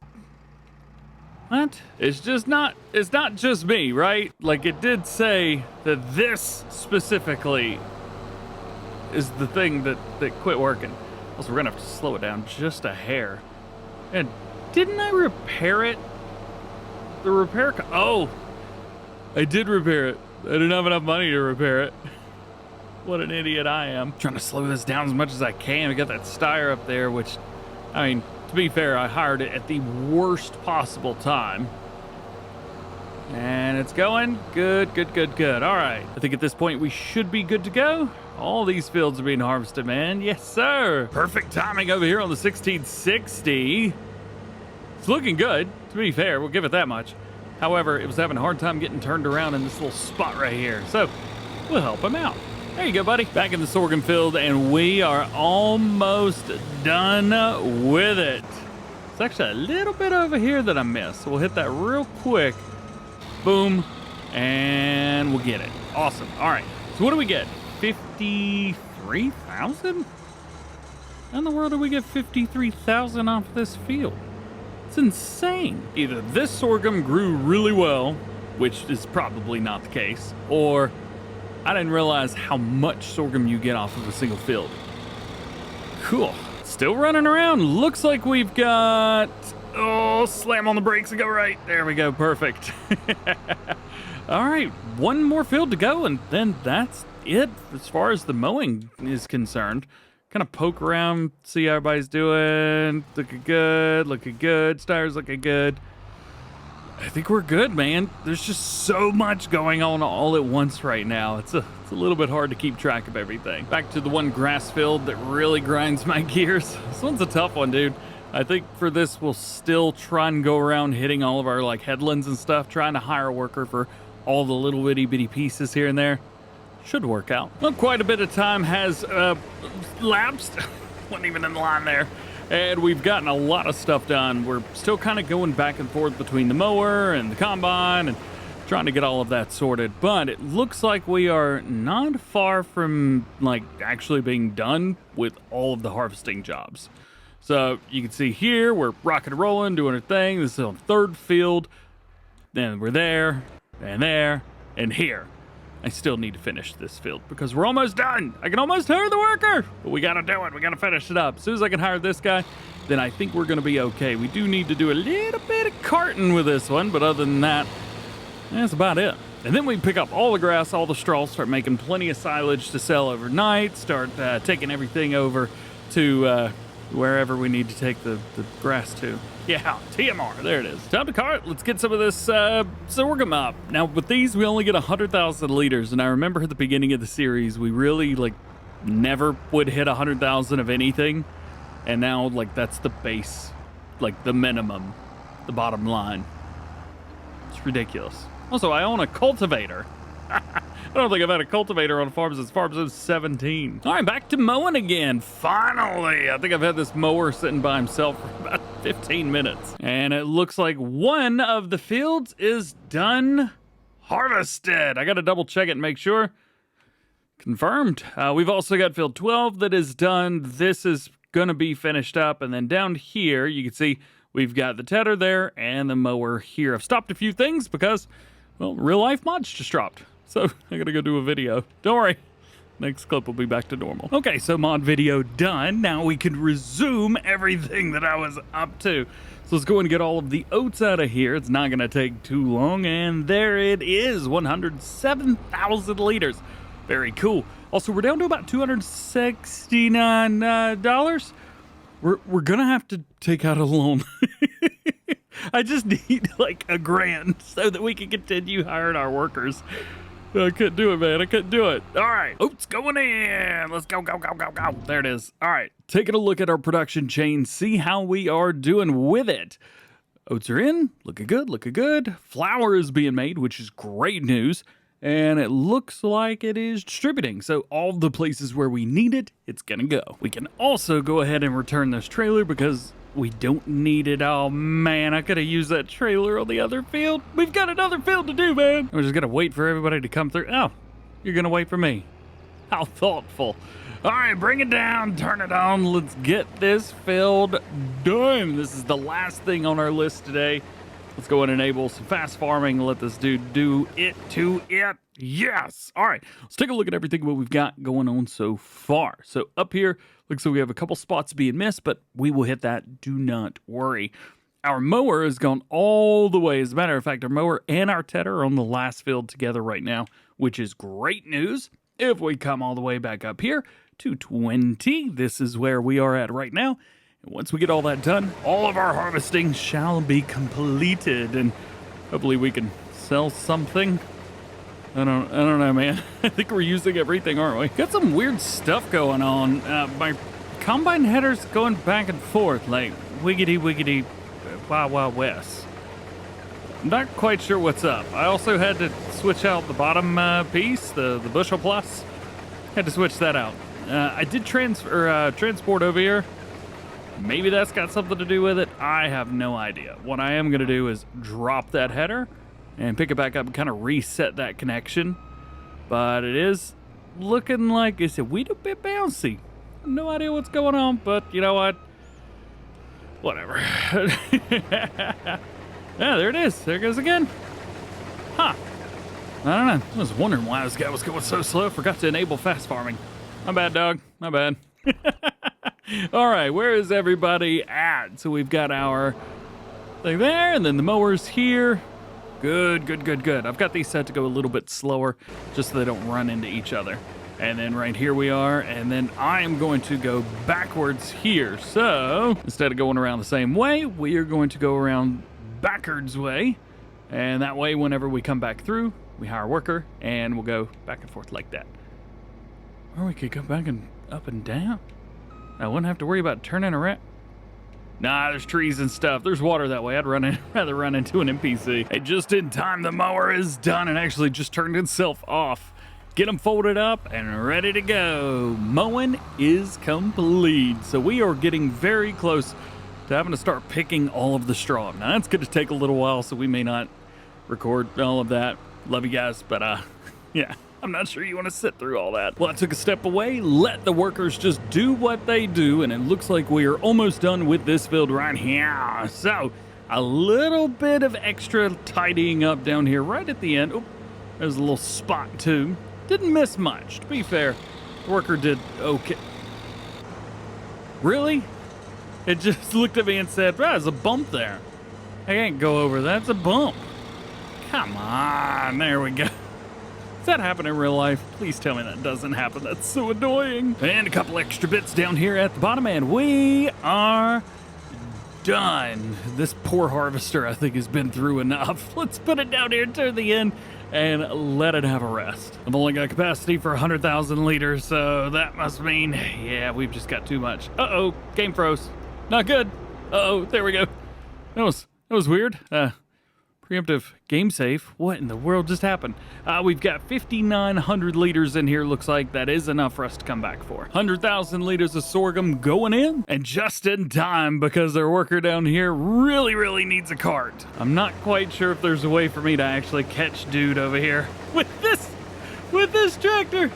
what? It's not just me, right? Like, it did say that this specifically is the thing that quit working. Also, we're gonna have to slow it down just a hair. And didn't I repair it? The repair, oh, I did repair it. I didn't have enough money to repair it. What an idiot I am. Trying to slow this down as much as I can. We got that Steyr up there, which, I mean, to be fair, I hired it at the worst possible time. And it's going. Good, good, good, good. All right. I think at this point we should be good to go. All these fields are being harvested, man. Yes, sir. Perfect timing over here on the 1660. It's looking good, to be fair. We'll give it that much. However, it was having a hard time getting turned around in this little spot right here. So we'll help him out. There you go, buddy. Back in the sorghum field, and we are almost done with it. It's actually a little bit over here that I missed. So we'll hit that real quick. Boom. And we'll get it. Awesome. All right. So what do we get? 53,000? How in the world do we get 53,000 off this field? It's insane. Either this sorghum grew really well, which is probably not the case, or I didn't realize how much sorghum you get off of a single field. Cool. Still running around. Looks like we've got... Oh, slam on the brakes and go right. There we go. Perfect. All right. One more field to go, and then that's it as far as the mowing is concerned. Kind of poke around, see how everybody's doing. Looking good. Looking good. Stars looking good. I think we're good, man. There's just so much going on all at once right now. It's a little bit hard to keep track of everything. Back to the one grass field that really grinds my gears. This one's a tough one, dude. I think for this, we'll still try and go around hitting all of our like headlands and stuff, trying to hire a worker for all the little itty bitty pieces here and there. Should work out. Well, quite a bit of time has lapsed. Wasn't even in the line there. And we've gotten a lot of stuff done. We're still kind of going back and forth between the mower and the combine and trying to get all of that sorted. But it looks like we are not far from like actually being done with all of the harvesting jobs. So you can see here, we're rocking and rolling, doing our thing. This is on third field. Then we're there, and here. I still need to finish this field because we're almost done. I can almost hire the worker, but we got to do it. We got to finish it up. As soon as I can hire this guy, then I think we're going to be okay. We do need to do a little bit of carting with this one, but other than that, that's about it. And then we pick up all the grass, all the straw, start making plenty of silage to sell overnight, start taking everything over to wherever we need to take the grass to. Yeah, TMR, there it is. Time to cart. Let's get some of this sorghum up. Now, with these, we only get 100,000 liters, and I remember at the beginning of the series, we really, like, never would hit 100,000 of anything, and now, like, that's the base, like, the minimum, the bottom line. It's ridiculous. Also, I own a cultivator. I don't think I've had a cultivator on a farm since Farm Zone 17. All right, back to mowing again. Finally, I think I've had this mower sitting by himself for about 15 minutes. And it looks like one of the fields is done harvested. I got to double check it and make sure. Confirmed. We've also got field 12 that is done. This is going to be finished up. And then down here, you can see we've got the tedder there and the mower here. I've stopped a few things because, well, real life mods just dropped. So I gotta go do a video. Don't worry. Next clip will be back to normal. Okay, so mod video done. Now we can resume everything that I was up to. So let's go and get all of the oats out of here. It's not gonna take too long. And there it is, 107,000 liters. Very cool. Also, we're down to about $269. We're gonna have to take out a loan. I just need like $1,000 so that we can continue hiring our workers. I couldn't do it, man. I couldn't do it. All right. Oats going in. Let's go, go, go, go, go. There it is. All right. Taking a look at our production chain. See how we are doing with it. Oats are in. Looking good. Looking good. Flour is being made, which is great news. And it looks like it is distributing. So all the places where we need it, it's going to go. We can also go ahead and return this trailer because we don't need it. Oh, man, I could have used that trailer on the other field. We've got another field to do, man. We're just going to wait for everybody to come through. Oh, you're going to wait for me. How thoughtful. All right, bring it down, turn it on. Let's get this field done. This is the last thing on our list today. Let's go and enable some fast farming. Let this dude do it to it. Yes. All right. Let's take a look at everything what we've got going on so far. So up here, looks like we have a couple spots being missed, but we will hit that. Do not worry. Our mower has gone all the way. As a matter of fact, our mower and our tedder are on the last field together right now, which is great news. If we come all the way back up here to 20, this is where we are at right now. And once we get all that done, all of our harvesting shall be completed, and hopefully we can sell something. I don't know, man. I think we're using everything, aren't we? Got some weird stuff going on. My combine header's going back and forth, like wiggity wiggity, wild wild west. I'm not quite sure what's up. I also had to switch out the bottom piece, the bushel plus. Had to switch that out. I did transport over here. Maybe that's got something to do with it. I have no idea. What I am gonna do is drop that header and pick it back up and kind of reset that connection. But it is looking like it's a wee bit bouncy. No idea what's going on, but you know what? Whatever. Yeah, there it is. There it goes again. Huh. I don't know. I was wondering why this guy was going so slow. Forgot to enable fast farming. My bad, dog. My bad. All right, where is everybody at? So we've got our thing there, and then the mower's here. Good, good, good, good. I've got these set to go a little bit slower just so they don't run into each other. And then right here we are, and then I am going to go backwards here. So instead of going around the same way, we are going to go around backwards way. And that way, whenever we come back through, we hire a worker, and we'll go back and forth like that. Or we could go back and up and down. I wouldn't have to worry about turning around. Nah, there's trees and stuff. There's water that way. I'd rather run into an NPC. Hey, just in time, the mower is done and actually just turned itself off. Get them folded up and ready to go. Mowing is complete. So we are getting very close to having to start picking all of the straw. Now, that's going to take a little while, so we may not record all of that. Love you guys, but yeah. I'm not sure you want to sit through all that. Well, I took a step away, let the workers just do what they do, and it looks like we are almost done with this field right here. So, a little bit of extra tidying up down here right at the end. Oh, there's a little spot too. Didn't miss much, to be fair. The worker did okay. Really? It just looked at me and said, "Wow, there's a bump there. I can't go over that. It's a bump." Come on, there we go. Does that happen in real life? Please tell me that doesn't happen. That's so annoying. And a couple extra bits down here at the bottom, and we are done. This poor harvester, I think, has been through enough. Let's put it down here to the end and let it have a rest. I've only got capacity for 100,000 liters, so that must mean, yeah, we've just got too much. Uh-oh, game froze. Not good. Uh-oh, there we go. That was weird. Preemptive game save. What in the world just happened? We've got 5,900 liters in here. Looks like that is enough for us to come back for. 100,000 liters of sorghum going in, and just in time because their worker down here really needs a cart. I'm not quite sure if there's a way for me to actually catch dude over here with this tractor.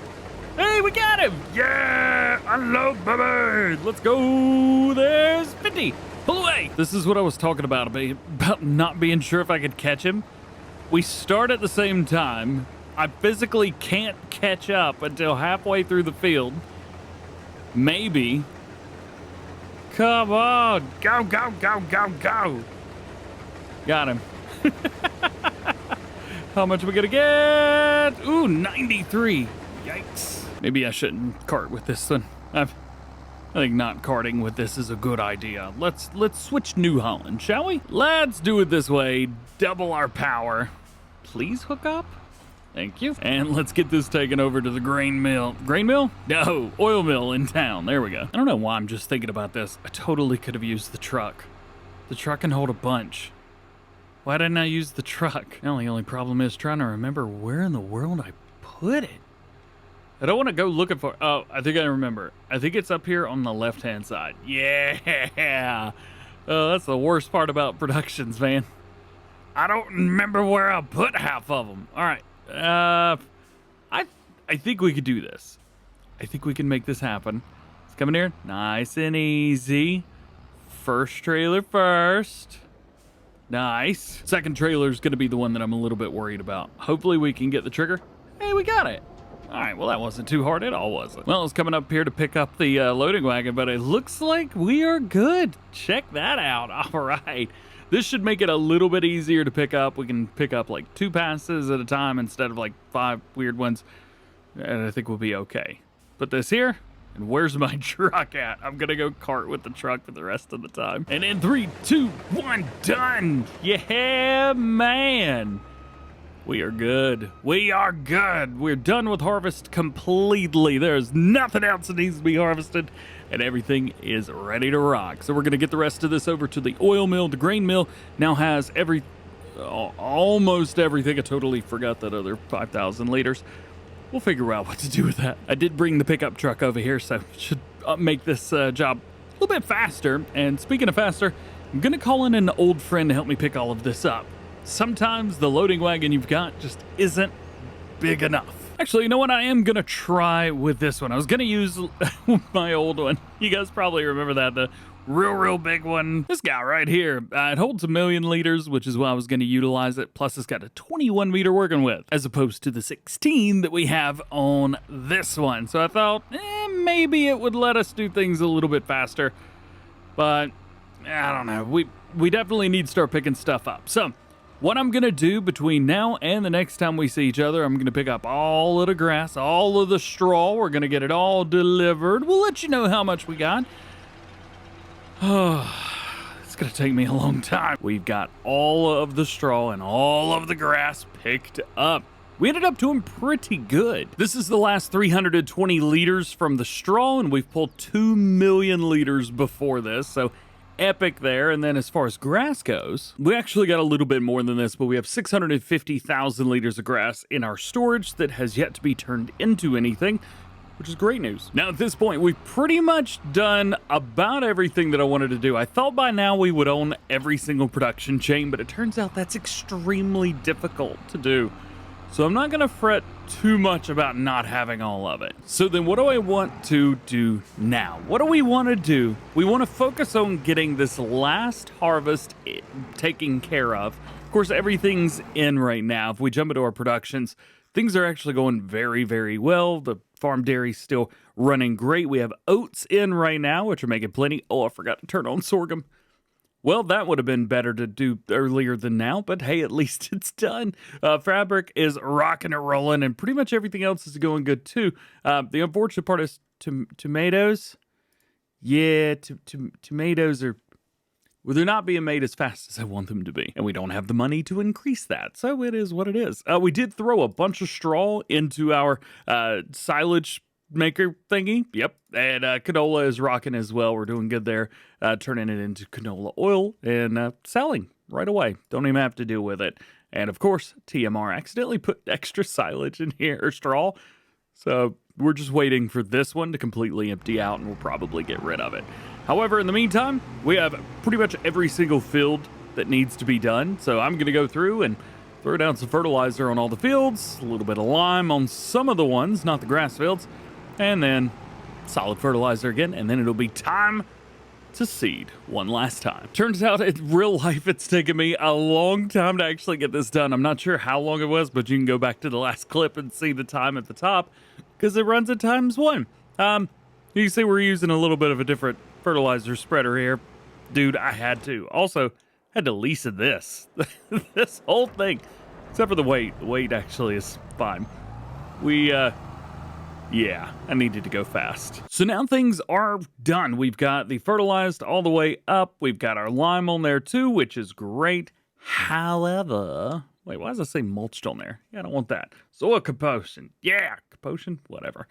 Hey, we got him! Yeah, unload, baby! Let's go. There's 50. Pull away! This is what I was talking about not being sure if I could catch him. We start at the same time. I physically can't catch up until halfway through the field. Maybe. Come on! Go, go, go, go, go! Got him. How much are we gonna get? Ooh, 93. Yikes. Maybe I shouldn't cart with this one. I think not carting with this is a good idea. Let's switch New Holland, shall we? Let's do it this way. Double our power. Please hook up. Thank you. And let's get this taken over to the grain mill. Grain mill? No, oil mill in town. There we go. I don't know why I'm just thinking about this. I totally could have used the truck. The truck can hold a bunch. Why didn't I use the truck? Now the only problem is trying to remember where in the world I put it. I don't want to go looking for... Oh, I think I remember. I think it's up here on the left-hand side. Yeah! Oh, that's the worst part about productions, man. I don't remember where I put half of them. All right. I think we could do this. I think we can make this happen. It's coming here. Nice and easy. First trailer first. Nice. Second trailer is going to be the one that I'm a little bit worried about. Hopefully we can get the trigger. Hey, we got it. All right, well, that wasn't too hard at all, was it? Well, it's coming up here to pick up the loading wagon, but it looks like we are good. Check that out. All right. This should make it a little bit easier to pick up. We can pick up like 2 passes at a time instead of like 5 weird ones, and I think we'll be okay. Put this here, and where's my truck at? I'm going to go cart with the truck for the rest of the time. And in 3, 2, 1, done. Yeah, man. We are good. We are good. We're done with harvest completely. There's nothing else that needs to be harvested, and everything is ready to rock. So we're going to get the rest of this over to the oil mill. The grain mill now has almost everything. I totally forgot that other 5,000 liters. We'll figure out what to do with that. I did bring the pickup truck over here, so should make this job a little bit faster. And speaking of faster, I'm going to call in an old friend to help me pick all of this up. Sometimes the loading wagon you've got just isn't big enough. Actually, you know what? I am going to try with this one. I was going to use my old one. You guys probably remember that, the real big one. This guy right here, it holds 1 million liters, which is why I was going to utilize it. Plus, it's got a 21 meter working width, as opposed to the 16 that we have on this one. So I thought, maybe it would let us do things a little bit faster. But, I don't know. We definitely need to start picking stuff up. So, what I'm going to do between now and the next time we see each other, I'm going to pick up all of the grass, all of the straw. We're going to get it all delivered. We'll let you know how much we got. It's going to take me a long time. We've got all of the straw and all of the grass picked up. We ended up doing pretty good. This is the last 320 liters from the straw, and we've pulled 2 million liters before this, so epic there. And then as far as grass goes, we actually got a little bit more than this, but we have 650,000 liters of grass in our storage that has yet to be turned into anything, which is great news. Now at this point, we've pretty much done about everything that I wanted to do. I thought by now we would own every single production chain, but it turns out that's extremely difficult to do. So I'm not gonna fret too much about not having all of it. So then what do I want to do now? What do we want to do? We want to focus on getting this last harvest taken care of. Of course, everything's in right now. If we jump into our productions, things are actually going very well. The farm dairy's still running great. We have oats in right now, which are making plenty. Oh, I forgot to turn on sorghum. Well, that would have been better to do earlier than now, but hey, at least it's done. Fabric is rocking and rolling, and pretty much everything else is going good too. The unfortunate part is tomatoes. Yeah, tomatoes are... Well, they're not being made as fast as I want them to be, and we don't have the money to increase that, so it is what it is. We did throw a bunch of straw into our silage maker thingy. Yep. And canola is rocking as well. We're doing good there, turning it into canola oil and selling right away. Don't even have to deal with it. And of course, TMR accidentally put extra silage in here, or straw. So we're just waiting for this one to completely empty out, and we'll probably get rid of it. However, in the meantime, we have pretty much every single field that needs to be done. So I'm going to go through and throw down some fertilizer on all the fields, a little bit of lime on some of the ones, not the grass fields, and then solid fertilizer again, and then it'll be time to seed one last time. Turns out in real life, it's taken me a long time to actually get this done. I'm not sure how long it was, but you can go back to the last clip and see the time at the top, because it runs at ×1. You can see we're using a little bit of a different fertilizer spreader here. Dude, I had to. Also, had to lease this. This whole thing. Except for the weight. The weight actually is fine. Yeah, I needed to go fast. So now things are done. We've got the fertilized all the way up. We've got our lime on there too, which is great. However, wait, why does it say mulched on there? Yeah, I don't want that. Soil composition. Yeah, composition, whatever.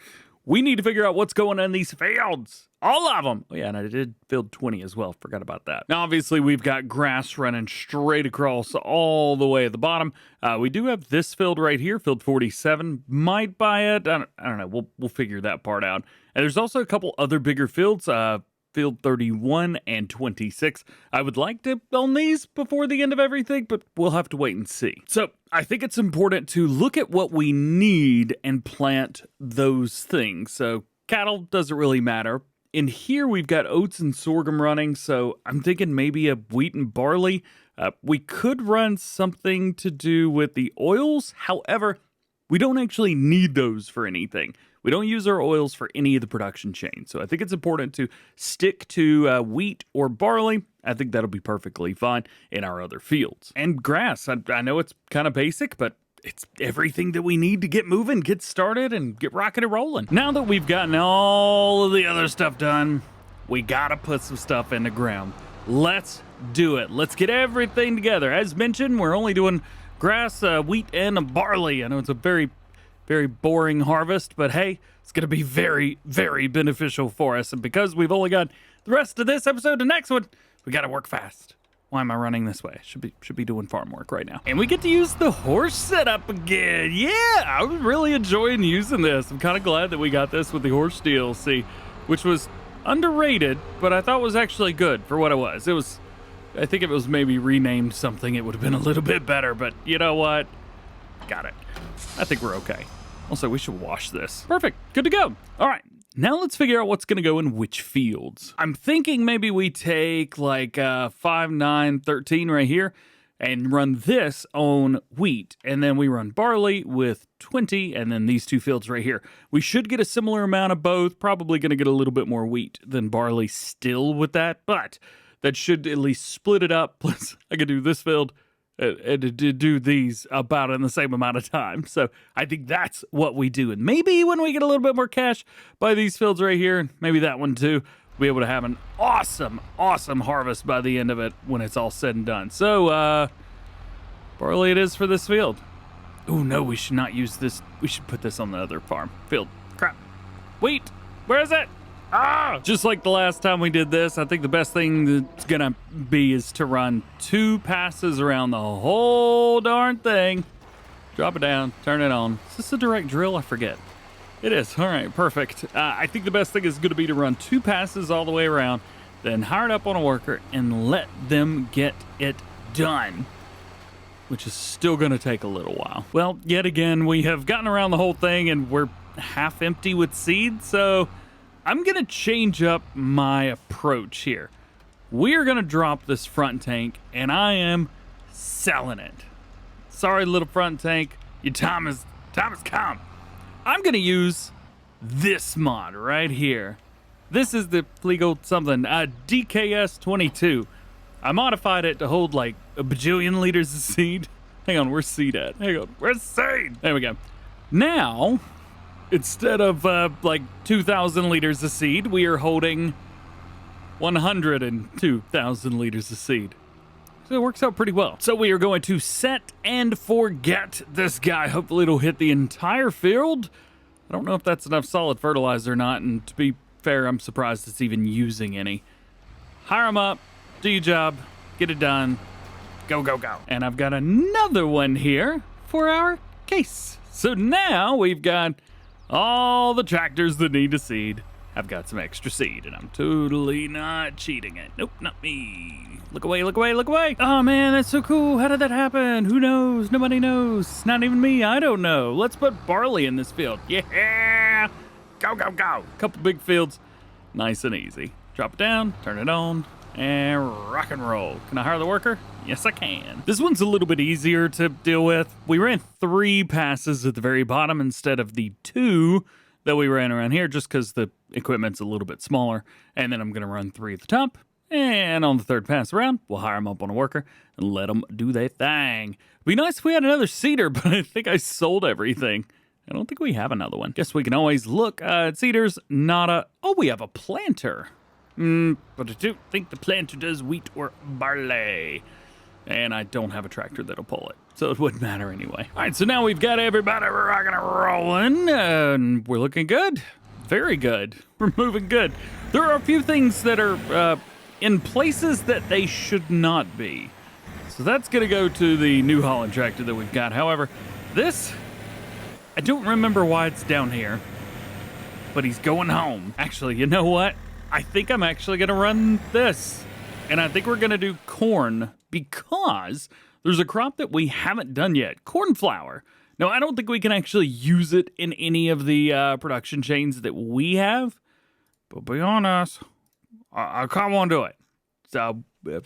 We need to figure out what's going on in these fields. All of them. Oh, yeah, and I did field 20 as well. Forgot about that. Now, obviously, we've got grass running straight across all the way at the bottom. We do have this field right here, field 47. Might buy it. I don't know. We'll figure that part out. And there's also a couple other bigger fields, field 31 and 26. I would like to own these before the end of everything, but we'll have to wait and see. So I think it's important to look at what we need and plant those things. So cattle doesn't really matter. In here, we've got oats and sorghum running, so I'm thinking maybe a wheat and barley. We could run something to do with the oils. However, we don't actually need those for anything. We don't use our oils for any of the production chain. So I think it's important to stick to wheat or barley. I think that'll be perfectly fine in our other fields. And grass, I know it's kind of basic, but it's everything that we need to get moving, get started, and get rocking and rolling. Now that we've gotten all of the other stuff done, we gotta put some stuff in the ground. Let's do it. Let's get everything together. As mentioned, we're only doing grass, wheat, and barley. I know it's a very, very boring harvest, but hey, it's going to be very, very beneficial for us. And because we've only got the rest of this episode, the next one, we got to work fast. Why am I running this way? Should be doing farm work right now. And we get to use the horse setup again. Yeah, I was really enjoying using this. I'm kind of glad that we got this with the horse DLC, which was underrated, but I thought was actually good for what it was. I think if it was maybe renamed something, it would have been a little bit better, but you know what? Got it. I think we're okay. Also, we should wash this. Perfect. Good to go. All right. Now let's figure out what's going to go in which fields. I'm thinking maybe we take like 5, 9, 13 right here and run this on wheat. And then we run barley with 20 and then these two fields right here. We should get a similar amount of both. Probably going to get a little bit more wheat than barley still with that. But that should at least split it up. Plus, I could do this field and do these about in the same amount of time. So I think that's what we do. And maybe when we get a little bit more cash by these fields right here, and maybe that one too, we'll be able to have an awesome, awesome harvest by the end of it when it's all said and done. So, barley it is for this field. Oh no, we should not use this. We should put this on the other farm. Field. Crap. Wheat. Where is it? Ah! Just like the last time we did this, I think the best thing that's gonna be is to run 2 passes around the whole darn thing. Drop it down, turn it on. Is this a direct drill? I forget. It is. All right, perfect. I think the best thing is gonna be to run 2 passes all the way around, then hire it up on a worker and let them get it done, which is still gonna take a little while. Well, yet again, we have gotten around the whole thing and we're half empty with seed, so I'm going to change up my approach here. We're going to drop this front tank, and I am selling it. Sorry, little front tank. Your time has come. I'm going to use this mod right here. This is the legal something, DKS22. I modified it to hold like a bajillion liters of seed. Hang on, where's seed at? Hang on, where's seed? There we go. Now, instead of like 2,000 liters of seed, we are holding 102,000 liters of seed. So it works out pretty well. So we are going to set and forget this guy. Hopefully it'll hit the entire field. I don't know if that's enough solid fertilizer or not, and to be fair, I'm surprised it's even using any. Hire him up, do your job, get it done, go, go, go. And I've got another one here for our case. So now we've got all the tractors that need a seed. I've got some extra seed, and I'm totally not cheating it. Nope, not me. Look away, look away, look away. Oh, man, that's so cool. How did that happen? Who knows? Nobody knows. Not even me. I don't know. Let's put barley in this field. Yeah. Go, go, go. Couple big fields. Nice and easy. Drop it down, turn it on, and rock and roll. Can I hire the worker? Yes, I can. This one's a little bit easier to deal with. We ran 3 passes at the very bottom instead of the 2 that we ran around here just because the equipment's a little bit smaller. And then I'm going to run 3 at the top. And on the 3rd pass around, we'll hire them up on a worker and let them do their thing. It'd be nice if we had another seeder, but I think I sold everything. I don't think we have another one. Guess we can always look at seeders, not a... Oh, we have a planter. But I don't think the planter does wheat or barley. And I don't have a tractor that'll pull it, so it wouldn't matter anyway. All right, so now we've got everybody rocking and rolling, and we're looking good. Very good. We're moving good. There are a few things that are in places that they should not be. So that's going to go to the New Holland tractor that we've got. However, this, I don't remember why it's down here, but he's going home. Actually, you know what? I think I'm actually going to run this, and I think we're going to do corn, because there's a crop that we haven't done yet, corn flour. Now, I don't think we can actually use it in any of the production chains that we have, but be honest, I kind of want to do it.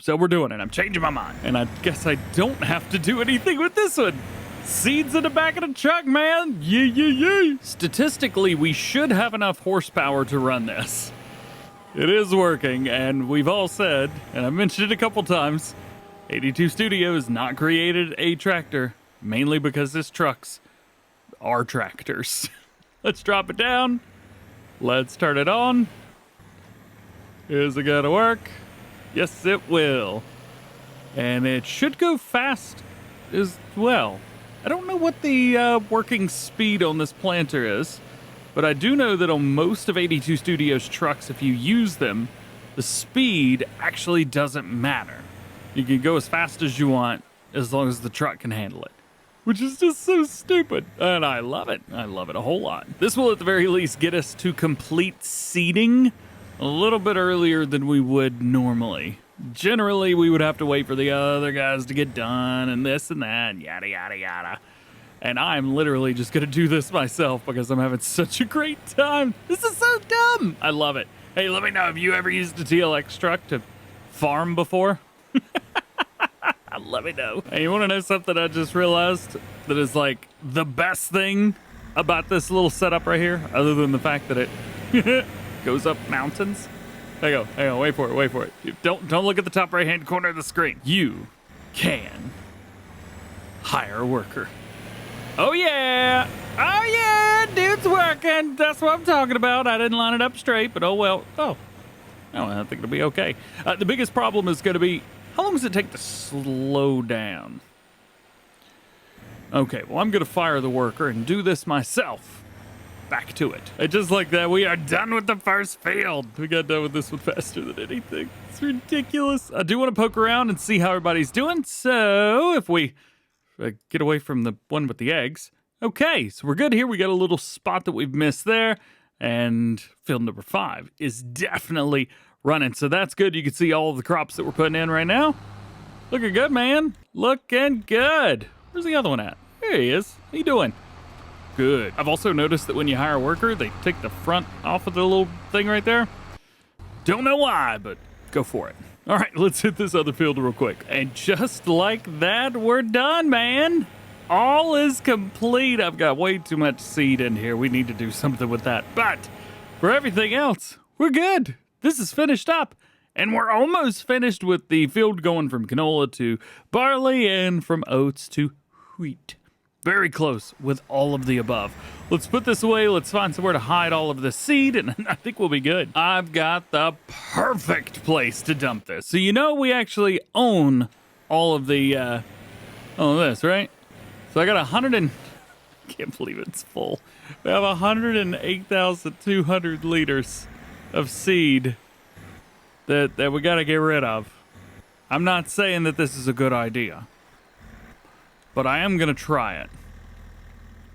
So we're doing it. I'm changing my mind. And I guess I don't have to do anything with this one. Seeds in the back of the truck, man. Yeah, yeah, yeah. Statistically, we should have enough horsepower to run this. It is working, and we've all said, and I've mentioned it a couple times, 82 Studios not created a tractor, mainly because this trucks are tractors. Let's drop it down. Let's turn it on. Is it gonna work? Yes, it will. And it should go fast as well. I don't know what the working speed on this planter is, but I do know that on most of 82 Studios trucks, if you use them, the speed actually doesn't matter. You can go as fast as you want as long as the truck can handle it, which is just so stupid. And I love it. I love it a whole lot. This will at the very least get us to complete seeding a little bit earlier than we would normally. Generally, we would have to wait for the other guys to get done and this and that and yada, yada, yada. And I'm literally just going to do this myself because I'm having such a great time. This is so dumb. I love it. Hey, let me know, have you ever used a TLX truck to farm before? Let me know. Hey, you want to know something I just realized that is like the best thing about this little setup right here, other than the fact that it goes up mountains? Hang on, wait for it. Don't look at the top right-hand corner of the screen. You can hire a worker. Oh yeah, dude's working. That's what I'm talking about. I didn't line it up straight, but oh well. Oh, I think it'll be okay. The biggest problem is going to be, how long does it take to slow down? Okay, well, I'm going to fire the worker and do this myself. Back to it. And just like that, we are done with the first field. We got done with this one faster than anything. It's ridiculous. I do want to poke around and see how everybody's doing. So if we get away from the one with the eggs. Okay, so we're good here. We got a little spot that we've missed there. And field number 5 is definitely running. So that's good. You can see all of the crops that we're putting in right now. Looking good, man. Looking good. Where's the other one at? There he is. How you doing? Good. I've also noticed that when you hire a worker, they take the front off of the little thing right there. Don't know why, but go for it. All right, let's hit this other field real quick. And just like that, we're done, man. All is complete. I've got way too much seed in here. We need to do something with that. But for everything else, we're good. This is finished up. And we're almost finished with the field going from canola to barley and from oats to wheat. Very close with all of the above. Let's put this away. Let's find somewhere to hide all of the seed, and I think we'll be good. I've got the perfect place to dump this. So you know we actually own all of the, all of this, right? So I got 100 and... can't believe it's full. We have 108,200 liters of seed that we got to get rid of. I'm not saying that this is a good idea, but I am going to try it.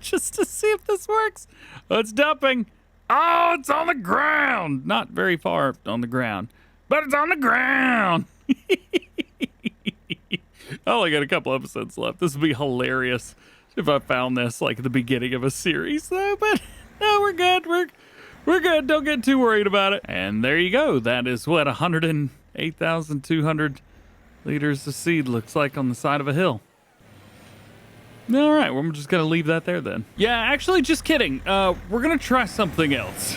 Just to see if this works. Oh, it's dumping. Oh, it's on the ground. Not very far on the ground, but it's on the ground. I only got a couple episodes left. This would be hilarious if I found this like the beginning of a series, though. But no, we're good. We're good. Don't get too worried about it. And there you go. That is what 108,200 liters of seed looks like on the side of a hill. All right, well, I'm just going to leave that there then. Yeah, actually, just kidding. We're going to try something else.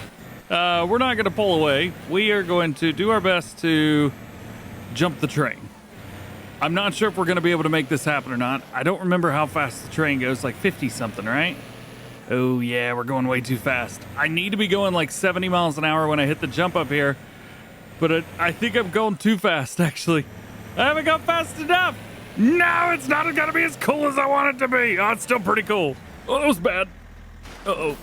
We're not going to pull away. We are going to do our best to jump the train. I'm not sure if we're going to be able to make this happen or not. I don't remember how fast the train goes, like 50-something, right? Oh, yeah, we're going way too fast. I need to be going like 70 miles an hour when I hit the jump up here. But I think I'm going too fast, actually. I haven't gone fast enough. No, it's not going to be as cool as I want it to be. Oh, it's still pretty cool. Oh, that was bad. Uh-oh.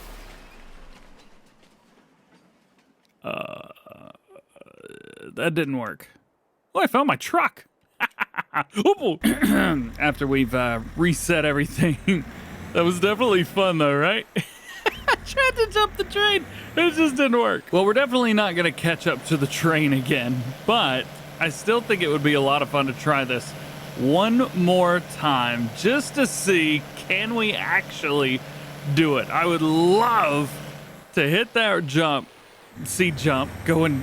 That didn't work. Oh, I found my truck. After we've reset everything. That was definitely fun, though, right? I tried to jump the train. It just didn't work. Well, we're definitely not going to catch up to the train again, but I still think it would be a lot of fun to try this one more time just to see, can we actually do it? I would love to hit that jump, see jump going.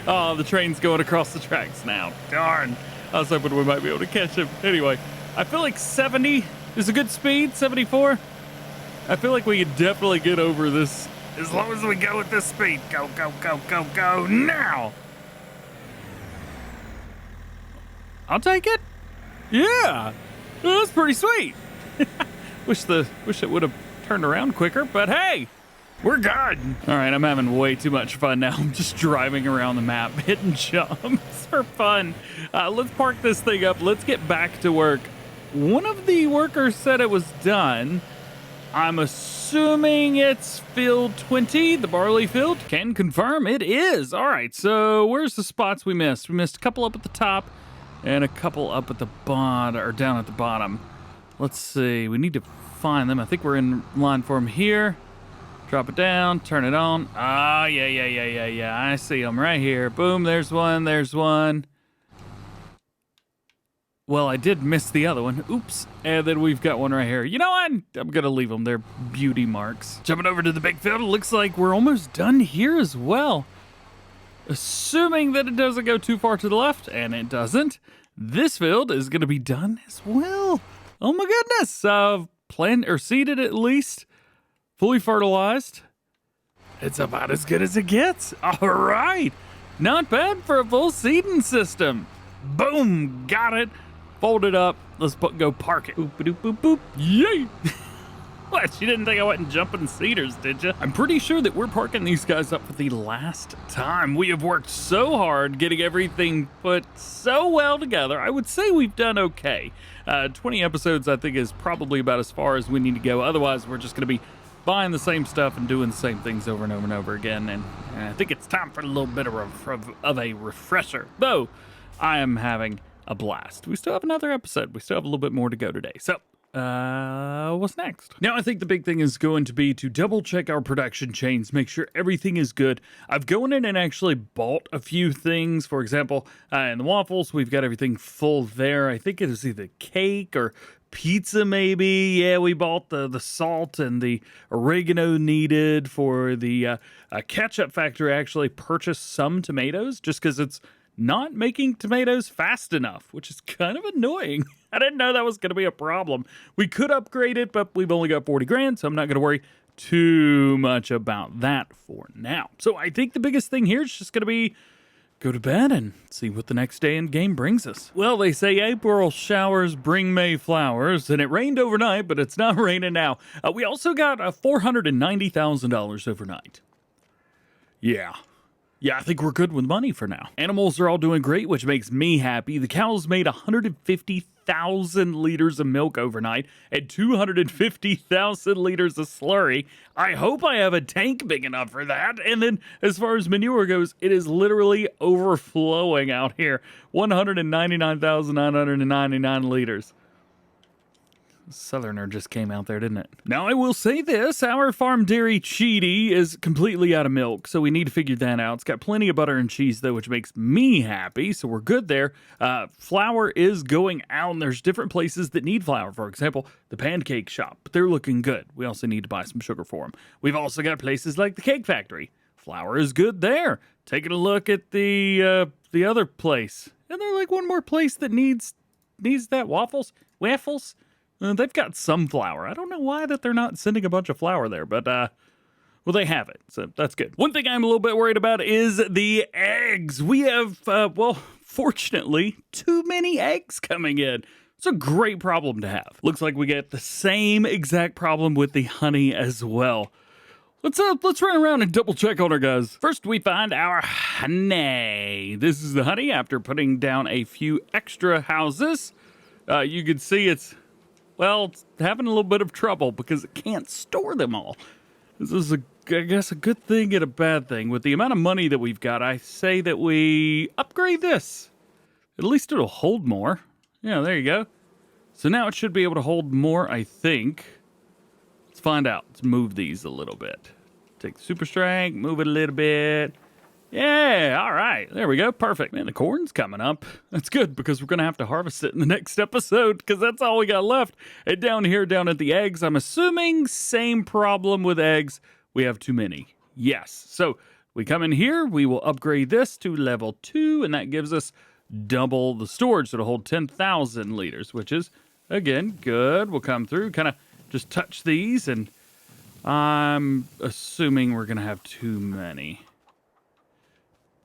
Oh, the train's going across the tracks now. Darn. I was hoping we might be able to catch him. Anyway, I feel like 70 is a good speed, 74. I feel like we could definitely get over this as long as we go with this speed. Go, go, go, go, go, now. I'll take it. Yeah, well, that's pretty sweet. Wish it would have turned around quicker, but hey, we're good. All right, I'm having way too much fun now. I'm just driving around the map, hitting jumps for fun. Let's park this thing up. Let's get back to work one of the workers said it was done. I'm assuming it's field 20, the barley field. Can confirm it is. All right, so where's the spots we missed? We missed a couple up at the top and a couple up at the bottom, or down at the bottom. Let's see, we need to find them. I think we're in line for them here. Drop it down, turn it on. Ah, yeah. I see them right here. Boom, there's one, there's one. Well, I did miss the other one. Oops. And then we've got one right here. You know what? I'm going to leave them. They're beauty marks. Jumping over to the big field, it looks like we're almost done here as well. Assuming that it doesn't go too far to the left, and it doesn't, this field is going to be done as well. Oh my goodness. Planted or seeded at least. Fully fertilized. It's about as good as it gets. All right. Not bad for a full seeding system. Boom. Got it. Fold it up. Let's go park it. Boop, boop, boop, boop. Yay! What? You didn't think I wasn't jumping cedars, did you? I'm pretty sure that we're parking these guys up for the last time. We have worked so hard getting everything put so well together. I would say we've done okay. 20 episodes, I think, is probably about as far as we need to go. Otherwise, we're just going to be buying the same stuff and doing the same things over and over and over again. And I think it's time for a little bit of a refresher. Though, I am having a blast. We still have another episode. We still have a little bit more to go today. So, what's next? Now, I think the big thing is going to be to double check our production chains, make sure everything is good. I've gone in and actually bought a few things. For example, in the waffles, we've got everything full there. I think it is either cake or pizza maybe. Yeah, we bought the salt and the oregano needed. For the ketchup factory, I actually purchased some tomatoes just because it's not making tomatoes fast enough, which is kind of annoying. I didn't know that was going to be a problem. We could upgrade it, but we've only got 40 grand, so I'm not going to worry too much about that for now. So I think the biggest thing here is just going to be go to bed and see what the next day in game brings us. Well, they say April showers bring May flowers, and it rained overnight, but it's not raining now. We also got $490,000 overnight. Yeah, I think we're good with money for now. Animals are all doing great, which makes me happy. The cows made 150,000 liters of milk overnight and 250,000 liters of slurry. I hope I have a tank big enough for that. And then as far as manure goes, it is literally overflowing out here. 199,999 liters. Southerner just came out there, didn't it? Now, I will say this. Our farm dairy Cheaty is completely out of milk, so we need to figure that out. It's got plenty of butter and cheese, though, which makes me happy, so we're good there. Flour is going out, and there's different places that need flour. For example, the pancake shop, but they're looking good. We also need to buy some sugar for them. We've also got places like the cake factory. Flour is good there. Taking a look at the other place. And there's like one more place that needs that waffles. They've got some flour. I don't know why that they're not sending a bunch of flour there, but, well, they have it, so that's good. One thing I'm a little bit worried about is the eggs. We have, well, fortunately, too many eggs coming in. It's a great problem to have. Looks like we get the same exact problem with the honey as well. Let's run around and double check on her, guys. First, we find our honey. This is the honey after putting down a few extra houses. You can see it's having a little bit of trouble because it can't store them all. This is, I guess, a good thing and a bad thing. With the amount of money that we've got, I say that we upgrade this. At least it'll hold more. Yeah, there you go. So now it should be able to hold more, I think. Let's find out. Let's move these a little bit. Take the super strength, move it a little bit. Yeah, all right. There we go. Perfect. Man, the corn's coming up. That's good because we're going to have to harvest it in the next episode because that's all we got left. And down here, down at the eggs, I'm assuming same problem with eggs. We have too many. Yes. So we come in here. We will upgrade this to level 2, and that gives us double the storage. So it'll hold 10,000 liters, which is, again, good. We'll come through, kind of just touch these, and I'm assuming we're going to have too many.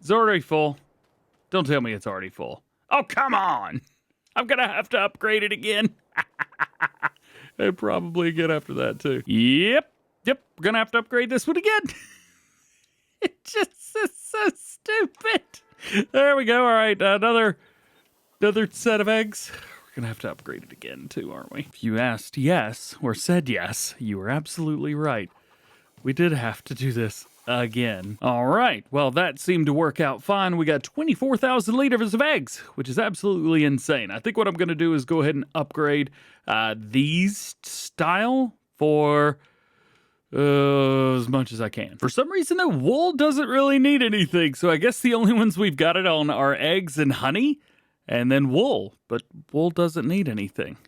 It's already full. Don't tell me it's already full. Oh, come on. I'm going to have to upgrade it again. And probably again after that, too. Yep. We're going to have to upgrade this one again. It just is so stupid. There we go. All right. Another set of eggs. gonna have to upgrade it again too, aren't we? If you asked yes, or said yes, you were absolutely right. We did have to do this again. All right, well, that seemed to work out fine. We got 24,000 liters of eggs, which is absolutely insane. I think what I'm gonna do is go ahead and upgrade these style for as much as I can. For some reason, though, wool doesn't really need anything, so I guess the only ones we've got it on are eggs and honey, and then wool, but wool doesn't need anything.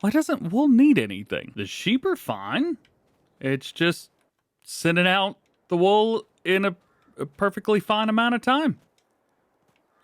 Why doesn't wool need anything? The sheep are fine. It's just sending out the wool in a perfectly fine amount of time.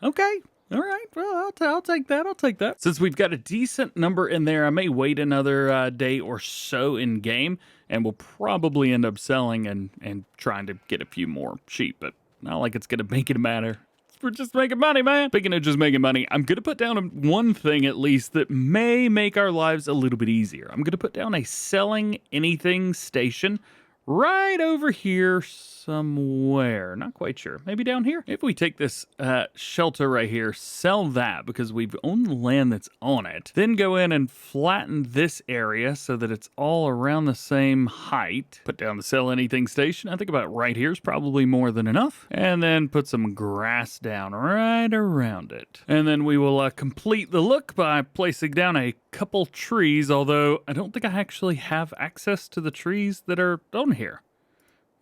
Okay. All right, well, I'll take that. I'll take that. Since we've got a decent number in there, I may wait another day or so in game, and we'll probably end up selling and trying to get a few more sheep, but not like it's going to make it matter. We're just making money, man. Speaking of just making money, I'm going to put down one thing at least that may make our lives a little bit easier. I'm going to put down a selling anything station right over here somewhere. Not quite sure. Maybe down here? If we take this shelter right here, sell that because we've owned the land that's on it, then go in and flatten this area so that it's all around the same height. Put down the sell anything station. I think about right here is probably more than enough. And then put some grass down right around it. And then we will complete the look by placing down a couple trees, although I don't think I actually have access to the trees that are on here,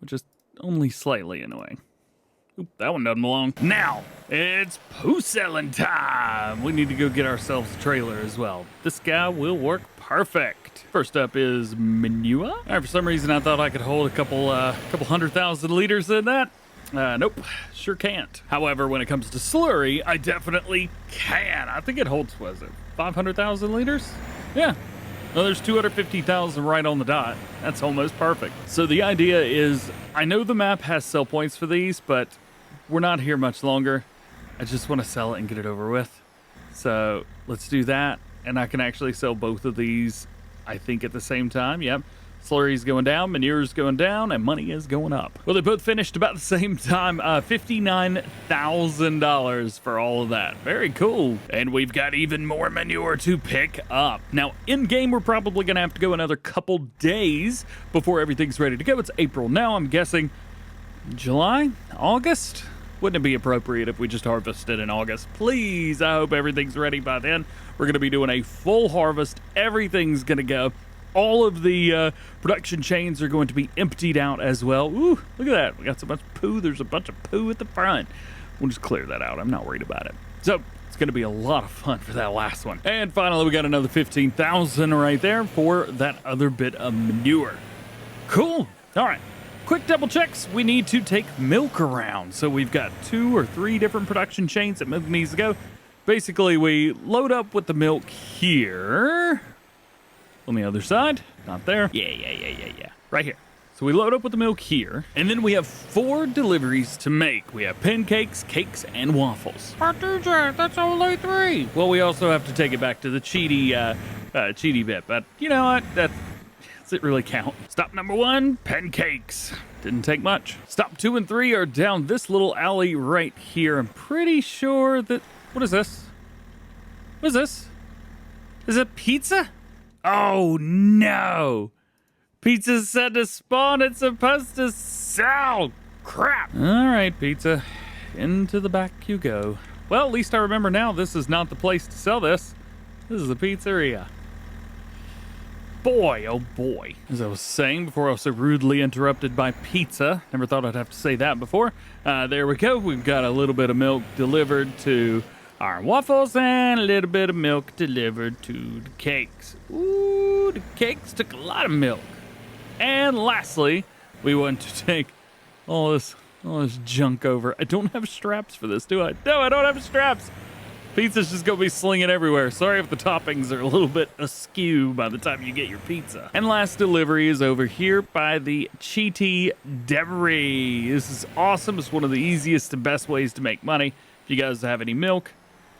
which is only slightly annoying. Oop, that one doesn't belong. Now, it's poo selling time. We need to go get ourselves a trailer as well. This guy will work perfect. First up is manure. All right, for some reason I thought I could hold a couple 100,000 liters in that. Nope, sure can't. However, when it comes to slurry, I definitely can. I think it holds, was it 500,000 liters? Yeah. Well, there's 250,000 right on the dot. That's almost perfect. So the idea is, I know the map has sell points for these, but we're not here much longer. I just want to sell it and get it over with. So let's do that. And I can actually sell both of these, I think, at the same time. Yep. Slurry's going down, manure's going down, and money is going up. Well, they both finished about the same time. $59,000 for all of that. Very cool. And we've got even more manure to pick up. Now, in-game, we're probably going to have to go another couple days before everything's ready to go. It's April now. I'm guessing July? August? Wouldn't it be appropriate if we just harvested in August? Please, I hope everything's ready by then. We're going to be doing a full harvest. Everything's going to go. All of the production chains are going to be emptied out as well. Ooh, look at that. We got so much poo. There's a bunch of poo at the front. We'll just clear that out. I'm not worried about it. So it's going to be a lot of fun for that last one. And finally, we got another 15,000 right there for that other bit of manure. Cool. All right. Quick double checks. We need to take milk around. So we've got 2 or 3 different production chains that milk needs to go. Basically, we load up with the milk here. On the other side, not there. Yeah. Right here. So we load up with the milk here, and then we have 4 deliveries to make. We have pancakes, cakes, and waffles. But DJ, that's only 3. Well, we also have to take it back to the cheaty bit, but you know what? Does it really count? Stop number 1, pancakes. Didn't take much. Stop 2 and 3 are down this little alley right here. I'm pretty sure that, what is this? What is this? Is it pizza? Oh no! Pizza said to spawn, it's supposed to sell! Crap! Alright, pizza. Into the back you go. Well, at least I remember now this is not the place to sell this. This is a pizzeria. Boy, oh boy. As I was saying before I was so rudely interrupted by pizza, never thought I'd have to say that before. There we go. We've got a little bit of milk delivered to our waffles and a little bit of milk delivered to the cakes. Ooh, the cakes took a lot of milk. And lastly, we want to take all this junk over. I don't have straps for this, do I? No, I don't have straps. Pizza's just gonna be slinging everywhere. Sorry if the toppings are a little bit askew by the time you get your pizza. And last delivery is over here by the Cheaty Debris. This is awesome. It's one of the easiest and best ways to make money. If you guys have any milk,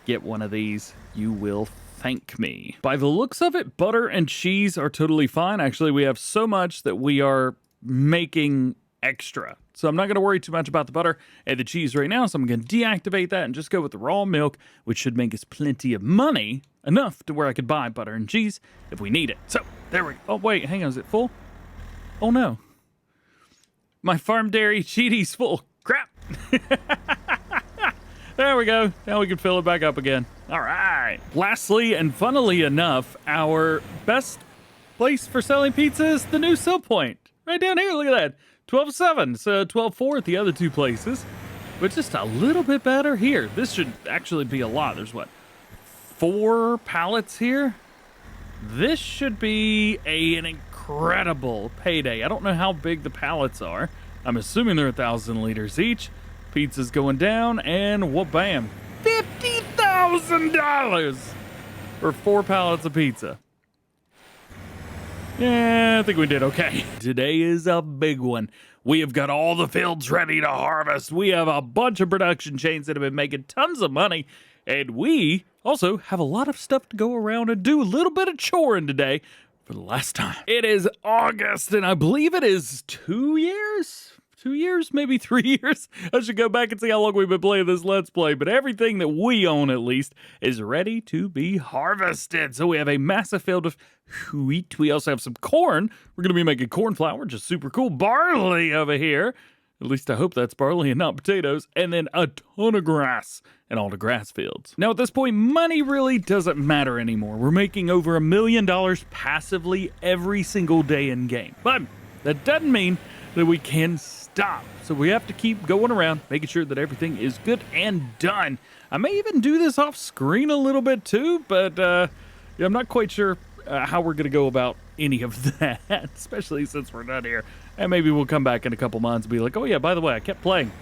get one of these. You will thank me. By the looks of it, butter and cheese are totally fine. Actually, we have so much that we are making extra. So I'm not going to worry too much about the butter and the cheese right now. So I'm going to deactivate that and just go with the raw milk, which should make us plenty of money, enough to where I could buy butter and cheese if we need it. So there we go. Oh, wait, hang on. Is it full? Oh, no. My farm dairy cheaty's full. Crap. There we go. Now we can fill it back up again. All right. Lastly, and funnily enough, our best place for selling pizza is the new sell point. Right down here, look at that. 12.7, so 12.4 at the other two places. But just a little bit better here. This should actually be a lot. There's what, 4 pallets here? This should be an incredible payday. I don't know how big the pallets are. I'm assuming they're 1,000 liters each. Pizza's going down, and wha-bam. $50,000 for 4 pallets of pizza. Yeah, I think we did okay. Today is a big one. We have got all the fields ready to harvest. We have a bunch of production chains that have been making tons of money. And we also have a lot of stuff to go around and do a little bit of choring today for the last time. It is August, and I believe it is 2 years? 2 years, maybe 3 years. I should go back and see how long we've been playing this Let's Play, but everything that we own, at least, is ready to be harvested. So we have a massive field of wheat. We also have some corn. We're going to be making corn flour, which is super cool. Barley over here. At least I hope that's barley and not potatoes. And then a ton of grass and all the grass fields. Now, at this point, money really doesn't matter anymore. We're making over $1 million passively every single day in game. But that doesn't mean that we can stop. So we have to keep going around, making sure that everything is good and done. I may even do this off screen a little bit too, but yeah, I'm not quite sure how we're going to go about any of that, especially since we're done here. And maybe we'll come back in a couple months and be like, oh yeah, by the way, I kept playing.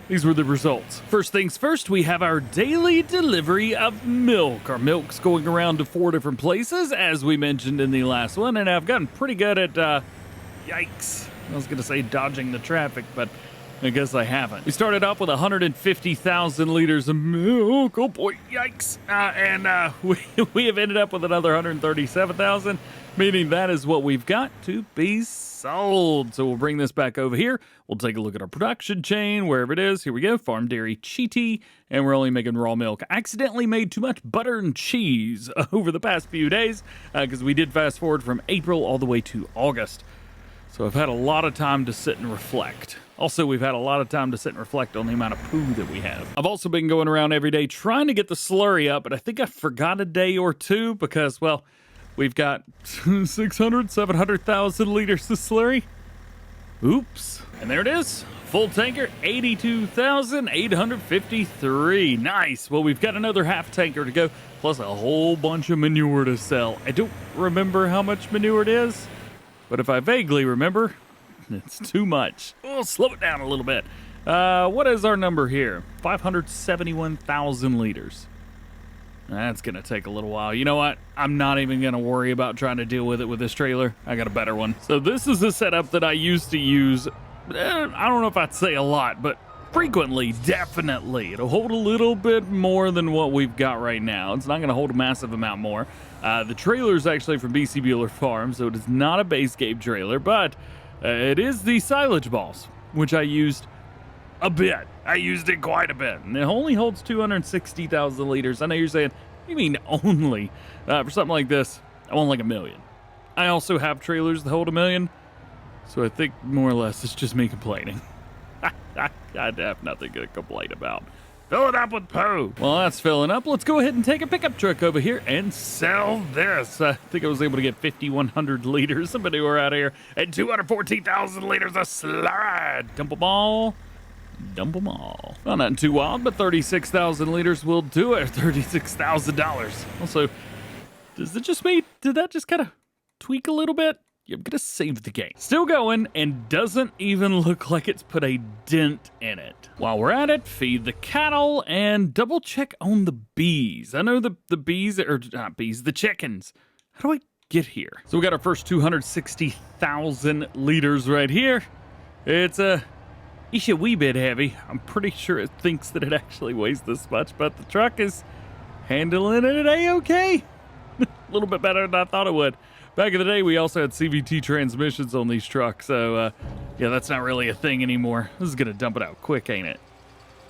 These were the results. First things first, we have our daily delivery of milk. Our milk's going around to 4 different places, as we mentioned in the last one, and I've gotten pretty good at, yikes. I was going to say dodging the traffic, but I guess I haven't. We started off with 150,000 liters of milk. Oh boy, yikes. We have ended up with another 137,000, meaning that is what we've got to be sold. So we'll bring this back over here. We'll take a look at our production chain, wherever it is. Here we go, farm dairy cheaty, and we're only making raw milk. I accidentally made too much butter and cheese over the past few days because we did fast forward from April all the way to August. So I've had a lot of time to sit and reflect. Also, we've had a lot of time to sit and reflect on the amount of poo that we have. I've also been going around every day trying to get the slurry up, but I think I forgot a day or two because, well, we've got 700,000 liters of slurry. Oops. And there it is. Full tanker, 82,853. Nice. Well, we've got another half tanker to go, plus a whole bunch of manure to sell. I don't remember how much manure it is, but if I vaguely remember, it's too much. We'll slow it down a little bit. What is our number here? 571,000 liters. That's going to take a little while. You know what? I'm not even going to worry about trying to deal with it with this trailer. I got a better one. So this is the setup that I used to use. I don't know if I'd say a lot, but frequently, definitely. It'll hold a little bit more than what we've got right now. It's not going to hold a massive amount more. The trailer is actually from BC Bueller Farm, so it is not a base game trailer, but it is the silage balls, which I used a bit. I used it quite a bit, and it only holds 260,000 liters. I know you're saying, you mean only? For something like this, I want like 1 million. I also have trailers that hold 1 million, so I think more or less it's just me complaining. I have nothing to complain about. Fill it up with poo. Well, that's filling up. Let's go ahead and take a pickup truck over here and sell this. I think I was able to get 5,100 liters of manure out of here and 214,000 liters of slurry. Dump them all. Dump them all. Well, not too wild, but 36,000 liters will do it. $36,000. Also, does it just me? Did that just kind of tweak a little bit? I'm gonna save the game. Still going, and doesn't even look like it's put a dent in it. While we're at it, feed the cattle and double check on the bees. I know the bees, or not bees, the chickens. How do I get here? So we got our first 260,000 liters right here. It's a wee bit heavy. I'm pretty sure it thinks that it actually weighs this much, but the truck is handling it A-okay. A little bit better than I thought it would. Back in the day, we also had CVT transmissions on these trucks, so yeah, that's not really a thing anymore. This is gonna dump it out quick, ain't it?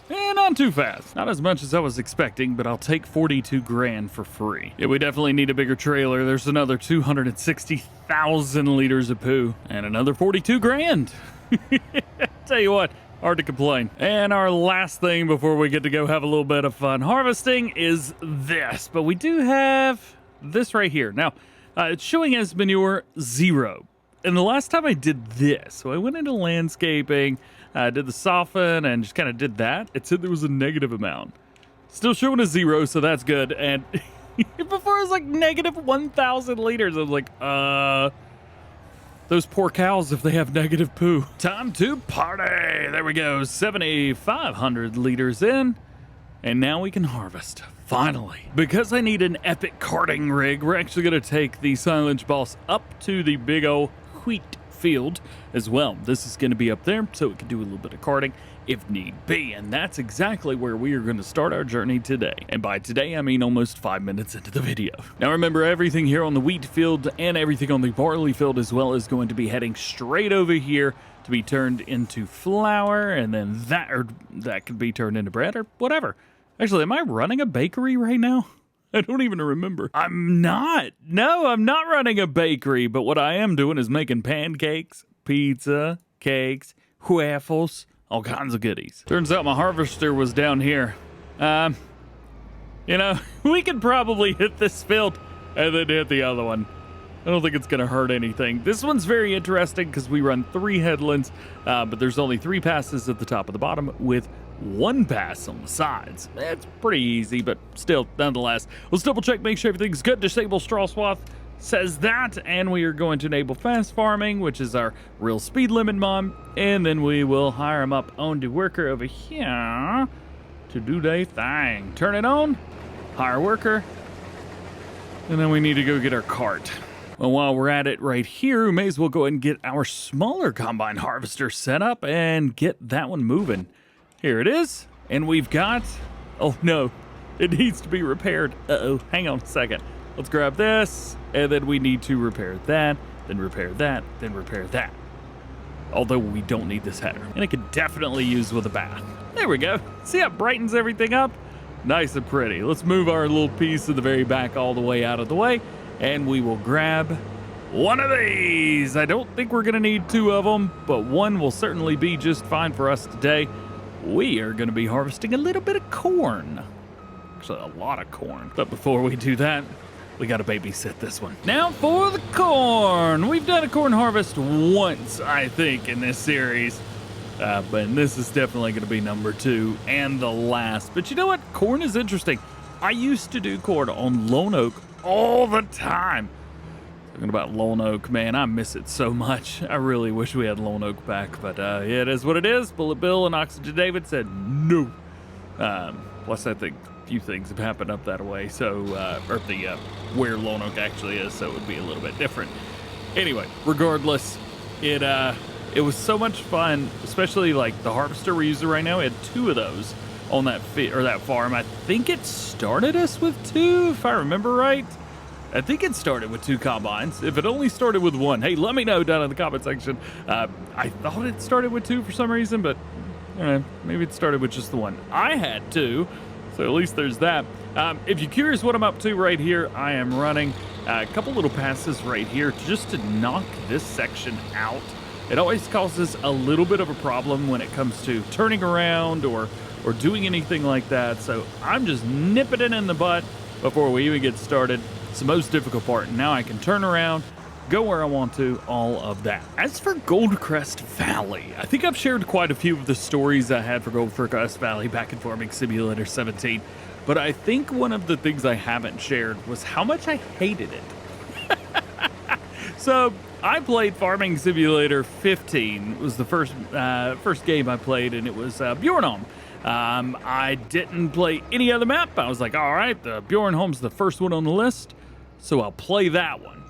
Not too fast. Not as much as I was expecting, but I'll take 42 grand for free. Yeah, we definitely need a bigger trailer. There's another 260,000 liters of poo and another 42 grand. Tell you what, hard to complain. And our last thing before we get to go have a little bit of fun harvesting is this, but we do have this right here. Now, it's showing as manure 0. And the last time I did this, so I went into landscaping, did the soften and just kind of did that. It said there was a negative amount. Still showing a 0, so that's good. And before it was like negative 1,000 liters. I was like, those poor cows if they have negative poo. Time to party. There we go. 7,500 liters in. And now we can harvest. Finally. Because I need an epic carting rig, we're actually going to take the silage boss up to the big old wheat field as well. This is going to be up there so we can do a little bit of carting if need be, and that's exactly where we are going to start our journey today. And by today I mean almost 5 minutes into the video. Now remember, everything here on the wheat field and everything on the barley field as well is going to be heading straight over here to be turned into flour, and then that could be turned into bread or whatever. Actually, am I running a bakery right now? I don't even remember. I'm not. No, I'm not running a bakery, but what I am doing is making pancakes, pizza, cakes, waffles, all kinds of goodies. Turns out my harvester was down here. You know, we could probably hit this field and then hit the other one. I don't think it's gonna hurt anything. This one's very interesting because we run 3 headlands, but there's only 3 passes at the top of the bottom with 1 pass on the sides. It's pretty easy, but still, nonetheless. Let's double check, make sure everything's good. Disable straw swath says that, and we are going to enable fast farming, which is our real speed limit mod, and then we will hire him up on the worker over here to do their thing. Turn it on, hire worker, and then we need to go get our cart. Well, while we're at it right here, we may as well go ahead and get our smaller combine harvester set up and get that one moving. Here it is, and we've got, oh no, it needs to be repaired. Uh-oh, hang on a second. Let's grab this, and then we need to repair that, then repair that, then repair that. Although we don't need this header, and it could definitely use with a bath. There we go. See how it brightens everything up? Nice and pretty. Let's move our little piece in the very back all the way out of the way, and we will grab one of these. I don't think we're gonna need 2 of them, but one will certainly be just fine for us today. We are going to be harvesting a little bit of corn. Actually, a lot of corn. But before we do that, we got to babysit this one. Now for the corn. We've done a corn harvest once, I think, in this series. But this is definitely going to be number 2 and the last. But you know what? Corn is interesting. I used to do corn on Lone Oak all the time. Talking about Lone Oak, man, I miss it so much. I really wish we had Lone Oak back, but yeah, it is what it is. Bullet Bill and Oxygen David said no. Plus, I think a few things have happened up that way, so, or where Lone Oak actually is, so it would be a little bit different. Anyway, regardless, it was so much fun, especially like the harvester we're using right now. We had 2 of those on that farm. I think it started us with 2, if I remember right. I think it started with 2 combines. If it only started with 1, hey, let me know down in the comment section. I thought it started with 2 for some reason, but maybe it started with just the 1. I had 2, so at least there's that. If you're curious what I'm up to right here, I am running a couple little passes right here just to knock this section out. It always causes a little bit of a problem when it comes to turning around or doing anything like that, so I'm just nipping it in the butt before we even get started. It's the most difficult part. Now I can turn around, go where I want to, all of that. As for Goldcrest Valley, I think I've shared quite a few of the stories I had for Goldcrest Valley back in Farming Simulator 17, but I think one of the things I haven't shared was how much I hated it. So I played Farming Simulator 15. It was the first game I played, and it was Bjornholm. I didn't play any other map. I was like, all right, the Bjornholm's the first one on the list, so I'll play that one.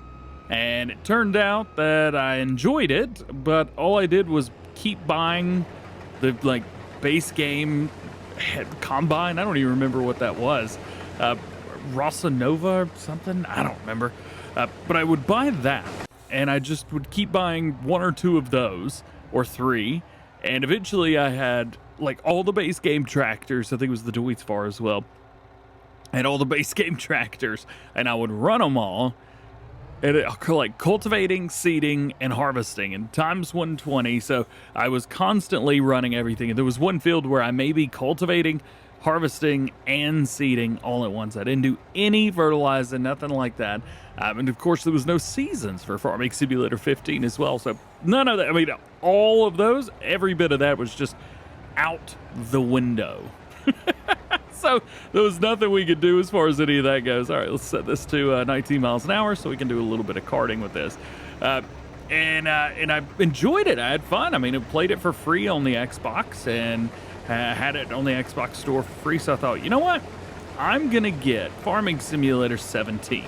And it turned out that I enjoyed it, but all I did was keep buying the base game combine. I don't even remember what that was. Rossa Nova or something. I don't remember. But I would buy that, and I just would keep buying 1 or 2 of those, or 3. And eventually I had like all the base game tractors. I think it was the Deutz-Fahr as well. I had all the base game tractors, and I would run them all. And like cultivating, seeding, and harvesting, and times 120. So I was constantly running everything. And there was one field where I may be cultivating, harvesting, and seeding all at once. I didn't do any fertilizing, nothing like that. And of course, there was no seasons for Farming Simulator 15 as well. So none of that. I mean, all of those, every bit of that was just out the window. So there was nothing we could do as far as any of that goes. All right, let's set this to 19 miles an hour so we can do a little bit of karting with this. And I enjoyed it. I had fun. I mean, I played it for free on the Xbox and had it on the Xbox store for free. So I thought, you know what? I'm going to get Farming Simulator 17.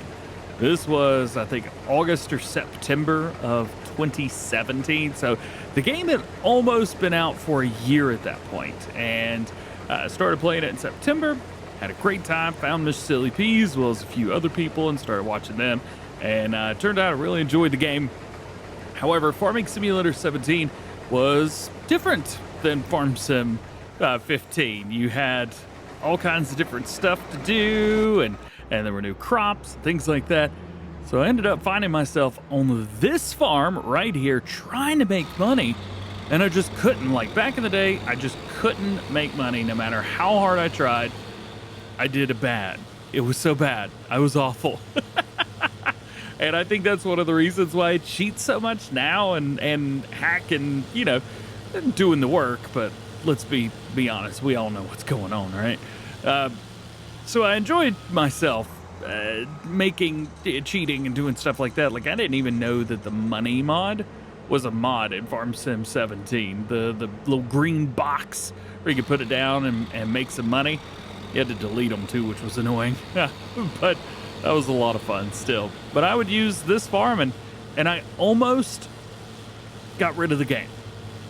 This was, I think, August or September of 2017. So the game had almost been out for a year at that point. And started playing it in September, had a great time, found Miss Silly Peas as well as a few other people and started watching them. And it turned out I really enjoyed the game. However, Farming Simulator 17 was different than Farm Sim 15. You had all kinds of different stuff to do, and there were new crops and things like that. So I ended up finding myself on this farm right here trying to make money. And I just couldn't. Like back in the day, I just couldn't make money no matter how hard I tried. I did it bad. It was so bad. I was awful. And I think that's one of the reasons why I cheat so much now and hack and, you know, doing the work. But let's be honest. We all know what's going on, right? So I enjoyed myself cheating and doing stuff like that. Like I didn't even know that the money mod was a mod in Farm Sim 17. The little green box where you could put it down and make some money. You had to delete them too, which was annoying. But that was a lot of fun still. But I would use this farm and I almost got rid of the game.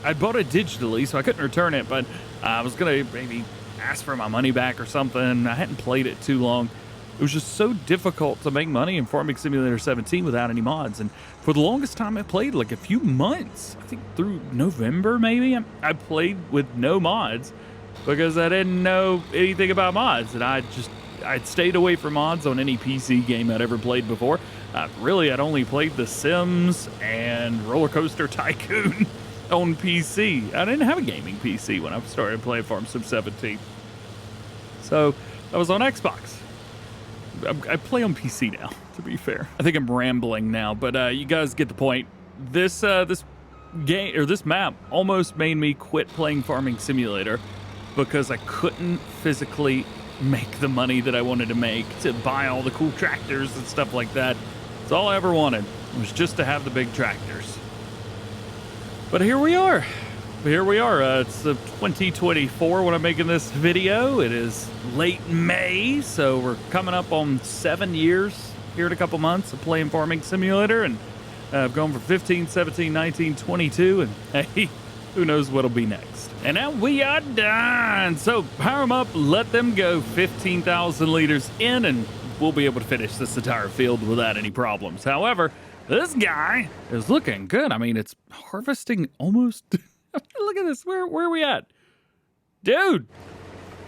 I bought it digitally, so I couldn't return it, but I was gonna maybe ask for my money back or something. I hadn't played it too long. It was just so difficult to make money in Farming Simulator 17 without any mods. And for the longest time, I played like a few months. I think through November, maybe. I played with no mods because I didn't know anything about mods. And I'd stayed away from mods on any PC game I'd ever played before. Really, I'd only played The Sims and Roller Coaster Tycoon on PC. I didn't have a gaming PC when I started playing Farm Sim 17. So I was on Xbox. I play on PC now, to be fair. I think I'm rambling now, but you guys get the point. This game or this map almost made me quit playing Farming Simulator because I couldn't physically make the money that I wanted to make to buy all the cool tractors and stuff like that. It's all I ever wanted was just to have the big tractors. But here we are. It's 2024 when I'm making this video. It is late May, so we're coming up on 7 years here in a couple months of playing Farming Simulator, and I've gone for 15, 17, 19, 22, and hey, who knows what'll be next. And now we are done. So power them up, let them go. 15,000 liters in, and we'll be able to finish this entire field without any problems. However, this guy is looking good. I mean, it's harvesting almost... Look at this. Where are we at? Dude,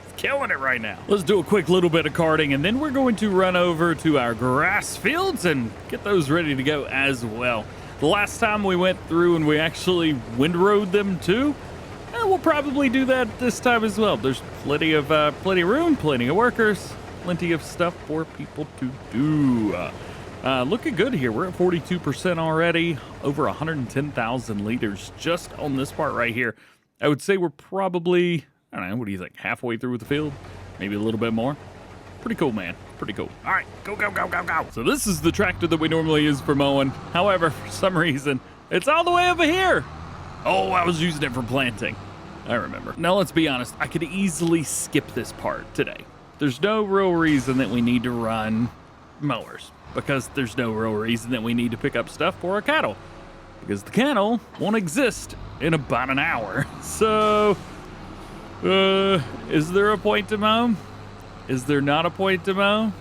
it's killing it right now. Let's do a quick little bit of karting, and then we're going to run over to our grass fields and get those ready to go as well. The last time we went through and we actually windrowed them too, we'll probably do that this time as well. There's plenty of room, plenty of workers, plenty of stuff for people to do. Looking good here. We're at 42% already, over 110,000 liters just on this part right here. I would say we're probably, I don't know, what do you think, halfway through with the field? Maybe a little bit more? Pretty cool, man. Pretty cool. All right, go, go, go, go, go. So this is the tractor that we normally use for mowing. However, for some reason, it's all the way over here. Oh, I was using it for planting. I remember. Now, let's be honest. I could easily skip this part today. There's no real reason that we need to run mowers, because there's no real reason that we need to pick up stuff for our cattle, because the cattle won't exist in about an hour. So, is there a point to mow? Is there not a point to mow?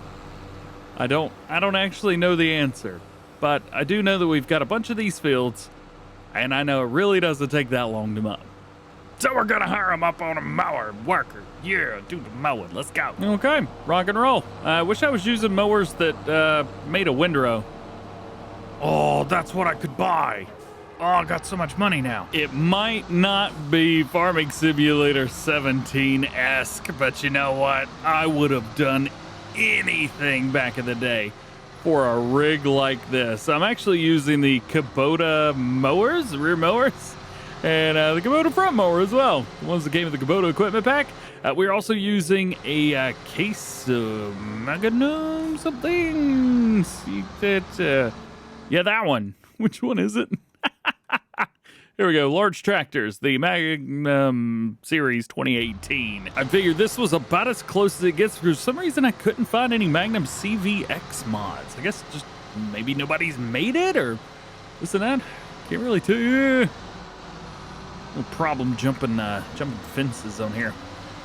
I don't actually know the answer, but I do know that we've got a bunch of these fields, and I know it really doesn't take that long to mow. So we're gonna hire him up on a mower worker. Yeah, do the mowing. Let's go. Okay, rock and roll. I wish I was using mowers that made a windrow. Oh, that's what I could buy. Oh, I got so much money now. It might not be Farming Simulator 17-esque, but you know what? I would have done anything back in the day for a rig like this. I'm actually using the Kubota mowers, rear mowers, and the Kubota front mower as well. The ones that came with the Kubota equipment pack. We're also using a case of Magnum something. Yeah, that one. Which one is it? Here we go, large tractors, the Magnum Series 2018. I figured this was about as close as it gets. For some reason, I couldn't find any Magnum CVX mods. I guess just maybe nobody's made it, or this and that. Can't really tell you. No problem jumping fences on here.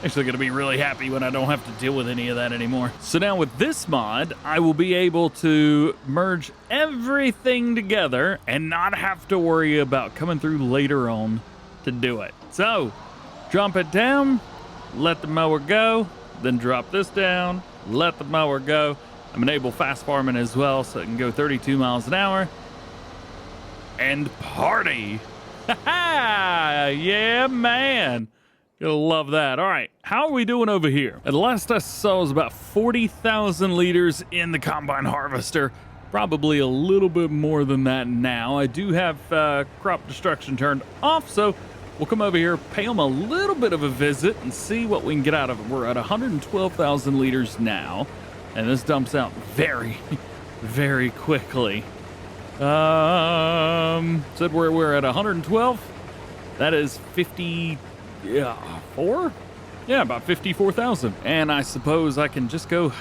Actually gonna be really happy when I don't have to deal with any of that anymore. So now with this mod, I will be able to merge everything together and not have to worry about coming through later on to do it. So, drop it down, let the mower go, then drop this down, let the mower go. I'm enable fast farming as well, so it can go 32 miles an hour. And party! Ha-ha! Yeah, man! You'll love that. All right, how are we doing over here? At last I saw was about 40,000 liters in the combine harvester. Probably a little bit more than that now. I do have crop destruction turned off, so we'll come over here, pay them a little bit of a visit, and see what we can get out of it. We're at 112,000 liters now, and this dumps out very, very quickly. Said we're at 112. That is 50. Yeah, about 54,000. And I suppose I can just go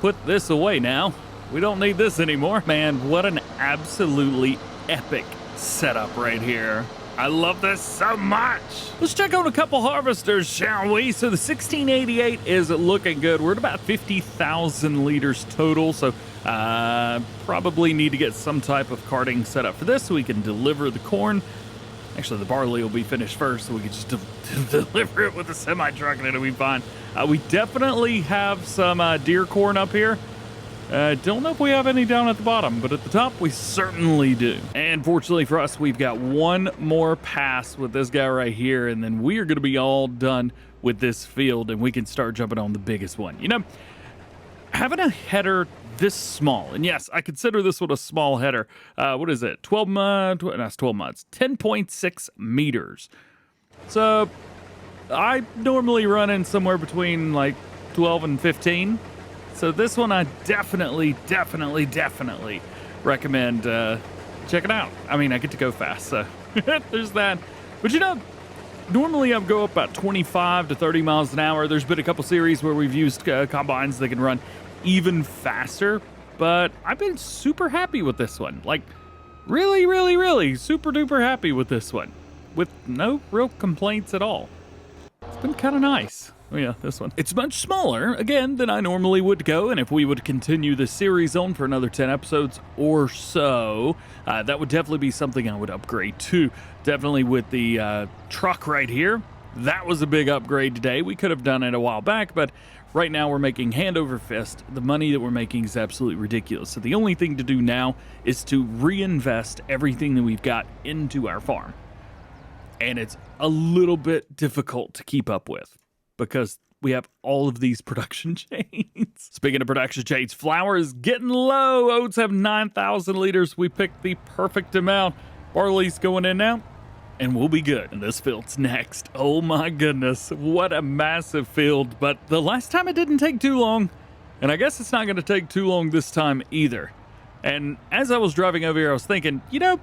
put this away now. We don't need this anymore. Man, what an absolutely epic setup right here. I love this so much. Let's check out a couple harvesters, shall we? So the 1688 is looking good. We're at about 50,000 liters total. So probably need to get some type of carting set up for this so we can deliver the corn. Actually, the barley will be finished first, so we can just deliver it with a semi-truck and it'll be fine. We definitely have some deer corn up here. Don't know if we have any down at the bottom, but at the top, we certainly do. And fortunately for us, we've got one more pass with this guy right here, and then we are going to be all done with this field, and we can start jumping on the biggest one. You know, having a header this small, and yes, I consider this one a small header. What is it? 12 months? That's 12 months. 10.6 meters. So I normally run in somewhere between like 12 and 15. So this one I definitely recommend checking out. I mean, I get to go fast, so there's that. But you know, normally I go up about 25 to 30 miles an hour. There's been a couple series where we've used combines that can run even faster, but I've been super happy with this one. Like, really super duper happy with this one, with no real complaints at all. It's been kind of nice. Oh yeah, this one. It's much smaller, again, than I normally would go, and if we would continue the series on for another 10 episodes or so, that would definitely be something I would upgrade to. Definitely with the truck right here. That was a big upgrade today. We could have done it a while back, but right now we're making hand over fist. The money that we're making is absolutely ridiculous. So the only thing to do now is to reinvest everything that we've got into our farm. And it's a little bit difficult to keep up with because we have all of these production chains. Speaking of production chains, flour is getting low. Oats have 9,000 liters. We picked the perfect amount. Barley's going in now, and we'll be good. And this field's next. Oh my goodness, what a massive field. But the last time it didn't take too long, and I guess it's not going to take too long this time either. And as I was driving over here, I was thinking, you know,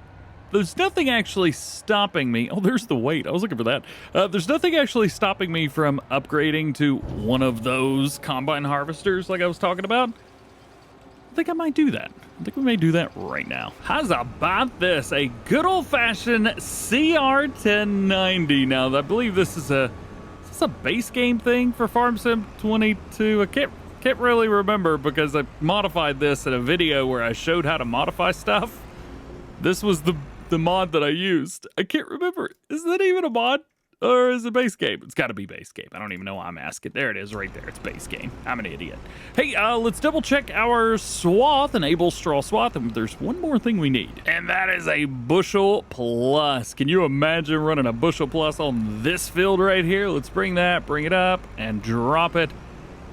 there's nothing actually stopping me. Oh, there's the weight. I was looking for that. There's nothing actually stopping me from upgrading to one of those combine harvesters like I was talking about. I think I might do that. I think we may do that right now. How's about this? A good old-fashioned CR1090. Now, I believe this is a base game thing for Farm Sim 22. I can't can't really remember because I modified this in a video where I showed how to modify stuff. This was the mod that I used. I can't remember. Is that even a mod? Or is it base game? It's got to be base game. I don't even know why I'm asking. There it is right there. It's base game. I'm an idiot. Hey, let's double check our swath, enable straw swath, and there's one more thing we need. And that is a bushel plus. Can you imagine running a bushel plus on this field right here? Let's bring it up and drop it.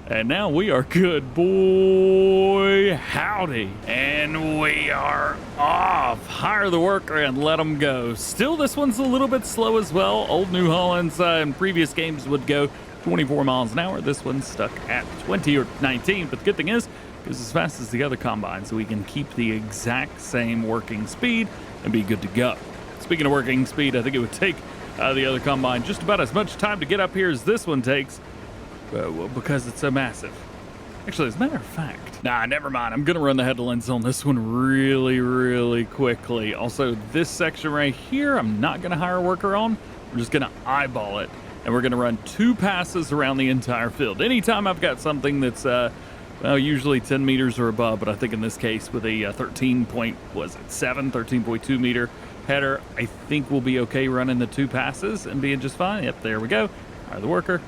And now we are good, boy, howdy. And we are off. Hire the worker and let them go. Still, this one's a little bit slow as well. Old New Holland's in previous games would go 24 miles an hour. This one's stuck at 20 or 19. But the good thing is, it goes as fast as the other combine, so we can keep the exact same working speed and be good to go. Speaking of working speed, I think it would take the other combine just about as much time to get up here as this one takes. Because it's so massive. Actually, as a matter of fact, nah, never mind. I'm gonna run the headlands on this one really quickly. Also, this section right here, I'm not gonna hire a worker on. We're just gonna eyeball it, and we're gonna run 2 passes around the entire field. Anytime I've got something that's well, usually 10 meters or above, but I think in this case with a 13.2 meter header, I think we'll be okay running the 2 passes and being just fine. Yep, there we go. Hire the worker.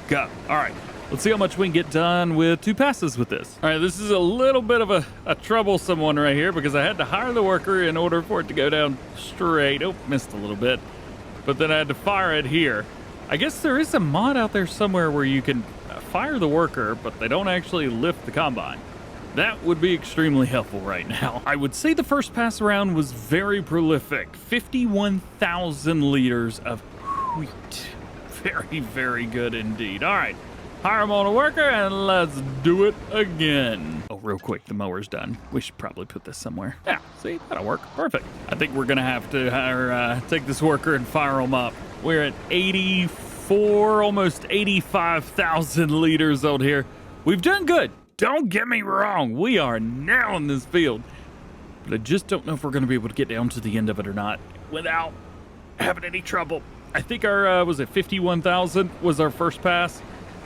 Go. All right, let's see how much we can get done with 2 passes with this. All right, this is a little bit of a troublesome one right here because I had to hire the worker in order for it to go down straight. Oh, missed a little bit. But then I had to fire it here. I guess there is a mod out there somewhere where you can fire the worker, but they don't actually lift the combine. That would be extremely helpful right now. I would say the first pass around was very prolific. 51,000 liters of wheat. Very good indeed. All right, hire them on a worker and let's do it again. Oh, real quick, the mower's done. We should probably put this somewhere. Yeah, see, that'll work. Perfect. I think we're gonna have to hire, take this worker and fire them up. We're at 84, almost 85,000 liters out here. We've done good. Don't get me wrong. We are nailing this field. But I just don't know if we're gonna be able to get down to the end of it or not without having any trouble. I think our, was it 51,000 was our first pass?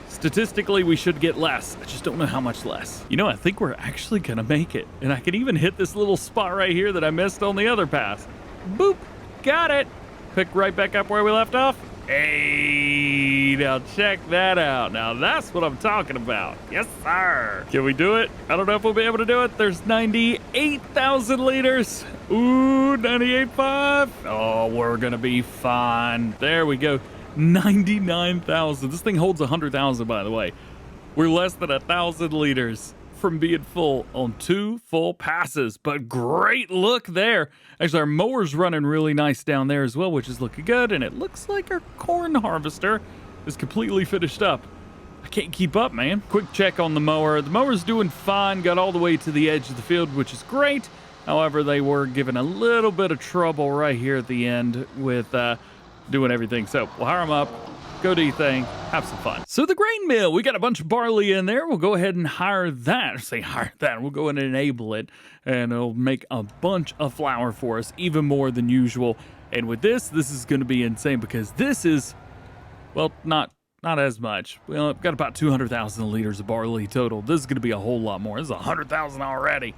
Statistically, we should get less. I just don't know how much less. You know, I think we're actually gonna make it. And I can even hit this little spot right here that I missed on the other pass. Boop, got it. Pick right back up where we left off. Hey, now check that out. Now that's what I'm talking about. Yes, sir. Can we do it? I don't know if we'll be able to do it. There's 98,000 liters. Ooh, 98.5. Oh, we're gonna be fine. There we go. 99,000. This thing holds 100,000, by the way. We're less than 1,000 liters from being full on 2 full passes, but great look there. Actually, our mower's running really nice down there as well, which is looking good, and it looks like our corn harvester is completely finished up. I can't keep up, man. Quick check on the mower. The mower's doing fine, got all the way to the edge of the field, which is great. However, they were giving a little bit of trouble right here at the end with doing everything. So we'll hire them up. Go do your thing, have some fun. So the grain mill, we got a bunch of barley in there. We'll go ahead and hire that. We'll go and enable it, and it'll make a bunch of flour for us, even more than usual. And with this is going to be insane because this is, well, not as much. Well, I've got about 200,000 liters of barley total. This is going to be a whole lot more. This is 100,000 already.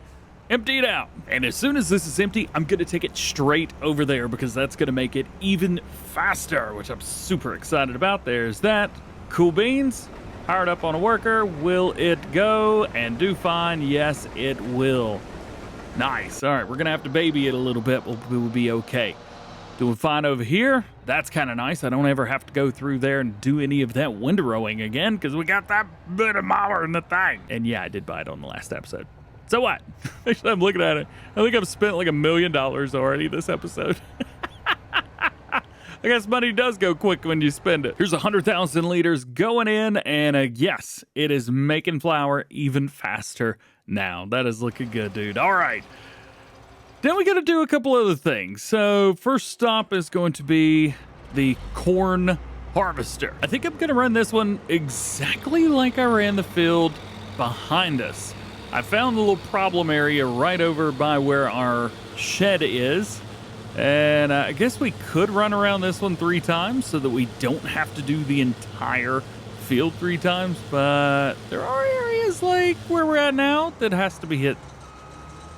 Empty it out. And as soon as this is empty, I'm going to take it straight over there because that's going to make it even faster, which I'm super excited about. There's that. Cool beans. Hired up on a worker. Will it go and do fine? Yes, it will. Nice. All right, we're going to have to baby it a little bit. We'll be okay. Doing fine over here. That's kind of nice. I don't ever have to go through there and do any of that windrowing again because we got that bit of mower in the thing. And yeah, I did buy it on the last episode. So what? Actually, I'm looking at it. I think I've spent like $1 million already this episode. I guess money does go quick when you spend it. Here's 100,000 liters going in, and yes, it is making flour even faster now. That is looking good, dude. All right. Then we got to do a couple other things. So first stop is going to be the corn harvester. I think I'm going to run this one exactly like I ran the field behind us. I found a little problem area right over by where our shed is. And I guess we could run around this one 3 times so that we don't have to do the entire field 3 times, but there are areas like where we're at now that has to be hit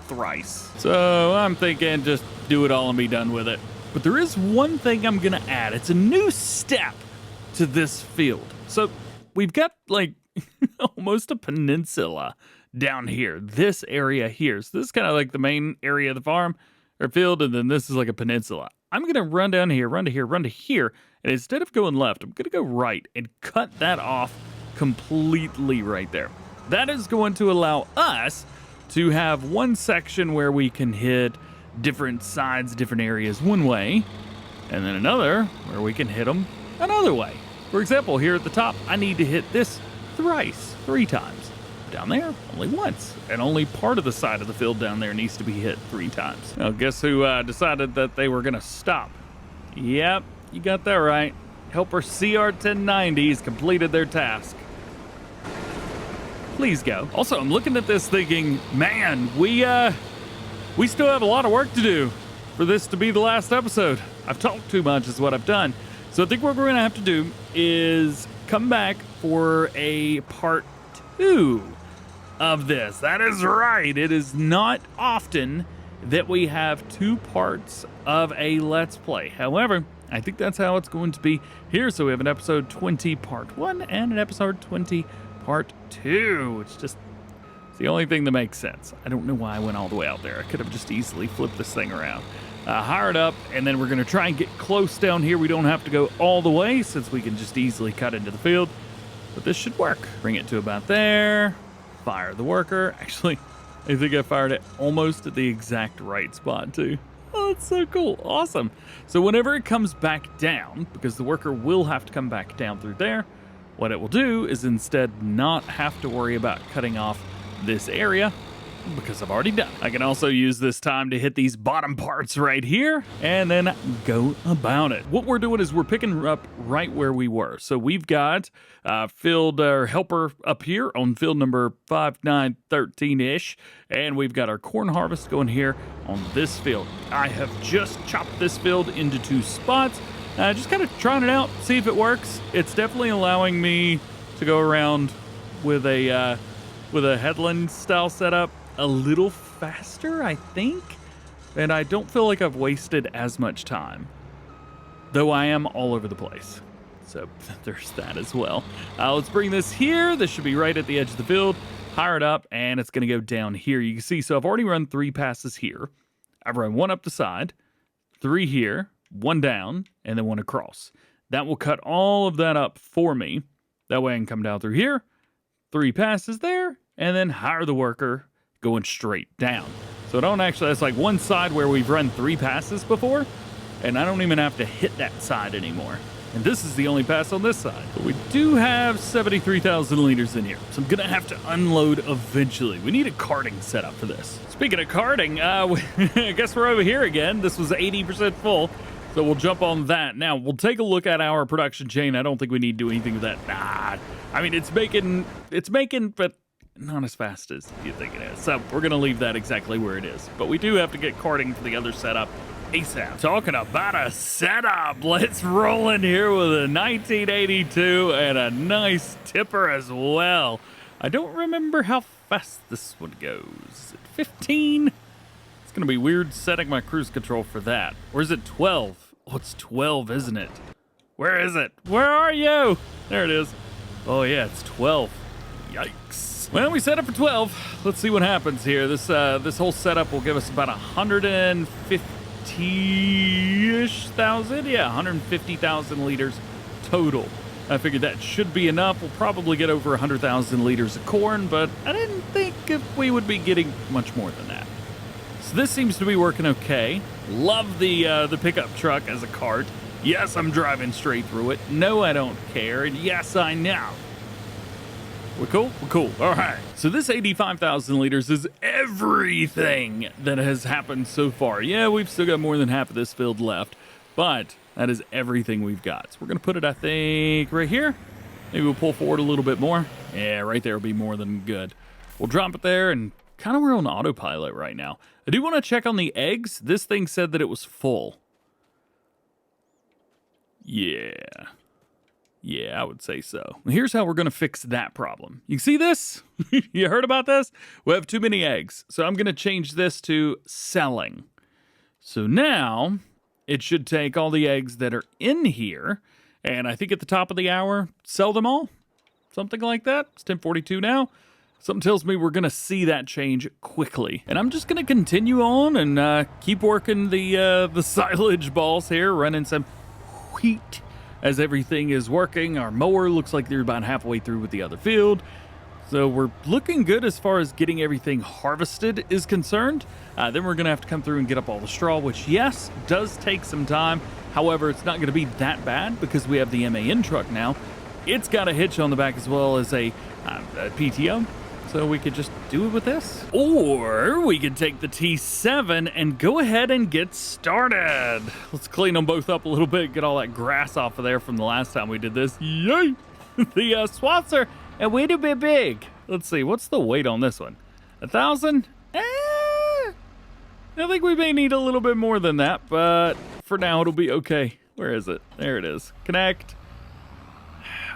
thrice. So I'm thinking just do it all and be done with it. But there is one thing I'm gonna add. It's a new step to this field. So we've got like almost a peninsula down here. This area here. So this is kind of like the main area of the farm or field, and then this is like a peninsula. I'm gonna run down here, run to here, run to here, and instead of going left, I'm gonna go right and cut that off completely right there. That is going to allow us to have one section where we can hit different sides, different areas one way, and then another where we can hit them another way. For example, here at the top, I need to hit this thrice, 3 times. Down there, only once. And only part of the side of the field down there needs to be hit 3 times. Now, guess who decided that they were going to stop? Yep, you got that right. Helper CR1090's completed their task. Please go. Also, I'm looking at this thinking, man, we still have a lot of work to do for this to be the last episode. I've talked too much is what I've done. So I think what we're going to have to do is come back for a part 2 of this. That is right. It is not often that we have 2 parts of a Let's Play. However, I think that's how it's going to be here. So we have an episode 20 part 1 and an episode 20 part 2. It's just it's the only thing that makes sense. I don't know why I went all the way out there. I could have just easily flipped this thing around. Hire it up, and then we're going to try and get close down here. We don't have to go all the way since we can just easily cut into the field. But this should work. Bring it to about there. Fire the worker. Actually, I think I fired it almost at the exact right spot too. Oh, that's so cool. Awesome. So whenever it comes back down, because the worker will have to come back down through there, what it will do is instead not have to worry about cutting off this area, because I've already done. I can also use this time to hit these bottom parts right here and then go about it. What we're doing is we're picking up right where we were. So we've got field helper up here on field number 5913-ish, and we've got our corn harvest going here on this field. I have just chopped this field into 2 spots, just kind of trying it out, see if it works. It's definitely allowing me to go around with a headland style setup a little faster, I think, and I don't feel like I've wasted as much time, though I am all over the place. So there's that as well. Let's bring this here. This should be right at the edge of the field. Hire it up, and it's going to go down here. You can see, so I've already run 3 passes here. I've run 1 up the side, 3 here, 1 down, and then 1 across. That will cut all of that up for me. That way I can come down through here, 3 passes there, and then hire the worker going straight down. So I don't actually, that's like one side where we've run 3 passes before, and I don't even have to hit that side anymore. And this is the only pass on this side. But we do have 73,000 liters in here, so I'm gonna have to unload eventually. We need a carting setup for this. Speaking of carting, I guess we're over here again. This was 80% full, so we'll jump on that. Now, we'll take a look at our production chain. I don't think we need to do anything with that. Nah, I mean, it's making, but not as fast as you think it is. So we're going to leave that exactly where it is. But we do have to get carting for the other setup ASAP. Talking about a setup, let's roll in here with a 1982 and a nice tipper as well. I don't remember how fast this one goes. Is it 15? It's going to be weird setting my cruise control for that. Or is it 12? Oh, it's 12, isn't it? Where is it? Where are you? There it is. Oh yeah, it's 12. Yikes. Well, we set up for 12. Let's see what happens here. This whole setup will give us about 150-ish thousand. Yeah, 150,000 liters total. I figured that should be enough. We'll probably get over 100,000 liters of corn, but I didn't think if we would be getting much more than that. So this seems to be working okay. Love the pickup truck as a cart. Yes, I'm driving straight through it. No, I don't care. And yes, I know. We're cool? We're cool. All right. So this 85,000 liters is everything that has happened so far. Yeah, we've still got more than half of this field left, but that is everything we've got. So we're going to put it, I think, right here. Maybe we'll pull forward a little bit more. Yeah, right there will be more than good. We'll drop it there, and kind of we're on autopilot right now. I do want to check on the eggs. This thing said that it was full. Yeah. Yeah, I would say so. Here's how we're going to fix that problem. You see this? You heard about this? We have too many eggs. So I'm going to change this to selling. So now it should take all the eggs that are in here, and I think at the top of the hour, sell them all. Something like that. It's 10:42 now. Something tells me we're going to see that change quickly. And I'm just going to continue on and keep working the silage balls here, running some wheat as everything is working. Our mower looks like they're about halfway through with the other field. So we're looking good as far as getting everything harvested is concerned. Then we're going to have to come through and get up all the straw, which, yes, does take some time. However, it's not going to be that bad because we have the MAN truck now. It's got a hitch on the back as well as a PTO. So we could just do it with this. Or we could take the T7 and go ahead and get started. Let's clean them both up a little bit, get all that grass off of there from the last time we did this. Yay! The swaths are a little bit big. Let's see, what's the weight on this one? 1,000? I think we may need a little bit more than that, but for now it'll be okay. Where is it? There it is. Connect.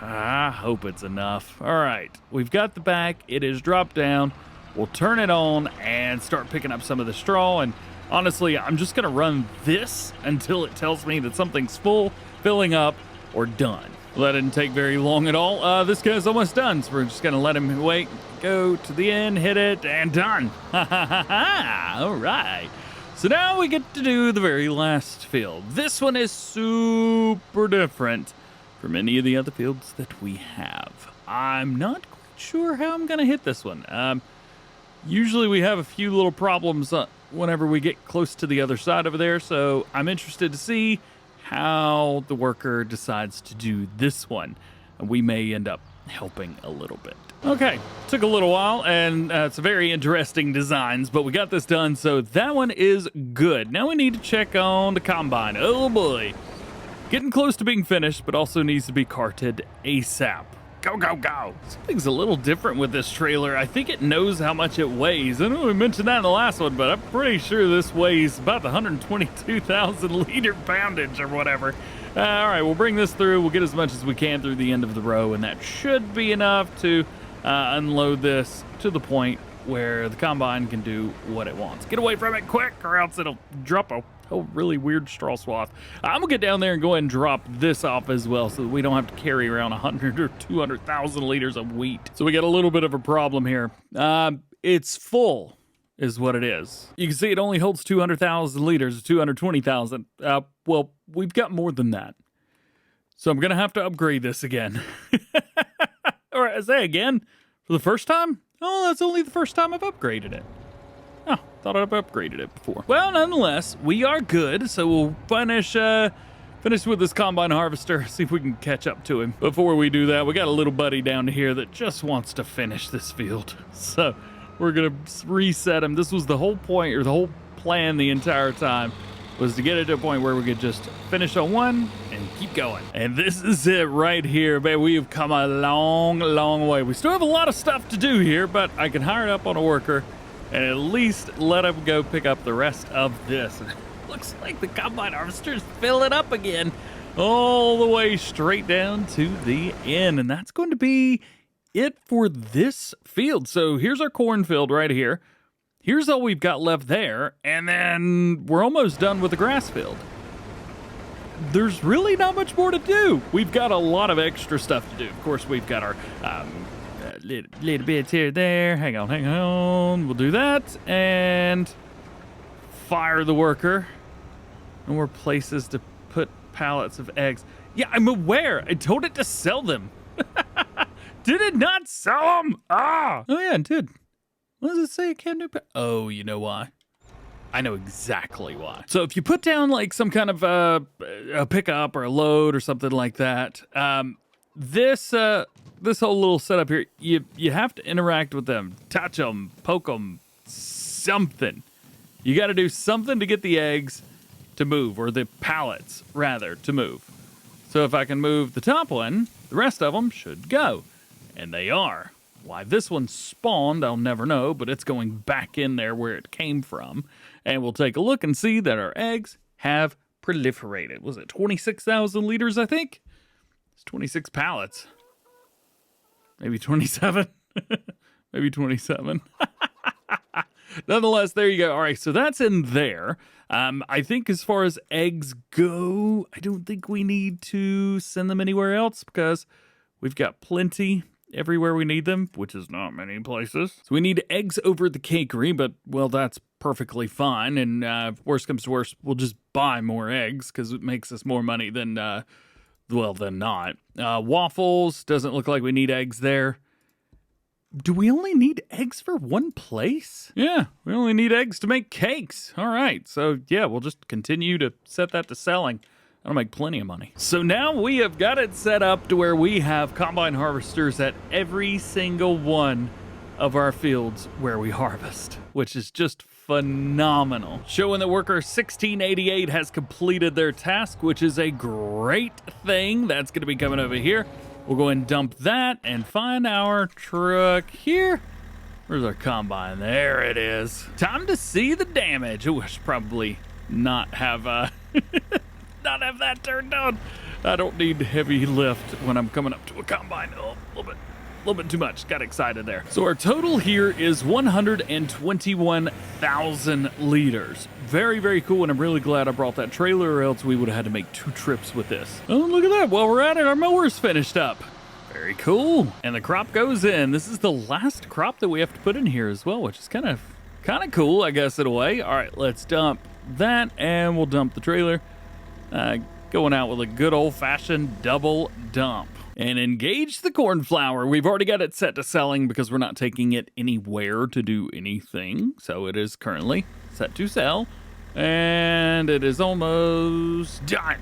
I hope it's enough. All right, we've got the back. It is dropped down. We'll turn it on and start picking up some of the straw. And honestly, I'm just going to run this until it tells me that something's full, filling up, or done. Well, that didn't take very long at all. This guy's almost done, so we're just going to let him wait, go to the end, hit it, and done. All right. So now we get to do the very last field. This one is super different from any of the other fields that we have. I'm not quite sure how I'm going to hit this one. Usually we have a few little problems whenever we get close to the other side over there, so I'm interested to see how the worker decides to do this one. And we may end up helping a little bit. Okay, took a little while, and it's a very interesting designs, but we got this done, so that one is good. Now we need to check on the combine. Oh boy. Getting close to being finished, but also needs to be carted ASAP. Go, go, go. Something's a little different with this trailer. I think it knows how much it weighs. I know we mentioned that in the last one, but I'm pretty sure this weighs about the 122,000 liter poundage or whatever. All right, we'll bring this through. We'll get as much as we can through the end of the row, and that should be enough to unload this to the point where the combine can do what it wants. Get away from it quick, or else it'll drop a really weird straw swath. I'm gonna get down there and go ahead and drop this off as well so that we don't have to carry around 100 or 200,000 liters of wheat. So we got a little bit of a problem here. It's full is what it is. You can see it only holds 200,000 liters, 220,000. Well, we've got more than that. So I'm gonna have to upgrade this again. Or I say again, for the first time? Oh, that's only the first time I've upgraded it. Oh, thought I've upgraded it before. Well, nonetheless, we are good, so we'll finish with this combine harvester, see if we can catch up to him. Before we do that, we got a little buddy down here that just wants to finish this field. So we're gonna reset him. This was the whole point, or the whole plan the entire time, was to get it to a point where we could just finish on one and keep going. And this is it right here, baby. We have come a long, long way. We still have a lot of stuff to do here, but I can hire it up on a worker and at least let him go pick up the rest of this. Looks like the combine harvester's filling up again, all the way straight down to the end. And that's going to be it for this field. So here's our cornfield right here. Here's all we've got left there, and then we're almost done with the grass field. There's really not much more to do. We've got a lot of extra stuff to do. Of course, we've got our little bits here, there. Hang on. We'll do that, and fire the worker. No more places to put pallets of eggs. Yeah, I'm aware. I told it to sell them. Did it not sell them? Ah! Oh, yeah, it did. What does it say? It can't do. Oh, you know why? I know exactly why. So if you put down like some kind of a pickup or a load or something like that, this whole little setup here, you have to interact with them, touch them, poke them, something. You got to do something to get the eggs to move, or the pallets rather to move. So if I can move the top one, the rest of them should go, and they are. Why this one spawned, I'll never know, but it's going back in there where it came from. And we'll take a look and see that our eggs have proliferated. Was it 26,000 liters, I think? It's 26 pallets. Maybe 27. Maybe 27. Nonetheless, there you go. All right, so that's in there. I think as far as eggs go, I don't think we need to send them anywhere else because we've got plenty everywhere we need them, which is not many places. So we need eggs over at the cakery, but, well, that's perfectly fine. And worst comes to worst, we'll just buy more eggs because it makes us more money than, well, than not. Waffles, doesn't look like we need eggs there. Do we only need eggs for one place? Yeah, we only need eggs to make cakes. All right, so yeah, we'll just continue to set that to selling. That'll make plenty of money. So now we have got it set up to where we have combine harvesters at every single one of our fields where we harvest, which is just phenomenal. Showing that worker 1688 has completed their task, which is a great thing. That's going to be coming over here. We'll go and dump that and find our truck here. Where's our combine? There it is. Time to see the damage. Oh, I should probably not have not have that turned on. I don't need heavy lift when I'm coming up to a combine. Oh, a little bit too much. Got excited there. So our total here is 121,000 liters. Very, very cool, and I'm really glad I brought that trailer, or else we would have had to make 2 trips with this. Oh, look at that. While we're at it, our mower's finished up. Very cool. And the crop goes in. This is the last crop that we have to put in here as well, which is kind of cool, I guess, in a way. All right, let's dump that, and we'll dump the trailer. Going out with a good old-fashioned double dump. And engage the cornflower. We've already got it set to selling because we're not taking it anywhere to do anything. So it is currently set to sell. And it is almost done.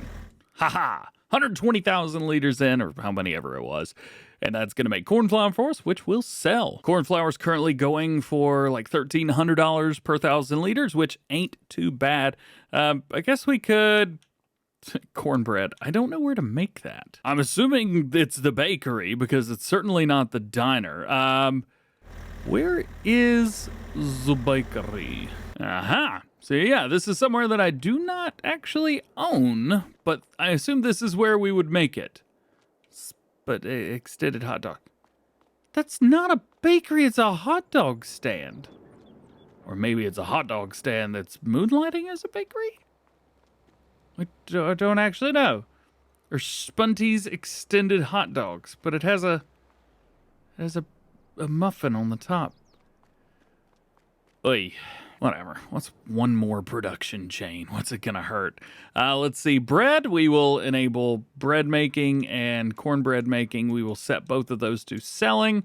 Haha. 120,000 liters in, or how many ever it was. And that's going to make cornflower for us, which will sell. Cornflower is currently going for like $1,300 per 1,000 liters, which ain't too bad. I guess we could... Cornbread. I don't know where to make that. I'm assuming it's the bakery because it's certainly not the diner. Where is the bakery? Aha. So yeah, this is somewhere that I do not actually own, but I assume this is where we would make it. But extended hot dog. That's not a bakery, it's a hot dog stand. Or maybe it's a hot dog stand that's moonlighting as a bakery? I don't actually know. Or Spunty's extended hot dogs, but it has a muffin on the top. Oy, whatever. What's one more production chain? What's it gonna hurt? Let's see. Bread, we will enable bread making and cornbread making. We will set both of those to selling,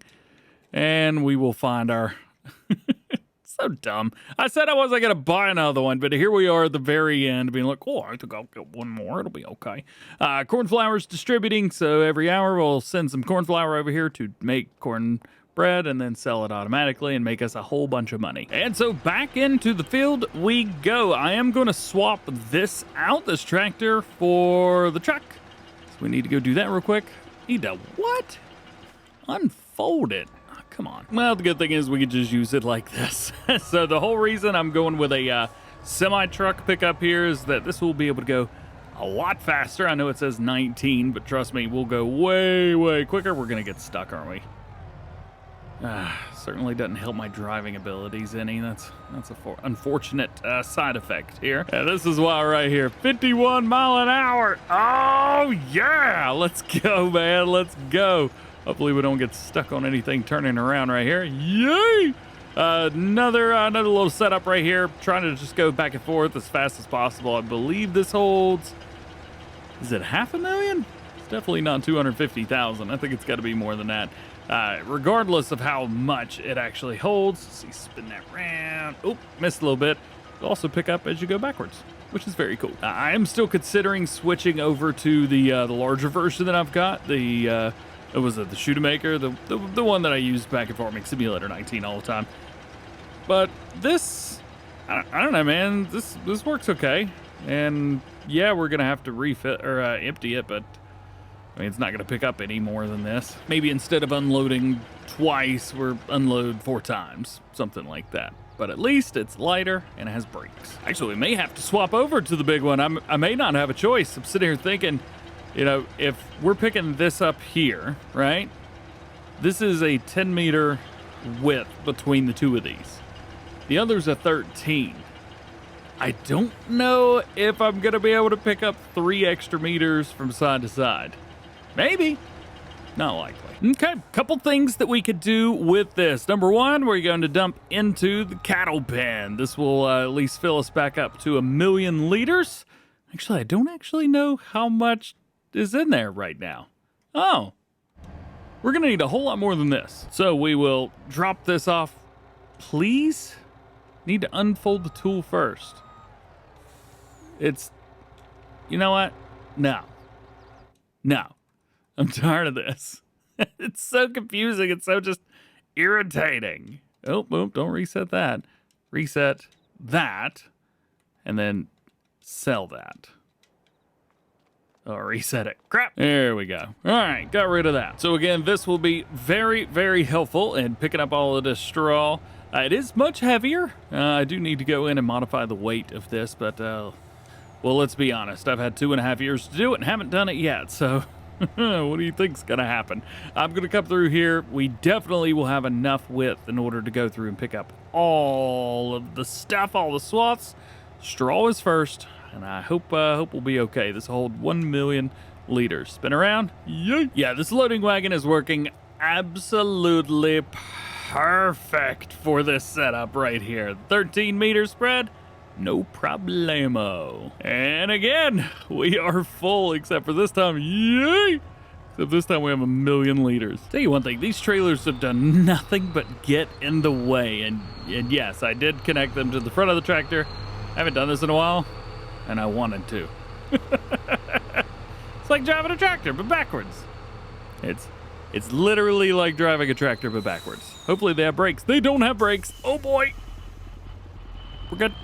and we will find our... So dumb. I said I wasn't going to buy another one, but here we are at the very end being like, oh, I think I'll get one more. It'll be okay. Cornflower's distributing, so every hour we'll send some cornflower over here to make cornbread and then sell it automatically and make us a whole bunch of money. And so back into the field we go. I am going to swap this out, this tractor, for the truck. So we need to go do that real quick. Need to what? Unfold it. Come on. Well, the good thing is we could just use it like this. So the whole reason I'm going with a semi-truck pickup here is that this will be able to go a lot faster. I know it says 19, but trust me, we'll go way, way quicker. We're going to get stuck, aren't we? Certainly doesn't help my driving abilities any. That's a unfortunate side effect here. Yeah, this is why right here. 51 mile an hour. Oh, yeah. Let's go, man. Let's go. Hopefully we don't get stuck on anything turning around right here. Yay! Another little setup right here. Trying to just go back and forth as fast as possible. I believe this holds... Is it 500,000? It's definitely not 250,000. I think it's got to be more than that. Regardless of how much it actually holds. Let's see, spin that round. Oh, missed a little bit. It'll also pick up as you go backwards, which is very cool. I am still considering switching over to the larger version that I've got. It was the Shootamaker, the one that I used back in Farming Simulator 19 all the time. But this, I don't know, man. This works okay. And yeah, we're gonna have to refill or empty it, but I mean, it's not gonna pick up any more than this. Maybe instead of unloading twice, we're unload 4 times, something like that. But at least it's lighter and it has brakes. Actually, we may have to swap over to the big one. I may not have a choice. I'm sitting here thinking, You know, if we're picking this up here, right? This is a 10-meter width between the two of these. The other's a 13. I don't know if I'm going to be able to pick up 3 extra meters from side to side. Maybe. Not likely. Okay, couple things that we could do with this. Number one, we're going to dump into the cattle pen. This will at least fill us back up to 1,000,000 liters. Actually, I don't actually know how much is in there right now. Oh, we're going to need a whole lot more than this. So we will drop this off. Please? Need to unfold the tool first. It's, you know what? No. I'm tired of this. It's so confusing. It's so just irritating. Oh, boom, don't reset that. Reset that, and then sell that. Oh, reset it. Crap. There we go. All right, got rid of that. So again, this will be very, very helpful in picking up all of this straw. It is much heavier. I do need to go in and modify the weight of this, but, well, let's be honest. I've had 2.5 years to do it and haven't done it yet, so what do you think's gonna happen? I'm gonna come through here. We definitely will have enough width in order to go through and pick up all of the stuff, all the swaths. Straw is first, and I hope we'll be okay. This will hold 1,000,000 liters. Spin around. Yay. Yeah, this loading wagon is working absolutely perfect for this setup right here. 13-meter spread. No problemo. And again, we are full, except for this time. Yay! Except this time we have 1,000,000 liters. Tell you one thing, these trailers have done nothing but get in the way. And yes, I did connect them to the front of the tractor. I haven't done this in a while, and I wanted to. It's like driving a tractor, but backwards. It's literally like driving a tractor, but backwards. Hopefully they have brakes. They don't have brakes. Oh boy. We're good.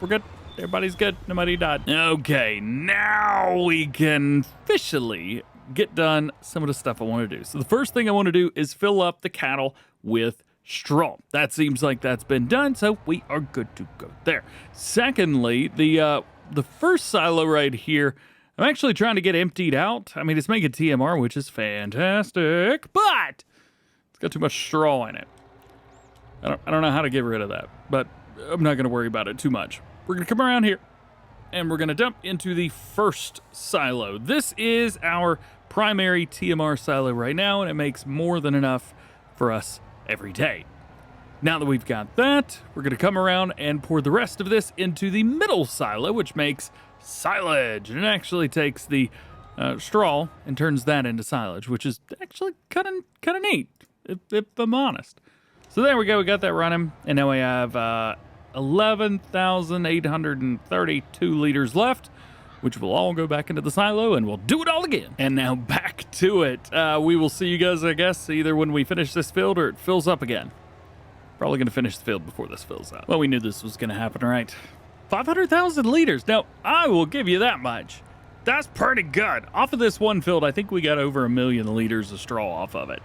We're good. Everybody's good. Nobody died. Okay, now we can officially get done some of the stuff I want to do. So the first thing I want to do is fill up the cattle with straw. That seems like that's been done, so we are good to go there. Secondly, the first silo right here, I'm actually trying to get emptied out. I mean, it's making TMR, which is fantastic, but it's got too much straw in it. I don't know how to get rid of that, but I'm not going to worry about it too much. We're going to come around here, and we're going to dump into the first silo. This is our primary TMR silo right now, and it makes more than enough for us every day. Now that we've got that, we're going to come around and pour the rest of this into the middle silo, which makes silage. And it actually takes the straw and turns that into silage, which is actually kind of neat, if I'm honest. So there we go. We got that running, and now we have 11,832 liters left, which will all go back into the silo, and we'll do it all again. And now back to it. We will see you guys, I guess, either when we finish this field or it fills up again. Probably going to finish the field before this fills up. Well, we knew this was going to happen, right? 500,000 liters. Now, I will give you that much. That's pretty good. Off of this one field, I think we got over 1,000,000 liters of straw off of it.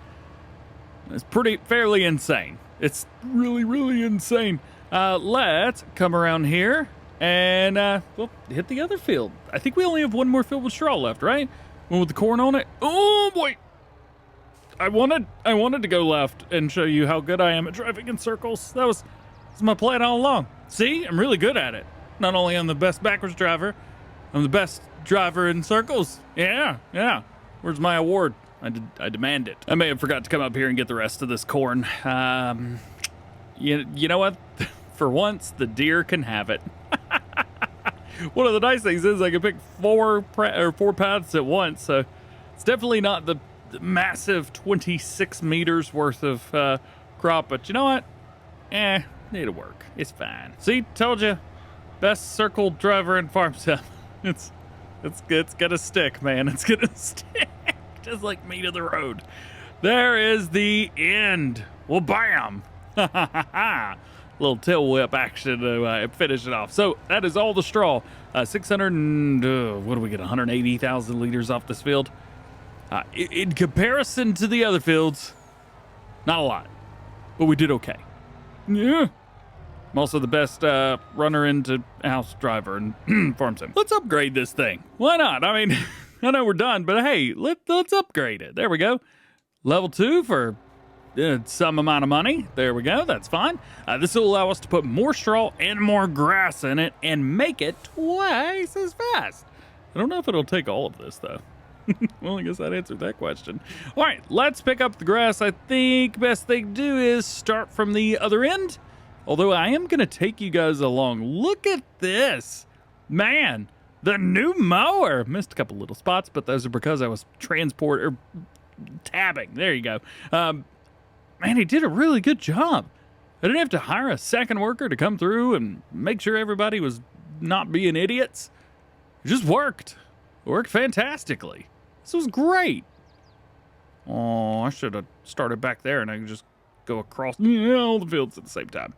It's fairly insane. It's really, really insane. Let's come around here and well, hit the other field. I think we only have one more field with straw left, right? One with the corn on it. Oh boy! I wanted to go left and show you how good I am at driving in circles. That's my plan all along. See, I'm really good at it. Not only am I the best backwards driver, I'm the best driver in circles. Yeah. Where's my award? I demand it. I may have forgot to come up here and get the rest of this corn. You know what? For once, the deer can have it. One of the nice things is I can pick four paths at once, so it's definitely not the massive 26 meters worth of crop, but you know what? It'll work. It's fine. See, told you, best circle driver in farm sim. It's gonna stick, man. It's gonna stick, just like meat of the road. There is the end. Well, bam. Little tail whip action to finish it off. So that is all the straw. 600 and what do we get? 180,000 liters off this field. In comparison to the other fields, not a lot, but we did okay. Yeah. I'm also the best runner into house driver and farm sim. Let's upgrade this thing. Why not? I mean, I know we're done, but hey, let's upgrade it. There we go. Level 2 for some amount of money. There we go. That's fine. This will allow us to put more straw and more grass in it and make it twice as fast. I don't know if it'll take all of this, though. Well, I guess that answered that question. All right, let's pick up the grass. I think best thing to do is start from the other end. Although I am going to take you guys along. Look at this. Man, the new mower. Missed a couple little spots, but those are because I was tabbing. There you go. Man, he did a really good job. I didn't have to hire a second worker to come through and make sure everybody was not being idiots. It just worked. It worked fantastically. This was great. Oh, I should have started back there and I could just go across all the fields at the same time.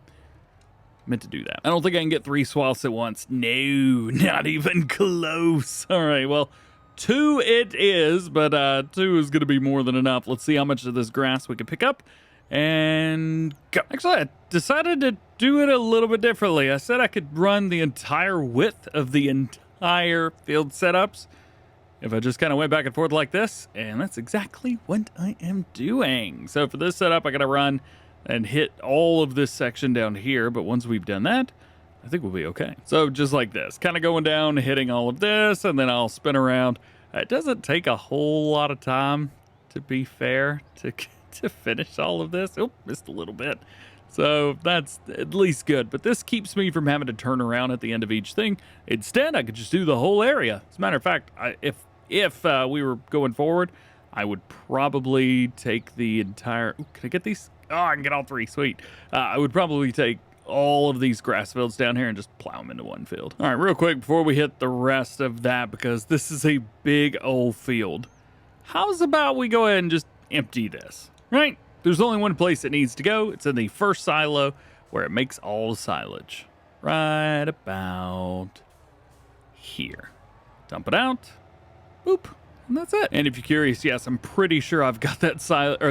Meant to do that. I don't think I can get 3 swaths at once. No, not even close. All right, well, 2 it is, but 2 is going to be more than enough. Let's see how much of this grass we can pick up and go. Actually, I decided to do it a little bit differently. I said I could run the entire width of the entire field setups if I just kind of went back and forth like this, and that's exactly what I am doing. So for this setup, I got to run and hit all of this section down here, but once we've done that, I think we'll be okay. So just like this, kind of going down, hitting all of this, and then I'll spin around. It doesn't take a whole lot of time, to be fair, to finish all of this. Oh, missed a little bit. So that's at least good, but this keeps me from having to turn around at the end of each thing. Instead, I could just do the whole area. As a matter of fact, if we were going forward, I would probably take the entire... Ooh, can I get these? Oh, I can get all 3. Sweet. I would probably take all of these grass fields down here and just plow them into one field. All right, real quick before we hit the rest of that, because this is a big old field. How's about we go ahead and just empty this, right? There's only one place it needs to go. It's in the first silo where it makes all the silage. Right about here. Dump it out. Boop. And that's it. And if you're curious, yes, I'm pretty sure I've got that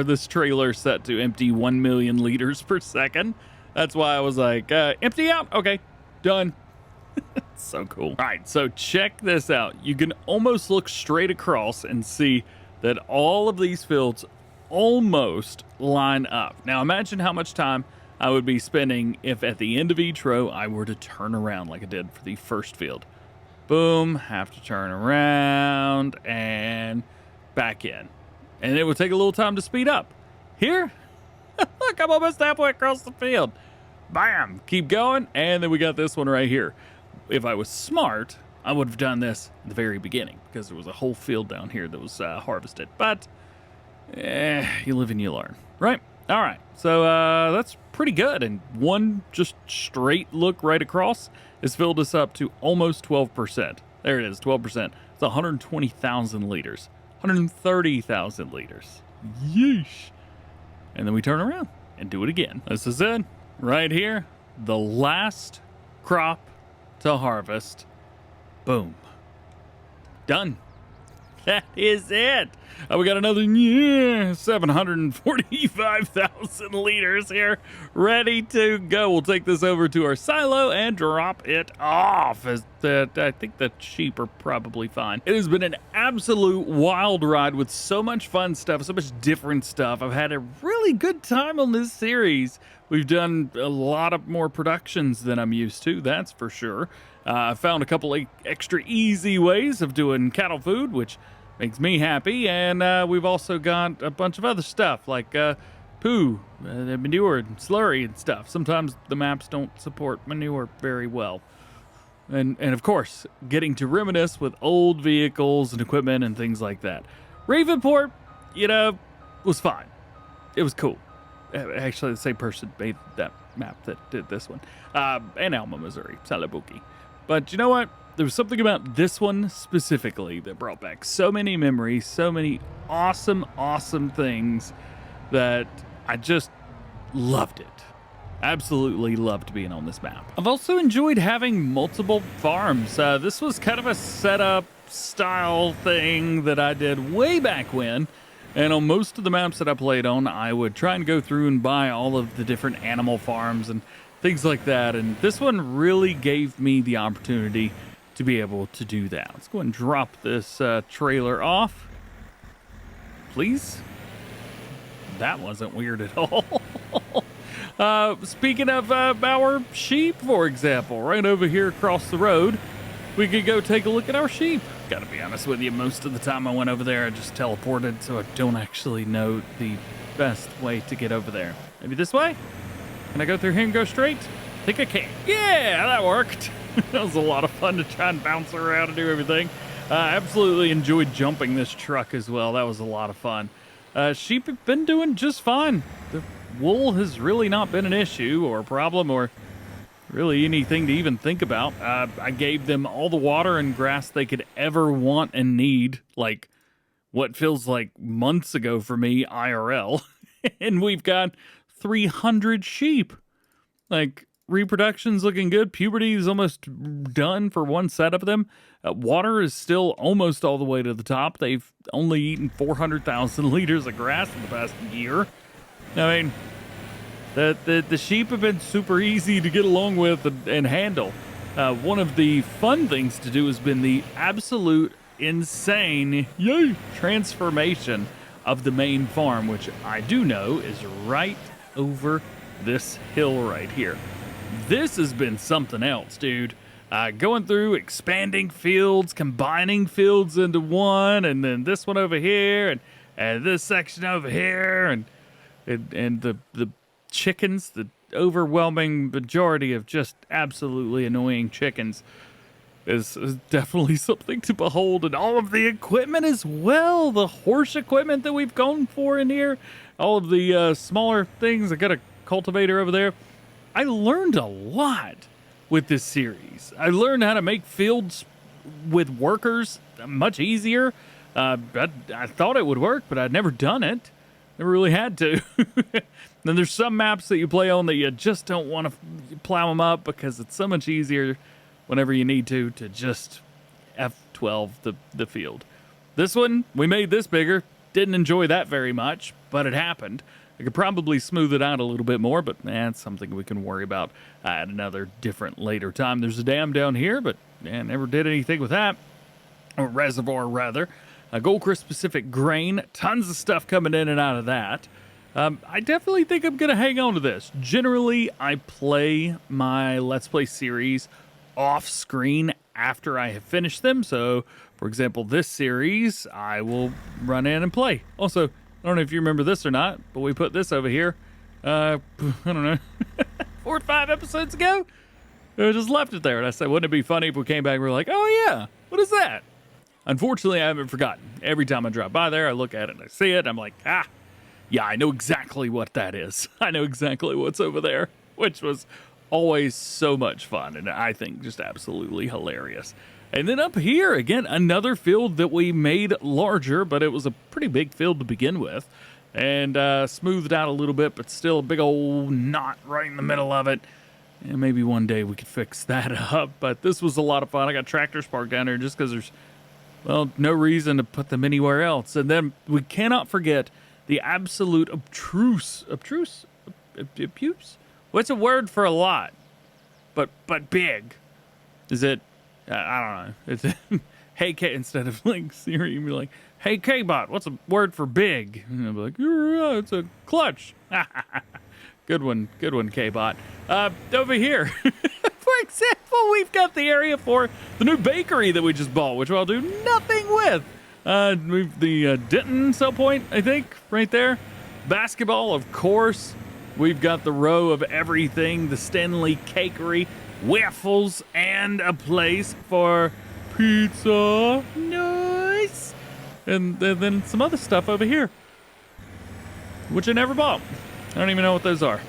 this trailer set to empty 1 million liters per second. That's why I was like, empty out. Okay, done. So cool. All right, so check this out. You can almost look straight across and see that all of these fields almost line up. Now imagine how much time I would be spending if at the end of each row I were to turn around like I did for the first field. Boom, have to turn around and back in. And it would take a little time to speed up. Here, look, I'm almost halfway across the field. Bam, keep going, and then we got this one right here. If I was smart, I would have done this at the very beginning because there was a whole field down here that was harvested. But you live and you learn, right? All right, so that's pretty good. And one just straight look right across has filled us up to almost 12%. There it is, 12%. It's 120,000 liters, 130,000 liters. Yeesh. And then we turn around and do it again. This is it, right here. The last crop to harvest. Boom. Done. That is it. We got another 745,000 liters here ready to go. We'll take this over to our silo and drop it off. I think the sheep are probably fine. It has been an absolute wild ride with so much fun stuff, so much different stuff. I've had a really good time on this series. We've done a lot of more productions than I'm used to, that's for sure. I found a couple of extra easy ways of doing cattle food, which makes me happy, and we've also got a bunch of other stuff like poo, manure, and slurry and stuff. Sometimes the maps don't support manure very well. And of course, getting to reminisce with old vehicles and equipment and things like that. Ravenport, was fine. It was cool. Actually, the same person made that map that did this one. And Alma, Missouri, Salabuki. But you know what? There was something about this one specifically that brought back so many memories, so many awesome, awesome things that I just loved it. Absolutely loved being on this map. I've also enjoyed having multiple farms. This was kind of a setup style thing that I did way back when. And on most of the maps that I played on, I would try and go through and buy all of the different animal farms and things like that. And this one really gave me the opportunity to be able to do that. Let's go and drop this trailer off, please. That wasn't weird at all. Speaking of our sheep, for example, right over here across the road, we could go take a look at our sheep. Gotta be honest with you, most of the time I went over there, I just teleported, so I don't actually know the best way to get over there. Maybe this way? Can I go through here and go straight? I think I can. Yeah, that worked. That was a lot of fun to try and bounce around and do everything. Absolutely enjoyed jumping this truck as well. That was a lot of fun. Sheep have been doing just fine. The wool has really not been an issue or a problem or really anything to even think about. I gave them all the water and grass they could ever want and need, like what feels like months ago for me, IRL. And we've got 300 sheep. Like, reproduction's looking good. Puberty is almost done for one set of them. Water is still almost all the way to the top. They've only eaten 400,000 liters of grass in the past year. I mean, the sheep have been super easy to get along with and handle. One of the fun things to do has been the absolute insane transformation of the main farm, which I do know is right over this hill right here. This has been something else, dude. Going through, expanding fields, combining fields into one, and then this one over here, and this section over here, and the chickens, the overwhelming majority of just absolutely annoying chickens is definitely something to behold. And all of the equipment as well, the horse equipment that we've gone for in here, all of the smaller things. I got a cultivator over there. I learned a lot with this series. I learned how to make fields with workers much easier. I thought it would work, but I'd never done it. Never really had to. Then there's some maps that you play on that you just don't want to plow them up because it's so much easier whenever you need to just F12 the field. This one, we made this bigger. Didn't enjoy that very much, but it happened. I could probably smooth it out a little bit more, but that's something we can worry about at another different later time. There's a dam down here, but never did anything with that. Or reservoir, rather. Goldcrest Pacific grain. Tons of stuff coming in and out of that. I definitely think I'm going to hang on to this. Generally, I play my Let's Play series off-screen after I have finished them. So, for example, this series, I will run in and play. Also, I don't know if you remember this or not, but we put this over here, I don't know, 4 or 5 episodes ago? I just left it there, and I said, wouldn't it be funny if we came back and we're like, oh yeah, what is that? Unfortunately, I haven't forgotten. Every time I drive by there, I look at it and I see it, and I'm like, yeah, I know exactly what that is. I know exactly what's over there, which was always so much fun, and I think just absolutely hilarious. And then up here, again, another field that we made larger, but it was a pretty big field to begin with, and smoothed out a little bit, but still a big old knot right in the middle of it. And maybe one day we could fix that up, but this was a lot of fun. I got tractors parked down there just because there's, well, no reason to put them anywhere else. And then we cannot forget the absolute obtuse? What's a word for a lot? But big. Is it, I don't know. It's hey K, instead of like Siri, you'd be like, hey K-Bot, what's a word for big? And I'll be like, yeah, it's a clutch. Good one, K-Bot. Over here, for example, we've got the area for the new bakery that we just bought, which I'll do nothing with. We've the Denton sell point, I think, right there. Basketball, of course. We've got the row of everything, the Stanley Cakery, waffles, and a place for pizza. Nice. And then some other stuff over here, which I never bought. I don't even know what those are.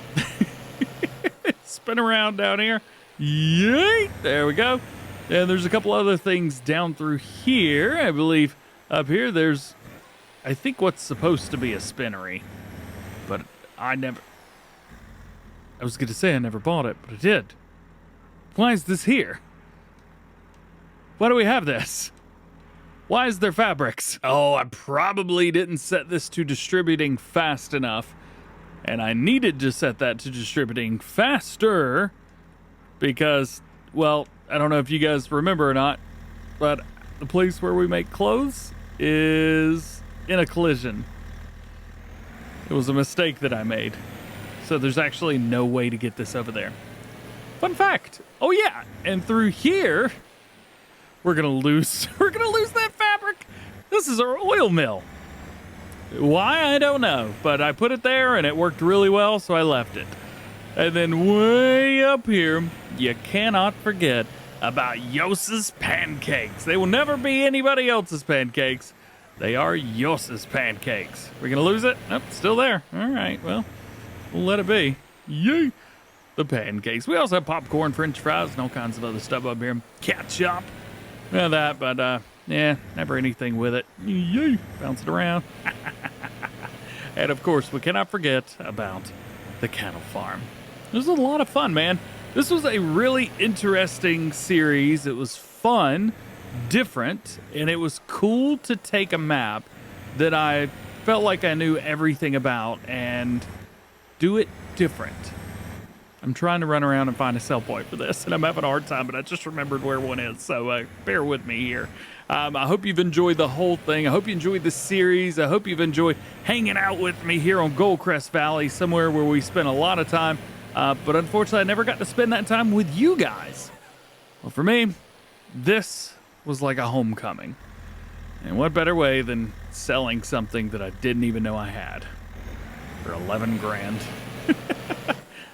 Spin around down here. Yay! There we go. And there's a couple other things down through here. I believe up here there's, I think, what's supposed to be a spinnery. But I was going to say I never bought it, but I did. Why is this here? Why do we have this? Why is there fabrics? Oh, I probably didn't set this to distributing fast enough. And I needed to set that to distributing faster because, well, I don't know if you guys remember or not, but the place where we make clothes is in a collision. It was a mistake that I made. So there's actually no way to get this over there. Fun fact. Oh yeah, and through here, we're gonna lose that fabric. This is our oil mill. Why, I don't know, but I put it there and it worked really well, so I left it. And then way up here, you cannot forget about Yos's pancakes. They will never be anybody else's pancakes. They are Yos's pancakes. We're gonna lose it? Nope, still there. All right, well, we'll let it be. Yay! The pancakes. We also have popcorn, french fries, and all kinds of other stuff up here. Ketchup. None of that, but yeah, never anything with it. Yay! Bounce it around. And of course, we cannot forget about the cattle farm. This was a lot of fun, man. This was a really interesting series. It was fun, different, and it was cool to take a map that I felt like I knew everything about and do it different. I'm trying to run around and find a sell point for this, and I'm having a hard time, but I just remembered where one is, so bear with me here. I hope you've enjoyed the whole thing. I hope you enjoyed the series. I hope you've enjoyed hanging out with me here on Goldcrest Valley, somewhere where we spent a lot of time, but unfortunately, I never got to spend that time with you guys. Well, for me, this was like a homecoming. And what better way than selling something that I didn't even know I had for 11 grand.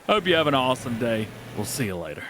Hope you have an awesome day. We'll see you later.